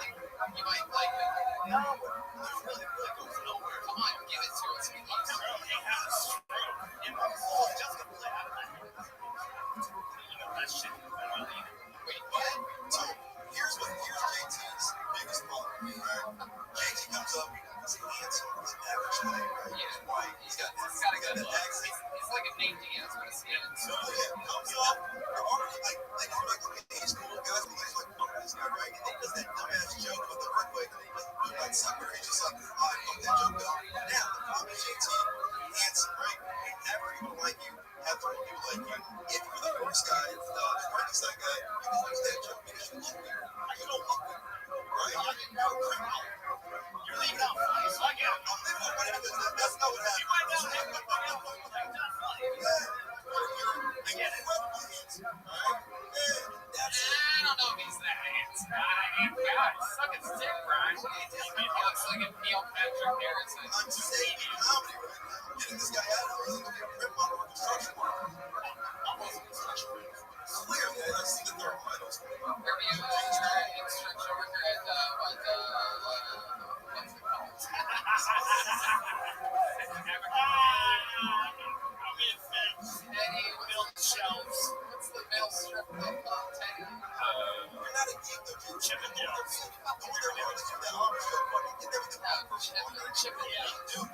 think you might like it. No, it really goes nowhere. Come on, give it to us. We love it. He had a stroke. It was just a play out of that. You know, that shit. Wait, what? So here's JT's biggest problem, right? JT comes up, he's handsome, he's an average height, right? Yeah. He's white, he's got a good that look. accent. He's like a Nate Diaz with a skin. So yeah, comes up, you're already like you're like, okay, he's cool, guys, but he's like, fuck this guy, right? And then he does that dumbass joke with the earthquake, and he doesn't do like sucker. He's just like, all right, fuck that joke up. Now, the problem is JT, handsome, right? Never people like you, have to want people like you. If you're the first guy, the Frankenstein guy, you can use that joke because you look weird. You don't look weird, right? You're a criminal. You're leaving out funny, so I get it. I'm leaving out funny because that's not what happened. You might not have it, but you're not funny. You're incredibly handsome, right? I don't know if he's that handsome. God, suck his dick, Brian. He looks like a Neil Patrick Harrison. I'm saying comedy right now. Getting this guy out of here is going to be a rip on our construction work. Clearly, I see the third finals. Where were you construction worker at what's it called? Teddy, build shelves. What's the mail strip club called, Teddy? You're not a geek, though, dude. Chip and Dale's. Chip and Dale. Dude,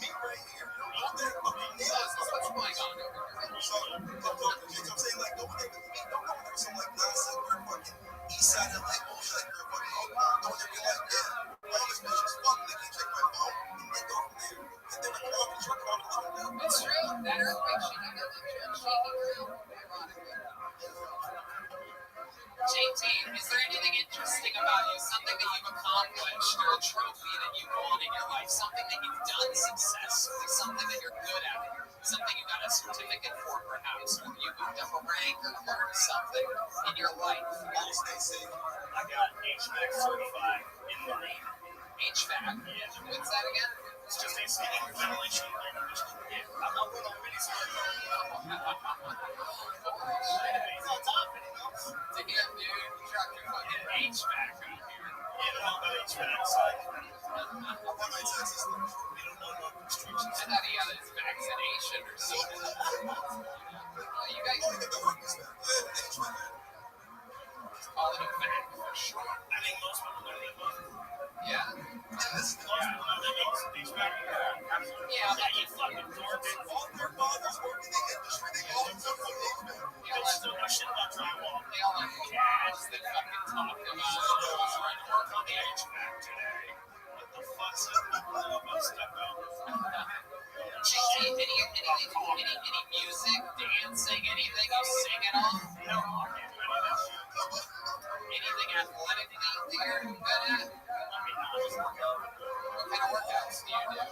me right here. What's going on over here? So, I'm saying, like, don't they really don't know there's some, like, nonsense or fucking east side of, like, bullshit, or fucking, don't they be like, yeah, all this bitch is fucking, they can't take my phone, and they go from there. And then, like, walk the truck off the living room. It's true. That earthquake shaking doesn't shaking real. JT, is there anything interesting about you? Something that you've accomplished or a trophy that you've won in your life? Something that you've done successfully? Something that you're good at? Something you got a certificate for, perhaps? Or you moved up a rank or learned something in your life? I got HVAC certified in Marine. HVAC? Yeah. What's that again? It's just a heating ventilation. Yeah. I'm not one of the mini split. It's on top of it. Damn, dude. You dropped your fucking HVAC out here. Yeah, I'm about HVAC, so What my Texas look? we don't know no restrictions. I thought he had his vaccination or something. You guys Get the workers back. call it a vac for sure. I think most people know that both. Yeah. Most people know that HVAC. Yeah, but You fucking dorks. All their fathers work in the industry. They all took from HVAC. You guys still know shit about drywall. they all have cats that fucking talk about trying to work on the HVAC today. What the fuck's up? About stucco. JT, any music, dancing, anything you sing at all? No, I can't do any of that shit. Anything athletically that you're good at? I mean, no, I just work out. What kind of workouts do you do?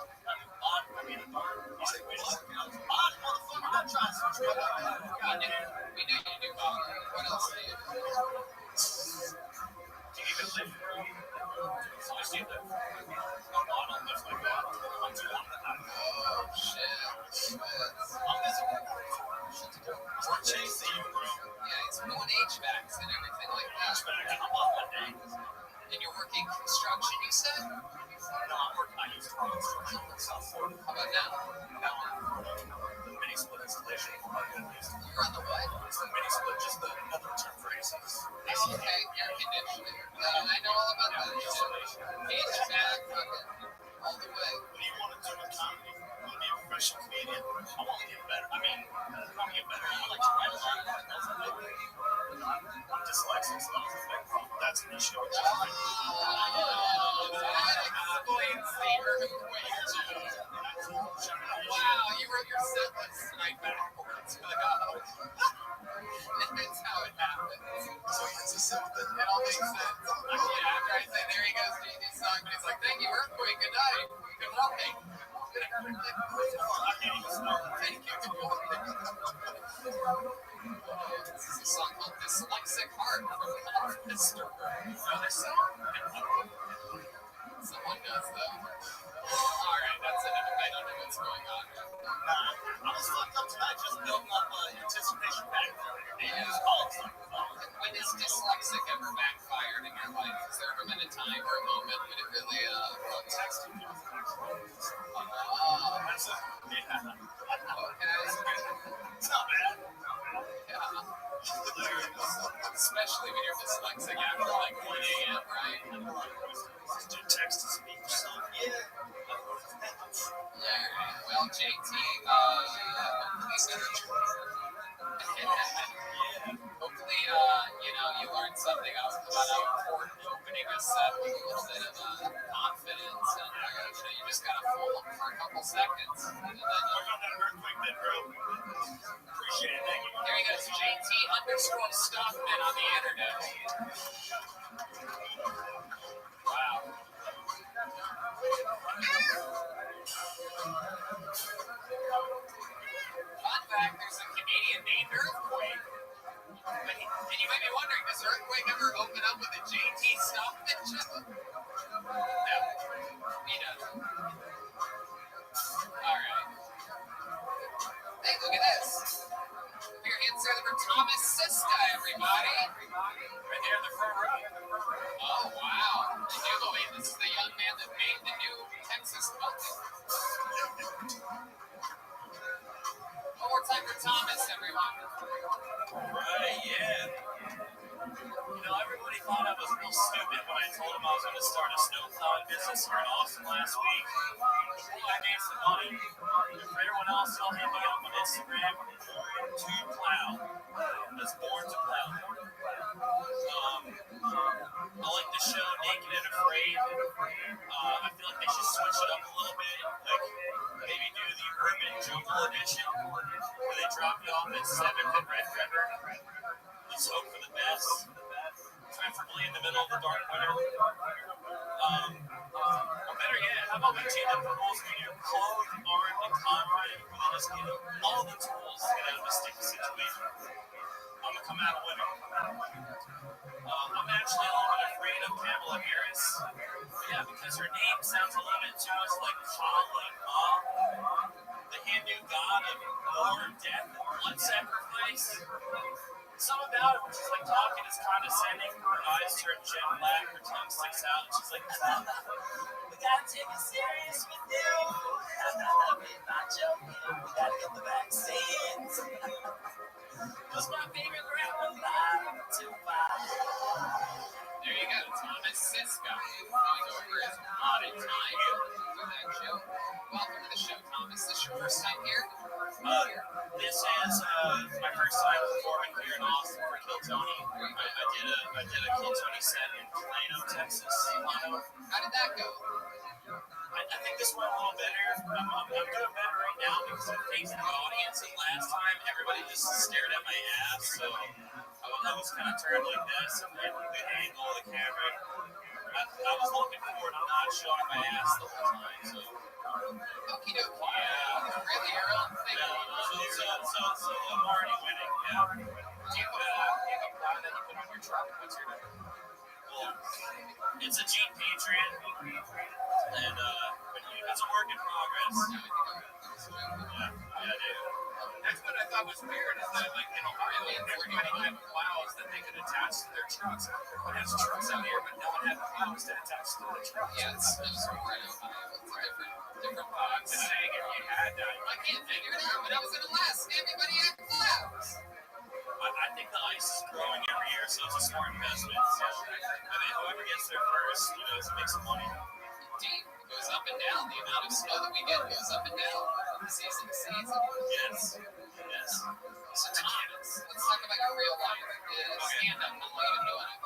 Motherfucker, I'm trying to switch it up. We knew you do body. What else do you do? Do you even lift, bro? So I see that. I don't lift like that. I'm too long to have. Oh, shit. I'm busy we're chasing you, bro. Yeah, he's doing HVACs and everything like that. I'm off one day. And you're working construction, you said? No, I'm working. I used to run construction in South Florida. How about now? Now I'm the mini split installation. You're on the what? It's the mini split, just another term for ACs. Oh, okay, air conditioning. I know all about that. HVAC, fucking all the way. What do you want to do in comedy? You want to be a professional comedian? I want to get better. I mean, I want to get better. I like to write a lot. I'm dyslexic, so that's an issue. That explains the earthquake, too. Wow, you wrote your set list tonight backwards. That's how it happens. So it's a simple thing. It all makes sense. Yeah, after I say, there he goes, JT's song, but he's like, thank you, earthquake, good night. Good morning. Thank you, good morning. This is a song called Dyslexic Heart from Mr. Another song? Someone does, though. Alright, that's enough. I don't know what's going on. I was fucked up tonight, just building up anticipation back there. Yeah. When has dyslexic ever backfired in your life? Has there ever been a time or a moment when it really, Texting me. oh, That's it. Yeah. okay. It's not bad. Yeah. Especially when you're dyslexic after like 1 a.m., right? Do text to speak or something. Yeah. Alright. Well, JT, hopefully, you learned something else about how important opening a set with a little bit of confidence, and you just gotta fool them for a couple seconds, and then Work on that earthquake bit, bro. Appreciate it. Thank you. there he goes, JT_Stockman on the internet. Wow. Fun fact, there's a Canadian named Earthquake. And you might be wondering, does Earthquake ever open up with a JT Stockman chip? No, he doesn't. Alright. Hey, look at this. Your answer for Thomas Siska, everybody. Right there in the front row. Oh, wow. I do believe this is the young man that made the new Texas bucket. One more time. to plow. Was born to plow. I like the show Naked and Afraid. I feel like they should switch it up a little bit. Like maybe do the Urban Jungle edition where they drop you off at 7th and Red River. Let's hope for the best. Preferably in the middle of the dark winter. Or better yet, how about we team up with rules when you're clothed, armed, and confident, where they just give you all the tools to get out of a sticky situation. I'm gonna come out a winner. I'm actually a little bit afraid of Kamala Harris. Yeah, because her name sounds a little bit too much like Kali Ma, the Hindu god of war, death, and blood sacrifice. Something about it, when she's like talking, is condescending. Her eyes turn jet black, her tongue sticks out, and she's like, we gotta take it serious with you. We're not joking. We gotta get the vaccines. It was my favorite rapper live to buy. There you go, Thomas Sisko going over his modded time for that show. Welcome to the show, Thomas. This is your first time here? This is my first time performing here in Austin for Kill Tony. I did a Kill Tony set in Plano, Texas. How did that go? I think this went a little better. I'm doing better right now because I'm facing the audience. And last time, everybody just stared at my ass, so I was kind of turned like this and had a good angle of the camera. I was looking forward to not showing my ass the whole time. So. Okie dokie. Yeah. Really, your own thing. So I'm already winning. Yeah. Do you have a plow that you put on your truck? What's your name? Well, it's a Jeep Patriot, and it's a work in progress. Yeah, I do. That's what I thought was weird is that, like, in Ohio, everybody had plows that they could attach to their trucks. But there's trucks out here, but no one had plows to attach to their trucks. Yeah, it's right in Ohio. It's different plows. I'm just saying, if you had that, I can't figure it out, but I was in Alaska. Everybody had plows. I think the ice is growing every year, so it's a smart investment. So, I mean, whoever gets there first, makes some money. Indeed. It goes up and down. The amount of snow that we get goes up and down from season to season. Yes. So, Thomas, let's talk about your real life. Stand-up. How long have you been doing it?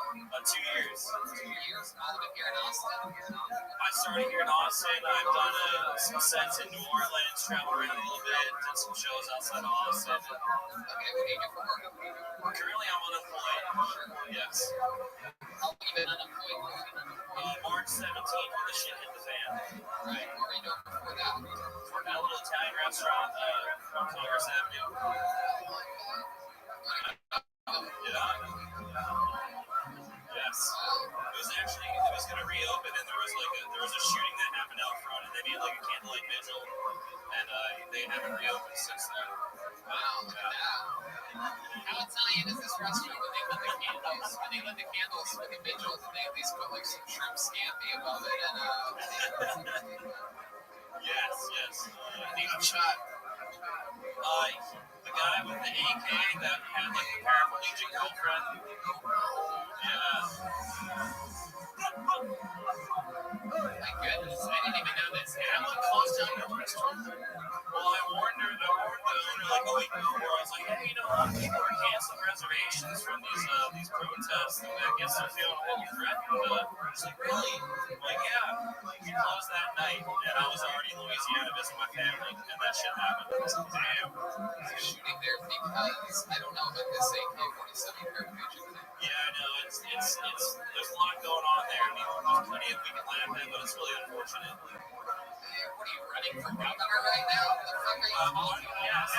2 years. 2 years? All of it here in Austin? I started here in Austin. I've done some sets in New Orleans, traveled around a little bit, did some shows outside of Austin. Okay, what do you do for work? Currently, I'm unemployed. Yes. How long have you been unemployed? March 17th when the shit hit the fan. Right. What were you doing before that? Worked at a little Italian restaurant on Congress Avenue. Yes. It was going to reopen, and there was a shooting that happened out front, and they made like a candlelight vigil, and they haven't reopened since then. Wow, look at that. How Italian is this restaurant when they lit the candles? When they lit the candles for the vigil, did they at least put like some shrimp scampi above it and Yes. He got shot. The guy with the AK that had like the paraplegic girlfriend. Yeah. My goodness, I didn't even know this. How close down the restaurant? Well, I warned the owner like a week before. I was like, hey, people are canceling reservations from these protests. And I guess they're feeling a little threatened. She's like, really? I'm like, yeah. We closed that night, and I was already in Louisiana visiting my family, and that shit happened. I was like, damn. Shooting there because I don't know about this AK-47 paraplegic thing. Yeah, I know. There's a lot going on there. I mean, there's plenty of we can laugh at, but it's really unfortunate. What are you running for governor right now? What the fuck are you talking about? Yes.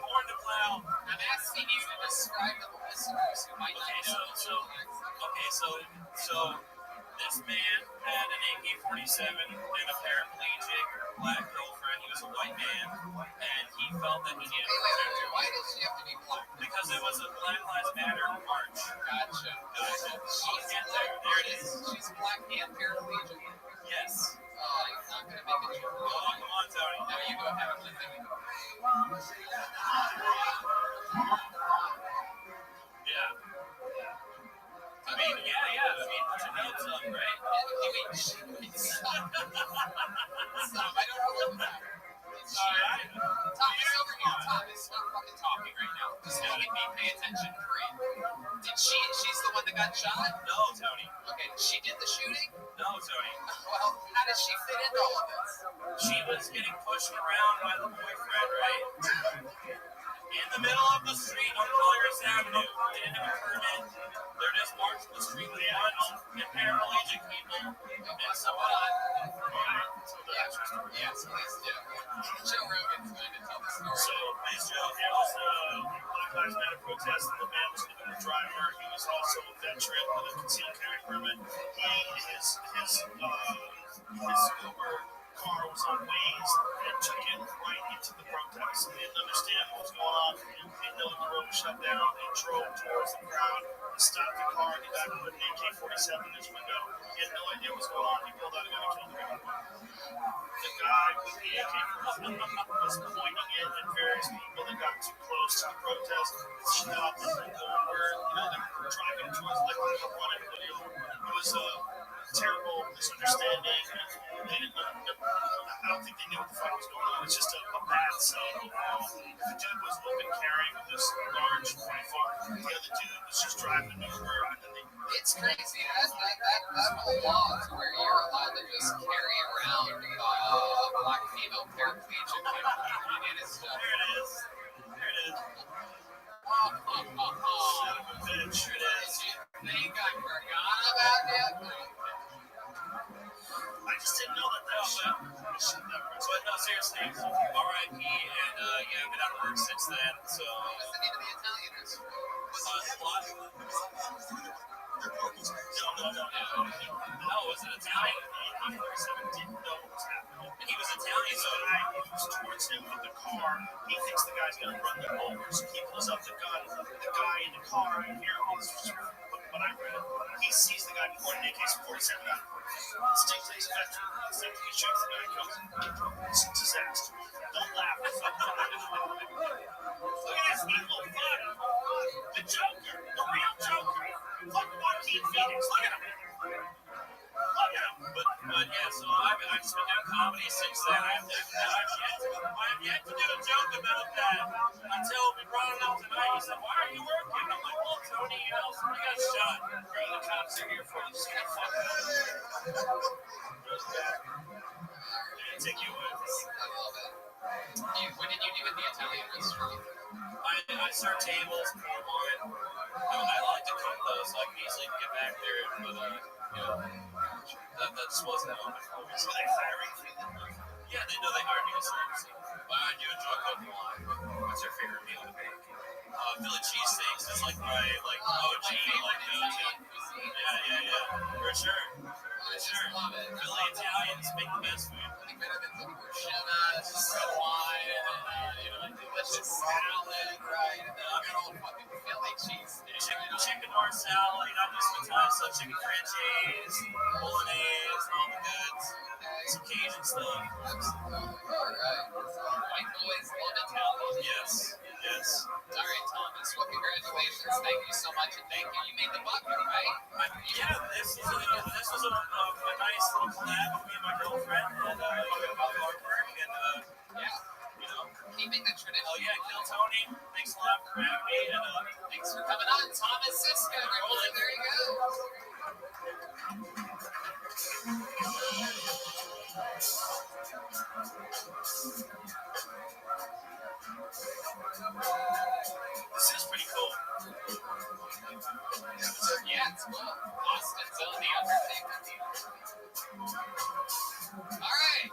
Born to plow. I'm asking you to describe the listeners who might not know. So this man had an AK-47 and a paraplegic black girlfriend. He was a white man, and he felt that he needed to protect her. Why does she have to be black? Because it was a Black Lives Matter march. Gotcha. There it is. She's black and paraplegic. Yes. Oh, I'm not going to make a joke. Come on, Tony. Now you go ahead and let me go. Yeah. I mean, put your notes up, right? Stop, I don't know what that. All right. Thomas, over here. Thomas, what fucking talking right now. Just letting me pay attention. Great. She's the one that got shot? No, Tony. Okay, she did the shooting? No, Tony. Well, how does she fit into all of this? She was getting pushed around by the boyfriend, right? In the middle of the street on Colliers Avenue. They didn't have a permit. They're just marching the street with guns and paraplegic people and so on. Yes, please do. Joe Rogan's going to tell the story. So, please, Joe, it was Black Lives Matter protest, and the man was the Uber driver. He was also a veteran with a concealed carry permit. His Uber car was on Waze and took it right into the protest. They didn't understand what was going on. They didn't know the road was shut down. They drove towards the crowd. He stopped the car. The guy put an AK-47 in his window. He had no idea what was going on. He pulled out a gun and killed the guy. The guy with the AK-47 was pointing it at various people that got too close to the protest. Stopped and pulled over. They were driving towards like the running video. It was a terrible misunderstanding. I don't think they knew what the fuck was going on. It's just a bad scene. The dude was open carrying with this large rifle. The other dude was just driving an Uber. It's crazy. That whole law to where you're allowed to just carry around a black female paraplegic. It is There it is. Son of a bitch. It is. You think I forgot about that? I just didn't know that shit. But no, seriously, R.I.P. And I've been out of work since then. So what's the name of the Italianers? What? No, was it Italian? Didn't know what was happening. He was Italian, so I moves towards him with the car. He thinks the guy's gonna run them over, so he pulls up the gun. The guy in the car, I hear all this. When I read it, he sees the guy before an AK-47 out. Stick takes effect. He shoots the guy and kills him. It's a disaster. Don't laugh. Look at this evil fuck. The Joker. The real Joker. Fuck Joaquin Phoenix. Look at him. But yeah, so I've just been doing comedy since then. I've yet to do a joke about that until we brought it up tonight. He said, "Why are you working?" I'm like, "Well, Tony, somebody got shot. Bro, the cops are here for you. Just get fucked out." Take you with. I love it. What did you do with the Italian restaurant? I serve tables, pour wine. I like to cook though, so I can easily get back there. But that just wasn't open for me. So they hiring for you? Yeah, they hired me to serve. But I do enjoy cooking a lot. What's your favorite meal to make? Philly cheesesteaks is like my OG go-to. Yeah. For sure. Love it. Philly Italians make the best food. Better than some bruschetta, just red wine, and delicious salad, right? And good old fucking Philly cheesesteak. Chicken marsala, just Matassa, chicken franchise, bolognese, all the goods. Some Cajun stuff. Absolutely. All right. White boys love Italian. Yes. All right, Thomas. Well, congratulations. Thank you so much, and thank you. You made the bucket, right? Yeah, this was a nice little collab with me and my girlfriend, and about artwork, and keeping the tradition. Oh yeah, Kill Tony. Thanks a lot for having me, and thanks for coming on, Thomas Siska. Everyone, there you go. This is pretty cool. Yeah, it's cool. Austin's own The Undertaker. All right.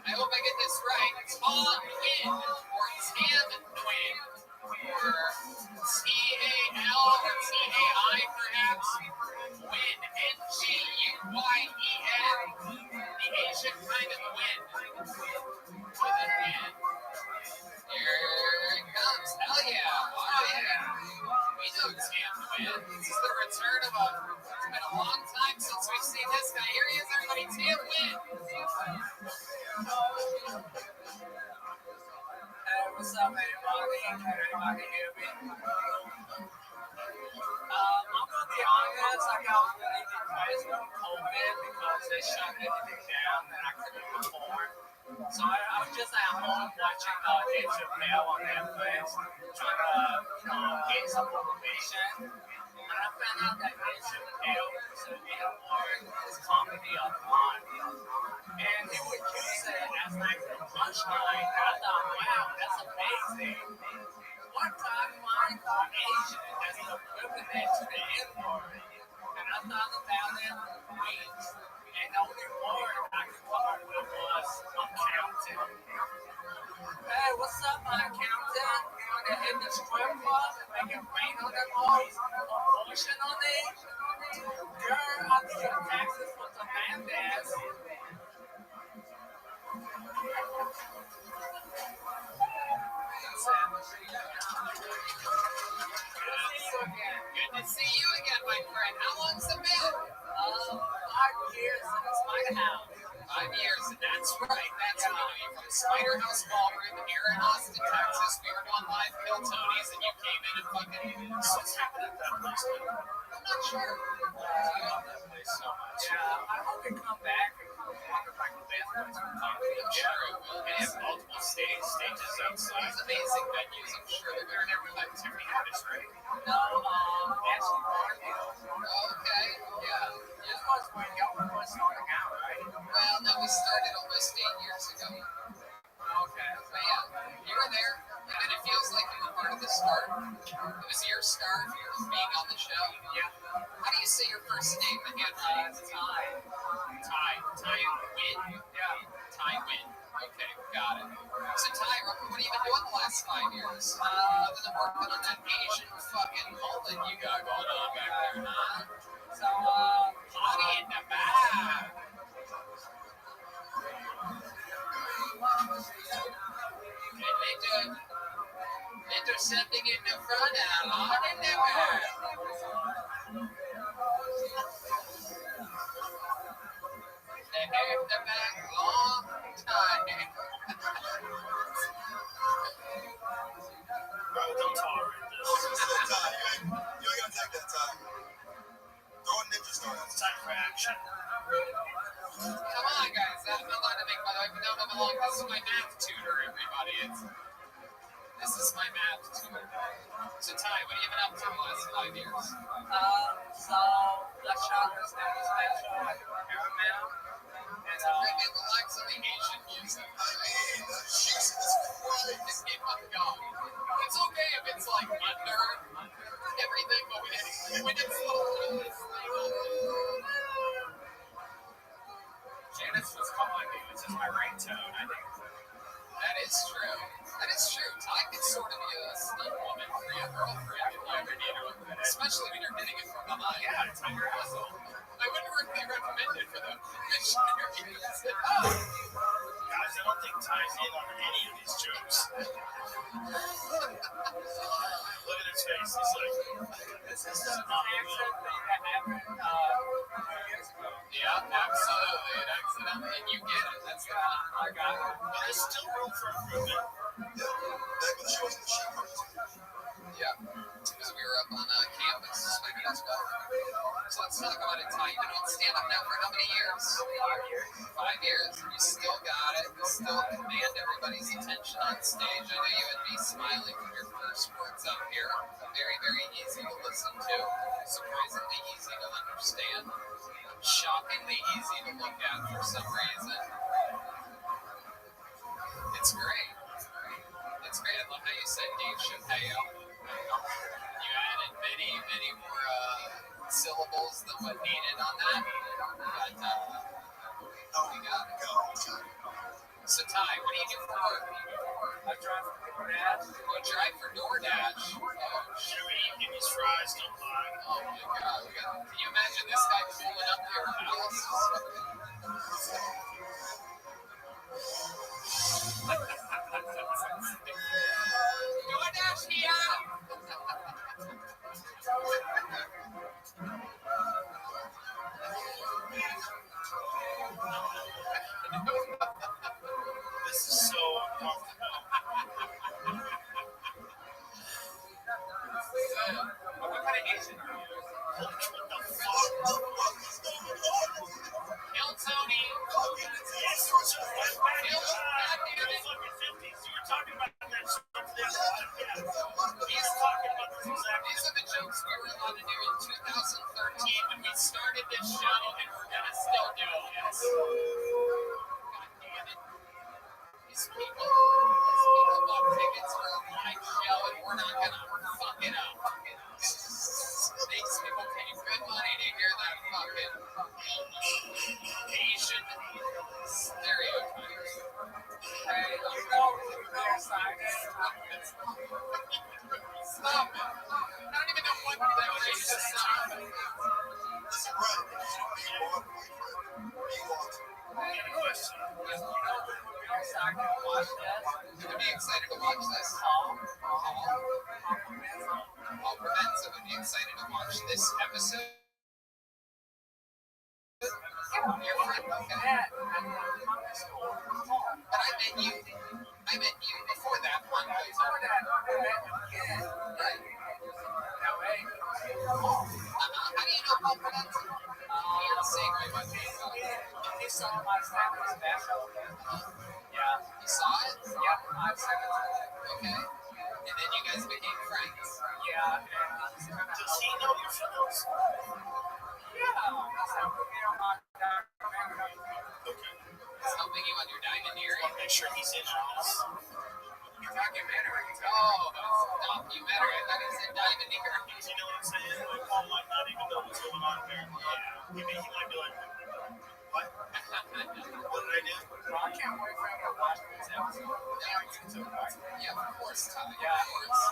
I hope I get this right. Tom Win, or Tam Nguyen, or T-A-L or T-A-I perhaps. Win, N-G-U-Y-E-N. The Asian kind of win. With an N. Here it comes. Hell yeah. Oh yeah. We know Tam Nguyen. This is the return of it's been a long time since we've seen this guy. Here he is, everybody. Tam Nguyen. Hey, what's up, everybody? Everybody hear me? I'm gonna be honest, I got really depressed from COVID because they shut everything down and I couldn't perform. So I was just at home watching Dave Chappelle on Netflix, trying to gain some motivation. And I found out that Dave Chappelle is an award his comedy upon. And he would use it as like a punchline. And I thought, wow, that's amazing. What time find Asian as the equivalent to the N-word? And I thought about it for weeks. And the only word I could come up with was accountant. Hey, what's up, my accountant? You want to hit the strip club and make it rain on them all? Unfortunately, girl, I think your taxes was a man dance. Good to see you again, my friend. How long's it been? 5 years since my house. 5 years. That's right. That's right. From Spider House Ballroom here in Austin, Texas. We were doing live Kill Tony's, and you came in and fucking. So what's happening at that place? I'm not sure. I love that place so much. Yeah, I hope they come back and wonder if I can dance with some comedy. I'm sure it will. It has multiple stages outside. It's amazing venues. I'm sure they're going to never let Tiffany Haddish, right? No, Ashley Barfield. Okay. Yeah. This was when y'all were starting out, right? Well, no, we started almost 8 years ago. Okay. But yeah, you were there, and it feels like you were part of the start. It was your start being on the show. Yeah. How do you say your first name again? Ty Win? Yeah. Ty Win. Okay, got it. So Ty, what have you been doing the last 5 years? Other than working on that Asian fucking mullet you got going on back there, huh? So, Party in the back. And intercepting in the front and on in the back. They have the back long time. Bro, don't tolerate this. You ain't gotta take that time. Throw a ninja star. It's time for action. Come on, guys. I'm allowed to make my life. No, I'm along. This is my math tutor, everybody. This is my math tutor. So, Ty, what have you been up to the last 5 years? so I shot this new special at Paramount. And, It relax on the Asian music. I mean, Jesus Christ. Just keep on going. It's okay if it's like under everything, but when it's Janice was calling me, which is my ringtone, I think. that is true. That is true. Ty can sort of be a stunt woman for your girlfriend if you ever need her. Especially when you're hitting it from behind. Yeah, it's my hustle. I wouldn't really recommend it for the missionary. Oh, Guys, I don't think Ty's in on any of these jokes. Look at his face. He's like, This is the accent thing that happened 2 years ago. yeah, absolutely. An accident, and you get it. That's the one. I got it. there's still room for improvement. Yeah, back when she was in the sheep competition. Yeah, because we were up on campus, Spider House Ballroom. So let's talk about it, Ty. You've been on stand-up now for how many years? 5 years. 5 years. You still got it. You still command everybody's attention on stage. I know you had me smiling from your first words up here. Very, very easy to listen to. Surprisingly easy to understand. Shockingly easy to look at for some reason. It's great. It's great. I love how you said Dave Chappelle. You added many, many more syllables than what needed on that. But we got it. So, Ty, what do you do for work? I drive for DoorDash. You drive for DoorDash. Oh, Should we eat these fries? Don't lie. oh my God. Can you imagine this guy pulling up to your house? DoorDash here! This is so uncomfortable. What kind of Asian are you? What the fuck? Kill Tony. we're not gonna fuck it up. Makes people pay good money to hear that fucking Asian stereotypes. Hey, you know their side is Stop it. I don't even know what that racist sound is. Listen, right. You should be more boyfriend. Be want. any question. You know their side can watch that. You would be excited to watch this. Paul Provenza would be excited to watch this episode. Your friend, okay. But I met you before that one. Before that, I met him again. Right. LA. How do you know Paul Provenza? You're the same way my face. He saw my stand-up special. Yeah. You saw it? Yep, I've seen it. Okay. And then you guys became friends. Yeah, and Does he know your films? yeah, that's helping me on my documentary. Okay. It's helping you on your diamondeering. I'll make sure he's in on this. Your documentary. Oh, documentary. I thought you said diamondeering. Do you know what I'm saying? Like, Paul might not even know what's going on here. Yeah. He might be like, what? What did I do? Well, I can't wait for him to watch this episode. Yeah, on YouTube, right? Yeah, of course, Ty. Yeah. Of course. Of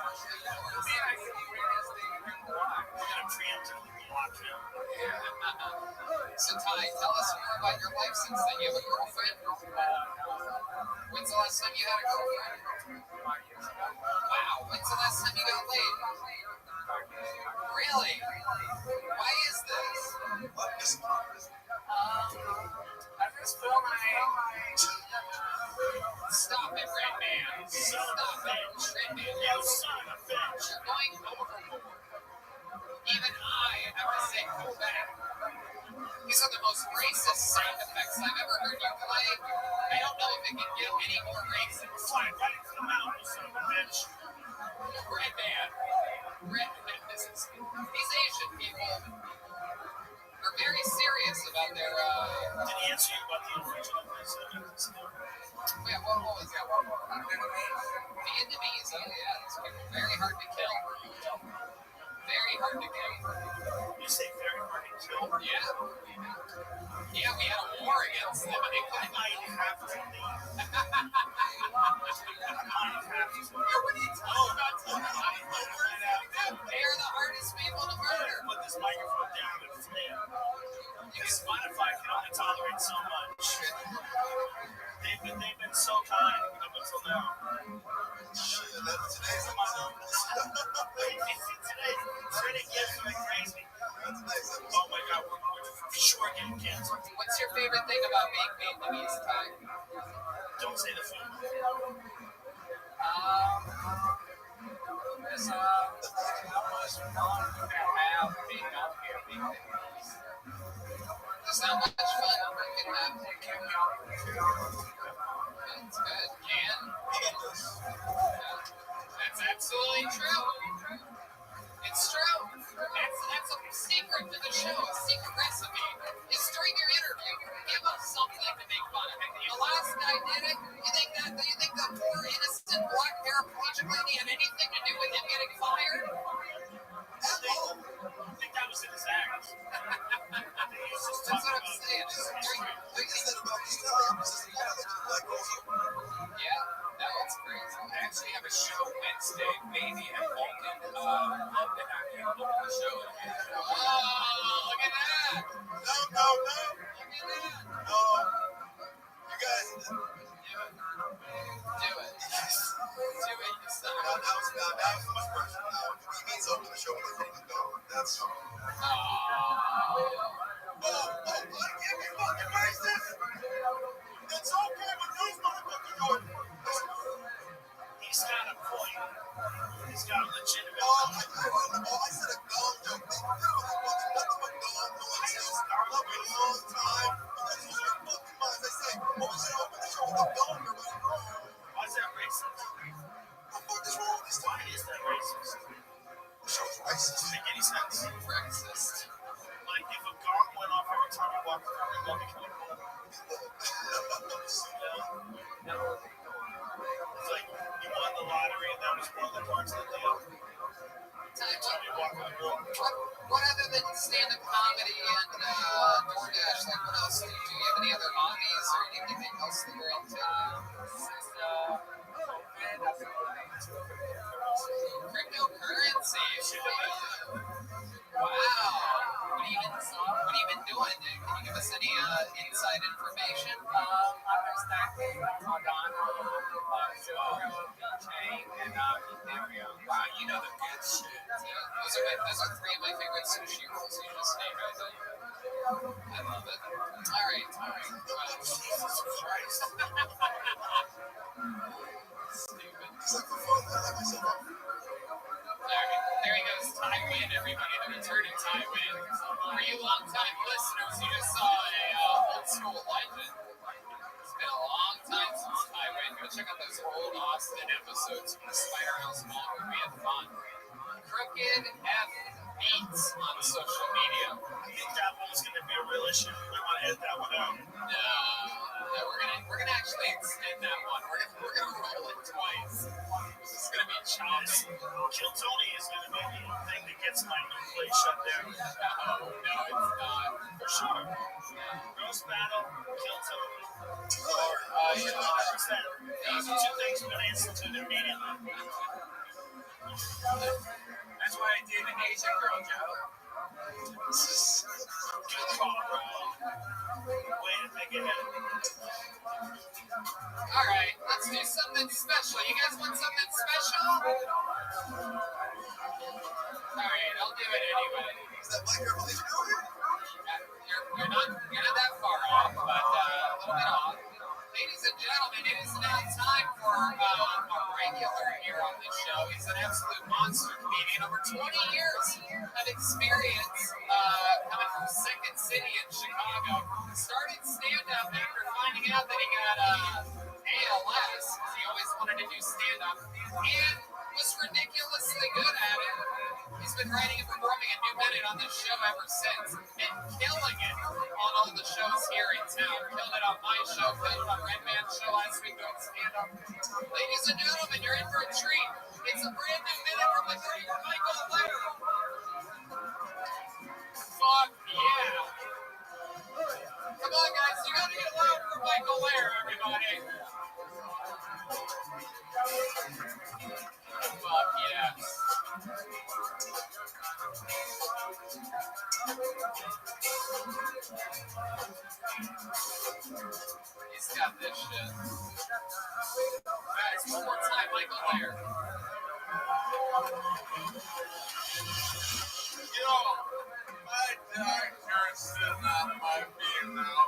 Man, I can hear this thing in the water. We're going to preemptively block him. course. So, Ty, tell us more about your life since then. You have a girlfriend? When's the last time you had a girlfriend? Wow. When's the last time you got laid? Really? Why is this? I just feel like... Stop it, Red Man. Stop it, Red Man. You son of a bitch. You're going overboard. Even I have to say, go back. These are the most racist sound effects I've ever heard you play. I don't know if it can get any more racist. Slide right into the mouth, you son of a bitch. Red Man. Red Man. These Asian people are very serious about their, Did he answer you about the original place? Wait, what was that? Vietnamese. Oh, yeah. These people are very hard to kill. Very hard to kill. You say very hard to kill? Yeah. Yeah, we had a war against them, and they I might have to leave. What are you talking about? They're the hardest people to murder. Put this microphone down and flip. Because Spotify can only tolerate so much. They've been so kind up until now. Today's episode. Today gets like crazy. Oh my god, we're for sure getting canceled. What's your favorite thing about being Vietnamese, Ty? Don't say the food. It's how much fun you can have being out here, being Vietnamese. Just how much fun you can have. They give me all the That's good. That's absolutely true. It's true. That's a secret to the show. A secret recipe is during your interview, give us something to make fun of. The last guy did it. Do you think the poor innocent black paraplegic lady had anything to do with him getting fired? I think that was in his act. That's what I'm saying. Yeah, that's crazy. I actually have a show Wednesday, maybe at Vulcan. Love to have you look at the show. Oh, look at that. No. Look at that. You guys. Do it. Do it, you son of a... That was too much pressure. He means open the show when they can't even go. That's. I can't be fucking racist. It's okay with these motherfuckers doing it. He's got a point. He's got a legitimate I said a gum joke. They fucking nothing but gum noises. I've been a long time. That's just your fucking minds. They say, we should open the show with a gum. You're like, Why is that racist? what the fuck is wrong with this Why thing? is that racist? The show's racist. Doesn't make any sense. Racist. Like, if a gong went off every time you walk around, it would be kind of cool. It's like, you won the lottery, and that was one of the parts of the deal. What other than stand-up comedy and DoorDash, like what else do you do? You have any other hobbies or anything else that you're into? Cryptocurrency. Wow. What have you been doing? Can you give us any inside information? I've been stacking Cardano, chain, and Ethereum. Wow, you know the good shit. Those are three of my favorite sushi rolls you just named right there. I love it. All right. Jesus Christ. Stupid. There he goes, Tywin, everybody. The return of Tywin. For you long-time listeners, you just saw a old school legend. It's been a long time since Tywin. Go check out those old Austin episodes from the Spider House Mall where we had fun. Crooked F Beats on social media. I think that one's going to be a real issue. We want to edit that one out. No, we're gonna actually extend that one. We're gonna roll it twice. This is gonna be choppy. Kill Tony is going to be the thing that gets my new place shut down. No, it's not. For sure. Ghost Battle, Kill Tony. Or, 100%. Those are two things we're going to institute immediately. That's why I did an Asian girl, Joe. Good call, bro. Way to think ahead. all right, let's do something special. You guys want something special? All right, I'll do it anyway. Is that like your religion out here? You're not that far off, but a little bit off. Ladies and gentlemen, it is now time for a regular here on this show. He's an absolute monster comedian. Over 20 years of experience coming from Second City in Chicago. Started stand-up after finding out that he got ALS, because he always wanted to do stand-up, and was ridiculously good at it. He's been writing and performing a new minute on this show ever since, and killing it on all the shows here in town. Killed it on my show, killed it on Red Man's show last week doing stand-up. Ladies and gentlemen, you're in for a treat. It's a brand new minute from the great Michael Laird. Fuck yeah. Come on, guys, you gotta get loud for Michael Laird, everybody. Fuck yeah. He's got this shit. Guys, one more time, Michael Laird. Yo, my doctor said I might be now.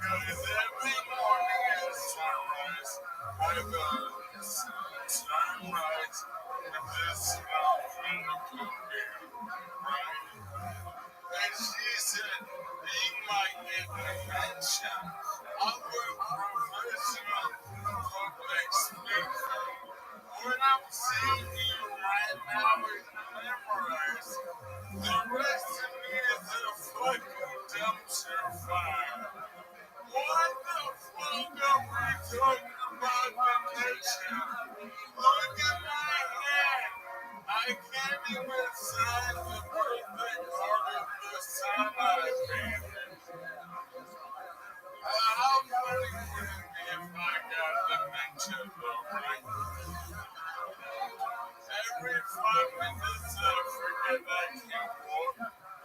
Because every morning at sunrise, I go to sunrise with this smell from the cookie, right? And she said, he might get dementia. I'm a professional public speaker. What I'm seeing you right now is memorized. The rest of me is a fucking dumpster fire. What the fuck are we talking about dementia? Look at my hand. I can't even sign the birthday card of the son I painted. How funny would it be if I got dementia though, right? Every 5 minutes I forget I can't walk,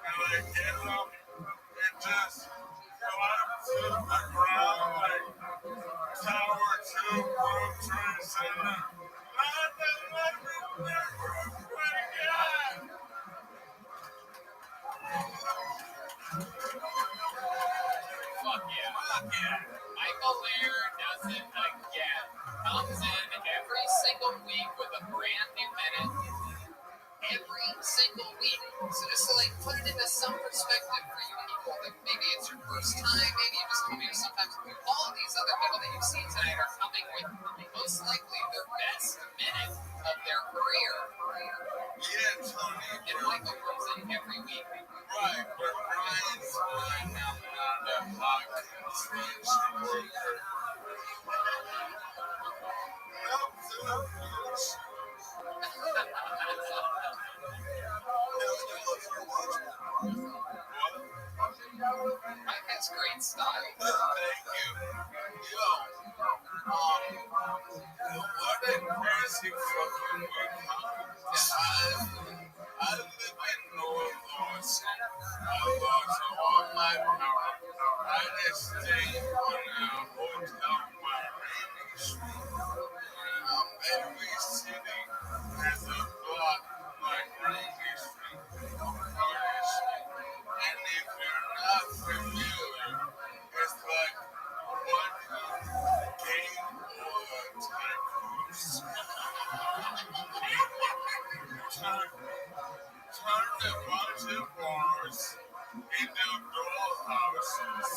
and I get up and just collapse to the ground like Tower 2 World Trade Center. Nothing let me never forget. Fuck yeah. Michael Laird does it again. Comes in every single week with a brand new minute. Every single week. So just to like put it into some perspective for you people, that maybe it's your first time, maybe you just come here sometimes. All of these other people that you've seen tonight are coming with most likely their best minute of their career. Yeah, Tony. And Michael comes in every week. Right, but Brian's fine. I'm not a hot construction worker. I'm Mike has great style. Thank you. Yo, what a crazy fucking week, I live in North Austin. I lost all my power. I just stay on a hotel Miami Street. Every city has a block like Miami Street, Carter Street. And if you're not familiar, it's like what game or tycoons. Turn a bunch of bars into dollhouses.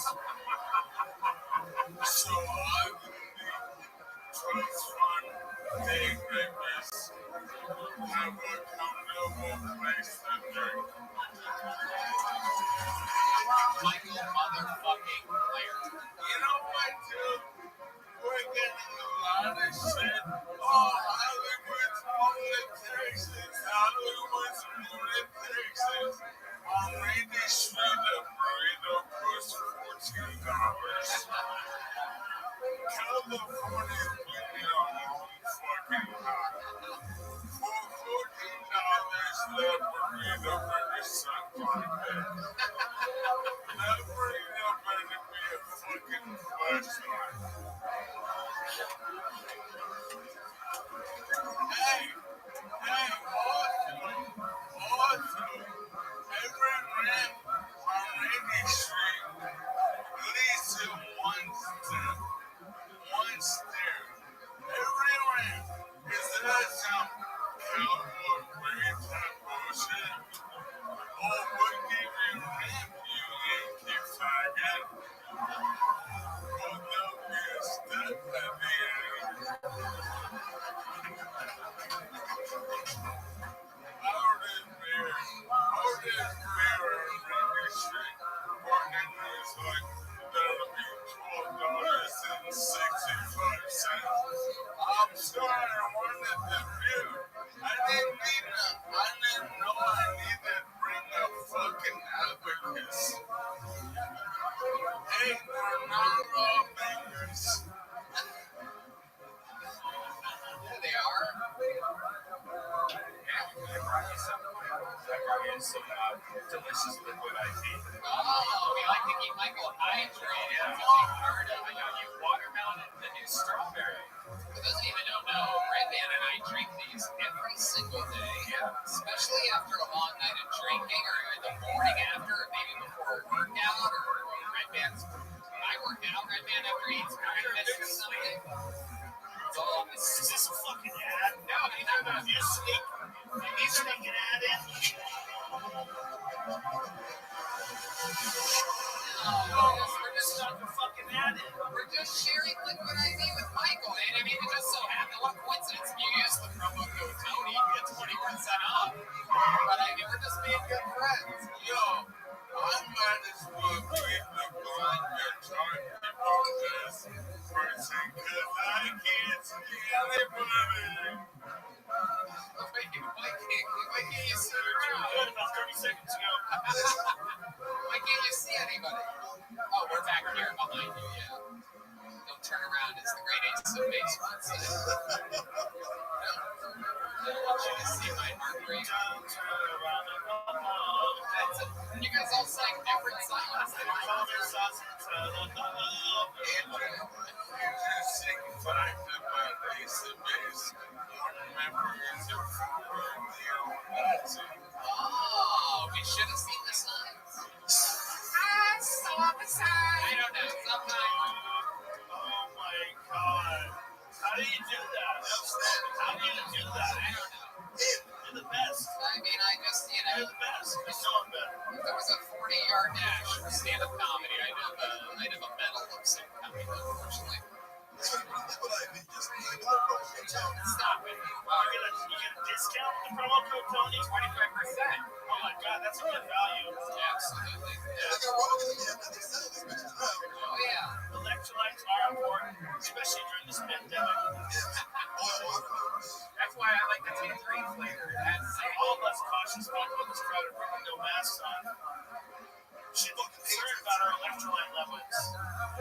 So I will need trust fund day breakers have a comfortable place to drink. Michael motherfucking Blair. You know what, dude? We're getting a lot of shit. Oh, Hollywood's moving to Texas. Hollywood's moving to Texas. On Randy Street, a burrito costs $14. California women are all fucking hot. For $14, that burrito better suck my dick. That burrito better be a fucking flashlight. Hey, also, every ramp on Randy Street leads to one step. One stair. Every ramp is that some cowboy grave type bullshit. Oh, what give you ramp, you Yankee faggot? Well, there'll be a step at the end. Out in there on Randy Street, Barnett is like, that'll be $12.65. I'm sorry, I wanted the view. I didn't know I needed to bring a fucking abacus. Hey, they're not raw fingers. Yeah, they are. Yeah, I brought you some. I brought you some delicious liquid IV. Oh, we like to keep Michael hydrated. Yeah. Heard of I got you watermelon and the new strawberry. For those of you that don't know, Red Band and I drink these every single day. Yeah. Especially after a long night of drinking or in the morning after, or maybe before a workout, or Red Band's. I work out, Red Band after he eats breakfast or something. It's all this. Is this a fucking ad? No, You sneak. You sneak an ad in? We're just Not the fucking ad in. We're just sharing liquid IV with Michael, and I mean, it just so happened, what coincidence, if you use the promo code Tony, you get 20% off. But I mean, we're just being good friends. Yo, I might as well be the blind guitar about this person because I can't see anybody. Why can't you see around? Good, about 30 seconds ago. Why can't you see anybody? Oh, we're back here behind you, yeah. Don't turn around, it's the great ace of base once. I want you to see my heart rate. You guys all sang different songs. You're just signified by ace of base. One member is a former neo-Nazi. Oh, we should have seen the signs. I saw the signs. I don't know, sometimes. Oh my god. How do you do that? How do you do that? I don't know. You're the best. I mean, I just, You're the best. You know I'm better. if there was a 40-yard dash for stand-up comedy, I'd have a medal of some kind, unfortunately. Stop it. You get a discount with the promo code Tony? 25%. Oh my god, that's a good value. Absolutely. Oh, yeah. Electrolytes are important, especially during this pandemic. That's why I like the tangerine flavor. That's all of us cautious people in this crowded room with no masks on should be concerned about our electrolyte levels.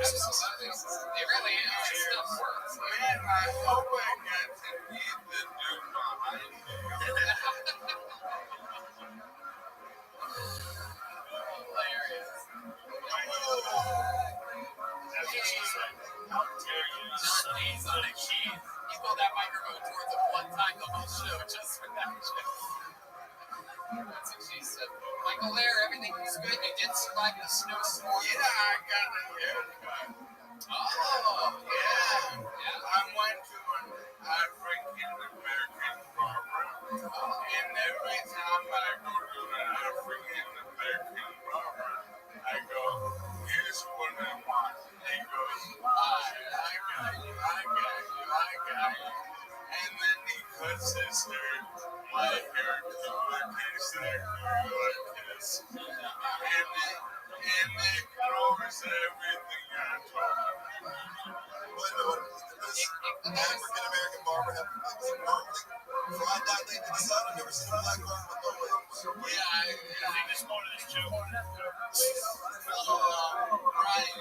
Absolutely. It really is. This stuff works. Man, I hope I get to meet the dude behind me. Hilarious. That's what she said. How dare you, Not knees on a key. He pulled that microphone towards him one time the whole show just for that joke. That's what she said. Michael Lair, everything was good. You did survive the snowstorm. Yeah, I got a haircut. Oh, yeah. I went to an African American barber, and every time I go to an African American barber, I go, here's what I want. He goes, I got you. And then he cuts his hair, my hair to look exactly like this. And it covers everything I talk about. African American barber have fried that lady to the side. I've never seen a black barber with no waves. Yeah, I think this morning is joke. right. I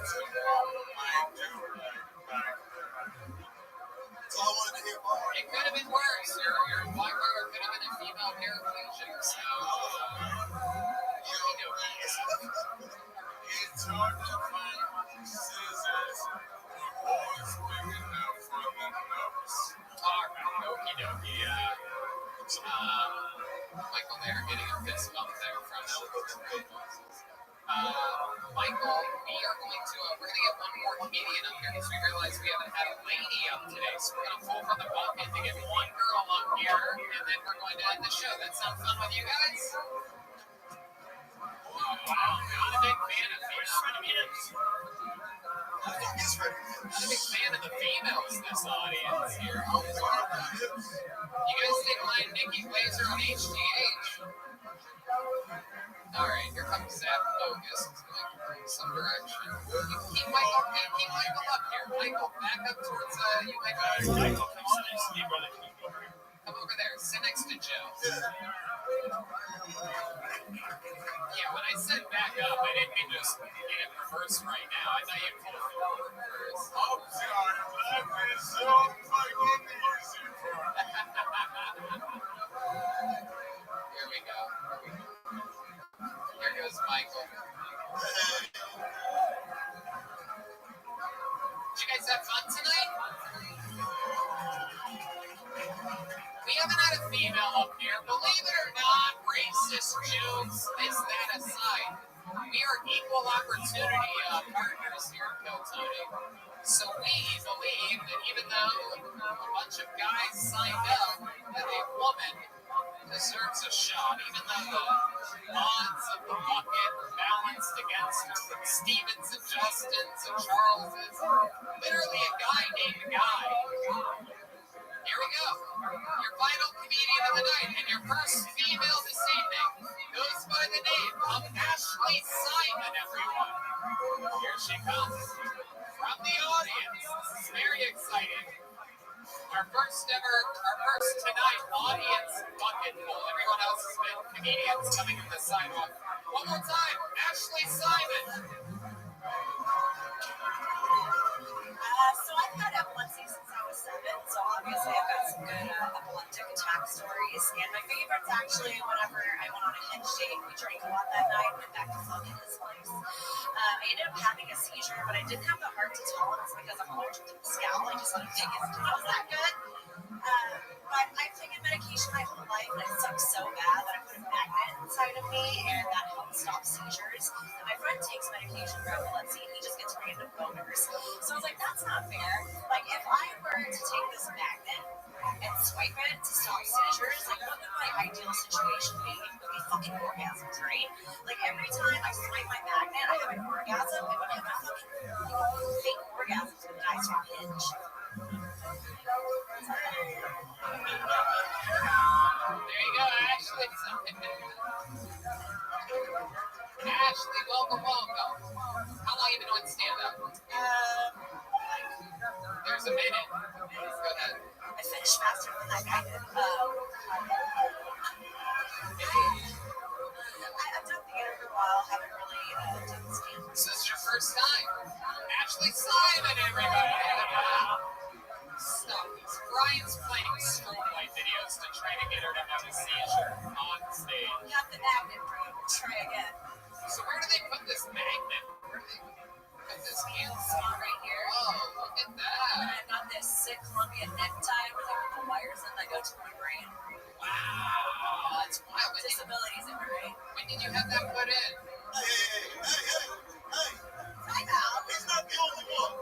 took off my do-rag back there. That's all I wanted to hear, Bob. It could have been worse. Your black barber could have been a female paraplegic. So, It's hard to find scissors with holes big enough for the nubs. alright, okie dokie. Michael there getting a fist bump there from Michael, we are going to we're gonna get one more comedian up here because we realize we haven't had a lady up today, so we're gonna pull from the bucket to get one girl up here, and then we're going to end the show. That sounds fun with you guys? Wow, not a big fan of females. Not a big fan of the females in this audience here. You guys didn't mind Nikki Glazer on HGH. Alright, here comes Zap Focus. It's going some direction. Keep Michael up here. Michael, back up towards you, Michael. Come over there. Sit next to Joe. Yeah, when I said back up, I didn't mean just get in reverse right now. I thought you'd pull forward first. Oh, God, life is so fucking easy for me. Here we go. Here goes Michael. Did you guys have fun tonight? We haven't had a female up here. Believe it or not, racist jokes, this, that aside, we are equal opportunity partners here at Tony. So we believe that even though a bunch of guys signed up, that a woman deserves a shot, even though the odds of the bucket balanced against Stevens and Justins and Charleses, literally a guy named Guy. Here we go. Your final comedian of the night and your first female this evening goes by the name of Ashley Simon, everyone. Here she comes from the audience. This is very exciting. Our first tonight audience bucket full. Everyone else has been comedians coming to the sidewalk. One more time, Ashley Simon. So I've had epilepsy since I was 7, so obviously I've got some good epileptic attack stories. And my favorite's actually whenever I went on a hinge date, we drank a lot that night, went back to fucking his place. I ended up having a seizure, but I didn't have the heart to tell him it's because I'm allergic to mescal. I just let him take his needles that good. But I've taken medication my whole life, and it sucks so bad that I put a magnet inside of me, and that helps stop seizures. And my friend takes medication for epilepsy, and he just gets random boners. So I was like, that's not fair. Like, if I were to take this magnet and swipe it to stop seizures, like, what would my ideal situation be? It would be fucking orgasms, right? Like, every time I swipe my magnet, I have an orgasm. It would have a fucking fake orgasms with guys from Hinge. There you go, Ashley. Ashley, welcome. How long have you been doing stand-up? Like, There's a minute. Go ahead. I finished faster than that guy did. I've done theater for a while, haven't really done stand. This is your first time. Ashley Simon, everybody. Stop this. Brian's playing strobe light videos to try to get her to have a seizure on stage. Got the magnet room. Try again. So where do they put this magnet? Where do they put this handsaw? Right here. Oh, look at And that. I've got this sick Colombian necktie where they put the wires in that go to my brain. Wow, that's wild. Disabilities in my brain. When did you have that put in? Hey. Time out. He's not the only one.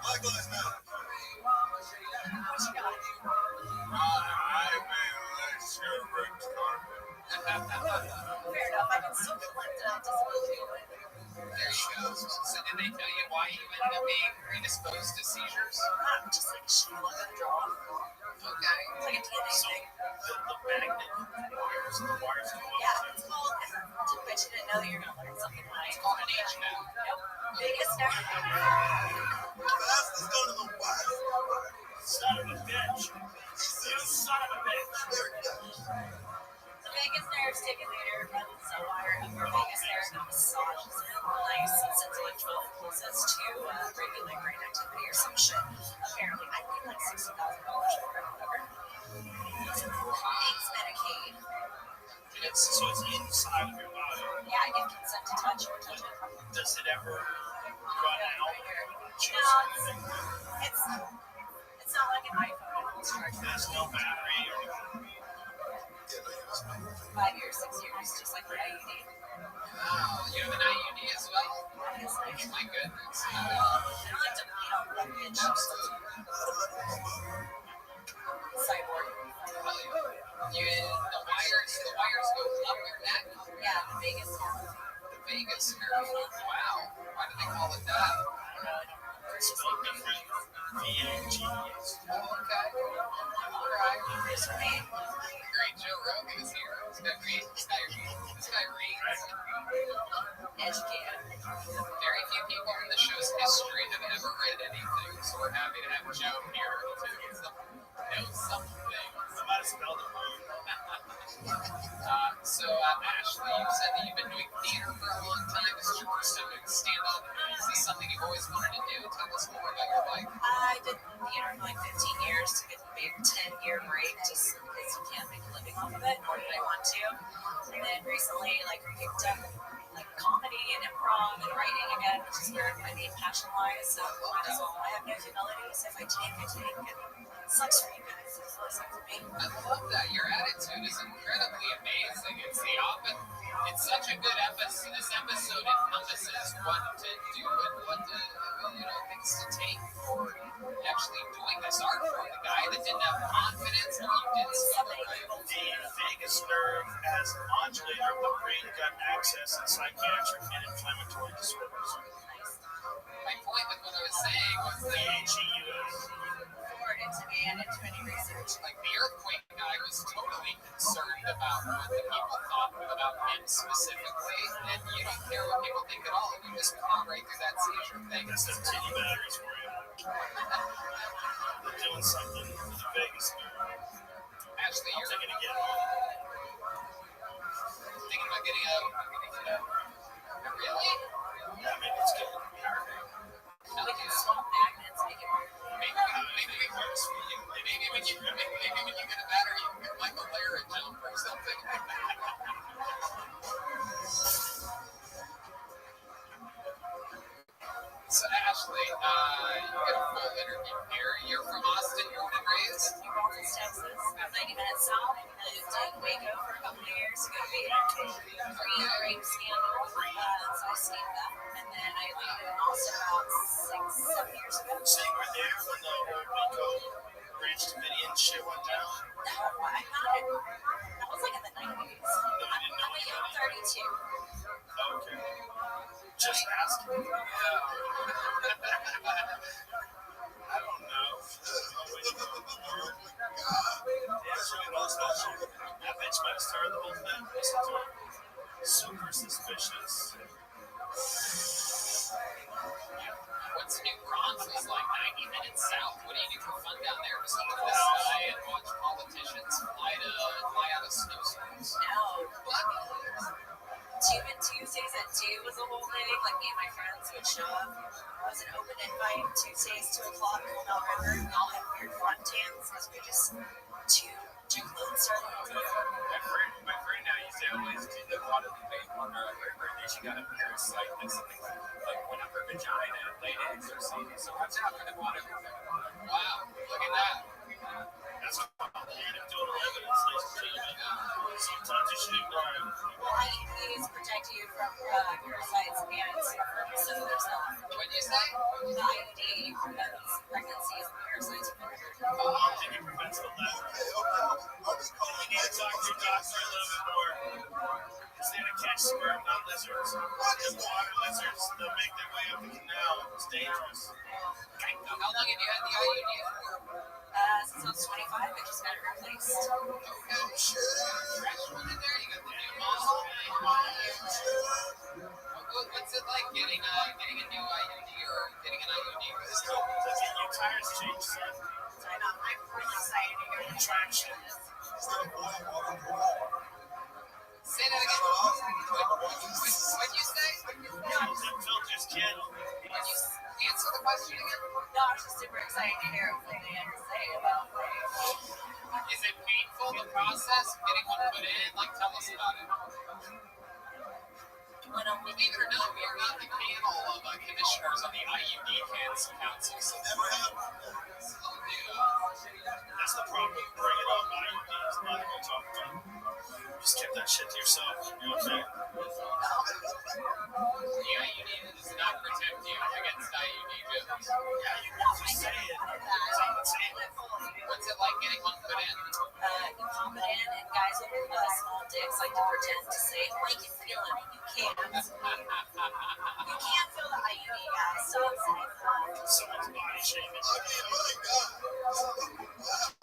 Michael is not. What you got? I will let your red carpet. Fair enough. I can still collect disability. There you go. So did they tell you why you ended up being predisposed to seizures? Just like shit on the draw. Okay. It's like a DNA thing. The magnet wires and the wires go on. Yeah, it's called. I bet you didn't know that you're gonna learn something tonight. It's called an HVAC. Nope. Biggest nerve. Let's go to the wire. Son of a bitch. You son of a bitch. The vagus nerve stimulator runs a wire up your vagus nerve and massages it nice and sends electrical impulses to regulate brain activity or some shit. Apparently, I paid like $60,000 for it, whatever. Thanks, Medicaid. So it's inside of your body. Yeah, I get consent to touch or touch it. Does it ever run out? No, it's not like an iPhone. It holds charge. There's no battery or anything. 5 years, 6 years, just like the IUD. Wow, you have an IUD as well? Yes, I do. My goodness. I don't like to, leverage. Cyborg. The wires go up your neck. Yeah, the Vegas nerve. The vagus nerve. Wow. Why do they call it that? It's spelled different. VAGS. Oh, okay. All right. Here's me. Great Joe Rogan is here. This guy reads. Educated. Very few people in the show's history have ever read anything, so we're happy to have Joe here to know something. I might have spelled it wrong. Ashley, you said that you've been doing theater for a long time. This is your first time doing stand-up. Is this something you've always wanted to do? Tell us more about your life. I did theater for like 15 years, took a big 10-year break just because you can't make a living off of it, nor did I want to. And then recently, picked up comedy and improv and writing again, which is where my main passion lies. So might as well. I have no humility, so if I take, I take. It sucks for you guys. It sucks for me. I love that. Your attitude is incredibly amazing. It's such a good episode. This episode encompasses what to do and what to, things to take for actually doing this art form. The guy that didn't have confidence, but you did something right. The vagus nerve as an modulator of the brain-gut axis in psychiatric and inflammatory disorders. My point with what I was saying was that Forward into me and into any research. like the earthquake guy was totally concerned about what the people thought about him specifically, and you don't care what people think at all. You just plow right through that seizure thing. That's them titty batteries for you. They're doing something for the vagus nerve. Ashley, I'll you're take it again. thinking about getting out. Really? Yeah, maybe it's getting We can swap magnets, make it work. Maybe when you get a battery, you can get like a layer of jump or something. So Ashley, you get a full interview here. You're from Austin, born and raised. New Orleans, Texas, about 90 minutes south. Lived in Waco for a couple of years to go to Vader. Pre-rape scandal. So I escaped that. And then I lived in Austin about 6-7 years ago. So you were there when the whole Waco Branch Davidian shit went down? No, I got it. That was like in the 90s. I'm a young 32. Okay. Just asking. I don't know. That bitch might have started the whole thing. Listen to it. Super suspicious. What Bronx, New Bronx was like 90 minutes south. What do you do for fun down there? Just look at the sky and watch politicians fly out of snowstorms. No. What? Even Tuesdays at 2 was a whole thing. Like, me and my friends would show up. It was an open invite, Tuesdays, 2 o'clock, Cold River. We all had weird front tans because we just two clothes started. My friend now used to always do the lot of debate on her birthday. She got a parasite, like something like went up her vagina and laid eggs or something. So watch out for the water. Wow, look at that. That's called anecdotal evidence, ladies and gentlemen. Sometimes you should ignore it. IUDs protect you from parasites and so there's not. What did you say? The IUD prevents pregnancy and parasites from occurring. I don't think it prevents the latter. You need to talk to your doctor a little bit more. Because they're to catch sperm, not lizards. And water lizards, they'll make their way up the canal. It's dangerous. How long have you had the IUD for? Since I was 25, I just got it replaced. Okay. Fresh one in there? You got the new model? What's it like getting a new IUD or getting an IUD? It's cool. Your tires change, son. I know, I'm really excited to go to Traction. Say that again. What'd you say? Them filters, kid. Would you answer the question again? No, I was just super excited to hear everything they had to say about Is it painful, the process, getting one put in? Like, tell us about it. Believe it or not, we are not the panel of commissioners on the IUD Council. So That's the problem with bringing up IUDs. Not going to talk about it. Just keep that shit to yourself. You know what I'm saying? The IUD does not protect you against IUD jokes. Yeah, you can just say it. What's it like getting one put in? You pump it in, and guys with small dicks like to pretend to say, like you feel it, but you can't. You can't feel the IUD, guys. Stop saying that. Someone's body shaming.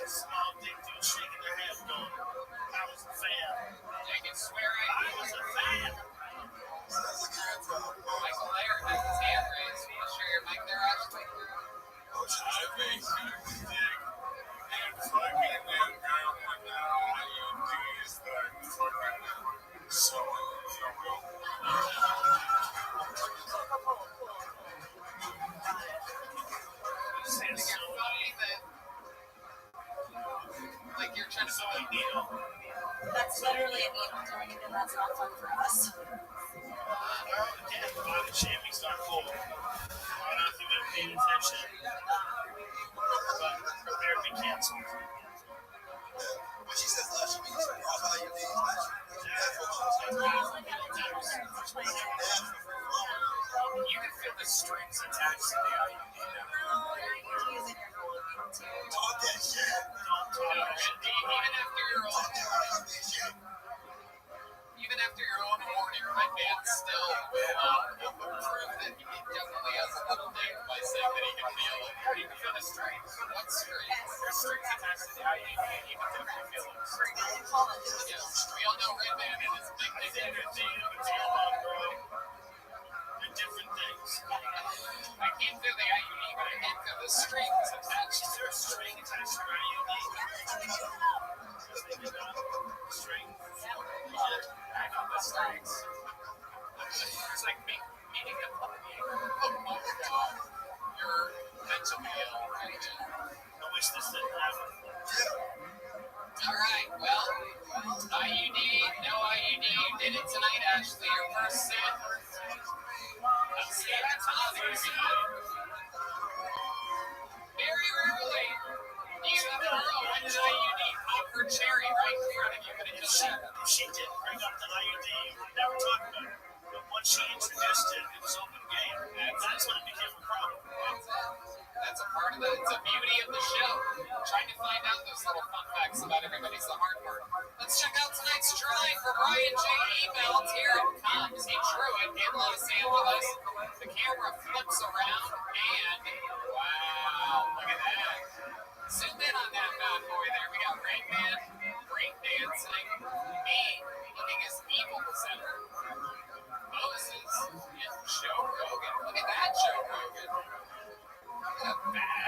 Small dick dude shaking their head going, I was a fan. I can swear I was a fan. Michael Laird has his hand raised. You want to share your mic there, Ashley? I think you dig and fucking them down with the IUDs that fucking some of you will. Like you're trying to find a needle. That's literally a needle doing it, and that's not fun for us. Again, body shaming's not cool. I don't know if you've been paying attention, but prepare to be canceled. When she says she means off IUDs. You can feel the strings attached to the IUD now. Talk that shit. Even after your own warning, my man still prove that he definitely has a little dick by saying that he can feel it. You can feel the strings. What strings? There's strings attached to the IUD, and you can definitely feel it. Yes, we all know Redman and his big dick energy. They're different things. I can't feel the IUD, but I can feel the strings attached. Is there a string attached to your IUD? String. I know the strings. It's like meeting a puppy. Oh my god. You're mentally ill right now. I wish this didn't happen. Alright, well, IUD, no IUD. You did it tonight, Ashley. Your first sip. I'm seeing the Tom very rarely do you have a girl with an IUD pop her cherry right in front of you, but it just happened. If she didn't bring up the IUD, we'd never talk about it. But once she introduced it, it was open game. That's when it became a problem. That's a part of the, it's a beauty of the show. Trying to find out those little fun facts about everybody's the hard part. Let's check out tonight's drawing for Brian J. Ebelt. Here it comes. He drew it in Los Angeles. The camera flips around and wow, look at that. Zoom in on that bad boy there. We got Redman break dancing. Me looking as evil as ever. Moses and Joe Rogan. Look at that Joe Rogan.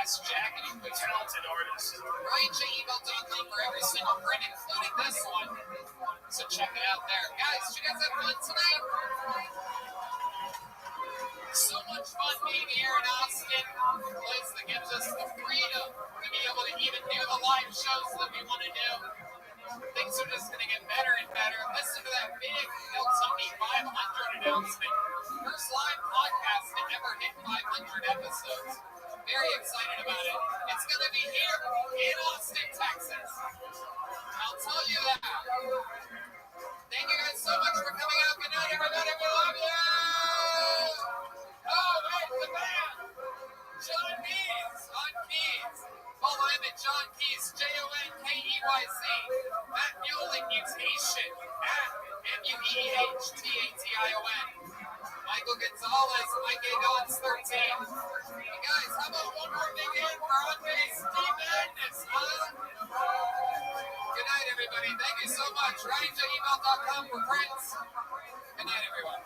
badass jacket he puts on. Talented artist. RyanJEmail.com for every single print, including this one. So check it out there. Guys, did you guys have fun tonight? So much fun being here in Austin, a place that gives us the freedom to be able to even do the live shows that we want to do. Things are just going to get better and better. Listen to that big El Tony 500 announcement. First live podcast to ever hit 500 episodes. Very excited about it. It's going to be here in Austin, Texas. I'll tell you that. Thank you guys so much for coming out. Good night, everybody. We love you. Oh, wait, the band. John Keys on keys. Follow him at John Keys, JONKEYZ. Matt Muehlin, Mutation, at MUEHTATION. Michael Gonzalez, Mike Agon's 13. Hey guys, how about one more big hand for Andre Steve Madness, huh? Good night, everybody. Thank you so much. RyanJEmail.com for prints. Good night, everyone.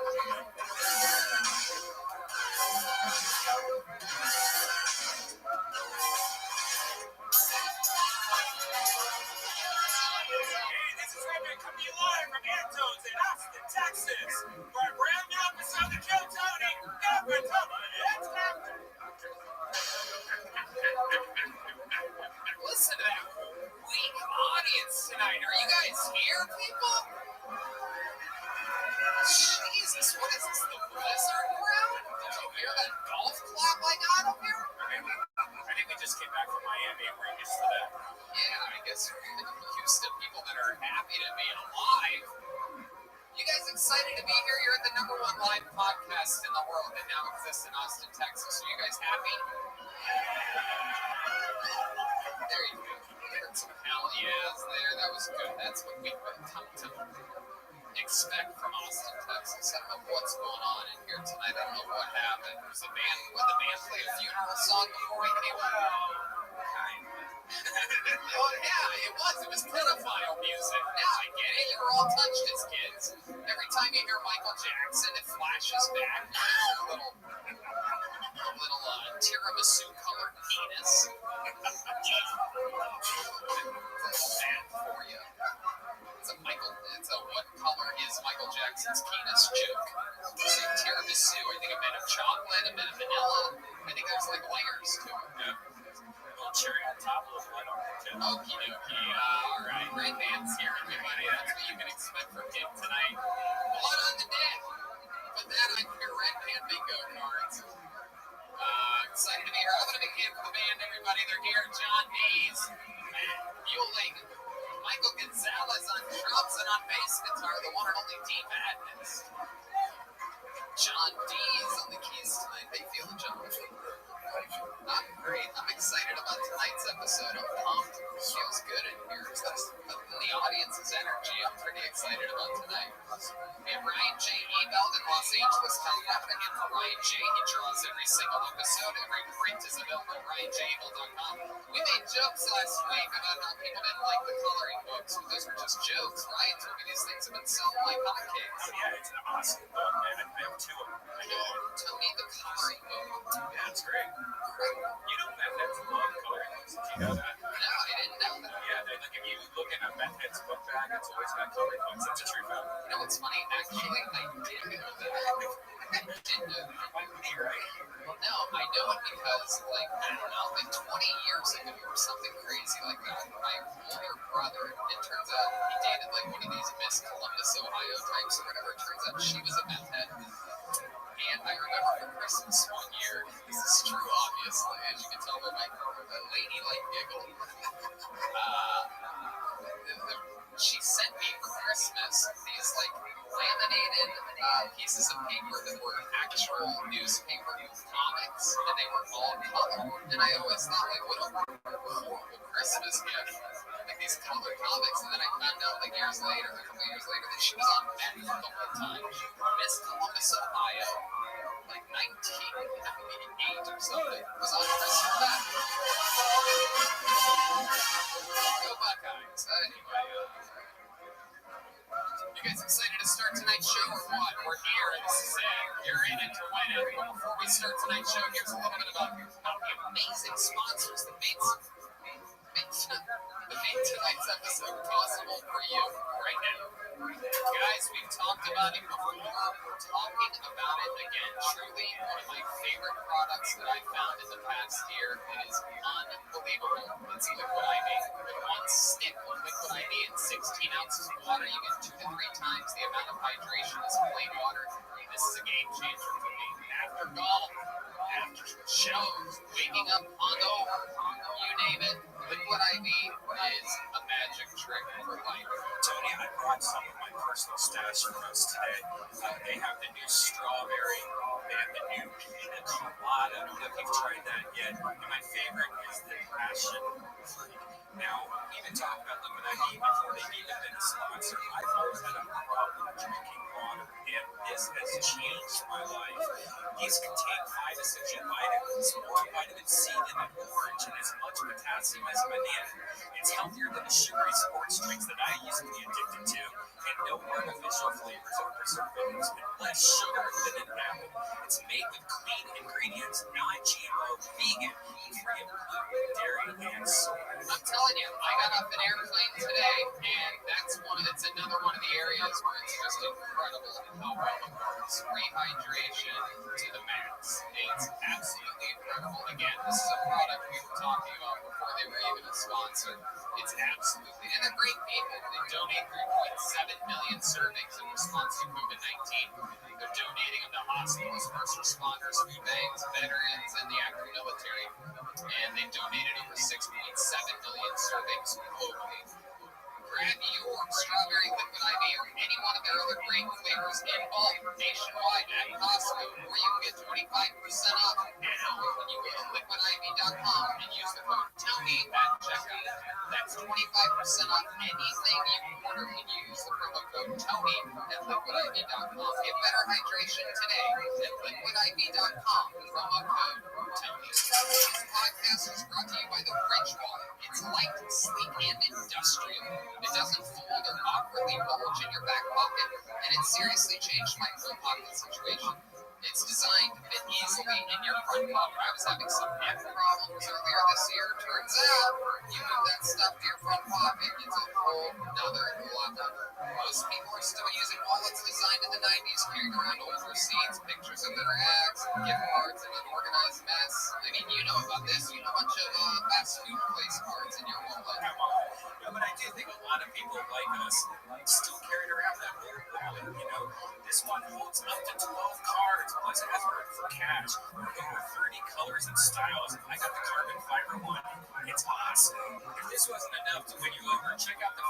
This is Rabbi coming to you live from Antone's in Austin, Texas, for a brand new episode of Joe Tony. Never tell me it's happening. Listen to that weak audience tonight. Are you guys here, people? Jesus, what is this, the blizzard crowd? Did you hear that golf clap I got up here? I think we just came back from Miami and we're used to that. Yeah, I guess we're used to people that are happy to be alive. You guys excited to be here? You're at the #1 live podcast in the world that now exists in Austin, Texas. Are you guys happy? There you go. You heard some hell yeahs there. That was good. That's what we've come to expect from Austin, Texas. I don't know what's going on in here tonight. I don't know what happened. Was the band play a funeral song before we came on? Oh yeah, it was. It was pedophile music. Now I get it. You were all touched as kids. Every time you hear Michael Jackson, it flashes back. A little tiramisu colored penis. Bad for you. It's a what color is Michael Jackson's penis joke. Say tiramisu. I think a bit of chocolate, a bit of vanilla. I think there's like layers to it. Yeah. A little cherry on top, a little blood on it, too. Okie dokie. All right. Red Band's here, everybody. That's what you can expect from him tonight. Blood on the deck. Put that on your Red Band bingo cards. Excited to be here. I'm going to big hand for the band, everybody. They're here. John Dees, Bueling, Michael Gonzalez on drums and on bass guitar, the one and only D Madness. John Dees on the keys tonight. How you feeling, John? I'm great. I'm excited about tonight's episode. I'm pumped. It feels good in here. The audience's energy. I'm pretty excited about tonight. We have Ryan J. Ebelt in Los Angeles, California. And for Ryan J., he draws every single episode. Every print is available at RyanJAbel.com. We made jokes last week about how people didn't like the coloring books. But those were just jokes. Ryan told me these things have been selling like hotcakes. Oh, yeah, it's an awesome book, man. I have two of them. Tell me the coloring book. Yeah, it's great. You know Methed's love coloring books. Did you know that? No, I didn't know that. Yeah, like if you look in a Methed's book bag, it's always got coloring books. That's a true fact. You know what's funny? Actually, I did know that. I did know that. Why would you, right? Well, no, I know it because, like, I don't know, like 20 years ago or something crazy like that, my older brother, it turns out he dated, like, one of these Miss Columbus, Ohio types or whatever. It turns out she was a meth head. And I remember for Christmas one year, this is true, obviously, as you can tell by my ladylike giggle, she sent me for Christmas these, like, laminated pieces of paper that were actual newspaper comics, and they were all colored. And I always thought, like, what a horrible Christmas gift. Like, these colored comics, and then I found out, like, a couple years later, that she was on meth the whole time. Miss Columbus, Ohio, like 1998 or something, was on crystal meth. Go Buckeyes. Anyway, you guys excited to start tonight's show or what? We're here, and this is it. You're in it to win it. But before we start tonight's show, here's a little bit about the amazing sponsors that made tonight's episode possible for you right now. Guys, we've talked about it before. We're talking about it again. Truly one of my favorite products that I've found in the past year. It is unbelievable. It's Liquid IV. With one stick of Liquid IV and 16 ounces of water, you get 2 to 3 times the amount of hydration as plain water. This is a game changer for me. After golf, after shows, waking up hungover, you name it, Liquid IV is a magic trick for life. Tony, I brought some of my personal stash for us today. They have the new strawberry, they have the new pina colada. I don't know if you've tried that yet. And my favorite is the passion fruit. Now, we've been talking about Liquid IV before they even been a sponsor. I've always had a problem drinking water, and this has changed my life. These contain 5 essential vitamins, more vitamin C than an orange, and as much potassium as a banana. It's healthier than the sugary sports drinks that I used to be addicted to. and no artificial flavors or preservatives, and less sugar than an apple. It's made with clean ingredients, non-GMO, vegan, free of gluten, dairy, and soy. I'm telling you, I got off an airplane today, and it's another one of the areas where it's just incredible how well it works. Rehydration to the max. It's absolutely incredible. Again, this is a product we were talking about before they were even a sponsor. It's absolutely, and they're great people. They donate 3.7 million servings in response to COVID-19. They're donating them to hospitals, first responders, food banks, veterans, and the active military. And they donated over 6.7 million servings globally. Grab your strawberry liquid IV or any one of their other great flavors in bulk nationwide at Costco, where you can get 25% off now when you go to liquidiv.com and use the code TONY at checkout. That's 25% off anything you order when you use the promo code TONY at liquidiv.com. Get better hydration today at liquidiv.com, promo code TONY. This podcast is brought to you by the Rich Wallet. It's light, sleek, and industrial. It doesn't fold or awkwardly bulge in your back pocket, and it seriously changed my front pocket situation. It's designed to fit easily in your front pocket. I was having some neck problems earlier this year. Turns out, you move that stuff to your front pocket, it's a whole nother level. Most people are still using wallets designed in the 90s, carrying around old receipts, pictures of their ex, gift cards, and an organized mess. I mean, you know about this. You know a bunch of fast food place cards in your wallet. Yeah, but I do think a lot of people like us still carried around that old wallet. This one holds up to 12 cards, plus it has room for cash, over 30 colors and styles. I got the carbon fiber one. It's awesome. If this wasn't enough to win you over, check out the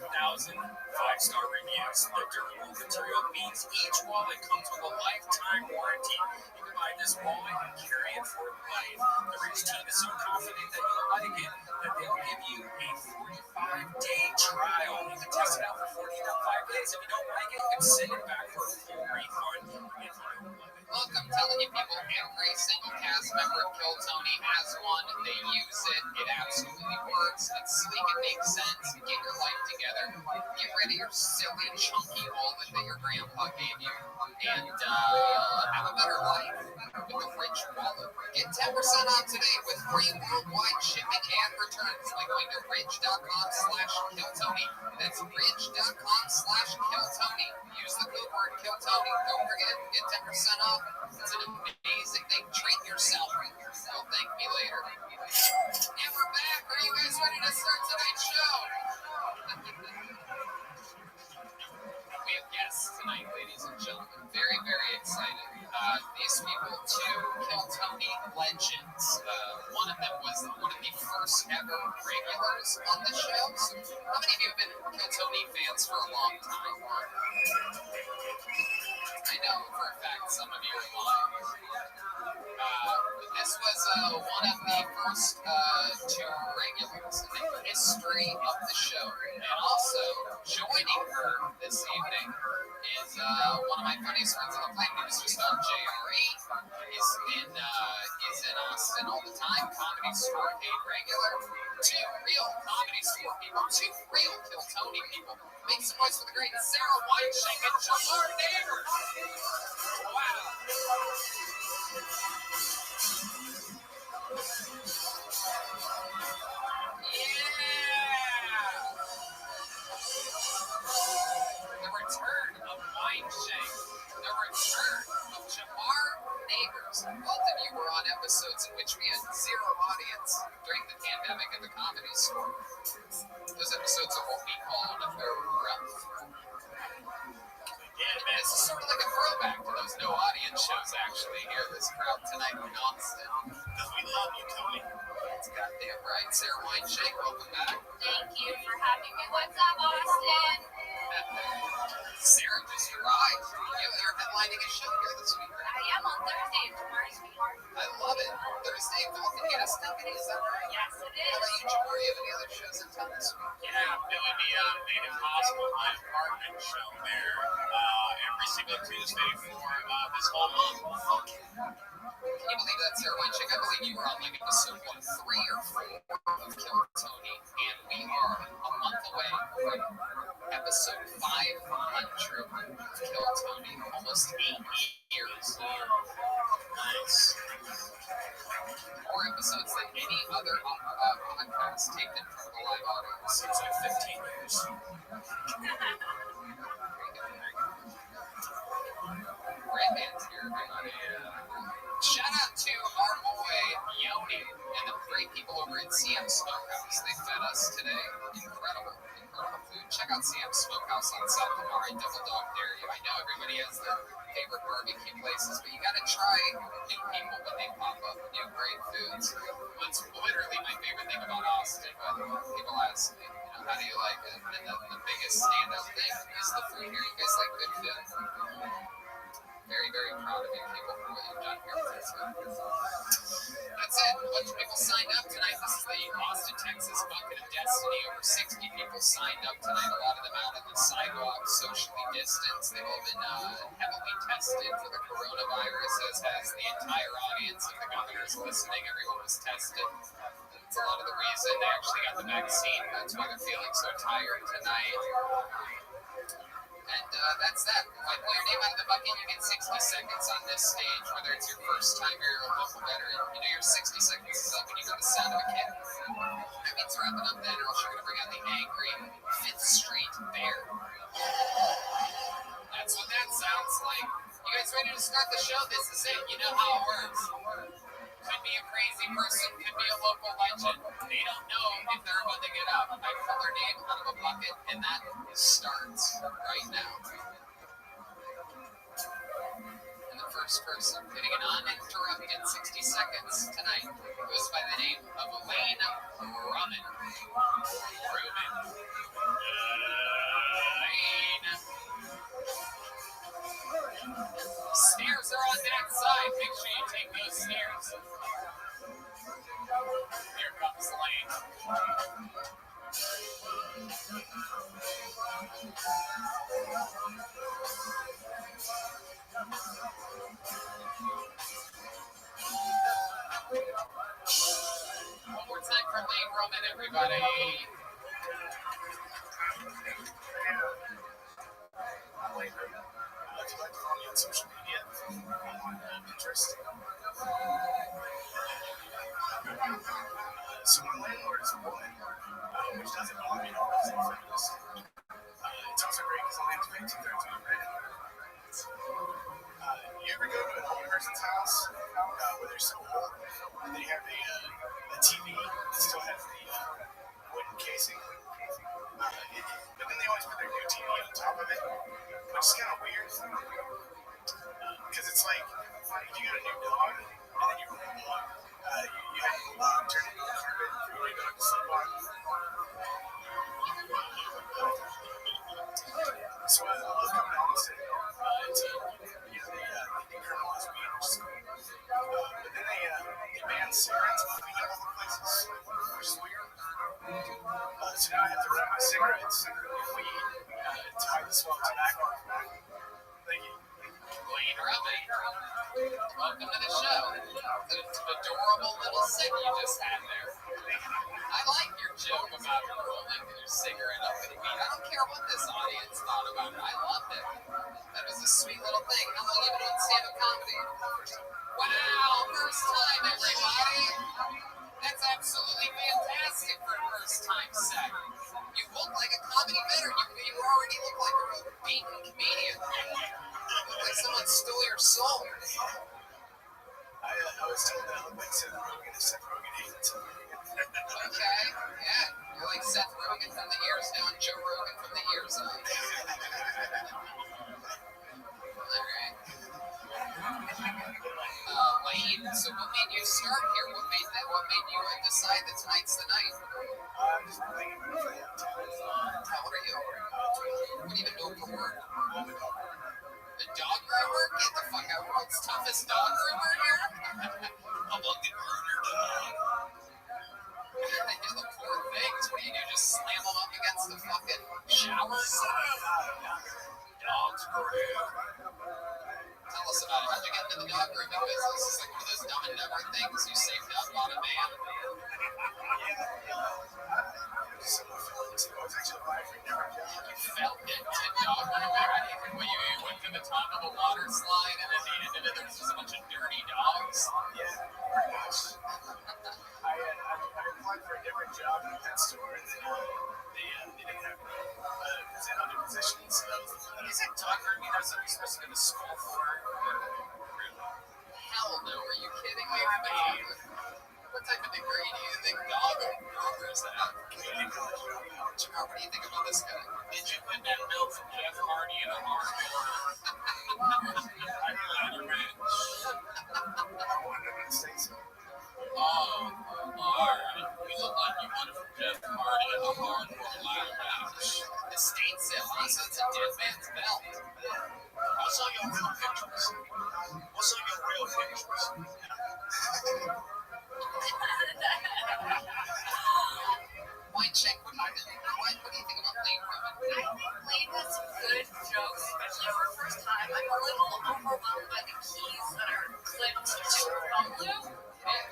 40,000 5-star reviews. The durable material means each wallet comes with a lifetime warranty. You can buy this wallet and carry it for life. The Rich team is so confident that you'll like it that they'll give you a 45-day trial. You can test it out for 45 days. If you don't like it, you can send it back for a full refund. If you don't love it. Look, I'm telling you, people, every single cast member of Kill Tony has one. They use it. It absolutely works. It's sleek. It makes sense. Get your life together. Get rid of your silly, chunky wallet that your grandpa gave you. And have a better life with the Rich wallet. Get 10% off today with free worldwide shipping and returns by going to ridge.com/KillTony. That's ridge.com/KillTony. Use the code word KillTony. Don't forget, get 10% off. It's an amazing thing. Treat yourself. You'll thank me later. And we're back. Are you guys ready to start tonight's show? We have guests tonight, ladies and gentlemen. Very, very excited. These people, two Kill Tony legends. One of them was one of the first ever regulars on the show. So how many of you have been Kill Tony fans for a long time? I know for a fact some of you are lying. This was one of the first two regulars in the history of the show. And also, joining her this evening is one of my funniest friends on the planet. He was just on JRE. He's in Austin all the time. Comedy Store paid regular. Two real Comedy Store people. Two real Kill Tony people. Make some noise for the great Sarah Weinstein and Jamar Neighbors. Wow. The return of Weinstein. The return of Jamar Neighbors. Both of you were on episodes in which we had zero audience during the pandemic at the Comedy Store. Those episodes of what we called rough. Yeah, man, this is sort of like a throwback to those no audience shows actually here. This crowd tonight in Austin. Because we love you, Tony. That's goddamn right. Sarah Weinstein, welcome back. Thank you for having me. What's up, Austin? Sarah just arrived. You're headlining a show here this week, right? I am on Thursday in tomorrow's meeting. I love it. Thursday, both of you guys company, is that right? Yes, it is. How about you, Jamar? You have any other shows in town this week? Yeah, I'm doing the Native Hospital, my apartment show there every single Tuesday for this whole month. Okay. Can you believe that, Sarah Weinstein? I believe you were on like episode 3 or 4 of Kill Tony, and we are a month away from episode 500 of Kill Tony, almost 8 years. Nice. More episodes than any other podcast taken from the live audience. Seems like 15 years. Redman's here, everybody. Shout out to our boy Yoni and the great people over at CM Smokehouse. They fed us today. Incredible food. Check out CM Smokehouse on South Lamar. I double dog dare you. I know everybody has their favorite barbecue places, but you gotta try new people when they pop up. New great foods. What's literally my favorite thing about Austin, when people ask me, how do you like it? And the biggest standout thing is the food here. You guys like good food? Very, very proud of you people for what you've done here for us. That's it. A bunch of people signed up tonight. This is the Austin, Texas Bucket of Destiny. Over 60 people signed up tonight. A lot of them out on the sidewalk, socially distanced. They've all been heavily tested for the coronavirus, as has the entire audience of the governors listening. Everyone was tested. That's a lot of the reason they actually got the vaccine. That's why they're feeling so tired tonight. And that's that. If I pull your name out of the bucket, you get 60 seconds on this stage. Whether it's your first time, you're a local veteran, you know your 60 seconds is up when you go to Sound of a Kid. That means wrapping up then, or else you're going to bring out the angry 5th Street Bear. That's what that sounds like. You guys ready to start the show? This is it. You know how it works. Could be a crazy person, could be a local legend. They don't know if they're about to get up. I pull their name out of a bucket, and that starts right now. And the first person getting an uninterrupted 60 seconds tonight goes by the name of Elaine Rumen. Stairs are on that side. Make sure you take those stairs. Here comes Lane. One more time for Lane Roman, everybody. If you'd like to follow me on social media, I'm interested. So my landlord is a woman, which doesn't bother me at all because I'm a feminist. It's also great because I only have to pay 2/3 of my rent. You ever go to an old person's house where they're so old and they have a TV that still has the wooden casing? But then they always put their new TV on top of it, which is kind of weird. Because it's like you got a new dog and then you have a dog turn into a carpet for your dog to sleep on. So I love coming to Austin they decriminalize weed, which is cool. But then they ban cigarettes in all the places, which is weird. So now I have to wrap my cigarettes with weed to hide the smell of tobacco. Thank you. Wayne Rabbi, welcome to the show. It's an adorable little set you just had there. I like your joke about rolling your cigarette up in weed. I don't care what this audience thought about it. I loved it. That was a sweet little thing. How long have you been doing stand-up comedy? Wow, first time, everybody. That's absolutely fantastic for a first-time set. You look like a comedy veteran. You already look like a beaten comedian. You look like someone stole your soul. I was told that I look like Seth Rogen if Seth Rogen hates it. Okay, yeah. You're like Seth Rogen from the ears down, Joe Rogan from the ears up. Alright. Wayne, so what made you start here? What made you decide that tonight's the night? I'm just thinking about it. How old are you? What do you even do for work? The dog groomer? Get the fuck out. World's toughest dog groomer here? I'm looking for your dog. You're the poor things. What do? Just slam them up against the fucking shower? Dogs groom. Tell us about it. How'd you get into the dog grooming business? It's like one of those Dumb and Dumber things you saved up on a man. I was actually applying for a different job. You felt it to dog. When you went to the top of the water slide, and at the end of it, there was just a bunch of dirty dogs. Yeah, pretty much. I applied for a different job in a pet store, and then they didn't have other positions. So Isn't dog grooming or something you're supposed to go to school for? Hell no, are you kidding me? What type of degree do you think dog groomers have? community college dropout. Jamar, what do you think about this guy? Did you win that bill from Jeff Hardy in a hard I got a wrench. I wanted to stay so. Oh, alright. You look like you won it from Jeff Hardy in a hardcore ladder match. Estate sale, huh? So it's a dead man's belt. What's on your real pictures? What's on your real pictures? Wine check, what do you think about Lane Roman? I think Lane has some good jokes, especially for a first time. I'm a little overwhelmed by the keys that are clipped to her belt loop.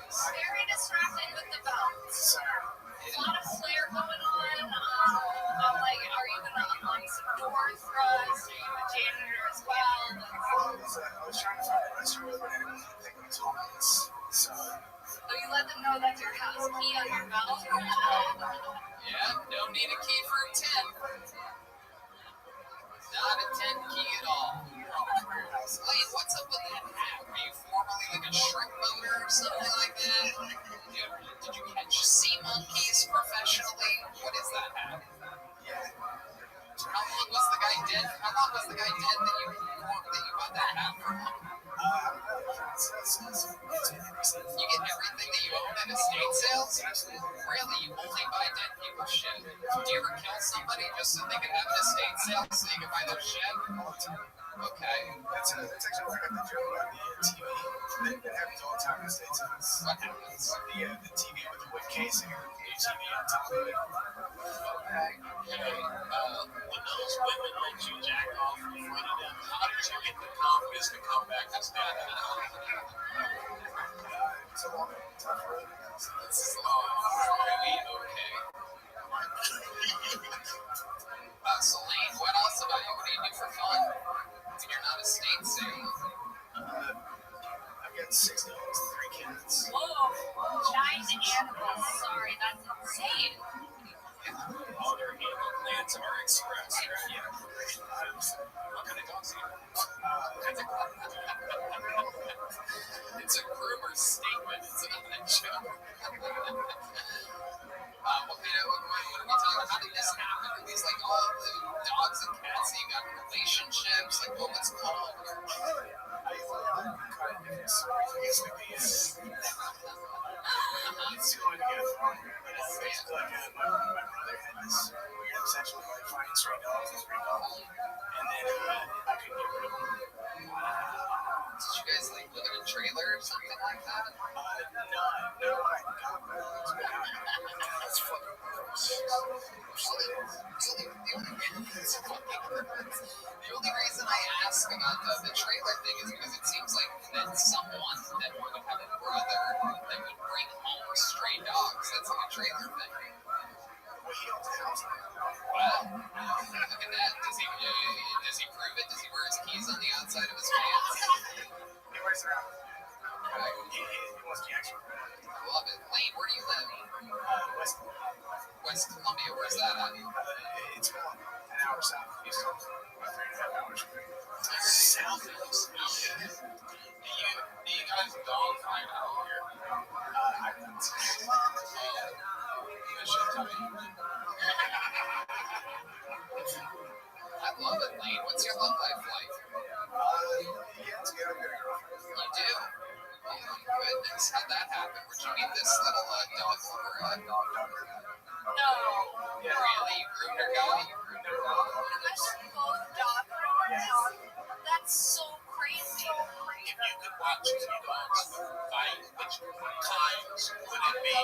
It's very distracting with the belts. There's a lot of flair going on. I'm like, are you going to unlock some doors for us? Are you a janitor as well? I was trying to find a restaurant, but I didn't think it was homeless. So you let them know that's your house key on your belt? Yeah, don't need a key for a 10. Not a 10 key at all. Lane, what's up with that hat? Were you formerly like a shrimp boater or something like that? Did you catch sea monkeys professionally? What is that hat? yeah. How long was the guy dead? How long was the guy dead that you bought that hat from? You get everything that you own at estate sales? Really? You only buy dead people's shit? Do you ever kill somebody just so they can have an estate sale so you can buy their shit? Okay. That's actually where I got the joke about the TV. That happens all the time in estate sales. What happens? The TV with the wood casing and the TV on top of it. Okay. When those women let you jack off in front of them, how did you get the confidence to come back and stand up? It's a long, tough road. This is really okay. So Lane, what else about you? What do you do for fun? When you're not estate sale. I've got 6 dogs and 3 cats. Whoa, giant animals. Sorry, that's insane. All their animal plans are expressed, right? Yeah. What kind of dogs do you have? It's a groomer's statement. It's not a joke. What are we talking about? How did this happen? Are these like all the dogs and cats that you got in relationships? Like, what's called? It's too long to get from. But basically, my brother had this weird obsession with like finding stray dogs and stray dogs. And then I couldn't get rid of them. Did you guys like live in a trailer or something like that? No, I got that's fucking gross. The only reason I ask about the trailer thing is because it seems like that someone that would have a brother that would bring home stray dogs. That's like a trailer thing. Well, he owns a house now. Wow. Look at that. Does he prove it? Does he wear his keys on the outside of his pants? He wears it around. Okay. He wants the extra. I love it. Lane, where do you live? West. West Columbia. Where's that at? It's about an hour south of Houston. About 3.5 hours from here. South of Houston. Okay. Do you guys dog fight out here? I don't. I love it, Lane. What's your love life like? Yeah, it's good. I've got a girlfriend. You do? Oh my goodness. How'd that happen? Where'd you meet this little dog lover? No. Really? You groomed her guy? You guys are both dog groomers? That's so crazy. If you could watch 2 dogs fight, which kinds would it be?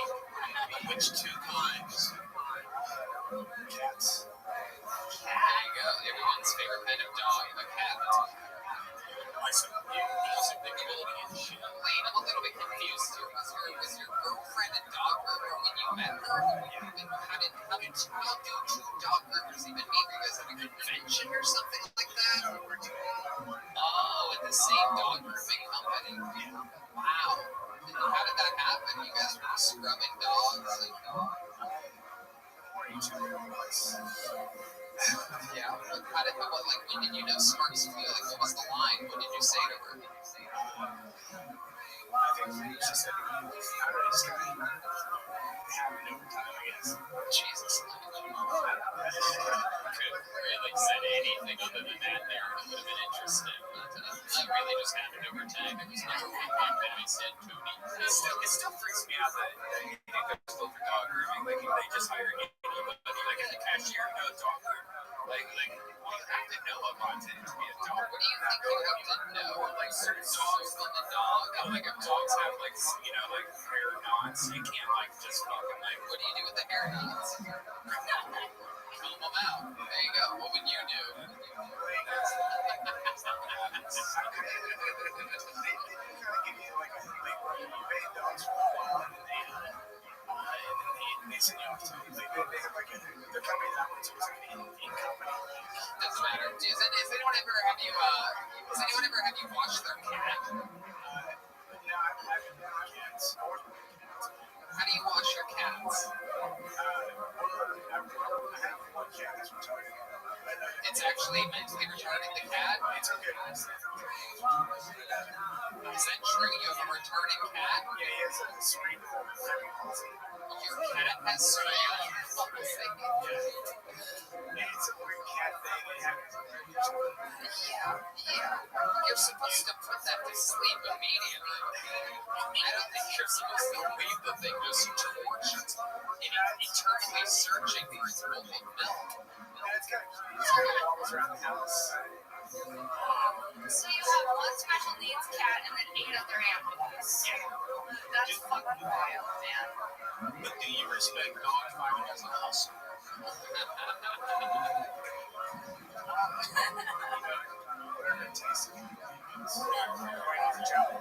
Which 2 kinds? Cats. There you go. Everyone's favorite kind of dog, a cat. Music ability and shit. Lane, I'm a little bit confused here. Was your girlfriend a dog groomer when you met her? How do 2 dog groomers even meet? Because dog grooming company. Wow. And how did that happen? You guys were just scrubbing dogs? Or each other once. Yeah. When did you know Sparks flew? Like, what was the line? What did you say to her? I think she said, I don't know, just kind of happened over time, I guess. Jesus. Couldn't really said anything other than that there. It would have been interesting. But really just happened over time. There was never one thing that I said to me. It still freaks me out that you think they're still for dog grooming. Like, they just hire anybody, like a cashier, no dog groomer. Like, well, you have to know a bartender to be a dog. What do you think you have to know? Like certain dogs on the dog? Like, if dogs have, like, like hair knots, you can't, like, just fucking, like, What do you do with the hair knots? Comb them out. There you go. What would you do? They send you off to they have like the company that I went to was like an in company. Doesn't matter. Has anyone ever have you watched their cat? No, I haven't had cats. How do you wash your cats? I have one cat that's retarded. It's actually mentally retarded, the cat? It's okay. Is that true? You have a retarded cat? Yeah, he has a cerebral palsy. Your cat has cerebral palsy? Yeah, it's a weird cat thing. Yeah. You're supposed to put that to sleep immediately. I don't think you're supposed to leave the thing just tortured and eternally searching for its bowl of milk. Yeah, it's kind of cute. It's kind of always around the house. So you have one special needs cat and then 8 other animals. That's fucking wild, man. but do you respect dog fighting as a hustle? Whatever it takes to keep it going off the job.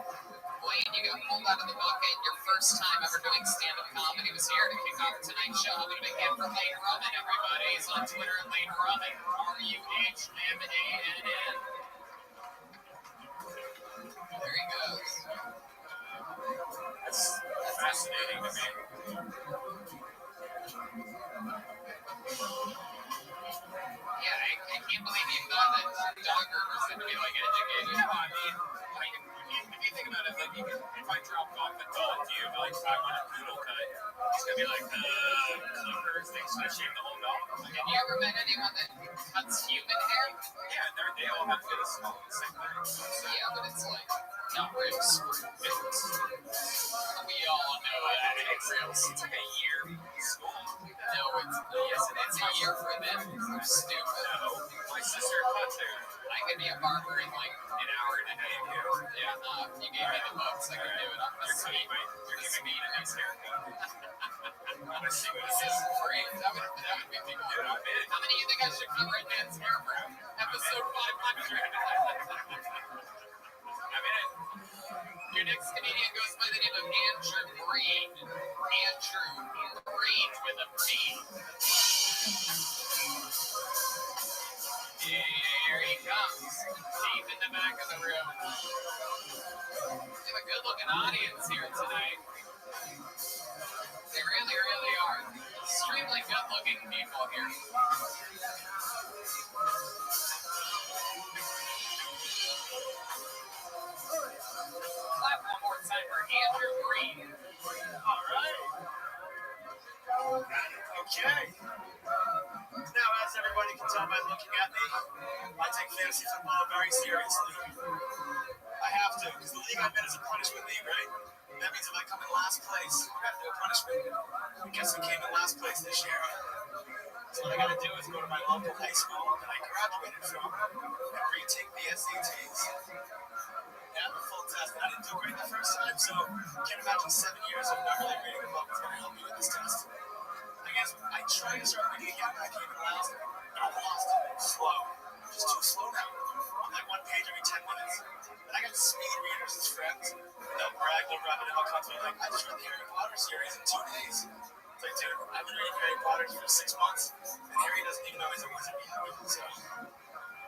Wayne, you got pulled out of the bucket. Your first time ever doing stand-up comedy was here to kick off tonight's show. I'm going to make it for Lane Rumman, everybody. He's on Twitter at Lane Rumman, RUHMANN. There he goes. That's fascinating to me. Yeah, I can't believe you thought that dog groomers would be like educated. No, I mean, if you think about it, like, if I dropped off a dog to you, like, I want a poodle cut, it's gonna be like, clippers, they shave the whole dog. Have you ever met anyone that cuts human hair? Yeah, they all have to get a small same thing. Yeah, but it's like, not ribs. We all know that it's It's like a year school. No, it's a year for them. They're stupid. No, my sister cuts hair. I could be a barber in like An hour and a half. yeah, you gave me the books, I could do it on the speed. You're giving me a nice haircut. I'm a single. This is great. That would be people. How many do you think I should cut right man's hair for episode 500? I mean, Your next comedian goes by the name of Andrew Green. Andrew Green with a B. Here he comes, deep in the back of the room. We have a good-looking audience here tonight. They really, really are. Extremely good-looking people here. Clap one more time for Andrew Green. All right. Okay. Now, as everybody can tell by looking at me, I take fantasy football very seriously. I have to, because the league I'm in is a punishment league, right? That means if I come in last place, I have to do a punishment. I guess we came in last place this year. So what I gotta do is go to my local high school that I graduated from and retake the SATs. Yeah, the full test. I didn't do great the first time, so can't imagine 7 years of not really reading the book is gonna help me with this test. I guess I tried to start reading again, but I came in last. I lost it. Slow. Just too slow now. I'm like 1 page every 10 minutes. And I got speed readers as friends. They'll brag, they'll rub it in my country. Like, I just read the Harry Potter series in 2 days. It's like, dude, I've been reading Harry Potter for 6 months, and Harry doesn't even know he's a wizard yet. So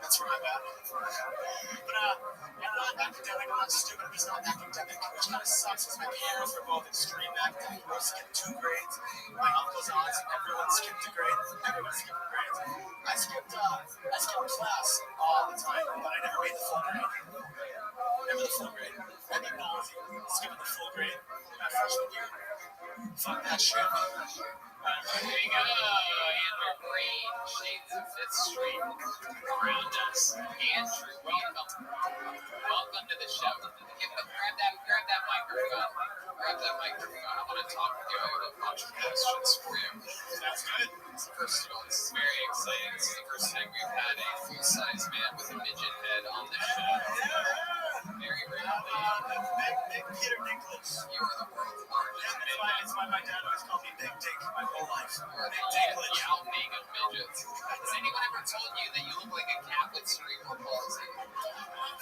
That's where I'm at. But I'm not academic, I'm not stupid, I'm just not academic, which kind of sucks because my parents were both extreme academic. I skipped 2 grades. My uncles, aunts, everyone skipped a grade. Everyone skipped grades. I skipped class all the time, but I never made the full grade. Never the full grade. I'd be ballsy, skipping the full grade my freshman year. Fuck that shit. There you go, Andrew Green, Shades of Fifth Street. Around us, Andrew, welcome. Welcome to the show. Grab that microphone. Grab that microphone. I want to talk with you. I have a bunch of questions for you. That's good. First of all, this is very exciting. This is the first time we've had a full-size man with a midget head on the show. Very rarely. Big Peter Dinklage. You are the world's largest midget. That's why my dad always called me Big Dick my whole life. Big Dinklage. Yao Ming of midgets. Has anyone ever told you that you look like a cat with cerebral palsy?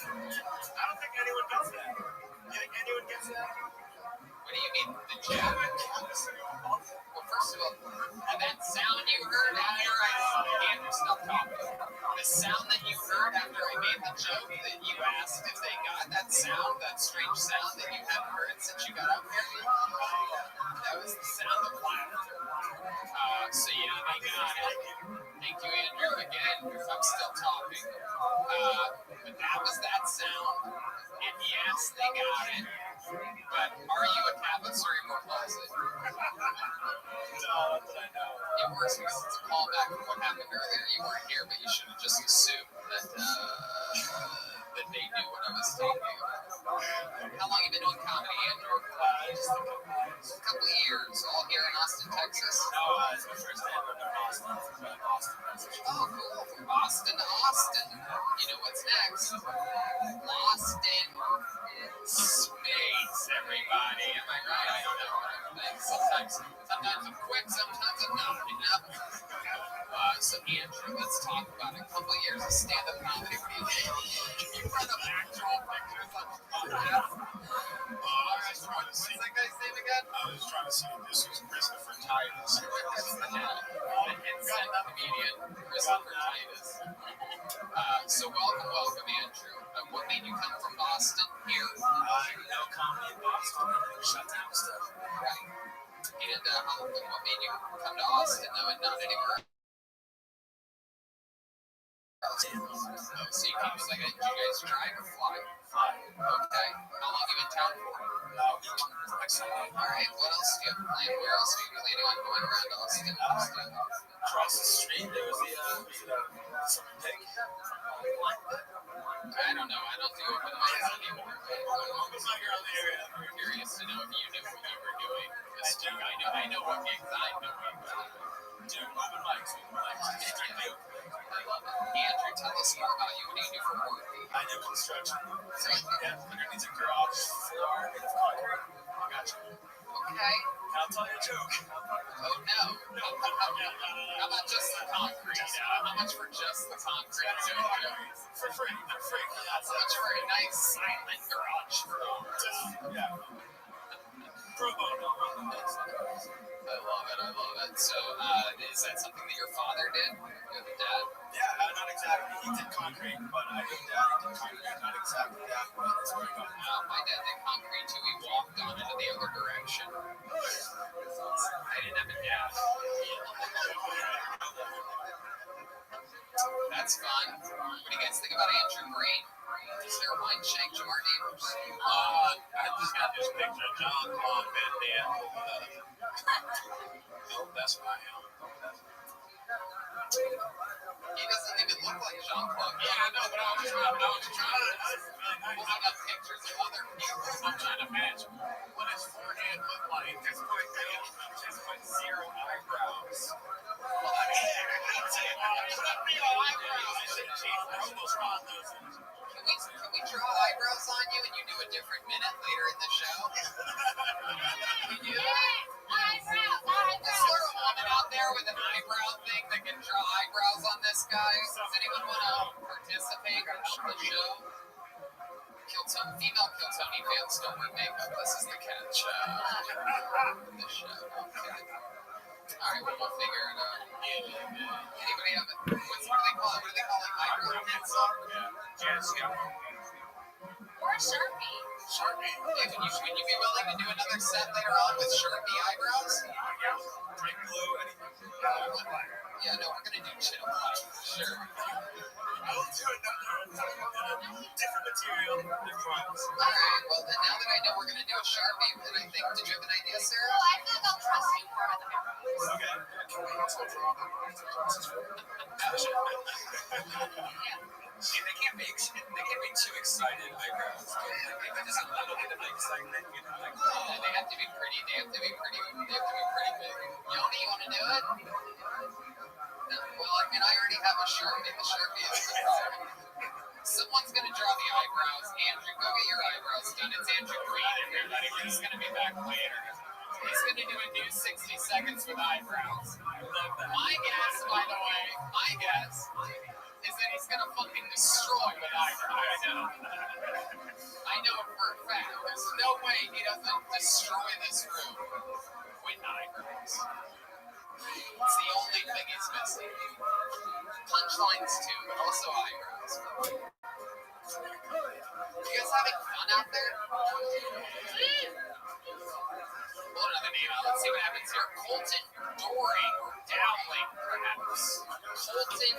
I don't think anyone gets that. You think anyone gets that? What do you mean, the jab? Well, first of all, that sound you heard after Andrew, stop talking. The sound that you heard after I made the joke that you asked if they got that sound, that strange sound that you hadn't heard since you got up here, that was the sound of laughter. So yeah, they got it. Thank you, Andrew. Again, I'm still talking. But that was that sound. And yes, they got it. But are you a cat with cerebral palsy? It works because it's a callback to what happened earlier. You weren't here, but you should have just assumed that that they knew what I was talking about. How long have you been doing comedy, Andrew? Just a couple A couple of years. All here in Austin, Texas. No, it's my first time in Boston. Oh, cool. From Boston to Austin. You know what's next? Lost in space, everybody. Am I right? I don't know. Sometimes I'm quick, sometimes I'm not. You know? So Andrew, let's talk about it. A couple of years of stand-up comedy. What do you think? You brought up actual pictures of what's that guy's name again? I was trying to see if this was Christopher Titus. The headset comedian, Christopher Titus. So welcome, Andrew. What made you come from Boston here? No comedy in Boston. Shut down stuff. Right. And what made you come to Austin, though, and not anywhere else? So you came like, did you guys drive or fly? Okay. How long have you been in town for? All right. What else do you have planned? Where else are you planning on going around Austin? Across the street, there was some pig. I don't know. I don't do open mics anymore. Uncle's not here on the area. I'm curious to know if you knew what you were doing. I know what gigs I'm doing. Dude, open mics. I love it. Andrew, tell us more about you. What do you do for work? I do construction. Underneath a garage floor made of concrete. I got you. Okay. I'll tell you a joke. Oh, no. How about just the concrete? How much for just the concrete? For free. How much for a nice silent garage floor? Yeah. Pro bono. I love it. So, is that something that your father did? Your dad? Yeah, not exactly. He did concrete, but I did that. He did concrete, not exactly that, but that's where he got it. My dad did concrete too. He walked on it in the other direction. I didn't have a dad. That's fun. What do you guys think about Andrew Green? Is there a wine shank to our neighbors? I just got this picture of John Claude Van Damme. That's what I am. He doesn't even look like Jean-Claude. Yeah, I know, but I was trying to Pull up pictures of other people. I'm trying to match what his forehead looked like. Just put 0 eyebrows. Well, I mean, put real eyebrows. I almost brought those in. Can we draw eyebrows on you and you do a different minute later in the show? Can you do that? Is there a woman out there with an eyebrow thing that can draw eyebrows on this guy? Does anyone want to participate or help the show? Female Kiltony fans don't wear makeup. This is the catch. The show. Okay. All right, well, we'll figure it out. Anybody have it? What do they call it? What do they call it? Eyebrow pencil? Or a Sharpie. Sharpie. Yeah, would you be willing to do another set later on with Sharpie eyebrows? Bright blue, anything. Yeah, no, we're gonna do chill. Sure. I'll do another different material, I promise. All right. Well, then now that I know we're gonna do a Sharpie, then I think. Did you have an idea, Sarah? Well, I feel like I'll trust you more with the eyebrows. Okay. Can we also draw the lines across his forehead? See, they can't be too excited eyebrows. Maybe just a little bit of excitement, you know, like They have to be pretty. They have to be pretty big. Yoni, you want to do it? No. Well, I mean, I already have a Sharpie. The Sharpie is the problem. Someone's gonna draw the eyebrows. Andrew, go get your eyebrows done. It's Andrew Green, everybody. He's gonna be back later. He's gonna do a new 60 seconds with eyebrows. My guess, by the way, is that he's gonna fucking destroy with eyebrows. I know it for a fact. There's no way he doesn't destroy this room with eyebrows. It's the only thing he's missing. Punchlines too, but also eyebrows. You guys having fun out there? Pull another name out. Let's see what happens here. Colton Doring or Dowling, perhaps. Colton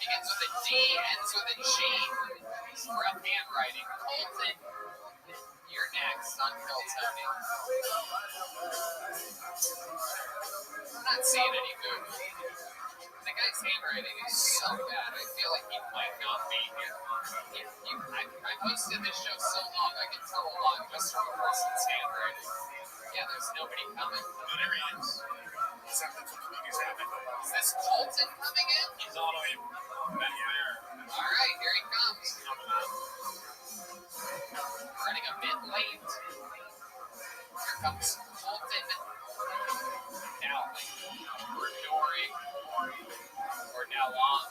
begins with a D, ends with a G. Rough handwriting. Colton, you're next on Girl Tony. I'm not seeing any movement. The guy's handwriting is so bad, I feel like he might not be here. I've hosted this show so long, I can tell a lot just from a person's handwriting. Yeah, there's nobody coming. Oh, there he is. He's at the cooking is happening. Is this Colton coming in? He's all the way back there. All right, here he comes. Running a bit late. Here comes Colton Dowling, or Doring, or Dowlong.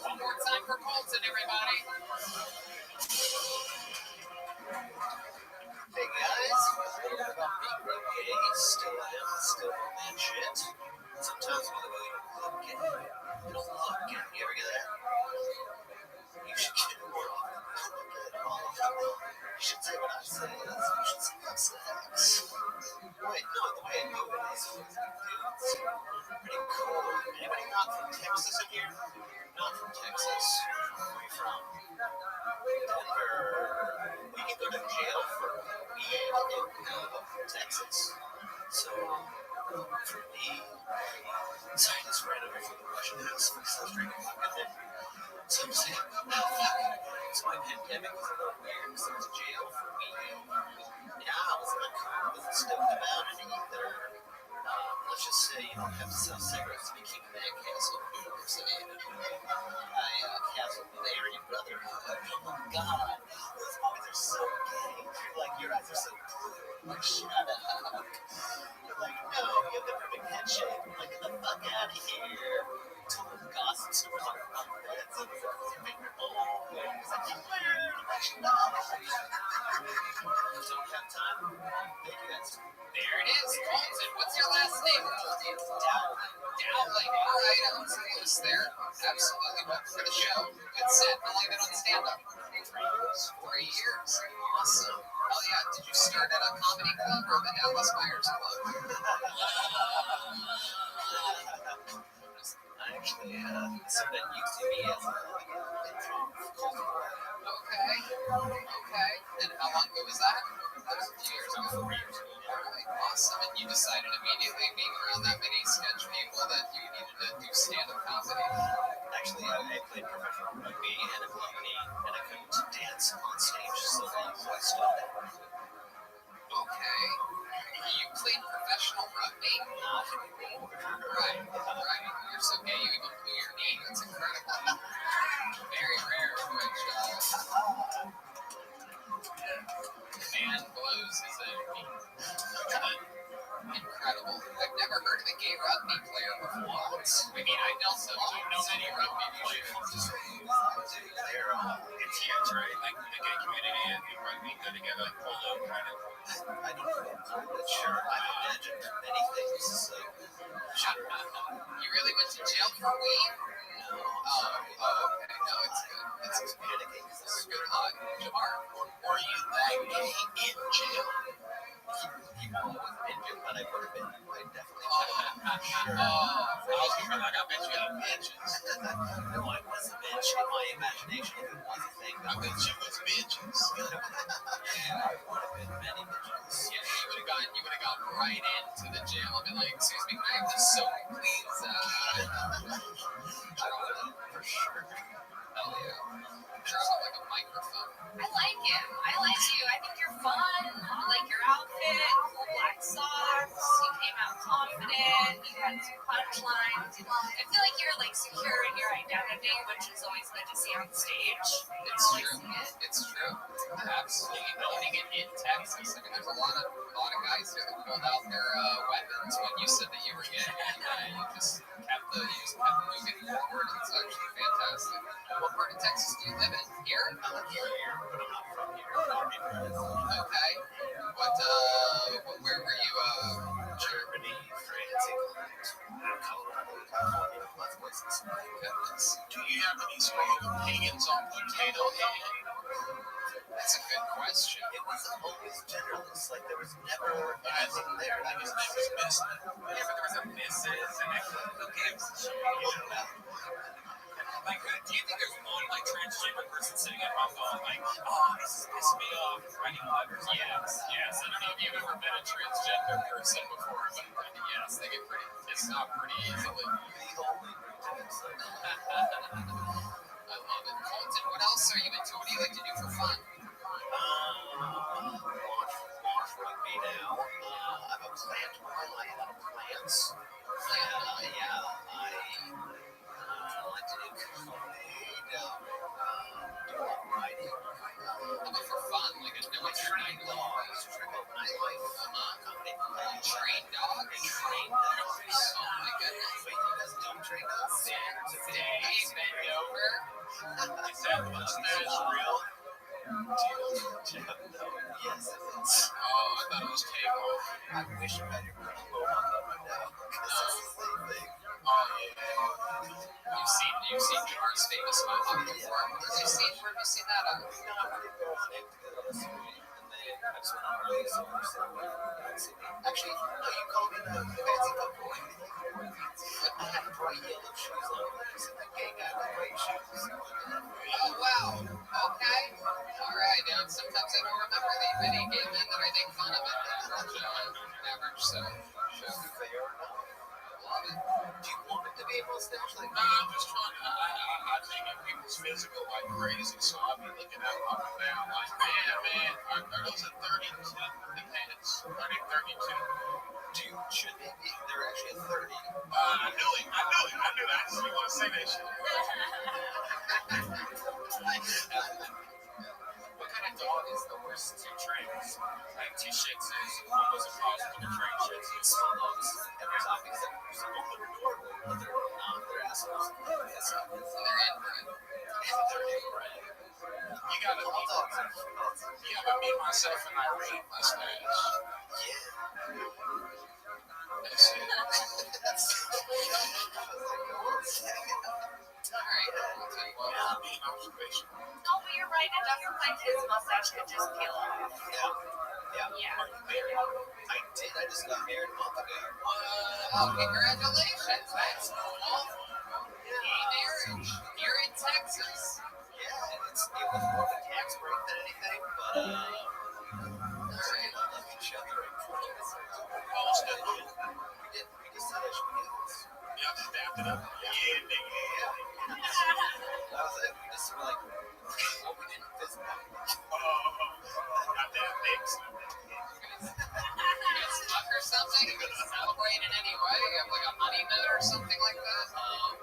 One more time for Colton, everybody. Hey guys, gay, still am, still on that shit. Sometimes when I go, you don't look gay. You ever get that? You should get more often. You should say what I say. You should say have sex. Wait, no, the way I do it is it's pretty cool. Anybody not from Texas in here? Not from Texas. Where are you from? Denver. We can go to jail for weed in Texas. So, for me, sorry, this ran over from the Russian house. So I was drinking vodka there. So I'm saying, so my pandemic was a little weird because I was in jail for weed. Yeah, I wasn't stoked about it either. Let's just say you don't have to sell cigarettes to be king of that castle. You know what I'm saying? I castled Larry Brotherhood. Oh my god, those boys are so gay. You're like, your eyes are so blue. Like, shut up. You're like, no, you have the perfect head shape. I'm like, get the fuck out of here. Total gossip stories on beds and finger bowls. I keep wearing don't have time. Thank you guys. There it is, Colton. What's your last name? Dowling. All right, I was close there. Absolutely. Welcome to the show. Good set. How long have you been on stand-up? 4 years. Awesome. Oh, yeah. Did you start at a comedy club or the Dallas Buyers Club? Actually, something used to be as Okay. And how long ago was that? That was a few years ago. 4 years ago. All right. Awesome. And you decided immediately, being around that many sketch people, that you needed to do stand-up comedy. Actually, I played professional rugby and a comedy, and I couldn't dance on stage so long, so I stopped that. Okay. You played professional rugby? Not anymore. Right. You're so gay you even blew your knee. That's incredible. Very rare, which, man blows his own knee. Incredible. I've never heard of a gay rugby player before. I mean, I don't know many rugby players. It's kids, right? Like the gay community and everybody being good together, like polo kind of. I don't know. I'm not sure. I've imagined many things, so. You really went to jail for weed? No. Okay. No, it's good. It's communicate. Good luck, Jamar. Were you that gay in jail? People wasn't in jail, but I would have been. I definitely would have. Sure. I was gonna be like, I bet you had bitches. No, I was a bitch in my imagination. If it was a thing, I bet you was bitches. I would have been many bitches. Yeah, you would have gone right into the jail and been like, excuse me, can I have this soap, please? I would have, for sure. Hell yeah. Drop it like a microphone. I like him. I like you. I think you're fun. I like your outfit. Cool black socks. You came out confident. You had some punchlines. I feel like you're like secure in your identity, which is always good to see on stage. It's true. It's true. Absolutely. Owning it in Texas. I mean, there's a lot of guys here that pulled out their weapons when you said that you were gay, and you just kept moving forward. It's actually fantastic. What part of Texas do you live in? Here? I live here, but I'm not from here. Okay. Where were you? Germany, France, England, Colorado, California, lots of places. Goodness. Do you have any strong opinions on potato head? That's a good question. It was always genderless, like there was never anything there. That was never missing. Yeah, but there was a misses and who gives a shit, you know? Like, do you think there's one like transgender person sitting at home going like, oh, this is pissing me off, writing letters? Yes. I don't know if you've ever met a transgender person before, but yes, they get pretty pissed off pretty easily. I love it. Colton, what else are you into? What do you like to do for fun? Watch rugby now. I'm a plant boy. I like a lot of plants. I like to do cooking, do a lot of writing. How about for fun? Like what's your Train dogs, triple nightlife, comedy. Train dogs? Train dogs. Oh my goodness. Wait, you guys don't train dogs? Today, bend over. Is that real? Yes, it is. Oh, I thought it was cable. I wish I had your mohawk on right now. Because it's the same thing. Oh yeah. You've seen Jamar's famous mohawk before. Where have you seen that on? No, I'm pretty embarrassed to get on this week. And then I just went on early, so I'm just like, actually, no, you called me the fancy boy. I had bright yellow shoes on. A gay guy with bright shoes. Oh wow. Okay. All right. Now sometimes I don't remember the many gay men that I make fun of it. Average. So. Fair enough. Love it. Do you want it to be a mustache? Like, No, I'm just trying to. I take in people's physical like crazy, so I'll be looking at them up and down like, man, are those a 32? The pants? Are they 32? should they be? They're actually a 30. I knew it. I just didn't want to say that shit. What kind of dog is the worst to train? Like two Shih Tzus, one was impossible to train Shih Tzus. Small dogs. Every time except some of them are adorable, but they're not. They're assholes. They're inbred. They're inbred. You gotta meet myself and Irene mustache. Yeah. That's it. Alright, I'll tell you what. I'll be an observation. No, but you're right. It doesn't like his mustache could just peel off. Yeah. Yeah. Are you married? I did. I just got married a month ago. Oh, congratulations. That's cool. Gay marriage. Here in Texas. Yeah, and it was more of a tax break than anything, but we love each other and Oh, still good. we decided I should do this. Y'all just dapped it up. Yeah, nigga. That was it. We just were like, well, we didn't fist bump. Got that mix. You guys fuck or something? You gonna celebrate in any way? You have like a honeymoon or something like that?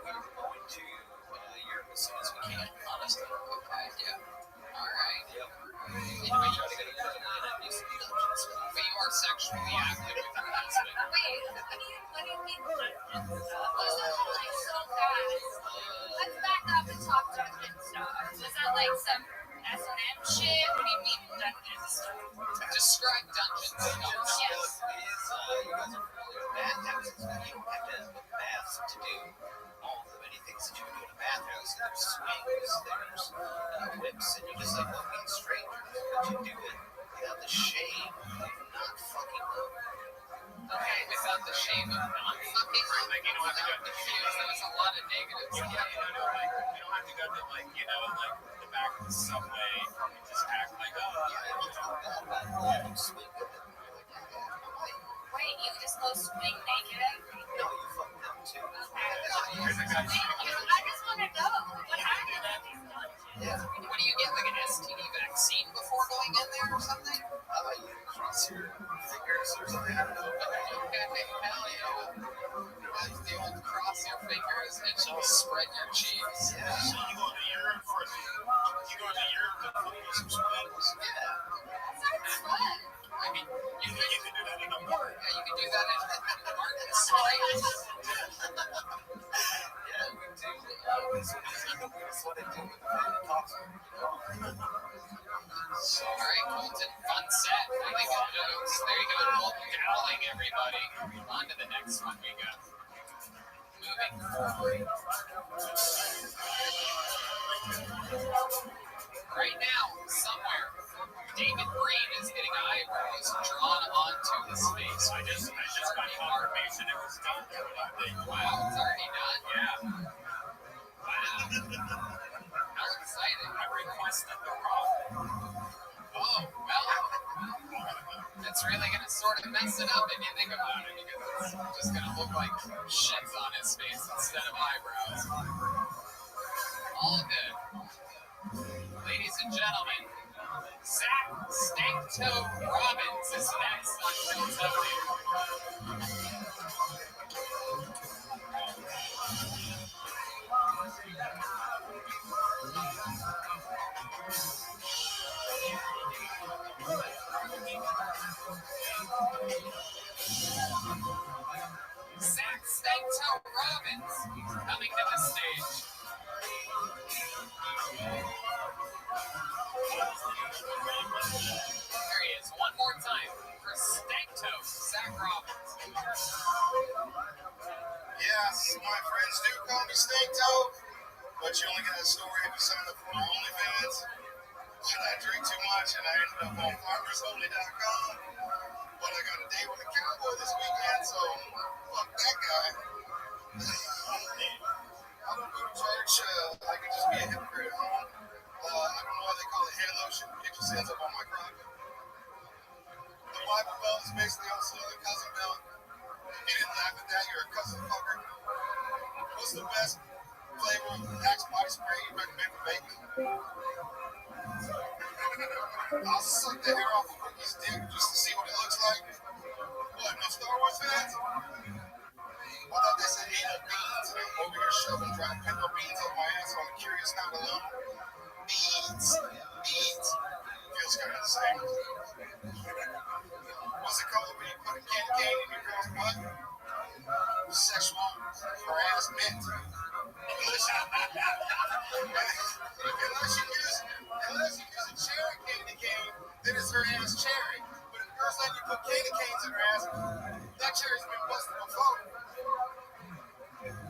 We were going to Europe as soon as we can, honestly. Okay, yeah. Alright. Yep. Anyway, Try to get a good night and do some dungeons. but you are sexually active with your husband. Wait, what do you mean dungeon stuff? Was that like so fast? Let's back up and talk dungeon stuff. Was that like some S&M shit? What do you mean dungeon stuff? Describe dungeons. Yes. You guys are familiar with bathhouses. You don't have to have a bath to do all of the many things that you can do in a bathhouse. There's swings, there's whips, and you just like welcoming strangers, but you do it without the shame of not fucking them. Okay, without the shame of not fucking. Like, you don't have to go to the There was a lot of negatives. you don't have to go to like the back of the subway and just act like Swing with them. Wait, you just go swing naked? No, you fuck them too. here's a guy. Thank you. I just want to know what happens in these dungeons. What do you get, like an STD vaccine before going in there or something? You cross your fingers or something. I don't know. Okay, hell yeah. You would cross your fingers and just spread your cheeks. Yeah. So you go to Europe for some swings. That's fun. I mean, You can do that in a bar. yeah, you can do that in Martin's Yeah, we do. That's what I do with the costume, All right, Colton, fun set. Really good jokes. There you go. Dowling, everybody. On to the next one we got. Moving forward. Right now, somewhere, David Green is getting eyebrows drawn onto his face. I just got confirmation it was done. Wow, it's already done? Yeah. Wow. How exciting. I requested the Rock. Oh, well, that's really going to sort of mess it up if you think about it, because it's just going to look like shits on his face instead of eyebrows. All good. Ladies and gentlemen, Zach Stank-Toe Robbins is next on Tiltonic. Zach Stank-Toe Robbins coming to the stage. There he is, one more time for Stank-Toe Zach Robbins. Yes, my friends do call me Stank-Toe, but you only get a story if you sign up for my OnlyFans. And I drink too much, and I ended up on farmersonly.com. But I got a date with a cowboy this weekend, so fuck that guy. I don't go to church. I can just be a hypocrite at home. I don't know why they call it hand lotion. It just ends up on my crotch. The Bible belt is basically also the cousin belt. You didn't laugh at that, you're a cousin fucker. What's the best flavor of Axe body spray you recommend for bacon? I'll suck the hair off a Wookiee's dick just to see what it looks like. What, no Star Wars fans? I thought they said eat up beans, and I'm over here shoving dry pinto beans up my ass, so I'm curious not alone. Beans. Feels kind of the same. What's it called when you put a candy cane in your girl's butt? Sexual harassment. Unless you use a cherry candy cane, then it's her ass cherry. But if the girl's letting you put candy canes in her ass, that cherry's been busted before.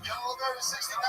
Y'all over 69?